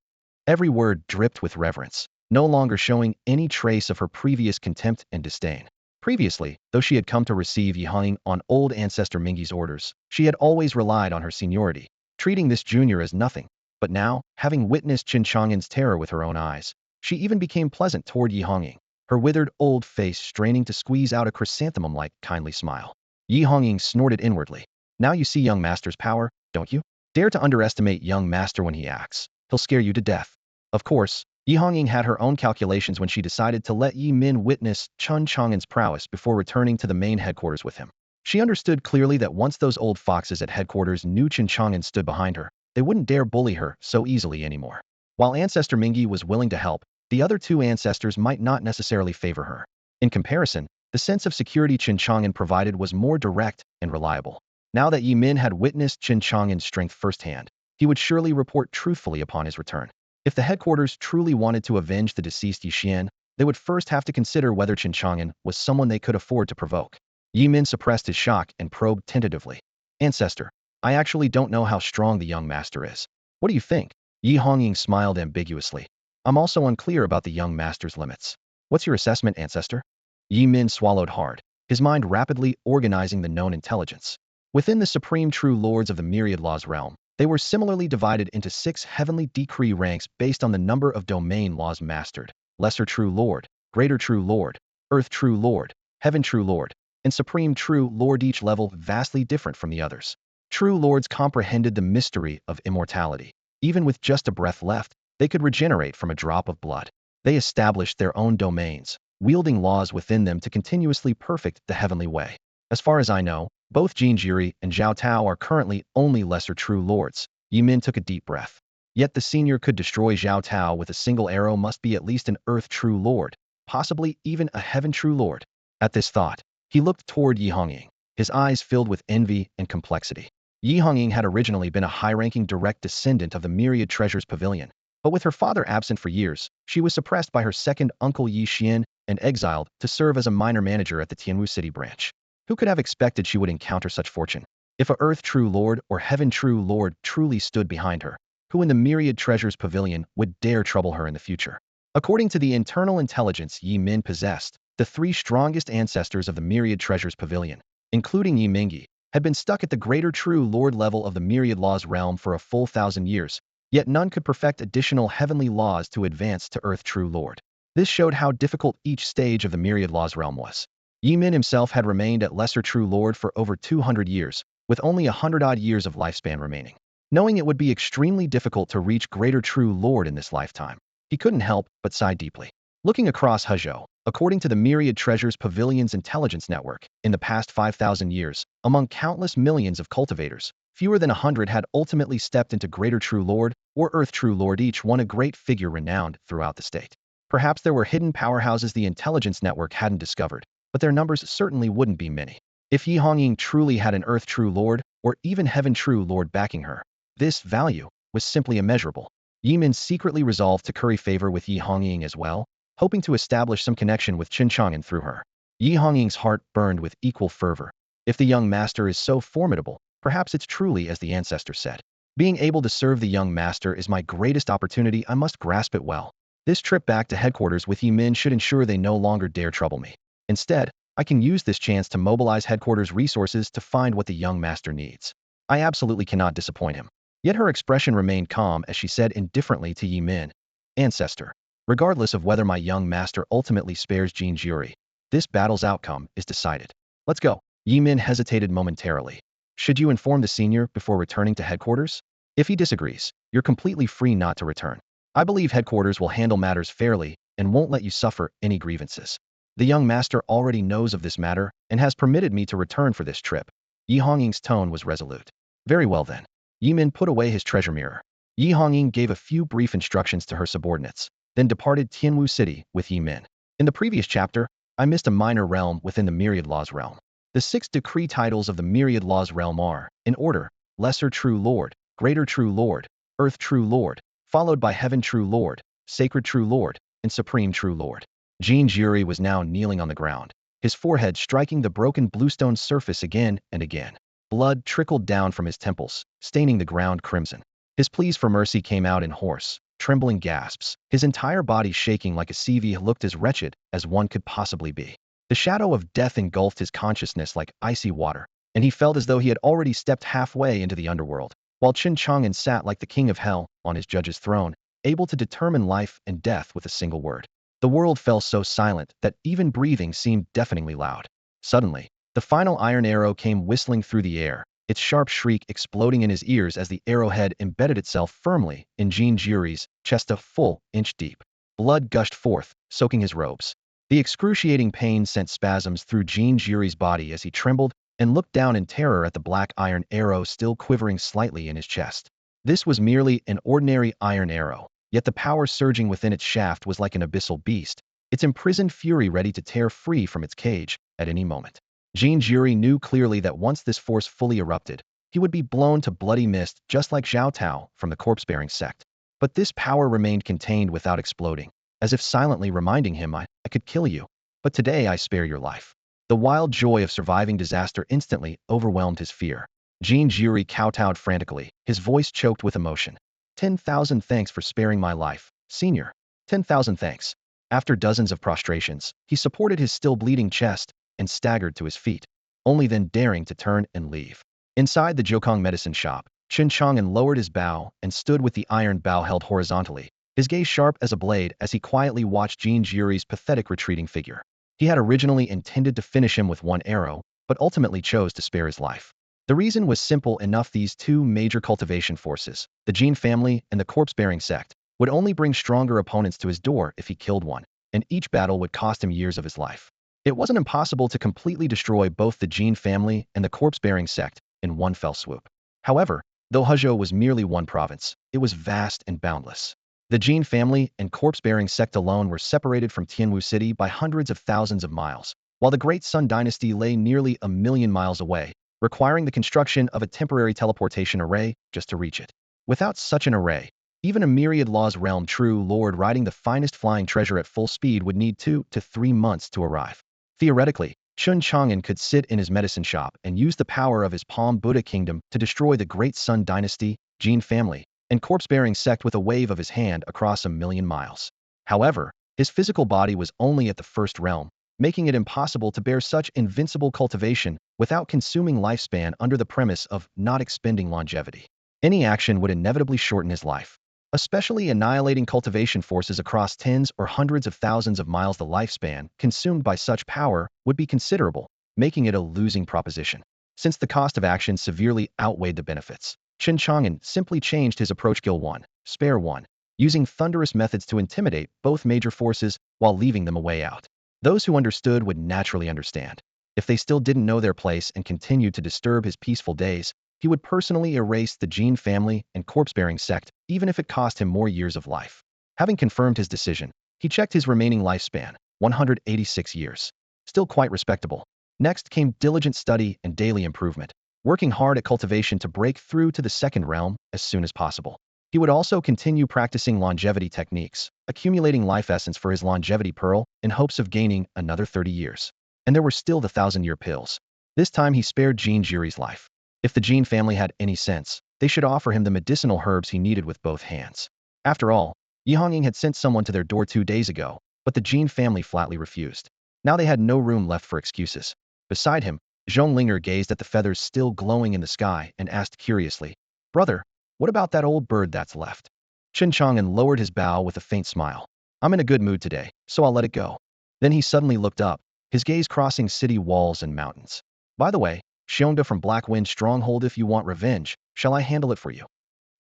Every word dripped with reverence, no longer showing any trace of her previous contempt and disdain. Previously, though she had come to receive Yi Hongying on old ancestor Mingyi's orders, she had always relied on her seniority, treating this junior as nothing. But now, having witnessed Chen Chang'an's terror with her own eyes, she even became pleasant toward Yi Hongying, her withered old face straining to squeeze out a chrysanthemum-like kindly smile. Yi Hongying snorted inwardly. Now you see young master's power, don't you? Dare to underestimate young master when he acts. He'll scare you to death. Of course, Yi Hongying had her own calculations when she decided to let Yi Min witness Chen Chang'an's prowess before returning to the main headquarters with him. She understood clearly that once those old foxes at headquarters knew Chen Chang'an stood behind her, they wouldn't dare bully her so easily anymore. While Ancestor Mingyi was willing to help, the other two ancestors might not necessarily favor her. In comparison, the sense of security Chen Chang'an provided was more direct and reliable. Now that Yi Min had witnessed Chen Chang'an's strength firsthand, he would surely report truthfully upon his return. If the headquarters truly wanted to avenge the deceased Yi Xian, they would first have to consider whether Chen Chang'an was someone they could afford to provoke. Yi Min suppressed his shock and probed tentatively. Ancestor, I actually don't know how strong the young master is. What do you think? Yi Hongying smiled ambiguously. I'm also unclear about the young master's limits. What's your assessment, Ancestor? Yi Min swallowed hard, his mind rapidly organizing the known intelligence. Within the supreme true lords of the myriad laws realm, they were similarly divided into 6 heavenly decree ranks based on the number of domain laws mastered: Lesser True Lord, Greater True Lord, Earth True Lord, Heaven True Lord, and Supreme True Lord, each level vastly different from the others. True Lords comprehended the mystery of immortality. Even with just a breath left, they could regenerate from a drop of blood. They established their own domains, wielding laws within them to continuously perfect the heavenly way. As far as I know, both Jin Jiri and Zhao Tao are currently only lesser true lords. Yi Min took a deep breath. Yet the senior could destroy Zhao Tao with a single arrow must be at least an earth true lord, possibly even a heaven true lord. At this thought, he looked toward Yi Hongying, his eyes filled with envy and complexity. Yi Hongying had originally been a high-ranking direct descendant of the Myriad Treasures Pavilion, but with her father absent for years, she was suppressed by her second uncle Yi Xian and exiled to serve as a minor manager at the Tianwu City branch. Who could have expected she would encounter such fortune? If a Earth True Lord or Heaven True Lord truly stood behind her, who in the Myriad Treasures Pavilion would dare trouble her in the future? According to the internal intelligence Yi Min possessed, the 3 strongest ancestors of the Myriad Treasures Pavilion, including Yi Mingyi, had been stuck at the Greater True Lord level of the Myriad Laws realm for a full 1,000 years, yet none could perfect additional heavenly laws to advance to Earth True Lord. This showed how difficult each stage of the Myriad Laws realm was. Yi Min himself had remained at Lesser True Lord for over 200 years, with only 100-odd years of lifespan remaining. Knowing it would be extremely difficult to reach Greater True Lord in this lifetime, he couldn't help but sigh deeply. Looking across Hezhou, according to the Myriad Treasures Pavilion's intelligence network, in the past 5,000 years, among countless millions of cultivators, fewer than 100 had ultimately stepped into Greater True Lord or Earth True Lord, each one a great figure renowned throughout the state. Perhaps there were hidden powerhouses the intelligence network hadn't discovered, but their numbers certainly wouldn't be many. If Yi Hongying truly had an Earth True Lord or even Heaven True Lord backing her, this value was simply immeasurable. Yi Min secretly resolved to curry favor with Yi Hongying as well, hoping to establish some connection with Chen Chang'an through her. Yi Hongying's heart burned with equal fervor. If the young master is so formidable, perhaps it's truly as the ancestor said. Being able to serve the young master is my greatest opportunity. I must grasp it well. This trip back to headquarters with Yi Min should ensure they no longer dare trouble me. Instead, I can use this chance to mobilize headquarters resources to find what the young master needs. I absolutely cannot disappoint him. Yet her expression remained calm as she said indifferently to Yi Min, Ancestor, regardless of whether my young master ultimately spares Jin Jiri, this battle's outcome is decided. Let's go. Yi Min hesitated momentarily. Should you inform the senior before returning to headquarters? If he disagrees, you're completely free not to return. I believe headquarters will handle matters fairly and won't let you suffer any grievances. The young master already knows of this matter and has permitted me to return for this trip. Yi Hongying's tone was resolute. Very well then. Yi Min put away his treasure mirror. Yi Hongying gave a few brief instructions to her subordinates, then departed Tianwu City with Yi Min. In the previous chapter, I missed a minor realm within the Myriad Laws realm. The 6 decree titles of the Myriad Laws realm are, in order, Lesser True Lord, Greater True Lord, Earth True Lord, followed by Heaven True Lord, Sacred True Lord, and Supreme True Lord. Jin Jiri was now kneeling on the ground, his forehead striking the broken bluestone surface again and again. Blood trickled down from his temples, staining the ground crimson. His pleas for mercy came out in hoarse, trembling gasps. His entire body shaking like a CV looked as wretched as one could possibly be. The shadow of death engulfed his consciousness like icy water, and he felt as though he had already stepped halfway into the underworld. while Chen Chang'an sat like the king of hell on his judge's throne, able to determine life and death with a single word. The world fell so silent that even breathing seemed deafeningly loud. Suddenly, the final iron arrow came whistling through the air, its sharp shriek exploding in his ears as the arrowhead embedded itself firmly in Jean Jury's chest a full inch deep. Blood gushed forth, soaking his robes. The excruciating pain sent spasms through Jean Jury's body as he trembled and looked down in terror at the black iron arrow still quivering slightly in his chest. This was merely an ordinary iron arrow, yet the power surging within its shaft was like an abyssal beast, its imprisoned fury ready to tear free from its cage at any moment. Jean Jury knew clearly that once this force fully erupted, he would be blown to bloody mist just like Zhao Tao from the corpse-bearing sect. But this power remained contained without exploding, as if silently reminding him, I could kill you, but today I spare your life. The wild joy of surviving disaster instantly overwhelmed his fear. Jean Jury kowtowed frantically, his voice choked with emotion. 10,000 thanks for sparing my life, Senior. 10,000 thanks. After dozens of prostrations, he supported his still bleeding chest and staggered to his feet, only then daring to turn and leave. Inside the Jokong medicine shop, Chen Chang'an lowered his bow and stood with the iron bow held horizontally, his gaze sharp as a blade as he quietly watched Jean Jury's pathetic retreating figure. He had originally intended to finish him with one arrow, but ultimately chose to spare his life. The reason was simple enough: these two major cultivation forces, the Jean family and the corpse-bearing sect, would only bring stronger opponents to his door if he killed one, and each battle would cost him years of his life. It wasn't impossible to completely destroy both the Jean family and the corpse-bearing sect in one fell swoop. However, though Hezhou was merely one province, it was vast and boundless. The Jean family and corpse-bearing sect alone were separated from Tianwu City by hundreds of thousands of miles, while the Great Sun Dynasty lay nearly 1,000,000 miles away, requiring the construction of a temporary teleportation array just to reach it. Without such an array, even a myriad Law's Realm true lord riding the finest flying treasure at full speed would need 2 to 3 months to arrive. Theoretically, Chen Chang'an could sit in his medicine shop and use the power of his Palm Buddha kingdom to destroy the Great Sun Dynasty, Jean family, and corpse-bearing sect with a wave of his hand across 1,000,000 miles. However, his physical body was only at the first realm, making it impossible to bear such invincible cultivation without consuming lifespan under the premise of not expending longevity. Any action would inevitably shorten his life. Especially annihilating cultivation forces across tens or hundreds of thousands of miles, the lifespan consumed by such power would be considerable, making it a losing proposition. Since the cost of action severely outweighed the benefits, Chen Chang'an simply changed his approach: kill one, spare one, using thunderous methods to intimidate both major forces while leaving them a way out. Those who understood would naturally understand. If they still didn't know their place and continued to disturb his peaceful days, he would personally erase the Jean family and corpse-bearing sect, even if it cost him more years of life. Having confirmed his decision, he checked his remaining lifespan, 186 years. Still quite respectable. Next came diligent study and daily improvement, working hard at cultivation to break through to the second realm as soon as possible. He would also continue practicing longevity techniques, accumulating life essence for his longevity pearl in hopes of gaining another 30 years. And there were still the 1,000-year pills. This time he spared Jean Jury's life. If the Jean family had any sense, they should offer him the medicinal herbs he needed with both hands. After all, Yi Hongying had sent someone to their door 2 days ago, but the Jean family flatly refused. Now they had no room left for excuses. Beside him, Zhonglinger gazed at the feathers still glowing in the sky and asked curiously, "Brother, what about that old bird that's left?" Chen Chang'an lowered his bow with a faint smile. "I'm in a good mood today, so I'll let it go." Then he suddenly looked up, his gaze crossing city walls and mountains. "By the way, Xiongda from Blackwind Stronghold, if you want revenge, shall I handle it for you?"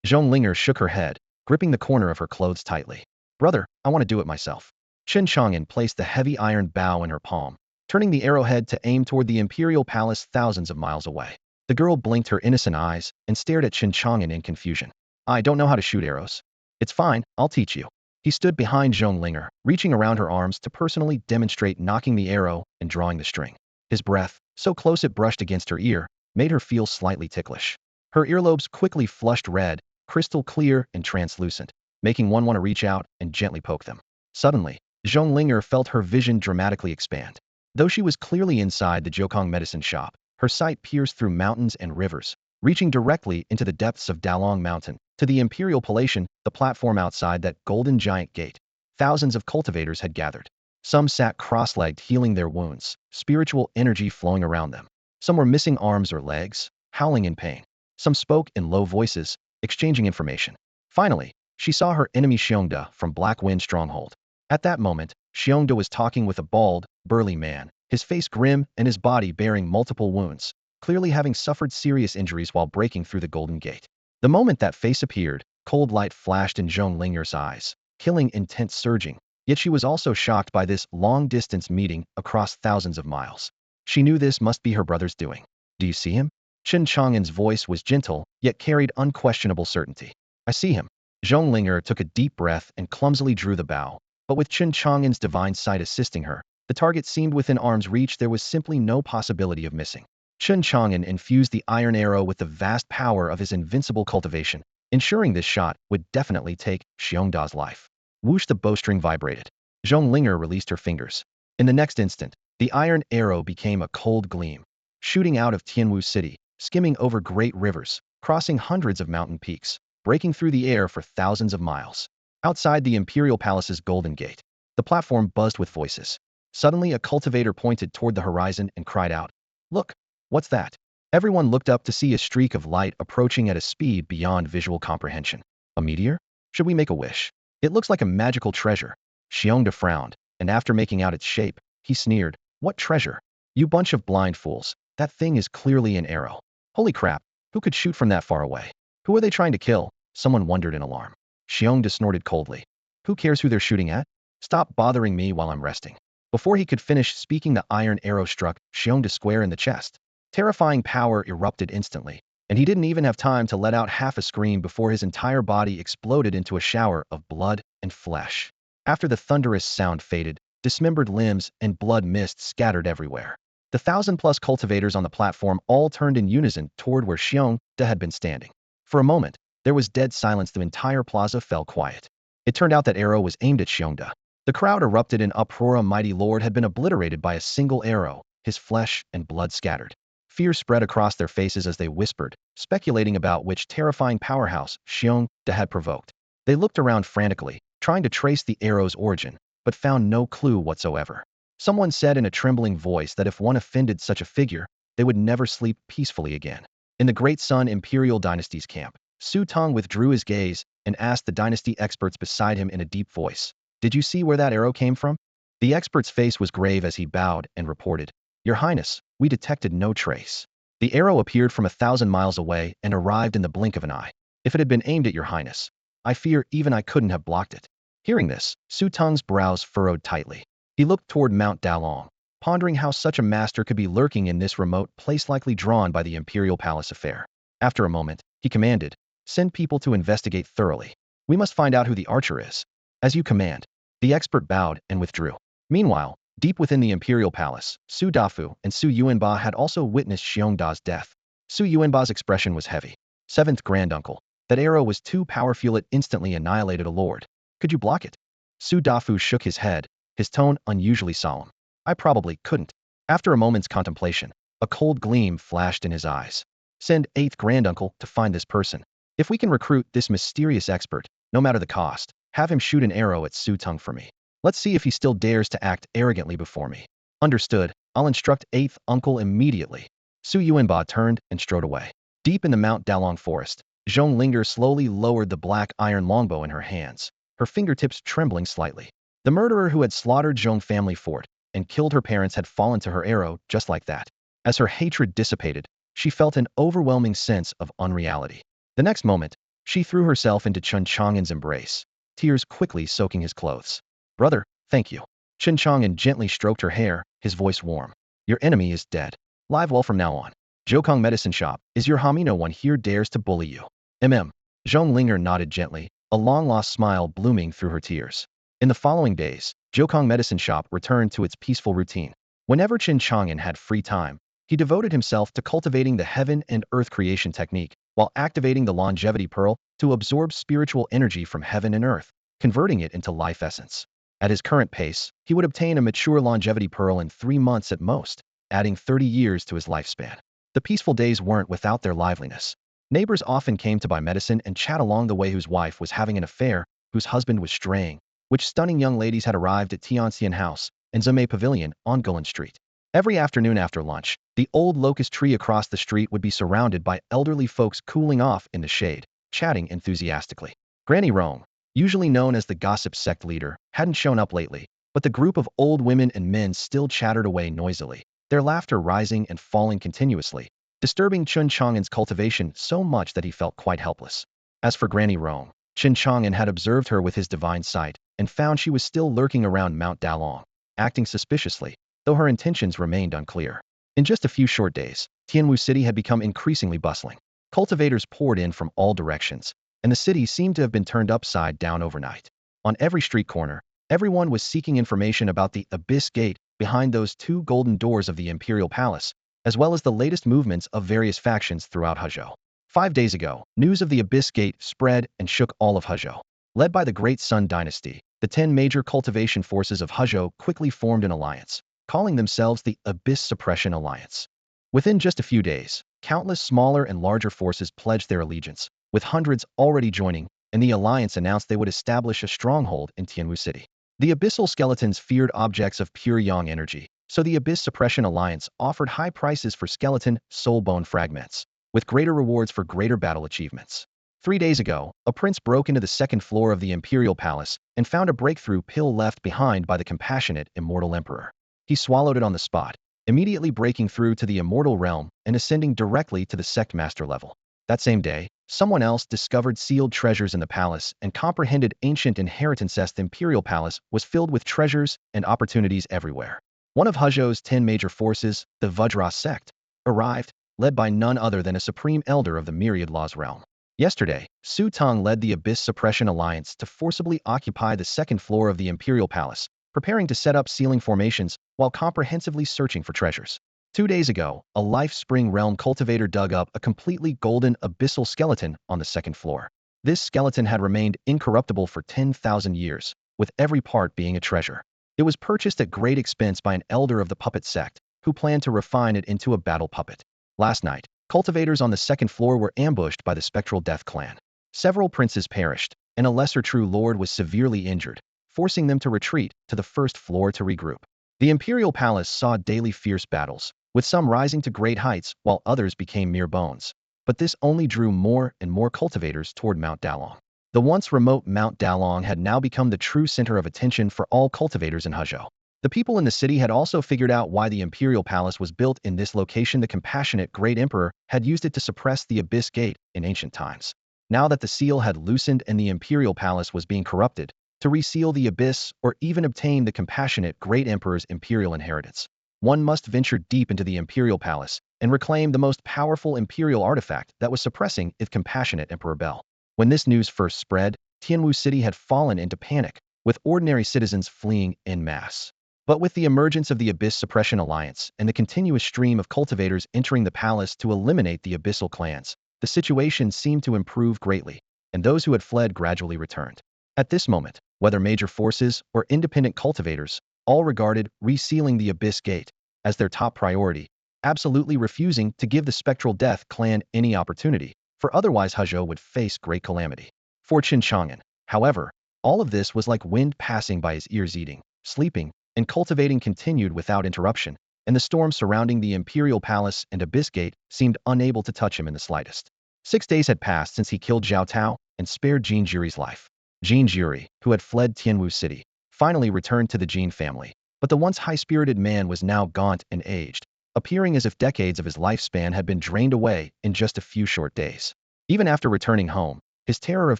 Zhonglinger shook her head, gripping the corner of her clothes tightly. "Brother, I want to do it myself." Chen Chang'an placed the heavy iron bow in her palm, turning the arrowhead to aim toward the imperial palace thousands of miles away. The girl blinked her innocent eyes and stared at Chen Chang'an in confusion. "I don't know how to shoot arrows." "It's fine, I'll teach you." He stood behind Zhonglinger, reaching around her arms to personally demonstrate knocking the arrow and drawing the string. His breath, so close it brushed against her ear, made her feel slightly ticklish. Her earlobes quickly flushed red, crystal clear and translucent, making one want to reach out and gently poke them. Suddenly, Zhonglinger felt her vision dramatically expand. Though she was clearly inside the Jokong medicine shop, her sight pierced through mountains and rivers, reaching directly into the depths of Dalong Mountain, to the Imperial Palatium, the platform outside that golden giant gate. Thousands of cultivators had gathered. Some sat cross-legged healing their wounds, spiritual energy flowing around them. Some were missing arms or legs, howling in pain. Some spoke in low voices, exchanging information. Finally, she saw her enemy Xiongda from Black Wind Stronghold. At that moment, Xiongda was talking with a bald, burly man, his face grim and his body bearing multiple wounds, clearly having suffered serious injuries while breaking through the Golden Gate. The moment that face appeared, cold light flashed in Zhong Linger's eyes, killing intent surging, yet she was also shocked by this long-distance meeting across thousands of miles. She knew this must be her brother's doing. Do you see him? Chen Chang'an's voice was gentle, yet carried unquestionable certainty. I see him. Zhong Linger took a deep breath and clumsily drew the bow, but with Chen Chang'an's divine sight assisting her, the target seemed within arm's reach. There was simply no possibility of missing. Chen Chang'an infused the iron arrow with the vast power of his invincible cultivation, ensuring this shot would definitely take Xiongda's life. Whoosh, the bowstring vibrated. Zhong Linger released her fingers. In the next instant, the iron arrow became a cold gleam, shooting out of Tianwu City, skimming over great rivers, crossing hundreds of mountain peaks, breaking through the air for thousands of miles. Outside the Imperial Palace's Golden Gate, the platform buzzed with voices. Suddenly, a cultivator pointed toward the horizon and cried out, "Look! What's that?" Everyone looked up to see a streak of light approaching at a speed beyond visual comprehension. A meteor? Should we make a wish? It looks like a magical treasure. Xiongda frowned, and after making out its shape, he sneered, "What treasure? You bunch of blind fools. That thing is clearly an arrow. Holy crap, who could shoot from that far away? Who are they trying to kill?" Someone wondered in alarm. Xiongda snorted coldly. "Who cares who they're shooting at? Stop bothering me while I'm resting." Before he could finish speaking, the iron arrow struck Xiongda square in the chest. Terrifying power erupted instantly, and he didn't even have time to let out half a scream before his entire body exploded into a shower of blood and flesh. After the thunderous sound faded, dismembered limbs and blood mist scattered everywhere. The 1,000+ cultivators on the platform all turned in unison toward where Xiongda had been standing. For a moment, there was dead silence. The entire plaza fell quiet. It turned out that arrow was aimed at Xiongda. The crowd erupted in uproar. A mighty lord had been obliterated by a single arrow, his flesh and blood scattered. Fear spread across their faces as they whispered, speculating about which terrifying powerhouse Xiongda had provoked. They looked around frantically, trying to trace the arrow's origin, but found no clue whatsoever. Someone said in a trembling voice that if one offended such a figure, they would never sleep peacefully again. In the Great Sun Imperial Dynasty's camp, Su Tong withdrew his gaze and asked the dynasty experts beside him in a deep voice, "Did you see where that arrow came from?" The expert's face was grave as he bowed and reported, "Your Highness, we detected no trace. The arrow appeared from 1,000 miles away and arrived in the blink of an eye. If it had been aimed at your Highness, I fear even I couldn't have blocked it." Hearing this, Su Tong's brows furrowed tightly. He looked toward Mount Dalong, pondering how such a master could be lurking in this remote place, likely drawn by the Imperial Palace affair. After a moment, he commanded, "Send people to investigate thoroughly. We must find out who the archer is." "As you command." The expert bowed and withdrew. Meanwhile, deep within the Imperial Palace, Su Dafu and Su Yuanba had also witnessed Xiongda's death. Su Yuanba's expression was heavy. "Seventh granduncle, that arrow was too powerful. It instantly annihilated a lord. Could you block it?" Su Dafu shook his head, his tone unusually solemn. "I probably couldn't." After a moment's contemplation, a cold gleam flashed in his eyes. "Send 8th granduncle to find this person. If we can recruit this mysterious expert, no matter the cost, have him shoot an arrow at Su Tong for me. Let's see if he still dares to act arrogantly before me." "Understood. I'll instruct 8th uncle immediately." Su Yuanba turned and strode away. Deep in the Mount Dalong forest, Zhong Linger slowly lowered the black iron longbow in her hands, her fingertips trembling slightly. The murderer who had slaughtered Zhong family fort and killed her parents had fallen to her arrow just like that. As her hatred dissipated, she felt an overwhelming sense of unreality. The next moment, she threw herself into Chen Chang'an's embrace, tears quickly soaking his clothes. "Brother, thank you." Chen Chang'an gently stroked her hair, his voice warm. "Your enemy is dead. Live well from now on. Jiukong Medicine Shop, is your homie? No one here dares to bully you." Zhong Linger nodded gently, a long-lost smile blooming through her tears. In the following days, Jiukong Medicine Shop returned to its peaceful routine. Whenever Chen Chang'an had free time, he devoted himself to cultivating the heaven and earth creation technique, while activating the longevity pearl to absorb spiritual energy from heaven and earth, converting it into life essence. At his current pace, he would obtain a mature longevity pearl in 3 months at most, adding 30 years to his lifespan. The peaceful days weren't without their liveliness. Neighbors often came to buy medicine and chat along the way, whose wife was having an affair, whose husband was straying, which stunning young ladies had arrived at Tianxian House and Zame Pavilion on Guilin Street. Every afternoon after lunch, the old locust tree across the street would be surrounded by elderly folks cooling off in the shade, chatting enthusiastically. Granny Rome, usually known as the gossip sect leader, hadn't shown up lately, but the group of old women and men still chattered away noisily, their laughter rising and falling continuously, disturbing Chen Chang'an's cultivation so much that he felt quite helpless. As for Granny Rome, Chen Chang'an had observed her with his divine sight and found she was still lurking around Mount Dalong, acting suspiciously, though her intentions remained unclear. In just a few short days, Tianwu City had become increasingly bustling. Cultivators poured in from all directions, and the city seemed to have been turned upside down overnight. On every street corner, everyone was seeking information about the Abyss Gate behind those two golden doors of the Imperial Palace, as well as the latest movements of various factions throughout Huzhou. 5 days ago, news of the Abyss Gate spread and shook all of Huzhou. Led by the Great Sun Dynasty, the 10 major cultivation forces of Huzhou quickly formed an alliance, calling themselves the Abyss Suppression Alliance. Within just a few days, countless smaller and larger forces pledged their allegiance, with hundreds already joining, and the alliance announced they would establish a stronghold in Tianwu City. The abyssal skeletons feared objects of pure yang energy, so the Abyss Suppression Alliance offered high prices for skeleton, soul bone fragments, with greater rewards for greater battle achievements. 3 days ago, a prince broke into the second floor of the Imperial Palace and found a breakthrough pill left behind by the compassionate Immortal Emperor. He swallowed it on the spot, immediately breaking through to the immortal realm and ascending directly to the sect master level. That same day, someone else discovered sealed treasures in the palace and comprehended ancient inheritance. The Imperial Palace was filled with treasures and opportunities everywhere. One of Huzhou's 10 major forces, the Vajra sect, arrived, led by none other than a supreme elder of the Myriad Laws realm. Yesterday, Su Tong led the Abyss Suppression Alliance to forcibly occupy the second floor of the Imperial Palace, preparing to set up sealing formations while comprehensively searching for treasures. 2 days ago, a Life Spring Realm cultivator dug up a completely golden abyssal skeleton on the second floor. This skeleton had remained incorruptible for 10,000 years, with every part being a treasure. It was purchased at great expense by an elder of the puppet sect, who planned to refine it into a battle puppet. Last night, cultivators on the second floor were ambushed by the Spectral Death Clan. Several princes perished, and a lesser true lord was severely injured, forcing them to retreat to the first floor to regroup. The Imperial Palace saw daily fierce battles, with some rising to great heights while others became mere bones. But this only drew more and more cultivators toward Mount Dalong. The once remote Mount Dalong had now become the true center of attention for all cultivators in Huzhou. The people in the city had also figured out why the Imperial Palace was built in this location. The compassionate Great Emperor had used it to suppress the Abyss Gate in ancient times. Now that the seal had loosened and the Imperial Palace was being corrupted, to reseal the abyss or even obtain the compassionate Great Emperor's imperial inheritance, one must venture deep into the Imperial Palace and reclaim the most powerful imperial artifact that was suppressing its compassionate Emperor Bell. When this news first spread, Tianwu City had fallen into panic, with ordinary citizens fleeing en masse. But with the emergence of the Abyss Suppression Alliance and the continuous stream of cultivators entering the palace to eliminate the abyssal clans, the situation seemed to improve greatly, and those who had fled gradually returned. At this moment, whether major forces or independent cultivators, all regarded resealing the Abyss Gate as their top priority, absolutely refusing to give the Spectral Death Clan any opportunity, for otherwise Huzhou would face great calamity. For Chen Chang'an, however, all of this was like wind passing by his ears. Eating, sleeping, and cultivating continued without interruption, and the storm surrounding the Imperial Palace and Abyss Gate seemed unable to touch him in the slightest. 6 days had passed since he killed Zhao Tao and spared Jin Juri's life. Jin Juri, who had fled Tianwu City, finally returned to the Jin family, but the once high-spirited man was now gaunt and aged, appearing as if decades of his lifespan had been drained away in just a few short days. Even after returning home, his terror of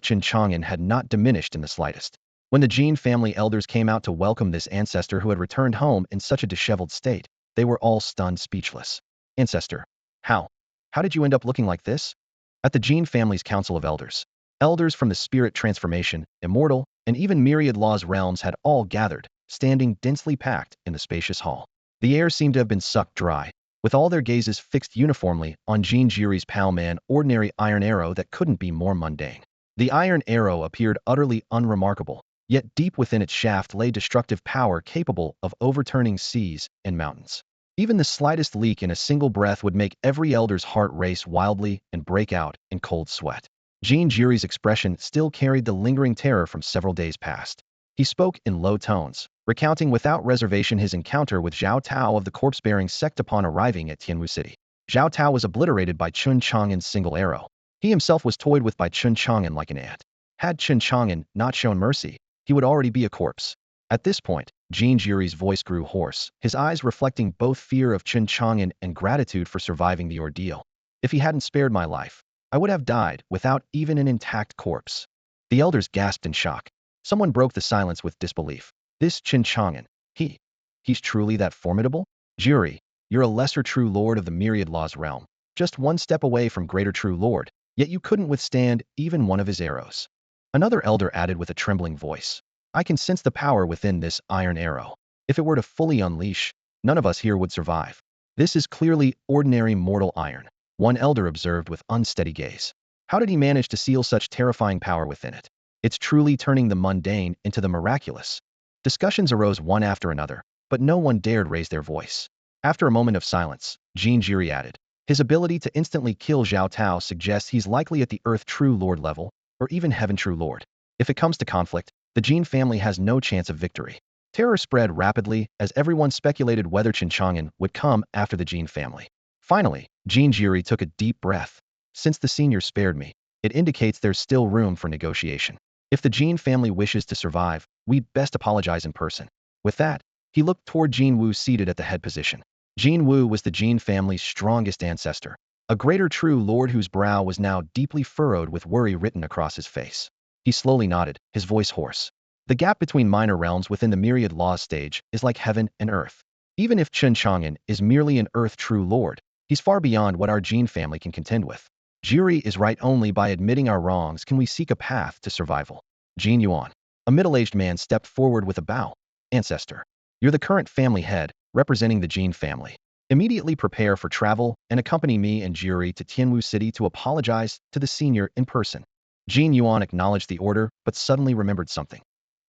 Chen Chang'an had not diminished in the slightest. When the Jin family elders came out to welcome this ancestor who had returned home in such a disheveled state, they were all stunned speechless. Ancestor, how did you end up looking like this? At the Jin family's council of elders, elders from the spirit transformation, immortal, and even myriad laws realms had all gathered, standing densely packed in the spacious hall. The air seemed to have been sucked dry, with all their gazes fixed uniformly on Jin Juri's pal man ordinary iron arrow that couldn't be more mundane. The iron arrow appeared utterly unremarkable, yet deep within its shaft lay destructive power capable of overturning seas and mountains. Even the slightest leak in a single breath would make every elder's heart race wildly and break out in cold sweat. Jin Juri's expression still carried the lingering terror from several days past. He spoke in low tones, recounting without reservation his encounter with Zhao Tao of the corpse-bearing sect upon arriving at Tianwu City. Zhao Tao was obliterated by Chen Chang'an's single arrow. He himself was toyed with by Chen Chang'an like an ant. Had Chen Chang'an not shown mercy, he would already be a corpse. At this point, Jin Juri's voice grew hoarse, his eyes reflecting both fear of Chen Chang'an and gratitude for surviving the ordeal. If he hadn't spared my life, I would have died without even an intact corpse. The elders gasped in shock. Someone broke the silence with disbelief. This Chen Chang'an, he's truly that formidable? Juri, you're a lesser true lord of the myriad law's realm, just one step away from greater true lord, yet you couldn't withstand even one of his arrows. Another elder added with a trembling voice. I can sense the power within this iron arrow. If it were to fully unleash, none of us here would survive. This is clearly ordinary mortal iron, one elder observed with unsteady gaze. How did he manage to seal such terrifying power within it? It's truly turning the mundane into the miraculous. Discussions arose one after another, but no one dared raise their voice. After a moment of silence, Jin Jiri added, his ability to instantly kill Zhao Tao suggests he's likely at the Earth True Lord level, or even Heaven True Lord. If it comes to conflict, the Jin family has no chance of victory. Terror spread rapidly as everyone speculated whether Chen Chang'an would come after the Jin family. Finally, Jin Jiri took a deep breath. Since the senior spared me, it indicates there's still room for negotiation. If the Jin family wishes to survive, we'd best apologize in person. With that, he looked toward Jin Wu seated at the head position. Jin Wu was the Jin family's strongest ancestor, a greater true lord whose brow was now deeply furrowed with worry written across his face. He slowly nodded, his voice hoarse. The gap between minor realms within the myriad law stage is like heaven and earth. Even if Chen Chang'an is merely an earth true lord, he's far beyond what our Jin family can contend with. Jiri is right. Only by admitting our wrongs can we seek a path to survival. Jin Yuan, a middle-aged man, stepped forward with a bow. Ancestor, you're the current family head, representing the Jin family. Immediately prepare for travel and accompany me and Jiri to Tianwu City to apologize to the senior in person. Jin Yuan acknowledged the order, but suddenly remembered something.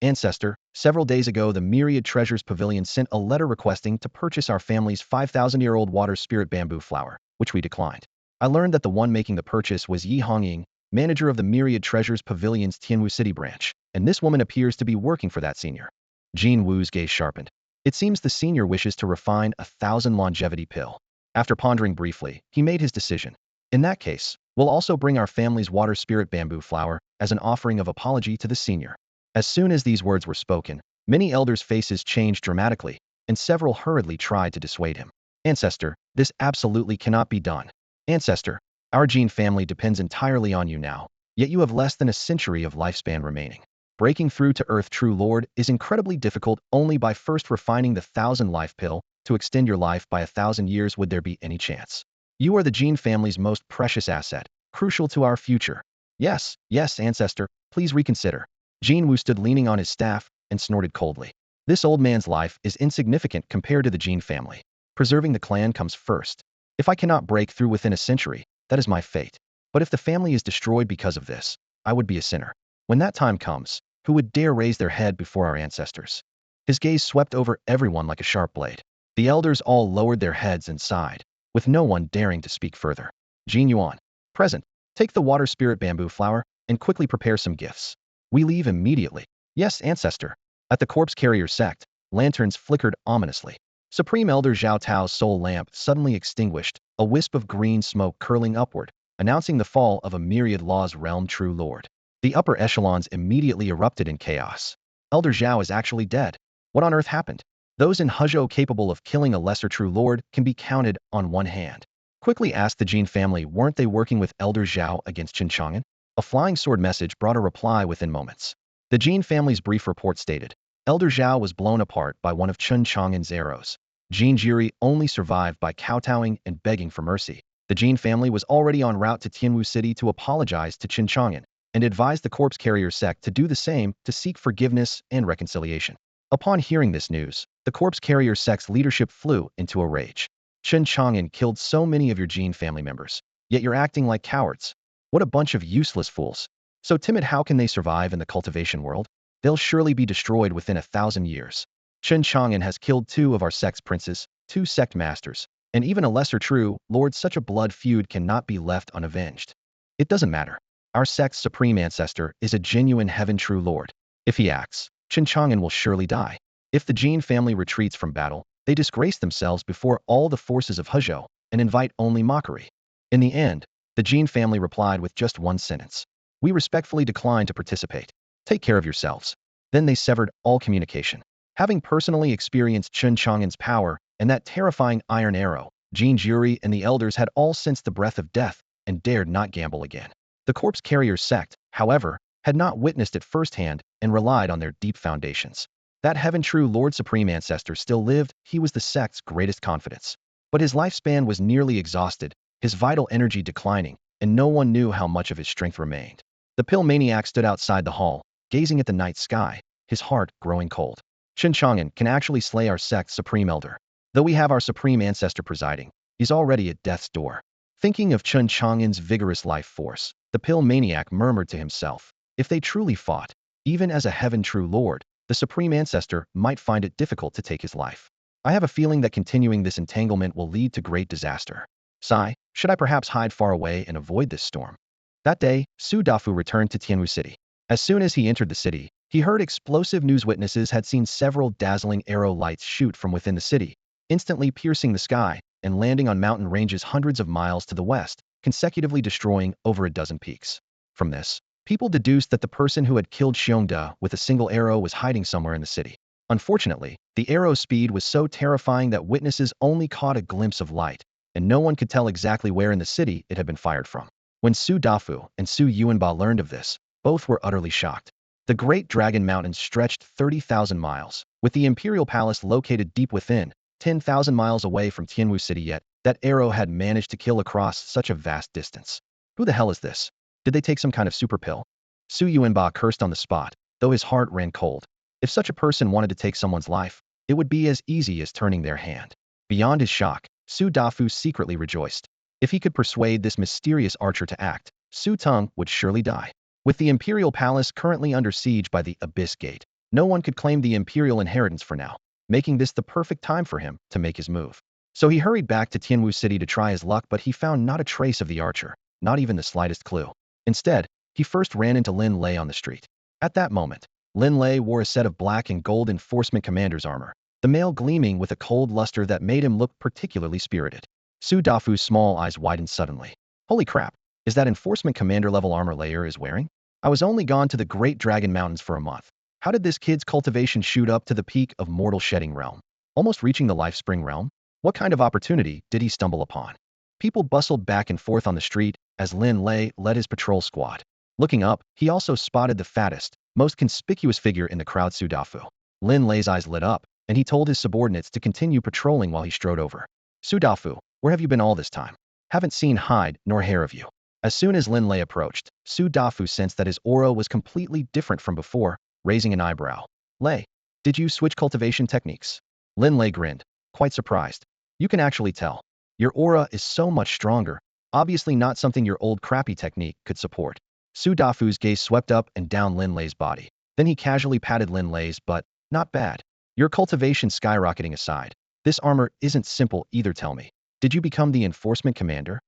Ancestor, several days ago the Myriad Treasures Pavilion sent a letter requesting to purchase our family's 5,000-year-old water spirit bamboo flower, which we declined. I learned that the one making the purchase was Yi Hongying, manager of the Myriad Treasures Pavilion's Tianwu City branch, and this woman appears to be working for that senior. Jin Wu's gaze sharpened. It seems the senior wishes to refine a 1,000 longevity pill. After pondering briefly, he made his decision. In that case, we'll also bring our family's water spirit bamboo flower as an offering of apology to the senior. As soon as these words were spoken, many elders' faces changed dramatically, and several hurriedly tried to dissuade him. Ancestor, this absolutely cannot be done. Ancestor, our Jin family depends entirely on you now, yet you have less than a century of lifespan remaining. Breaking through to Earth True Lord is incredibly difficult. Only by first refining the 1,000 life pill to extend your life by 1,000 years would there be any chance. You are the Jin family's most precious asset, crucial to our future. Yes, ancestor, please reconsider. Jin Wu stood leaning on his staff and snorted coldly. This old man's life is insignificant compared to the Jin family. Preserving the clan comes first. If I cannot break through within a century, that is my fate. But if the family is destroyed because of this, I would be a sinner. When that time comes, who would dare raise their head before our ancestors? His gaze swept over everyone like a sharp blade. The elders all lowered their heads and sighed, with no one daring to speak further. Jin Yuan, present, take the water spirit bamboo flower and quickly prepare some gifts. We leave immediately. Yes, ancestor. At the corpse carrier sect, lanterns flickered ominously. Supreme Elder Zhao Tao's soul lamp suddenly extinguished, a wisp of green smoke curling upward, announcing the fall of a myriad law's realm true lord. The upper echelons immediately erupted in chaos. Elder Zhao is actually dead. What on earth happened? Those in Huzhou capable of killing a lesser true lord can be counted on one hand. Quickly asked the Jin family, weren't they working with Elder Zhao against Chen Chang'an? A flying sword message brought a reply within moments. The Jin family's brief report stated, Elder Zhao was blown apart by one of Chen Chang'an's arrows. Jin Jiri only survived by kowtowing and begging for mercy. The Jin family was already en route to Tianwu City to apologize to Chen Chang'an and advised the corpse carrier sect to do the same to seek forgiveness and reconciliation. Upon hearing this news, the corpse carrier sect's leadership flew into a rage. Chen Chang'an killed so many of your Jin family members, yet you're acting like cowards. What a bunch of useless fools. So timid, how can they survive in the cultivation world? They'll surely be destroyed within 1,000 years. Chen Chang'an has killed 2 of our sect's princes, 2 sect masters, and even a lesser true lord. Such a blood feud cannot be left unavenged. It doesn't matter. Our sect's supreme ancestor is a genuine heaven true lord. If he acts, Chen Chang'an will surely die. If the Jin family retreats from battle, they disgrace themselves before all the forces of Hezhou and invite only mockery. In the end, the Jin family replied with just one sentence. We respectfully decline to participate. Take care of yourselves. Then they severed all communication. Having personally experienced Chen Chang'an's power and that terrifying iron arrow, Jin Juri and the elders had all sensed the breath of death and dared not gamble again. The corpse carrier sect, however, had not witnessed it firsthand and relied on their deep foundations. That heaven-true Lord Supreme ancestor still lived. He was the sect's greatest confidence. But his lifespan was nearly exhausted, his vital energy declining, and no one knew how much of his strength remained. The pill maniac stood outside the hall, gazing at the night sky, his heart growing cold. Chen Chang'an can actually slay our sect's supreme elder. Though we have our supreme ancestor presiding, he's already at death's door. Thinking of Chen Chang'an's vigorous life force, the pill maniac murmured to himself, if they truly fought, even as a heaven-true lord, the supreme ancestor might find it difficult to take his life. I have a feeling that continuing this entanglement will lead to great disaster. Sigh, should I perhaps hide far away and avoid this storm? That day, Su Dafu returned to Tianwu City. As soon as he entered the city, he heard explosive news. Witnesses had seen several dazzling arrow lights shoot from within the city, instantly piercing the sky and landing on mountain ranges hundreds of miles to the west, consecutively destroying over a dozen peaks. From this, people deduced that the person who had killed Xiongda with a single arrow was hiding somewhere in the city. Unfortunately, the arrow's speed was so terrifying that witnesses only caught a glimpse of light, and no one could tell exactly where in the city it had been fired from. When Su Dafu and Su Yuanba learned of this, both were utterly shocked. The Great Dragon Mountains stretched 30,000 miles, with the Imperial Palace located deep within, 10,000 miles away from Tianwu City, yet that arrow had managed to kill across such a vast distance. Who the hell is this? Did they take some kind of super pill? Su Yuanba cursed on the spot, though his heart ran cold. If such a person wanted to take someone's life, it would be as easy as turning their hand. Beyond his shock, Su Dafu secretly rejoiced. If he could persuade this mysterious archer to act, Su Tung would surely die. With the Imperial Palace currently under siege by the Abyss Gate, no one could claim the Imperial inheritance for now, making this the perfect time for him to make his move. So he hurried back to Tianwu City to try his luck, but he found not a trace of the archer, not even the slightest clue. Instead, he first ran into Lin Lei on the street. At that moment, Lin Lei wore a set of black and gold enforcement commander's armor, the mail gleaming with a cold luster that made him look particularly spirited. Su Dafu's small eyes widened suddenly. Holy crap, is that enforcement commander level armor Layer is wearing? I was only gone to the Great Dragon Mountains for a month. How did this kid's cultivation shoot up to the peak of mortal shedding realm, almost reaching the life spring realm? What kind of opportunity did he stumble upon? People bustled back and forth on the street as Lin Lei led his patrol squad. Looking up, he also spotted the fattest, most conspicuous figure in the crowd, Su Dafu. Lin Lei's eyes lit up, and he told his subordinates to continue patrolling while he strode over. Su Dafu, where have you been all this time? Haven't seen hide nor hair of you. As soon as Lin Lei approached, Su Dafu sensed that his aura was completely different from before, raising an eyebrow. Lei, did you switch cultivation techniques? Lin Lei grinned, quite surprised. You can actually tell. Your aura is so much stronger, obviously not something your old crappy technique could support. Su Dafu's gaze swept up and down Lin Lei's body. Then he casually patted Lin Lei's butt. Not bad. Your cultivation skyrocketing aside, this armor isn't simple either. Tell me, did you become the enforcement commander?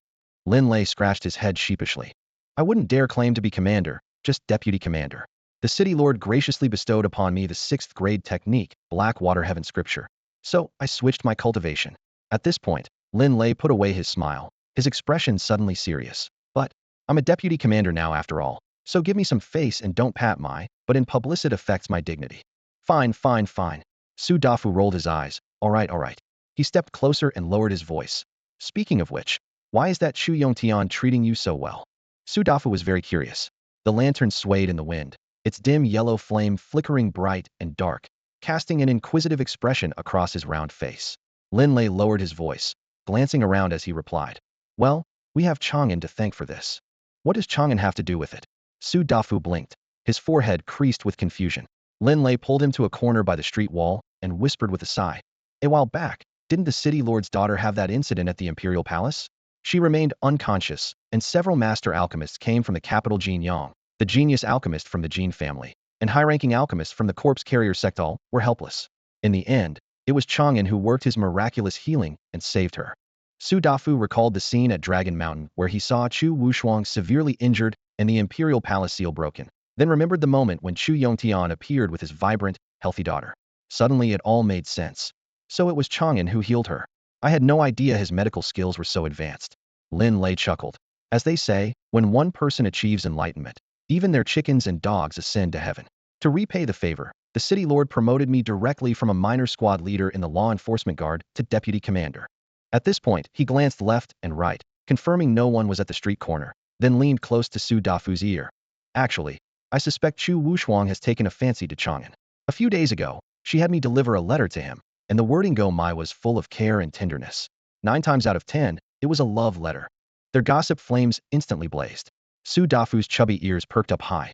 Lin Lei scratched his head sheepishly. I wouldn't dare claim to be commander, just deputy commander. The city lord graciously bestowed upon me the 6th grade technique, Black Water Heaven Scripture. So, I switched my cultivation. At this point, Lin Lei put away his smile, his expression suddenly serious. But, I'm a deputy commander now after all, so give me some face and don't pat my, but in public it affects my dignity. Fine, fine, fine. Su Dafu rolled his eyes. All right. He stepped closer and lowered his voice. Speaking of which, why is that Chu Yongtian treating you so well? Su Dafu was very curious. The lantern swayed in the wind, its dim yellow flame flickering bright and dark, casting an inquisitive expression across his round face. Lin Lei lowered his voice, glancing around as he replied. Well, we have Chang'an to thank for this. What does Chang'an have to do with it? Su Dafu blinked, his forehead creased with confusion. Lin Lei pulled him to a corner by the street wall and whispered with a sigh. A while back, didn't the city lord's daughter have that incident at the Imperial Palace? She remained unconscious, and several master alchemists came from the capital Jin Yang, the genius alchemist from the Jin family, and high-ranking alchemists from the corpse carrier sect all were helpless. In the end, it was Chang'an who worked his miraculous healing and saved her. Su Dafu recalled the scene at Dragon Mountain where he saw Chu Wushuang severely injured and the Imperial Palace seal broken. then remembered the moment when Chu Yongtian appeared with his vibrant, healthy daughter. Suddenly it all made sense. So it was Chang'an who healed her. I had no idea his medical skills were so advanced. Lin Lei chuckled. As they say, when one person achieves enlightenment, even their chickens and dogs ascend to heaven. To repay the favor, the city lord promoted me directly from a minor squad leader in the law enforcement guard to deputy commander. At this point, he glanced left and right, confirming no one was at the street corner, then leaned close to Su Dafu's ear. Actually, I suspect Chu Wushuang has taken a fancy to Chang'an. A few days ago, she had me deliver a letter to him, and the wording go my was full of care and tenderness. 9 times out of 10, it was a love letter. Their gossip flames instantly blazed. Su Dafu's chubby ears perked up high.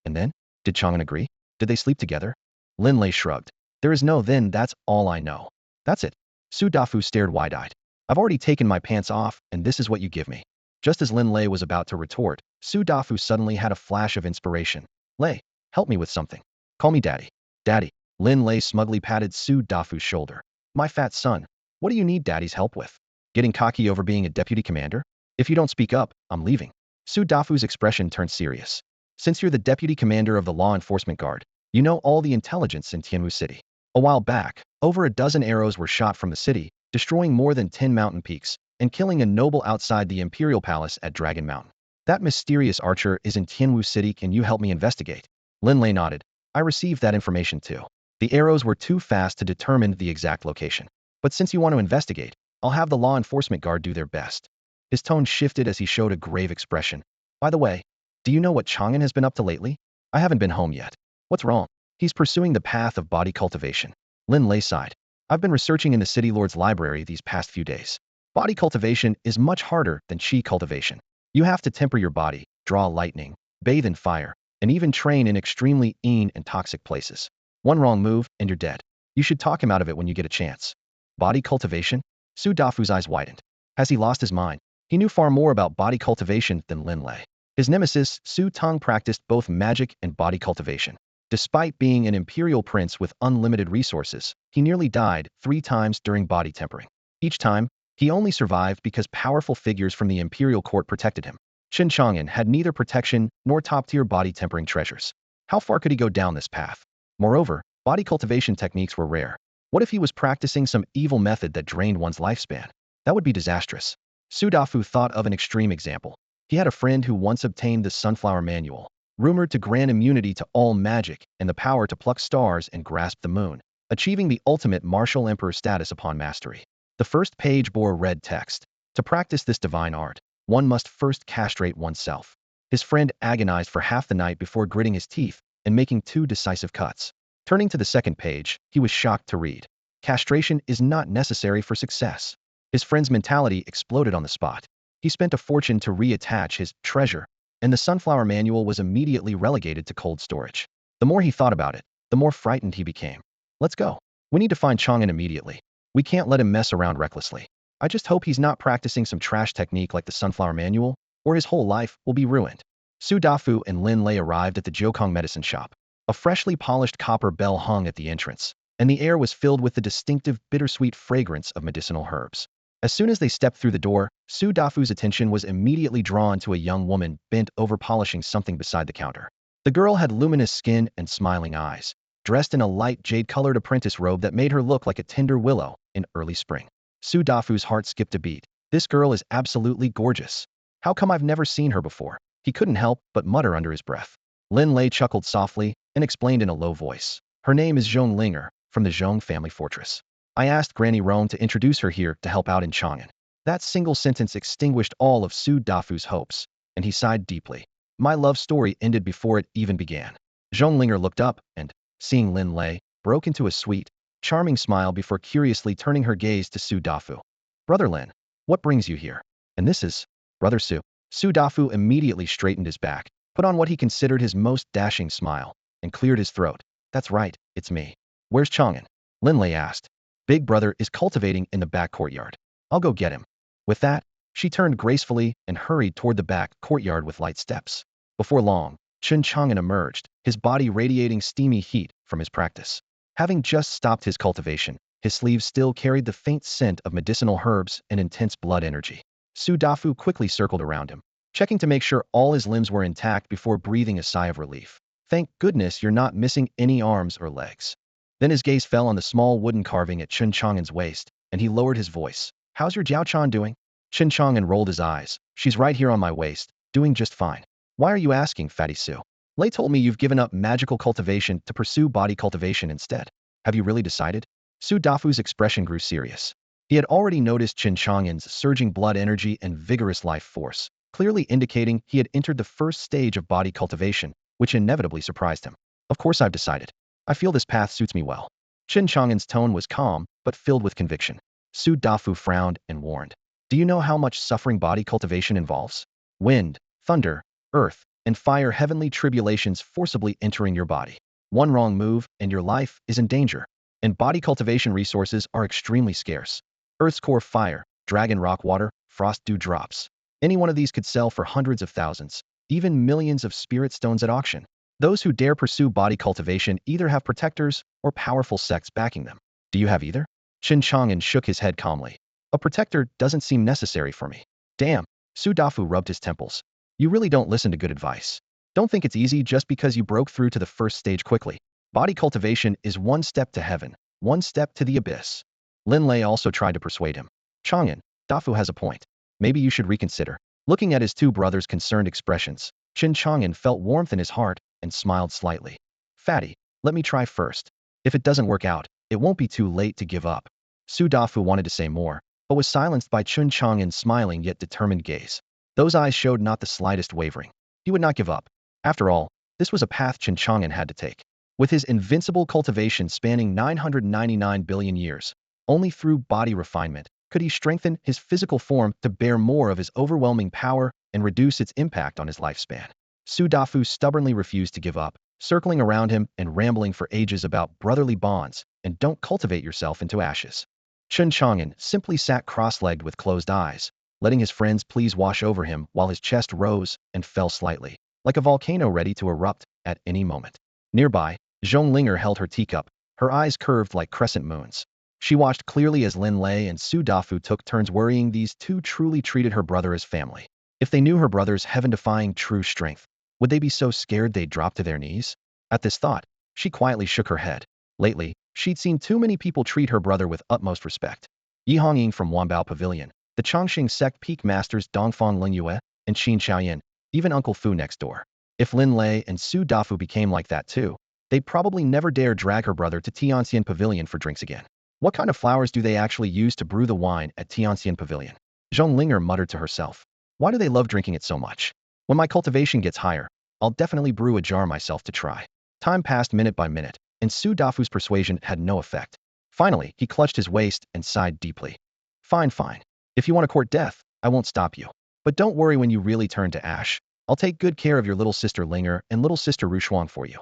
And then? Did Chang'an agree? Did they sleep together? Lin Lei shrugged. There is no then, that's all I know. That's it. Su Dafu stared wide-eyed. I've already taken my pants off, and this is what you give me. Just as Lin Lei was about to retort, Su Dafu suddenly had a flash of inspiration. Lei, help me with something. Call me Daddy. Daddy. Lin Lei smugly patted Su Dafu's shoulder. My fat son, what do you need Daddy's help with? Getting cocky over being a deputy commander? If you don't speak up, I'm leaving. Su Dafu's expression turned serious. Since you're the deputy commander of the law enforcement guard, you know all the intelligence in Tianwu City. A while back, over a dozen arrows were shot from the city, destroying more than 10 mountain peaks, and killing a noble outside the Imperial Palace at Dragon Mountain. That mysterious archer is in Tianwu City. Can you help me investigate? Lin Lei nodded. I received that information too. The arrows were too fast to determine the exact location. But since you want to investigate, I'll have the law enforcement guard do their best. His tone shifted as he showed a grave expression. By the way, do you know what Chang'an has been up to lately? I haven't been home yet. What's wrong? He's pursuing the path of body cultivation. Lin Lei sighed. I've been researching in the City Lord's library these past few days. Body cultivation is much harder than chi cultivation. You have to temper your body, draw lightning, bathe in fire, and even train in extremely and toxic places. One wrong move, and you're dead. You should talk him out of it when you get a chance. Body cultivation? Su Dafu's eyes widened. Has he lost his mind? He knew far more about body cultivation than Lin Lei. His nemesis, Su Tong, practiced both magic and body cultivation. Despite being an imperial prince with unlimited resources, he nearly died 3 times during body tempering. Each time, he only survived because powerful figures from the imperial court protected him. Chen Chang'an had neither protection nor top-tier body tempering treasures. How far could he go down this path? Moreover, body cultivation techniques were rare. What if he was practicing some evil method that drained one's lifespan? That would be disastrous. Su Dafu thought of an extreme example. He had a friend who once obtained the Sunflower Manual, rumored to grant immunity to all magic and the power to pluck stars and grasp the moon, achieving the ultimate Immortal Emperor status upon mastery. The first page bore red text. To practice this divine art, one must first castrate oneself. His friend agonized for half the night before gritting his teeth and making 2 decisive cuts. Turning to the second page, he was shocked to read. Castration is not necessary for success. His friend's mentality exploded on the spot. He spent a fortune to reattach his treasure, and the Sunflower Manual was immediately relegated to cold storage. The more he thought about it, the more frightened he became. Let's go. We need to find Chang'an immediately. We can't let him mess around recklessly. I just hope he's not practicing some trash technique like the Sunflower Manual, or his whole life will be ruined. Su Dafu and Lin Lei arrived at the Jiukong medicine shop. A freshly polished copper bell hung at the entrance, and the air was filled with the distinctive bittersweet fragrance of medicinal herbs. As soon as they stepped through the door, Su Dafu's attention was immediately drawn to a young woman bent over polishing something beside the counter. The girl had luminous skin and smiling eyes, dressed in a light jade-colored apprentice robe that made her look like a tender willow in early spring. Su Dafu's heart skipped a beat. This girl is absolutely gorgeous. How come I've never seen her before? He couldn't help but mutter under his breath. Lin Lei chuckled softly and explained in a low voice. Her name is Zhong Linger, from the Zhong family fortress. I asked Granny Rome to introduce her here to help out in Chang'an. That single sentence extinguished all of Su Dafu's hopes, and he sighed deeply. My love story ended before it even began. Zhong Linger looked up and, seeing Lin Lei, broke into a sweet, charming smile before curiously turning her gaze to Su Dafu. Brother Lin, what brings you here? And this is Brother Su. Su Dafu immediately straightened his back, put on what he considered his most dashing smile, and cleared his throat. That's right, it's me. Where's Chang'an? Lin Lei asked. Big brother is cultivating in the back courtyard. I'll go get him. With that, she turned gracefully and hurried toward the back courtyard with light steps. Before long, Chen Chang'an emerged, his body radiating steamy heat from his practice. Having just stopped his cultivation, his sleeves still carried the faint scent of medicinal herbs and intense blood energy. Su Dafu quickly circled around him, checking to make sure all his limbs were intact before breathing a sigh of relief. Thank goodness you're not missing any arms or legs. Then his gaze fell on the small wooden carving at Chen Chang'an's waist, and he lowered his voice. How's your Jiao Chan doing? Chen Chang'an rolled his eyes. She's right here on my waist, doing just fine. Why are you asking, Fatty Su? Lei told me you've given up magical cultivation to pursue body cultivation instead. Have you really decided? Su Dafu's expression grew serious. He had already noticed Chen Chang'an's surging blood energy and vigorous life force, clearly indicating he had entered the first stage of body cultivation, which inevitably surprised him. Of course I've decided. I feel this path suits me well. Chen Chang'an's tone was calm, but filled with conviction. Su Dafu frowned and warned. Do you know how much suffering body cultivation involves? Wind, thunder, earth, and fire heavenly tribulations forcibly entering your body. One wrong move, and your life is in danger. And body cultivation resources are extremely scarce. Earth's core fire, dragon rock water, frost dew drops. Any one of these could sell for hundreds of thousands, even millions of spirit stones at auction. Those who dare pursue body cultivation either have protectors or powerful sects backing them. Do you have either? Chen Chang'an shook his head calmly. A protector doesn't seem necessary for me. Damn, Su Dafu rubbed his temples. You really don't listen to good advice. Don't think it's easy just because you broke through to the first stage quickly. Body cultivation is one step to heaven, one step to the abyss. Lin Lei also tried to persuade him. Chang'an, Dafu has a point. Maybe you should reconsider. Looking at his two brothers' concerned expressions, Chen Chang'an felt warmth in his heart and smiled slightly. Fatty, let me try first. If it doesn't work out, it won't be too late to give up. Su Dafu wanted to say more, but was silenced by Chen Chang'an's smiling yet determined gaze. Those eyes showed not the slightest wavering. He would not give up. After all, this was a path Chen Chang'an had to take. With his invincible cultivation spanning 999 billion years, only through body refinement could he strengthen his physical form to bear more of his overwhelming power and reduce its impact on his lifespan. Su Dafu stubbornly refused to give up, circling around him and rambling for ages about brotherly bonds and don't cultivate yourself into ashes. Chen Chang'an simply sat cross-legged with closed eyes, letting his friends please wash over him while his chest rose and fell slightly, like a volcano ready to erupt at any moment. Nearby, Zhonglinger held her teacup, her eyes curved like crescent moons. She watched clearly as Lin Lei and Su Dafu took turns worrying these two truly treated her brother as family. If they knew her brother's heaven-defying true strength, would they be so scared they'd drop to their knees? At this thought, she quietly shook her head. Lately, she'd seen too many people treat her brother with utmost respect. Yi Hongying from Wanbao Pavilion, the Chongqing sect peak masters Dongfang Lingyue, and Qin Xiaoyan, even Uncle Fu next door. If Lin Lei and Su Dafu became like that too, they'd probably never dare drag her brother to Tianxian Pavilion for drinks again. What kind of flowers do they actually use to brew the wine at Tianxian Pavilion? Zhonglinger muttered to herself. Why do they love drinking it so much? When my cultivation gets higher, I'll definitely brew a jar myself to try. Time passed minute by minute, and Su Dafu's persuasion had no effect. Finally, he clutched his waist and sighed deeply. Fine, fine. If you want to court death, I won't stop you. But don't worry when you really turn to ash. I'll take good care of your little sister Linger and little sister Rushuang for you.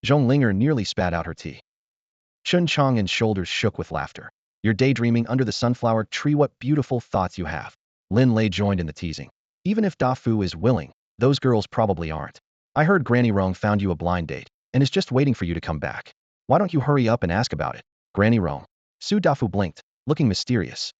Zhonglinger nearly spat out her tea. Chen Chang'an's shoulders shook with laughter. You're daydreaming under the sunflower tree. What beautiful thoughts you have. Lin Lei joined in the teasing. Even if Dafu is willing, those girls probably aren't. I heard Granny Rong found you a blind date and is just waiting for you to come back. Why don't you hurry up and ask about it? Granny Rong. Su Dafu blinked, looking mysterious.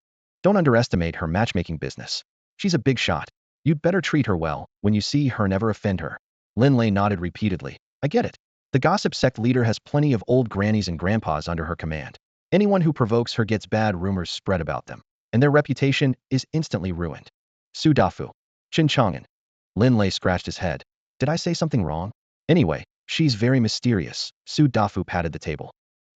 Don't underestimate her matchmaking business. She's a big shot. You'd better treat her well. When you see her, never offend her. Lin Lei nodded repeatedly. I get it. The gossip sect leader has plenty of old grannies and grandpas under her command. Anyone who provokes her gets bad rumors spread about them, and their reputation is instantly ruined. Su Dafu. Chen Chang'an. Lin Lei scratched his head. Did I say something wrong? Anyway, she's very mysterious. Su Dafu patted the table.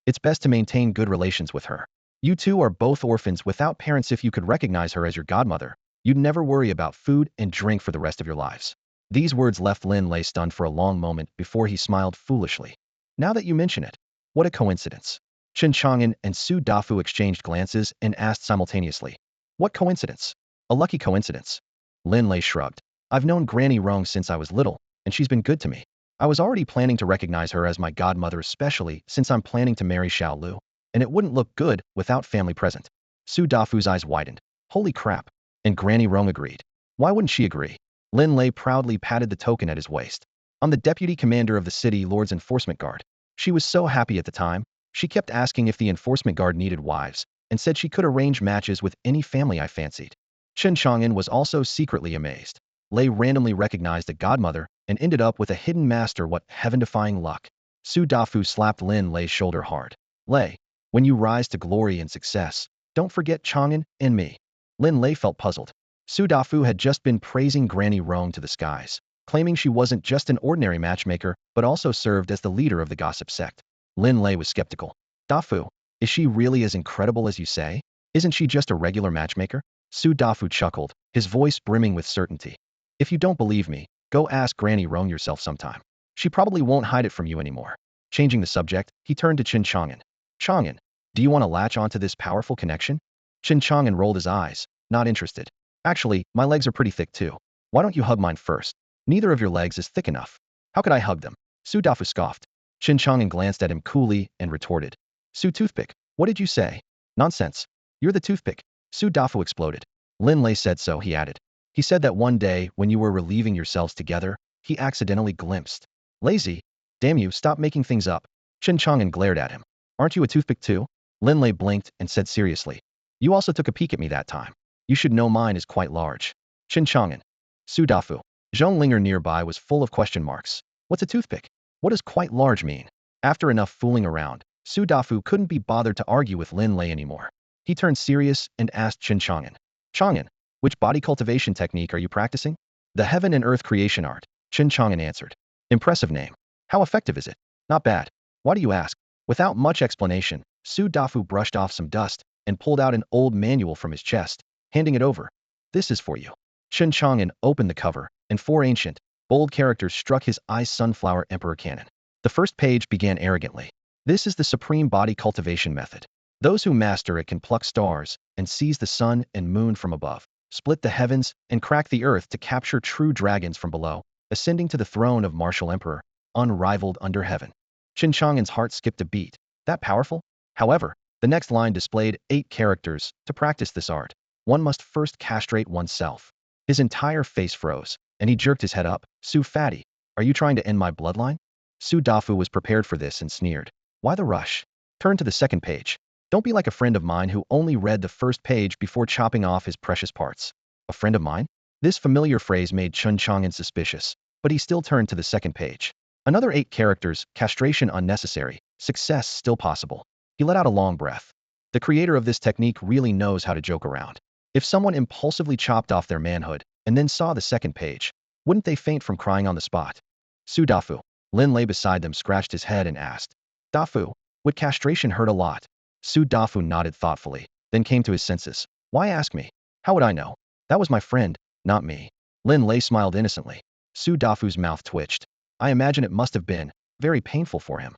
It's best to maintain good relations with her. You two are both orphans without parents. If you could recognize her as your godmother, you'd never worry about food and drink for the rest of your lives. These words left Lin Lei stunned for a long moment before he smiled foolishly. Now that you mention it, what a coincidence. Chen Chang'an and Su Dafu exchanged glances and asked simultaneously. What coincidence? A lucky coincidence. Lin Lei shrugged. I've known Granny Rong since I was little, and she's been good to me. I was already planning to recognize her as my godmother, especially since I'm planning to marry Xiao Lu, and it wouldn't look good without family present. Su Dafu's eyes widened. Holy crap. And Granny Rong agreed. Why wouldn't she agree? Lin Lei proudly patted the token at his waist. I'm the deputy commander of the city Lord's Enforcement Guard. She was so happy at the time, she kept asking if the enforcement guard needed wives, and said she could arrange matches with any family I fancied. Chen Chang'an was also secretly amazed. Lei randomly recognized a godmother and ended up with a hidden master. What heaven-defying luck. Su Dafu slapped Lin Lei's shoulder hard. Lei, when you rise to glory and success, don't forget Chang'an and me. Lin Lei felt puzzled. Su Dafu had just been praising Granny Rong to the skies, claiming she wasn't just an ordinary matchmaker, but also served as the leader of the gossip sect. Lin Lei was skeptical. Dafu, is she really as incredible as you say? Isn't she just a regular matchmaker? Su Dafu chuckled, his voice brimming with certainty. If you don't believe me, go ask Granny Rong yourself sometime. She probably won't hide it from you anymore. Changing the subject, he turned to Chen Chang'an. Chang'an, do you want to latch onto this powerful connection? Chen Chang'an rolled his eyes, not interested. Actually, my legs are pretty thick too. Why don't you hug mine first? Neither of your legs is thick enough. How could I hug them? Su Dafu scoffed. Chen Chang'an glanced at him coolly and retorted. Su Toothpick, what did you say? Nonsense. You're the toothpick. Su Dafu exploded. Lin Lei said so, he added. He said that one day, when you were relieving yourselves together, he accidentally glimpsed. Lazy. Damn you, stop making things up. Chen Chang'an glared at him. Aren't you a toothpick too? Lin Lei blinked and said seriously. You also took a peek at me that time. You should know mine is quite large. Chen Chang'an. Su Dafu. Zhong Linger nearby was full of question marks. What's a toothpick? What does quite large mean? After enough fooling around, Su Dafu couldn't be bothered to argue with Lin Lei anymore. He turned serious and asked Chen Chang'an. Chang'an, which body cultivation technique are you practicing? The heaven and earth creation art, Chen Chang'an answered. Impressive name. How effective is it? Not bad. Why do you ask? Without much explanation, Su Dafu brushed off some dust and pulled out an old manual from his chest, handing it over. This is for you. Chen Chang'an opened the cover, and four ancient, bold characters struck his eyes. Sunflower Emperor Canon. The first page began arrogantly. This is the supreme body cultivation method. Those who master it can pluck stars and seize the sun and moon from above, split the heavens and crack the earth to capture true dragons from below, ascending to the throne of Immortal Emperor, unrivaled under heaven. Chen Chang'an's heart skipped a beat. That powerful? However, the next line displayed 8 characters. To practice this art, one must first castrate oneself. His entire face froze, and he jerked his head up. Su Fatty, are you trying to end my bloodline? Su Dafu was prepared for this and sneered. Why the rush? Turn to the second page. Don't be like a friend of mine who only read the first page before chopping off his precious parts. A friend of mine? This familiar phrase made Chen Chang'an suspicious, but he still turned to the second page. Another 8 characters, castration unnecessary, success still possible. He let out a long breath. The creator of this technique really knows how to joke around. If someone impulsively chopped off their manhood and then saw the second page, wouldn't they faint from crying on the spot? Su Dafu. Lin Lei beside them scratched his head and asked. Dafu, would castration hurt a lot? Su Dafu nodded thoughtfully, then came to his senses. Why ask me? How would I know? That was my friend, not me. Lin Lei smiled innocently. Su Dafu's mouth twitched. I imagine it must have been very painful for him.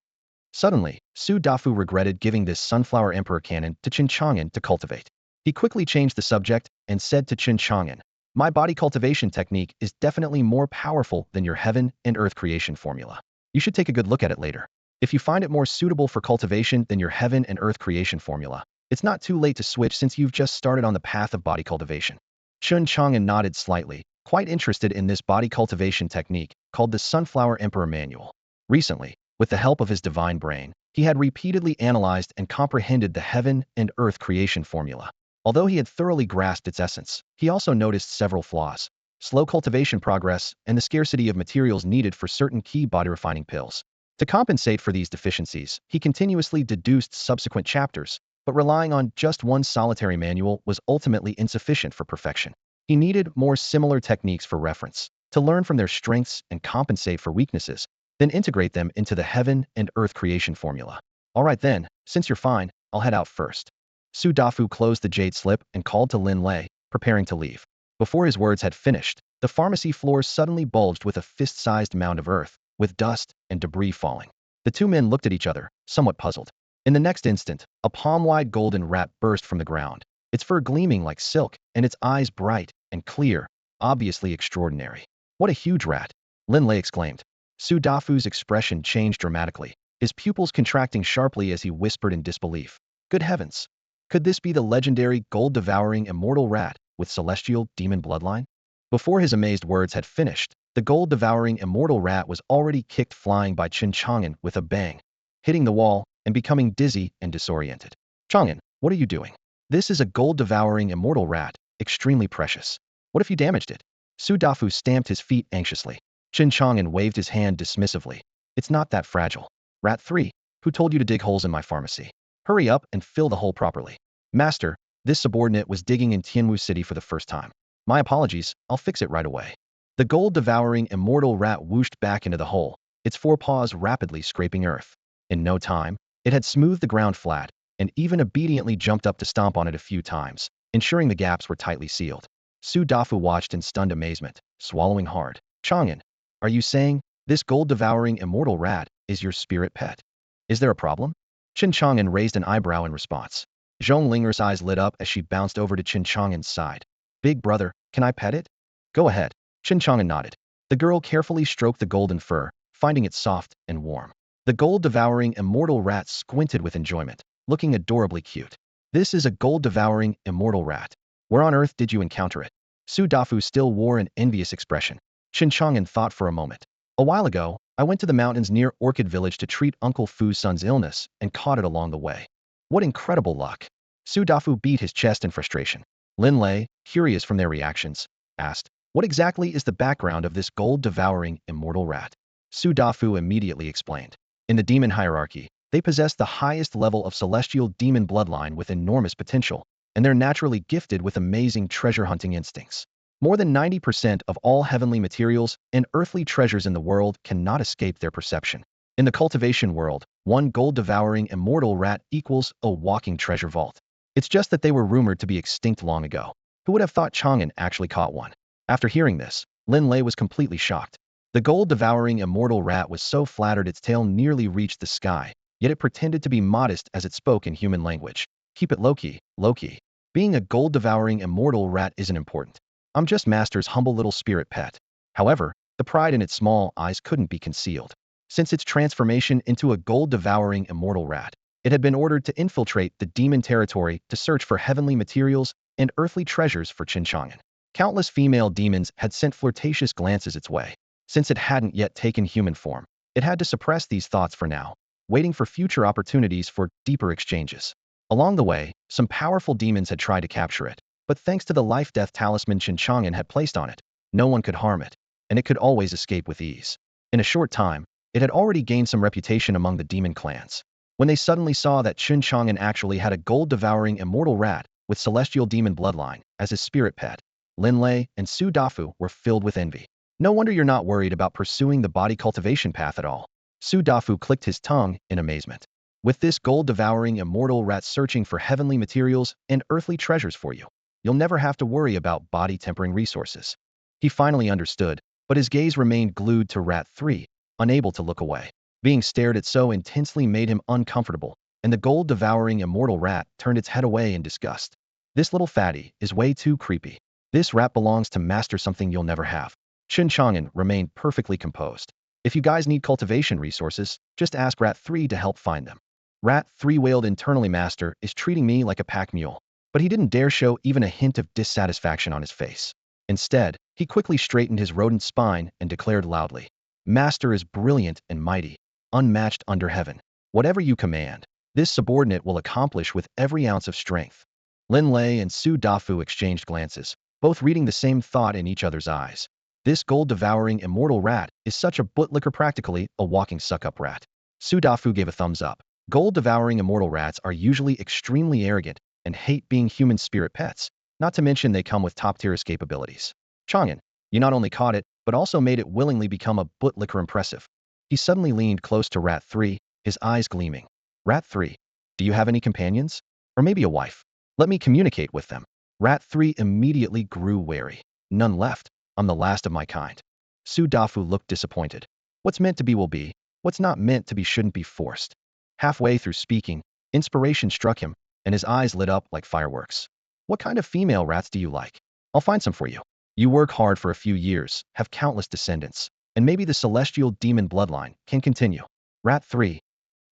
Suddenly, Su Dafu regretted giving this Sunflower Emperor canon to Chen Chang'an to cultivate. He quickly changed the subject and said to Chen Chang'an, my body cultivation technique is definitely more powerful than your heaven and earth creation formula. You should take a good look at it later. If you find it more suitable for cultivation than your heaven and earth creation formula, it's not too late to switch since you've just started on the path of body cultivation. Chen Chang'an nodded slightly, quite interested in this body cultivation technique called the Sunflower Emperor Manual. Recently, with the help of his divine brain, he had repeatedly analyzed and comprehended the heaven and earth creation formula. Although he had thoroughly grasped its essence, he also noticed several flaws: slow cultivation progress and the scarcity of materials needed for certain key body refining pills. To compensate for these deficiencies, he continuously deduced subsequent chapters, but relying on just one solitary manual was ultimately insufficient for perfection. He needed more similar techniques for reference, to learn from their strengths and compensate for weaknesses, then integrate them into the heaven and earth creation formula. All right then, since you're fine, I'll head out first. Su Dafu closed the jade slip and called to Lin Lei, preparing to leave. Before his words had finished, the pharmacy floor suddenly bulged with a fist-sized mound of earth, with dust and debris falling. The two men looked at each other, somewhat puzzled. In the next instant, a palm-wide golden rat burst from the ground, its fur gleaming like silk and its eyes bright and clear, obviously extraordinary. What a huge rat! Lin Lei exclaimed. Su Dafu's expression changed dramatically, his pupils contracting sharply as he whispered in disbelief. Good heavens! Could this be the legendary gold-devouring immortal rat with celestial demon bloodline? Before his amazed words had finished, the gold-devouring immortal rat was already kicked flying by Chen Chang'an with a bang, hitting the wall and becoming dizzy and disoriented. Chang'an, what are you doing? This is a gold-devouring immortal rat, extremely precious. What if you damaged it? Su Dafu stamped his feet anxiously. Chen Chang'an waved his hand dismissively. It's not that fragile. Rat 3, who told you to dig holes in my pharmacy? Hurry up and fill the hole properly. Master, this subordinate was digging in Tianwu City for the first time. My apologies, I'll fix it right away. The gold-devouring immortal rat whooshed back into the hole, its forepaws rapidly scraping earth. In no time, it had smoothed the ground flat, and even obediently jumped up to stomp on it a few times, ensuring the gaps were tightly sealed. Su Dafu watched in stunned amazement, swallowing hard. Chang'an, are you saying this gold-devouring immortal rat is your spirit pet? Is there a problem? Chen Chang'an raised an eyebrow in response. Zhong Linger's eyes lit up as she bounced over to Chen Chang'an's side. Big brother, can I pet it? Go ahead. Chen Chang'an nodded. The girl carefully stroked the golden fur, finding it soft and warm. The gold-devouring immortal rat squinted with enjoyment, looking adorably cute. This is a gold-devouring immortal rat. Where on earth did you encounter it? Su Dafu still wore an envious expression. Chen Chang'an thought for a moment. A while ago, I went to the mountains near Orchid Village to treat Uncle Fu's son's illness and caught it along the way. What incredible luck! Su Dafu beat his chest in frustration. Lin Lei, curious from their reactions, asked, what exactly is the background of this gold-devouring immortal rat? Su Dafu immediately explained. In the demon hierarchy, they possess the highest level of celestial demon bloodline with enormous potential, and they're naturally gifted with amazing treasure-hunting instincts. More than 90% of all heavenly materials and earthly treasures in the world cannot escape their perception. In the cultivation world, one gold-devouring immortal rat equals a walking treasure vault. It's just that they were rumored to be extinct long ago. Who would have thought Chang'an actually caught one? After hearing this, Lin Lei was completely shocked. The gold-devouring immortal rat was so flattered its tail nearly reached the sky, yet it pretended to be modest as it spoke in human language. Keep it low-key, low-key. Being a gold-devouring immortal rat isn't important. I'm just Master's humble little spirit pet. However, the pride in its small eyes couldn't be concealed. Since its transformation into a gold-devouring immortal rat, it had been ordered to infiltrate the demon territory to search for heavenly materials and earthly treasures for Chen Chang'an. Countless female demons had sent flirtatious glances its way. Since it hadn't yet taken human form, it had to suppress these thoughts for now, waiting for future opportunities for deeper exchanges. Along the way, some powerful demons had tried to capture it, but thanks to the life-death talisman Chen Chang'an had placed on it, no one could harm it, and it could always escape with ease. In a short time, it had already gained some reputation among the demon clans. When they suddenly saw that Chen Chang'an actually had a gold-devouring immortal rat with celestial demon bloodline as his spirit pet, Lin Lei and Su Dafu were filled with envy. No wonder you're not worried about pursuing the body cultivation path at all. Su Dafu clicked his tongue in amazement. With this gold-devouring immortal rat searching for heavenly materials and earthly treasures for you, you'll never have to worry about body-tempering resources. He finally understood, but his gaze remained glued to Rat 3, unable to look away. Being stared at so intensely made him uncomfortable, and the gold-devouring immortal rat turned its head away in disgust. This little fatty is way too creepy. This rat belongs to Master, something you'll never have. Chen Chang'an remained perfectly composed. If you guys need cultivation resources, just ask Rat 3 to help find them. Rat 3 wailed internally, Master is treating me like a pack mule. But he didn't dare show even a hint of dissatisfaction on his face. Instead, he quickly straightened his rodent spine and declared loudly, Master is brilliant and mighty, unmatched under heaven. Whatever you command, this subordinate will accomplish with every ounce of strength. Lin Lei and Su Dafu exchanged glances, both reading the same thought in each other's eyes. This gold-devouring immortal rat is such a bootlicker, practically a walking suck-up rat. Su Dafu gave a thumbs up. Gold-devouring immortal rats are usually extremely arrogant and hate being human spirit pets, not to mention they come with top-tier escape abilities. Chang'an, you not only caught it, but also made it willingly become a bootlicker impressive. He suddenly leaned close to Rat 3, his eyes gleaming. Rat 3, do you have any companions? Or maybe a wife? Let me communicate with them. Rat 3 immediately grew wary. None left. I'm the last of my kind. Su Dafu looked disappointed. What's meant to be will be. What's not meant to be shouldn't be forced. Halfway through speaking, inspiration struck him, and his eyes lit up like fireworks. What kind of female rats do you like? I'll find some for you. You work hard for a few years, have countless descendants, and maybe the celestial demon bloodline can continue. Rat 3.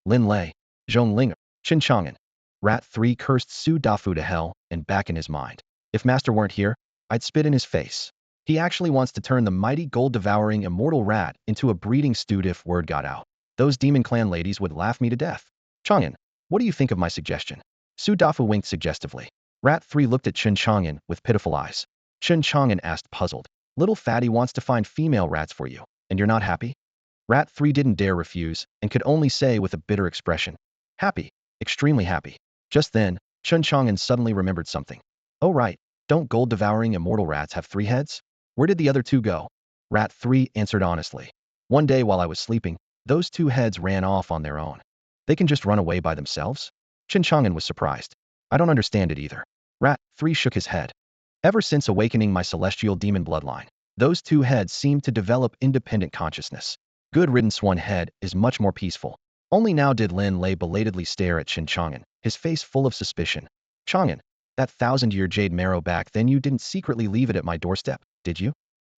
Lin Lei, Zhong Linger's, Chen Chang'an. Rat 3 cursed Su Dafu to hell and back in his mind. If Master weren't here, I'd spit in his face. He actually wants to turn the mighty gold-devouring immortal rat into a breeding stew. If word got out, those demon clan ladies would laugh me to death. Chang'an, what do you think of my suggestion? Su Dafu winked suggestively. Rat 3 looked at Chen Chang'an with pitiful eyes. Chen Chang'an asked, puzzled. Little fatty wants to find female rats for you. And you're not happy? Rat 3 didn't dare refuse and could only say with a bitter expression, happy, extremely happy. Just then, Chen Chang'an suddenly remembered something. Oh right, don't gold-devouring immortal rats have 3 heads? Where did the other 2 go? Rat 3 answered honestly. One day while I was sleeping, those 2 heads ran off on their own. They can just run away by themselves? Chen Chang'an was surprised. I don't understand it either. Rat 3 shook his head. Ever since awakening my celestial demon bloodline, those 2 heads seemed to develop independent consciousness. Good riddance, one head is much more peaceful. Only now did Lin Lei belatedly stare at Chen Chang'an, his face full of suspicion. Chang'an, that 1,000-year jade marrow back then, you didn't secretly leave it at my doorstep, did you?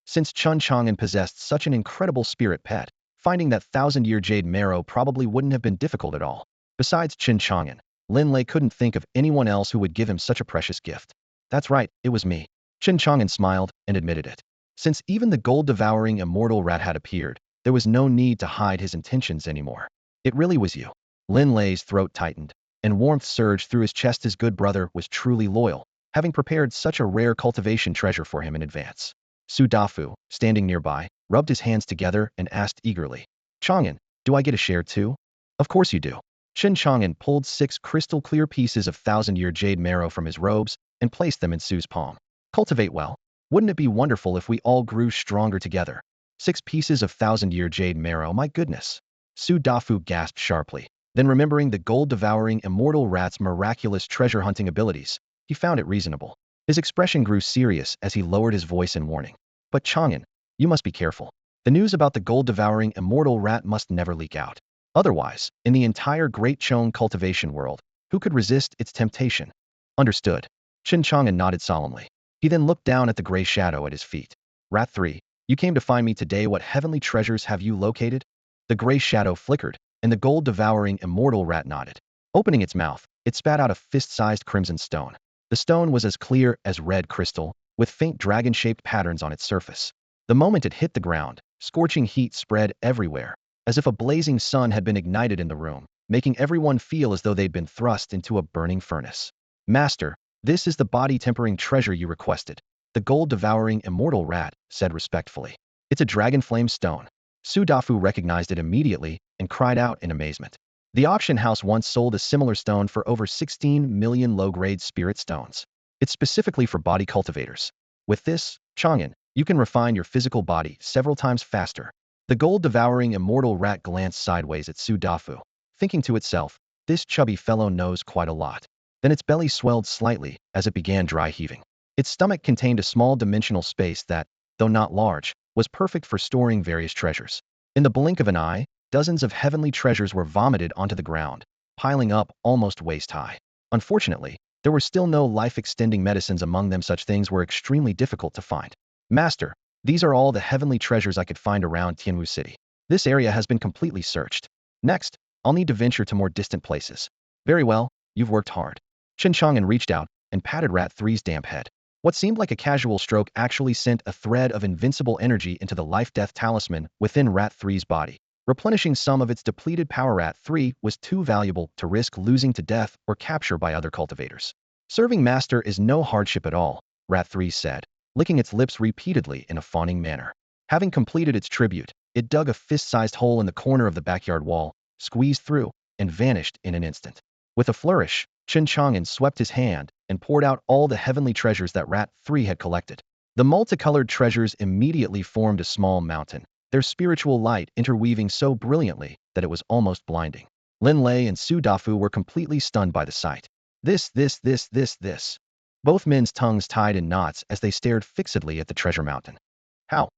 Since Chen Chang'an possessed such an incredible spirit pet, finding that 1,000-year jade marrow probably wouldn't have been difficult at all. Besides Chen Chang'an, Lin Lei couldn't think of anyone else who would give him such a precious gift. That's right, it was me. Chen Chang'an smiled and admitted it. Since even the gold-devouring immortal rat had appeared, there was no need to hide his intentions anymore. It really was you. Lin Lei's throat tightened, and warmth surged through his chest. His good brother was truly loyal, having prepared such a rare cultivation treasure for him in advance. Su Dafu, standing nearby, rubbed his hands together and asked eagerly, Chang'an, do I get a share too? Of course you do. Chen Chang'an pulled 6 crystal-clear pieces of 1,000-year jade marrow from his robes and placed them in Su's palm. Cultivate well. Wouldn't it be wonderful if we all grew stronger together? 6 pieces of 1,000-year jade marrow, my goodness. Su Dafu gasped sharply. Then remembering the gold-devouring immortal rat's miraculous treasure-hunting abilities, he found it reasonable. His expression grew serious as he lowered his voice in warning. But Chang'an, you must be careful. The news about the gold-devouring immortal rat must never leak out. Otherwise, in the entire Great Chong cultivation world, who could resist its temptation? Understood. Chen Chang'an nodded solemnly. He then looked down at the gray shadow at his feet. Rat 3, you came to find me today. What heavenly treasures have you located? The gray shadow flickered, and the gold-devouring immortal rat nodded. Opening its mouth, it spat out a fist-sized crimson stone. The stone was as clear as red crystal, with faint dragon-shaped patterns on its surface. The moment it hit the ground, scorching heat spread everywhere, as if a blazing sun had been ignited in the room, making everyone feel as though they'd been thrust into a burning furnace. Master, this is the body-tempering treasure you requested. The gold-devouring immortal rat said respectfully. It's a dragon flame stone. Su Dafu recognized it immediately and cried out in amazement. The auction house once sold a similar stone for over 16 million low-grade spirit stones. It's specifically for body cultivators. With this, Chang'an, you can refine your physical body several times faster. The gold-devouring immortal rat glanced sideways at Su Dafu, thinking to itself, this chubby fellow knows quite a lot. Then its belly swelled slightly as it began dry heaving. Its stomach contained a small dimensional space that, though not large, was perfect for storing various treasures. In the blink of an eye, dozens of heavenly treasures were vomited onto the ground, piling up almost waist-high. Unfortunately, there were still no life-extending medicines among them. Such things were extremely difficult to find. Master, these are all the heavenly treasures I could find around Tianwu City. This area has been completely searched. Next, I'll need to venture to more distant places. Very well, you've worked hard. Chen Chang'an reached out and patted Rat 3's damp head. What seemed like a casual stroke actually sent a thread of invincible energy into the life-death talisman within Rat 3's body. Replenishing some of its depleted power, Rat 3 was too valuable to risk losing to death or capture by other cultivators. Serving Master is no hardship at all, Rat 3 said, licking its lips repeatedly in a fawning manner. Having completed its tribute, it dug a fist-sized hole in the corner of the backyard wall, squeezed through, and vanished in an instant. With a flourish, Chen Chang'an swept his hand and poured out all the heavenly treasures that Rat 3 had collected. The multicolored treasures immediately formed a small mountain, their spiritual light interweaving so brilliantly that it was almost blinding. Lin Lei and Su Dafu were completely stunned by the sight. This. Both men's tongues tied in knots as they stared fixedly at the treasure mountain. How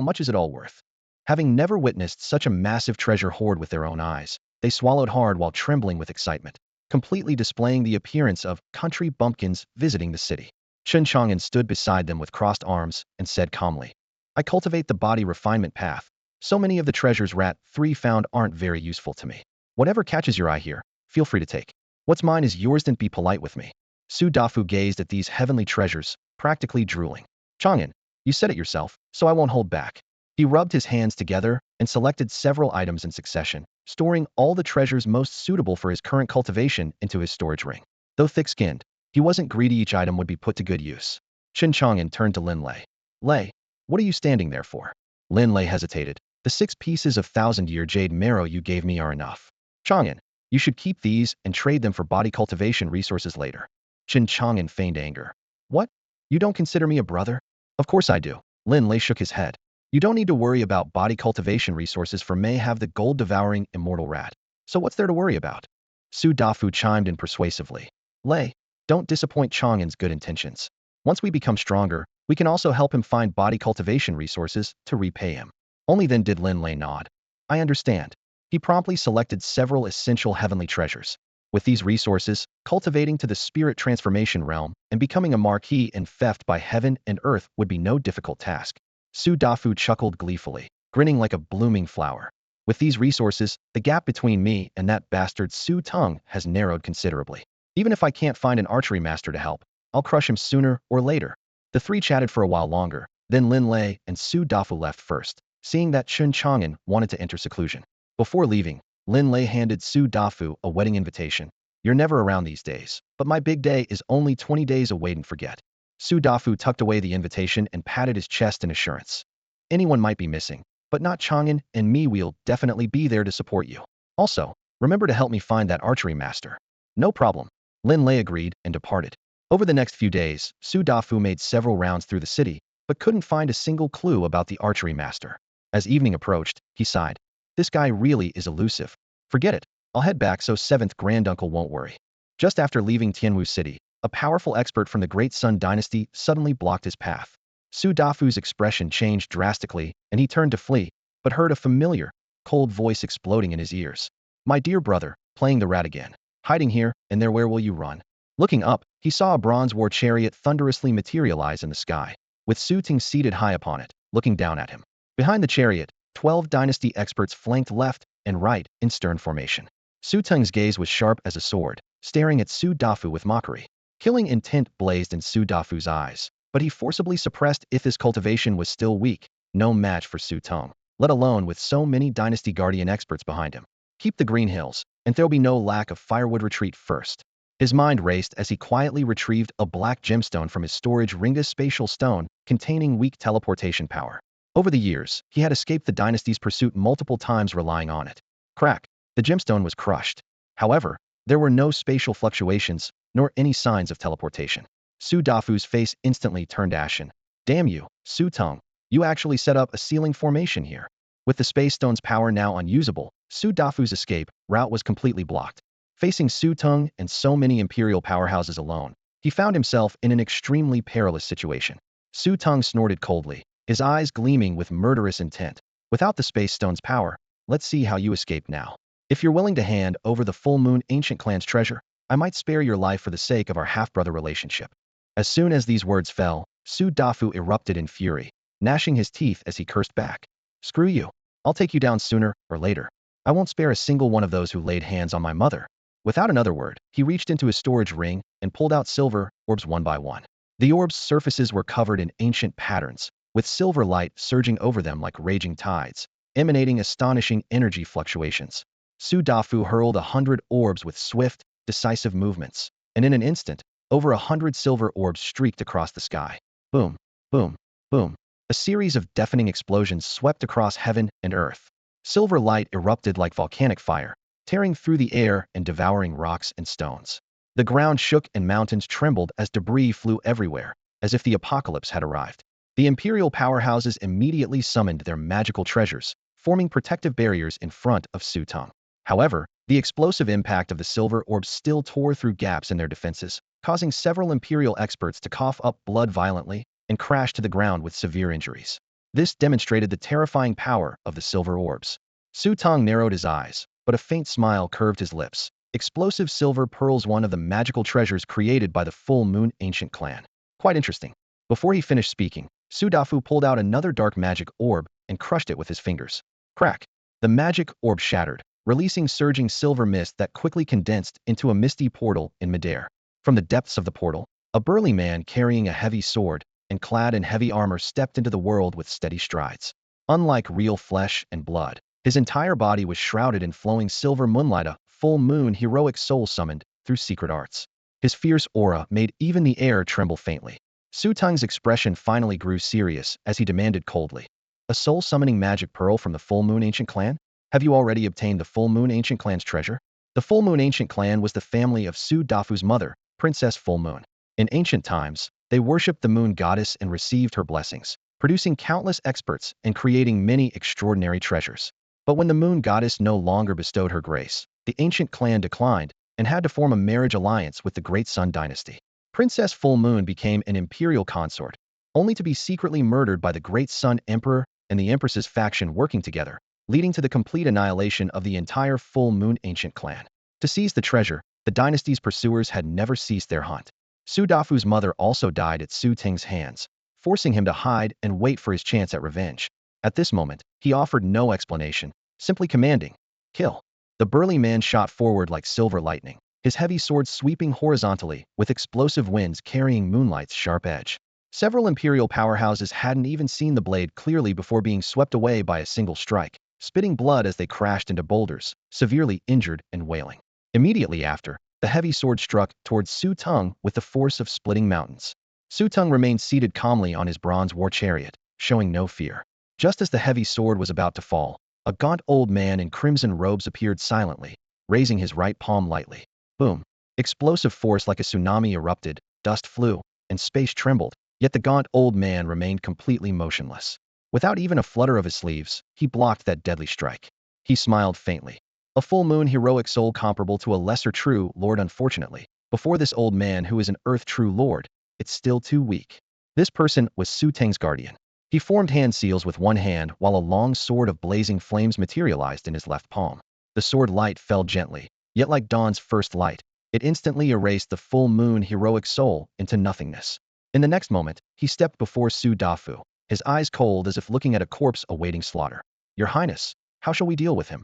much is it all worth? Having never witnessed such a massive treasure hoard with their own eyes, they swallowed hard while trembling with excitement, completely displaying the appearance of country bumpkins visiting the city. Chen Chang'an stood beside them with crossed arms and said calmly, I cultivate the body refinement path. So many of the treasures Rat 3 found aren't very useful to me. Whatever catches your eye here, feel free to take. What's mine is yours, don't be polite with me. Su Dafu gazed at these heavenly treasures, practically drooling. Chang'an, you said it yourself, so I won't hold back. He rubbed his hands together and selected several items in succession, storing all the treasures most suitable for his current cultivation into his storage ring. Though thick-skinned, he wasn't greedy. Each item would be put to good use. Chen Chang'an turned to Lin Lei. Lei, what are you standing there for? Lin Lei hesitated, The 6 pieces of thousand-year jade marrow you gave me are enough. Chang'an, you should keep these and trade them for body cultivation resources later. Chen Chang'an feigned anger. What? You don't consider me a brother? Of course I do. Lin Lei shook his head. You don't need to worry about body cultivation resources for May have the gold-devouring immortal rat. So what's there to worry about? Su Dafu chimed in persuasively. Lei, don't disappoint Chang'an's good intentions. Once we become stronger, we can also help him find body cultivation resources to repay him. Only then did Lin Lei nod. I understand. He promptly selected several essential heavenly treasures. With these resources, cultivating to the spirit transformation realm and becoming a marquis in theft by heaven and earth would be no difficult task. Su Dafu chuckled gleefully, grinning like a blooming flower. With these resources, the gap between me and that bastard Su Teng has narrowed considerably. Even if I can't find an archery master to help, I'll crush him sooner or later. The three chatted for a while longer, then Lin Lei and Su Dafu left first, seeing that Chen Chang'an wanted to enter seclusion. Before leaving, Lin Lei handed Su Dafu a wedding invitation. You're never around these days, but my big day is only 20 days away and forget. Su Dafu tucked away the invitation and patted his chest in assurance. Anyone might be missing, but not Chang'an and me. We'll definitely be there to support you. Also, remember to help me find that archery master. No problem. Lin Lei agreed and departed. Over the next few days, Su Dafu made several rounds through the city, but couldn't find a single clue about the archery master. As evening approached, he sighed. This guy really is elusive. Forget it. I'll head back so 7th granduncle won't worry. Just after leaving Tianwu City, a powerful expert from the Great Sun Dynasty suddenly blocked his path. Su Dafu's expression changed drastically, and he turned to flee, but heard a familiar, cold voice exploding in his ears. My dear brother, playing the rat again. Hiding here and there, where will you run? Looking up, he saw a bronze war chariot thunderously materialize in the sky, with Su Ting seated high upon it, looking down at him. Behind the chariot, 12 dynasty experts flanked left and right in stern formation. Su Ting's gaze was sharp as a sword, staring at Su Dafu with mockery. Killing intent blazed in Su Dafu's eyes, but he forcibly suppressed if his cultivation was still weak, no match for Su Teng, let alone with so many dynasty guardian experts behind him. Keep the green hills, and there'll be no lack of firewood. Retreat first. His mind raced as he quietly retrieved a black gemstone from his storage ring, a spatial stone containing weak teleportation power. Over the years, he had escaped the dynasty's pursuit multiple times relying on it. Crack. The gemstone was crushed. However, there were no spatial fluctuations, nor any signs of teleportation. Su Dafu's face instantly turned ashen. Damn you, Su Teng. You actually set up a ceiling formation here. With the space stone's power now unusable, Su Dafu's escape route was completely blocked. Facing Su Teng and so many imperial powerhouses alone, he found himself in an extremely perilous situation. Su Teng snorted coldly, his eyes gleaming with murderous intent. Without the space stone's power, let's see how you escape now. If you're willing to hand over the full moon ancient clan's treasure, I might spare your life for the sake of our half-brother relationship. As soon as these words fell, Su Dafu erupted in fury, gnashing his teeth as he cursed back. Screw you. I'll take you down sooner or later. I won't spare a single one of those who laid hands on my mother. Without another word, he reached into his storage ring and pulled out silver orbs one by one. The orbs' surfaces were covered in ancient patterns, with silver light surging over them like raging tides, emanating astonishing energy fluctuations. Su Dafu hurled 100 orbs with swift, decisive movements, and in an instant, over 100 silver orbs streaked across the sky. Boom, boom, boom. A series of deafening explosions swept across heaven and earth. Silver light erupted like volcanic fire, tearing through the air and devouring rocks and stones. The ground shook and mountains trembled as debris flew everywhere, as if the apocalypse had arrived. The imperial powerhouses immediately summoned their magical treasures, forming protective barriers in front of Su Teng. However, the explosive impact of the silver orbs still tore through gaps in their defenses, causing several imperial experts to cough up blood violently and crash to the ground with severe injuries. This demonstrated the terrifying power of the silver orbs. Su Teng narrowed his eyes, but a faint smile curved his lips. Explosive silver pearls, one of the magical treasures created by the full moon ancient clan. Quite interesting. Before he finished speaking, Su Dafu pulled out another dark magic orb and crushed it with his fingers. Crack. The magic orb shattered, releasing surging silver mist that quickly condensed into a misty portal in midair. From the depths of the portal, a burly man carrying a heavy sword and clad in heavy armor stepped into the world with steady strides. Unlike real flesh and blood, his entire body was shrouded in flowing silver moonlight, a full moon heroic soul summoned through secret arts. His fierce aura made even the air tremble faintly. Su Teng's expression finally grew serious as he demanded coldly. A soul-summoning magic pearl from the Full Moon Ancient Clan? Have you already obtained the Full Moon Ancient Clan's treasure? The Full Moon Ancient Clan was the family of Su Dafu's mother, Princess Full Moon. In ancient times, they worshipped the moon goddess and received her blessings, producing countless experts and creating many extraordinary treasures. But when the moon goddess no longer bestowed her grace, the ancient clan declined and had to form a marriage alliance with the Great Sun Dynasty. Princess Full Moon became an imperial consort, only to be secretly murdered by the Great Sun Emperor and the Empress's faction working together, leading to the complete annihilation of the entire Full Moon Ancient Clan. To seize the treasure, the dynasty's pursuers had never ceased their hunt. Su Dafu's mother also died at Su Ting's hands, forcing him to hide and wait for his chance at revenge. At this moment, he offered no explanation, simply commanding, "Kill." The burly man shot forward like silver lightning, his heavy sword sweeping horizontally with explosive winds carrying moonlight's sharp edge. Several imperial powerhouses hadn't even seen the blade clearly before being swept away by a single strike, spitting blood as they crashed into boulders, severely injured and wailing. Immediately after, the heavy sword struck towards Su Tung with the force of splitting mountains. Su Tung remained seated calmly on his bronze war chariot, showing no fear. Just as the heavy sword was about to fall, a gaunt old man in crimson robes appeared silently, raising his right palm lightly. Boom! Explosive force like a tsunami erupted, dust flew, and space trembled, yet the gaunt old man remained completely motionless. Without even a flutter of his sleeves, he blocked that deadly strike. He smiled faintly. A full moon heroic soul comparable to a lesser true lord. Unfortunately, before this old man who is an earth true lord, it's still too weak. This person was Su Teng's guardian. He formed hand seals with one hand while a long sword of blazing flames materialized in his left palm. The sword light fell gently, yet like dawn's first light, it instantly erased the full moon heroic soul into nothingness. In the next moment, he stepped before Su Dafu, his eyes cold as if looking at a corpse awaiting slaughter. "Your Highness, how shall we deal with him?"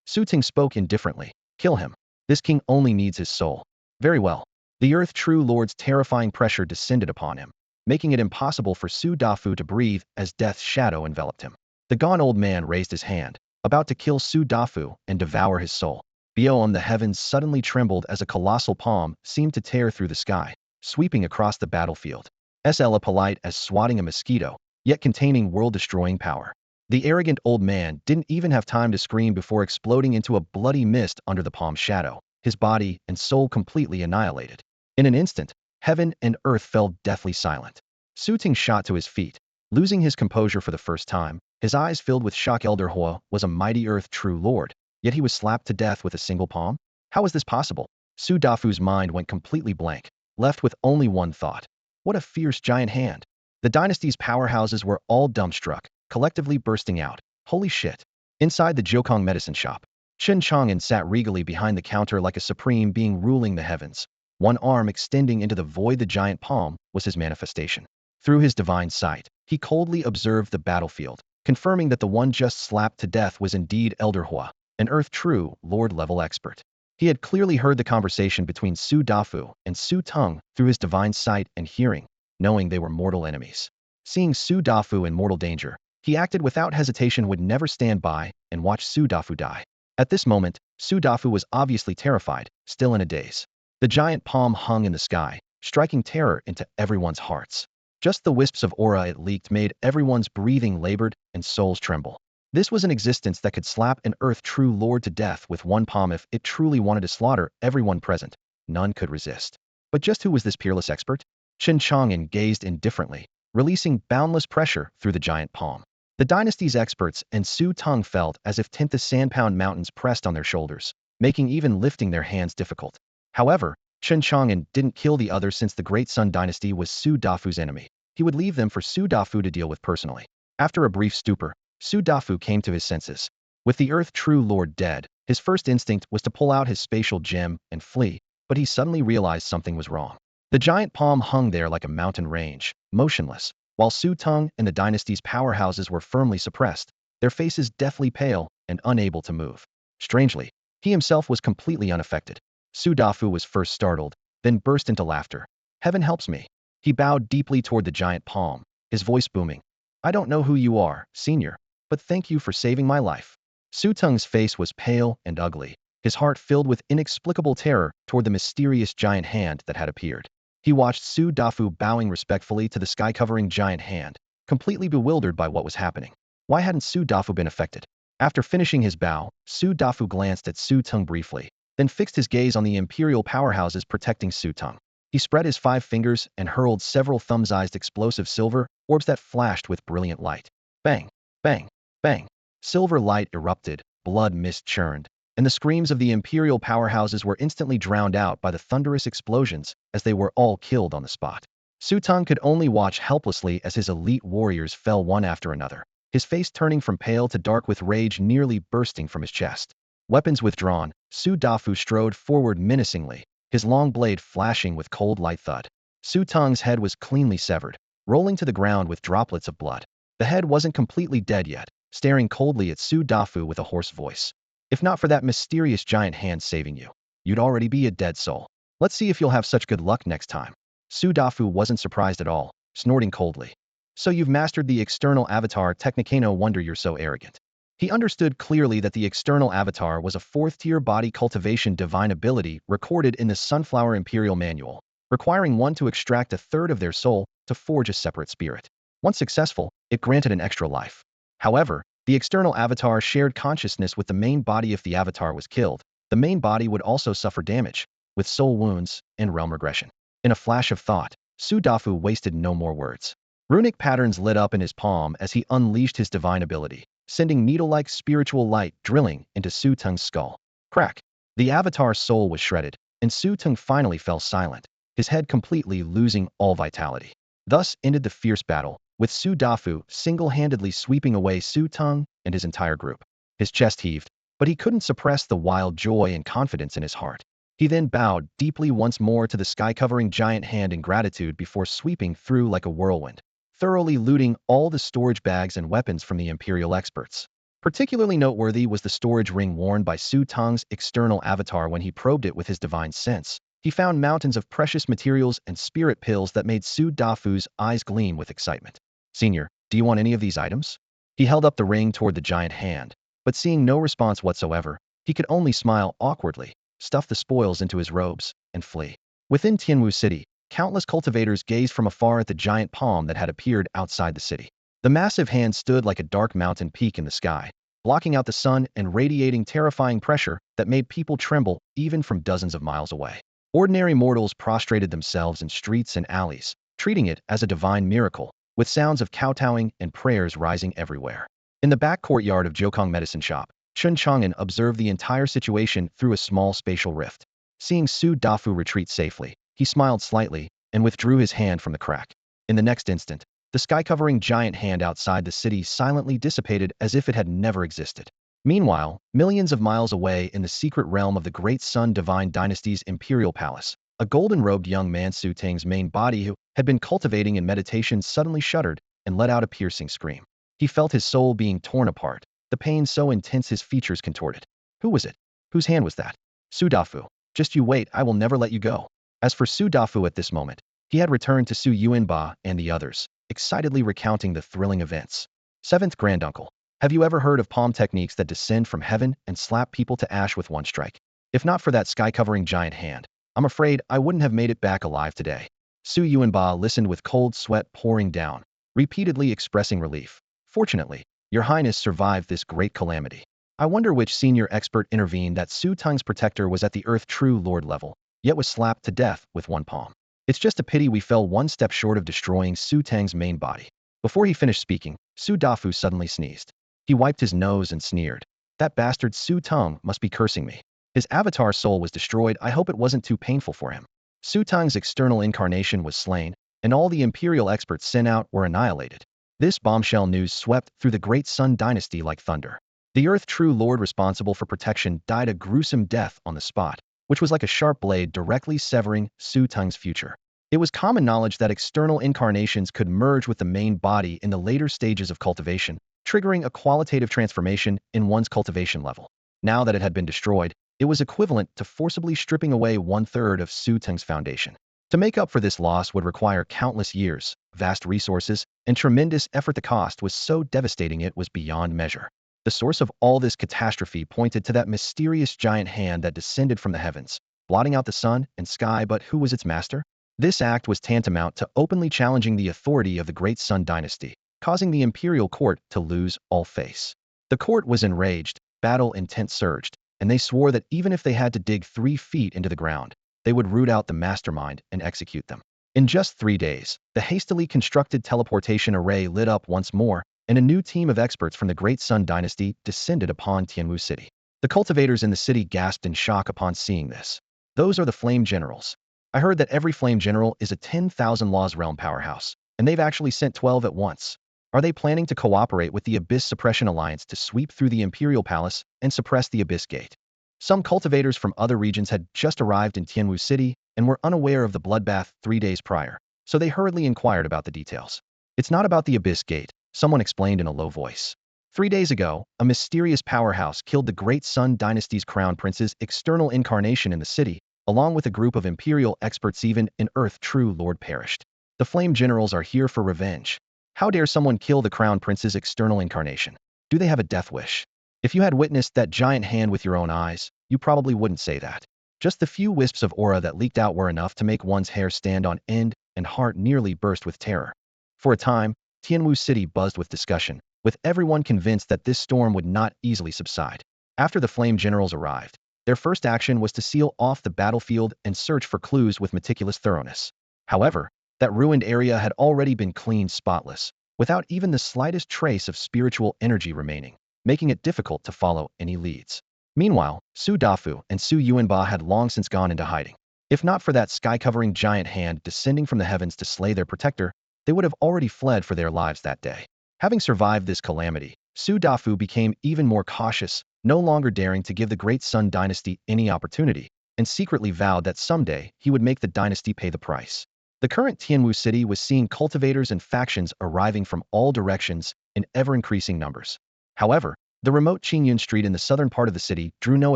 Su Ting spoke indifferently. "Kill him. This king only needs his soul." "Very well." The Earth True Lord's terrifying pressure descended upon him, making it impossible for Su Dafu to breathe as death's shadow enveloped him. The gaunt old man raised his hand, about to kill Su Dafu and devour his soul. Beyond the heavens suddenly trembled as a colossal palm seemed to tear through the sky, sweeping across the battlefield. SL polite as swatting a mosquito, yet containing world-destroying power. The arrogant old man didn't even have time to scream before exploding into a bloody mist under the palm's shadow, his body and soul completely annihilated. In an instant, heaven and earth fell deathly silent. Su Ting shot to his feet, losing his composure for the first time, his eyes filled with shock. Elder Hua was a mighty earth true lord, yet he was slapped to death with a single palm? How was this possible? Su Dafu's mind went completely blank, left with only one thought. What a fierce giant hand. The dynasty's powerhouses were all dumbstruck, collectively bursting out. Holy shit. Inside the Jokong medicine shop, Chen Chang'an sat regally behind the counter like a supreme being ruling the heavens. One arm extending into the void. The giant palm was his manifestation. Through his divine sight, he coldly observed the battlefield, confirming that the one just slapped to death was indeed Elder Hua, an earth true lord-level expert. He had clearly heard the conversation between Su Dafu and Su Tung through his divine sight and hearing, knowing they were mortal enemies. Seeing Su Dafu in mortal danger, he acted without hesitation, would never stand by and watch Su Dafu die. At this moment, Su Dafu was obviously terrified, still in a daze. The giant palm hung in the sky, striking terror into everyone's hearts. Just the wisps of aura it leaked made everyone's breathing labored and souls tremble. This was an existence that could slap an earth true lord to death with one palm if it truly wanted to slaughter everyone present. None could resist. But just who was this peerless expert? Chen Chang'an gazed indifferently, releasing boundless pressure through the giant palm. The dynasty's experts and Su Tung felt as if the sand-pound mountains pressed on their shoulders, making even lifting their hands difficult. However, Chen Chang'an didn't kill the others since the Great Sun Dynasty was Su Dafu's enemy. He would leave them for Su Dafu to deal with personally. After a brief stupor, Su Dafu came to his senses. With the Earth True Lord dead, his first instinct was to pull out his spatial gem and flee, but he suddenly realized something was wrong. The giant palm hung there like a mountain range, motionless, while Su Tung and the dynasty's powerhouses were firmly suppressed, their faces deathly pale and unable to move. Strangely, he himself was completely unaffected. Su Dafu was first startled, then burst into laughter. "Heaven helps me." He bowed deeply toward the giant palm, his voice booming. "I don't know who you are, senior, but thank you for saving my life." Su Tung's face was pale and ugly, his heart filled with inexplicable terror toward the mysterious giant hand that had appeared. He watched Su Dafu bowing respectfully to the sky-covering giant hand, completely bewildered by what was happening. Why hadn't Su Dafu been affected? After finishing his bow, Su Dafu glanced at Su Teng briefly, then fixed his gaze on the imperial powerhouses protecting Su Teng. He spread his 5 fingers and hurled several thumb-sized explosive silver orbs that flashed with brilliant light. Bang! Bang! Bang! Silver light erupted, blood mist churned, and the screams of the imperial powerhouses were instantly drowned out by the thunderous explosions as they were all killed on the spot. Su Teng could only watch helplessly as his elite warriors fell one after another, his face turning from pale to dark with rage nearly bursting from his chest. Weapons withdrawn, Su Dafu strode forward menacingly, his long blade flashing with cold light thud. Su Teng's head was cleanly severed, rolling to the ground with droplets of blood. The head wasn't completely dead yet, staring coldly at Su Dafu with a hoarse voice. If not for that mysterious giant hand saving you, you'd already be a dead soul. Let's see if you'll have such good luck next time. Su Dafu wasn't surprised at all, snorting coldly. So you've mastered the external avatar technique, no wonder you're so arrogant. He understood clearly that the external avatar was a 4th-tier body cultivation divine ability recorded in the Sunflower Imperial Manual, requiring one to extract a third of their soul to forge a separate spirit. Once successful, it granted an extra life. However, the external avatar shared consciousness with the main body. If the avatar was killed, the main body would also suffer damage, with soul wounds and realm regression. In a flash of thought, Su Dafu wasted no more words. Runic patterns lit up in his palm as he unleashed his divine ability, sending needle-like spiritual light drilling into Su Teng's skull. Crack! The avatar's soul was shredded, and Su Teng finally fell silent, his head completely losing all vitality. Thus ended the fierce battle, with Su Dafu single-handedly sweeping away Su Teng and his entire group. His chest heaved, but he couldn't suppress the wild joy and confidence in his heart. He then bowed deeply once more to the sky-covering giant hand in gratitude before sweeping through like a whirlwind, thoroughly looting all the storage bags and weapons from the Imperial experts. Particularly noteworthy was the storage ring worn by Su Teng's external avatar. When he probed it with his divine sense, he found mountains of precious materials and spirit pills that made Su Dafu's eyes gleam with excitement. Senior, do you want any of these items? He held up the ring toward the giant hand, but seeing no response whatsoever, he could only smile awkwardly, stuff the spoils into his robes, and flee. Within Tianwu City, countless cultivators gazed from afar at the giant palm that had appeared outside the city. The massive hand stood like a dark mountain peak in the sky, blocking out the sun and radiating terrifying pressure that made people tremble even from dozens of miles away. Ordinary mortals prostrated themselves in streets and alleys, treating it as a divine miracle, with sounds of kowtowing and prayers rising everywhere. In the back courtyard of Jiukong Medicine Shop, Chen Chang'an observed the entire situation through a small spatial rift. Seeing Su Dafu retreat safely, he smiled slightly and withdrew his hand from the crack. In the next instant, the sky-covering giant hand outside the city silently dissipated as if it had never existed. Meanwhile, millions of miles away in the secret realm of the Great Sun Divine Dynasty's Imperial Palace, a golden-robed young man, Su Teng's main body, who had been cultivating in meditation, suddenly shuddered and let out a piercing scream. He felt his soul being torn apart, the pain so intense his features contorted. Who was it? Whose hand was that? Su Dafu. Just you wait, I will never let you go. As for Su Dafu at this moment, he had returned to Su Yuanba and the others, excitedly recounting the thrilling events. 7th Granduncle. Have you ever heard of palm techniques that descend from heaven and slap people to ash with one strike? If not for that sky-covering giant hand, I'm afraid I wouldn't have made it back alive today. Su Yuanba listened with cold sweat pouring down, repeatedly expressing relief. Fortunately, Your Highness survived this great calamity. I wonder which senior expert intervened. That Su Teng's protector was at the Earth True Lord level, yet was slapped to death with one palm. It's just a pity we fell one step short of destroying Su Teng's main body. Before he finished speaking, Su Dafu suddenly sneezed. He wiped his nose and sneered. That bastard Su Teng must be cursing me. His avatar soul was destroyed. I hope it wasn't too painful for him. Su Teng's external incarnation was slain, and all the Imperial experts sent out were annihilated. This bombshell news swept through the Great Sun Dynasty like thunder. The Earth True Lord responsible for protection died a gruesome death on the spot, which was like a sharp blade directly severing Su Teng's future. It was common knowledge that external incarnations could merge with the main body in the later stages of cultivation, triggering a qualitative transformation in one's cultivation level. Now that it had been destroyed, it was equivalent to forcibly stripping away 1/3 of Su Teng's foundation. To make up for this loss would require countless years, vast resources, and tremendous effort. The cost was so devastating it was beyond measure. The source of all this catastrophe pointed to that mysterious giant hand that descended from the heavens, blotting out the sun and sky. But who was its master? This act was tantamount to openly challenging the authority of the Great Sun Dynasty, causing the imperial court to lose all face. The court was enraged, battle intent surged, and they swore that even if they had to dig 3 feet into the ground, they would root out the mastermind and execute them. In just 3 days, the hastily constructed teleportation array lit up once more, and a new team of experts from the Great Sun Dynasty descended upon Tianwu City. The cultivators in the city gasped in shock upon seeing this. Those are the Flame Generals. I heard that every Flame General is a 10,000 laws realm powerhouse, and they've actually sent 12 at once. Are they planning to cooperate with the Abyss Suppression Alliance to sweep through the Imperial Palace and suppress the Abyss Gate? Some cultivators from other regions had just arrived in Tianwu City and were unaware of the bloodbath 3 days prior, so they hurriedly inquired about the details. It's not about the Abyss Gate, someone explained in a low voice. 3 days ago, a mysterious powerhouse killed the Great Sun Dynasty's crown prince's external incarnation in the city, along with a group of Imperial experts. Even an Earth true lord perished. The Flame Generals are here for revenge. How dare someone kill the crown prince's external incarnation? Do they have a death wish? If you had witnessed that giant hand with your own eyes, you probably wouldn't say that. Just the few wisps of aura that leaked out were enough to make one's hair stand on end and heart nearly burst with terror. For a time, Tianwu City buzzed with discussion, with everyone convinced that this storm would not easily subside. After the Flame Generals arrived, their first action was to seal off the battlefield and search for clues with meticulous thoroughness. However, that ruined area had already been cleaned spotless, without even the slightest trace of spiritual energy remaining, making it difficult to follow any leads. Meanwhile, Su Dafu and Su Yuanba had long since gone into hiding. If not for that sky-covering giant hand descending from the heavens to slay their protector, they would have already fled for their lives that day. Having survived this calamity, Su Dafu became even more cautious, no longer daring to give the Great Sun Dynasty any opportunity, and secretly vowed that someday he would make the dynasty pay the price. The current Tianwu City was seeing cultivators and factions arriving from all directions in ever-increasing numbers. However, the remote Qingyun Street in the southern part of the city drew no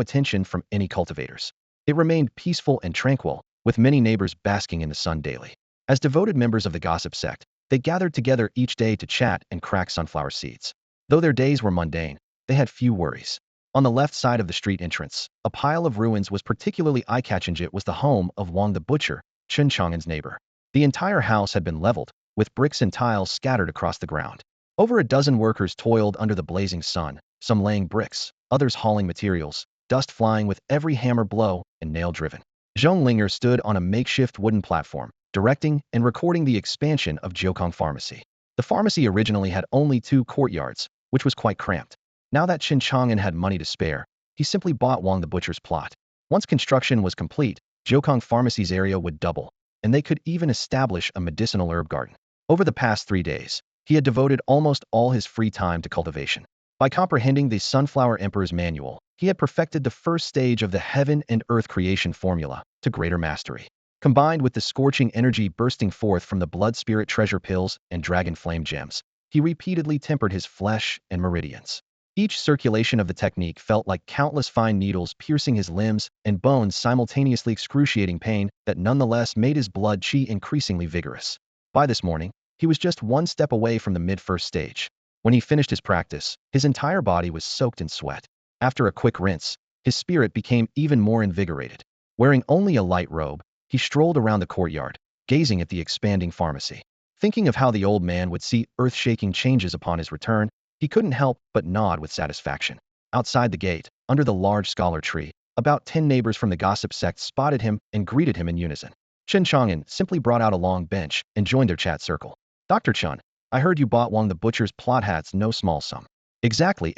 attention from any cultivators. It remained peaceful and tranquil, with many neighbors basking in the sun daily. As devoted members of the gossip sect, they gathered together each day to chat and crack sunflower seeds. Though their days were mundane, they had few worries. On the left side of the street entrance, a pile of ruins was particularly eye-catching. It was the home of Wang the Butcher, Chen Chang'an's neighbor. The entire house had been leveled, with bricks and tiles scattered across the ground. Over a dozen workers toiled under the blazing sun, some laying bricks, others hauling materials, dust flying with every hammer blow and nail driven. Zhong Linger stood on a makeshift wooden platform, directing and recording the expansion of Jiukong Pharmacy. The pharmacy originally had only 2 courtyards, which was quite cramped. Now that Chen Chang'an had money to spare, he simply bought Wang the Butcher's plot. Once construction was complete, Jiukong Pharmacy's area would double, and they could even establish a medicinal herb garden. Over the past 3 days, he had devoted almost all his free time to cultivation. By comprehending the Sunflower Emperor's manual, he had perfected the first stage of the heaven and earth creation formula to greater mastery. Combined with the scorching energy bursting forth from the blood spirit treasure pills and dragon flame gems, he repeatedly tempered his flesh and meridians. Each circulation of the technique felt like countless fine needles piercing his limbs and bones, simultaneously excruciating pain that nonetheless made his blood chi increasingly vigorous. By this morning, he was just 1 step away from the mid-first stage. When he finished his practice, his entire body was soaked in sweat. After a quick rinse, his spirit became even more invigorated. Wearing only a light robe, he strolled around the courtyard, gazing at the expanding pharmacy. Thinking of how the old man would see earth-shaking changes upon his return, he couldn't help but nod with satisfaction. Outside the gate, under the large scholar tree, about 10 neighbors from the gossip sect spotted him and greeted him in unison. Chen Chang'an simply brought out a long bench and joined their chat circle. Dr. Chen, I heard you bought Wang the Butcher's plot. Hats no small sum. Exactly.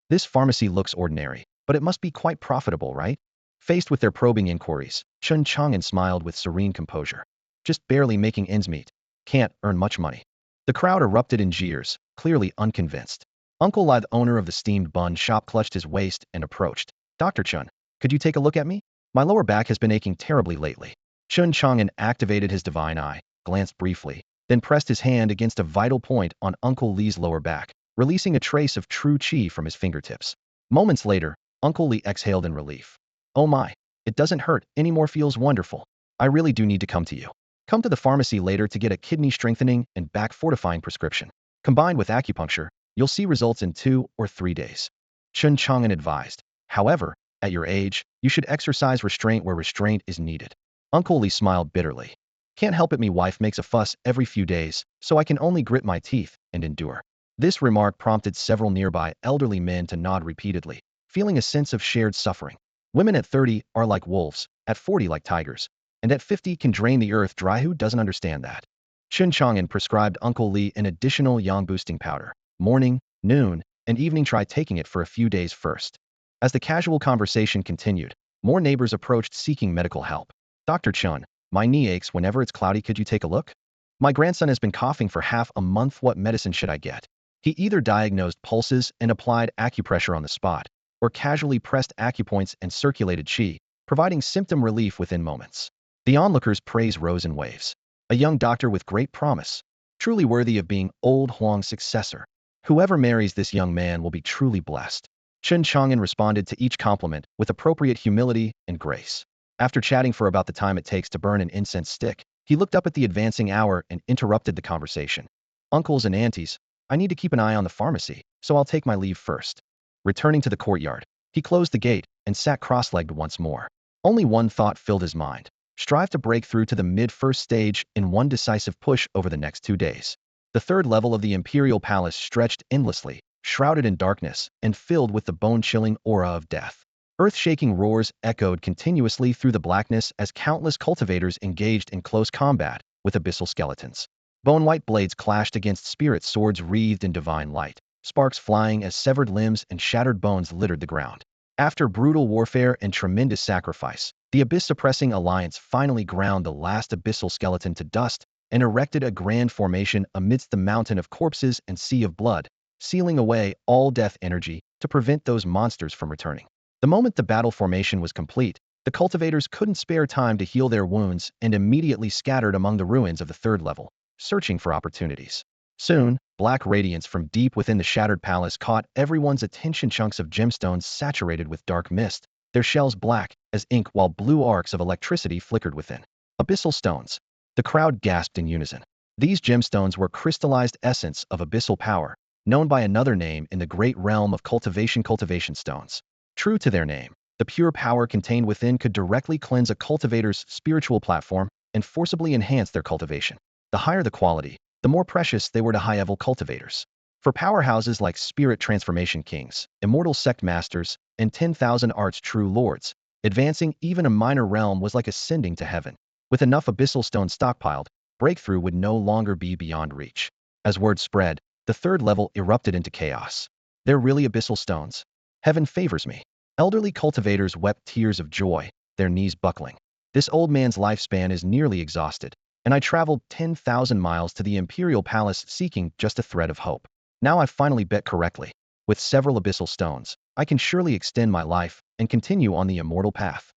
This pharmacy looks ordinary, but it must be quite profitable, right? Faced with their probing inquiries, Chen Chang'an smiled with serene composure. Just barely making ends meet. Can't earn much money. The crowd erupted in jeers, clearly unconvinced. Uncle Lai, the owner of the steamed bun shop, clutched his waist and approached. Dr. Chen, could you take a look at me? My lower back has been aching terribly lately. Chen Chang'an activated his divine eye, glanced briefly, then pressed his hand against a vital point on Uncle Li's lower back, releasing a trace of true chi from his fingertips. Moments later, Uncle Li exhaled in relief. Oh my, it doesn't hurt anymore. Feels wonderful. I really do need to come to you. Come to the pharmacy later to get a kidney strengthening and back fortifying prescription. Combined with acupuncture, you'll see results in 2 or 3 days. Chen Chang'an advised. However, at your age, you should exercise restraint where restraint is needed. Uncle Li smiled bitterly. Can't help it me wife makes a fuss every few days, so I can only grit my teeth and endure. This remark prompted several nearby elderly men to nod repeatedly, feeling a sense of shared suffering. Women at 30 are like wolves, at 40 like tigers, and at 50 can drain the earth dry. Who doesn't understand that? Chen Chang'an prescribed Uncle Li an additional yang boosting powder. Morning, noon, and evening. Try taking it for a few days first. As the casual conversation continued, more neighbors approached seeking medical help. Dr. Chun, my knee aches whenever it's cloudy. Could you take a look? My grandson has been coughing for half a month. What medicine should I get? He either diagnosed pulses and applied acupressure on the spot, or casually pressed acupoints and circulated qi, providing symptom relief within moments. The onlookers' praise rose in waves. A young doctor with great promise, truly worthy of being old Huang's successor. Whoever marries this young man will be truly blessed. Chen Chang'an responded to each compliment with appropriate humility and grace. After chatting for about the time it takes to burn an incense stick, he looked up at the advancing hour and interrupted the conversation. Uncles and aunties, I need to keep an eye on the pharmacy, so I'll take my leave first. Returning to the courtyard, he closed the gate and sat cross-legged once more. Only one thought filled his mind. Strive to break through to the mid-first stage in one decisive push over the next 2 days. The third level of the Imperial Palace stretched endlessly, shrouded in darkness and filled with the bone-chilling aura of death. Earth-shaking roars echoed continuously through the blackness as countless cultivators engaged in close combat with abyssal skeletons. Bone-white blades clashed against spirit swords wreathed in divine light, sparks flying as severed limbs and shattered bones littered the ground. After brutal warfare and tremendous sacrifice, the Abyss-suppressing alliance finally ground the last abyssal skeleton to dust and erected a grand formation amidst the mountain of corpses and sea of blood, sealing away all death energy to prevent those monsters from returning. The moment the battle formation was complete, the cultivators couldn't spare time to heal their wounds and immediately scattered among the ruins of the third level, searching for opportunities. Soon, black radiance from deep within the shattered palace caught everyone's attention. Chunks of gemstones saturated with dark mist, their shells black as ink while blue arcs of electricity flickered within. Abyssal stones. The crowd gasped in unison. These gemstones were crystallized essence of abyssal power, known by another name in the great realm of cultivation stones. True to their name, the pure power contained within could directly cleanse a cultivator's spiritual platform and forcibly enhance their cultivation. The higher the quality, the more precious they were to high-level cultivators. For powerhouses like Spirit Transformation Kings, Immortal Sect Masters, and 10,000 Arts True Lords, advancing even a minor realm was like ascending to heaven. With enough abyssal stones stockpiled, breakthrough would no longer be beyond reach. As word spread, the third level erupted into chaos. They're really abyssal stones? Heaven favors me. Elderly cultivators wept tears of joy, their knees buckling. This old man's lifespan is nearly exhausted, and I traveled 10,000 miles to the Imperial Palace seeking just a thread of hope. Now I've finally bet correctly. With several abyssal stones, I can surely extend my life and continue on the immortal path.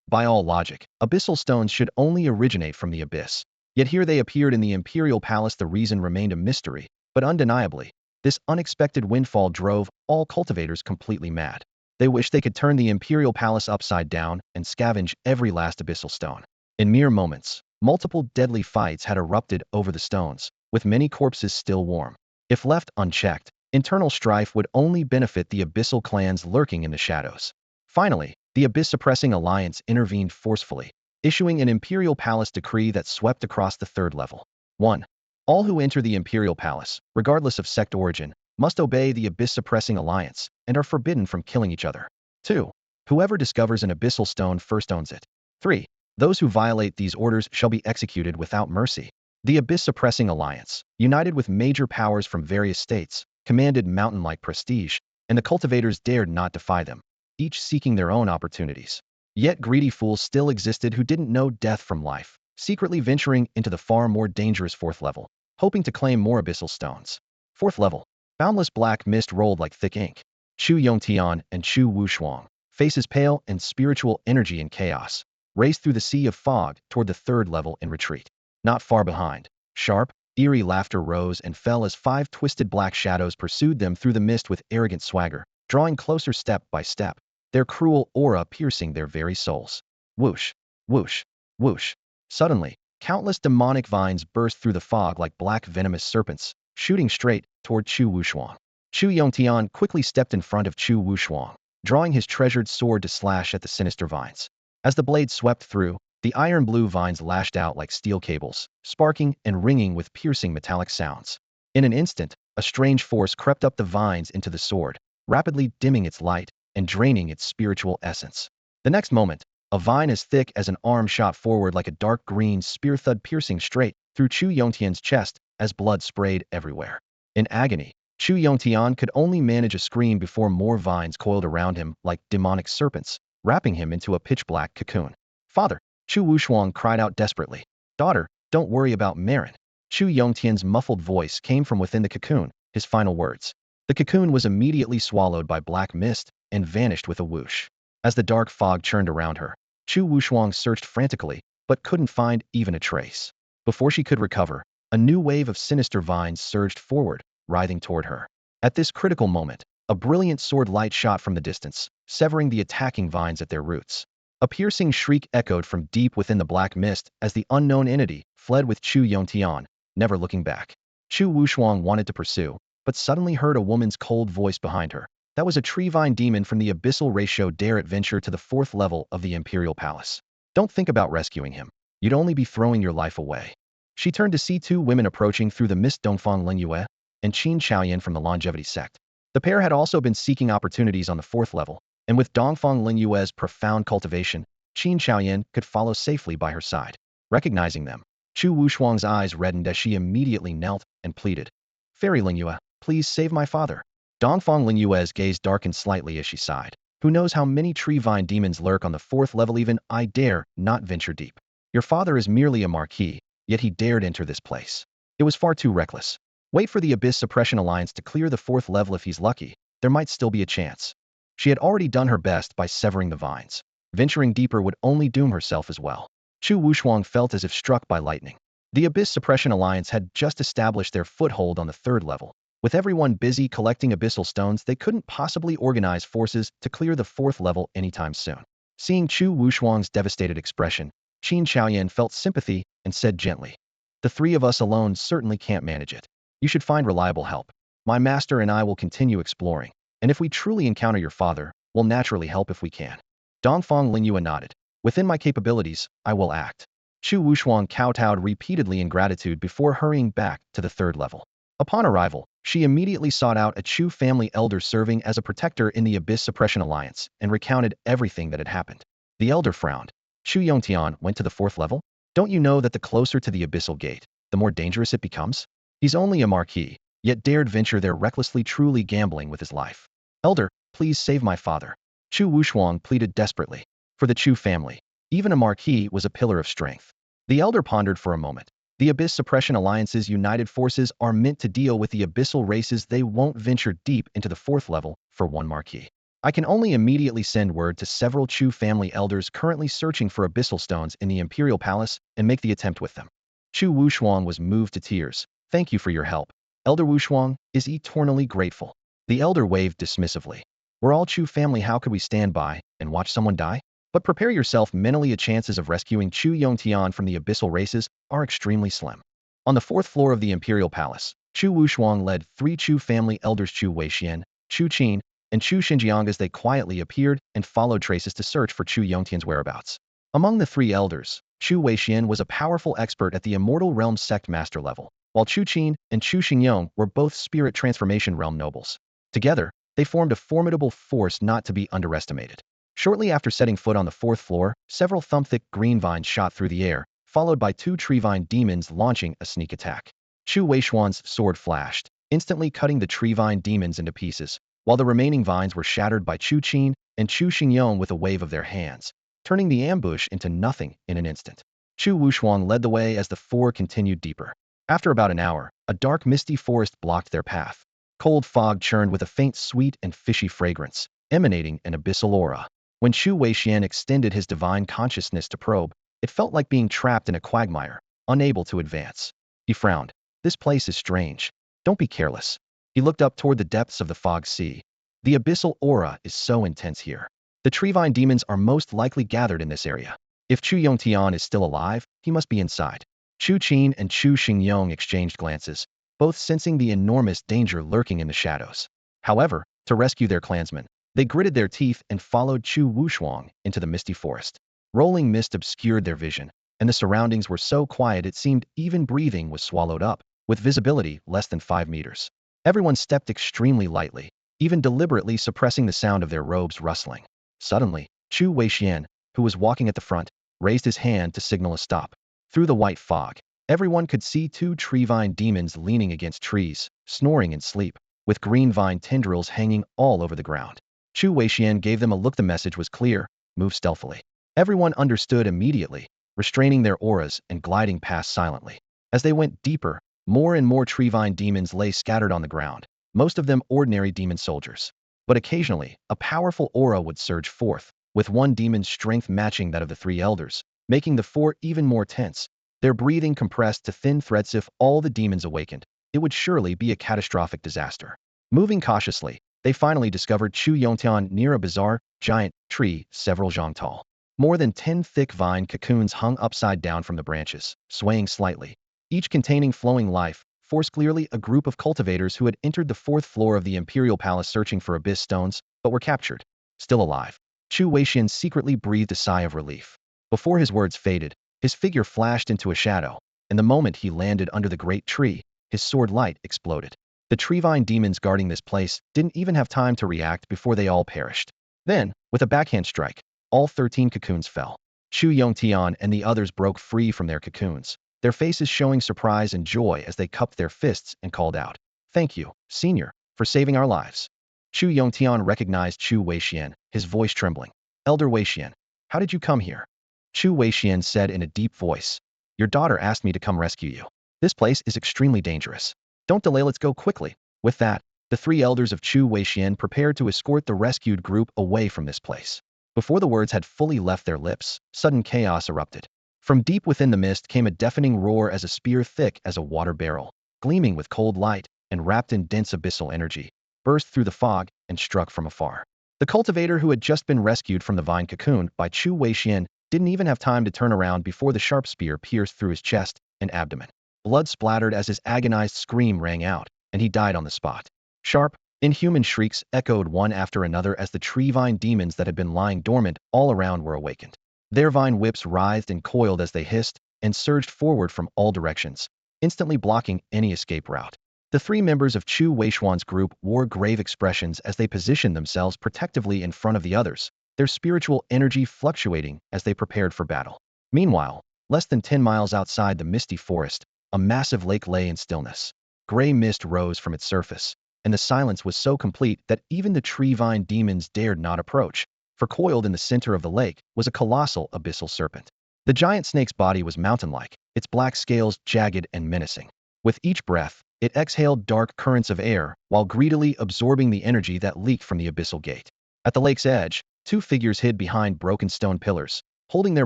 By all logic, abyssal stones should only originate from the abyss. Yet here they appeared in the Imperial Palace. The reason remained a mystery, but undeniably, this unexpected windfall drove all cultivators completely mad. They wished they could turn the Imperial Palace upside down and scavenge every last abyssal stone. In mere moments, multiple deadly fights had erupted over the stones, with many corpses still warm. If left unchecked, internal strife would only benefit the abyssal clans lurking in the shadows. Finally, the Abyss-suppressing alliance intervened forcefully, issuing an Imperial Palace decree that swept across the third level. 1. All who enter the Imperial Palace, regardless of sect origin, must obey the Abyss-suppressing alliance and are forbidden from killing each other. 2. Whoever discovers an abyssal stone first owns it. 3. Those who violate these orders shall be executed without mercy. The Abyss-suppressing alliance, united with major powers from various states, commanded mountain-like prestige, and the cultivators dared not defy them, each seeking their own opportunities. Yet greedy fools still existed who didn't know death from life, secretly venturing into the far more dangerous fourth level, hoping to claim more abyssal stones. Fourth level. Boundless black mist rolled like thick ink. Chu Yongtian and Chu Wushuang, faces pale and spiritual energy in chaos, raced through the sea of fog toward the third level in retreat. Not far behind, sharp, eerie laughter rose and fell as 5 twisted black shadows pursued them through the mist with arrogant swagger, drawing closer step by step, their cruel aura piercing their very souls. Whoosh, whoosh, whoosh. Suddenly, countless demonic vines burst through the fog like black venomous serpents, shooting straight toward Chu Wushuang. Chu Yongtian quickly stepped in front of Chu Wushuang, drawing his treasured sword to slash at the sinister vines. As the blade swept through, The iron-blue vines lashed out like steel cables, sparking and ringing with piercing metallic sounds. In an instant, a strange force crept up the vines into the sword, rapidly dimming its light and draining its spiritual essence. The next moment, a vine as thick as an arm shot forward like a dark green spear thud piercing straight through Chu Yongtian's chest as blood sprayed everywhere. In agony, Chu Yongtian could only manage a scream before more vines coiled around him like demonic serpents, wrapping him into a pitch-black cocoon. "Father!" Chu Wushuang cried out desperately. "Daughter, don't worry about Marin." Chu Yongtian's muffled voice came from within the cocoon, his final words. The cocoon was immediately swallowed by black mist and vanished with a whoosh. As the dark fog churned around her, Chu Wushuang searched frantically, but couldn't find even a trace. Before she could recover, a new wave of sinister vines surged forward, writhing toward her. At this critical moment, a brilliant sword light shot from the distance, severing the attacking vines at their roots. A piercing shriek echoed from deep within the black mist as the unknown entity fled with Chu Yongtian, never looking back. Chu Wushuang wanted to pursue, but suddenly heard a woman's cold voice behind her. That was a tree-vine demon from the abyssal ratio dare adventure to the 4th level of the Imperial Palace. Don't think about rescuing him. You'd only be throwing your life away. She turned to see two women approaching through the mist, Dongfang Linyue and Chen Chang'an from the Longevity sect. The pair had also been seeking opportunities on the 4th level, and with Dongfang Linyue's profound cultivation, Chen Chang'an could follow safely by her side. Recognizing them, Chu Wushuang's eyes reddened as she immediately knelt and pleaded. "Fairy Linyue, please save my father." Dongfang Linyue's gaze darkened slightly as she sighed. "Who knows how many tree-vine demons lurk on the 4th level, even I dare not venture deep. Your father is merely a marquis, yet he dared enter this place. It was far too reckless. Wait for the Abyss Suppression Alliance to clear the 4th level. If he's lucky, there might still be a chance." She had already done her best by severing the vines. Venturing deeper would only doom herself as well. Chu Wushuang felt as if struck by lightning. The Abyss Suppression Alliance had just established their foothold on the 3rd level. With everyone busy collecting abyssal stones, they couldn't possibly organize forces to clear the 4th level anytime soon. Seeing Chu Wushuang's devastated expression, Chen Chang'an felt sympathy and said gently, "The three of us alone certainly can't manage it. You should find reliable help. My master and I will continue exploring, and if we truly encounter your father, we'll naturally help if we can." Dongfang Linyue nodded. "Within my capabilities, I will act." Chu Wushuang kowtowed repeatedly in gratitude before hurrying back to the 3rd level. Upon arrival, she immediately sought out a Chu family elder serving as a protector in the Abyss Suppression Alliance and recounted everything that had happened. The elder frowned. "Chu Yongtian went to the 4th level? Don't you know that the closer to the abyssal gate, the more dangerous it becomes? He's only a marquis, yet dared venture there recklessly, truly gambling with his life. Elder, please save my father." Chu Wushuang pleaded desperately. For the Chu family, even a marquis was a pillar of strength. The elder pondered for a moment. The Abyss Suppression Alliance's united forces are meant to deal with the abyssal races. They won't venture deep into the 4th level for one marquis. I can only immediately send word to several Chu family elders currently searching for abyssal stones in the Imperial Palace and make the attempt with them. Chu Wushuang was moved to tears. "Thank you for your help. Elder Wushuang is eternally grateful." The elder waved dismissively. "We're all Chu family. How could we stand by and watch someone die? But prepare yourself mentally. The chances of rescuing Chu Yongtian from the abyssal races are extremely slim." On the 4th floor of the Imperial Palace, Chu Wushuang led 3 Chu family elders, Chu Weixian, Chu Qin, and Chu Xinjiang, as they quietly appeared and followed traces to search for Chu Yongtian's whereabouts. Among the 3 elders, Chu Weixian was a powerful expert at the Immortal Realm sect master level, while Chu Qin and Chu Xinjiang were both spirit transformation realm nobles. Together, they formed a formidable force not to be underestimated. Shortly after setting foot on the 4th floor, several thumb-thick green vines shot through the air, followed by 2 tree-vine demons launching a sneak attack. Chu Weixuan's sword flashed, instantly cutting the tree-vine demons into pieces, while the remaining vines were shattered by Chu Qin and Chu Xingyong with a wave of their hands, turning the ambush into nothing in an instant. Chu Wushuang led the way as the 4 continued deeper. After about an hour, a dark misty forest blocked their path. Cold fog churned with a faint sweet and fishy fragrance, emanating an abyssal aura. When Chu Weixian extended his divine consciousness to probe, it felt like being trapped in a quagmire, unable to advance. He frowned. "This place is strange. Don't be careless." He looked up toward the depths of the fog sea. "The abyssal aura is so intense here. The tree-vine demons are most likely gathered in this area. If Chu Yongtian is still alive, he must be inside." Chu Qin and Chu Xingyong exchanged glances, both sensing the enormous danger lurking in the shadows. However, to rescue their clansmen, they gritted their teeth and followed Chu Wushuang into the misty forest. Rolling mist obscured their vision, and the surroundings were so quiet it seemed even breathing was swallowed up, with visibility less than 5 meters. Everyone stepped extremely lightly, even deliberately suppressing the sound of their robes rustling. Suddenly, Chu Weixian, who was walking at the front, raised his hand to signal a stop. Through the white fog, everyone could see 2 tree vine demons leaning against trees, snoring in sleep, with green vine tendrils hanging all over the ground. Chu Weixian gave them a look. The message was clear: move stealthily. Everyone understood immediately, restraining their auras and gliding past silently. As they went deeper, more and more treevine demons lay scattered on the ground, most of them ordinary demon soldiers. But occasionally, a powerful aura would surge forth, with one demon's strength matching that of the 3 elders, making the 4 even more tense. Their breathing compressed to thin threads. If all the demons awakened, it would surely be a catastrophic disaster. Moving cautiously, they finally discovered Chu Yongtian near a bizarre, giant tree several zhang tall. More than 10 thick vine cocoons hung upside down from the branches, swaying slightly, each containing flowing life force. Clearly a group of cultivators who had entered the 4th floor of the Imperial Palace searching for abyss stones, but were captured. Still alive, Chu Weixian secretly breathed a sigh of relief. Before his words faded, his figure flashed into a shadow, and the moment he landed under the great tree, his sword light exploded. The treevine demons guarding this place didn't even have time to react before they all perished. Then, with a backhand strike, all 13 cocoons fell. Chu Yongtian and the others broke free from their cocoons, their faces showing surprise and joy as they cupped their fists and called out, "Thank you, Senior, for saving our lives." Chu Yongtian recognized Chu Weixian, his voice trembling. "Elder Weixian, how did you come here?" Chu Weixian said in a deep voice, "Your daughter asked me to come rescue you. This place is extremely dangerous. Don't delay, let's go quickly." With that, the 3 elders of Chu Weixian prepared to escort the rescued group away from this place. Before the words had fully left their lips, sudden chaos erupted. From deep within the mist came a deafening roar as a spear thick as a water barrel, gleaming with cold light and wrapped in dense abyssal energy, burst through the fog and struck from afar. The cultivator who had just been rescued from the vine cocoon by Chu Weixian didn't even have time to turn around before the sharp spear pierced through his chest and abdomen. Blood splattered as his agonized scream rang out, and he died on the spot. Sharp, inhuman shrieks echoed one after another as the tree-vine demons that had been lying dormant all around were awakened. Their vine whips writhed and coiled as they hissed and surged forward from all directions, instantly blocking any escape route. The 3 members of Chu Weixian's group wore grave expressions as they positioned themselves protectively in front of the others, their spiritual energy fluctuating as they prepared for battle. Meanwhile, less than 10 miles outside the misty forest, a massive lake lay in stillness. Gray mist rose from its surface, and the silence was so complete that even the tree-vine demons dared not approach, for coiled in the center of the lake was a colossal abyssal serpent. The giant snake's body was mountain-like, its black scales jagged and menacing. With each breath, it exhaled dark currents of air while greedily absorbing the energy that leaked from the abyssal gate. At the lake's edge, 2 figures hid behind broken stone pillars, holding their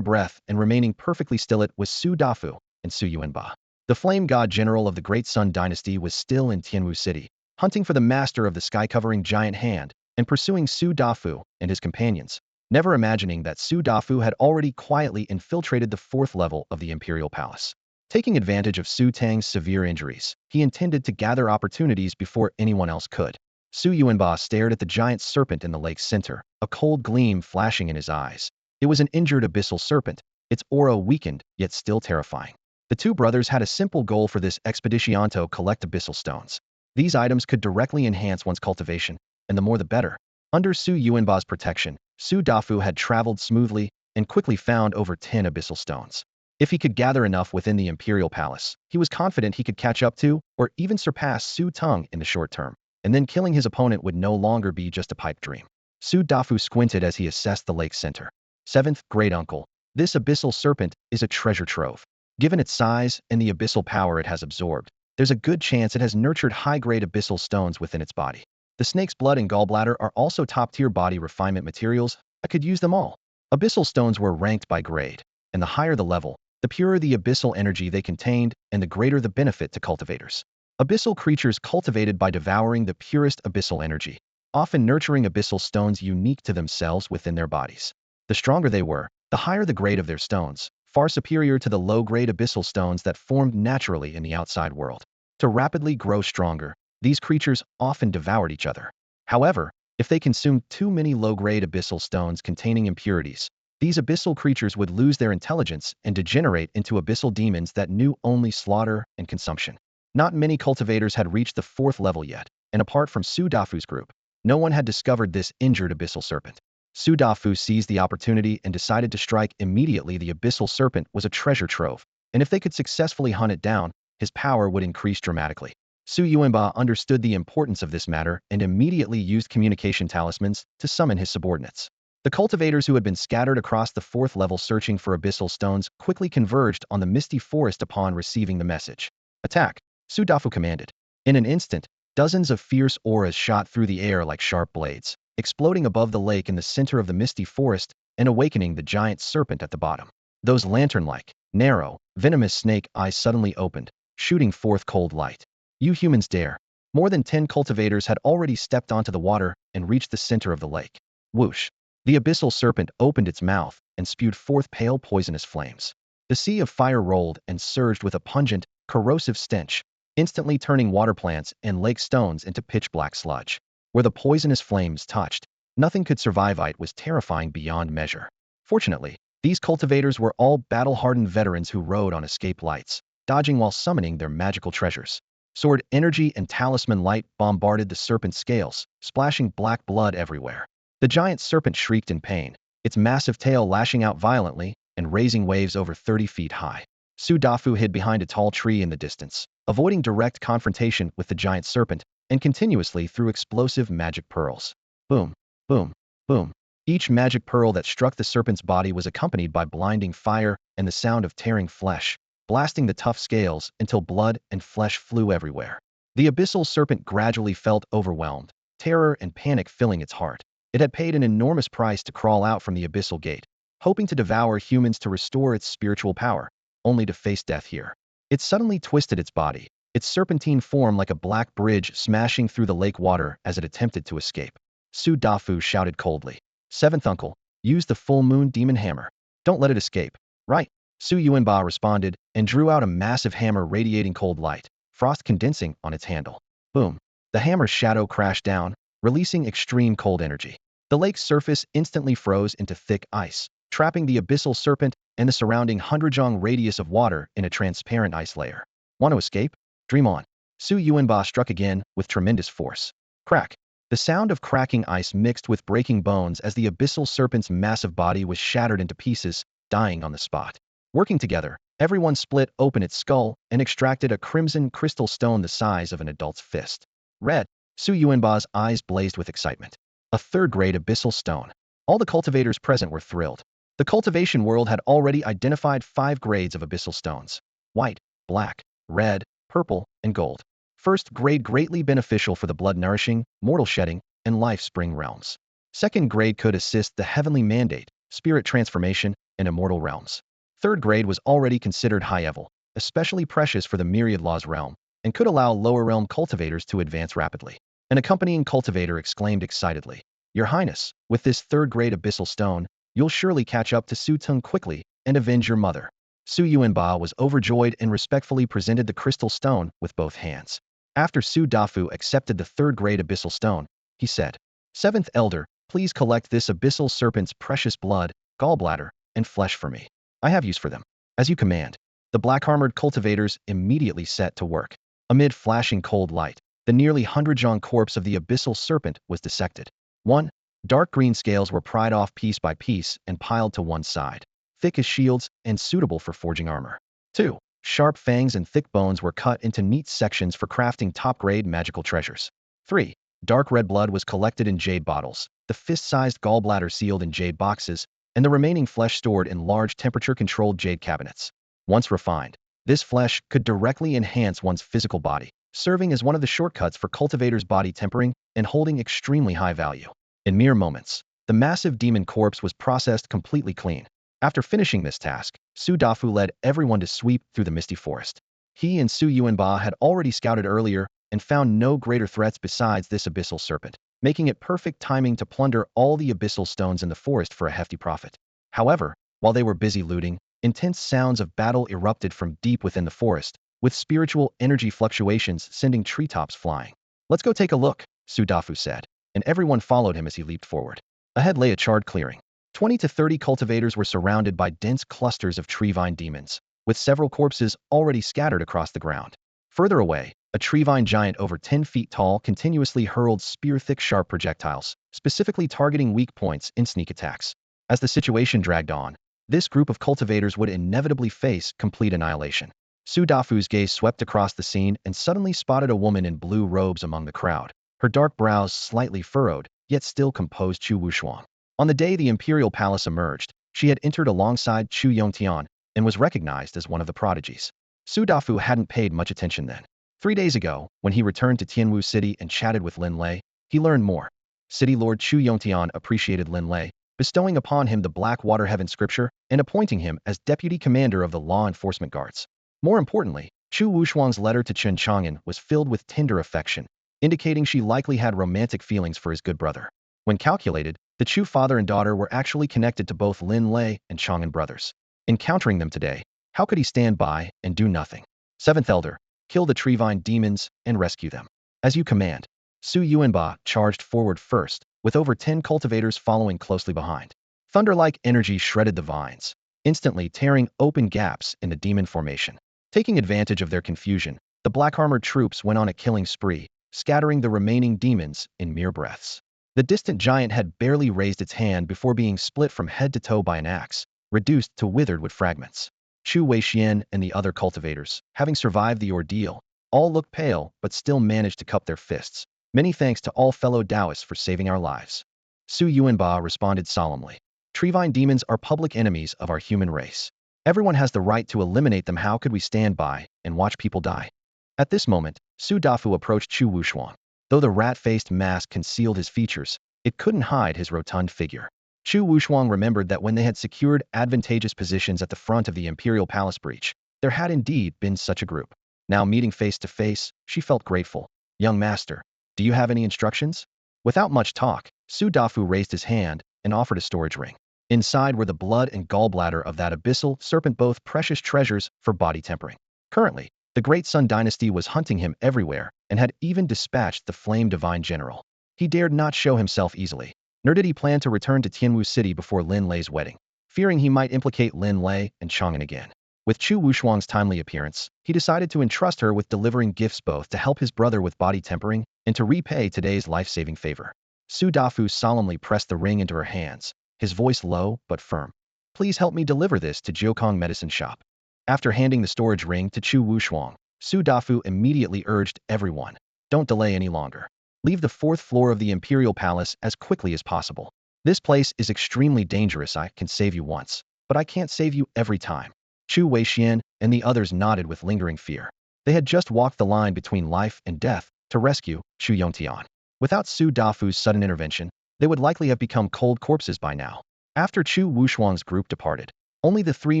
breath and remaining perfectly still. It was Su Dafu and Su Yuanba. The flame god general of the Great Sun Dynasty was still in Tianwu City, hunting for the master of the sky-covering giant hand and pursuing Su Dafu and his companions, never imagining that Su Dafu had already quietly infiltrated the 4th level of the Imperial Palace. Taking advantage of Su Tang's severe injuries, he intended to gather opportunities before anyone else could. Su Yuanba stared at the giant serpent in the lake's center, a cold gleam flashing in his eyes. It was an injured abyssal serpent, its aura weakened, yet still terrifying. The 2 brothers had a simple goal for this expedition: to collect abyssal stones. These items could directly enhance one's cultivation, and the more the better. Under Su Yuanba's protection, Su Dafu had traveled smoothly and quickly found over 10 abyssal stones. If he could gather enough within the Imperial Palace, he was confident he could catch up to, or even surpass Su Tang in the short term, and then killing his opponent would no longer be just a pipe dream. Su Dafu squinted as he assessed the lake's center. 7th Great Uncle, this abyssal serpent is a treasure trove. Given its size and the abyssal power it has absorbed, there's a good chance it has nurtured high-grade abyssal stones within its body. The snake's blood and gallbladder are also top-tier body refinement materials. I could use them all. Abyssal stones were ranked by grade, and the higher the level, the purer the abyssal energy they contained and the greater the benefit to cultivators. Abyssal creatures cultivated by devouring the purest abyssal energy, often nurturing abyssal stones unique to themselves within their bodies. The stronger they were, the higher the grade of their stones, far superior to the low-grade abyssal stones that formed naturally in the outside world. To rapidly grow stronger, these creatures often devoured each other. However, if they consumed too many low-grade abyssal stones containing impurities, These abyssal creatures would lose their intelligence and degenerate into abyssal demons that knew only slaughter and consumption. Not many cultivators had reached the 4th level yet, and apart from Su Dafu's group, no one had discovered this injured abyssal serpent. Su Dafu seized the opportunity and decided to strike immediately. The abyssal serpent was a treasure trove, and if they could successfully hunt it down, his power would increase dramatically. Su Yuanba understood the importance of this matter and immediately used communication talismans to summon his subordinates. The cultivators who had been scattered across the 4th level searching for abyssal stones quickly converged on the misty forest upon receiving the message. Attack! Su Dafu commanded. In an instant, dozens of fierce auras shot through the air like sharp blades, exploding above the lake in the center of the misty forest and awakening the giant serpent at the bottom. Those lantern-like, narrow, venomous snake eyes suddenly opened, shooting forth cold light. You humans dare. More than 10 cultivators had already stepped onto the water and reached the center of the lake. Whoosh! The abyssal serpent opened its mouth and spewed forth pale poisonous flames. The sea of fire rolled and surged with a pungent, corrosive stench, instantly turning water plants and lake stones into pitch-black sludge. Where the poisonous flames touched, nothing could survive. It was terrifying beyond measure. Fortunately, these cultivators were all battle-hardened veterans who rode on escape lights, dodging while summoning their magical treasures. Sword energy and talisman light bombarded the serpent's scales, splashing black blood everywhere. The giant serpent shrieked in pain, its massive tail lashing out violently and raising waves over 30 feet high. Su Dafu hid behind a tall tree in the distance, avoiding direct confrontation with the giant serpent, and continuously threw explosive magic pearls. Boom, boom, boom. Each magic pearl that struck the serpent's body was accompanied by blinding fire and the sound of tearing flesh, blasting the tough scales until blood and flesh flew everywhere. The abyssal serpent gradually felt overwhelmed, terror and panic filling its heart. It had paid an enormous price to crawl out from the abyssal gate, hoping to devour humans to restore its spiritual power, only to face death here. It suddenly twisted its body, its serpentine form like a black bridge smashing through the lake water as it attempted to escape. Su Dafu shouted coldly, "Seventh uncle, use the full moon demon hammer. Don't let it escape." "Right." Su Yuanba responded and drew out a massive hammer radiating cold light, frost condensing on its handle. Boom. The hammer's shadow crashed down, releasing extreme cold energy. The lake's surface instantly froze into thick ice, trapping the abyssal serpent and the surrounding 100-jong radius of water in a transparent ice layer. Want to escape? Dream on. Su Yuanba struck again with tremendous force. Crack. The sound of cracking ice mixed with breaking bones as the abyssal serpent's massive body was shattered into pieces, dying on the spot. Working together, everyone split open its skull and extracted a crimson crystal stone the size of an adult's fist. Red. Su Yuanba's eyes blazed with excitement. A 3rd-grade abyssal stone. All the cultivators present were thrilled. The cultivation world had already identified 5 grades of abyssal stones: white, black, red, purple, and gold. 1st grade greatly beneficial for the blood-nourishing, mortal-shedding, and life-spring realms. 2nd grade could assist the heavenly mandate, spirit transformation, and immortal realms. 3rd grade was already considered high-level, especially precious for the myriad laws realm, and could allow lower realm cultivators to advance rapidly. An accompanying cultivator exclaimed excitedly, "Your Highness, with this 3rd-grade abyssal stone, you'll surely catch up to Su Tung quickly and avenge your mother." Su Yuanba was overjoyed and respectfully presented the crystal stone with both hands. After Su Dafu accepted the 3rd-grade abyssal stone, he said, "7th Elder, please collect this abyssal serpent's precious blood, gallbladder, and flesh for me. I have use for them." "As you command." The black-armored cultivators immediately set to work. Amid flashing cold light, the nearly 100-jong corpse of the abyssal serpent was dissected. 1. Dark green scales were pried off piece by piece and piled to one side, thick as shields and suitable for forging armor. 2. Sharp fangs and thick bones were cut into neat sections for crafting top-grade magical treasures. 3. Dark red blood was collected in jade bottles, the fist-sized gallbladder sealed in jade boxes, and the remaining flesh stored in large temperature-controlled jade cabinets. Once refined, this flesh could directly enhance one's physical body, serving as one of the shortcuts for cultivators' body tempering and holding extremely high value. In mere moments, the massive demon corpse was processed completely clean. After finishing this task, Su Dafu led everyone to sweep through the misty forest. He and Su Yuanba had already scouted earlier and found no greater threats besides this abyssal serpent, making it perfect timing to plunder all the abyssal stones in the forest for a hefty profit. However, while they were busy looting, intense sounds of battle erupted from deep within the forest, with spiritual energy fluctuations sending treetops flying. "Let's go take a look," Su Dafu said, and everyone followed him as he leaped forward. Ahead lay a charred clearing. 20 to 30 cultivators were surrounded by dense clusters of tree-vine demons, with several corpses already scattered across the ground. Further away, a tree-vine giant over 10 feet tall continuously hurled spear-thick sharp projectiles, specifically targeting weak points in sneak attacks. As the situation dragged on, this group of cultivators would inevitably face complete annihilation. Su Dafu's gaze swept across the scene and suddenly spotted a woman in blue robes among the crowd, her dark brows slightly furrowed, yet still composed. Chu Wushuang. On the day the imperial palace emerged, she had entered alongside Chu Yongtian and was recognized as one of the prodigies. Su Dafu hadn't paid much attention then. 3 days ago, when he returned to Tianwu City and chatted with Lin Lei, he learned more. City Lord Chu Yongtian appreciated Lin Lei, bestowing upon him the Black Water Heaven scripture and appointing him as deputy commander of the law enforcement guards. More importantly, Chu Wushuang's letter to Chen Chang'an was filled with tender affection, indicating she likely had romantic feelings for his good brother. When calculated, the Chu father and daughter were actually connected to both Lin Lei and Chang'an brothers. Encountering them today, how could he stand by and do nothing? Seventh Elder, kill the Treevine demons and rescue them. As you command. Su Yuanba charged forward first, with over 10 cultivators following closely behind. Thunder-like energy shredded the vines, instantly tearing open gaps in the demon formation. Taking advantage of their confusion, the black-armored troops went on a killing spree, scattering the remaining demons in mere breaths. The distant giant had barely raised its hand before being split from head to toe by an axe, reduced to withered wood fragments. Chu Weixian and the other cultivators, having survived the ordeal, all looked pale but still managed to cup their fists. Many thanks to all fellow Taoists for saving our lives. Su Yuanba responded solemnly. Treevine demons are public enemies of our human race. Everyone has the right to eliminate them. How could we stand by and watch people die? At this moment, Su Dafu approached Chu Wushuang. Though the rat-faced mask concealed his features, it couldn't hide his rotund figure. Chu Wushuang remembered that when they had secured advantageous positions at the front of the imperial palace breach, there had indeed been such a group. Now meeting face to face, she felt grateful. Young master, do you have any instructions? Without much talk, Su Dafu raised his hand and offered a storage ring. Inside were the blood and gallbladder of that abyssal serpent, both precious treasures for body tempering. Currently, the Great Sun Dynasty was hunting him everywhere and had even dispatched the Flame Divine General. He dared not show himself easily, nor did he plan to return to Tianwu City before Lin Lei's wedding, fearing he might implicate Lin Lei and Chang'an again. With Chu Wushuang's timely appearance, he decided to entrust her with delivering gifts both to help his brother with body tempering and to repay today's life-saving favor. Su Dafu solemnly pressed the ring into her hands, his voice low but firm. Please help me deliver this to Jiukong Medicine Shop. After handing the storage ring to Chu Wushuang, Su Dafu immediately urged everyone, don't delay any longer. Leave the 4th floor of the Imperial Palace as quickly as possible. This place is extremely dangerous. I can save you once, but I can't save you every time. Chu Weixian and the others nodded with lingering fear. They had just walked the line between life and death to rescue Chu Yongtian. Without Su Dafu's sudden intervention, they would likely have become cold corpses by now. After Chu Wushuang's group departed, only the 3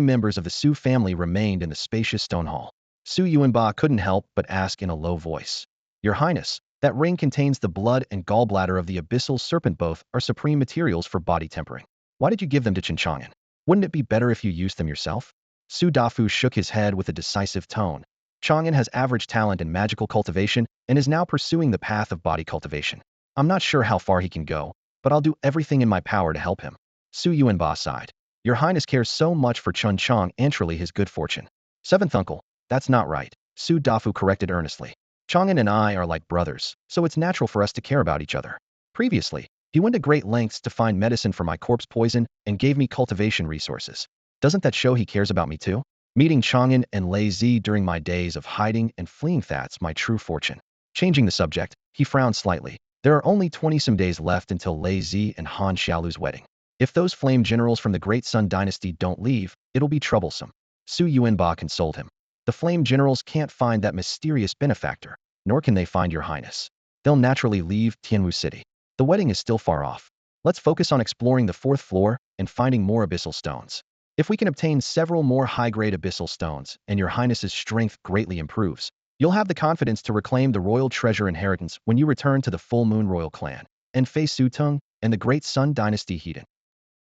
members of the Su family remained in the spacious stone hall. Su Yuanba couldn't help but ask in a low voice. Your Highness, that ring contains the blood and gallbladder of the abyssal serpent. Both are supreme materials for body tempering. Why did you give them to Chen Chang'an? Wouldn't it be better if you used them yourself? Su Dafu shook his head with a decisive tone. Chang'an has average talent in magical cultivation and is now pursuing the path of body cultivation. I'm not sure how far he can go, but I'll do everything in my power to help him. Su Yuanba sighed. Your Highness cares so much for Chen Chang'an and surely his good fortune. 7th uncle, that's not right, Su Dafu corrected earnestly. Chang'an and I are like brothers, so it's natural for us to care about each other. Previously, he went to great lengths to find medicine for my corpse poison and gave me cultivation resources. Doesn't that show he cares about me too? Meeting Chang'an and Lei Zi during my days of hiding and fleeing, that's my true fortune. Changing the subject, he frowned slightly. There are only 20-some days left until Lei Zi and Han Xiaolu's wedding. If those flame generals from the Great Sun Dynasty don't leave, it'll be troublesome. Su Yuanba consoled him. The flame generals can't find that mysterious benefactor, nor can they find your Highness. They'll naturally leave Tianwu City. The wedding is still far off. Let's focus on exploring the 4th floor and finding more abyssal stones. If we can obtain several more high-grade abyssal stones and your Highness's strength greatly improves, you'll have the confidence to reclaim the royal treasure inheritance when you return to the Full Moon Royal Clan and face Su Tung and the Great Sun Dynasty Heathen.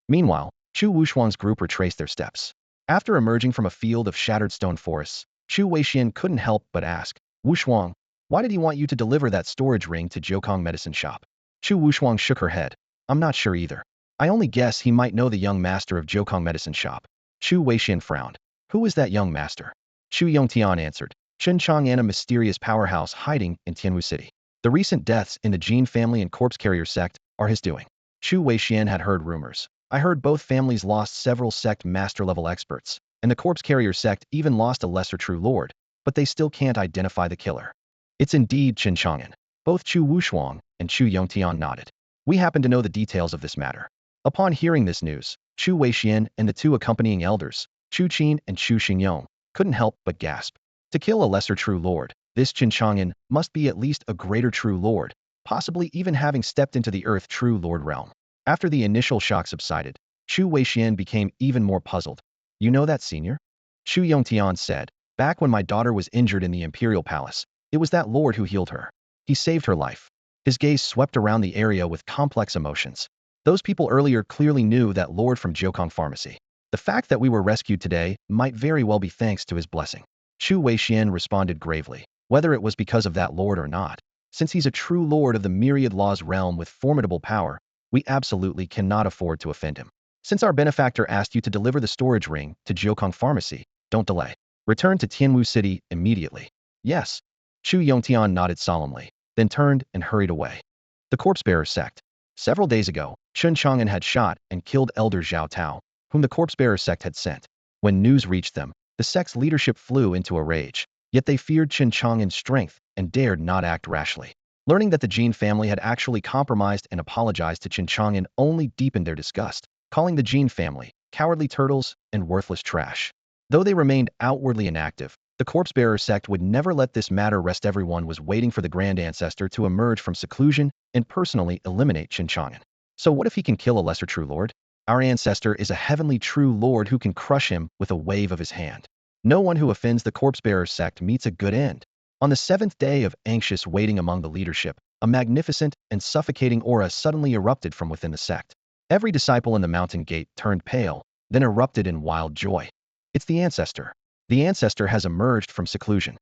Meanwhile, Chu Wushuang's group retraced their steps. After emerging from a field of shattered stone forests, Chu Weixian couldn't help but ask, Wushuang, why did he want you to deliver that storage ring to Jiukong Medicine Shop? Chu Wushuang shook her head. I'm not sure either. I only guess he might know the young master of Jiukong medicine shop. Chu Weixian frowned. Who is that young master? Chu Yongtian answered. Chen Chang'an, a mysterious powerhouse hiding in Tianwu City. The recent deaths in the Jin family and corpse carrier sect are his doing. Chu Weixian had heard rumors. I heard both families lost several sect master-level experts, and the corpse carrier sect even lost a lesser true lord, but they still can't identify the killer. It's indeed Chen Chang'an. Both Chu Wushuang and Chu Yongtian nodded. We happen to know the details of this matter. Upon hearing this news, Chu Weixian and the two accompanying elders, Chu Qin and Chu Xingyong, couldn't help but gasp. To kill a lesser true lord, this Chen Chang'an must be at least a greater true lord, possibly even having stepped into the earth true lord realm. After the initial shock subsided, Chu Weixian became even more puzzled. You know that, senior? Chu Yongtian said. Back when my daughter was injured in the imperial palace, it was that lord who healed her. He saved her life. His gaze swept around the area with complex emotions. Those people earlier clearly knew that lord from Jiukong Pharmacy. The fact that we were rescued today might very well be thanks to his blessing. Chu Weixian responded gravely. Whether it was because of that lord or not, since he's a true lord of the myriad laws realm with formidable power, we absolutely cannot afford to offend him. Since our benefactor asked you to deliver the storage ring to Jiukong Pharmacy, don't delay. Return to Tianwu City immediately. Yes. Chu Yongtian nodded solemnly, then turned and hurried away. The corpse-bearer sect. Several days ago, Chen Chang'an had shot and killed Elder Zhao Tao, whom the corpse-bearer sect had sent. When news reached them, the sect's leadership flew into a rage, yet they feared Chen Chang'an's strength and dared not act rashly. Learning that the Jin family had actually compromised and apologized to Chen Chang'an only deepened their disgust, calling the Jin family cowardly turtles and worthless trash. Though they remained outwardly inactive, the corpse-bearer sect would never let this matter rest. Everyone was waiting for the Grand Ancestor to emerge from seclusion and personally eliminate Chen Chang'an. So what if he can kill a lesser true lord? Our ancestor is a heavenly true lord who can crush him with a wave of his hand. No one who offends the corpse-bearer sect meets a good end. On the seventh day of anxious waiting among the leadership, a magnificent and suffocating aura suddenly erupted from within the sect. Every disciple in the mountain gate turned pale, then erupted in wild joy. It's the ancestor. The ancestor has emerged from seclusion.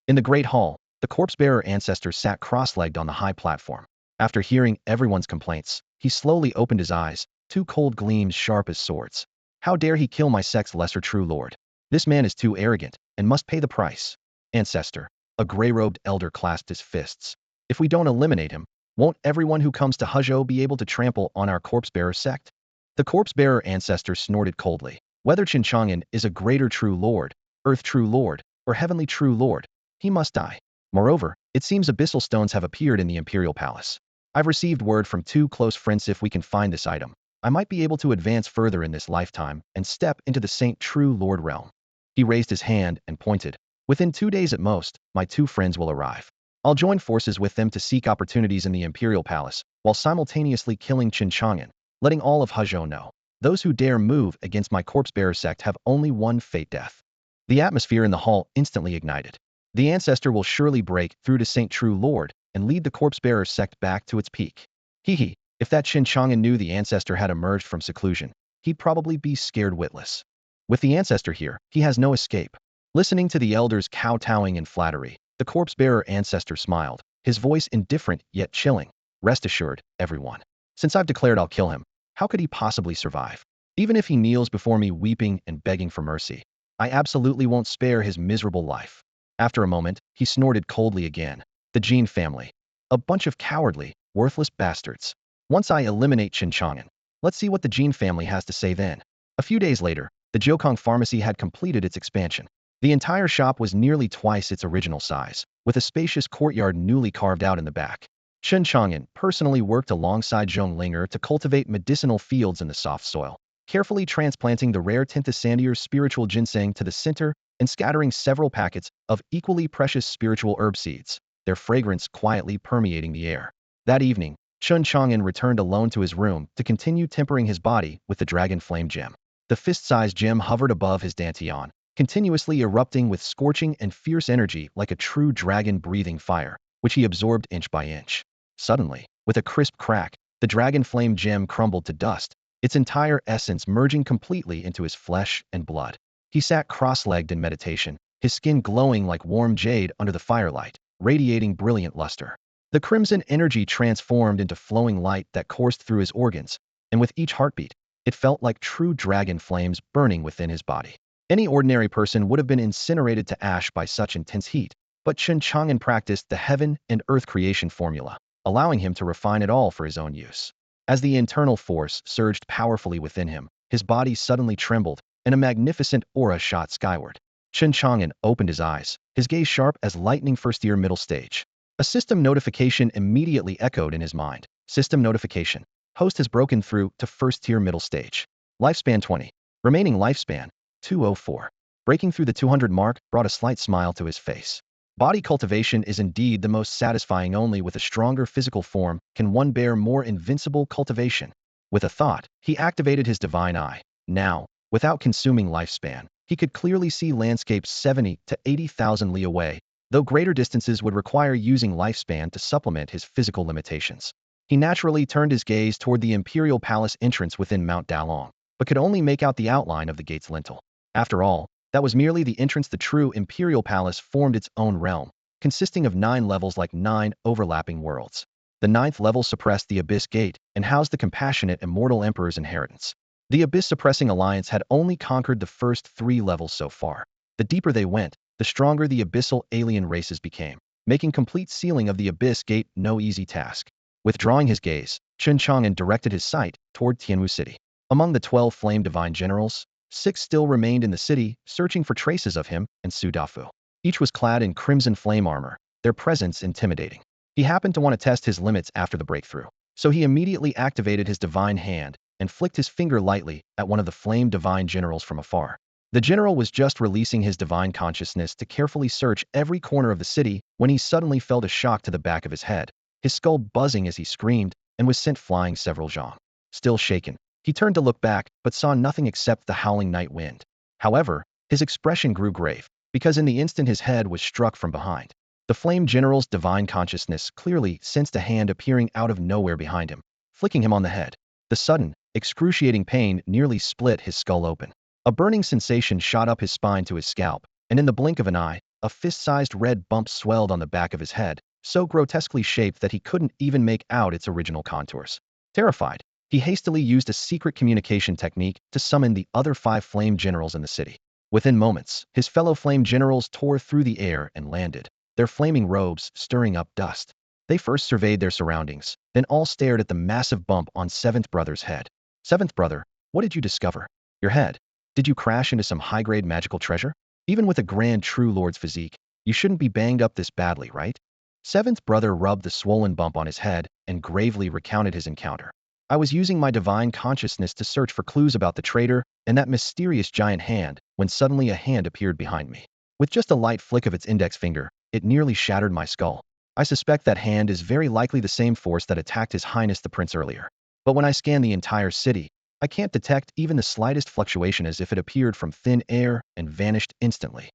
In the great hall, the corpse-bearer ancestor sat cross-legged on the high platform. After hearing everyone's complaints, he slowly opened his eyes, two cold gleams sharp as swords. How dare he kill my sect's lesser true lord? This man is too arrogant and must pay the price. Ancestor. A gray-robed elder clasped his fists. If we don't eliminate him, won't everyone who comes to Huzhou be able to trample on our corpse-bearer sect? The corpse-bearer ancestor snorted coldly. Whether Chen Chang'an is a greater true lord, earth true lord, or heavenly true lord, he must die. Moreover, it seems abyssal stones have appeared in the imperial palace. I've received word from two close friends if we can find this item, I might be able to advance further in this lifetime and step into the Saint True Lord realm. He raised his hand and pointed. Within 2 days at most, my two friends will arrive. I'll join forces with them to seek opportunities in the imperial palace, while simultaneously killing Chen Chang'an, letting all of Huzhou know. Those who dare move against my corpse-bearer sect have only one fate: death. The atmosphere in the hall instantly ignited. The ancestor will surely break through to Saint True Lord and lead the corpse-bearer sect back to its peak. Hee. If that Chen Chang'an knew the ancestor had emerged from seclusion, he'd probably be scared witless. With the ancestor here, he has no escape. Listening to the elders kowtowing in flattery, the corpse-bearer ancestor smiled, his voice indifferent yet chilling. Rest assured, everyone. Since I've declared I'll kill him, how could he possibly survive? Even if he kneels before me weeping and begging for mercy, I absolutely won't spare his miserable life. After a moment, he snorted coldly again. The Jin family. A bunch of cowardly, worthless bastards. Once I eliminate Chen Chang'an, let's see what the Jin family has to say then. A few days later, the Jiukong Pharmacy had completed its expansion. The entire shop was nearly twice its original size, with a spacious courtyard newly carved out in the back. Chen Chang'an personally worked alongside Zhong Linger to cultivate medicinal fields in the soft soil, carefully transplanting the rare Tintasandier spiritual ginseng to the center and scattering several packets of equally precious spiritual herb seeds, their fragrance quietly permeating the air. That evening, Chen Chang'an returned alone to his room to continue tempering his body with the dragon flame gem. The fist-sized gem hovered above his dantian, continuously erupting with scorching and fierce energy like a true dragon breathing fire, which he absorbed inch by inch. Suddenly, with a crisp crack, the dragon flame gem crumbled to dust, its entire essence merging completely into his flesh and blood. He sat cross-legged in meditation, his skin glowing like warm jade under the firelight, radiating brilliant luster. The crimson energy transformed into flowing light that coursed through his organs, and with each heartbeat, it felt like true dragon flames burning within his body. Any ordinary person would have been incinerated to ash by such intense heat, but Chen Chang'an practiced the heaven and earth creation formula, allowing him to refine it all for his own use. As the internal force surged powerfully within him, his body suddenly trembled, and a magnificent aura shot skyward. Chen Chang'an opened his eyes, his gaze sharp as lightning. First year middle stage. A system notification immediately echoed in his mind. System notification. Host has broken through to first tier middle stage. Lifespan 20. Remaining lifespan, 204. Breaking through the 200 mark brought a slight smile to his face. Body cultivation is indeed the most satisfying. Only with a stronger physical form can one bear more invincible cultivation. With a thought, he activated his divine eye. Now, without consuming lifespan, he could clearly see landscapes 70 to 80,000 li away, though greater distances would require using lifespan to supplement his physical limitations. He naturally turned his gaze toward the imperial palace entrance within Mount Dalong, but could only make out the outline of the gate's lintel. After all, that was merely the entrance. The true imperial palace formed its own realm, consisting of 9 levels like 9 overlapping worlds. The 9th level suppressed the Abyss Gate and housed the compassionate Immortal Emperor's inheritance. The Abyss-suppressing alliance had only conquered the first 3 levels so far. The deeper they went, the stronger the abyssal alien races became, making complete sealing of the Abyss Gate no easy task. Withdrawing his gaze, Chen Chang'an directed his sight toward Tianwu City. Among the 12 flame divine generals, 6 still remained in the city, searching for traces of him and Su Dafu. Each was clad in crimson flame armor, their presence intimidating. He happened to want to test his limits after the breakthrough, so he immediately activated his divine hand and flicked his finger lightly at one of the flame divine generals from afar. The general was just releasing his divine consciousness to carefully search every corner of the city when he suddenly felt a shock to the back of his head, his skull buzzing as he screamed and was sent flying several zhang. Still shaken, he turned to look back but saw nothing except the howling night wind. However, his expression grew grave, because in the instant his head was struck from behind. The flame general's divine consciousness clearly sensed a hand appearing out of nowhere behind him, flicking him on the head. The sudden, excruciating pain nearly split his skull open. A burning sensation shot up his spine to his scalp, and in the blink of an eye, a fist-sized red bump swelled on the back of his head, so grotesquely shaped that he couldn't even make out its original contours. Terrified, he hastily used a secret communication technique to summon the other 5 flame generals in the city. Within moments, his fellow flame generals tore through the air and landed, their flaming robes stirring up dust. They first surveyed their surroundings, then all stared at the massive bump on 7th Brother's head. 7th Brother, what did you discover? Your head. Did you crash into some high-grade magical treasure? Even with a grand true lord's physique, you shouldn't be banged up this badly, right? 7th Brother rubbed the swollen bump on his head and gravely recounted his encounter. I was using my divine consciousness to search for clues about the traitor and that mysterious giant hand when suddenly a hand appeared behind me. With just a light flick of its index finger, it nearly shattered my skull. I suspect that hand is very likely the same force that attacked His Highness the Prince earlier. But when I scan the entire city, I can't detect even the slightest fluctuation, as if it appeared from thin air and vanished instantly.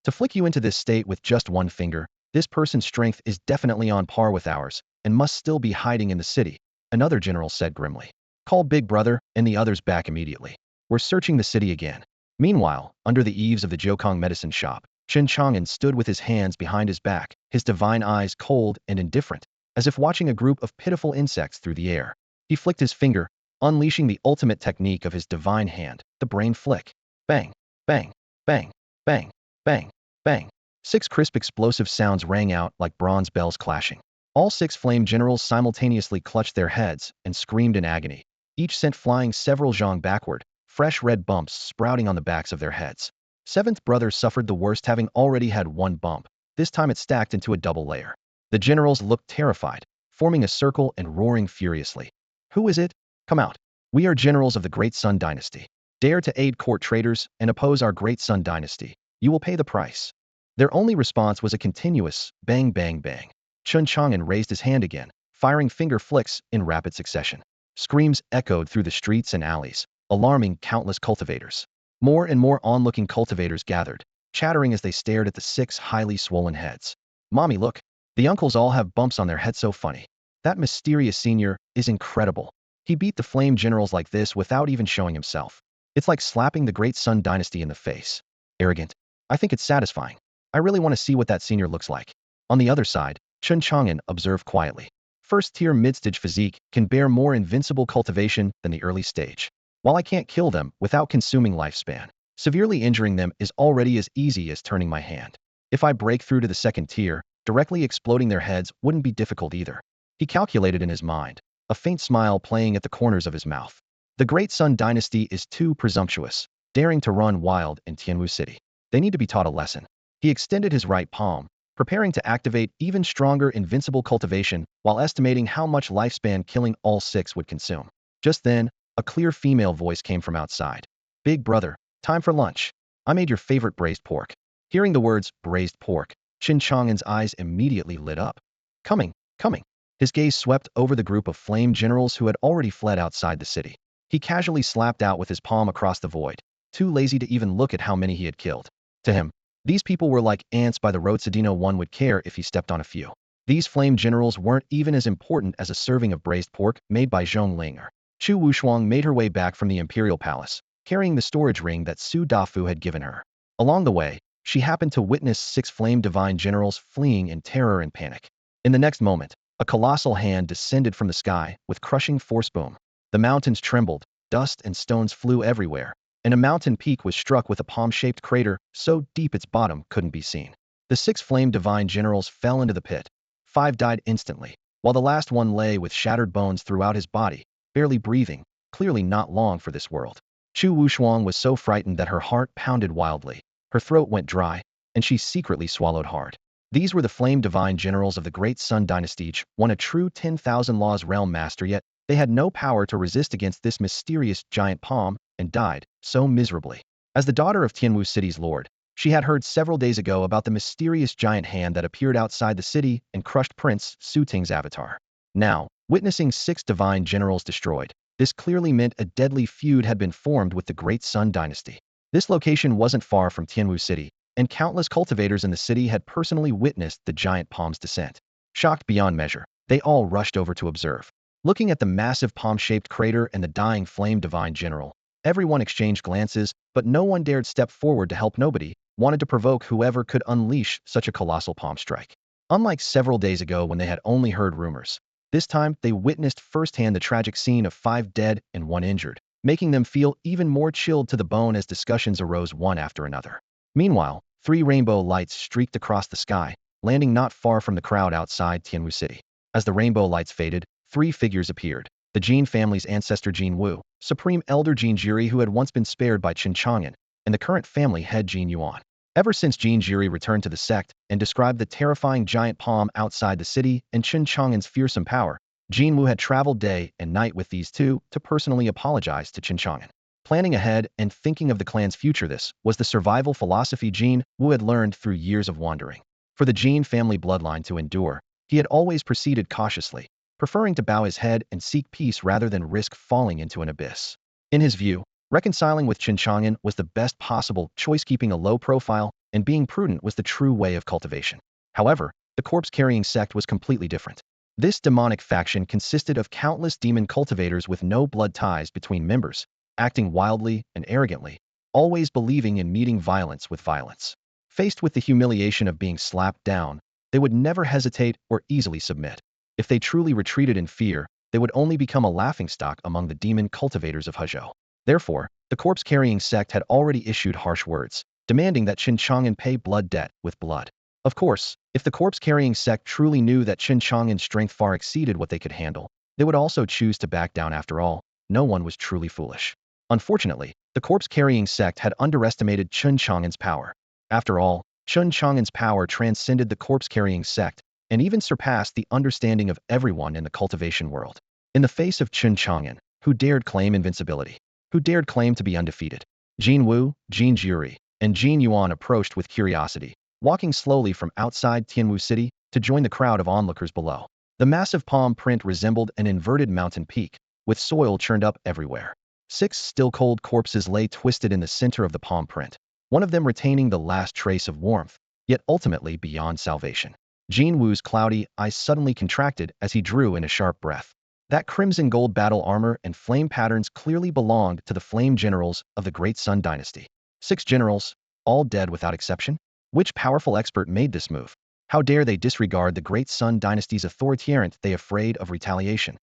To flick you into this state with just one finger, this person's strength is definitely on par with ours and must still be hiding in the city, another general said grimly. Call Big Brother and the others back immediately. We're searching the city again. Meanwhile, under the eaves of the Jiukong medicine shop, Chen Chang'an stood with his hands behind his back, his divine eyes cold and indifferent, as if watching a group of pitiful insects through the air. He flicked his finger, unleashing the ultimate technique of his divine hand, the brain flick. Bang, bang, bang, bang, bang, bang. 6 crisp explosive sounds rang out like bronze bells clashing. All 6 flame generals simultaneously clutched their heads and screamed in agony, each sent flying several zhang backward, fresh red bumps sprouting on the backs of their heads. 7th Brother suffered the worst, having already had one bump. This time it stacked into a double layer. The generals looked terrified, forming a circle and roaring furiously. Who is it? Come out. We are generals of the Great Sun Dynasty. Dare to aid court traitors and oppose our Great Sun Dynasty. You will pay the price. Their only response was a continuous bang, bang, bang. Chen Chang'an raised his hand again, firing finger flicks in rapid succession. Screams echoed through the streets and alleys, alarming countless cultivators. More and more onlooking cultivators gathered, chattering as they stared at the 6 highly swollen heads. Mommy, look. The uncles all have bumps on their heads, so funny. That mysterious senior is incredible. He beat the flame generals like this without even showing himself. It's like slapping the Great Sun Dynasty in the face. Arrogant. I think it's satisfying. I really want to see what that senior looks like. On the other side, Chen Chang'an observed quietly. first-tier mid-stage physique can bear more invincible cultivation than the early stage. While I can't kill them without consuming lifespan, severely injuring them is already as easy as turning my hand. If I break through to the second tier, directly exploding their heads wouldn't be difficult either. He calculated in his mind, a faint smile playing at the corners of his mouth. The Great Sun Dynasty is too presumptuous, daring to run wild in Tianwu City. They need to be taught a lesson. He extended his right palm, preparing to activate even stronger invincible cultivation while estimating how much lifespan killing all six would consume. Just then, a clear female voice came from outside. "Big brother, time for lunch. I made your favorite braised pork." Hearing the words braised pork, Chen Chang'an's eyes immediately lit up. Coming, coming. His gaze swept over the group of flame generals who had already fled outside the city. He casually slapped out with his palm across the void, too lazy to even look at how many he had killed. To him, these people were like ants by the roadside. No one would care if he stepped on a few. These flame generals weren't even as important as a serving of braised pork made by Zhong Ling. Chu Wushuang made her way back from the imperial palace, carrying the storage ring that Su Dafu had given her. Along the way, she happened to witness 6 flame divine generals fleeing in terror and panic. In the next moment, a colossal hand descended from the sky with crushing force. Boom. The mountains trembled, dust and stones flew everywhere, and a mountain peak was struck with a palm-shaped crater so deep its bottom couldn't be seen. The 6 flame divine generals fell into the pit. 5 died instantly, while the last one lay with shattered bones throughout his body, barely breathing, clearly not long for this world. Chu Wushuang was so frightened that her heart pounded wildly. Her throat went dry, and she secretly swallowed hard. These were the flame divine generals of the Great Sun Dynasty, each one a true 10,000 laws realm master, yet they had no power to resist against this mysterious giant palm, and died so miserably. As the daughter of Tianwu City's lord, she had heard several days ago about the mysterious giant hand that appeared outside the city and crushed Prince Su Ting's avatar. Now, witnessing 6 divine generals destroyed, this clearly meant a deadly feud had been formed with the Great Sun Dynasty. This location wasn't far from Tianwu City, and countless cultivators in the city had personally witnessed the giant palm's descent. Shocked beyond measure, they all rushed over to observe. Looking at the massive palm-shaped crater and the dying flame divine general, everyone exchanged glances, but no one dared step forward to help. Nobody wanted to provoke whoever could unleash such a colossal palm strike. Unlike several days ago when they had only heard rumors, this time they witnessed firsthand the tragic scene of 5 dead and 1 injured, making them feel even more chilled to the bone as discussions arose one after another. Meanwhile, 3 rainbow lights streaked across the sky, landing not far from the crowd outside Tianwu City. As the rainbow lights faded, 3 figures appeared. The Jin family's ancestor Jin Wu, Supreme Elder Jin Jiri, who had once been spared by Chen Chang'an, and the current family head Jin Yuan. Ever since Jin Jiri returned to the sect and described the terrifying giant palm outside the city and Chen Chang'an's fearsome power, Jin Wu had traveled day and night with these two to personally apologize to Chen Chang'an. Planning ahead and thinking of the clan's future, this was the survival philosophy Jin Wu had learned through years of wandering. For the Jin family bloodline to endure, he had always proceeded cautiously, preferring to bow his head and seek peace rather than risk falling into an abyss. In his view, reconciling with Chen Chang'an was the best possible choice. Keeping a low profile and being prudent was the true way of cultivation. However, the corpse-carrying sect was completely different. This demonic faction consisted of countless demon cultivators with no blood ties between members, acting wildly and arrogantly, always believing in meeting violence with violence. Faced with the humiliation of being slapped down, they would never hesitate or easily submit. If they truly retreated in fear, they would only become a laughingstock among the demon cultivators of Hezhou. Therefore, the corpse-carrying sect had already issued harsh words, demanding that Chen Chang'an pay blood debt with blood. Of course, if the corpse-carrying sect truly knew that Chen Chang'an's strength far exceeded what they could handle, they would also choose to back down. After all, no one was truly foolish. Unfortunately, the corpse-carrying sect had underestimated Chen Chang'an's power. After all, Chen Chang'an's power transcended the corpse-carrying sect and even surpassed the understanding of everyone in the cultivation world. In the face of Chen Chang'an, who dared claim invincibility? Who dared claim to be undefeated? Jin Wu, Jin Jiri, and Jin Yuan approached with curiosity, walking slowly from outside Tianwu City to join the crowd of onlookers below. The massive palm print resembled an inverted mountain peak, with soil churned up everywhere. 6 still-cold corpses lay twisted in the center of the palm print, one of them retaining the last trace of warmth, yet ultimately beyond salvation. Jin Wu's cloudy eyes suddenly contracted as he drew in a sharp breath. That crimson gold battle armor and flame patterns clearly belonged to the flame generals of the Great Sun Dynasty. 6 generals, all dead without exception? Which powerful expert made this move? How dare they disregard the great Sun Dynasty's authoritarian, they afraid of retaliation?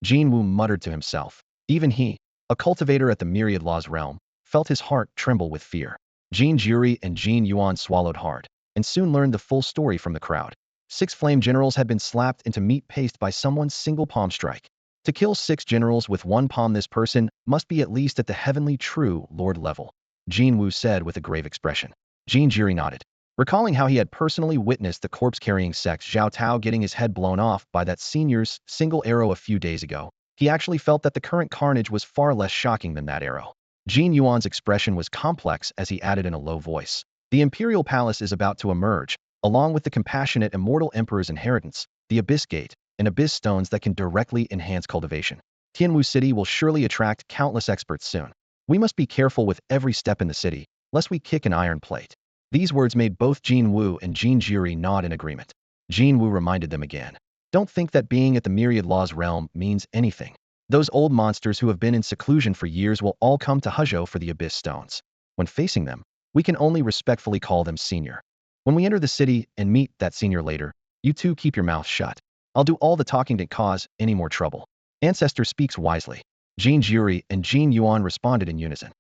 Jin Wu muttered to himself. Even he, a cultivator at the Myriad Law's realm, felt his heart tremble with fear. Jin Juri and Jin Yuan swallowed hard, and soon learned the full story from the crowd. 6 flame generals had been slapped into meat paste by someone's single palm strike. To kill 6 generals with one palm, this person must be at least at the heavenly true Lord level, Jin Wu said with a grave expression. Jin Jiri nodded, recalling how he had personally witnessed the corpse-carrying sex Zhao Tao getting his head blown off by that senior's single arrow a few days ago. He actually felt that the current carnage was far less shocking than that arrow. Jin Yuan's expression was complex as he added in a low voice. The Imperial Palace is about to emerge, along with the compassionate Immortal Emperor's inheritance, the Abyss Gate, and Abyss Stones that can directly enhance cultivation. Tianwu City will surely attract countless experts soon. We must be careful with every step in the city, lest we kick an iron plate. These words made both Jin Wu and Jin Jiri nod in agreement. Jin Wu reminded them again. Don't think that being at the Myriad Law's realm means anything. Those old monsters who have been in seclusion for years will all come to Huzhou for the Abyss Stones. When facing them, we can only respectfully call them senior. When we enter the city and meet that senior later, you two keep your mouth shut. I'll do all the talking to cause any more trouble. Ancestor speaks wisely. Jin Jiri and Jin Yuan responded in unison.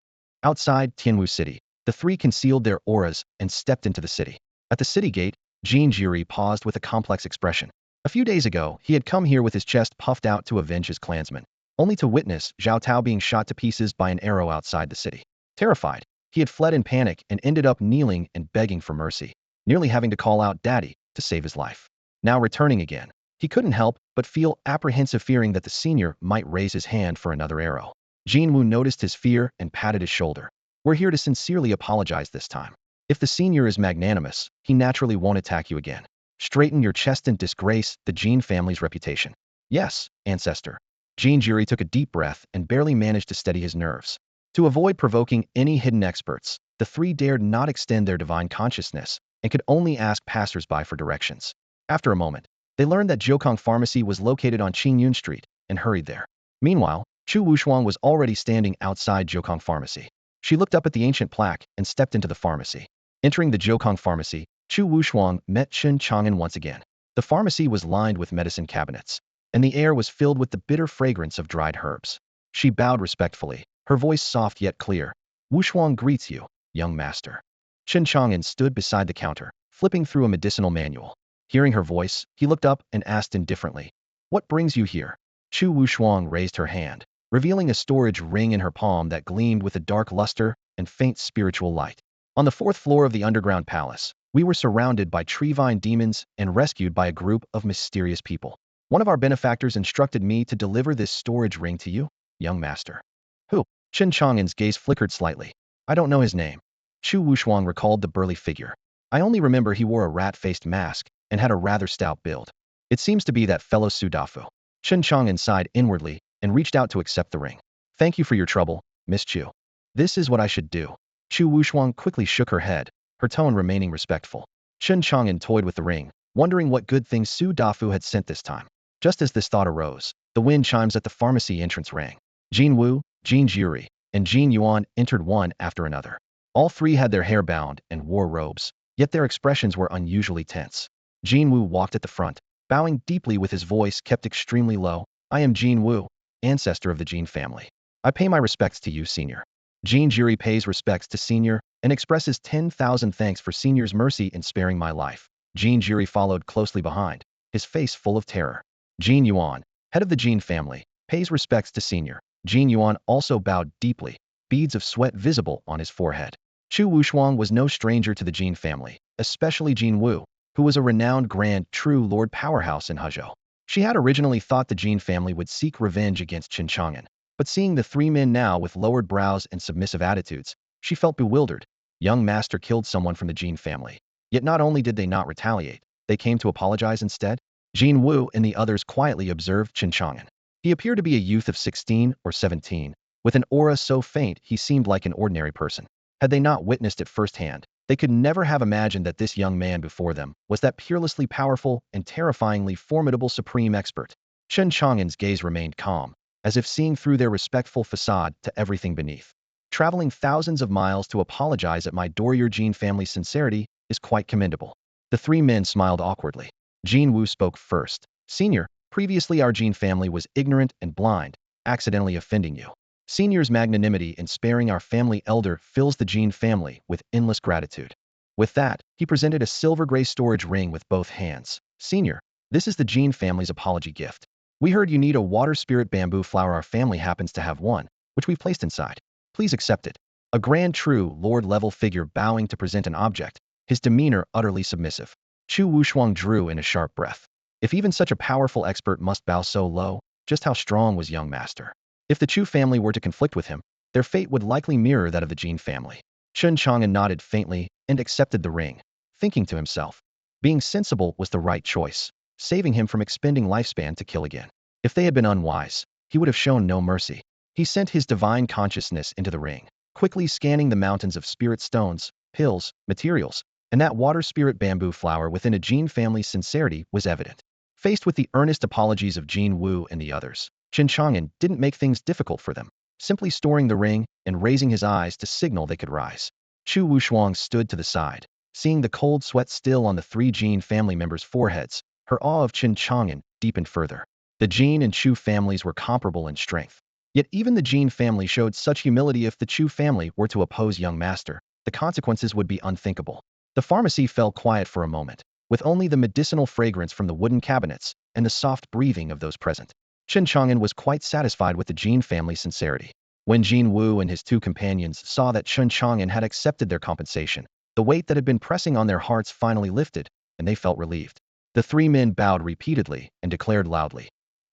Outside Tianwu City, the 3 concealed their auras and stepped into the city. At the city gate, Jin Jiri paused with a complex expression. A few days ago, he had come here with his chest puffed out to avenge his clansmen, only to witness Zhao Tao being shot to pieces by an arrow outside the city. Terrified, he had fled in panic and ended up kneeling and begging for mercy, nearly having to call out Daddy to save his life. Now returning again, he couldn't help but feel apprehensive, fearing that the senior might raise his hand for another arrow. Jin Wu noticed his fear and patted his shoulder. We're here to sincerely apologize this time. If the senior is magnanimous, he naturally won't attack you again. Straighten your chest and disgrace the Jin family's reputation. Yes, ancestor. Jin Jiri took a deep breath and barely managed to steady his nerves. To avoid provoking any hidden experts, the 3 dared not extend their divine consciousness and could only ask passersby for directions. After a moment, they learned that Jiukong Pharmacy was located on Qingyun Street and hurried there. Meanwhile, Chu Wushuang was already standing outside Jiukong Pharmacy. She looked up at the ancient plaque and stepped into the pharmacy. Entering the Jiukong Pharmacy, Chu Wushuang met Chen Chang'an once again. The pharmacy was lined with medicine cabinets, and the air was filled with the bitter fragrance of dried herbs. She bowed respectfully, her voice soft yet clear. Wushuang greets you, young master. Chen Chang'an stood beside the counter, flipping through a medicinal manual. Hearing her voice, he looked up and asked indifferently, "What brings you here?" Chu Wushuang raised her hand, revealing a storage ring in her palm that gleamed with a dark luster and faint spiritual light. On the 4th floor of the underground palace, we were surrounded by tree-vine demons and rescued by a group of mysterious people. One of our benefactors instructed me to deliver this storage ring to you, young master. Who? Chen Chang'an's gaze flickered slightly. I don't know his name. Chu Wushuang recalled the burly figure. I only remember he wore a rat-faced mask and had a rather stout build. It seems to be that fellow Sudafu. Chen Chang'an sighed inwardly and reached out to accept the ring. Thank you for your trouble, Miss Chu. This is what I should do. Chu Wushuang quickly shook her head, her tone remaining respectful. Chen Chang'an toyed with the ring, wondering what good things Su Dafu had sent this time. Just as this thought arose, the wind chimes at the pharmacy entrance rang. Jin Wu, Jin Jiri, and Jin Yuan entered one after another. All 3 had their hair bound and wore robes, yet their expressions were unusually tense. Jin Wu walked at the front, bowing deeply with his voice kept extremely low. I am Jin Wu, ancestor of the Jin family. I pay my respects to you, senior. Jin Jiri pays respects to senior and expresses 10,000 thanks for senior's mercy in sparing my life. Jin Jiri followed closely behind, his face full of terror. Jin Yuan, head of the Jin family, pays respects to senior. Jin Yuan also bowed deeply, beads of sweat visible on his forehead. Chu Wushuang was no stranger to the Jin family, especially Jin Wu, who was a renowned grand true lord powerhouse in Huzhou. She had originally thought the Jin family would seek revenge against Chen Chang'an, but seeing the 3 men now with lowered brows and submissive attitudes, she felt bewildered. Young master killed someone from the Jin family. Yet not only did they not retaliate, they came to apologize instead. Jin Wu and the others quietly observed Chen Chang'an. He appeared to be a youth of 16 or 17, with an aura so faint he seemed like an ordinary person. Had they not witnessed it firsthand, they could never have imagined that this young man before them was that peerlessly powerful and terrifyingly formidable supreme expert. Chen Chang'an's gaze remained calm, as if seeing through their respectful facade to everything beneath. Traveling thousands of miles to apologize at my door, your Jin family's sincerity is quite commendable. The three men smiled awkwardly. Jin Wu spoke first. Senior, previously our Jin family was ignorant and blind, accidentally offending you. Senior's magnanimity in sparing our family elder fills the Jin family with endless gratitude. With that, he presented a silver-gray storage ring with both hands. Senior, this is the Jin family's apology gift. We heard you need a water spirit bamboo flower. Our family happens to have one, which we've placed inside. Please accept it. A grand true lord-level figure bowing to present an object, his demeanor utterly submissive. Chu Wushuang drew in a sharp breath. If even such a powerful expert must bow so low, just how strong was young master? If the Chu family were to conflict with him, their fate would likely mirror that of the Jin family. Chen Chang'an nodded faintly and accepted the ring, thinking to himself, being sensible was the right choice, saving him from expending lifespan to kill again. If they had been unwise, he would have shown no mercy. He sent his divine consciousness into the ring, quickly scanning the mountains of spirit stones, pills, materials, and that water spirit bamboo flower within a Jin family's sincerity was evident. Faced with the earnest apologies of Jin Wu and the others, Chen Chang'an didn't make things difficult for them, simply storing the ring and raising his eyes to signal they could rise. Chu Wushuang stood to the side, seeing the cold sweat still on the three Jin family members' foreheads. Her awe of Chen Chang'an deepened further. The Jin and Chu families were comparable in strength. Yet even the Jin family showed such humility. If the Chu family were to oppose young master, the consequences would be unthinkable. The pharmacy fell quiet for a moment, with only the medicinal fragrance from the wooden cabinets and the soft breathing of those present. Chen Chang'an was quite satisfied with the Jin family's sincerity. When Jin Wu and his two companions saw that Chen Chang'an had accepted their compensation, the weight that had been pressing on their hearts finally lifted, and they felt relieved. The three men bowed repeatedly and declared loudly,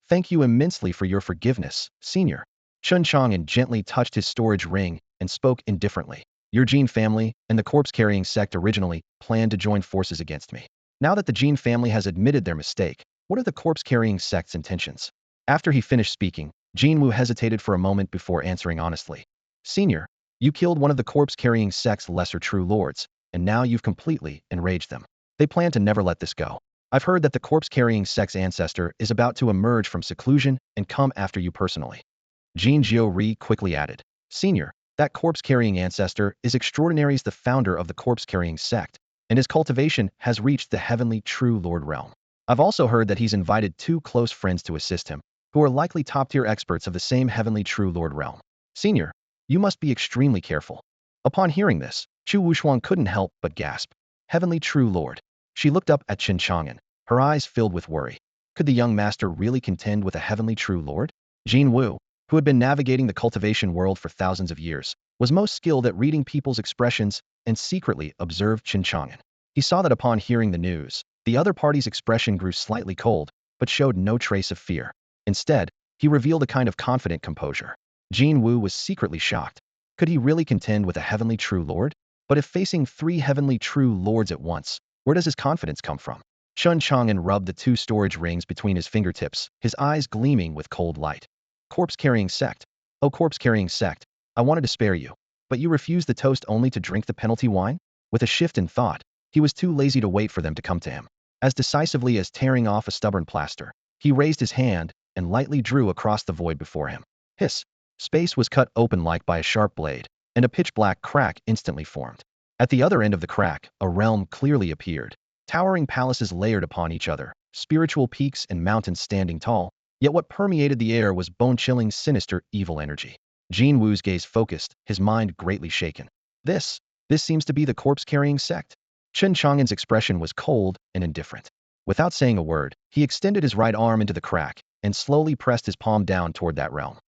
"Thank you immensely for your forgiveness, Senior." Chen Chang'an gently touched his storage ring and spoke indifferently. Your Jin family and the corpse-carrying sect originally planned to join forces against me. Now that the Jin family has admitted their mistake, what are the corpse-carrying sect's intentions? After he finished speaking, Jin Wu hesitated for a moment before answering honestly. Senior, you killed one of the corpse-carrying sect's lesser true lords, and now you've completely enraged them. They plan to never let this go. I've heard that the corpse-carrying sect's ancestor is about to emerge from seclusion and come after you personally. Jin Jiu-Ri quickly added, Senior, that corpse-carrying ancestor is extraordinary as the founder of the corpse-carrying sect, and his cultivation has reached the heavenly true lord realm. I've also heard that he's invited two close friends to assist him, who are likely top-tier experts of the same heavenly true lord realm. Senior, you must be extremely careful. Upon hearing this, Chu Wushuang couldn't help but gasp. Heavenly true lord. She looked up at Chen Chang'an, her eyes filled with worry. Could the young master really contend with a heavenly true lord? Jin Wu, who had been navigating the cultivation world for thousands of years, was most skilled at reading people's expressions and secretly observed Chen Chang'an. He saw that upon hearing the news, the other party's expression grew slightly cold, but showed no trace of fear. Instead, he revealed a kind of confident composure. Jin Wu was secretly shocked. Could he really contend with a heavenly true lord? But if facing three heavenly true lords at once, where does his confidence come from? Chen Chang'an rubbed the two storage rings between his fingertips, his eyes gleaming with cold light. Corpse-carrying sect. Oh, corpse-carrying sect, I wanted to spare you, but you refused the toast only to drink the penalty wine? With a shift in thought, he was too lazy to wait for them to come to him. As decisively as tearing off a stubborn plaster, he raised his hand and lightly drew across the void before him. Hiss! Space was cut open like by a sharp blade, and a pitch-black crack instantly formed. At the other end of the crack, a realm clearly appeared. Towering palaces layered upon each other, spiritual peaks and mountains standing tall, yet what permeated the air was bone-chilling, sinister, evil energy. Jin Wu's gaze focused, his mind greatly shaken. This seems to be the corpse-carrying sect. Chen Chang'an's expression was cold and indifferent. Without saying a word, he extended his right arm into the crack and slowly pressed his palm down toward that realm.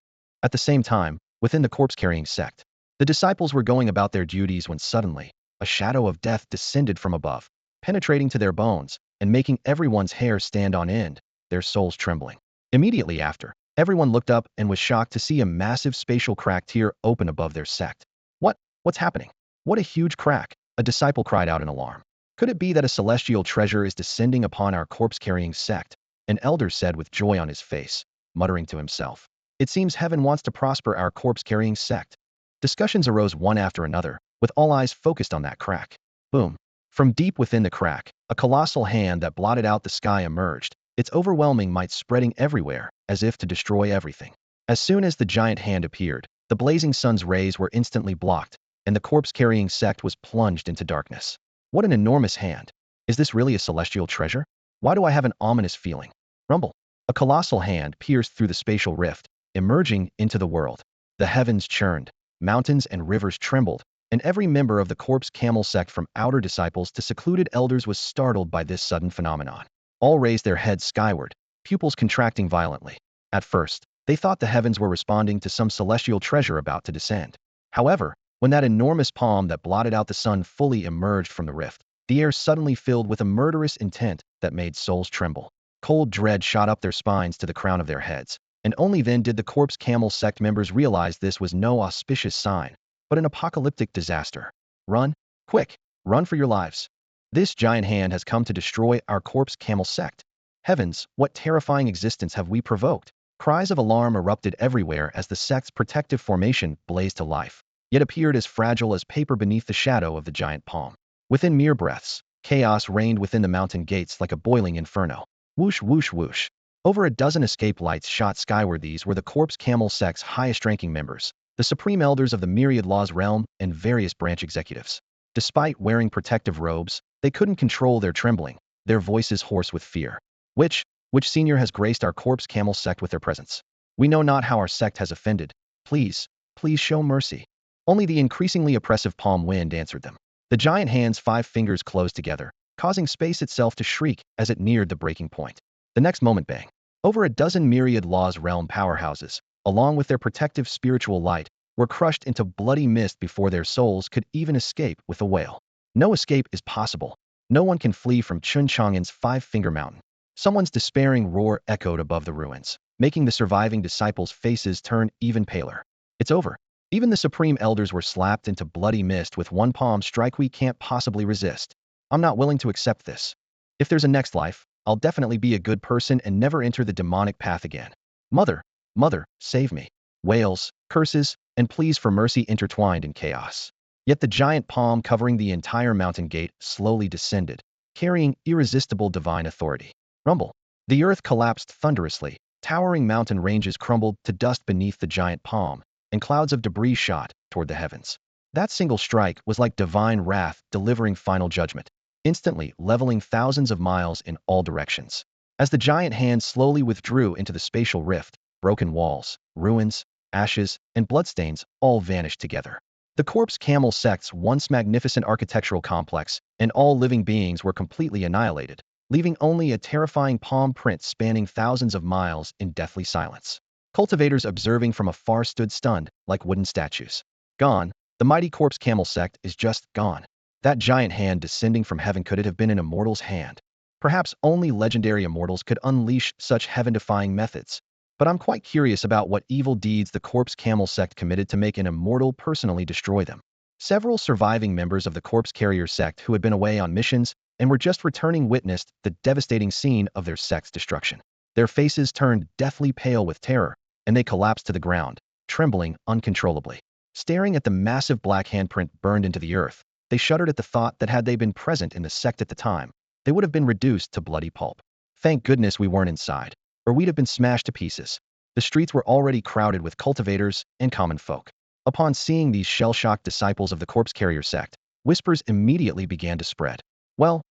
At the same time, within the corpse-carrying sect, the disciples were going about their duties when suddenly, a shadow of death descended from above, penetrating to their bones and making everyone's hair stand on end, their souls trembling. Immediately after, everyone looked up and was shocked to see a massive spatial crack tear open above their sect. What's happening? What a huge crack, a disciple cried out in alarm. Could it be that a celestial treasure is descending upon our corpse-carrying sect? An elder said with joy on his face, muttering to himself. It seems heaven wants to prosper our corpse-carrying sect. Discussions arose one after another, with all eyes focused on that crack. Boom. From deep within the crack, a colossal hand that blotted out the sky emerged, its overwhelming might spreading everywhere, as if to destroy everything. As soon as the giant hand appeared, the blazing sun's rays were instantly blocked, and the corpse-carrying sect was plunged into darkness. What an enormous hand! Is this really a celestial treasure? Why do I have an ominous feeling? Rumble. A colossal hand pierced through the spatial rift, emerging into the world. The heavens churned, mountains and rivers trembled, and every member of the corpse camel sect from outer disciples to secluded elders was startled by this sudden phenomenon. All raised their heads skyward, pupils contracting violently. At first, they thought the heavens were responding to some celestial treasure about to descend. However, when that enormous palm that blotted out the sun fully emerged from the rift, the air suddenly filled with a murderous intent that made souls tremble. Cold dread shot up their spines to the crown of their heads, and only then did the corpse camel sect members realize this was no auspicious sign, but an apocalyptic disaster. Run, quick, run for your lives. This giant hand has come to destroy our corpse camel sect. Heavens, what terrifying existence have we provoked? Cries of alarm erupted everywhere as the sect's protective formation blazed to life, yet appeared as fragile as paper beneath the shadow of the giant palm. Within mere breaths, chaos reigned within the mountain gates like a boiling inferno. Whoosh, whoosh, whoosh. Over a dozen escape lights shot skyward. These were the corpse camel sect's highest-ranking members, the supreme elders of the myriad laws realm and various branch executives. Despite wearing protective robes, they couldn't control their trembling, their voices hoarse with fear. Which senior has graced our corpse camel sect with their presence? We know not how our sect has offended. Please, please show mercy. Only the increasingly oppressive palm wind answered them. The giant hand's 5 fingers closed together, causing space itself to shriek as it neared the breaking point. The next moment, bang. Over a dozen myriad laws realm powerhouses, along with their protective spiritual light, were crushed into bloody mist before their souls could even escape with a wail. No escape is possible. No one can flee from Chen Chang'an's 5-finger mountain. Someone's despairing roar echoed above the ruins, making the surviving disciples' faces turn even paler. It's over. Even the supreme elders were slapped into bloody mist with one palm strike. We can't possibly resist. I'm not willing to accept this. If there's a next life, I'll definitely be a good person and never enter the demonic path again. Mother, mother, save me. Wails, curses, and pleas for mercy intertwined in chaos. Yet the giant palm covering the entire mountain gate slowly descended, carrying irresistible divine authority. Rumble. The earth collapsed thunderously, towering mountain ranges crumbled to dust beneath the giant palm, and clouds of debris shot toward the heavens. That single strike was like divine wrath delivering final judgment, instantly leveling thousands of miles in all directions. As the giant hand slowly withdrew into the spatial rift, broken walls, ruins, ashes, and bloodstains all vanished together. The corpse camel sect's once magnificent architectural complex and all living beings were completely annihilated, leaving only a terrifying palm print spanning thousands of miles in deathly silence. Cultivators observing from afar stood stunned, like wooden statues. Gone. The mighty corpse camel sect is just gone. That giant hand descending from heaven, could it have been an immortal's hand? Perhaps only legendary immortals could unleash such heaven-defying methods. But I'm quite curious about what evil deeds the corpse camel sect committed to make an immortal personally destroy them. Several surviving members of the corpse carrier sect who had been away on missions and were just returning witnessed the devastating scene of their sect's destruction. Their faces turned deathly pale with terror, and they collapsed to the ground, trembling uncontrollably. Staring at the massive black handprint burned into the earth, they shuddered at the thought that had they been present in the sect at the time, they would have been reduced to bloody pulp. Thank goodness we weren't inside, or we'd have been smashed to pieces. The streets were already crowded with cultivators and common folk. Upon seeing these shell-shocked disciples of the corpse carrier sect, whispers immediately began to spread. Well,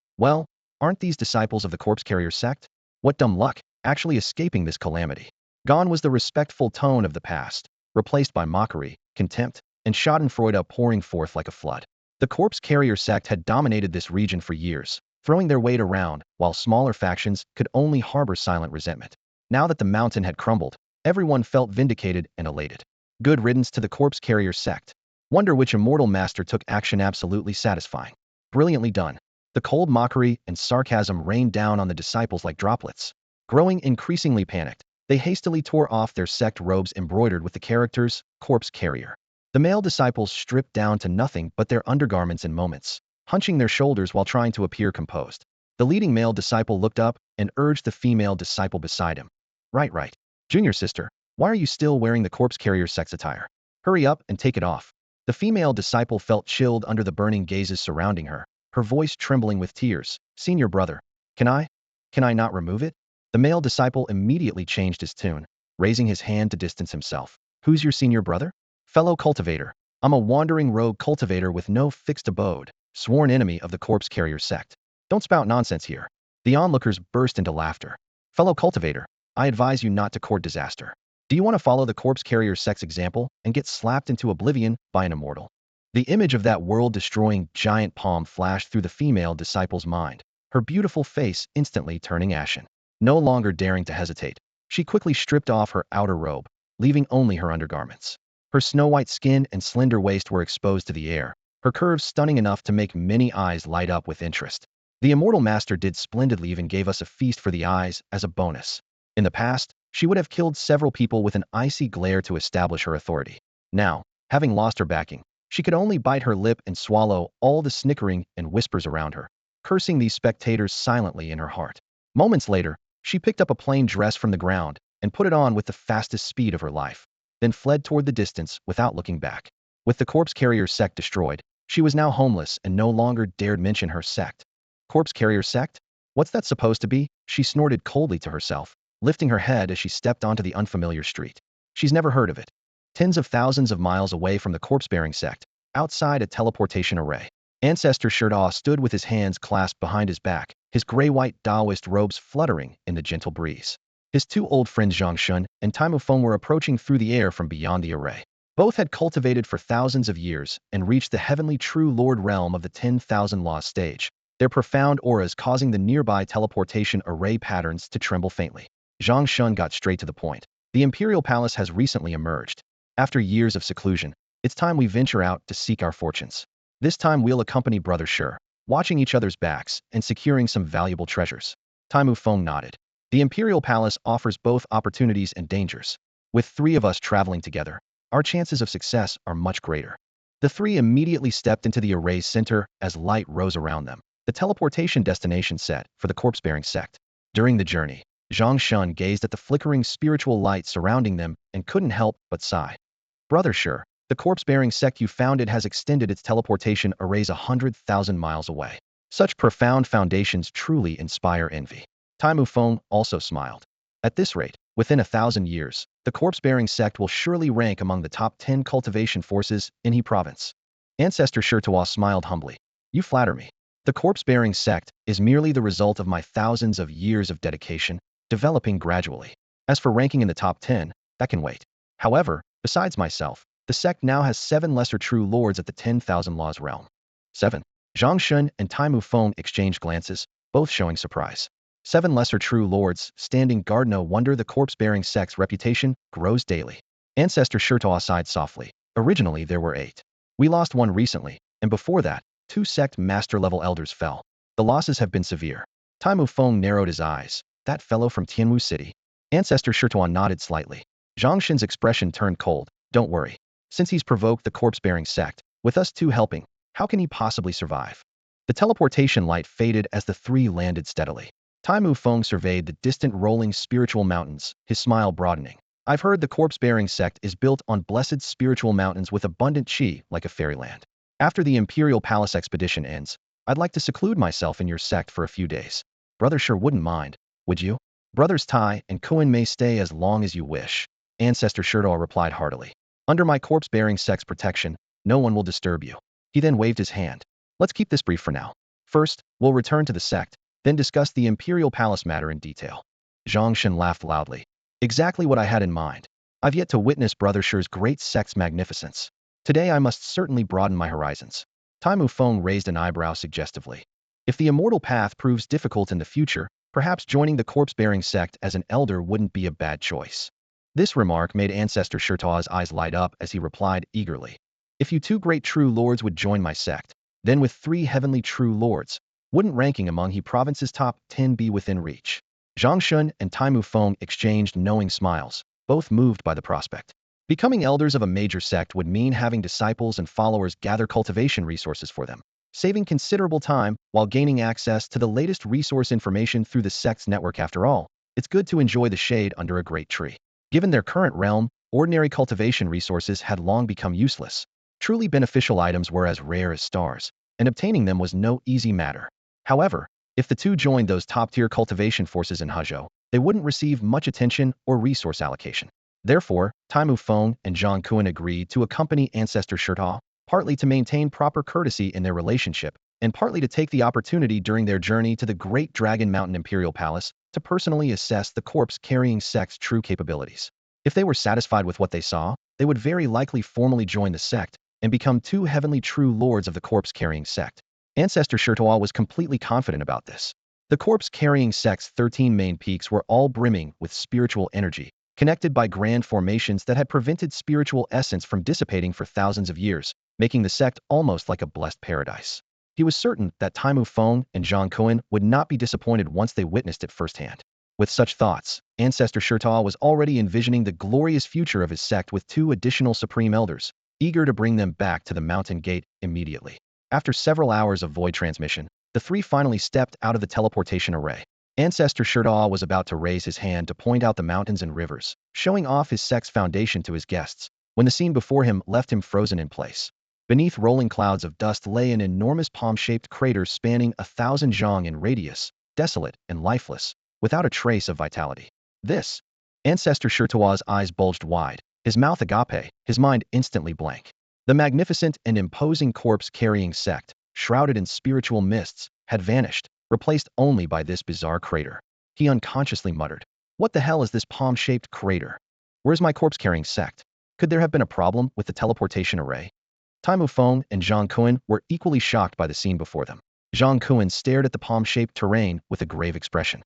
aren't these disciples of the corpse carrier sect? What dumb luck, actually escaping this calamity. Gone was the respectful tone of the past, replaced by mockery, contempt, and schadenfreude pouring forth like a flood. The corpse carrier sect had dominated this region for years, throwing their weight around, while smaller factions could only harbor silent resentment. Now that the mountain had crumbled, everyone felt vindicated and elated. Good riddance to the corpse carrier sect. Wonder which immortal master took action. Absolutely satisfying. Brilliantly done. The cold mockery and sarcasm rained down on the disciples like droplets. Growing increasingly panicked, they hastily tore off their sect robes embroidered with the characters, corpse carrier. The male disciples stripped down to nothing but their undergarments in moments, hunching their shoulders while trying to appear composed. The leading male disciple looked up and urged the female disciple beside him. Right. Junior sister, why are you still wearing the corpse carrier sect's attire? Hurry up and take it off. The female disciple felt chilled under the burning gazes surrounding her, her voice trembling with tears. Senior brother, can I not remove it? The male disciple immediately changed his tune, raising his hand to distance himself. Who's your senior brother? Fellow cultivator. I'm a wandering rogue cultivator with no fixed abode, sworn enemy of the corpse carrier sect. Don't spout nonsense here. The onlookers burst into laughter. Fellow cultivator, I advise you not to court disaster. Do you want to follow the corpse carrier sect's example and get slapped into oblivion by an immortal? The image of that world-destroying giant palm flashed through the female disciple's mind, her beautiful face instantly turning ashen. No longer daring to hesitate, she quickly stripped off her outer robe, leaving only her undergarments. Her snow-white skin and slender waist were exposed to the air, her curves stunning enough to make many eyes light up with interest. The immortal master did splendidly, even gave us a feast for the eyes as a bonus. In the past, she would have killed several people with an icy glare to establish her authority. Now, having lost her backing, she could only bite her lip and swallow all the snickering and whispers around her, cursing these spectators silently in her heart. Moments later, she picked up a plain dress from the ground and put it on with the fastest speed of her life, then fled toward the distance without looking back. With the corpse carrier sect destroyed, she was now homeless and no longer dared mention her sect. Corpse carrier sect? What's that supposed to be? She snorted coldly to herself, lifting her head as she stepped onto the unfamiliar street. She's never heard of it. Tens of thousands of miles away from the corpse-bearing sect, outside a teleportation array, Ancestor Shirtaw stood with his hands clasped behind his back, his gray-white Taoist robes fluttering in the gentle breeze. His two old friends Zhang Shun and Tai Mufeng were approaching through the air from beyond the array. Both had cultivated for thousands of years and reached the heavenly true lord realm of the 10,000 laws stage, their profound auras causing the nearby teleportation array patterns to tremble faintly. Zhang Shun got straight to the point. The Imperial Palace has recently emerged. After years of seclusion, it's time we venture out to seek our fortunes. This time we'll accompany Brother Sure, watching each other's backs and securing some valuable treasures. Tai Mufeng nodded. The Imperial Palace offers both opportunities and dangers. With three of us traveling together, our chances of success are much greater. The three immediately stepped into the array's center as light rose around them, the teleportation destination set for the corpse-bearing sect. During the journey, Zhang Shun gazed at the flickering spiritual light surrounding them and couldn't help but sigh. Brother Sure, the corpse-bearing sect you founded has extended its teleportation arrays 100,000 miles away. Such profound foundations truly inspire envy. Tai Mufeng also smiled. At this rate, within 1,000 years, the corpse-bearing sect will surely rank among the top 10 cultivation forces in He province. Ancestor Shirtawa smiled humbly. You flatter me. The corpse-bearing sect is merely the result of my thousands of years of dedication, developing gradually. As for ranking in the top 10, that can wait. However, besides myself, the sect now has 7 lesser true lords at the 10,000 laws realm. 7. Zhang Shun and Tai Mufeng exchanged glances, both showing surprise. 7 lesser true lords, standing guard. No wonder the corpse-bearing sect's reputation grows daily. Ancestor Shirtaw sighed softly. Originally there were 8. We lost 1 recently, and before that, 2 sect master-level elders fell. The losses have been severe. Tai Mufeng narrowed his eyes. That fellow from Tianwu City? Ancestor Shirtaw nodded slightly. Zhang Shin's expression turned cold. Don't worry. Since he's provoked the corpse-bearing sect, with us 2 helping, how can he possibly survive? The teleportation light faded as the 3 landed steadily. Tai Mufeng surveyed the distant rolling spiritual mountains, his smile broadening. I've heard the corpse-bearing sect is built on blessed spiritual mountains with abundant qi like a fairyland. After the Imperial Palace expedition ends, I'd like to seclude myself in your sect for a few days. Brother sure wouldn't mind, would you? Brothers Tai and Kuan may stay as long as you wish. Ancestor Shirtaw replied heartily. Under my corpse-bearing sect's protection, no one will disturb you. He then waved his hand. Let's keep this brief for now. First, we'll return to the sect, then discuss the Imperial Palace matter in detail. Zhang Shen laughed loudly. Exactly what I had in mind. I've yet to witness Brother Sher's great sect's magnificence. Today I must certainly broaden my horizons. Tai Mufeng raised an eyebrow suggestively. If the immortal path proves difficult in the future, perhaps joining the corpse-bearing sect as an elder wouldn't be a bad choice. This remark made Ancestor Shirtaw's eyes light up as he replied eagerly. If you 2 great true lords would join my sect, then with 3 heavenly true lords, wouldn't ranking among He province's top 10 be within reach? Zhang Shun and Tai Mufeng exchanged knowing smiles, both moved by the prospect. Becoming elders of a major sect would mean having disciples and followers gather cultivation resources for them, saving considerable time while gaining access to the latest resource information through the sect's network. After all, it's good to enjoy the shade under a great tree. Given their current realm, ordinary cultivation resources had long become useless. Truly beneficial items were as rare as stars, and obtaining them was no easy matter. However, if the 2 joined those top-tier cultivation forces in Huzhou, they wouldn't receive much attention or resource allocation. Therefore, Tai Mufeng and Zhang Kuan agreed to accompany Ancestor Shirtaw. partly to maintain proper courtesy in their relationship, and partly to take the opportunity during their journey to the Great Dragon Mountain Imperial Palace to personally assess the corpse-carrying sect's true capabilities. If they were satisfied with what they saw, they would very likely formally join the sect and become two heavenly true lords of the corpse-carrying sect. Ancestor Shirtoa was completely confident about this. The corpse-carrying sect's 13 main peaks were all brimming with spiritual energy, connected by grand formations that had prevented spiritual essence from dissipating for thousands of years, making the sect almost like a blessed paradise. He was certain that Taimu Feng and Zhang Kuan would not be disappointed once they witnessed it firsthand. With such thoughts, Ancestor Shirtaw was already envisioning the glorious future of his sect with two additional supreme elders, eager to bring them back to the mountain gate immediately. After several hours of void transmission, the three finally stepped out of the teleportation array. Ancestor Shirtaw was about to raise his hand to point out the mountains and rivers, showing off his sect's foundation to his guests, when the scene before him left him frozen in place. Beneath rolling clouds of dust lay an enormous palm-shaped crater spanning 1,000 zhang in radius, desolate and lifeless, without a trace of vitality. This. Ancestor Shirtawa's eyes bulged wide, his mouth agape, his mind instantly blank. The magnificent and imposing corpse-carrying sect, shrouded in spiritual mists, had vanished, replaced only by this bizarre crater. He unconsciously muttered, "What the hell is this palm-shaped crater? Where's my corpse-carrying sect? Could there have been a problem with the teleportation array?" Taimu Feng and Zhang Kuan were equally shocked by the scene before them. Zhang Kuan stared at the palm-shaped terrain with a grave expression.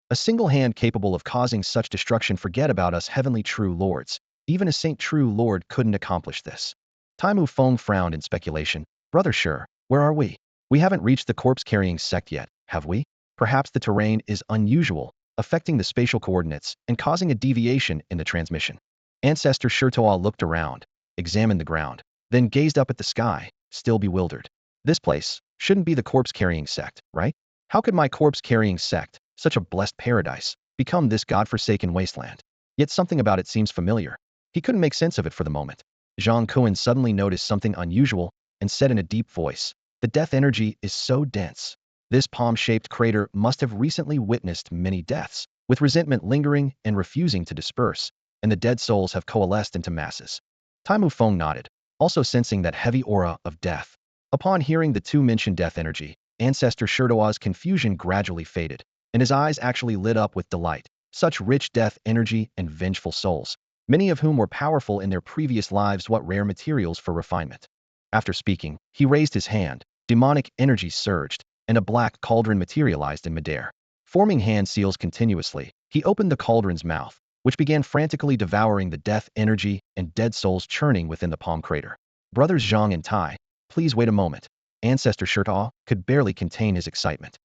A single hand capable of causing such destruction, forget about us heavenly true lords. Even a saint true lord couldn't accomplish this. Taimu Feng frowned in speculation. "Brother Sure, where are we? We haven't reached the corpse-carrying sect yet, have we? Perhaps the terrain is unusual, affecting the spatial coordinates and causing a deviation in the transmission." Ancestor Shirtoa looked around, examined the ground, then gazed up at the sky, still bewildered. This place shouldn't be the corpse-carrying sect, right? How could my corpse-carrying sect, such a blessed paradise, become this god-forsaken wasteland? Yet something about it seems familiar. He couldn't make sense of it for the moment. Zhang Kuan suddenly noticed something unusual and said in a deep voice, "The death energy is so dense. This palm-shaped crater must have recently witnessed many deaths, with resentment lingering and refusing to disperse, and the dead souls have coalesced into masses." Taimu Feng nodded, also sensing that heavy aura of death. Upon hearing the two mentioned death energy, Ancestor Shirtawa's confusion gradually faded, and his eyes actually lit up with delight. Such rich death energy and vengeful souls, many of whom were powerful in their previous lives, what rare materials for refinement. After speaking, he raised his hand, demonic energy surged, and a black cauldron materialized in midair. Forming hand seals continuously, he opened the cauldron's mouth, which began frantically devouring the death energy and dead souls churning within the palm crater. Brothers Zhang and Tai, please wait a moment. Ancestor Shirtaw could barely contain his excitement.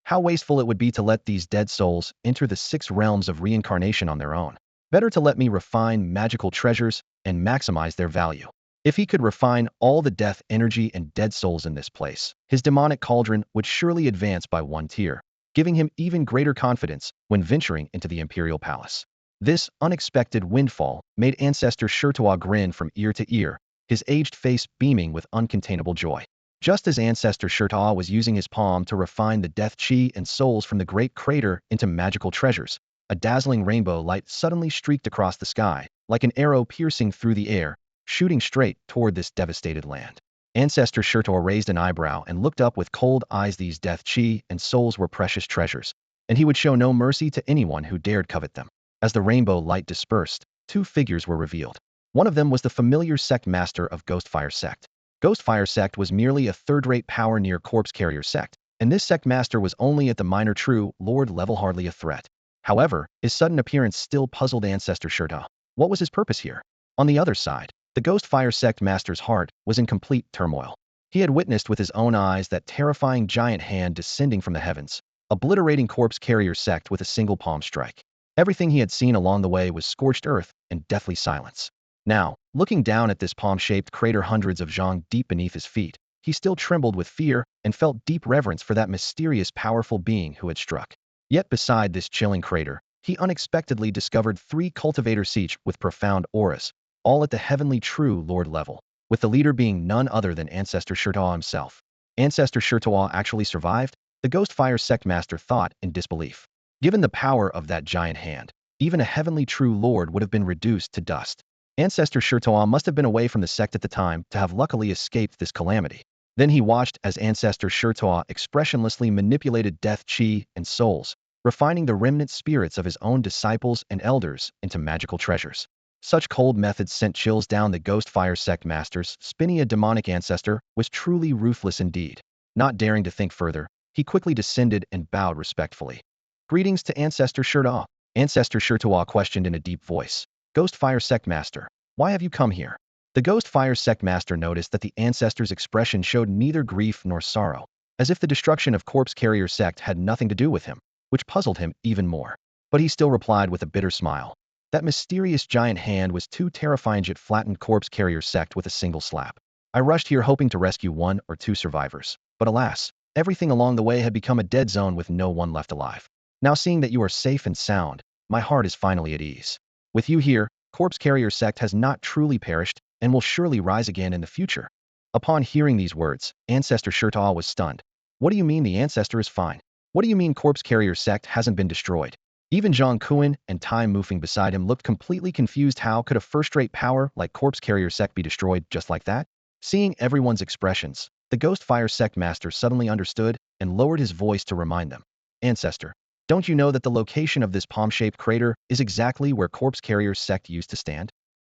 How wasteful it would be to let these dead souls enter the 6 realms of reincarnation on their own. Better to let me refine magical treasures and maximize their value. If he could refine all the death energy and dead souls in this place, his demonic cauldron would surely advance by 1 tier, giving him even greater confidence when venturing into the Imperial Palace. This unexpected windfall made Ancestor Shirtawa grin from ear to ear, his aged face beaming with uncontainable joy. Just as Ancestor Shirtawa was using his palm to refine the death chi and souls from the great crater into magical treasures, a dazzling rainbow light suddenly streaked across the sky, like an arrow piercing through the air, shooting straight toward this devastated land. Ancestor Shirtawa raised an eyebrow and looked up with cold eyes. These death chi and souls were precious treasures, and he would show no mercy to anyone who dared covet them. As the rainbow light dispersed, 2 figures were revealed. One of them was the familiar sect master of Ghostfire Sect. Ghostfire Sect was merely a third-rate power near Corpse Carrier Sect, and this sect master was only at the minor true lord level, hardly a threat. However, his sudden appearance still puzzled Ancestor Shirtaw. What was his purpose here? On the other side, the Ghostfire Sect master's heart was in complete turmoil. He had witnessed with his own eyes that terrifying giant hand descending from the heavens, obliterating Corpse Carrier Sect with a single palm strike. Everything he had seen along the way was scorched earth and deathly silence. Now, looking down at this palm-shaped crater hundreds of zhang deep beneath his feet, he still trembled with fear and felt deep reverence for that mysterious powerful being who had struck. Yet beside this chilling crater, he unexpectedly discovered 3 cultivator siege with profound auras, all at the heavenly true lord level, with the leader being none other than Ancestor Shirtawa himself. Ancestor Shirtawa actually survived? The Ghostfire Sect Master thought in disbelief. Given the power of that giant hand, even a heavenly true lord would have been reduced to dust. Ancestor Shirtoa must have been away from the sect at the time to have luckily escaped this calamity. Then he watched as Ancestor Shirtoa expressionlessly manipulated death chi and souls, refining the remnant spirits of his own disciples and elders into magical treasures. Such cold methods sent chills down the Ghost Fire sect master's spinny. A demonic ancestor was truly ruthless indeed. Not daring to think further, he quickly descended and bowed respectfully. Greetings to Ancestor Shirtoa. Ancestor Shirtoa questioned in a deep voice. Ghost Fire sect master, why have you come here? The Ghost Fire sect master noticed that the ancestor's expression showed neither grief nor sorrow, as if the destruction of Corpse Carrier sect had nothing to do with him, which puzzled him even more. But he still replied with a bitter smile. That mysterious giant hand was too terrifying. It flattened Corpse Carrier sect with a single slap. I rushed here hoping to rescue one or two survivors, but alas, everything along the way had become a dead zone with no one left alive. Now seeing that you are safe and sound, my heart is finally at ease. With you here, Corpse Carrier sect has not truly perished and will surely rise again in the future. Upon hearing these words, Ancestor Shirtoa was stunned. What do you mean the ancestor is fine? What do you mean Corpse Carrier sect hasn't been destroyed? Even Zhang Kuan and Tai Mufeng beside him looked completely confused. How could a first-rate power like Corpse Carrier sect be destroyed just like that? Seeing everyone's expressions, the Ghost Fire sect master suddenly understood and lowered his voice to remind them. Ancestor, don't you know that the location of this palm-shaped crater is exactly where Corpse Carrier sect used to stand?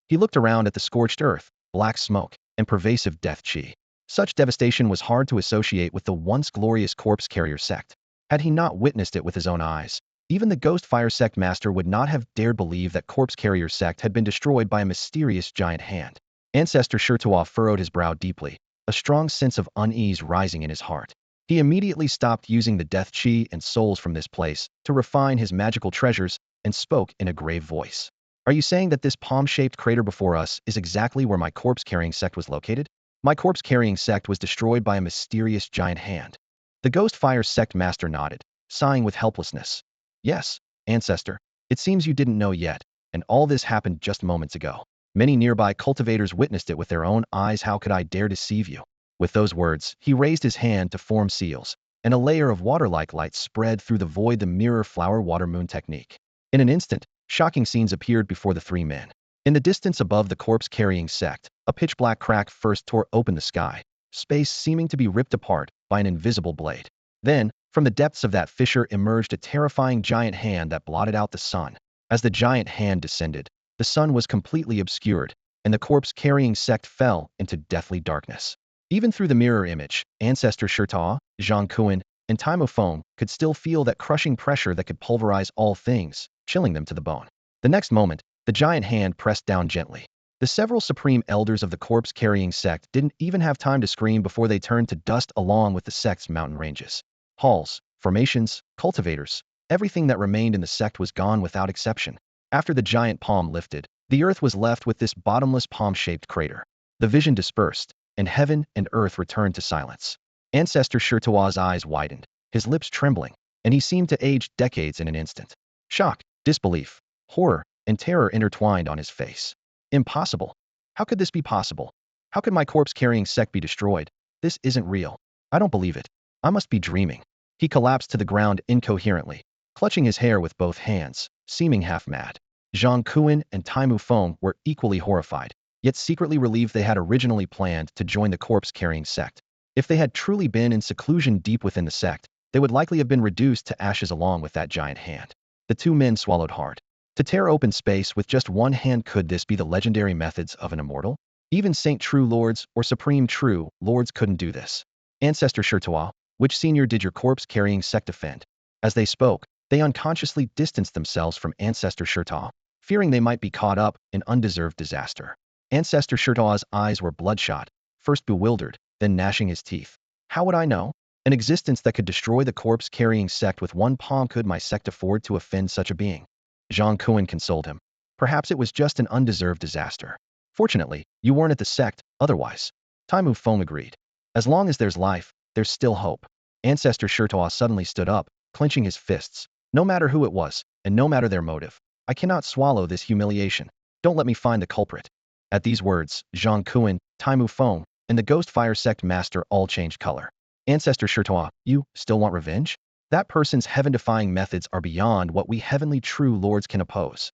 He looked around at the scorched earth, black smoke, and pervasive death chi. Such devastation was hard to associate with the once glorious Corpse Carrier sect. Had he not witnessed it with his own eyes, even the Ghost Fire sect master would not have dared believe that Corpse Carrier sect had been destroyed by a mysterious giant hand. Ancestor Shirtoa furrowed his brow deeply, a strong sense of unease rising in his heart. He immediately stopped using the death chi and souls from this place to refine his magical treasures and spoke in a grave voice. Are you saying that this palm-shaped crater before us is exactly where my corpse-carrying sect was located? My corpse-carrying sect was destroyed by a mysterious giant hand. The Ghost Fire sect master nodded, sighing with helplessness. Yes, Ancestor, it seems you didn't know yet, and all this happened just moments ago. Many nearby cultivators witnessed it with their own eyes. How could I dare deceive you? With those words, he raised his hand to form seals, and a layer of water-like light spread through the void. The mirror flower water moon technique. In an instant, shocking scenes appeared before the three men. In the distance above the corpse-carrying sect, a pitch-black crack first tore open the sky, space seeming to be ripped apart by an invisible blade. Then, from the depths of that fissure emerged a terrifying giant hand that blotted out the sun. As the giant hand descended, the sun was completely obscured, and the corpse-carrying sect fell into deathly darkness. Even through the mirror image, Ancestor Shirtoa, Zhang Kuan, and Tai Mufeng could still feel that crushing pressure that could pulverize all things, chilling them to the bone. The next moment, the giant hand pressed down gently. The several supreme elders of the corpse-carrying sect didn't even have time to scream before they turned to dust along with the sect's mountain ranges. Halls, formations, cultivators, everything that remained in the sect was gone without exception. After the giant palm lifted, the earth was left with this bottomless palm-shaped crater. The vision dispersed, and heaven and earth returned to silence. Ancestor Shirtoa's eyes widened, his lips trembling, and he seemed to age decades in an instant. Shock, disbelief, horror, and terror intertwined on his face. Impossible. How could this be possible? How could my corpse-carrying sect be destroyed? This isn't real. I don't believe it. I must be dreaming. He collapsed to the ground incoherently, clutching his hair with both hands, seeming half-mad. Zhang Kuan and Tai Mufeng were equally horrified, yet secretly relieved. They had originally planned to join the corpse-carrying sect. If they had truly been in seclusion deep within the sect, they would likely have been reduced to ashes along with that giant hand. The two men swallowed hard. To tear open space with just one hand, could this be the legendary methods of an immortal? Even Saint True Lords or Supreme True Lords couldn't do this. Ancestor Shirtoa, which senior did your corpse-carrying sect defend? As they spoke, they unconsciously distanced themselves from Ancestor Shirtoa, fearing they might be caught up in undeserved disaster. Ancestor Shirtoa's eyes were bloodshot, first bewildered, then gnashing his teeth. How would I know? An existence that could destroy the corpse-carrying sect with one palm. Could my sect afford to offend such a being? Zhang Kuan consoled him. Perhaps it was just an undeserved disaster. Fortunately, you weren't at the sect, otherwise. Tai Mufeng agreed. As long as there's life, there's still hope. Ancestor Shirtoa suddenly stood up, clenching his fists. No matter who it was, and no matter their motive, I cannot swallow this humiliation. Don't let me find the culprit. At these words, Zhang Kuan, Tai Mufeng, and the Ghost Fire sect master all changed color. Ancestor Shirtoa, you still want revenge? That person's heaven-defying methods are beyond what we heavenly true lords can oppose.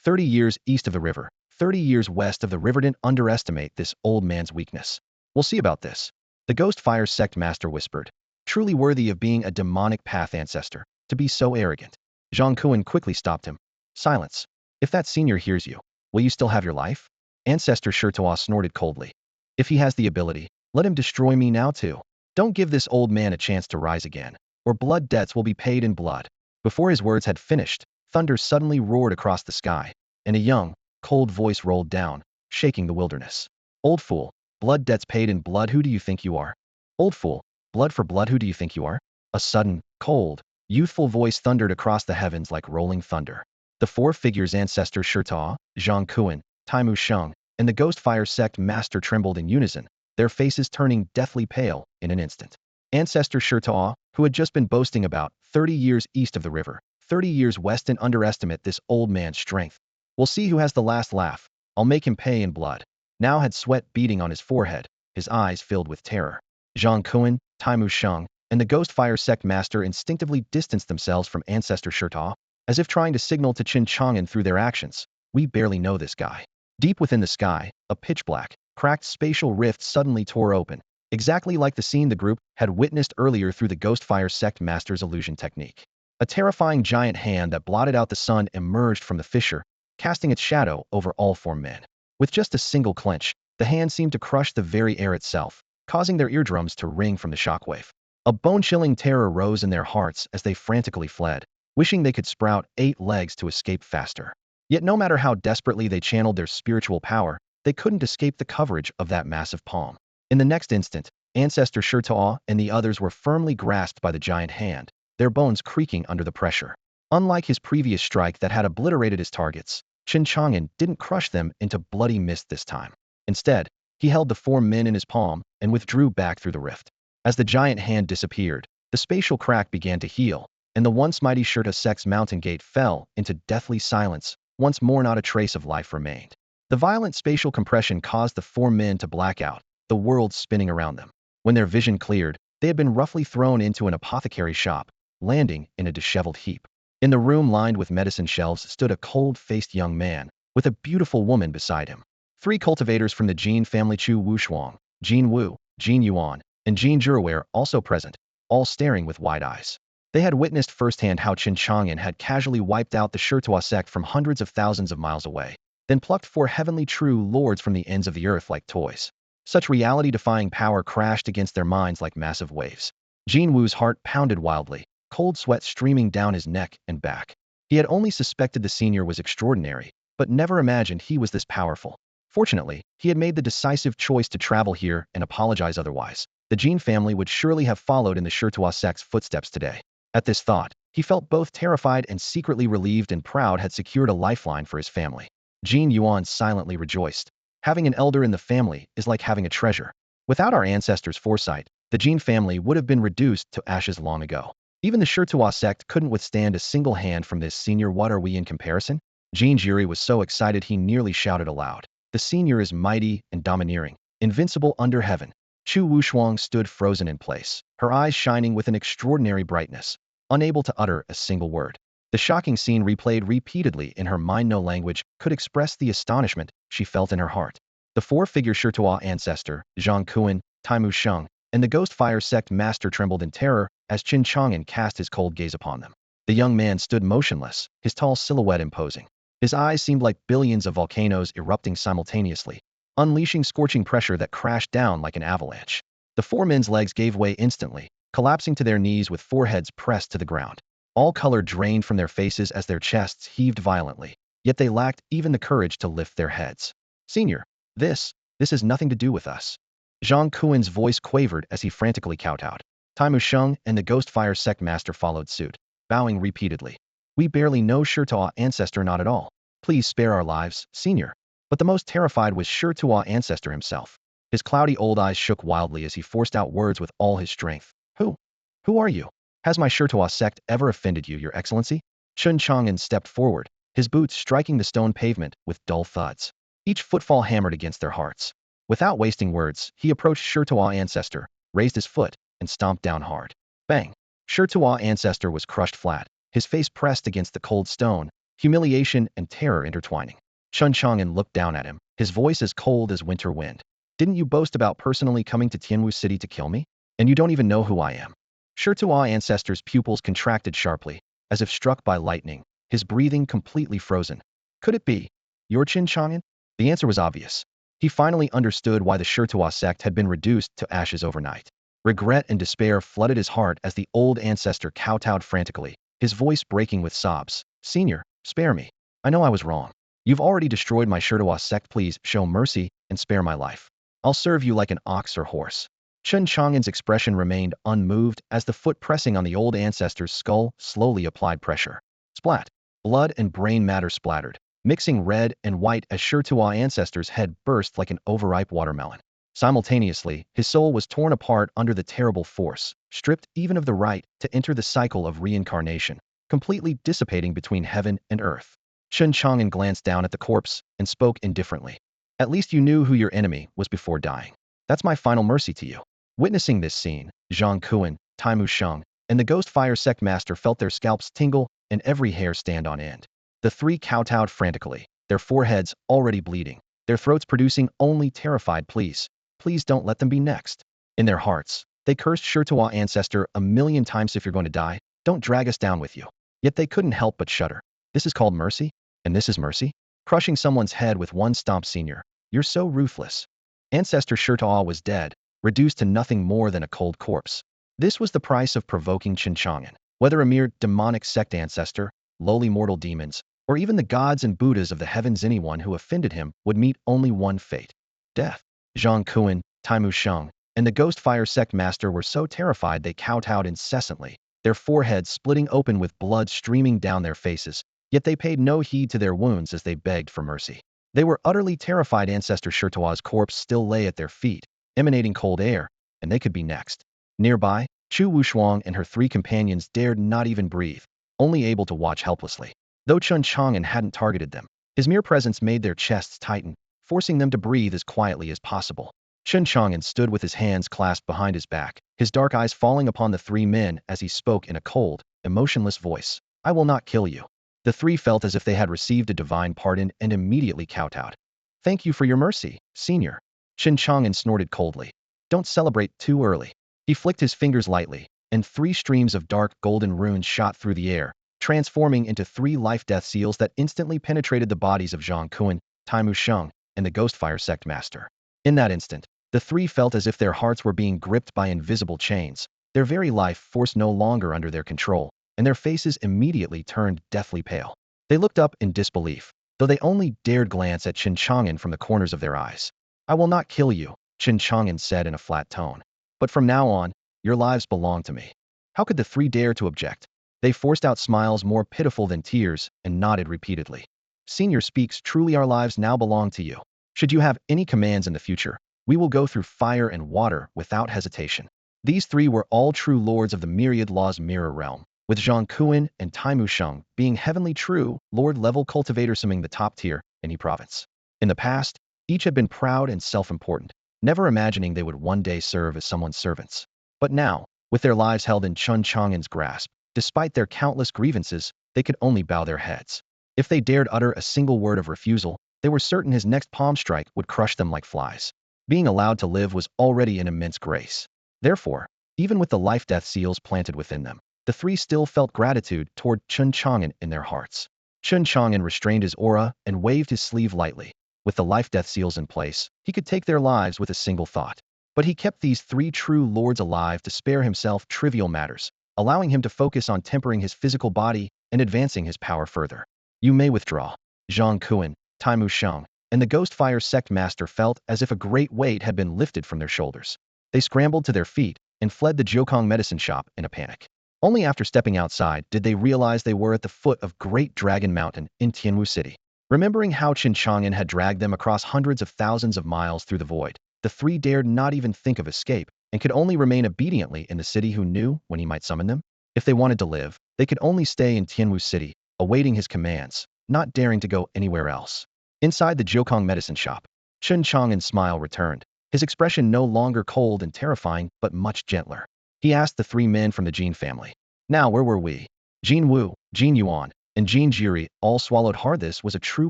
30 years east of the river, 30 years west of the river. Didn't underestimate this old man's weakness. We'll see about this. The Ghost Fire sect master whispered. Truly worthy of being a demonic path ancestor, to be so arrogant. Zhang Kuan quickly stopped him. Silence. If that senior hears you, will you still have your life? Ancestor Shurtua snorted coldly. If he has the ability, let him destroy me now too. Don't give this old man a chance to rise again, or blood debts will be paid in blood. Before his words had finished, thunder suddenly roared across the sky, and a young, cold voice rolled down, shaking the wilderness. Old fool, blood debts paid in blood. Who do you think you are? Old fool, blood for blood. Who do you think you are? A sudden, cold, youthful voice thundered across the heavens like rolling thunder. The four figures ancestor Shurtua, Zhang Kuan, Taimu Sheng, and the Ghost Fire sect master trembled in unison, their faces turning deathly pale in an instant. Ancestor Shurtua, who had just been boasting about 30 years east of the river, 30 years west, and underestimate this old man's strength. We'll see who has the last laugh. I'll make him pay in blood. Now had sweat beading on his forehead, his eyes filled with terror. Zhang Kuan, Taimu Sheng, and the Ghost Fire sect master instinctively distanced themselves from ancestor Shurtua, as if trying to signal to Chen Chang'an through their actions. We barely know this guy. Deep within the sky, a pitch-black, cracked spatial rift suddenly tore open, exactly like the scene the group had witnessed earlier through the Ghost Fire sect master's illusion technique. A terrifying giant hand that blotted out the sun emerged from the fissure, casting its shadow over all four men. With just a single clench, the hand seemed to crush the very air itself, causing their eardrums to ring from the shockwave. A bone-chilling terror rose in their hearts as they frantically fled, wishing they could sprout 8 legs to escape faster. Yet no matter how desperately they channeled their spiritual power, they couldn't escape the coverage of that massive palm. In the next instant, Ancestor Shurtua and the others were firmly grasped by the giant hand, their bones creaking under the pressure. Unlike his previous strike that had obliterated his targets, Chen Chang'an didn't crush them into bloody mist this time. Instead, he held the 4 men in his palm and withdrew back through the rift. As the giant hand disappeared, the spatial crack began to heal, and the once mighty Shurta sect's mountain gate fell into deathly silence. Once more, not a trace of life remained. The violent spatial compression caused the 4 men to black out, the world spinning around them. When their vision cleared, they had been roughly thrown into an apothecary shop, landing in a disheveled heap. In the room lined with medicine shelves stood a cold-faced young man, with a beautiful woman beside him. 3 cultivators from the Jin family, Chu Wushuang, Jin Wu, Jin Yuan, and Jin Zhiwei, also present, all staring with wide eyes. They had witnessed firsthand how Chen Chang'an had casually wiped out the Shurtua sect from hundreds of thousands of miles away, then plucked 4 heavenly true lords from the ends of the earth like toys. Such reality-defying power crashed against their minds like massive waves. Jin Wu's heart pounded wildly, cold sweat streaming down his neck and back. He had only suspected the senior was extraordinary, but never imagined he was this powerful. Fortunately, he had made the decisive choice to travel here and apologize otherwise. The Jin family would surely have followed in the Shurtua sect's footsteps today. At this thought, he felt both terrified and secretly relieved and proud had secured a lifeline for his family. Jin Yuan silently rejoiced. Having an elder in the family is like having a treasure. Without our ancestors' foresight, the Jin family would have been reduced to ashes long ago. Even the Shurtua sect couldn't withstand a single hand from this senior. What are we in comparison? Jin Zhiwei was so excited he nearly shouted aloud. The senior is mighty and domineering, invincible under heaven. Chu Wushuang stood frozen in place, her eyes shining with an extraordinary brightness, unable to utter a single word. The shocking scene replayed repeatedly in her mind. No language could express the astonishment she felt in her heart. The 4-figure Shurtua ancestor, Zhang Kuan, Taimu Sheng, and the Ghost Fire sect master trembled in terror as Chen Chang'an cast his cold gaze upon them. The young man stood motionless, his tall silhouette imposing. His eyes seemed like billions of volcanoes erupting simultaneously, unleashing scorching pressure that crashed down like an avalanche. The 4 men's legs gave way instantly, collapsing to their knees with foreheads pressed to the ground. All color drained from their faces as their chests heaved violently, yet they lacked even the courage to lift their heads. Senior, this has nothing to do with us. Zhang Kuan's voice quavered as he frantically kowtowed. Taimu Sheng and the Ghost Fire sect master followed suit, bowing repeatedly. We barely know Shurtua ancestor, not at all. Please spare our lives, senior. But the most terrified was Shurtua ancestor himself. His cloudy old eyes shook wildly as he forced out words with all his strength. Who are you? Has my Shurtua sect ever offended you, your excellency? Chen Chang'an stepped forward, his boots striking the stone pavement with dull thuds. Each footfall hammered against their hearts. Without wasting words, he approached Shurtua ancestor, raised his foot, and stomped down hard. Bang! Shurtua ancestor was crushed flat, his face pressed against the cold stone, humiliation and terror intertwining. Chen Chang'an looked down at him, his voice as cold as winter wind. Didn't you boast about personally coming to Tianwu City to kill me? And you don't even know who I am. Shirtuwa ancestor's pupils contracted sharply, as if struck by lightning, his breathing completely frozen. Could it be? Your Chen Chang'an? The answer was obvious. He finally understood why the Shirtuwa sect had been reduced to ashes overnight. Regret and despair flooded his heart as the old ancestor kowtowed frantically, his voice breaking with sobs. Senior, spare me. I know I was wrong. You've already destroyed my Shirtuwa sect. Please show mercy and spare my life. I'll serve you like an ox or horse. Chen Chang'an's expression remained unmoved as the foot pressing on the old ancestor's skull slowly applied pressure. Splat. Blood and brain matter splattered, mixing red and white as Shirtuwa ancestor's head burst like an overripe watermelon. Simultaneously, his soul was torn apart under the terrible force, stripped even of the right to enter the cycle of reincarnation, completely dissipating between heaven and earth. Chen Chang'an glanced down at the corpse and spoke indifferently. At least you knew who your enemy was before dying. That's my final mercy to you. Witnessing this scene, Zhang Kuan, Taimu Sheng, and the Ghost Fire sect master felt their scalps tingle and every hair stand on end. The three kowtowed frantically, their foreheads already bleeding, their throats producing only terrified pleas. Please don't let them be next. In their hearts, they cursed Shirtuwa ancestor a million times. If you're going to die, don't drag us down with you. Yet they couldn't help but shudder. This is called mercy? And this is mercy? Crushing someone's head with one stomp. Senior, you're so ruthless. Ancestor Shirtuwa was dead, reduced to nothing more than a cold corpse. This was the price of provoking Chen Chang'an. Whether a mere demonic sect ancestor, lowly mortal demons, or even the gods and Buddhas of the heavens, anyone who offended him would meet only one fate: death. Zhang Kuan, Taimu Sheng, and the Ghost Fire sect master were so terrified they kowtowed incessantly, their foreheads splitting open with blood streaming down their faces, yet they paid no heed to their wounds as they begged for mercy. They were utterly terrified. Ancestor Shirtuwa's corpse still lay at their feet, emanating cold air, and they could be next. Nearby, Chu Wushuang and her three companions dared not even breathe, only able to watch helplessly. Though Chen Chang'an hadn't targeted them, his mere presence made their chests tighten, forcing them to breathe as quietly as possible. Chen Chang'an stood with his hands clasped behind his back, his dark eyes falling upon the three men as he spoke in a cold, emotionless voice. I will not kill you. The three felt as if they had received a divine pardon and immediately kowtowed. Thank you for your mercy, senior. Chen Chang'an snorted coldly. Don't celebrate too early. He flicked his fingers lightly, and three streams of dark golden runes shot through the air, transforming into three life-death seals that instantly penetrated the bodies of Zhang Kuan, Taimu Sheng, and the Ghostfire sect master. In that instant, the three felt as if their hearts were being gripped by invisible chains, their very life force no longer under their control, and their faces immediately turned deathly pale. They looked up in disbelief, though they only dared glance at Chen Chang'an from the corners of their eyes. I will not kill you, Chen Chang'an said in a flat tone. But from now on, your lives belong to me. How could the three dare to object? They forced out smiles more pitiful than tears and nodded repeatedly. Senior speaks truly. Our lives now belong to you. Should you have any commands in the future, we will go through fire and water without hesitation. These three were all true lords of the myriad laws mirror realm, with Zhang Kuan and Taimu Sheng being heavenly true, lord-level cultivators summing the top tier in any province. In the past, each had been proud and self-important, never imagining they would one day serve as someone's servants. But now, with their lives held in Chen Chang'an's grasp, despite their countless grievances, they could only bow their heads. If they dared utter a single word of refusal, they were certain his next palm strike would crush them like flies. Being allowed to live was already an immense grace. Therefore, even with the life-death seals planted within them, the three still felt gratitude toward Chen Chang'an in their hearts. Chen Chang'an restrained his aura and waved his sleeve lightly. With the life-death seals in place, he could take their lives with a single thought. But he kept these three true lords alive to spare himself trivial matters, allowing him to focus on tempering his physical body and advancing his power further. You may withdraw. Zhang Kuan, Taimu Sheng, and the Ghostfire sect master felt as if a great weight had been lifted from their shoulders. They scrambled to their feet and fled the Jiukong medicine shop in a panic. Only after stepping outside did they realize they were at the foot of Great Dragon Mountain in Tianwu City. Remembering how Chen Chang'an had dragged them across hundreds of thousands of miles through the void, the three dared not even think of escape and could only remain obediently in the city. Who knew when he might summon them? If they wanted to live, they could only stay in Tianwu City, awaiting his commands, not daring to go anywhere else. Inside the Jiukong medicine shop, Chen Chang'an's smile returned, his expression no longer cold and terrifying but much gentler. He asked the three men from the Jin family. Now where were we? Jin Wu, Jin Yuan, and Jin Jiri all swallowed hard. This was a true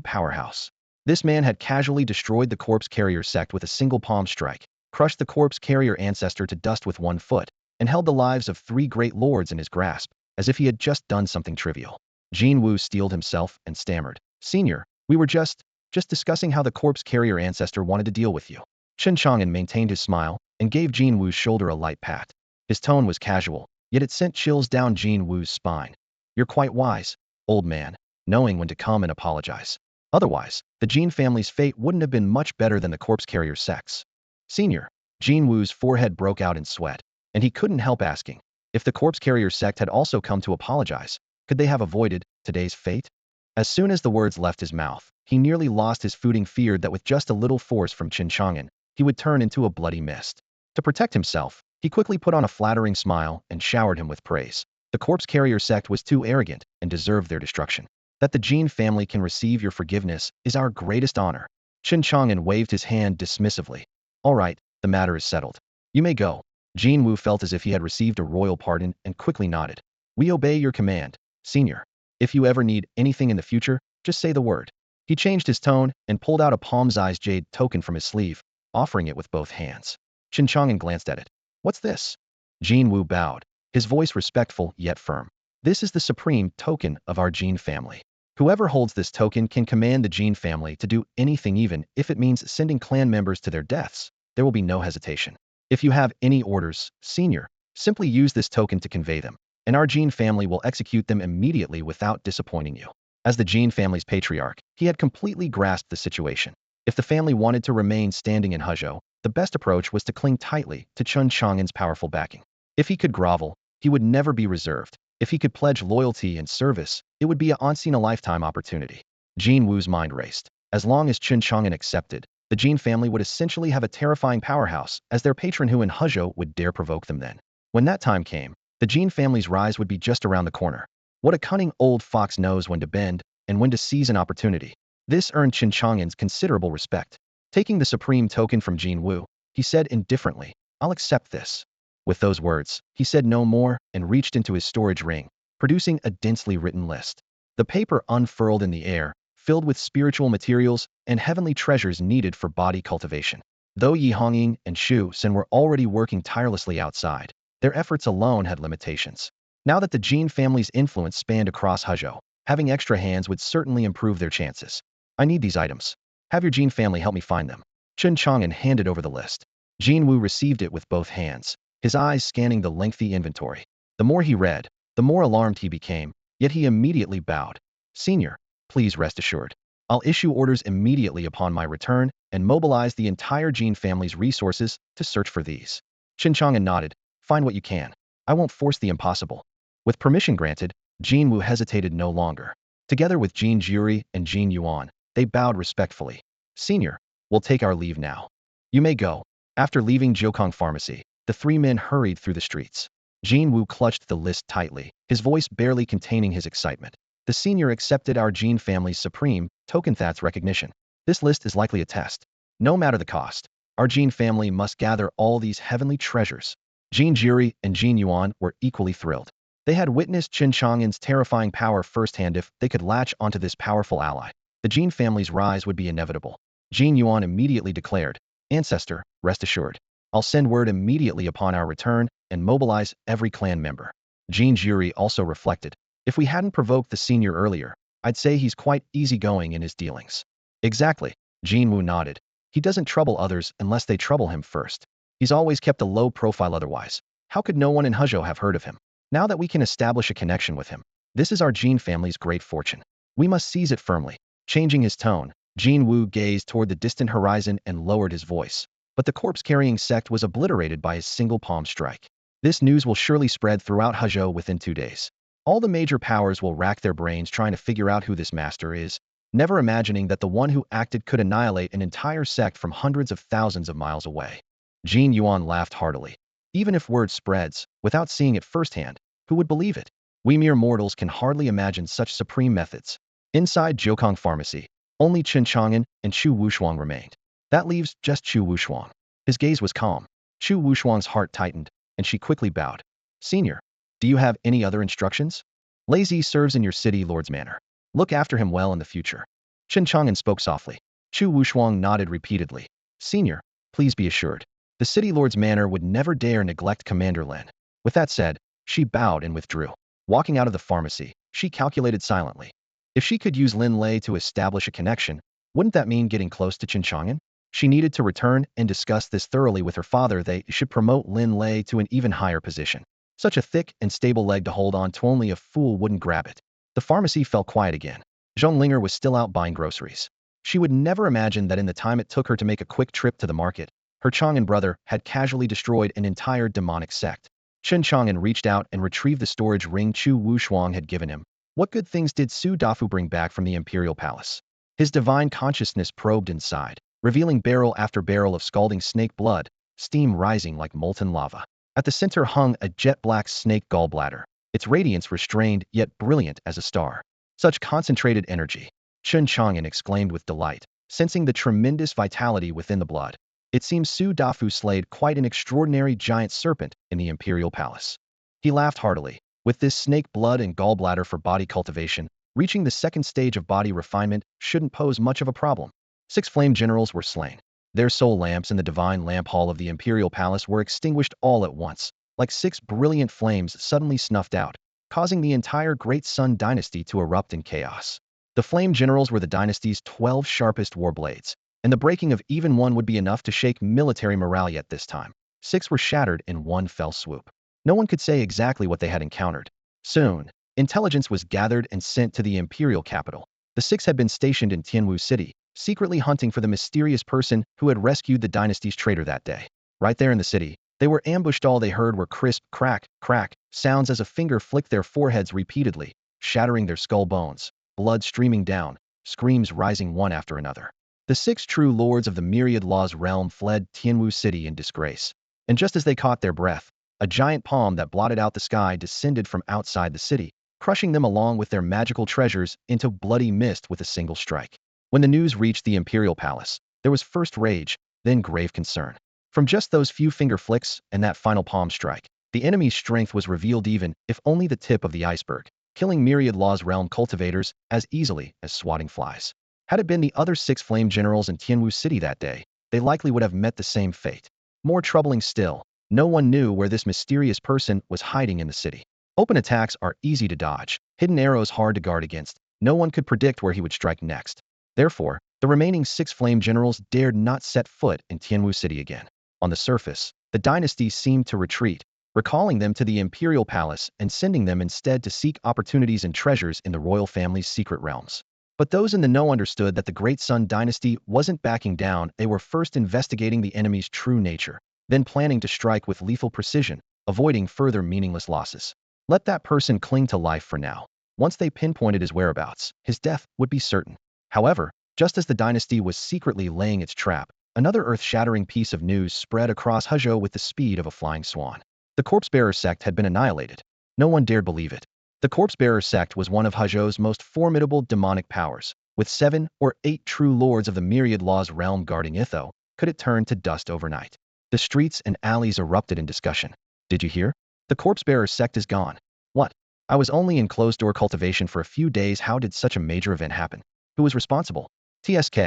powerhouse. This man had casually destroyed the corpse carrier sect with a single palm strike, crushed the corpse carrier ancestor to dust with 1 foot, and held the lives of 3 great lords in his grasp, as if he had just done something trivial. Jin Wu steeled himself and stammered, "Senior, we were just discussing how the corpse carrier ancestor wanted to deal with you." Chen Chang'an maintained his smile and gave Jin Wu's shoulder a light pat. His tone was casual, yet it sent chills down Jin Wu's spine. "You're quite wise, old man, knowing when to come and apologize. Otherwise, the Jin family's fate wouldn't have been much better than the corpse carrier sect's." "Senior." Jin Wu's forehead broke out in sweat, and he couldn't help asking, if the corpse carrier sect had also come to apologize, could they have avoided today's fate? As soon as the words left his mouth, he nearly lost his footing, feared that with just a little force from Chen Chang'an, he would turn into a bloody mist. To protect himself, he quickly put on a flattering smile and showered him with praise. The corpse carrier sect was too arrogant and deserved their destruction. That the Jin family can receive your forgiveness is our greatest honor. Chen Chang'an waved his hand dismissively. "All right, the matter is settled. You may go." Jin Wu felt as if he had received a royal pardon and quickly nodded. "We obey your command, Senior. If you ever need anything in the future, just say the word." He changed his tone and pulled out a palm-sized jade token from his sleeve, offering it with both hands. Chen Chang'an glanced at it. "What's this?" Jin Wu bowed, his voice respectful yet firm. "This is the supreme token of our Jin family. Whoever holds this token can command the Jin family to do anything, even if it means sending clan members to their deaths. There will be no hesitation. If you have any orders, Senior, simply use this token to convey them, and our Jin family will execute them immediately without disappointing you." As the Jin family's patriarch, he had completely grasped the situation. If the family wanted to remain standing in Huzhou, the best approach was to cling tightly to Chen Chang'an's powerful backing. If he could grovel, he would never be reserved. If he could pledge loyalty and service, it would be a once-in-a-lifetime opportunity. Jin Wu's mind raced. As long as Chen Chang'an accepted, the Jin family would essentially have a terrifying powerhouse as their patron who in Huzhou would dare provoke them then. When that time came, the Jin family's rise would be just around the corner. What a cunning old fox knows when to bend and when to seize an opportunity. This earned Chen Chang'an's considerable respect. Taking the supreme token from Jin Wu, he said indifferently, "I'll accept this." With those words, he said no more and reached into his storage ring, producing a densely written list. The paper unfurled in the air, filled with spiritual materials and heavenly treasures needed for body cultivation. Though Yi Hongying and Xu Sen were already working tirelessly outside, their efforts alone had limitations. Now that the Jin family's influence spanned across Huzhou, having extra hands would certainly improve their chances. "I need these items. Have your Jin family help me find them." Chen Chang'an handed over the list. Jin Wu received it with both hands, his eyes scanning the lengthy inventory. The more he read, the more alarmed he became, yet he immediately bowed. "Senior, please rest assured. I'll issue orders immediately upon my return and mobilize the entire Jin family's resources to search for these." Chen Chang'an nodded. "Find what you can. I won't force the impossible." With permission granted, Jin Wu hesitated no longer. Together with Jin Juri and Jin Yuan, they bowed respectfully. "Senior, we'll take our leave now. You may go." After leaving Jiukong Pharmacy, the 3 men hurried through the streets. Jin Wu clutched the list tightly, his voice barely containing his excitement. "The senior accepted our Jin family's supreme token. That's recognition. This list is likely a test. No matter the cost, our Jin family must gather all these heavenly treasures." Jin Juri and Jin Yuan were equally thrilled. They had witnessed Chen Chang'an's terrifying power firsthand. If they could latch onto this powerful ally, the Jin family's rise would be inevitable. Jin Yuan immediately declared, "Ancestor, rest assured. I'll send word immediately upon our return and mobilize every clan member." Jin Juri also reflected, "If we hadn't provoked the senior earlier, I'd say he's quite easygoing in his dealings." "Exactly." Jin Wu nodded. "He doesn't trouble others unless they trouble him first. He's always kept a low profile otherwise. How could no one in Huzhou have heard of him? Now that we can establish a connection with him, this is our Jin family's great fortune. We must seize it firmly." Changing his tone, Jin Wu gazed toward the distant horizon and lowered his voice. But the corpse-carrying sect was obliterated by his single palm strike. "This news will surely spread throughout Huzhou within 2 days. All the major powers will rack their brains trying to figure out who this master is, never imagining that the one who acted could annihilate an entire sect from hundreds of thousands of miles away." Jin Yuan laughed heartily. "Even if word spreads, without seeing it firsthand, who would believe it? We mere mortals can hardly imagine such supreme methods." Inside Jiukong Pharmacy, only Chen Chang'an and Chu Wushuang remained. That leaves just Chu Wushuang. His gaze was calm. Chu Wushuang's heart tightened, and she quickly bowed. "Senior, do you have any other instructions? Lazy serves in your city lord's manor. Look after him well in the future." Chen Chang'an spoke softly. Chu Wushuang nodded repeatedly. Senior, please be assured. The city lord's manor would never dare neglect Commander Lin. With that said, she bowed and withdrew. Walking out of the pharmacy, she calculated silently. If she could use Lin Lei to establish a connection, wouldn't that mean getting close to Chen Chang'an? She needed to return and discuss this thoroughly with her father. They should promote Lin Lei to an even higher position. Such a thick and stable leg to hold on to, only a fool wouldn't grab it. The pharmacy fell quiet again. Zhong Linger was still out buying groceries. She would never imagine that in the time it took her to make a quick trip to the market, her Chang'an brother had casually destroyed an entire demonic sect. Chen Chang'an reached out and retrieved the storage ring Chu Wushuang had given him. What good things did Su Dafu bring back from the imperial palace? His divine consciousness probed inside, revealing barrel after barrel of scalding snake blood, steam rising like molten lava. At the center hung a jet-black snake gallbladder, its radiance restrained yet brilliant as a star. Such concentrated energy, Chen Chang'an exclaimed with delight, sensing the tremendous vitality within the blood. It seems Su Dafu slayed quite an extraordinary giant serpent in the imperial palace. He laughed heartily. With this snake blood and gallbladder for body cultivation, reaching the second stage of body refinement shouldn't pose much of a problem. 6 flame generals were slain. Their soul lamps in the divine lamp hall of the imperial palace were extinguished all at once, like 6 brilliant flames suddenly snuffed out, causing the entire Great Sun dynasty to erupt in chaos. The flame generals were the dynasty's 12 sharpest war blades, and the breaking of even one would be enough to shake military morale. Yet this time, 6 were shattered in one fell swoop. No one could say exactly what they had encountered. Soon, intelligence was gathered and sent to the imperial capital. The 6 had been stationed in Tianwu City, secretly hunting for the mysterious person who had rescued the dynasty's traitor that day. Right there in the city, they were ambushed. All they heard were crisp, crack, crack sounds as a finger flicked their foreheads repeatedly, shattering their skull bones, blood streaming down, screams rising one after another. The 6 true lords of the myriad law's realm fled Tianwu City in disgrace. And just as they caught their breath, a giant palm that blotted out the sky descended from outside the city, crushing them along with their magical treasures into bloody mist with a single strike. When the news reached the imperial palace, there was first rage, then grave concern. From just those few finger flicks and that final palm strike, the enemy's strength was revealed, even if only the tip of the iceberg, killing myriad law's realm cultivators as easily as swatting flies. Had it been the other 6 flame generals in Tianwu City that day, they likely would have met the same fate. More troubling still, no one knew where this mysterious person was hiding in the city. Open attacks are easy to dodge, hidden arrows hard to guard against. No one could predict where he would strike next. Therefore, the remaining 6 flame generals dared not set foot in Tianwu City again. On the surface, the dynasty seemed to retreat, recalling them to the imperial palace and sending them instead to seek opportunities and treasures in the royal family's secret realms. But those in the know understood that the Great Sun dynasty wasn't backing down. They were first investigating the enemy's true nature, then planning to strike with lethal precision, avoiding further meaningless losses. Let that person cling to life for now. Once they pinpointed his whereabouts, his death would be certain. However, just as the dynasty was secretly laying its trap, another earth-shattering piece of news spread across Huzhou with the speed of a flying swan. The corpse-bearer sect had been annihilated. No one dared believe it. The corpse-bearer sect was one of Huzhou's most formidable demonic powers. With 7 or 8 true lords of the myriad law's realm guarding Itho, could it turn to dust overnight? The streets and alleys erupted in discussion. Did you hear? The corpse-bearer sect is gone. What? I was only in closed-door cultivation for a few days. How did such a major event happen? Who was responsible? TSK.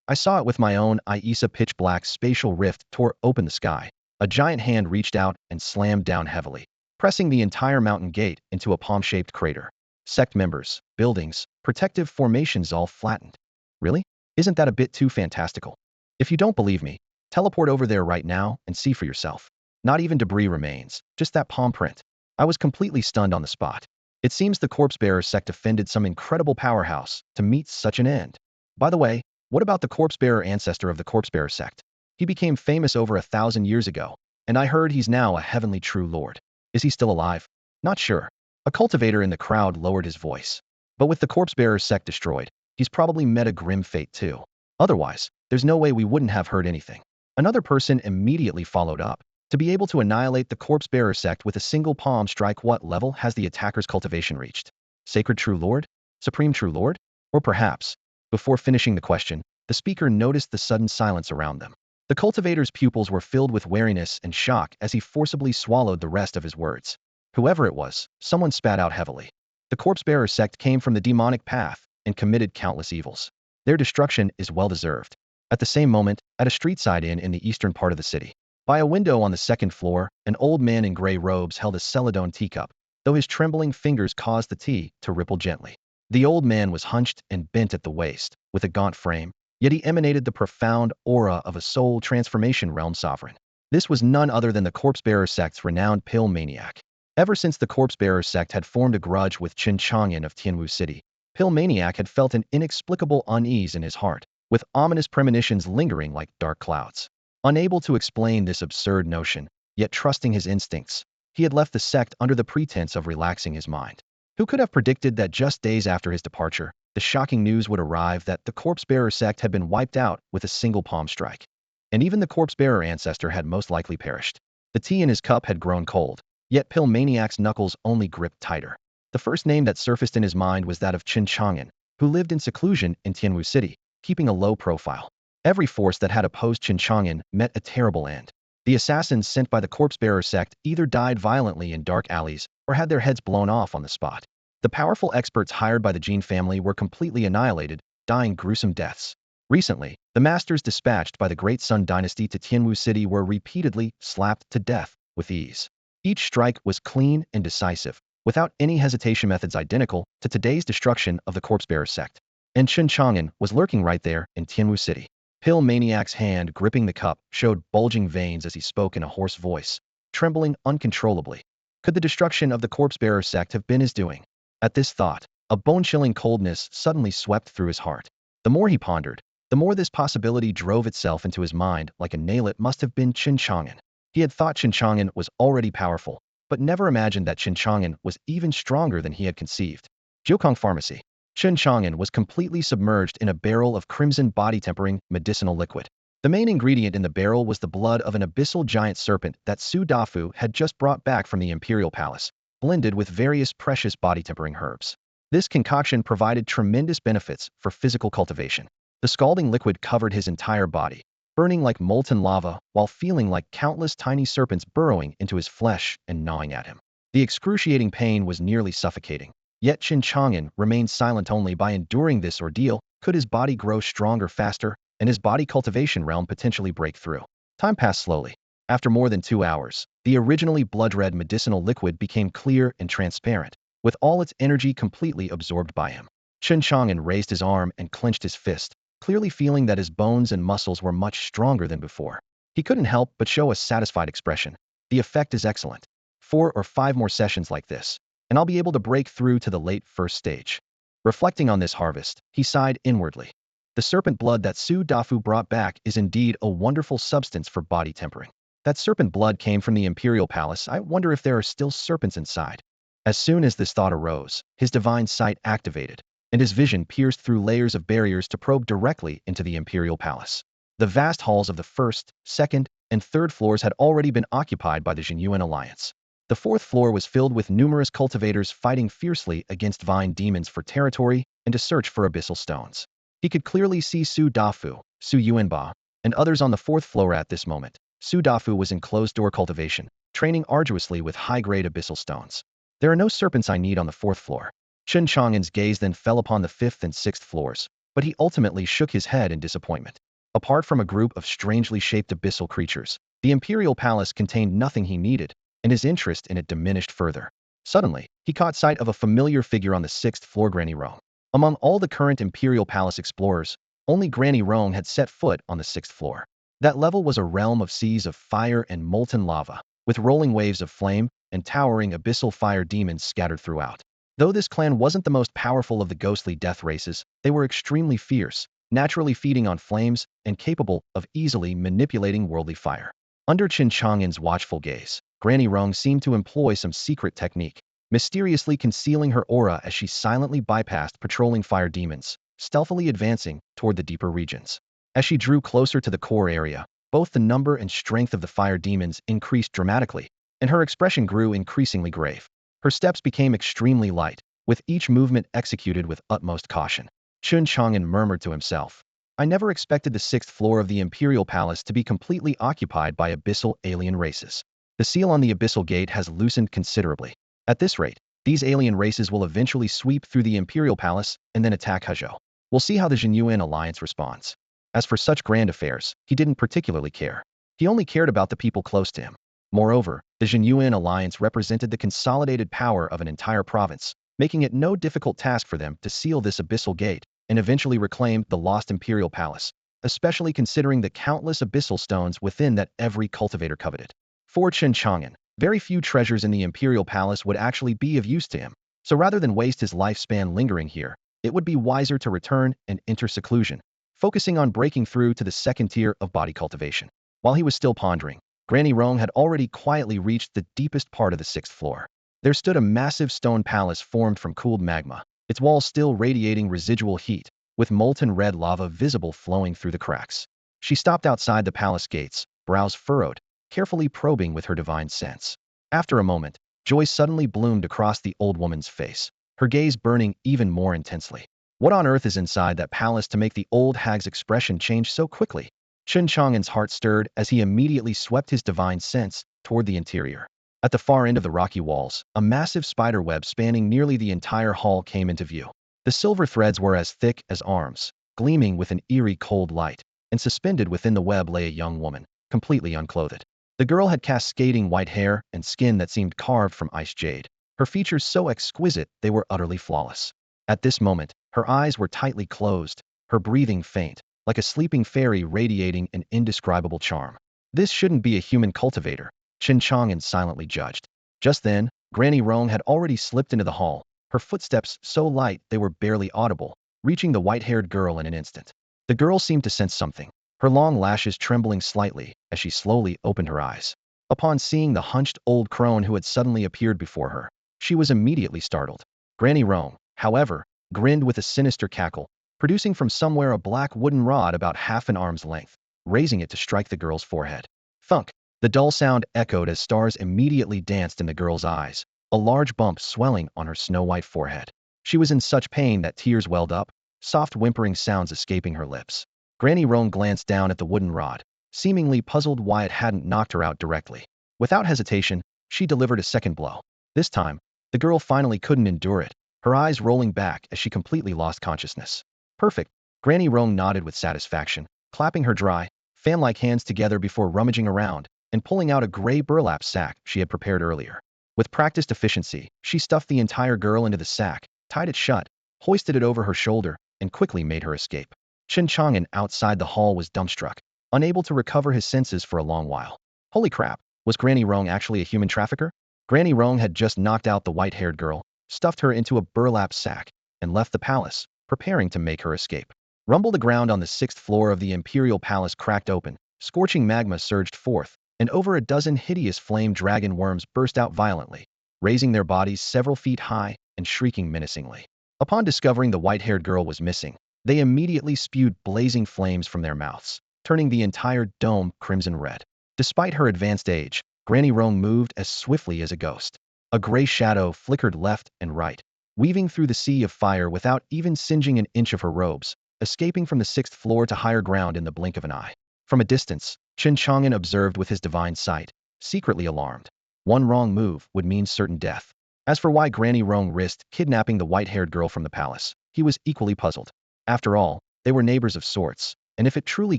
I saw it with my own eyes. A pitch-black spatial rift tore open the sky. A giant hand reached out and slammed down heavily, pressing the entire mountain gate into a palm-shaped crater. Sect members, buildings, protective formations all flattened. Really? Isn't that a bit too fantastical? If you don't believe me, teleport over there right now and see for yourself. Not even debris remains, just that palm print. I was completely stunned on the spot. It seems the corpse-bearer sect offended some incredible powerhouse to meet such an end. By the way, what about the corpse-bearer ancestor of the corpse-bearer sect? He became famous over 1,000 years ago, and I heard he's now a heavenly true lord. Is he still alive? Not sure. A cultivator in the crowd lowered his voice. But with the corpse-bearer sect destroyed, he's probably met a grim fate too. Otherwise, there's no way we wouldn't have heard anything. Another person immediately followed up. To be able to annihilate the corpse-bearer sect with a single palm strike, what level has the attacker's cultivation reached? Sacred True Lord? Supreme True Lord? Or perhaps, before finishing the question, the speaker noticed the sudden silence around them. The cultivator's pupils were filled with wariness and shock as he forcibly swallowed the rest of his words. Whoever it was, someone spat out heavily. The corpse-bearer sect came from the demonic path and committed countless evils. Their destruction is well-deserved. At the same moment, at a street-side inn in the eastern part of the city, by a window on the second floor, an old man in gray robes held a celadone teacup, though his trembling fingers caused the tea to ripple gently. The old man was hunched and bent at the waist, with a gaunt frame, yet he emanated the profound aura of a soul transformation realm sovereign. This was none other than the Corpse-Bearer sect's renowned pill maniac. Ever since the Corpse-Bearer sect had formed a grudge with Chen Chang'an of Tianwu City, Pill Maniac had felt an inexplicable unease in his heart, with ominous premonitions lingering like dark clouds. Unable to explain this absurd notion, yet trusting his instincts, he had left the sect under the pretense of relaxing his mind. Who could have predicted that just days after his departure, the shocking news would arrive that the Corpse-Bearer sect had been wiped out with a single palm strike? And even the Corpse-Bearer ancestor had most likely perished. The tea in his cup had grown cold, yet Pill Maniac's knuckles only gripped tighter. The first name that surfaced in his mind was that of Chen Chang'an, who lived in seclusion in Tianwu City, keeping a low profile. Every force that had opposed Chen Chang'an met a terrible end. The assassins sent by the Corpse-Bearer sect either died violently in dark alleys or had their heads blown off on the spot. The powerful experts hired by the Jin family were completely annihilated, dying gruesome deaths. Recently, the masters dispatched by the Great Sun Dynasty to Tianwu City were repeatedly slapped to death with ease. Each strike was clean and decisive, without any hesitation, methods identical to today's destruction of the Corpse-Bearer sect. And Chen Chang'an was lurking right there in Tianwu City. Pill Maniac's hand gripping the cup showed bulging veins as he spoke in a hoarse voice, trembling uncontrollably. Could the destruction of the Corpse-Bearer sect have been his doing? At this thought, a bone-chilling coldness suddenly swept through his heart. The more he pondered, the more this possibility drove itself into his mind like a nail. It must have been Chen Chang'an. He had thought Chen Chang'an was already powerful, but never imagined that Chen Chang'an was even stronger than he had conceived. Jiukong Pharmacy. Chen Chang'an was completely submerged in a barrel of crimson body-tempering medicinal liquid. The main ingredient in the barrel was the blood of an abyssal giant serpent that Su Dafu had just brought back from the Imperial Palace, blended with various precious body-tempering herbs. This concoction provided tremendous benefits for physical cultivation. The scalding liquid covered his entire body, burning like molten lava while feeling like countless tiny serpents burrowing into his flesh and gnawing at him. The excruciating pain was nearly suffocating. Yet Chen Chang'an remained silent. Only by enduring this ordeal could his body grow stronger faster and his body cultivation realm potentially break through. Time passed slowly. After more than 2 hours, the originally blood-red medicinal liquid became clear and transparent, with all its energy completely absorbed by him. Chen Chang'an raised his arm and clenched his fist, clearly feeling that his bones and muscles were much stronger than before. He couldn't help but show a satisfied expression. The effect is excellent. 4 or 5 more sessions like this, and I'll be able to break through to the late first stage. Reflecting on this harvest, he sighed inwardly. The serpent blood that Su Dafu brought back is indeed a wonderful substance for body tempering. That serpent blood came from the Imperial Palace. I wonder if there are still serpents inside. As soon as this thought arose, his divine sight activated, and his vision pierced through layers of barriers to probe directly into the Imperial Palace. The vast halls of the first, second, and third floors had already been occupied by the Jinyuan Alliance. The fourth floor was filled with numerous cultivators fighting fiercely against vine demons for territory and to search for abyssal stones. He could clearly see Su Dafu, Su Yuanba, and others on the fourth floor at this moment. Su Dafu was in closed-door cultivation, training arduously with high-grade abyssal stones. There are no serpents I need on the fourth floor. Chen Chang'an's gaze then fell upon the fifth and sixth floors, but he ultimately shook his head in disappointment. Apart from a group of strangely shaped abyssal creatures, the Imperial Palace contained nothing he needed, and his interest in it diminished further. Suddenly, he caught sight of a familiar figure on the sixth floor, Granny Rong. Among all the current Imperial Palace explorers, only Granny Rong had set foot on the sixth floor. That level was a realm of seas of fire and molten lava, with rolling waves of flame and towering abyssal fire demons scattered throughout. Though this clan wasn't the most powerful of the ghostly death races, they were extremely fierce, naturally feeding on flames and capable of easily manipulating worldly fire. Under Chen Chang'an's watchful gaze, Granny Rong seemed to employ some secret technique, mysteriously concealing her aura as she silently bypassed patrolling fire demons, stealthily advancing toward the deeper regions. As she drew closer to the core area, both the number and strength of the fire demons increased dramatically, and her expression grew increasingly grave. Her steps became extremely light, with each movement executed with utmost caution. Chen Chang'an murmured to himself, I never expected the sixth floor of the Imperial Palace to be completely occupied by abyssal alien races. The seal on the abyssal gate has loosened considerably. At this rate, these alien races will eventually sweep through the Imperial Palace and then attack Hezhou. We'll see how the Jinyuan Alliance responds. As for such grand affairs, he didn't particularly care. He only cared about the people close to him. Moreover, the Jinyuan alliance represented the consolidated power of an entire province, making it no difficult task for them to seal this abyssal gate and eventually reclaim the lost imperial palace, especially considering the countless abyssal stones within that every cultivator coveted. For Chen Chang'an, very few treasures in the imperial palace would actually be of use to him, so rather than waste his lifespan lingering here, it would be wiser to return and enter seclusion, focusing on breaking through to the second tier of body cultivation. While he was still pondering, Granny Rong had already quietly reached the deepest part of the sixth floor. There stood a massive stone palace formed from cooled magma, its walls still radiating residual heat, with molten red lava visible flowing through the cracks. She stopped outside the palace gates, brows furrowed, carefully probing with her divine sense. After a moment, joy suddenly bloomed across the old woman's face, her gaze burning even more intensely. What on earth is inside that palace to make the old hag's expression change so quickly? Chen Chang'an's heart stirred as he immediately swept his divine sense toward the interior. At the far end of the rocky walls, a massive spider web spanning nearly the entire hall came into view. The silver threads were as thick as arms, gleaming with an eerie cold light, and suspended within the web lay a young woman, completely unclothed. The girl had cascading white hair and skin that seemed carved from ice jade, her features so exquisite they were utterly flawless. At this moment, her eyes were tightly closed, her breathing faint, like a sleeping fairy radiating an indescribable charm. This shouldn't be a human cultivator, Chen Chang'an silently judged. Just then, Granny Rong had already slipped into the hall, her footsteps so light they were barely audible, reaching the white-haired girl in an instant. The girl seemed to sense something, her long lashes trembling slightly as she slowly opened her eyes. Upon seeing the hunched old crone who had suddenly appeared before her, she was immediately startled. Granny Rong, however, grinned with a sinister cackle, producing from somewhere a black wooden rod about half an arm's length, raising it to strike the girl's forehead. Thunk! The dull sound echoed as stars immediately danced in the girl's eyes, a large bump swelling on her snow-white forehead. She was in such pain that tears welled up, soft whimpering sounds escaping her lips. Granny Rong glanced down at the wooden rod, seemingly puzzled why it hadn't knocked her out directly. Without hesitation, she delivered a second blow. This time, the girl finally couldn't endure it, her eyes rolling back as she completely lost consciousness. Perfect. Granny Rong nodded with satisfaction, clapping her dry, fan-like hands together before rummaging around and pulling out a gray burlap sack she had prepared earlier. With practiced efficiency, she stuffed the entire girl into the sack, tied it shut, hoisted it over her shoulder, and quickly made her escape. Chen Chang'an outside the hall was dumbstruck, unable to recover his senses for a long while. Holy crap, was Granny Rong actually a human trafficker? Granny Rong had just knocked out the white-haired girl, stuffed her into a burlap sack, and left the palace, preparing to make her escape. Rumble, the ground on the sixth floor of the imperial palace cracked open, scorching magma surged forth, and over a dozen hideous flame dragon worms burst out violently, raising their bodies several feet high and shrieking menacingly. Upon discovering the white-haired girl was missing, they immediately spewed blazing flames from their mouths, turning the entire dome crimson red. Despite her advanced age, Granny Rong moved as swiftly as a ghost. A gray shadow flickered left and right, weaving through the sea of fire without even singeing an inch of her robes, escaping from the sixth floor to higher ground in the blink of an eye. From a distance, Chen Chang'an observed with his divine sight, secretly alarmed. One wrong move would mean certain death. As for why Granny Rong risked kidnapping the white-haired girl from the palace, he was equally puzzled. After all, they were neighbors of sorts, and if it truly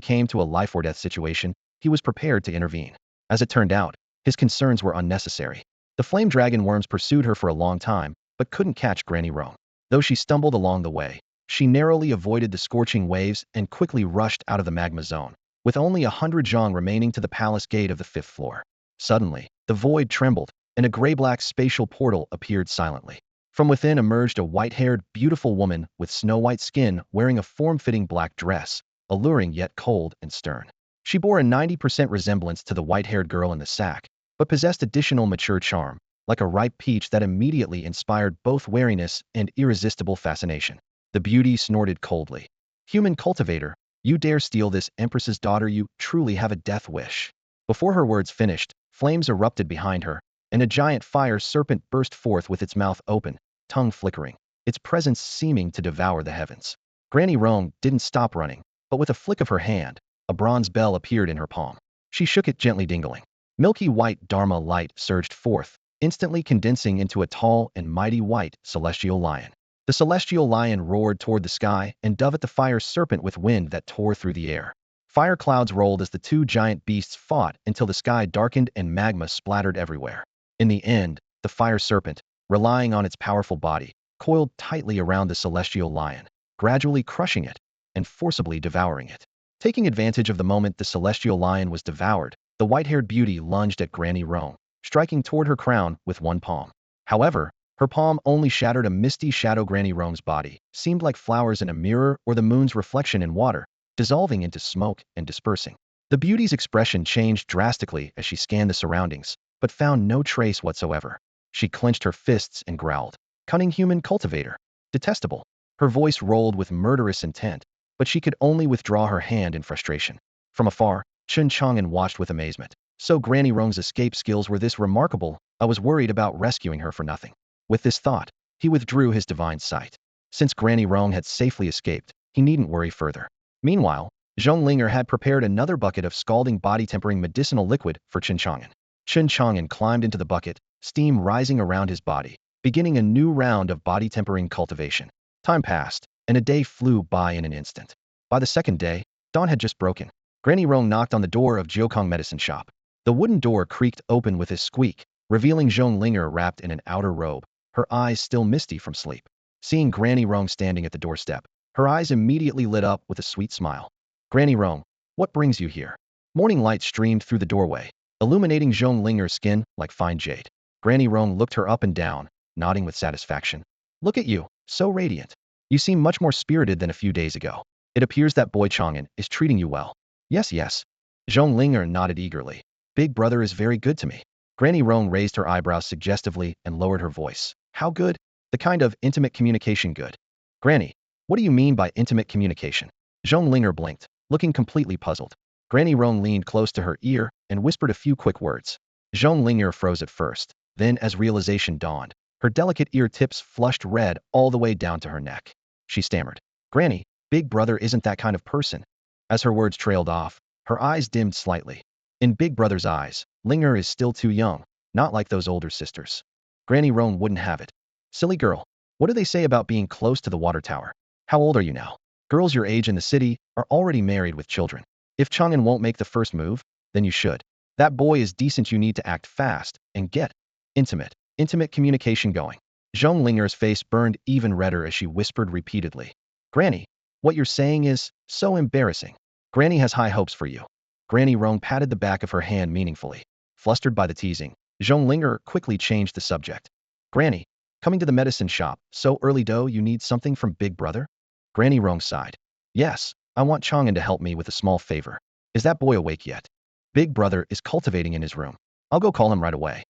came to a life-or-death situation, he was prepared to intervene. As it turned out, his concerns were unnecessary. The flame dragon worms pursued her for a long time, but couldn't catch Granny Rong. Though she stumbled along the way, she narrowly avoided the scorching waves and quickly rushed out of the magma zone, with only 100 zhong remaining to the palace gate of the fifth floor. Suddenly, the void trembled, and a gray-black spatial portal appeared silently. From within emerged a white-haired, beautiful woman with snow-white skin wearing a form-fitting black dress, alluring yet cold and stern. She bore a 90% resemblance to the white-haired girl in the sack, but possessed additional mature charm, like a ripe peach that immediately inspired both wariness and irresistible fascination. The beauty snorted coldly. "Human cultivator, you dare steal this empress's daughter? You truly have a death wish." Before her words finished, flames erupted behind her, and a giant fire serpent burst forth with its mouth open, tongue flickering, its presence seeming to devour the heavens. Granny Rong didn't stop running, but with a flick of her hand, a bronze bell appeared in her palm. She shook it gently, dingling. Milky white Dharma light surged forth, instantly condensing into a tall and mighty white celestial lion. The celestial lion roared toward the sky and dove at the fire serpent with wind that tore through the air. Fire clouds rolled as the two giant beasts fought until the sky darkened and magma splattered everywhere. In the end, the fire serpent, relying on its powerful body, coiled tightly around the celestial lion, gradually crushing it and forcibly devouring it. Taking advantage of the moment the celestial lion was devoured, the white-haired beauty lunged at Granny Rome, striking toward her crown with one palm. However, her palm only shattered a misty shadow. Granny Rome's body seemed like flowers in a mirror or the moon's reflection in water, dissolving into smoke and dispersing. The beauty's expression changed drastically as she scanned the surroundings, but found no trace whatsoever. She clenched her fists and growled, "Cunning human cultivator! Detestable!" Her voice rolled with murderous intent, but she could only withdraw her hand in frustration. From afar, Chen Chang'an watched with amazement. So Granny Rome's escape skills were this remarkable. I was worried about rescuing her for nothing. With this thought, he withdrew his divine sight. Since Granny Rome had safely escaped, he needn't worry further. Meanwhile, Zhonglinger had prepared another bucket of scalding body-tempering medicinal liquid for Chen Chang'an. Chen Chang'an climbed into the bucket, steam rising around his body, beginning a new round of body-tempering cultivation. Time passed, and a day flew by in an instant. By the second day, dawn had just broken. Granny Rong knocked on the door of Jiukong medicine shop. The wooden door creaked open with a squeak, revealing Zhonglinger wrapped in an outer robe, her eyes still misty from sleep. Seeing Granny Rong standing at the doorstep, her eyes immediately lit up with a sweet smile. "Granny Rong, what brings you here?" Morning light streamed through the doorway, illuminating Zhonglinger's skin like fine jade. Granny Rong looked her up and down, nodding with satisfaction. "Look at you, so radiant. You seem much more spirited than a few days ago. It appears that boy Chang'an is treating you well." "Yes, yes." Zhonglinger nodded eagerly. "Big brother is very good to me." Granny Rong raised her eyebrows suggestively and lowered her voice. "How good?" "The kind of intimate communication good." "Granny, what do you mean by intimate communication?" Zhonglinger blinked, looking completely puzzled. Granny Rong leaned close to her ear and whispered a few quick words. Zhonglinger froze at first, then as realization dawned, her delicate ear tips flushed red all the way down to her neck. She stammered, "Granny, Big brother isn't that kind of person." As her words trailed off, her eyes dimmed slightly. In Big brother's eyes, Linger is still too young, not like those older sisters. Granny Roan wouldn't have it. "Silly girl, what do they say about being close to the water tower? How old are you now? Girls your age in the city are already married with children. If Chang'an won't make the first move, then you should. That boy is decent. You need to act fast and get intimate communication going." Zhong Linger's face burned even redder as she whispered repeatedly, "Granny, what you're saying is so embarrassing. Granny has high hopes for you." Granny Rong patted the back of her hand meaningfully. Flustered by the teasing, Zhonglinger quickly changed the subject. "Granny, coming to the medicine shop so early, do you need something from Big Brother?" Granny Rong sighed. "Yes, I want Chang'an to help me with a small favor. Is that boy awake yet?" "Big Brother is cultivating in his room. I'll go call him right away."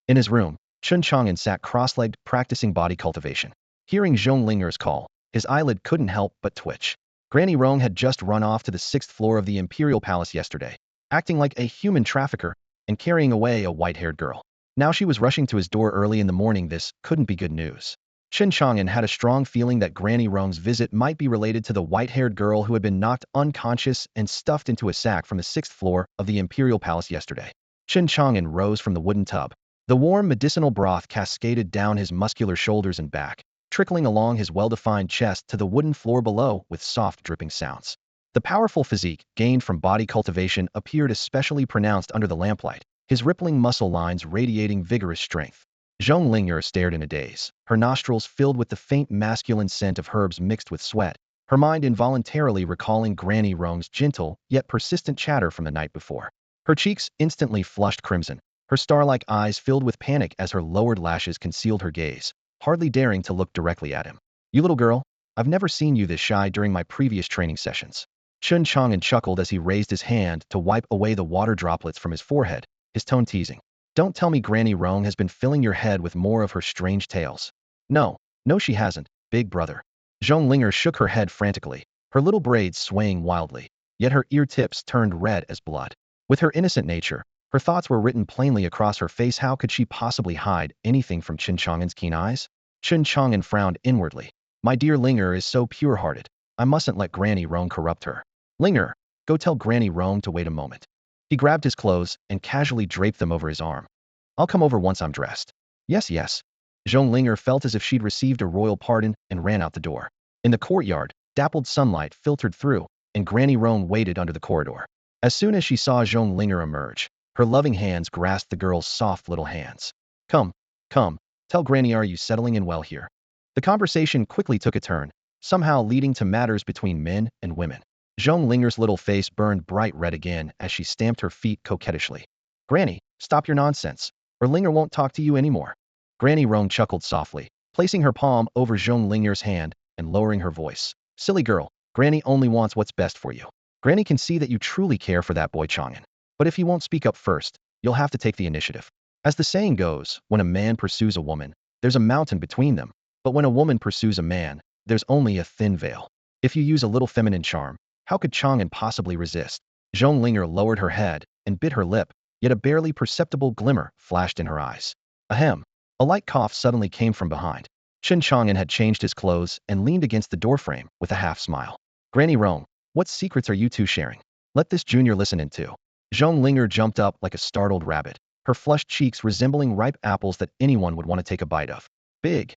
In his room, Chen Chang'an sat cross-legged practicing body cultivation. Hearing Zhonglinger's call, his eyelid couldn't help but twitch. Granny Rong had just run off to the 6th floor of the Imperial Palace yesterday, acting like a human trafficker and carrying away a white-haired girl. Now she was rushing to his door early in the morning. This couldn't be good news. Chen Chang'an had a strong feeling that Granny Rong's visit might be related to the white-haired girl who had been knocked unconscious and stuffed into a sack from the 6th floor of the Imperial Palace yesterday. Chen Chang'an rose from the wooden tub. The warm medicinal broth cascaded down his muscular shoulders and back, trickling along his well-defined chest to the wooden floor below with soft dripping sounds. The powerful physique gained from body cultivation appeared especially pronounced under the lamplight, his rippling muscle lines radiating vigorous strength. Zhong Linger stared in a daze, her nostrils filled with the faint masculine scent of herbs mixed with sweat, her mind involuntarily recalling Granny Rong's gentle yet persistent chatter from the night before. Her cheeks instantly flushed crimson, her star-like eyes filled with panic as her lowered lashes concealed her gaze, hardly daring to look directly at him. "You little girl, I've never seen you this shy during my previous training sessions." Chen Chang'an chuckled as he raised his hand to wipe away the water droplets from his forehead, his tone teasing. "Don't tell me Granny Rong has been filling your head with more of her strange tales." No, she hasn't, Big Brother." Zhong Linger shook her head frantically, her little braids swaying wildly, yet her ear tips turned red as blood. With her innocent nature, her thoughts were written plainly across her face. How could she possibly hide anything from Chen Chang'an's keen eyes? Chen Chang'an frowned inwardly. "My dear Linger is so pure-hearted. I mustn't let Granny Rong corrupt her. Linger, go tell Granny Rong to wait a moment." He grabbed his clothes and casually draped them over his arm. "I'll come over once I'm dressed." Yes. Zhong Linger felt as if she'd received a royal pardon and ran out the door. In the courtyard, dappled sunlight filtered through, and Granny Rong waited under the corridor. As soon as she saw Zhong Linger emerge, her loving hands grasped the girl's soft little hands. Come, come, tell Granny, are you settling in well here? The conversation quickly took a turn, somehow leading to matters between men and women. Zhong Linger's little face burned bright red again as she stamped her feet coquettishly. Granny, stop your nonsense, or Linger won't talk to you anymore. Granny Rong chuckled softly, placing her palm over Zhong Linger's hand and lowering her voice. Silly girl, Granny only wants what's best for you. Granny can see that you truly care for that boy Chang'an. But if he won't speak up first, you'll have to take the initiative. As the saying goes, when a man pursues a woman, there's a mountain between them. But when a woman pursues a man, there's only a thin veil. If you use a little feminine charm, how could Chang'an possibly resist? Zhong Linger lowered her head and bit her lip, yet a barely perceptible glimmer flashed in her eyes. Ahem. A light cough suddenly came from behind. Chen Chang'an had changed his clothes and leaned against the doorframe with a half smile. Granny Rong, what secrets are you two sharing? Let this junior listen in too. Zhong Linger jumped up like a startled rabbit, her flushed cheeks resembling ripe apples that anyone would want to take a bite of. Big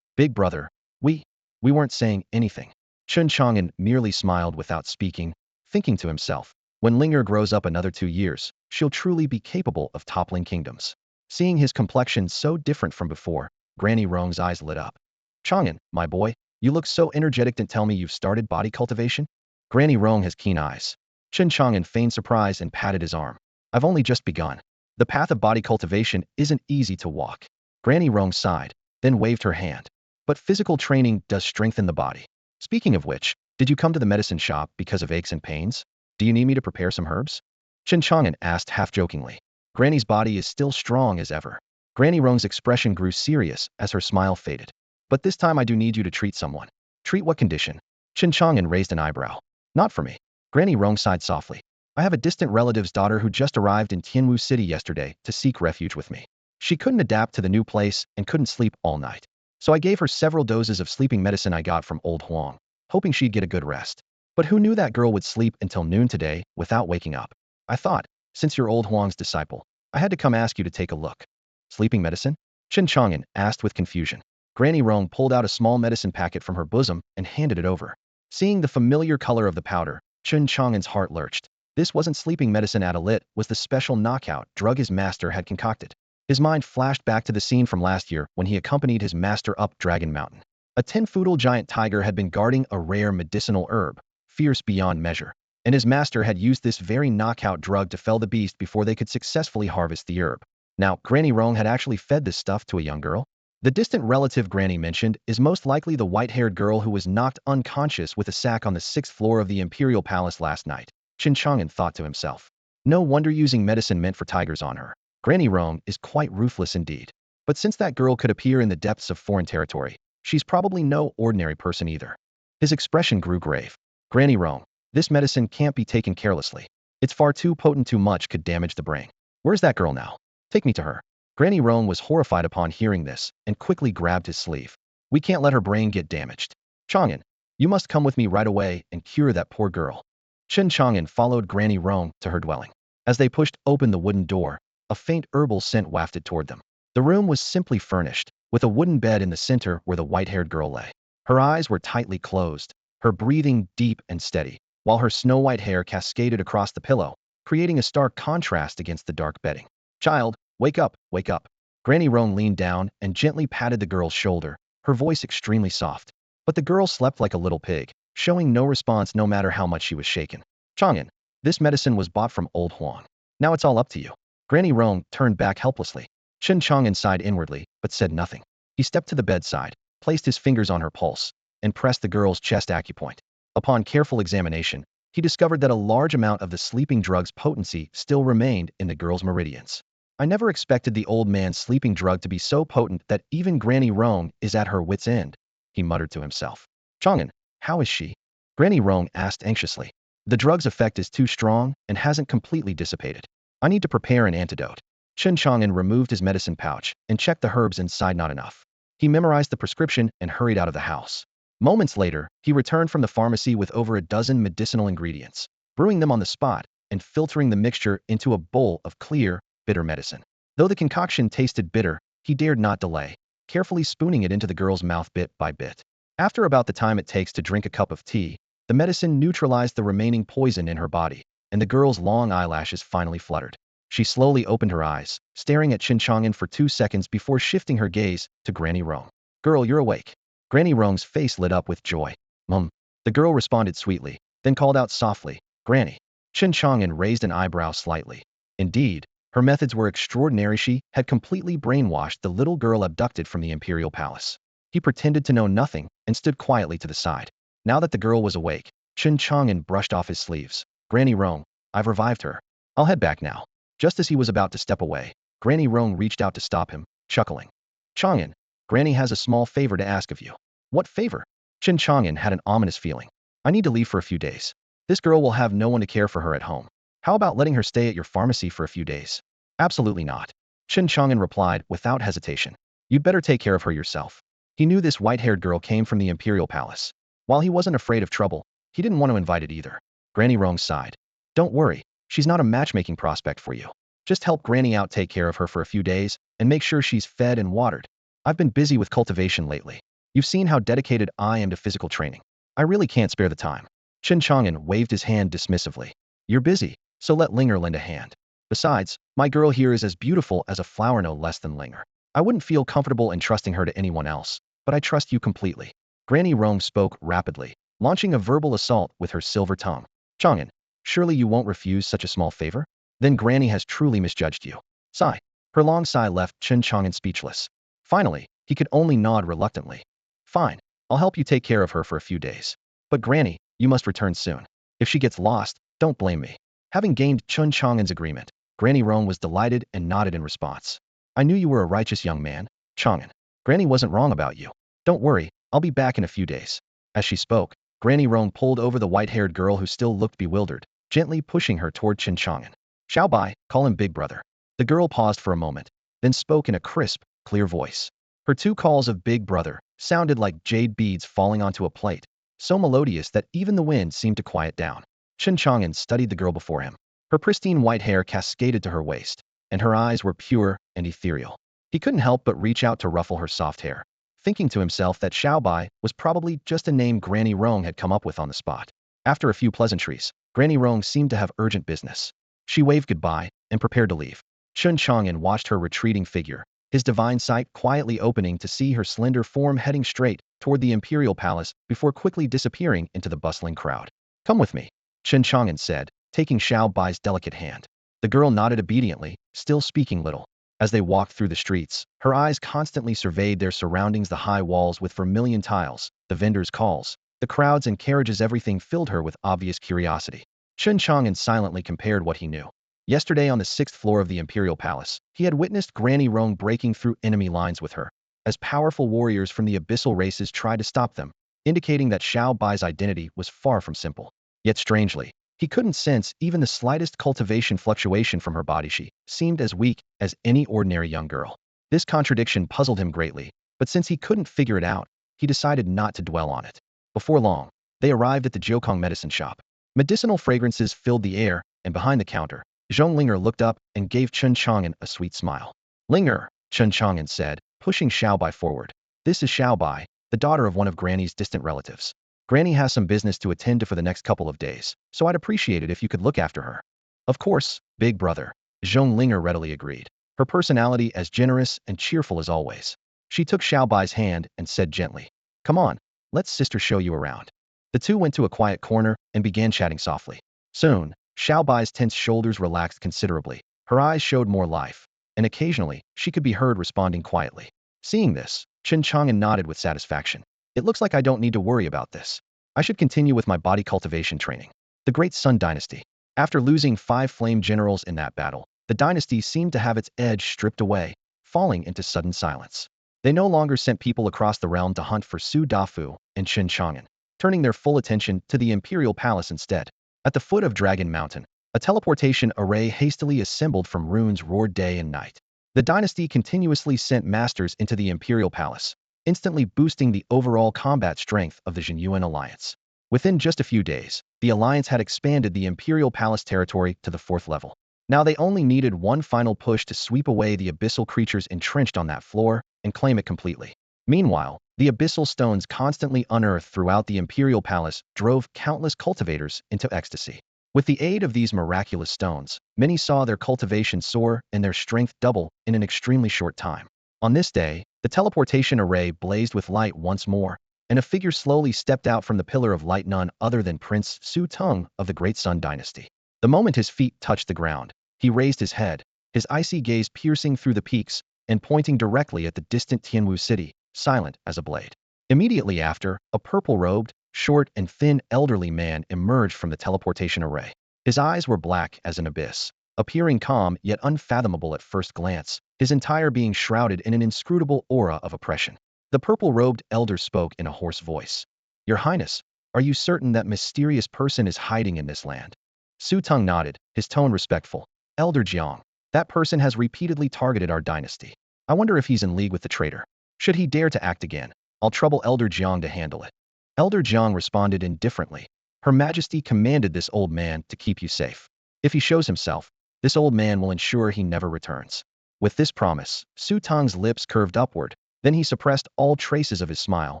brother, we weren't saying anything. Chen Chang'an merely smiled without speaking, thinking to himself, when Linger grows up another 2 years, she'll truly be capable of toppling kingdoms. Seeing his complexion so different from before, Granny Rong's eyes lit up. Chang'an, my boy, you look so energetic, and tell me you've started body cultivation? Granny Rong has keen eyes. Chen Chang'an feigned surprise and patted his arm. I've only just begun. The path of body cultivation isn't easy to walk. Granny Rong sighed, then waved her hand. But physical training does strengthen the body. Speaking of which, did you come to the medicine shop because of aches and pains? Do you need me to prepare some herbs? Chen Chang'an asked half-jokingly. Granny's body is still strong as ever. Granny Rong's expression grew serious as her smile faded. But this time I do need you to treat someone. Treat what condition? Chen Chang'an raised an eyebrow. Not for me. Granny Rong sighed softly. I have a distant relative's daughter who just arrived in Tianwu City yesterday to seek refuge with me. She couldn't adapt to the new place and couldn't sleep all night. So I gave her several doses of sleeping medicine I got from old Huang, hoping she'd get a good rest. But who knew that girl would sleep until noon today without waking up? I thought, since you're old Huang's disciple, I had to come ask you to take a look. Sleeping medicine? Chen Chang'an asked with confusion. Granny Rong pulled out a small medicine packet from her bosom and handed it over. Seeing the familiar color of the powder, Chen Chang'an's heart lurched. This wasn't sleeping medicine at all, it was the special knockout drug his master had concocted. His mind flashed back to the scene from last year when he accompanied his master up Dragon Mountain. A 10-foot giant tiger had been guarding a rare medicinal herb, fierce beyond measure, and his master had used this very knockout drug to fell the beast before they could successfully harvest the herb. Now, Granny Rong had actually fed this stuff to a young girl. The distant relative Granny mentioned is most likely the white-haired girl who was knocked unconscious with a sack on the 6th floor of the Imperial Palace last night. Chen Chang'an thought to himself. No wonder using medicine meant for tigers on her. Granny Rong is quite ruthless indeed. But since that girl could appear in the depths of foreign territory, she's probably no ordinary person either. His expression grew grave. Granny Rong, this medicine can't be taken carelessly. It's far too potent, too much could damage the brain. Where's that girl now? Take me to her. Granny Rong was horrified upon hearing this and quickly grabbed his sleeve. We can't let her brain get damaged. Chang'an, you must come with me right away and cure that poor girl. Chen Chang'an followed Granny Rong to her dwelling. As they pushed open the wooden door, a faint herbal scent wafted toward them. The room was simply furnished, with a wooden bed in the center where the white-haired girl lay. Her eyes were tightly closed, her breathing deep and steady, while her snow-white hair cascaded across the pillow, creating a stark contrast against the dark bedding. Child, wake up, wake up. Granny Rong leaned down and gently patted the girl's shoulder, her voice extremely soft. But the girl slept like a little pig, showing no response no matter how much she was shaken. Chang'an, this medicine was bought from old Huang. Now it's all up to you. Granny Rong turned back helplessly. Chen Chang'an sighed inwardly, but said nothing. He stepped to the bedside, placed his fingers on her pulse, and pressed the girl's chest acupoint. Upon careful examination, he discovered that a large amount of the sleeping drug's potency still remained in the girl's meridians. I never expected the old man's sleeping drug to be so potent that even Granny Rong is at her wit's end, he muttered to himself. Chang'an, how is she? Granny Rong asked anxiously. The drug's effect is too strong and hasn't completely dissipated. I need to prepare an antidote. Chen Chang'an removed his medicine pouch and checked the herbs inside. Not enough. He memorized the prescription and hurried out of the house. Moments later, he returned from the pharmacy with over a dozen medicinal ingredients, brewing them on the spot and filtering the mixture into a bowl of clear, bitter medicine. Though the concoction tasted bitter, he dared not delay. carefully spooning it into the girl's mouth bit by bit. After about the time it takes to drink a cup of tea, the medicine neutralized the remaining poison in her body, and the girl's long eyelashes finally fluttered. She slowly opened her eyes, staring at Chen Chang'an for 2 seconds before shifting her gaze to Granny Rong. Girl, you're awake. Granny Rong's face lit up with joy. Mum. The girl responded sweetly, then called out softly, Granny. Chen Chang'an raised an eyebrow slightly. Indeed, her methods were extraordinary. She had completely brainwashed the little girl abducted from the imperial palace. He pretended to know nothing and stood quietly to the side. Now that the girl was awake, Chen Chang'an brushed off his sleeves. Granny Rong, I've revived her. I'll head back now. Just as he was about to step away, Granny Rong reached out to stop him, chuckling. Chang'an, Granny has a small favor to ask of you. What favor? Chen Chang'an had an ominous feeling. I need to leave for a few days. This girl will have no one to care for her at home. How about letting her stay at your pharmacy for a few days? Absolutely not. Chen Chang'an replied without hesitation. You'd better take care of her yourself. He knew this white-haired girl came from the imperial palace. While he wasn't afraid of trouble, he didn't want to invite it either. Granny Rong sighed. Don't worry, she's not a matchmaking prospect for you. Just help Granny out, take care of her for a few days, and make sure she's fed and watered. I've been busy with cultivation lately. You've seen how dedicated I am to physical training. I really can't spare the time. Chen Chang'an waved his hand dismissively. You're busy, so let Linger lend a hand. Besides, my girl here is as beautiful as a flower, no less than Linger. I wouldn't feel comfortable entrusting her to anyone else, but I trust you completely. Granny Rong spoke rapidly, launching a verbal assault with her silver tongue. Chang'an, surely you won't refuse such a small favor? Then Granny has truly misjudged you. Sigh. Her long sigh left Chen Chang'an speechless. Finally, he could only nod reluctantly. Fine, I'll help you take care of her for a few days. But Granny, you must return soon. If she gets lost, don't blame me. Having gained Chen Chang'an's agreement, Granny Rong was delighted and nodded in response. I knew you were a righteous young man, Chang'an. Granny wasn't wrong about you. Don't worry, I'll be back in a few days. As she spoke, Granny Rong pulled over the white-haired girl who still looked bewildered, gently pushing her toward Chen Chang'an. Xiao Bai, call him Big Brother. The girl paused for a moment, then spoke in a crisp, clear voice. Her two calls of Big Brother sounded like jade beads falling onto a plate, so melodious that even the wind seemed to quiet down. Chen Chang'an studied the girl before him. Her pristine white hair cascaded to her waist, and her eyes were pure and ethereal. He couldn't help but reach out to ruffle her soft hair, thinking to himself that Xiao Bai was probably just a name Granny Rong had come up with on the spot. After a few pleasantries, Granny Rong seemed to have urgent business. She waved goodbye and prepared to leave. Chen Chang'an watched her retreating figure, his divine sight quietly opening to see her slender form heading straight toward the imperial palace before quickly disappearing into the bustling crowd. Come with me, Chen Chang'an said, taking Xiao Bai's delicate hand. The girl nodded obediently, still speaking little. As they walked through the streets, her eyes constantly surveyed their surroundings, the high walls with vermilion tiles, the vendors' calls, the crowds and carriages. Everything filled her with obvious curiosity. Chen Chang'an silently compared what he knew. Yesterday on the 6th floor of the Imperial Palace, he had witnessed Granny Rong breaking through enemy lines with her, as powerful warriors from the abyssal races tried to stop them, indicating that Xiao Bai's identity was far from simple. Yet strangely, he couldn't sense even the slightest cultivation fluctuation from her body. She seemed as weak as any ordinary young girl. This contradiction puzzled him greatly, but since he couldn't figure it out, he decided not to dwell on it. Before long, they arrived at the Jiukong medicine shop. Medicinal fragrances filled the air, and behind the counter, Zhong Linger looked up and gave Chen Chang'an a sweet smile. Linger, Chen Chang'an said, pushing Xiao Bai forward. This is Xiao Bai, the daughter of one of Granny's distant relatives. Granny has some business to attend to for the next couple of days, so I'd appreciate it if you could look after her. Of course, Big Brother, Zhong Linger readily agreed, her personality as generous and cheerful as always. She took Xiao Bai's hand and said gently, Come on, let's sister show you around. The two went to a quiet corner and began chatting softly. Soon, Xiao Bai's tense shoulders relaxed considerably, her eyes showed more life, and occasionally, she could be heard responding quietly. Seeing this, Chen Chang'an nodded with satisfaction. It looks like I don't need to worry about this. I should continue with my body cultivation training. The Great Sun Dynasty. After losing 5 flame generals in that battle, the dynasty seemed to have its edge stripped away, falling into sudden silence. They no longer sent people across the realm to hunt for Su Dafu and Chen Chang'an, turning their full attention to the imperial palace instead. At the foot of Dragon Mountain, a teleportation array hastily assembled from runes roared day and night. The dynasty continuously sent masters into the imperial palace, instantly boosting the overall combat strength of the Jinyuan alliance. Within just a few days, the alliance had expanded the imperial palace territory to the 4th level. Now they only needed one final push to sweep away the abyssal creatures entrenched on that floor, and claim it completely. Meanwhile, the abyssal stones constantly unearthed throughout the imperial palace drove countless cultivators into ecstasy. With the aid of these miraculous stones, many saw their cultivation soar and their strength double in an extremely short time. On this day, the teleportation array blazed with light once more, and a figure slowly stepped out from the pillar of light, none other than Prince Su Teng of the Great Sun Dynasty. The moment his feet touched the ground, he raised his head, his icy gaze piercing through the peaks and pointing directly at the distant Tianwu city, silent as a blade. Immediately after, a purple-robed, short and thin elderly man emerged from the teleportation array. His eyes were black as an abyss, appearing calm yet unfathomable at first glance, his entire being shrouded in an inscrutable aura of oppression. The purple-robed elder spoke in a hoarse voice. "Your Highness, are you certain that mysterious person is hiding in this land?" Su Teng nodded, his tone respectful. "Elder Jiang, that person has repeatedly targeted our dynasty. I wonder if he's in league with the traitor. Should he dare to act again, I'll trouble Elder Jiang to handle it." Elder Jiang responded indifferently. "Her Majesty commanded this old man to keep you safe. If he shows himself, this old man will ensure he never returns." With this promise, Su Teng's lips curved upward, then he suppressed all traces of his smile,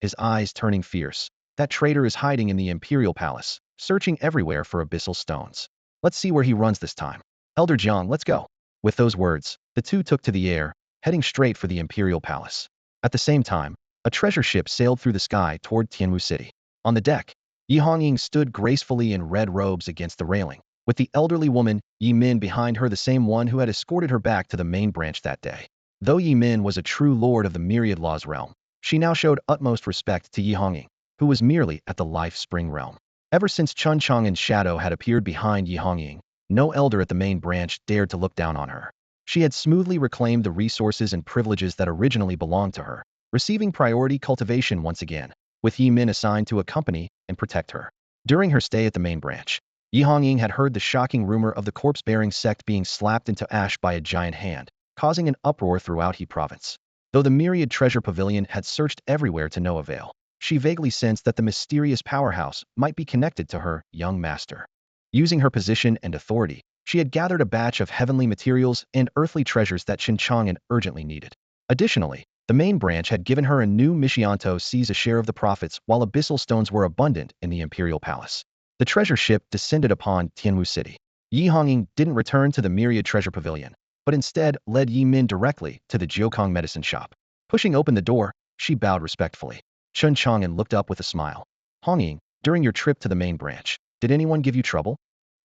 his eyes turning fierce. "That traitor is hiding in the imperial palace, searching everywhere for abyssal stones. Let's see where he runs this time. Elder Jiang, let's go." With those words, the two took to the air, heading straight for the imperial palace. At the same time, a treasure ship sailed through the sky toward Tianwu City. On the deck, Yi Hongying stood gracefully in red robes against the railing, with the elderly woman, Yi Min, behind her, the same one who had escorted her back to the main branch that day. Though Yi Min was a true lord of the Myriad Laws realm, she now showed utmost respect to Yi Hongying, who was merely at the Life Spring realm. Ever since Chen Chang'an's shadow had appeared behind Yi Hongying, no elder at the main branch dared to look down on her. She had smoothly reclaimed the resources and privileges that originally belonged to her, receiving priority cultivation once again, with Yi Min assigned to accompany and protect her. During her stay at the main branch, Yi Hongying had heard the shocking rumor of the corpse-bearing sect being slapped into ash by a giant hand, causing an uproar throughout He province. Though the Myriad Treasure Pavilion had searched everywhere to no avail, she vaguely sensed that the mysterious powerhouse might be connected to her young master. Using her position and authority, she had gathered a batch of heavenly materials and earthly treasures that Chen Chang'an urgently needed. Additionally, the main branch had given her a new mission to seize a share of the profits while abyssal stones were abundant in the imperial palace. The treasure ship descended upon Tianwu City. Yi Hongying didn't return to the Myriad Treasure Pavilion, but instead led Yi Min directly to the Jiukong medicine shop. Pushing open the door, she bowed respectfully. Chen Chang'an looked up with a smile. "Hongying, during your trip to the main branch, did anyone give you trouble?"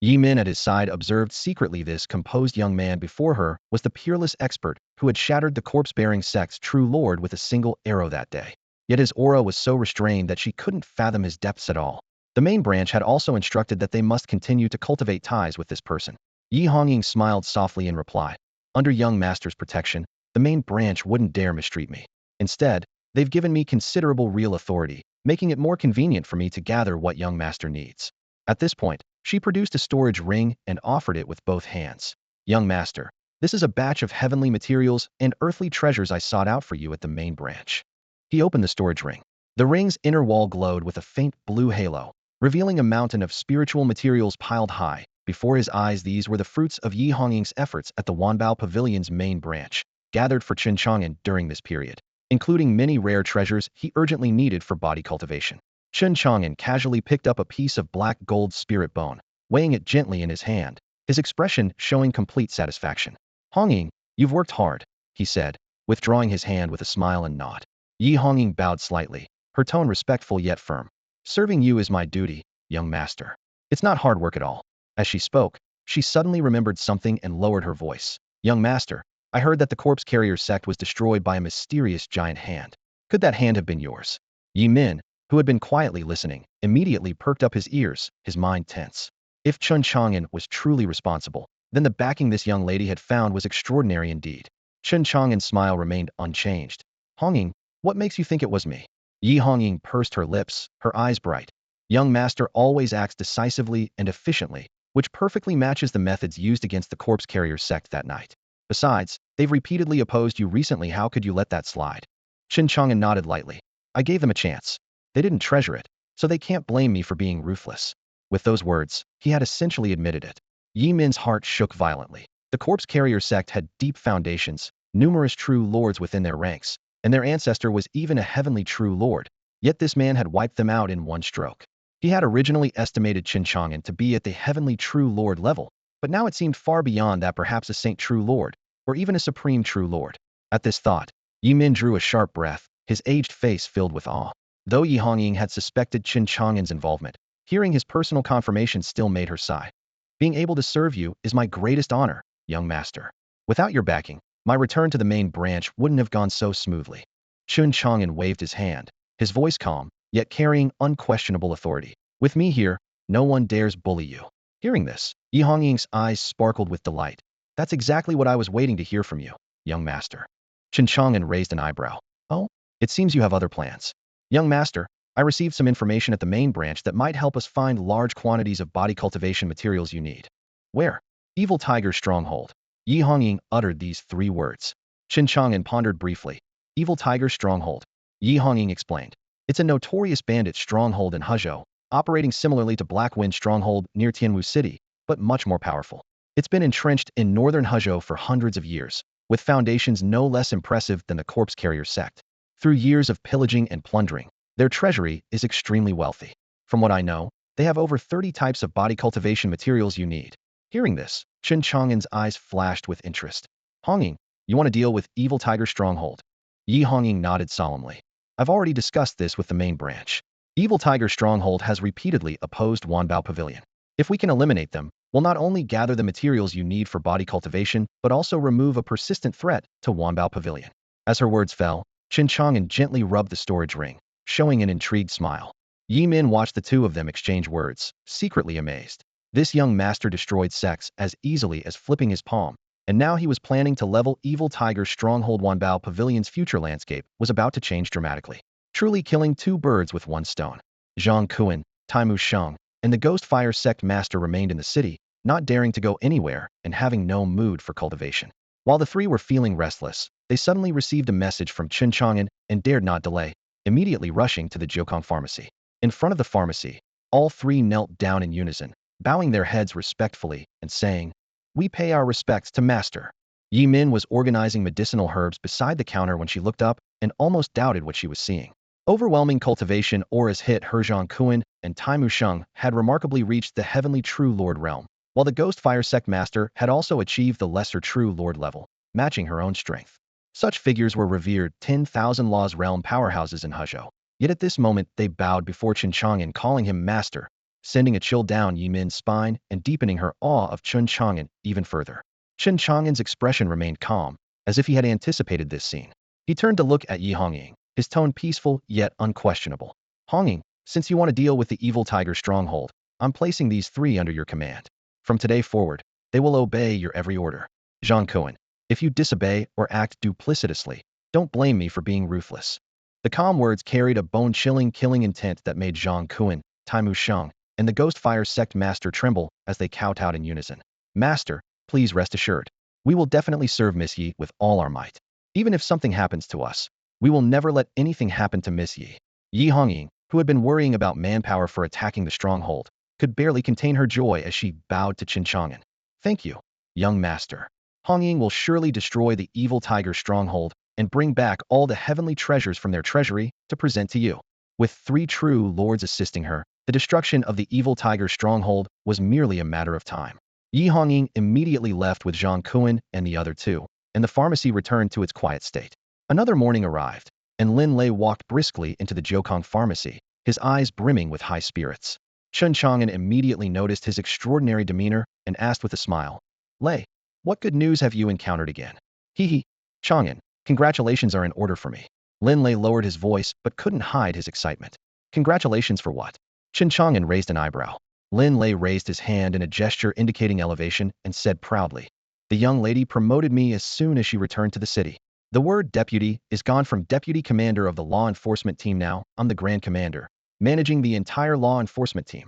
Yi Min at his side observed secretly this composed young man before her was the peerless expert who had shattered the corpse-bearing sect's true lord with a single arrow that day. Yet his aura was so restrained that she couldn't fathom his depths at all. The main branch had also instructed that they must continue to cultivate ties with this person. Yi Hongying smiled softly in reply. "Under young master's protection, the main branch wouldn't dare mistreat me. Instead, they've given me considerable real authority, making it more convenient for me to gather what young master needs." At this point, she produced a storage ring and offered it with both hands. "Young master, this is a batch of heavenly materials and earthly treasures I sought out for you at the main branch." He opened the storage ring. The ring's inner wall glowed with a faint blue halo, revealing a mountain of spiritual materials piled high. Before his eyes, these were the fruits of Yi Hongying's efforts at the Wanbao Pavilion's main branch, gathered for Chen Chang'an during this period, including many rare treasures he urgently needed for body cultivation. Chen Chang'an casually picked up a piece of black gold spirit bone, weighing it gently in his hand, his expression showing complete satisfaction. "Hongying, you've worked hard," he said, withdrawing his hand with a smile and nod. Yi Hongying bowed slightly, her tone respectful yet firm. "Serving you is my duty, young master. It's not hard work at all." As she spoke, she suddenly remembered something and lowered her voice. "Young master, I heard that the corpse carrier sect was destroyed by a mysterious giant hand. Could that hand have been yours?" Yi Min, who had been quietly listening, immediately perked up his ears, his mind tense. If Chen Chang'an was truly responsible, then the backing this young lady had found was extraordinary indeed. Chen Chang'an's smile remained unchanged. "Hongying, what makes you think it was me?" Yi Hongying pursed her lips, her eyes bright. "Young master always acts decisively and efficiently, which perfectly matches the methods used against the corpse carrier sect that night. Besides, they've repeatedly opposed you recently. How could you let that slide?" Chen Chang'an nodded lightly. "I gave them a chance. They didn't treasure it, so they can't blame me for being ruthless." With those words, he had essentially admitted it. Yi Min's heart shook violently. The corpse carrier sect had deep foundations, numerous true lords within their ranks, and their ancestor was even a heavenly true lord, yet this man had wiped them out in one stroke. He had originally estimated Chen Chang'an to be at the heavenly true lord level, but now it seemed far beyond that, perhaps a saint true lord, or even a supreme true lord. At this thought, Yi Min drew a sharp breath, his aged face filled with awe. Though Yi Hongying had suspected Chen Chang'an's involvement, hearing his personal confirmation still made her sigh. Being able to serve you is my greatest honor, young master. Without your backing, my return to the main branch wouldn't have gone so smoothly. Chen Chang'an waved his hand, his voice calm, yet carrying unquestionable authority. With me here, no one dares bully you. Hearing this, Yi Hongying's eyes sparkled with delight. That's exactly what I was waiting to hear from you, young master. Chen Chang'an raised an eyebrow. Oh, it seems you have other plans. Young master, I received some information at the main branch that might help us find large quantities of body cultivation materials you need. Where? Evil Tiger's stronghold. Yi Hongying uttered these 3 words. Chen Chang'an pondered briefly. Evil Tiger's stronghold. Yi Hongying explained. It's a notorious bandit stronghold in Hezhou, operating similarly to Black Wind stronghold near Tianwu City, but much more powerful. It's been entrenched in northern Hezhou for hundreds of years, with foundations no less impressive than the corpse carrier sect. Through years of pillaging and plundering, their treasury is extremely wealthy. From what I know, they have over 30 types of body cultivation materials you need. Hearing this, Chen Chang'an's eyes flashed with interest. Hongying, you want to deal with Evil Tiger Stronghold? Yi Hongying nodded solemnly. I've already discussed this with the main branch. Evil Tiger Stronghold has repeatedly opposed Wanbao Pavilion. If we can eliminate them, we'll not only gather the materials you need for body cultivation, but also remove a persistent threat to Wanbao Pavilion. As her words fell, Chen Chang'an gently rubbed the storage ring, showing an intrigued smile. Yi Min watched the two of them exchange words, secretly amazed. This young master destroyed sects as easily as flipping his palm, and now he was planning to level Evil Tiger's stronghold. Wanbao Pavilion's future landscape was about to change dramatically, truly killing 2 birds with 1 stone. Zhang Kuan, Taimu Sheng, and the Ghost Fire sect master remained in the city, not daring to go anywhere and having no mood for cultivation. While the 3 were feeling restless, they suddenly received a message from Chen Chang'an and dared not delay, immediately rushing to the Jiukong pharmacy. In front of the pharmacy, all 3 knelt down in unison, bowing their heads respectfully and saying, "We pay our respects to Master." Yi Min was organizing medicinal herbs beside the counter when she looked up and almost doubted what she was seeing. Overwhelming cultivation auras hit her. Zhang Kuan and Taimu Sheng had remarkably reached the heavenly true lord realm, while the Ghost Fire sect master had also achieved the lesser true lord level, matching her own strength. Such figures were revered 10,000 laws realm powerhouses in Hezhou. Yet at this moment they bowed before Chen Chang'an, calling him master, sending a chill down Yi Min's spine and deepening her awe of Chen Chang'an even further. Chen Chang'an's expression remained calm, as if he had anticipated this scene. He turned to look at Yi Hongying, his tone peaceful yet unquestionable. Hongying, since you want to deal with the Evil Tiger stronghold, I'm placing these 3 under your command. From today forward, they will obey your every order. Zhang Kuan, if you disobey or act duplicitously, don't blame me for being ruthless. The calm words carried a bone-chilling killing intent that made Zhang Kuan, Taimu Sheng, and the Ghost Fire sect master tremble as they kowtowed in unison. Master, please rest assured. We will definitely serve Miss Yi with all our might. Even if something happens to us, we will never let anything happen to Miss Yi. Yi Hongying, who had been worrying about manpower for attacking the stronghold, could barely contain her joy as she bowed to Chen Chang'an. Thank you, young master. Hongying will surely destroy the Evil Tiger stronghold and bring back all the heavenly treasures from their treasury to present to you. With 3 true lords assisting her, the destruction of the Evil Tiger stronghold was merely a matter of time. Yi Hongying immediately left with Zhang Kuan and the other 2, and the pharmacy returned to its quiet state. Another morning arrived, and Lin Lei walked briskly into the Jiukong pharmacy, his eyes brimming with high spirits. Chen Chang'an immediately noticed his extraordinary demeanor and asked with a smile, "Lei, what good news have you encountered again?" "Hee, Chang'an, congratulations are in order for me." Lin Lei lowered his voice but couldn't hide his excitement. "Congratulations for what?" Chen Chang'an raised an eyebrow. Lin Lei raised his hand in a gesture indicating elevation and said proudly, "The young lady promoted me as soon as she returned to the city. The word deputy is gone from deputy commander of the law enforcement team now, I'm the grand commander, managing the entire law enforcement team."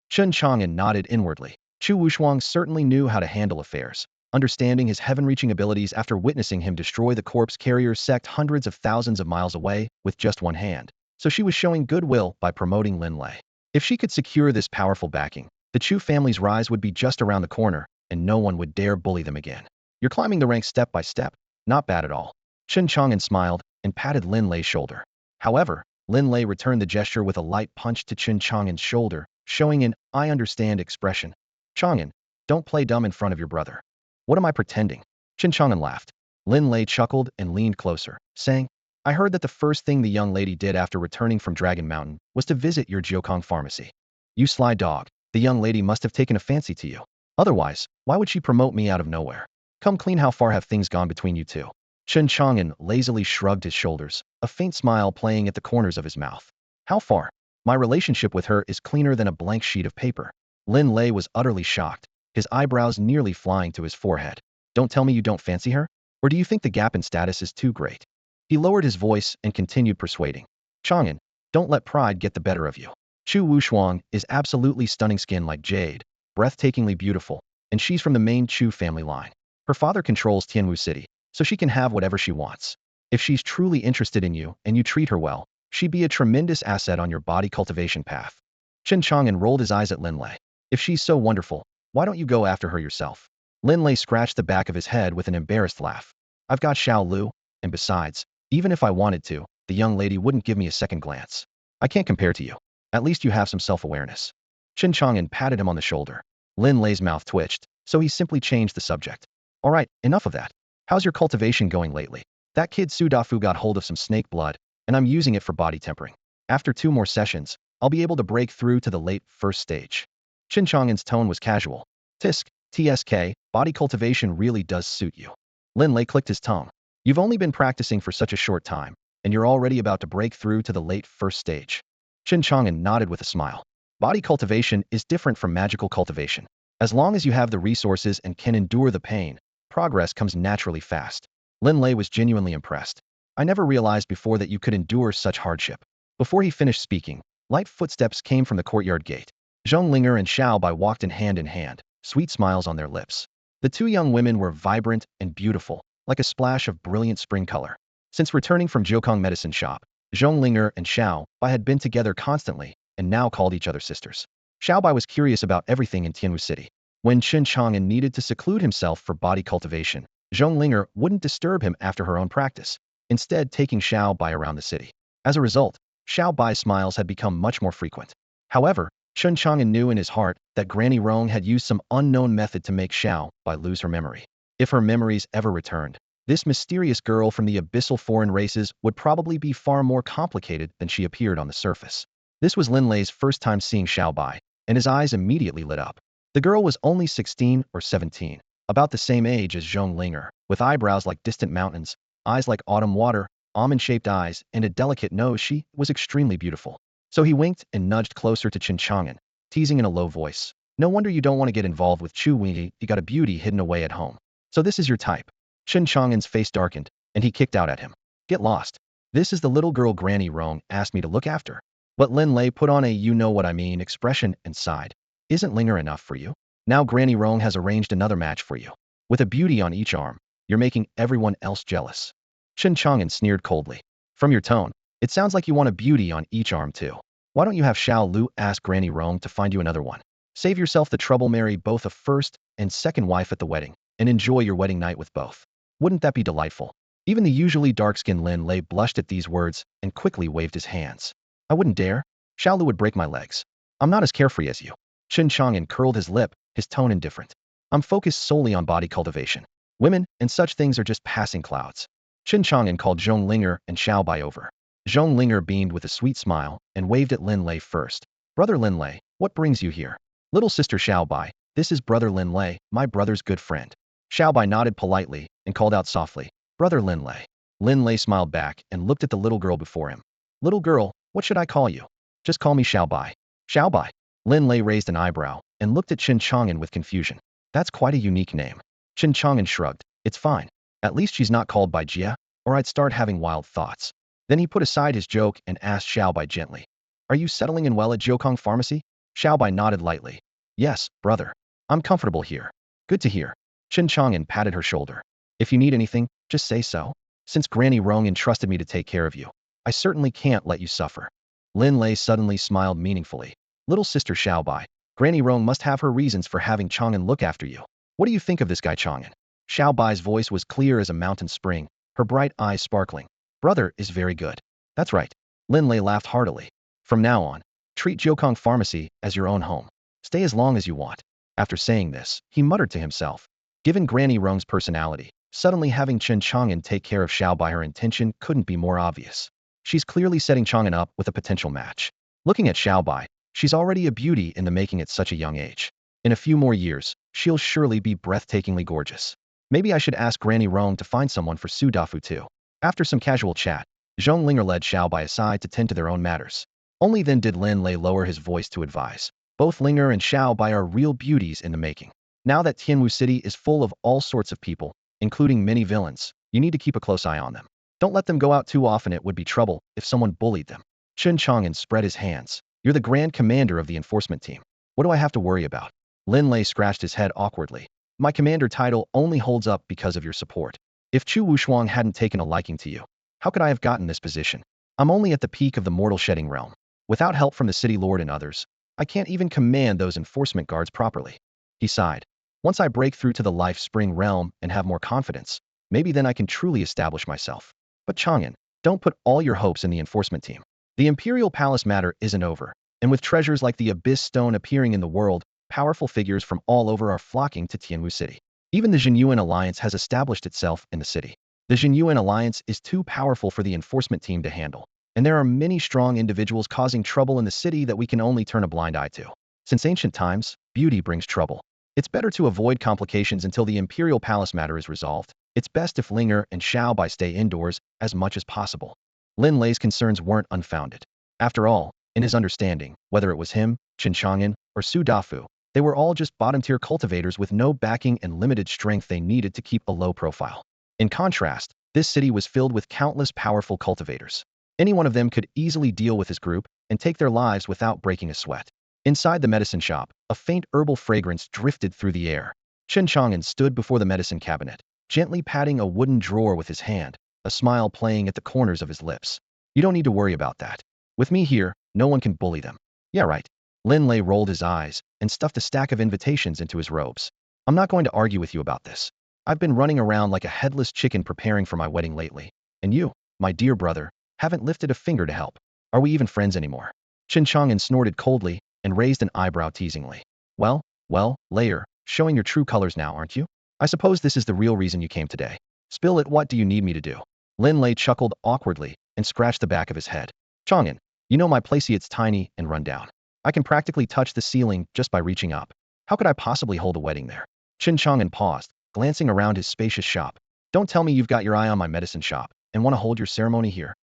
Chen Chang'an nodded inwardly. Chu Wushuang certainly knew how to handle affairs, understanding his heaven-reaching abilities after witnessing him destroy the corpse carrier sect hundreds of thousands of miles away with just 1 hand. So she was showing goodwill by promoting Lin Lei. If she could secure this powerful backing, the Chu family's rise would be just around the corner, and no one would dare bully them again. "You're climbing the ranks step by step. Not bad at all." Chen Chang'an smiled, and patted Lin Lei's shoulder. However, Lin Lei returned the gesture with a light punch to Chen Chang'an's shoulder, showing an "I understand" expression. "Chang'an, don't play dumb in front of your brother." "What am I pretending?" Chen Chang'an laughed. Lin Lei chuckled and leaned closer, saying, "I heard that the first thing the young lady did after returning from Dragon Mountain was to visit your Jiukong pharmacy. You sly dog, the young lady must have taken a fancy to you. Otherwise, why would she promote me out of nowhere? Come clean, how far have things gone between you two?" Chen Chang'an lazily shrugged his shoulders, a faint smile playing at the corners of his mouth. "How far? My relationship with her is cleaner than a blank sheet of paper." Lin Lei was utterly shocked, his eyebrows nearly flying to his forehead. "Don't tell me you don't fancy her? Or do you think the gap in status is too great?" He lowered his voice and continued persuading. "Chang'an, don't let pride get the better of you. Chu Wushuang is absolutely stunning, skin like jade, breathtakingly beautiful, and she's from the main Chu family line. Her father controls Tianwu City, so she can have whatever she wants. If she's truly interested in you and you treat her well, she'd be a tremendous asset on your body cultivation path." Chen Chang'an rolled his eyes at Lin Lei. "If she's so wonderful, why don't you go after her yourself?" Lin Lei scratched the back of his head with an embarrassed laugh. "I've got Xiao Lu, and besides, even if I wanted to, the young lady wouldn't give me a second glance. I can't compare to you. At least you have some self-awareness." Chen Chang'an patted him on the shoulder. Lin Lei's mouth twitched, so he simply changed the subject. "All right, enough of that. How's your cultivation going lately? That kid Su Dafu got hold of some snake blood, and I'm using it for body tempering. After 2 more sessions, I'll be able to break through to the late first stage." Chen Chang'an's tone was casual. "TSK, body cultivation really does suit you." Lin Lei clicked his tongue. "You've only been practicing for such a short time, and you're already about to break through to the late first stage." Chen Chang'an nodded with a smile. "Body cultivation is different from magical cultivation. As long as you have the resources and can endure the pain, progress comes naturally fast." Lin Lei was genuinely impressed. "I never realized before that you could endure such hardship." Before he finished speaking, light footsteps came from the courtyard gate. Zhonglinger and Xiao Bai walked in hand, sweet smiles on their lips. The 2 young women were vibrant and beautiful, like a splash of brilliant spring color. Since returning from Jiukong medicine shop, Zhonglinger and Xiao Bai had been together constantly, and now called each other sisters. Xiao Bai was curious about everything in Tianwu City. When Chen Chang'an needed to seclude himself for body cultivation, Zhonglinger wouldn't disturb him after her own practice, instead taking Xiao Bai around the city. As a result, Xiao Bai's smiles had become much more frequent. However, Chen Chang'an knew in his heart that Granny Rong had used some unknown method to make Xiao Bai lose her memory. If her memories ever returned, this mysterious girl from the abyssal foreign races would probably be far more complicated than she appeared on the surface. This was Lin Lei's first time seeing Xiao Bai, and his eyes immediately lit up. The girl was only 16 or 17, about the same age as Zhonglinger, with eyebrows like distant mountains, eyes like autumn water, almond-shaped eyes, and a delicate nose. She was extremely beautiful. So he winked and nudged closer to Chen Chang'an, teasing in a low voice. "No wonder you don't want to get involved with Chu Wei. You got a beauty hidden away at home. So this is your type." Chen Chang'an's face darkened, and he kicked out at him. "Get lost. This is the little girl Granny Rong asked me to look after." But Lin Lei put on a you-know-what-I-mean expression and sighed. "Isn't Linger enough for you? Now Granny Rong has arranged another match for you. With a beauty on each arm, you're making everyone else jealous." Chen Chang'an sneered coldly. "From your tone, it sounds like you want a beauty on each arm too. Why don't you have Xiao Lu ask Granny Rong to find you another one? Save yourself the trouble, marry both a first and second wife at the wedding, and enjoy your wedding night with both. Wouldn't that be delightful?" Even the usually dark-skinned Lin Lei blushed at these words and quickly waved his hands. "I wouldn't dare. Xiao Lu would break my legs. I'm not as carefree as you." Chen Chang'an curled his lip, his tone indifferent. "I'm focused solely on body cultivation. Women and such things are just passing clouds." Chen Chang'an called Zhonglinger and Xiao Bai over. Zhonglinger beamed with a sweet smile and waved at Lin Lei first. "Brother Lin Lei, what brings you here?" "Little sister Xiao Bai, this is brother Lin Lei, my brother's good friend." Xiao Bai nodded politely and called out softly, "Brother Lin Lei." Lin Lei smiled back and looked at the little girl before him. "Little girl, what should I call you?" "Just call me Xiao Bai." "Xiao Bai?" Lin Lei raised an eyebrow and looked at Chen Chang'an with confusion. "That's quite a unique name." Chen Chang'an shrugged. "It's fine. At least she's not called by Jia, or I'd start having wild thoughts." Then he put aside his joke and asked Xiao Bai gently, "Are you settling in well at Jiukong Pharmacy?" Xiao Bai nodded lightly. "Yes, brother. I'm comfortable here." "Good to hear." Chen Chang'an patted her shoulder. "If you need anything, just say so. Since Granny Rong entrusted me to take care of you, I certainly can't let you suffer." Lin Lei suddenly smiled meaningfully. "Little sister Xiao Bai, Granny Rong must have her reasons for having Chang'an look after you. What do you think of this guy Chang'an?" Xiao Bai's voice was clear as a mountain spring, her bright eyes sparkling. Brother is very good. That's right. Lin Lei laughed heartily. From now on, treat Jiukong Pharmacy as your own home. Stay as long as you want. After saying this, he muttered to himself. Given Granny Rong's personality, suddenly having Chen Chang'an take care of Xiao by her intention couldn't be more obvious. She's clearly setting Chang'an up with a potential match. Looking at Xiao Bai, she's already a beauty in the making at such a young age. In a few more years, she'll surely be breathtakingly gorgeous. Maybe I should ask Granny Rong to find someone for Su Dafu too. After some casual chat, Zhong Linger led Xiao Bai aside to tend to their own matters. Only then did Lin Lei lower his voice to advise. Both Linger and Xiao Bai are real beauties in the making. Now that Tianwu City is full of all sorts of people, including many villains, you need to keep a close eye on them. Don't let them go out too often. It would be trouble if someone bullied them. Chen Chang'an spread his hands. You're the grand commander of the enforcement team. What do I have to worry about? Lin Lei scratched his head awkwardly. My commander title only holds up because of your support. If Chu Wushuang hadn't taken a liking to you, how could I have gotten this position? I'm only at the peak of the mortal shedding realm. Without help from the city lord and others, I can't even command those enforcement guards properly. He sighed. Once I break through to the life spring realm and have more confidence, maybe then I can truly establish myself. But Chang'an, don't put all your hopes in the enforcement team. The Imperial Palace matter isn't over, and with treasures like the Abyss Stone appearing in the world, powerful figures from all over are flocking to Tianwu City. Even the Jinyuan Alliance has established itself in the city. The Jinyuan Alliance is too powerful for the enforcement team to handle, and there are many strong individuals causing trouble in the city that we can only turn a blind eye to. Since ancient times, beauty brings trouble. It's better to avoid complications until the Imperial Palace matter is resolved. It's best if Linger and Xiao Bai stay indoors as much as possible. Lin Lei's concerns weren't unfounded. After all, in his understanding, whether it was him, Chen Chang'an, or Su Dafu, they were all just bottom-tier cultivators with no backing and limited strength they needed to keep a low profile. In contrast, this city was filled with countless powerful cultivators. Any one of them could easily deal with his group and take their lives without breaking a sweat. Inside the medicine shop, a faint herbal fragrance drifted through the air. Chen Chang'an stood before the medicine cabinet, gently patting a wooden drawer with his hand, a smile playing at the corners of his lips. You don't need to worry about that. With me here, no one can bully them. Yeah, right. Lin Lei rolled his eyes and stuffed a stack of invitations into his robes. I'm not going to argue with you about this. I've been running around like a headless chicken preparing for my wedding lately. And you, my dear brother, haven't lifted a finger to help. Are we even friends anymore? Chen Chang'an snorted coldly and raised an eyebrow teasingly. Well, Layer, showing your true colors now, aren't you? I suppose this is the real reason you came today. Spill it. What do you need me to do? Lin Lei chuckled awkwardly and scratched the back of his head. Chang'an, you know my place's tiny and run down. I can practically touch the ceiling just by reaching up. How could I possibly hold a wedding there? Chen Chang'an paused, glancing around his spacious shop. Don't tell me you've got your eye on my medicine shop and want to hold your ceremony here.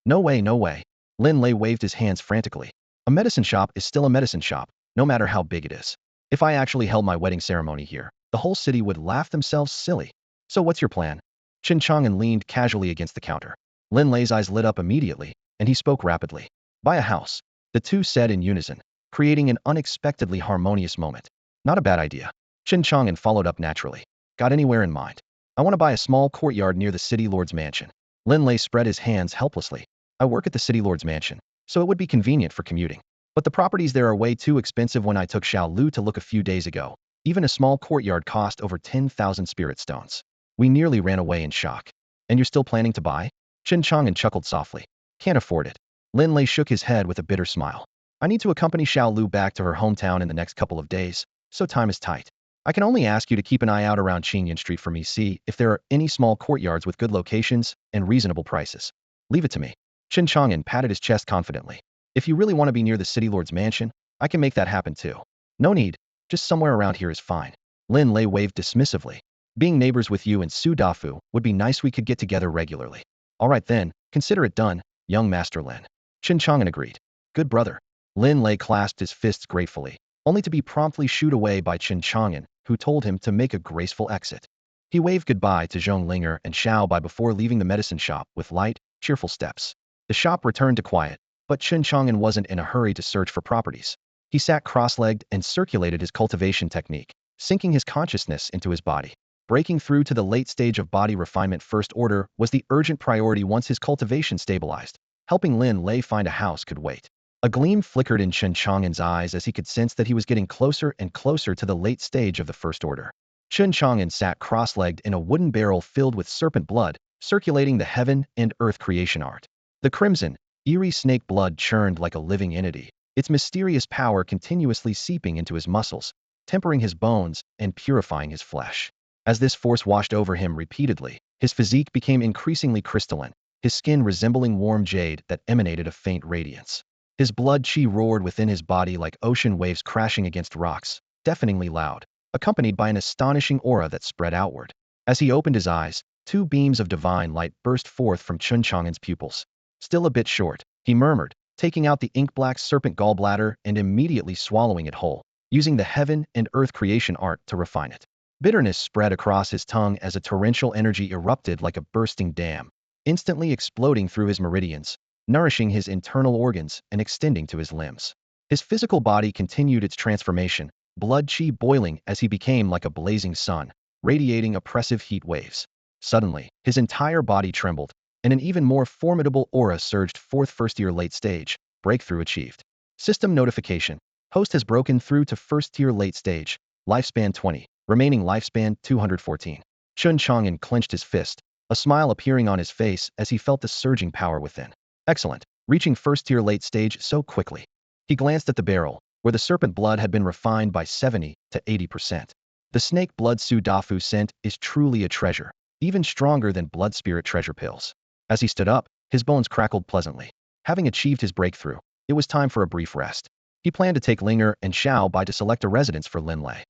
No way, no way. Lin Lei waved his hands frantically. A medicine shop is still a medicine shop, no matter how big it is. If I actually held my wedding ceremony here, the whole city would laugh themselves silly. So what's your plan? Chen Chang'an leaned casually against the counter. Lin Lei's eyes lit up immediately, and he spoke rapidly. Buy a house. The two said in unison, creating an unexpectedly harmonious moment. Not a bad idea. Chen Chang'an followed up naturally. Got anywhere in mind? I want to buy a small courtyard near the city lord's mansion. Lin Lei spread his hands helplessly. I work at the city lord's mansion, so it would be convenient for commuting. But the properties there are way too expensive. When I took Xiao Lu to look a few days ago, even a small courtyard cost over 10,000 spirit stones. We nearly ran away in shock. And you're still planning to buy? Chen Chang'an chuckled softly. Can't afford it. Lin Lei shook his head with a bitter smile. I need to accompany Xiao Lu back to her hometown in the next couple of days, so time is tight. I can only ask you to keep an eye out around Qingyan Street for me. See if there are any small courtyards with good locations and reasonable prices. Leave it to me. Chen Chang'an patted his chest confidently. If you really want to be near the city lord's mansion, I can make that happen too. No need, just somewhere around here is fine. Lin Lei waved dismissively. Being neighbors with you and Su Dafu would be nice. We could get together regularly. All right then, consider it done, young Master Lin. Chen Chang'an agreed. Good brother. Lin Lei clasped his fists gratefully, only to be promptly shooed away by Chen Chang'an, who told him to make a graceful exit. He waved goodbye to Zhong Linger and Xiao Bai before leaving the medicine shop with light, cheerful steps. The shop returned to quiet, but Chen Chang'an wasn't in a hurry to search for properties. He sat cross-legged and circulated his cultivation technique, sinking his consciousness into his body. Breaking through to the late stage of body refinement first order was the urgent priority once his cultivation stabilized. Helping Lin Lei find a house could wait. A gleam flickered in Chen Chang'an's eyes as he could sense that he was getting closer and closer to the late stage of the first order. Chen Chang'an sat cross-legged in a wooden barrel filled with serpent blood, circulating the heaven and earth creation art. The crimson, eerie snake blood churned like a living entity, its mysterious power continuously seeping into his muscles, tempering his bones and purifying his flesh. As this force washed over him repeatedly, his physique became increasingly crystalline, his skin resembling warm jade that emanated a faint radiance. His blood chi roared within his body like ocean waves crashing against rocks, deafeningly loud, accompanied by an astonishing aura that spread outward. As he opened his eyes, two beams of divine light burst forth from Chen Chang'an's pupils. Still a bit short, he murmured, taking out the ink-black serpent gallbladder and immediately swallowing it whole, using the heaven and earth creation art to refine it. Bitterness spread across his tongue as a torrential energy erupted like a bursting dam, instantly exploding through his meridians, nourishing his internal organs and extending to his limbs. His physical body continued its transformation, blood chi boiling as he became like a blazing sun, radiating oppressive heat waves. Suddenly, his entire body trembled, and an even more formidable aura surged forth. First-tier late stage, breakthrough achieved. System notification. Host has broken through to first-tier late stage, lifespan 20, remaining lifespan 214. Chen Chang'an clenched his fist, a smile appearing on his face as he felt the surging power within. Excellent, reaching first-tier late stage so quickly. He glanced at the barrel, where the serpent blood had been refined by 70 to 80%. The snake blood Su Dafu scent is truly a treasure, even stronger than blood spirit treasure pills. As he stood up, his bones crackled pleasantly. Having achieved his breakthrough, it was time for a brief rest. He planned to take Linger and Xiao Bai to select a residence for Linlei.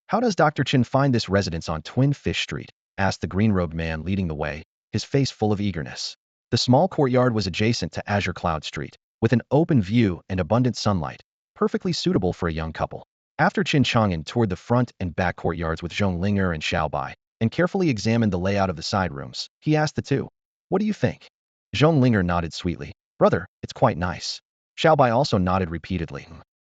How does Dr. Chen find this residence on Twin Fish Street? Asked the green-robed man leading the way, his face full of eagerness. The small courtyard was adjacent to Azure Cloud Street, with an open view and abundant sunlight, perfectly suitable for a young couple. After Chen Chang'an toured the front and back courtyards with Zhong Linger and Xiao Bai, and carefully examined the layout of the side rooms, he asked the two, "What do you think?" Zhong Linger nodded sweetly. "Brother, it's quite nice." Xiao Bai also nodded repeatedly.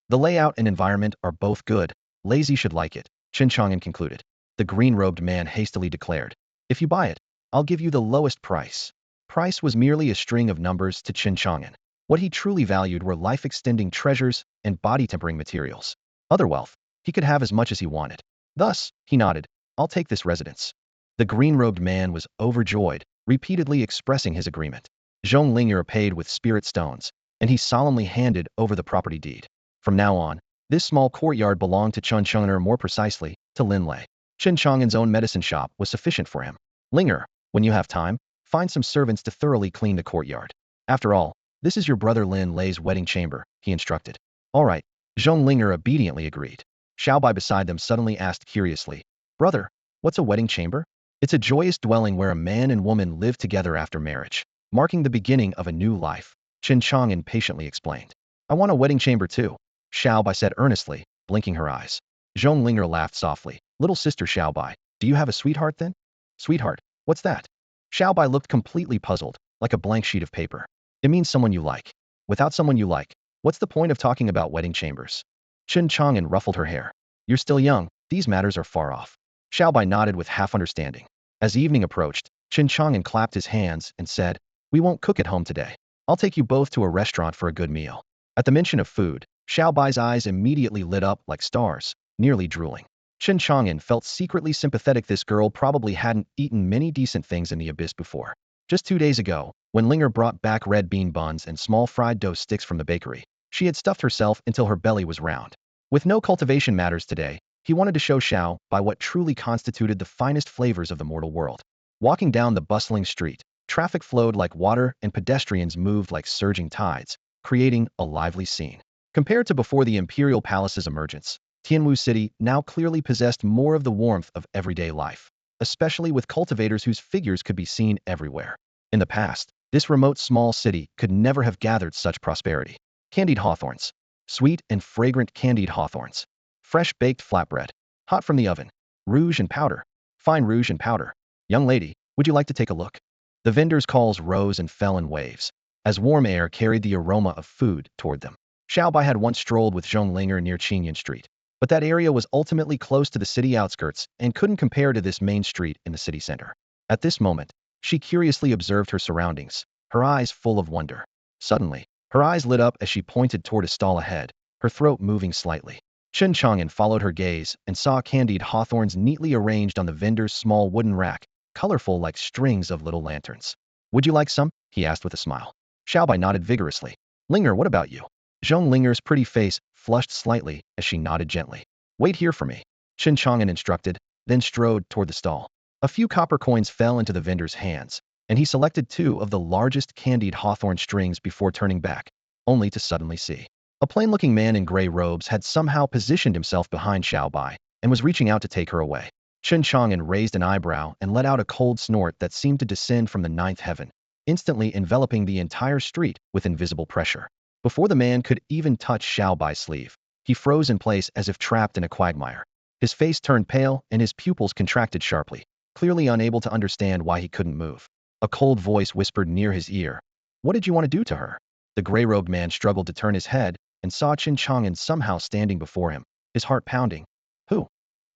"The layout and environment are both good. Lazy should like it," Chen Chang'an concluded. The green-robed man hastily declared, "If you buy it, I'll give you the lowest price." Price was merely a string of numbers to Chen Chang'an. What he truly valued were life-extending treasures and body-tempering materials. Other wealth, he could have as much as he wanted. Thus, he nodded, "I'll take this residence." The green-robed man was overjoyed, repeatedly expressing his agreement. Zhong Linger paid with spirit stones, and he solemnly handed over the property deed. From now on, this small courtyard belonged to Chen Chang'an, or more precisely, to Linlei. Chen Chang'an's own medicine shop was sufficient for him. "Linger, when you have time, find some servants to thoroughly clean the courtyard. After all, this is your brother Lin Lei's wedding chamber," he instructed. "All right." Zhong Linger obediently agreed. Xiao Bai beside them suddenly asked curiously, "Brother, what's a wedding chamber?" "It's a joyous dwelling where a man and woman live together after marriage, marking the beginning of a new life," Chen Chang'an patiently explained. "I want a wedding chamber too," Xiao Bai said earnestly, blinking her eyes. Zhong Linger laughed softly. "Little sister Xiao Bai, do you have a sweetheart then?" "Sweetheart? What's that?" Xiao Bai looked completely puzzled, like a blank sheet of paper. "It means someone you like. Without someone you like, what's the point of talking about wedding chambers?" Chen Chang'an ruffled her hair. "You're still young, these matters are far off." Xiao Bai nodded with half understanding. As evening approached, Chen Chang'an clapped his hands and said, "We won't cook at home today. I'll take you both to a restaurant for a good meal." At the mention of food, Xiao Bai's eyes immediately lit up like stars, nearly drooling. Chen Chang'an felt secretly sympathetic. This girl probably hadn't eaten many decent things in the abyss before. Just 2 days ago, when Linger brought back red bean buns and small fried dough sticks from the bakery, she had stuffed herself until her belly was round. With no cultivation matters today, he wanted to show Xiao Bai what truly constituted the finest flavors of the mortal world. Walking down the bustling street, traffic flowed like water and pedestrians moved like surging tides, creating a lively scene. Compared to before the Imperial Palace's emergence, Tianwu City now clearly possessed more of the warmth of everyday life, especially with cultivators whose figures could be seen everywhere. In the past, this remote small city could never have gathered such prosperity. Candied hawthorns. Sweet and fragrant candied hawthorns. Fresh baked flatbread. Hot from the oven. Rouge and powder. Fine rouge and powder. "Young lady, would you like to take a look?" The vendors' calls rose and fell in waves, as warm air carried the aroma of food toward them. Xiao Bai had once strolled with Zhong Linger near Qingyan Street, but that area was ultimately close to the city outskirts and couldn't compare to this main street in the city center. At this moment, she curiously observed her surroundings, her eyes full of wonder. Suddenly, her eyes lit up as she pointed toward a stall ahead, her throat moving slightly. Chen Chang'an followed her gaze and saw candied hawthorns neatly arranged on the vendor's small wooden rack, colorful like strings of little lanterns. Would you like some? He asked with a smile. Xiaobai nodded vigorously. Linger, what about you? Zhong Linger's pretty face flushed slightly as she nodded gently. Wait here for me, Chen Chang'an instructed, then strode toward the stall. A few copper coins fell into the vendor's hands, and he selected 2 of the largest candied hawthorn strings before turning back, only to suddenly see. A plain-looking man in gray robes had somehow positioned himself behind Xiaobai and was reaching out to take her away. Chen Chang'an raised an eyebrow and let out a cold snort that seemed to descend from the 9th heaven, instantly enveloping the entire street with invisible pressure. Before the man could even touch Xiaobai's sleeve, he froze in place as if trapped in a quagmire. His face turned pale and his pupils contracted sharply, clearly unable to understand why he couldn't move. A cold voice whispered near his ear. What did you want to do to her? The gray-robed man struggled to turn his head and saw Chen Chang'an somehow standing before him, his heart pounding. Who?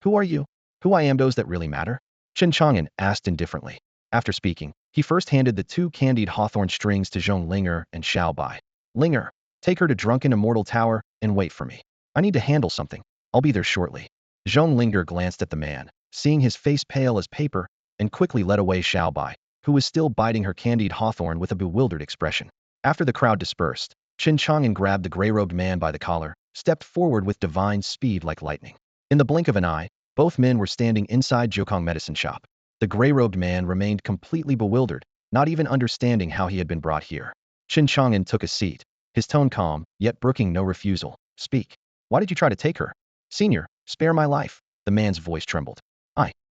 Who are you? Who I am, those that really matter? Chen Chang'an asked indifferently. After speaking, he first handed the 2 candied hawthorn strings to Zhong Linger and Xiaobai. Linger, take her to Drunken Immortal Tower and wait for me. I need to handle something. I'll be there shortly. Zhong Linger glanced at the man, seeing his face pale as paper, and quickly led away Xiaobai, who was still biting her candied hawthorn with a bewildered expression. After the crowd dispersed, Chen Chang'an grabbed the gray-robed man by the collar, stepped forward with divine speed like lightning. In the blink of an eye, both men were standing inside Jiukong medicine shop. The gray-robed man remained completely bewildered, not even understanding how he had been brought here. Chen Chang'an took a seat, his tone calm, yet brooking no refusal. Speak. Why did you try to take her? Senior, spare my life. The man's voice trembled.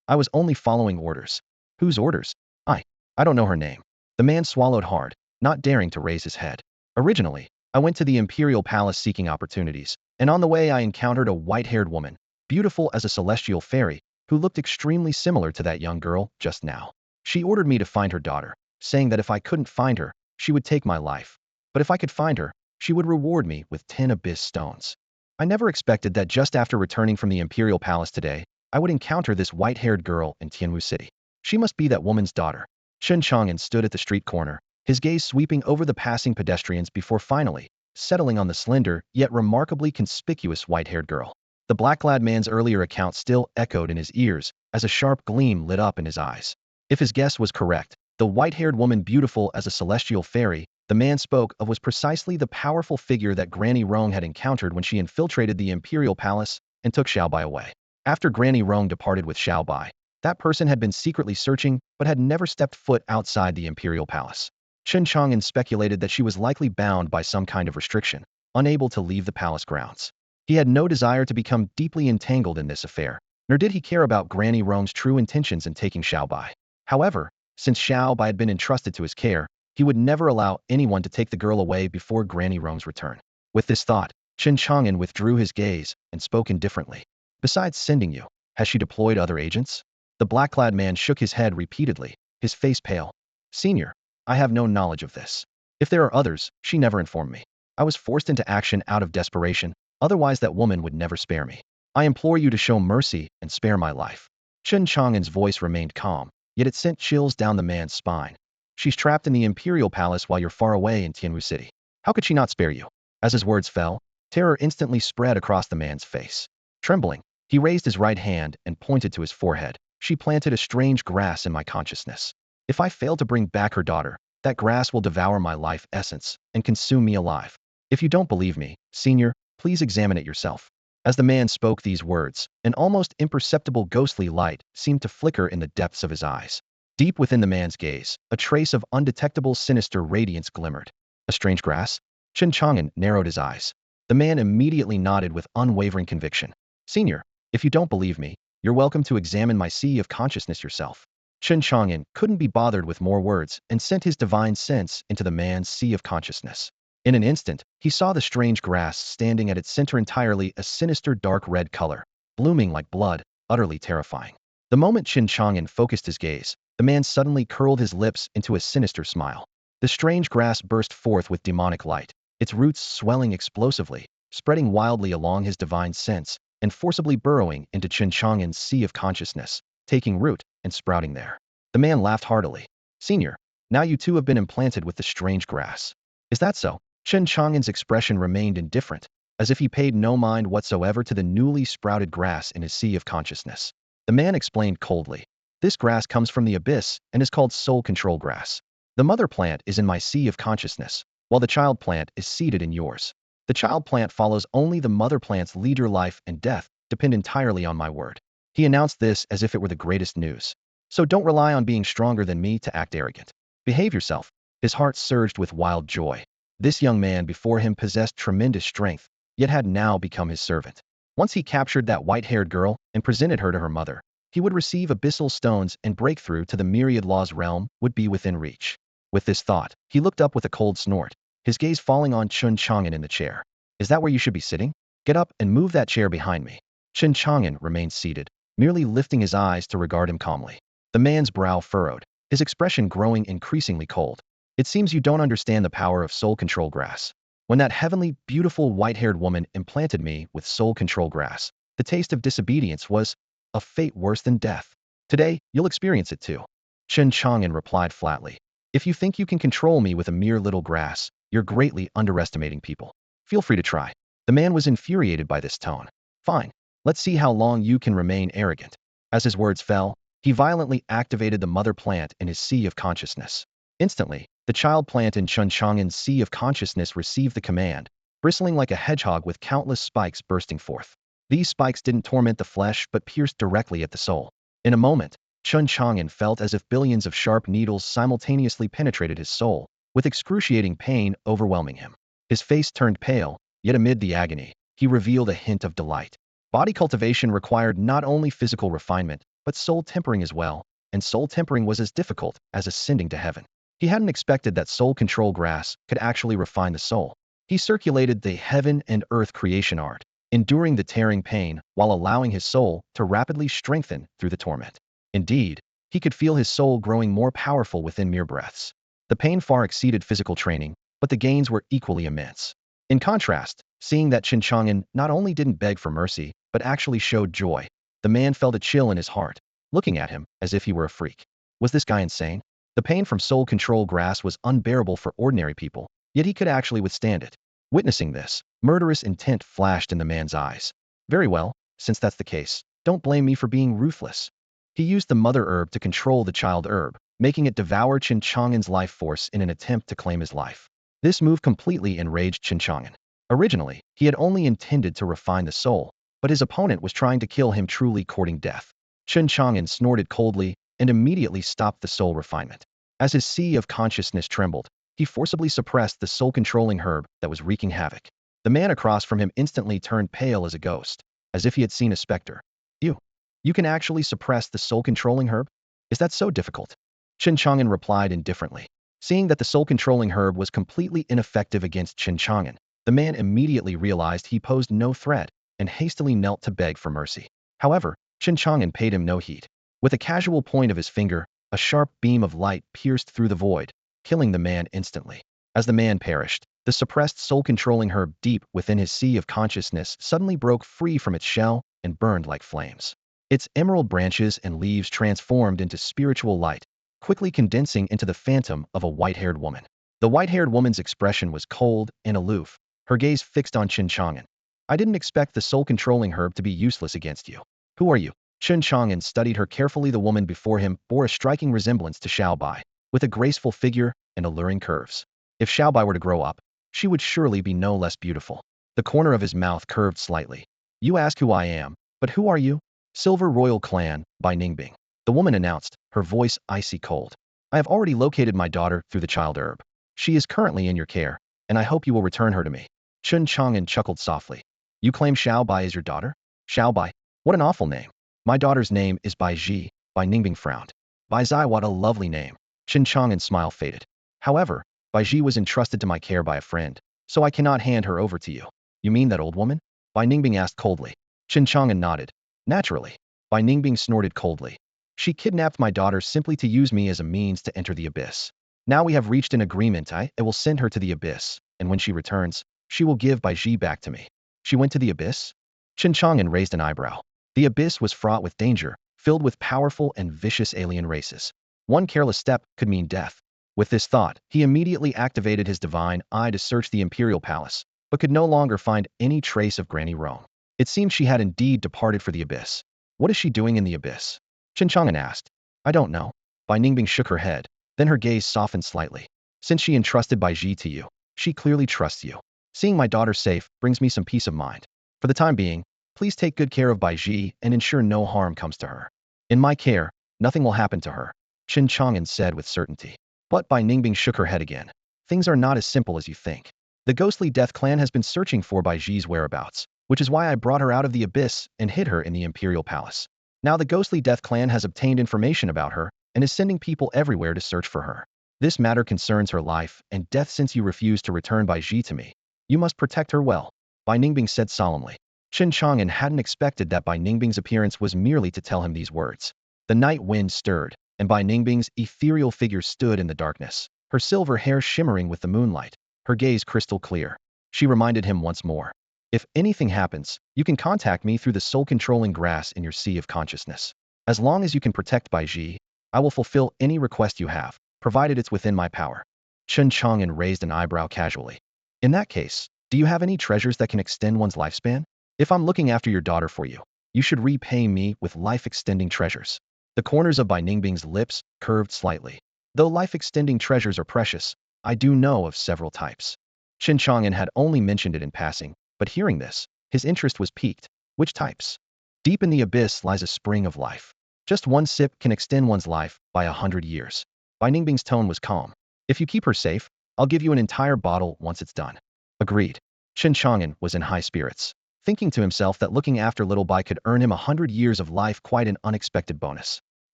I was only following orders. Whose orders? I don't know her name. The man swallowed hard, not daring to raise his head. Originally, I went to the Imperial Palace seeking opportunities, and on the way I encountered a white-haired woman, beautiful as a celestial fairy, who looked extremely similar to that young girl just now. She ordered me to find her daughter, saying that if I couldn't find her, she would take my life. But if I could find her, she would reward me with 10 abyss stones. I never expected that just after returning from the Imperial Palace today, I would encounter this white-haired girl in Tianwu City. She must be that woman's daughter. Chen Chang'an stood at the street corner, his gaze sweeping over the passing pedestrians before finally settling on the slender, yet remarkably conspicuous white-haired girl. The black-clad man's earlier account still echoed in his ears as a sharp gleam lit up in his eyes. If his guess was correct, the white-haired woman beautiful as a celestial fairy the man spoke of was precisely the powerful figure that Granny Rong had encountered when she infiltrated the Imperial Palace and took Xiaobai away. After Granny Rong departed with Xiaobai, that person had been secretly searching but had never stepped foot outside the Imperial Palace. Chen Chang'an speculated that she was likely bound by some kind of restriction, unable to leave the palace grounds. He had no desire to become deeply entangled in this affair, nor did he care about Granny Rong's true intentions in taking Xiaobai. However, since Xiaobai had been entrusted to his care, he would never allow anyone to take the girl away before Granny Rong's return. With this thought, Chen Chang'an withdrew his gaze and spoke indifferently. Besides sending you, has she deployed other agents? The black-clad man shook his head repeatedly, his face pale. Senior, I have no knowledge of this. If there are others, she never informed me. I was forced into action out of desperation, otherwise that woman would never spare me. I implore you to show mercy and spare my life. Chen Chang'an's voice remained calm, yet it sent chills down the man's spine. She's trapped in the Imperial Palace while you're far away in Tianwu City. How could she not spare you? As his words fell, terror instantly spread across the man's face. Trembling, he raised his right hand and pointed to his forehead. She planted a strange grass in my consciousness. If I fail to bring back her daughter, that grass will devour my life essence and consume me alive. If you don't believe me, Senior, please examine it yourself. As the man spoke these words, an almost imperceptible ghostly light seemed to flicker in the depths of his eyes. Deep within the man's gaze, a trace of undetectable sinister radiance glimmered. A strange grass? Chen Chang'an narrowed his eyes. The man immediately nodded with unwavering conviction. Senior, if you don't believe me, you're welcome to examine my sea of consciousness yourself. Chen Chang'an couldn't be bothered with more words and sent his divine sense into the man's sea of consciousness. In an instant, he saw the strange grass standing at its center entirely a sinister dark red color, blooming like blood, utterly terrifying. The moment Chen Chang'an focused his gaze, the man suddenly curled his lips into a sinister smile. The strange grass burst forth with demonic light, its roots swelling explosively, spreading wildly along his divine sense, and forcibly burrowing into Chen Chang'an's sea of consciousness, taking root and sprouting there. The man laughed heartily. Senior, now you too have been implanted with the strange grass. Is that so? Chen Chang'an's expression remained indifferent, as if he paid no mind whatsoever to the newly sprouted grass in his sea of consciousness. The man explained coldly. This grass comes from the abyss and is called soul control grass. The mother plant is in my sea of consciousness, while the child plant is seated in yours. The child plant follows only the mother plant's lead. Your life and death depend entirely on my word. He announced this as if it were the greatest news. So don't rely on being stronger than me to act arrogant. Behave yourself. His heart surged with wild joy. This young man before him possessed tremendous strength, yet had now become his servant. Once he captured that white-haired girl and presented her to her mother, he would receive abyssal stones and breakthrough to the myriad law's realm would be within reach. With this thought, he looked up with a cold snort, his gaze falling on Chen Chang'an in the chair. Is that where you should be sitting? Get up and move that chair behind me. Chen Chang'an remained seated, merely lifting his eyes to regard him calmly. The man's brow furrowed, his expression growing increasingly cold. It seems you don't understand the power of soul control grass. When that heavenly, beautiful white-haired woman implanted me with soul control grass, the taste of disobedience was a fate worse than death. Today, you'll experience it too. Chen Chang'an replied flatly. If you think you can control me with a mere little grass, you're greatly underestimating people. Feel free to try. The man was infuriated by this tone. Fine. Let's see how long you can remain arrogant. As his words fell, he violently activated the mother plant in his sea of consciousness. Instantly, the child plant in Chen Chang'an's sea of consciousness received the command, bristling like a hedgehog with countless spikes bursting forth. These spikes didn't torment the flesh but pierced directly at the soul. In a moment, Chen Chang'an felt as if billions of sharp needles simultaneously penetrated his soul, with excruciating pain overwhelming him. His face turned pale, yet amid the agony, he revealed a hint of delight. Body cultivation required not only physical refinement, but soul tempering as well, and soul tempering was as difficult as ascending to heaven. He hadn't expected that soul control grass could actually refine the soul. He circulated the heaven and earth creation art, enduring the tearing pain while allowing his soul to rapidly strengthen through the torment. Indeed, he could feel his soul growing more powerful within mere breaths. The pain far exceeded physical training, but the gains were equally immense. In contrast, seeing that Chen Chang'an not only didn't beg for mercy, but actually showed joy, the man felt a chill in his heart, looking at him as if he were a freak. Was this guy insane? The pain from soul control grass was unbearable for ordinary people, yet he could actually withstand it. Witnessing this, murderous intent flashed in the man's eyes. Very well, since that's the case, don't blame me for being ruthless. He used the mother herb to control the child herb, making it devour Chen Chang'an's life force in an attempt to claim his life. This move completely enraged Chen Chang'an. Originally, he had only intended to refine the soul, but his opponent was trying to kill him, truly courting death. Chen Chang'an snorted coldly and immediately stopped the soul refinement. As his sea of consciousness trembled, he forcibly suppressed the soul-controlling herb that was wreaking havoc. The man across from him instantly turned pale as a ghost, as if he had seen a specter. You can actually suppress the soul-controlling herb? Is that so difficult? Chen Chang'an replied indifferently. Seeing that the soul-controlling herb was completely ineffective against Chen Chang'an, the man immediately realized he posed no threat and hastily knelt to beg for mercy. However, Chen Chang'an paid him no heed. With a casual point of his finger, a sharp beam of light pierced through the void, killing the man instantly. As the man perished, the suppressed soul-controlling herb deep within his sea of consciousness suddenly broke free from its shell and burned like flames. Its emerald branches and leaves transformed into spiritual light, quickly condensing into the phantom of a white-haired woman. The white-haired woman's expression was cold and aloof, her gaze fixed on Chen Chang'an. I didn't expect the soul-controlling herb to be useless against you. Who are you? Chen Chang'an studied her carefully. The woman before him bore a striking resemblance to Xiaobai, with a graceful figure and alluring curves. If Xiaobai were to grow up, she would surely be no less beautiful. The corner of his mouth curved slightly. You ask who I am, but who are you? Silver Royal Clan, by Ningbing. The woman announced, her voice icy cold. I have already located my daughter through the child herb. She is currently in your care, and I hope you will return her to me. Chen Chang'an chuckled softly. You claim Xiaobai is your daughter? Xiaobai? What an awful name. My daughter's name is Bai Ji, Bai Ningbing frowned. Bai Zai, what a lovely name. Chen Chang'an's smile faded. However, Bai Ji was entrusted to my care by a friend, so I cannot hand her over to you. You mean that old woman? Bai Ningbing asked coldly. Chen Chang'an nodded. Naturally. Bai Ningbing snorted coldly. She kidnapped my daughter simply to use me as a means to enter the abyss. Now we have reached an agreement. I will send her to the abyss, and when she returns, she will give Bai Ji back to me. She went to the abyss? Chen Chang'an raised an eyebrow. The abyss was fraught with danger, filled with powerful and vicious alien races. One careless step could mean death. With this thought, he immediately activated his divine eye to search the imperial palace, but could no longer find any trace of Granny Rome. It seemed she had indeed departed for the abyss. What is she doing in the abyss? Chen Chang'an asked. I don't know. Bai Ningbing shook her head. Then her gaze softened slightly. Since she entrusted Bai Ji to you, she clearly trusts you. Seeing my daughter safe brings me some peace of mind. For the time being, please take good care of Bai Ji and ensure no harm comes to her. In my care, nothing will happen to her, Chen Chang'an said with certainty. But Bai Ningbing shook her head again. Things are not as simple as you think. The ghostly Death Clan has been searching for Bai Ji's whereabouts, which is why I brought her out of the abyss and hid her in the Imperial Palace. Now the ghostly Death Clan has obtained information about her and is sending people everywhere to search for her. This matter concerns her life and death since you refuse to return Bai Ji to me. You must protect her well, Bai Ningbing said solemnly. Chen Chang'an hadn't expected that Bai Ningbing's appearance was merely to tell him these words. The night wind stirred, and Bai Ningbing's ethereal figure stood in the darkness, her silver hair shimmering with the moonlight, her gaze crystal clear. She reminded him once more. If anything happens, you can contact me through the soul-controlling grass in your sea of consciousness. As long as you can protect Bai Ji, I will fulfill any request you have, provided it's within my power. Chen Chang'an raised an eyebrow casually. In that case, do you have any treasures that can extend one's lifespan? If I'm looking after your daughter for you, you should repay me with life-extending treasures. The corners of Bai Ningbing's lips curved slightly. Though life-extending treasures are precious, I do know of several types. Chen Chang'an had only mentioned it in passing, but hearing this, his interest was piqued. Which types? Deep in the abyss lies a spring of life. Just one sip can extend one's life by 100 years. Bai Ningbing's tone was calm. If you keep her safe, I'll give you an entire bottle once it's done. Agreed. Chen Chang'an was in high spirits, thinking to himself that looking after little Bai could earn him 100 years of life, quite an unexpected bonus.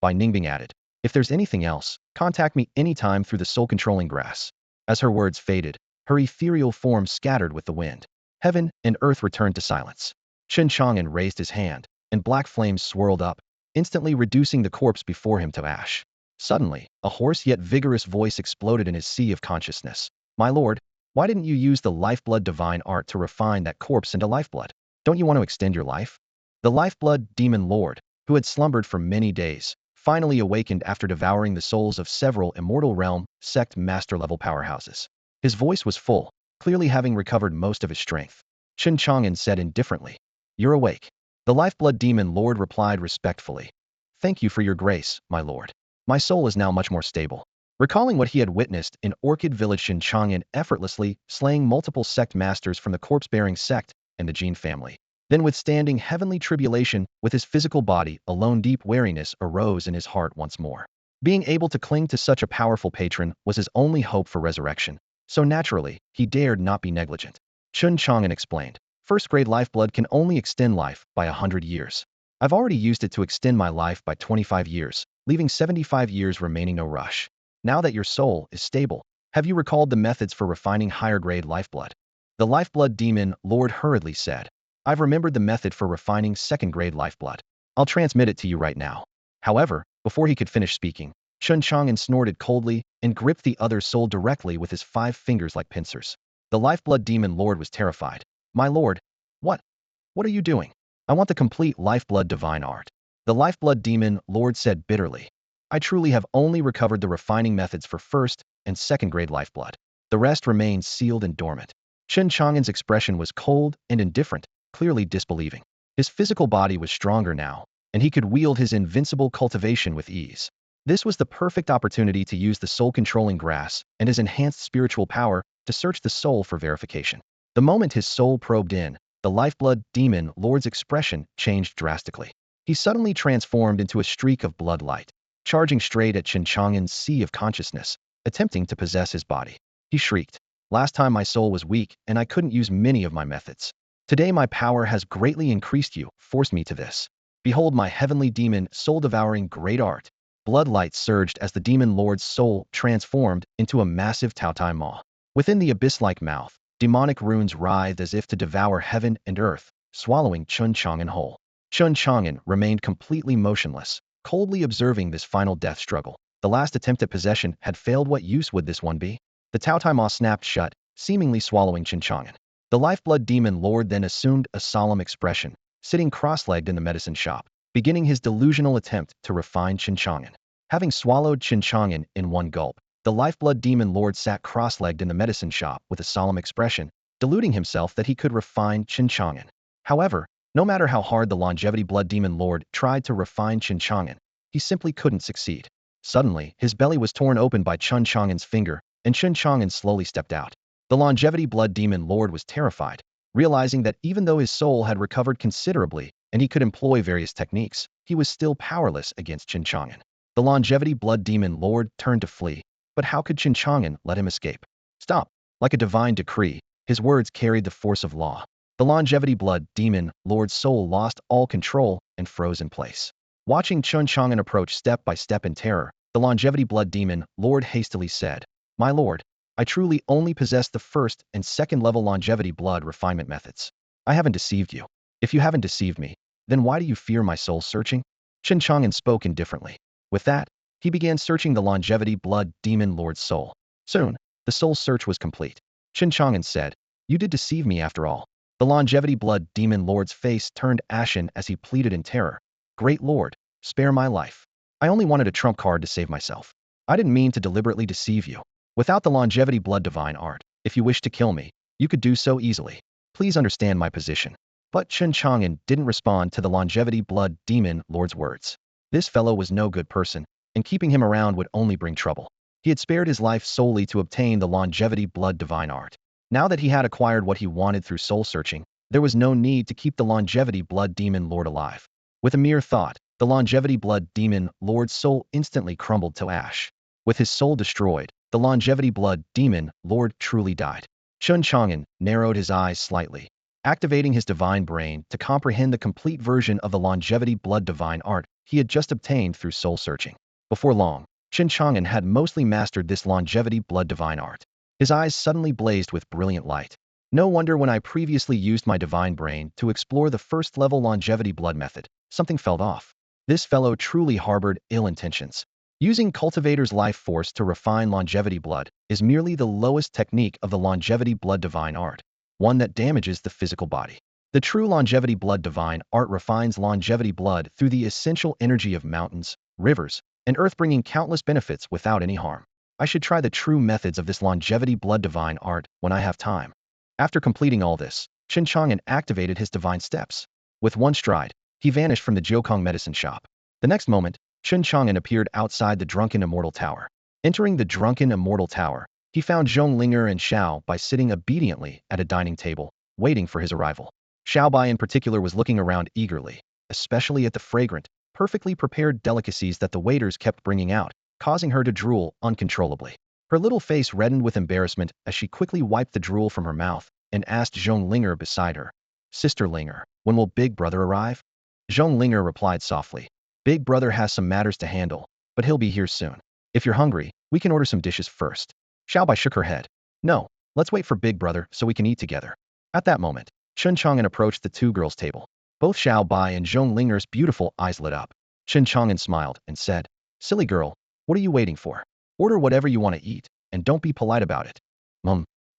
Bai Ningbing added, if there's anything else, contact me anytime through the soul-controlling grass. As her words faded, her ethereal form scattered with the wind. Heaven and earth returned to silence. Chen Chang'an raised his hand, and black flames swirled up, instantly reducing the corpse before him to ash. Suddenly, a hoarse yet vigorous voice exploded in his sea of consciousness. My lord, why didn't you use the lifeblood divine art to refine that corpse into lifeblood? Don't you want to extend your life? The lifeblood demon lord, who had slumbered for many days, finally awakened after devouring the souls of several immortal realm sect master-level powerhouses. His voice was full, clearly having recovered most of his strength. Chen Chang'an said indifferently, you're awake. The lifeblood demon lord replied respectfully. Thank you for your grace, my lord. My soul is now much more stable. Recalling what he had witnessed in Orchid Village, Chen Chang'an effortlessly slaying multiple sect masters from the corpse-bearing sect and the Jin family. Then withstanding heavenly tribulation with his physical body alone, deep wariness arose in his heart once more. Being able to cling to such a powerful patron was his only hope for resurrection, so naturally, he dared not be negligent. Chen Chang'an explained, first-grade lifeblood can only extend life by 100 years. I've already used it to extend my life by 25 years, leaving 75 years remaining. No rush. Now that your soul is stable, have you recalled the methods for refining higher-grade lifeblood? The lifeblood demon lord hurriedly said, I've remembered the method for refining second-grade lifeblood. I'll transmit it to you right now. However, before he could finish speaking, Chen Chang'an snorted coldly and gripped the other's soul directly with his 5 fingers like pincers. The lifeblood demon lord was terrified. My lord, what? What are you doing? I want the complete lifeblood divine art. The lifeblood demon lord said bitterly. I truly have only recovered the refining methods for first and second-grade lifeblood. The rest remains sealed and dormant. Chen Chang'an's expression was cold and indifferent, clearly disbelieving. His physical body was stronger now, and he could wield his invincible cultivation with ease. This was the perfect opportunity to use the soul-controlling grass and his enhanced spiritual power to search the soul for verification. The moment his soul probed in, the lifeblood demon lord's expression changed drastically. He suddenly transformed into a streak of blood light, charging straight at Chen Chang'an's sea of consciousness, attempting to possess his body. He shrieked, last time my soul was weak and I couldn't use many of my methods. Today my power has greatly increased, you forced me to this. Behold my heavenly demon soul-devouring great art. Blood light surged as the demon lord's soul transformed into a massive Taotai maw. Within the abyss-like mouth, demonic runes writhed as if to devour heaven and earth, swallowing Chen Chang'an whole. Chen Chang'an remained completely motionless, coldly observing this final death struggle. The last attempt at possession had failed. What use would this one be? The Taotai maw snapped shut, seemingly swallowing Chen Chang'an. The lifeblood demon lord then assumed a solemn expression, sitting cross-legged in the medicine shop, beginning his delusional attempt to refine Chen Chang'an. Having swallowed Chen Chang'an in one gulp, the lifeblood demon lord sat cross-legged in the medicine shop with a solemn expression, deluding himself that he could refine Chen Chang'an. However, no matter how hard the longevity blood demon lord tried to refine Chen Chang'an, he simply couldn't succeed. Suddenly, his belly was torn open by Chen Chang'an's finger, and Chen Chang'an slowly stepped out. The longevity blood demon lord was terrified, realizing that even though his soul had recovered considerably and he could employ various techniques, he was still powerless against Chen Chang'an. The longevity blood demon lord turned to flee, but how could Chen Chang'an let him escape? Stop! Like a divine decree, his words carried the force of law. The longevity blood demon lord's soul lost all control and froze in place. Watching Chen Chang'an approach step by step in terror, the longevity blood demon lord hastily said, "My lord, I truly only possess the first and second level longevity blood refinement methods. I haven't deceived you. If you haven't deceived me, then why do you fear my soul searching?" Chen Chang'an spoke indifferently. With that, he began searching the longevity blood demon lord's soul. Soon, the soul search was complete. Chen Chang'an said, "You did deceive me after all." The longevity blood demon lord's face turned ashen as he pleaded in terror. "Great lord, spare my life. I only wanted a trump card to save myself. I didn't mean to deliberately deceive you. Without the longevity blood divine art, if you wish to kill me, you could do so easily. Please understand my position." But Chen Chang'an didn't respond to the longevity blood demon lord's words. This fellow was no good person, and keeping him around would only bring trouble. He had spared his life solely to obtain the longevity blood divine art. Now that he had acquired what he wanted through soul searching, there was no need to keep the longevity blood demon lord alive. With a mere thought, the longevity blood demon lord's soul instantly crumbled to ash. With his soul destroyed, the longevity blood demon lord truly died. Chen Chang'an narrowed his eyes slightly, activating his divine brain to comprehend the complete version of the longevity blood divine art he had just obtained through soul searching. Before long, Chen Chang'an had mostly mastered this longevity blood divine art. His eyes suddenly blazed with brilliant light. No wonder when I previously used my divine brain to explore the first level longevity blood method, something felt off. This fellow truly harbored ill intentions. Using cultivator's life force to refine longevity blood is merely the lowest technique of the longevity blood divine art, one that damages the physical body. The true longevity blood divine art refines longevity blood through the essential energy of mountains, rivers, and earth, bringing countless benefits without any harm. I should try the true methods of this longevity blood divine art when I have time. After completing all this, Chen Chang'an activated his divine steps. With one stride, he vanished from the Jiukong medicine shop. The next moment, Chen Chang'an appeared outside the drunken immortal tower. Entering the drunken immortal tower, he found Zhonglinger and Xiao Bai sitting obediently at a dining table, waiting for his arrival. Xiao Bai in particular was looking around eagerly, especially at the fragrant, perfectly prepared delicacies that the waiters kept bringing out, causing her to drool uncontrollably. Her little face reddened with embarrassment as she quickly wiped the drool from her mouth and asked Zhonglinger beside her, "Sister Linger, when will Big Brother arrive?" Zhonglinger replied softly, "Big Brother has some matters to handle, but he'll be here soon. If you're hungry, we can order some dishes first." Xiao Bai shook her head. "No, let's wait for Big Brother so we can eat together." At that moment, Chen Chang'an approached the two girls' table. Both Xiao Bai and Zhonglinger's beautiful eyes lit up. Chen Chang'an smiled and said, "Silly girl, what are you waiting for? Order whatever you want to eat, and don't be polite about it."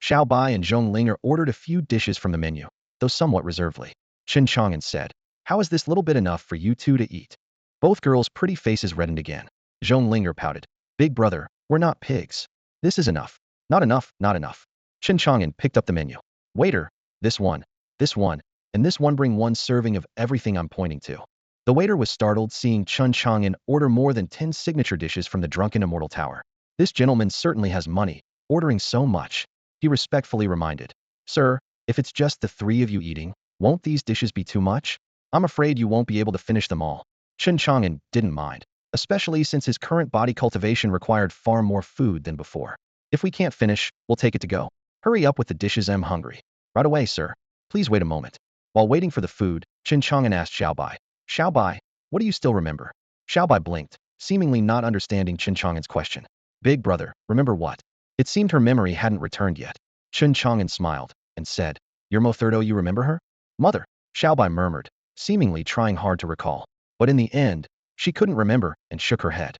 Xiao Bai and Zhonglinger ordered a few dishes from the menu, though somewhat reservedly. Chen Chang'an said, "How is this little bit enough for you two to eat?" Both girls' pretty faces reddened again. Zhonglinger pouted, "Big Brother, we're not pigs. This is enough." "Not enough, not enough." Chen Chang'an picked up the menu. "Waiter, this one, and this one, bring one serving of everything I'm pointing to." The waiter was startled seeing Chen Chang'an order more than 10 signature dishes from the drunken immortal tower. This gentleman certainly has money, ordering so much. He respectfully reminded, "Sir, if it's just the three of you eating, won't these dishes be too much? I'm afraid you won't be able to finish them all." Chen Chang'an didn't mind, especially since his current body cultivation required far more food than before. "If we can't finish, we'll take it to go. Hurry up with the dishes, I'm hungry." "Right away, sir. Please wait a moment." While waiting for the food, Chen Chang'an asked Xiao Bai, "Xiao Bai, what do you still remember?" Xiao Bai blinked, seemingly not understanding Chen Chang'an's question. "Big Brother, remember what?" It seemed her memory hadn't returned yet. Chen Chang'an smiled and said, "Your Motherdo, you remember her?" "Mother," Xiao Bai murmured, seemingly trying hard to recall. But in the end, she couldn't remember and shook her head.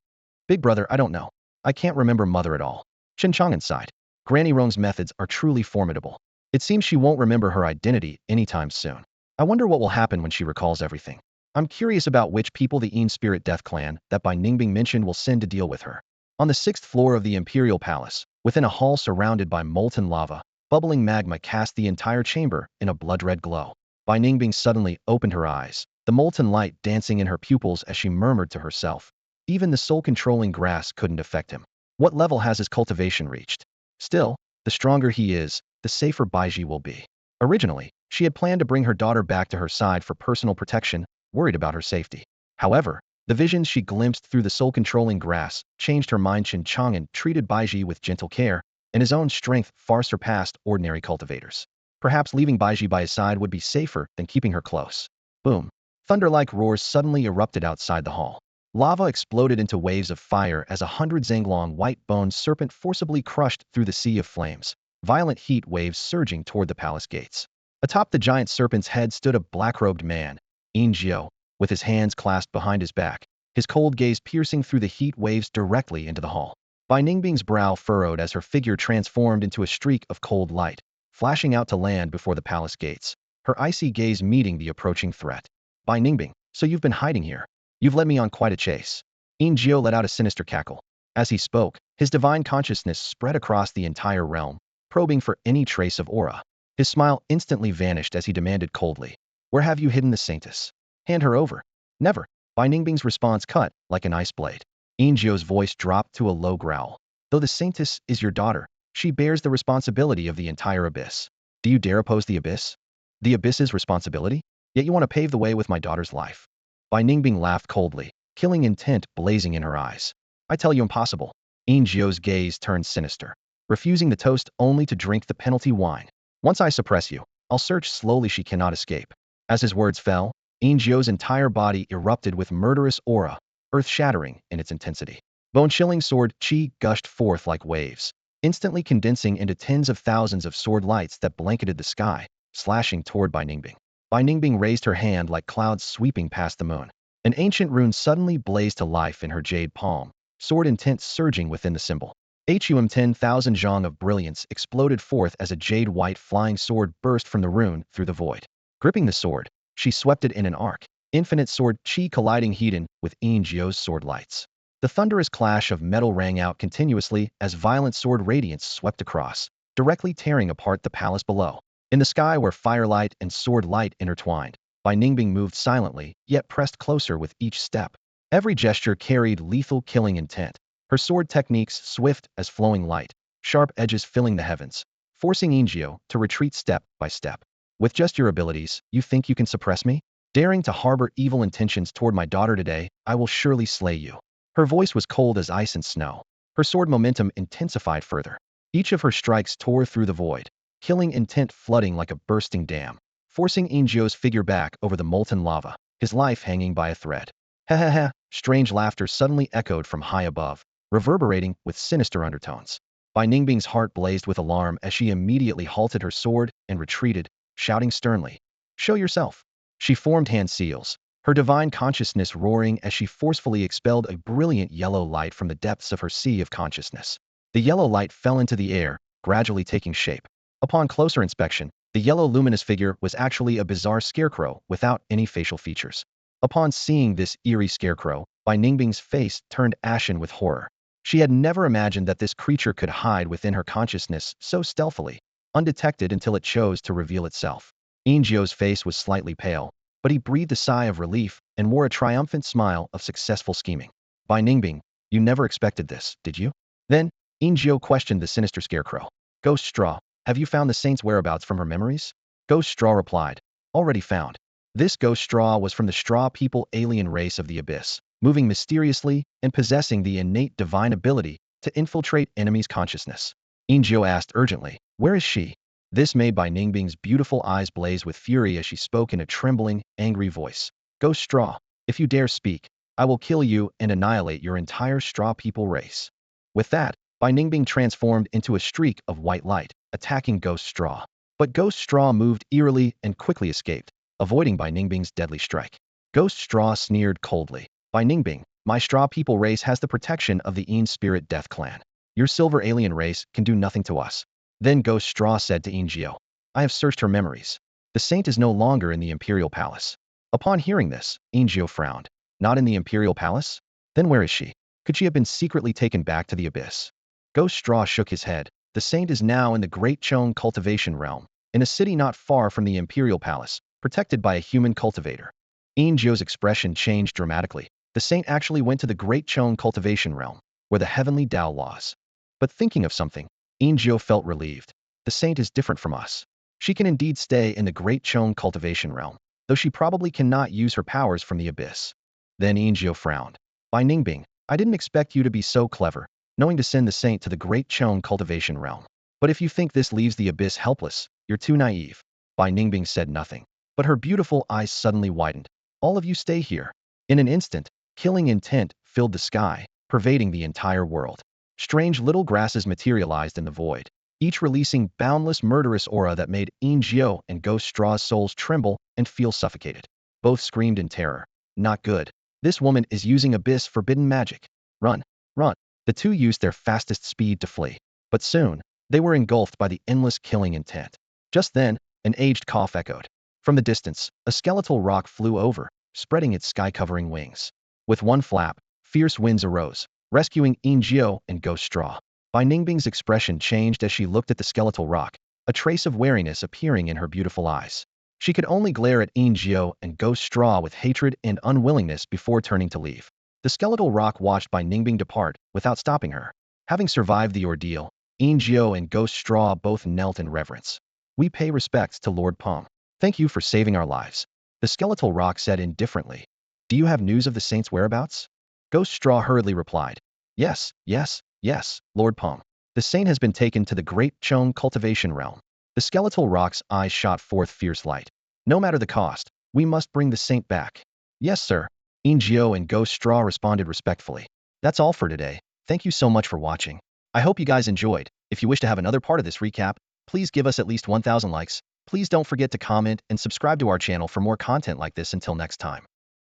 "Big Brother, I don't know. I can't remember Mother at all." Chen Chang'an sighed. Granny Rong's methods are truly formidable. It seems she won't remember her identity anytime soon. I wonder what will happen when she recalls everything. I'm curious about which people the Een Spirit Death Clan that Bai Ningbing mentioned will send to deal with her. On the 6th floor of the Imperial Palace, within a hall surrounded by molten lava, bubbling magma cast the entire chamber in a blood-red glow. Bai Ningbing suddenly opened her eyes, the molten light dancing in her pupils as she murmured to herself, Even the soul-controlling grass couldn't affect him. What level has his cultivation reached? Still, the stronger he is, the safer Baiji will be. Originally, she had planned to bring her daughter back to her side for personal protection, worried about her safety. However, the visions she glimpsed through the soul-controlling grass changed her mind. Chen Chang'an treated Baiji with gentle care, and his own strength far surpassed ordinary cultivators. Perhaps leaving Baiji by his side would be safer than keeping her close. Boom. Thunder-like roars suddenly erupted outside the hall. Lava exploded into waves of fire as 100 Zanglong white-boned serpent forcibly crushed through the sea of flames, violent heat waves surging toward the palace gates. Atop the giant serpent's head stood a black-robed man, Jiao, with his hands clasped behind his back, his cold gaze piercing through the heat waves directly into the hall. Bai Ningbing's brow furrowed as her figure transformed into a streak of cold light, flashing out to land before the palace gates, her icy gaze meeting the approaching threat. Bai Ningbing, so you've been hiding here. You've led me on quite a chase. Jiao let out a sinister cackle. As he spoke, his divine consciousness spread across the entire realm, probing for any trace of aura. His smile instantly vanished as he demanded coldly, "Where have you hidden the saintess? Hand her over." "Never." Bai Ningbing's response cut like an ice blade. Jiao's voice dropped to a low growl. "Though the saintess is your daughter, she bears the responsibility of the entire abyss. Do you dare oppose the abyss? The abyss's responsibility? Yet you want to pave the way with my daughter's life." Bai Ningbing laughed coldly, killing intent blazing in her eyes. "I tell you, impossible." Jiao's gaze turned sinister, refusing the toast only to drink the penalty wine. "Once I suppress you, I'll search slowly she cannot escape." As his words fell, Jiao's entire body erupted with murderous aura, earth-shattering in its intensity. Bone-chilling sword chi gushed forth like waves, instantly condensing into tens of thousands of sword lights that blanketed the sky, slashing toward Bai Ningbing. Bai Ningbing raised her hand like clouds sweeping past the moon. An ancient rune suddenly blazed to life in her jade palm, sword intent surging within the symbol. 10,000 zhang of brilliance exploded forth as a jade-white flying sword burst from the rune through the void. Gripping the sword, she swept it in an arc, infinite sword chi colliding hidden with Jiao's sword lights. The thunderous clash of metal rang out continuously as violent sword radiance swept across, directly tearing apart the palace below. In the sky where firelight and sword light intertwined, Bai Ningbing moved silently, yet pressed closer with each step. Every gesture carried lethal killing intent, her sword techniques swift as flowing light, sharp edges filling the heavens, forcing Jiao to retreat step by step. "With just your abilities, you think you can suppress me? Daring to harbor evil intentions toward my daughter today, I will surely slay you." Her voice was cold as ice and snow. Her sword momentum intensified further. Each of her strikes tore through the void, killing intent flooding like a bursting dam, forcing Jiao's figure back over the molten lava, his life hanging by a thread. "Ha ha ha!" Strange laughter suddenly echoed from high above, reverberating with sinister undertones. Bai Ningbing's heart blazed with alarm as she immediately halted her sword and retreated, shouting sternly, "Show yourself!" She formed hand seals, her divine consciousness roaring as she forcefully expelled a brilliant yellow light from the depths of her sea of consciousness. The yellow light fell into the air, gradually taking shape. Upon closer inspection, the yellow luminous figure was actually a bizarre scarecrow without any facial features. Upon seeing this eerie scarecrow, Bai Ningbing's face turned ashen with horror. She had never imagined that this creature could hide within her consciousness so stealthily, undetected until it chose to reveal itself. Jiao's face was slightly pale, but he breathed a sigh of relief and wore a triumphant smile of successful scheming. "Bai Ningbing, you never expected this, did you?" Then, Jiao questioned the sinister scarecrow. "Ghost Straw, have you found the saint's whereabouts from her memories?" Ghost Straw replied, "Already found." This Ghost Straw was from the Straw people alien race of the Abyss, moving mysteriously and possessing the innate divine ability to infiltrate enemies' consciousness. Jiao asked urgently, "Where is she?" This made Bai Ningbing's beautiful eyes blaze with fury as she spoke in a trembling, angry voice. "Ghost Straw, if you dare speak, I will kill you and annihilate your entire Straw people race." With that, Bai Ningbing transformed into a streak of white light, attacking Ghost Straw. But Ghost Straw moved eerily and quickly escaped, avoiding Bai Ningbing's deadly strike. Ghost Straw sneered coldly. "Bai Ningbing, my Straw people race has the protection of the Spirit Death Clan. Your silver alien race can do nothing to us." Then Ghost Straw said to Jiao, "I have searched her memories. The saint is no longer in the Imperial Palace." Upon hearing this, Jiao frowned. "Not in the Imperial Palace? Then where is she? Could she have been secretly taken back to the Abyss?" Ghost Straw shook his head. "The saint is now in the Great Chong cultivation realm, in a city not far from the Imperial Palace, protected by a human cultivator." Jiao's expression changed dramatically. The saint actually went to the Great Chong cultivation realm, where the heavenly Tao was. But thinking of something, Injio felt relieved. The saint is different from us. She can indeed stay in the Great Chong cultivation realm, though she probably cannot use her powers from the abyss. Then Injio frowned. By Ningbing, I didn't expect you to be so clever, knowing to send the saint to the Great Chong cultivation realm. But if you think this leaves the abyss helpless, you're too naive. Bai Ningbing said nothing, but her beautiful eyes suddenly widened. All of you stay here. In an instant, killing intent filled the sky, pervading the entire world. Strange little grasses materialized in the void, each releasing boundless murderous aura that made Injio and Ghost Straw's souls tremble and feel suffocated. Both screamed in terror. Not good. This woman is using abyss forbidden magic. Run, run. The two used their fastest speed to flee. But soon, they were engulfed by the endless killing intent. Just then, an aged cough echoed. From the distance, a skeletal rock flew over, spreading its sky-covering wings. With one flap, fierce winds arose, rescuing Injio and Ghost Straw. Bai Ningbing's expression changed as she looked at the skeletal rock, a trace of wariness appearing in her beautiful eyes. She could only glare at Injio and Ghost Straw with hatred and unwillingness before turning to leave. The skeletal rock watched Bai Ningbing depart without stopping her. Having survived the ordeal, Injio and Ghost Straw both knelt in reverence. We pay respects to Lord Pong. Thank you for saving our lives. The skeletal rock said indifferently. Do you have news of the saint's whereabouts? Ghost Straw hurriedly replied. Yes, yes, yes, Lord Pong. The saint has been taken to the Great Chong cultivation realm. The skeletal rock's eyes shot forth fierce light. No matter the cost, we must bring the saint back. Yes, sir. Injio and Ghost Straw responded respectfully. That's all for today. Thank you so much for watching. I hope you guys enjoyed. If you wish to have another part of this recap, please give us at least 1,000 likes. Please don't forget to comment and subscribe to our channel for more content like this. Until next time.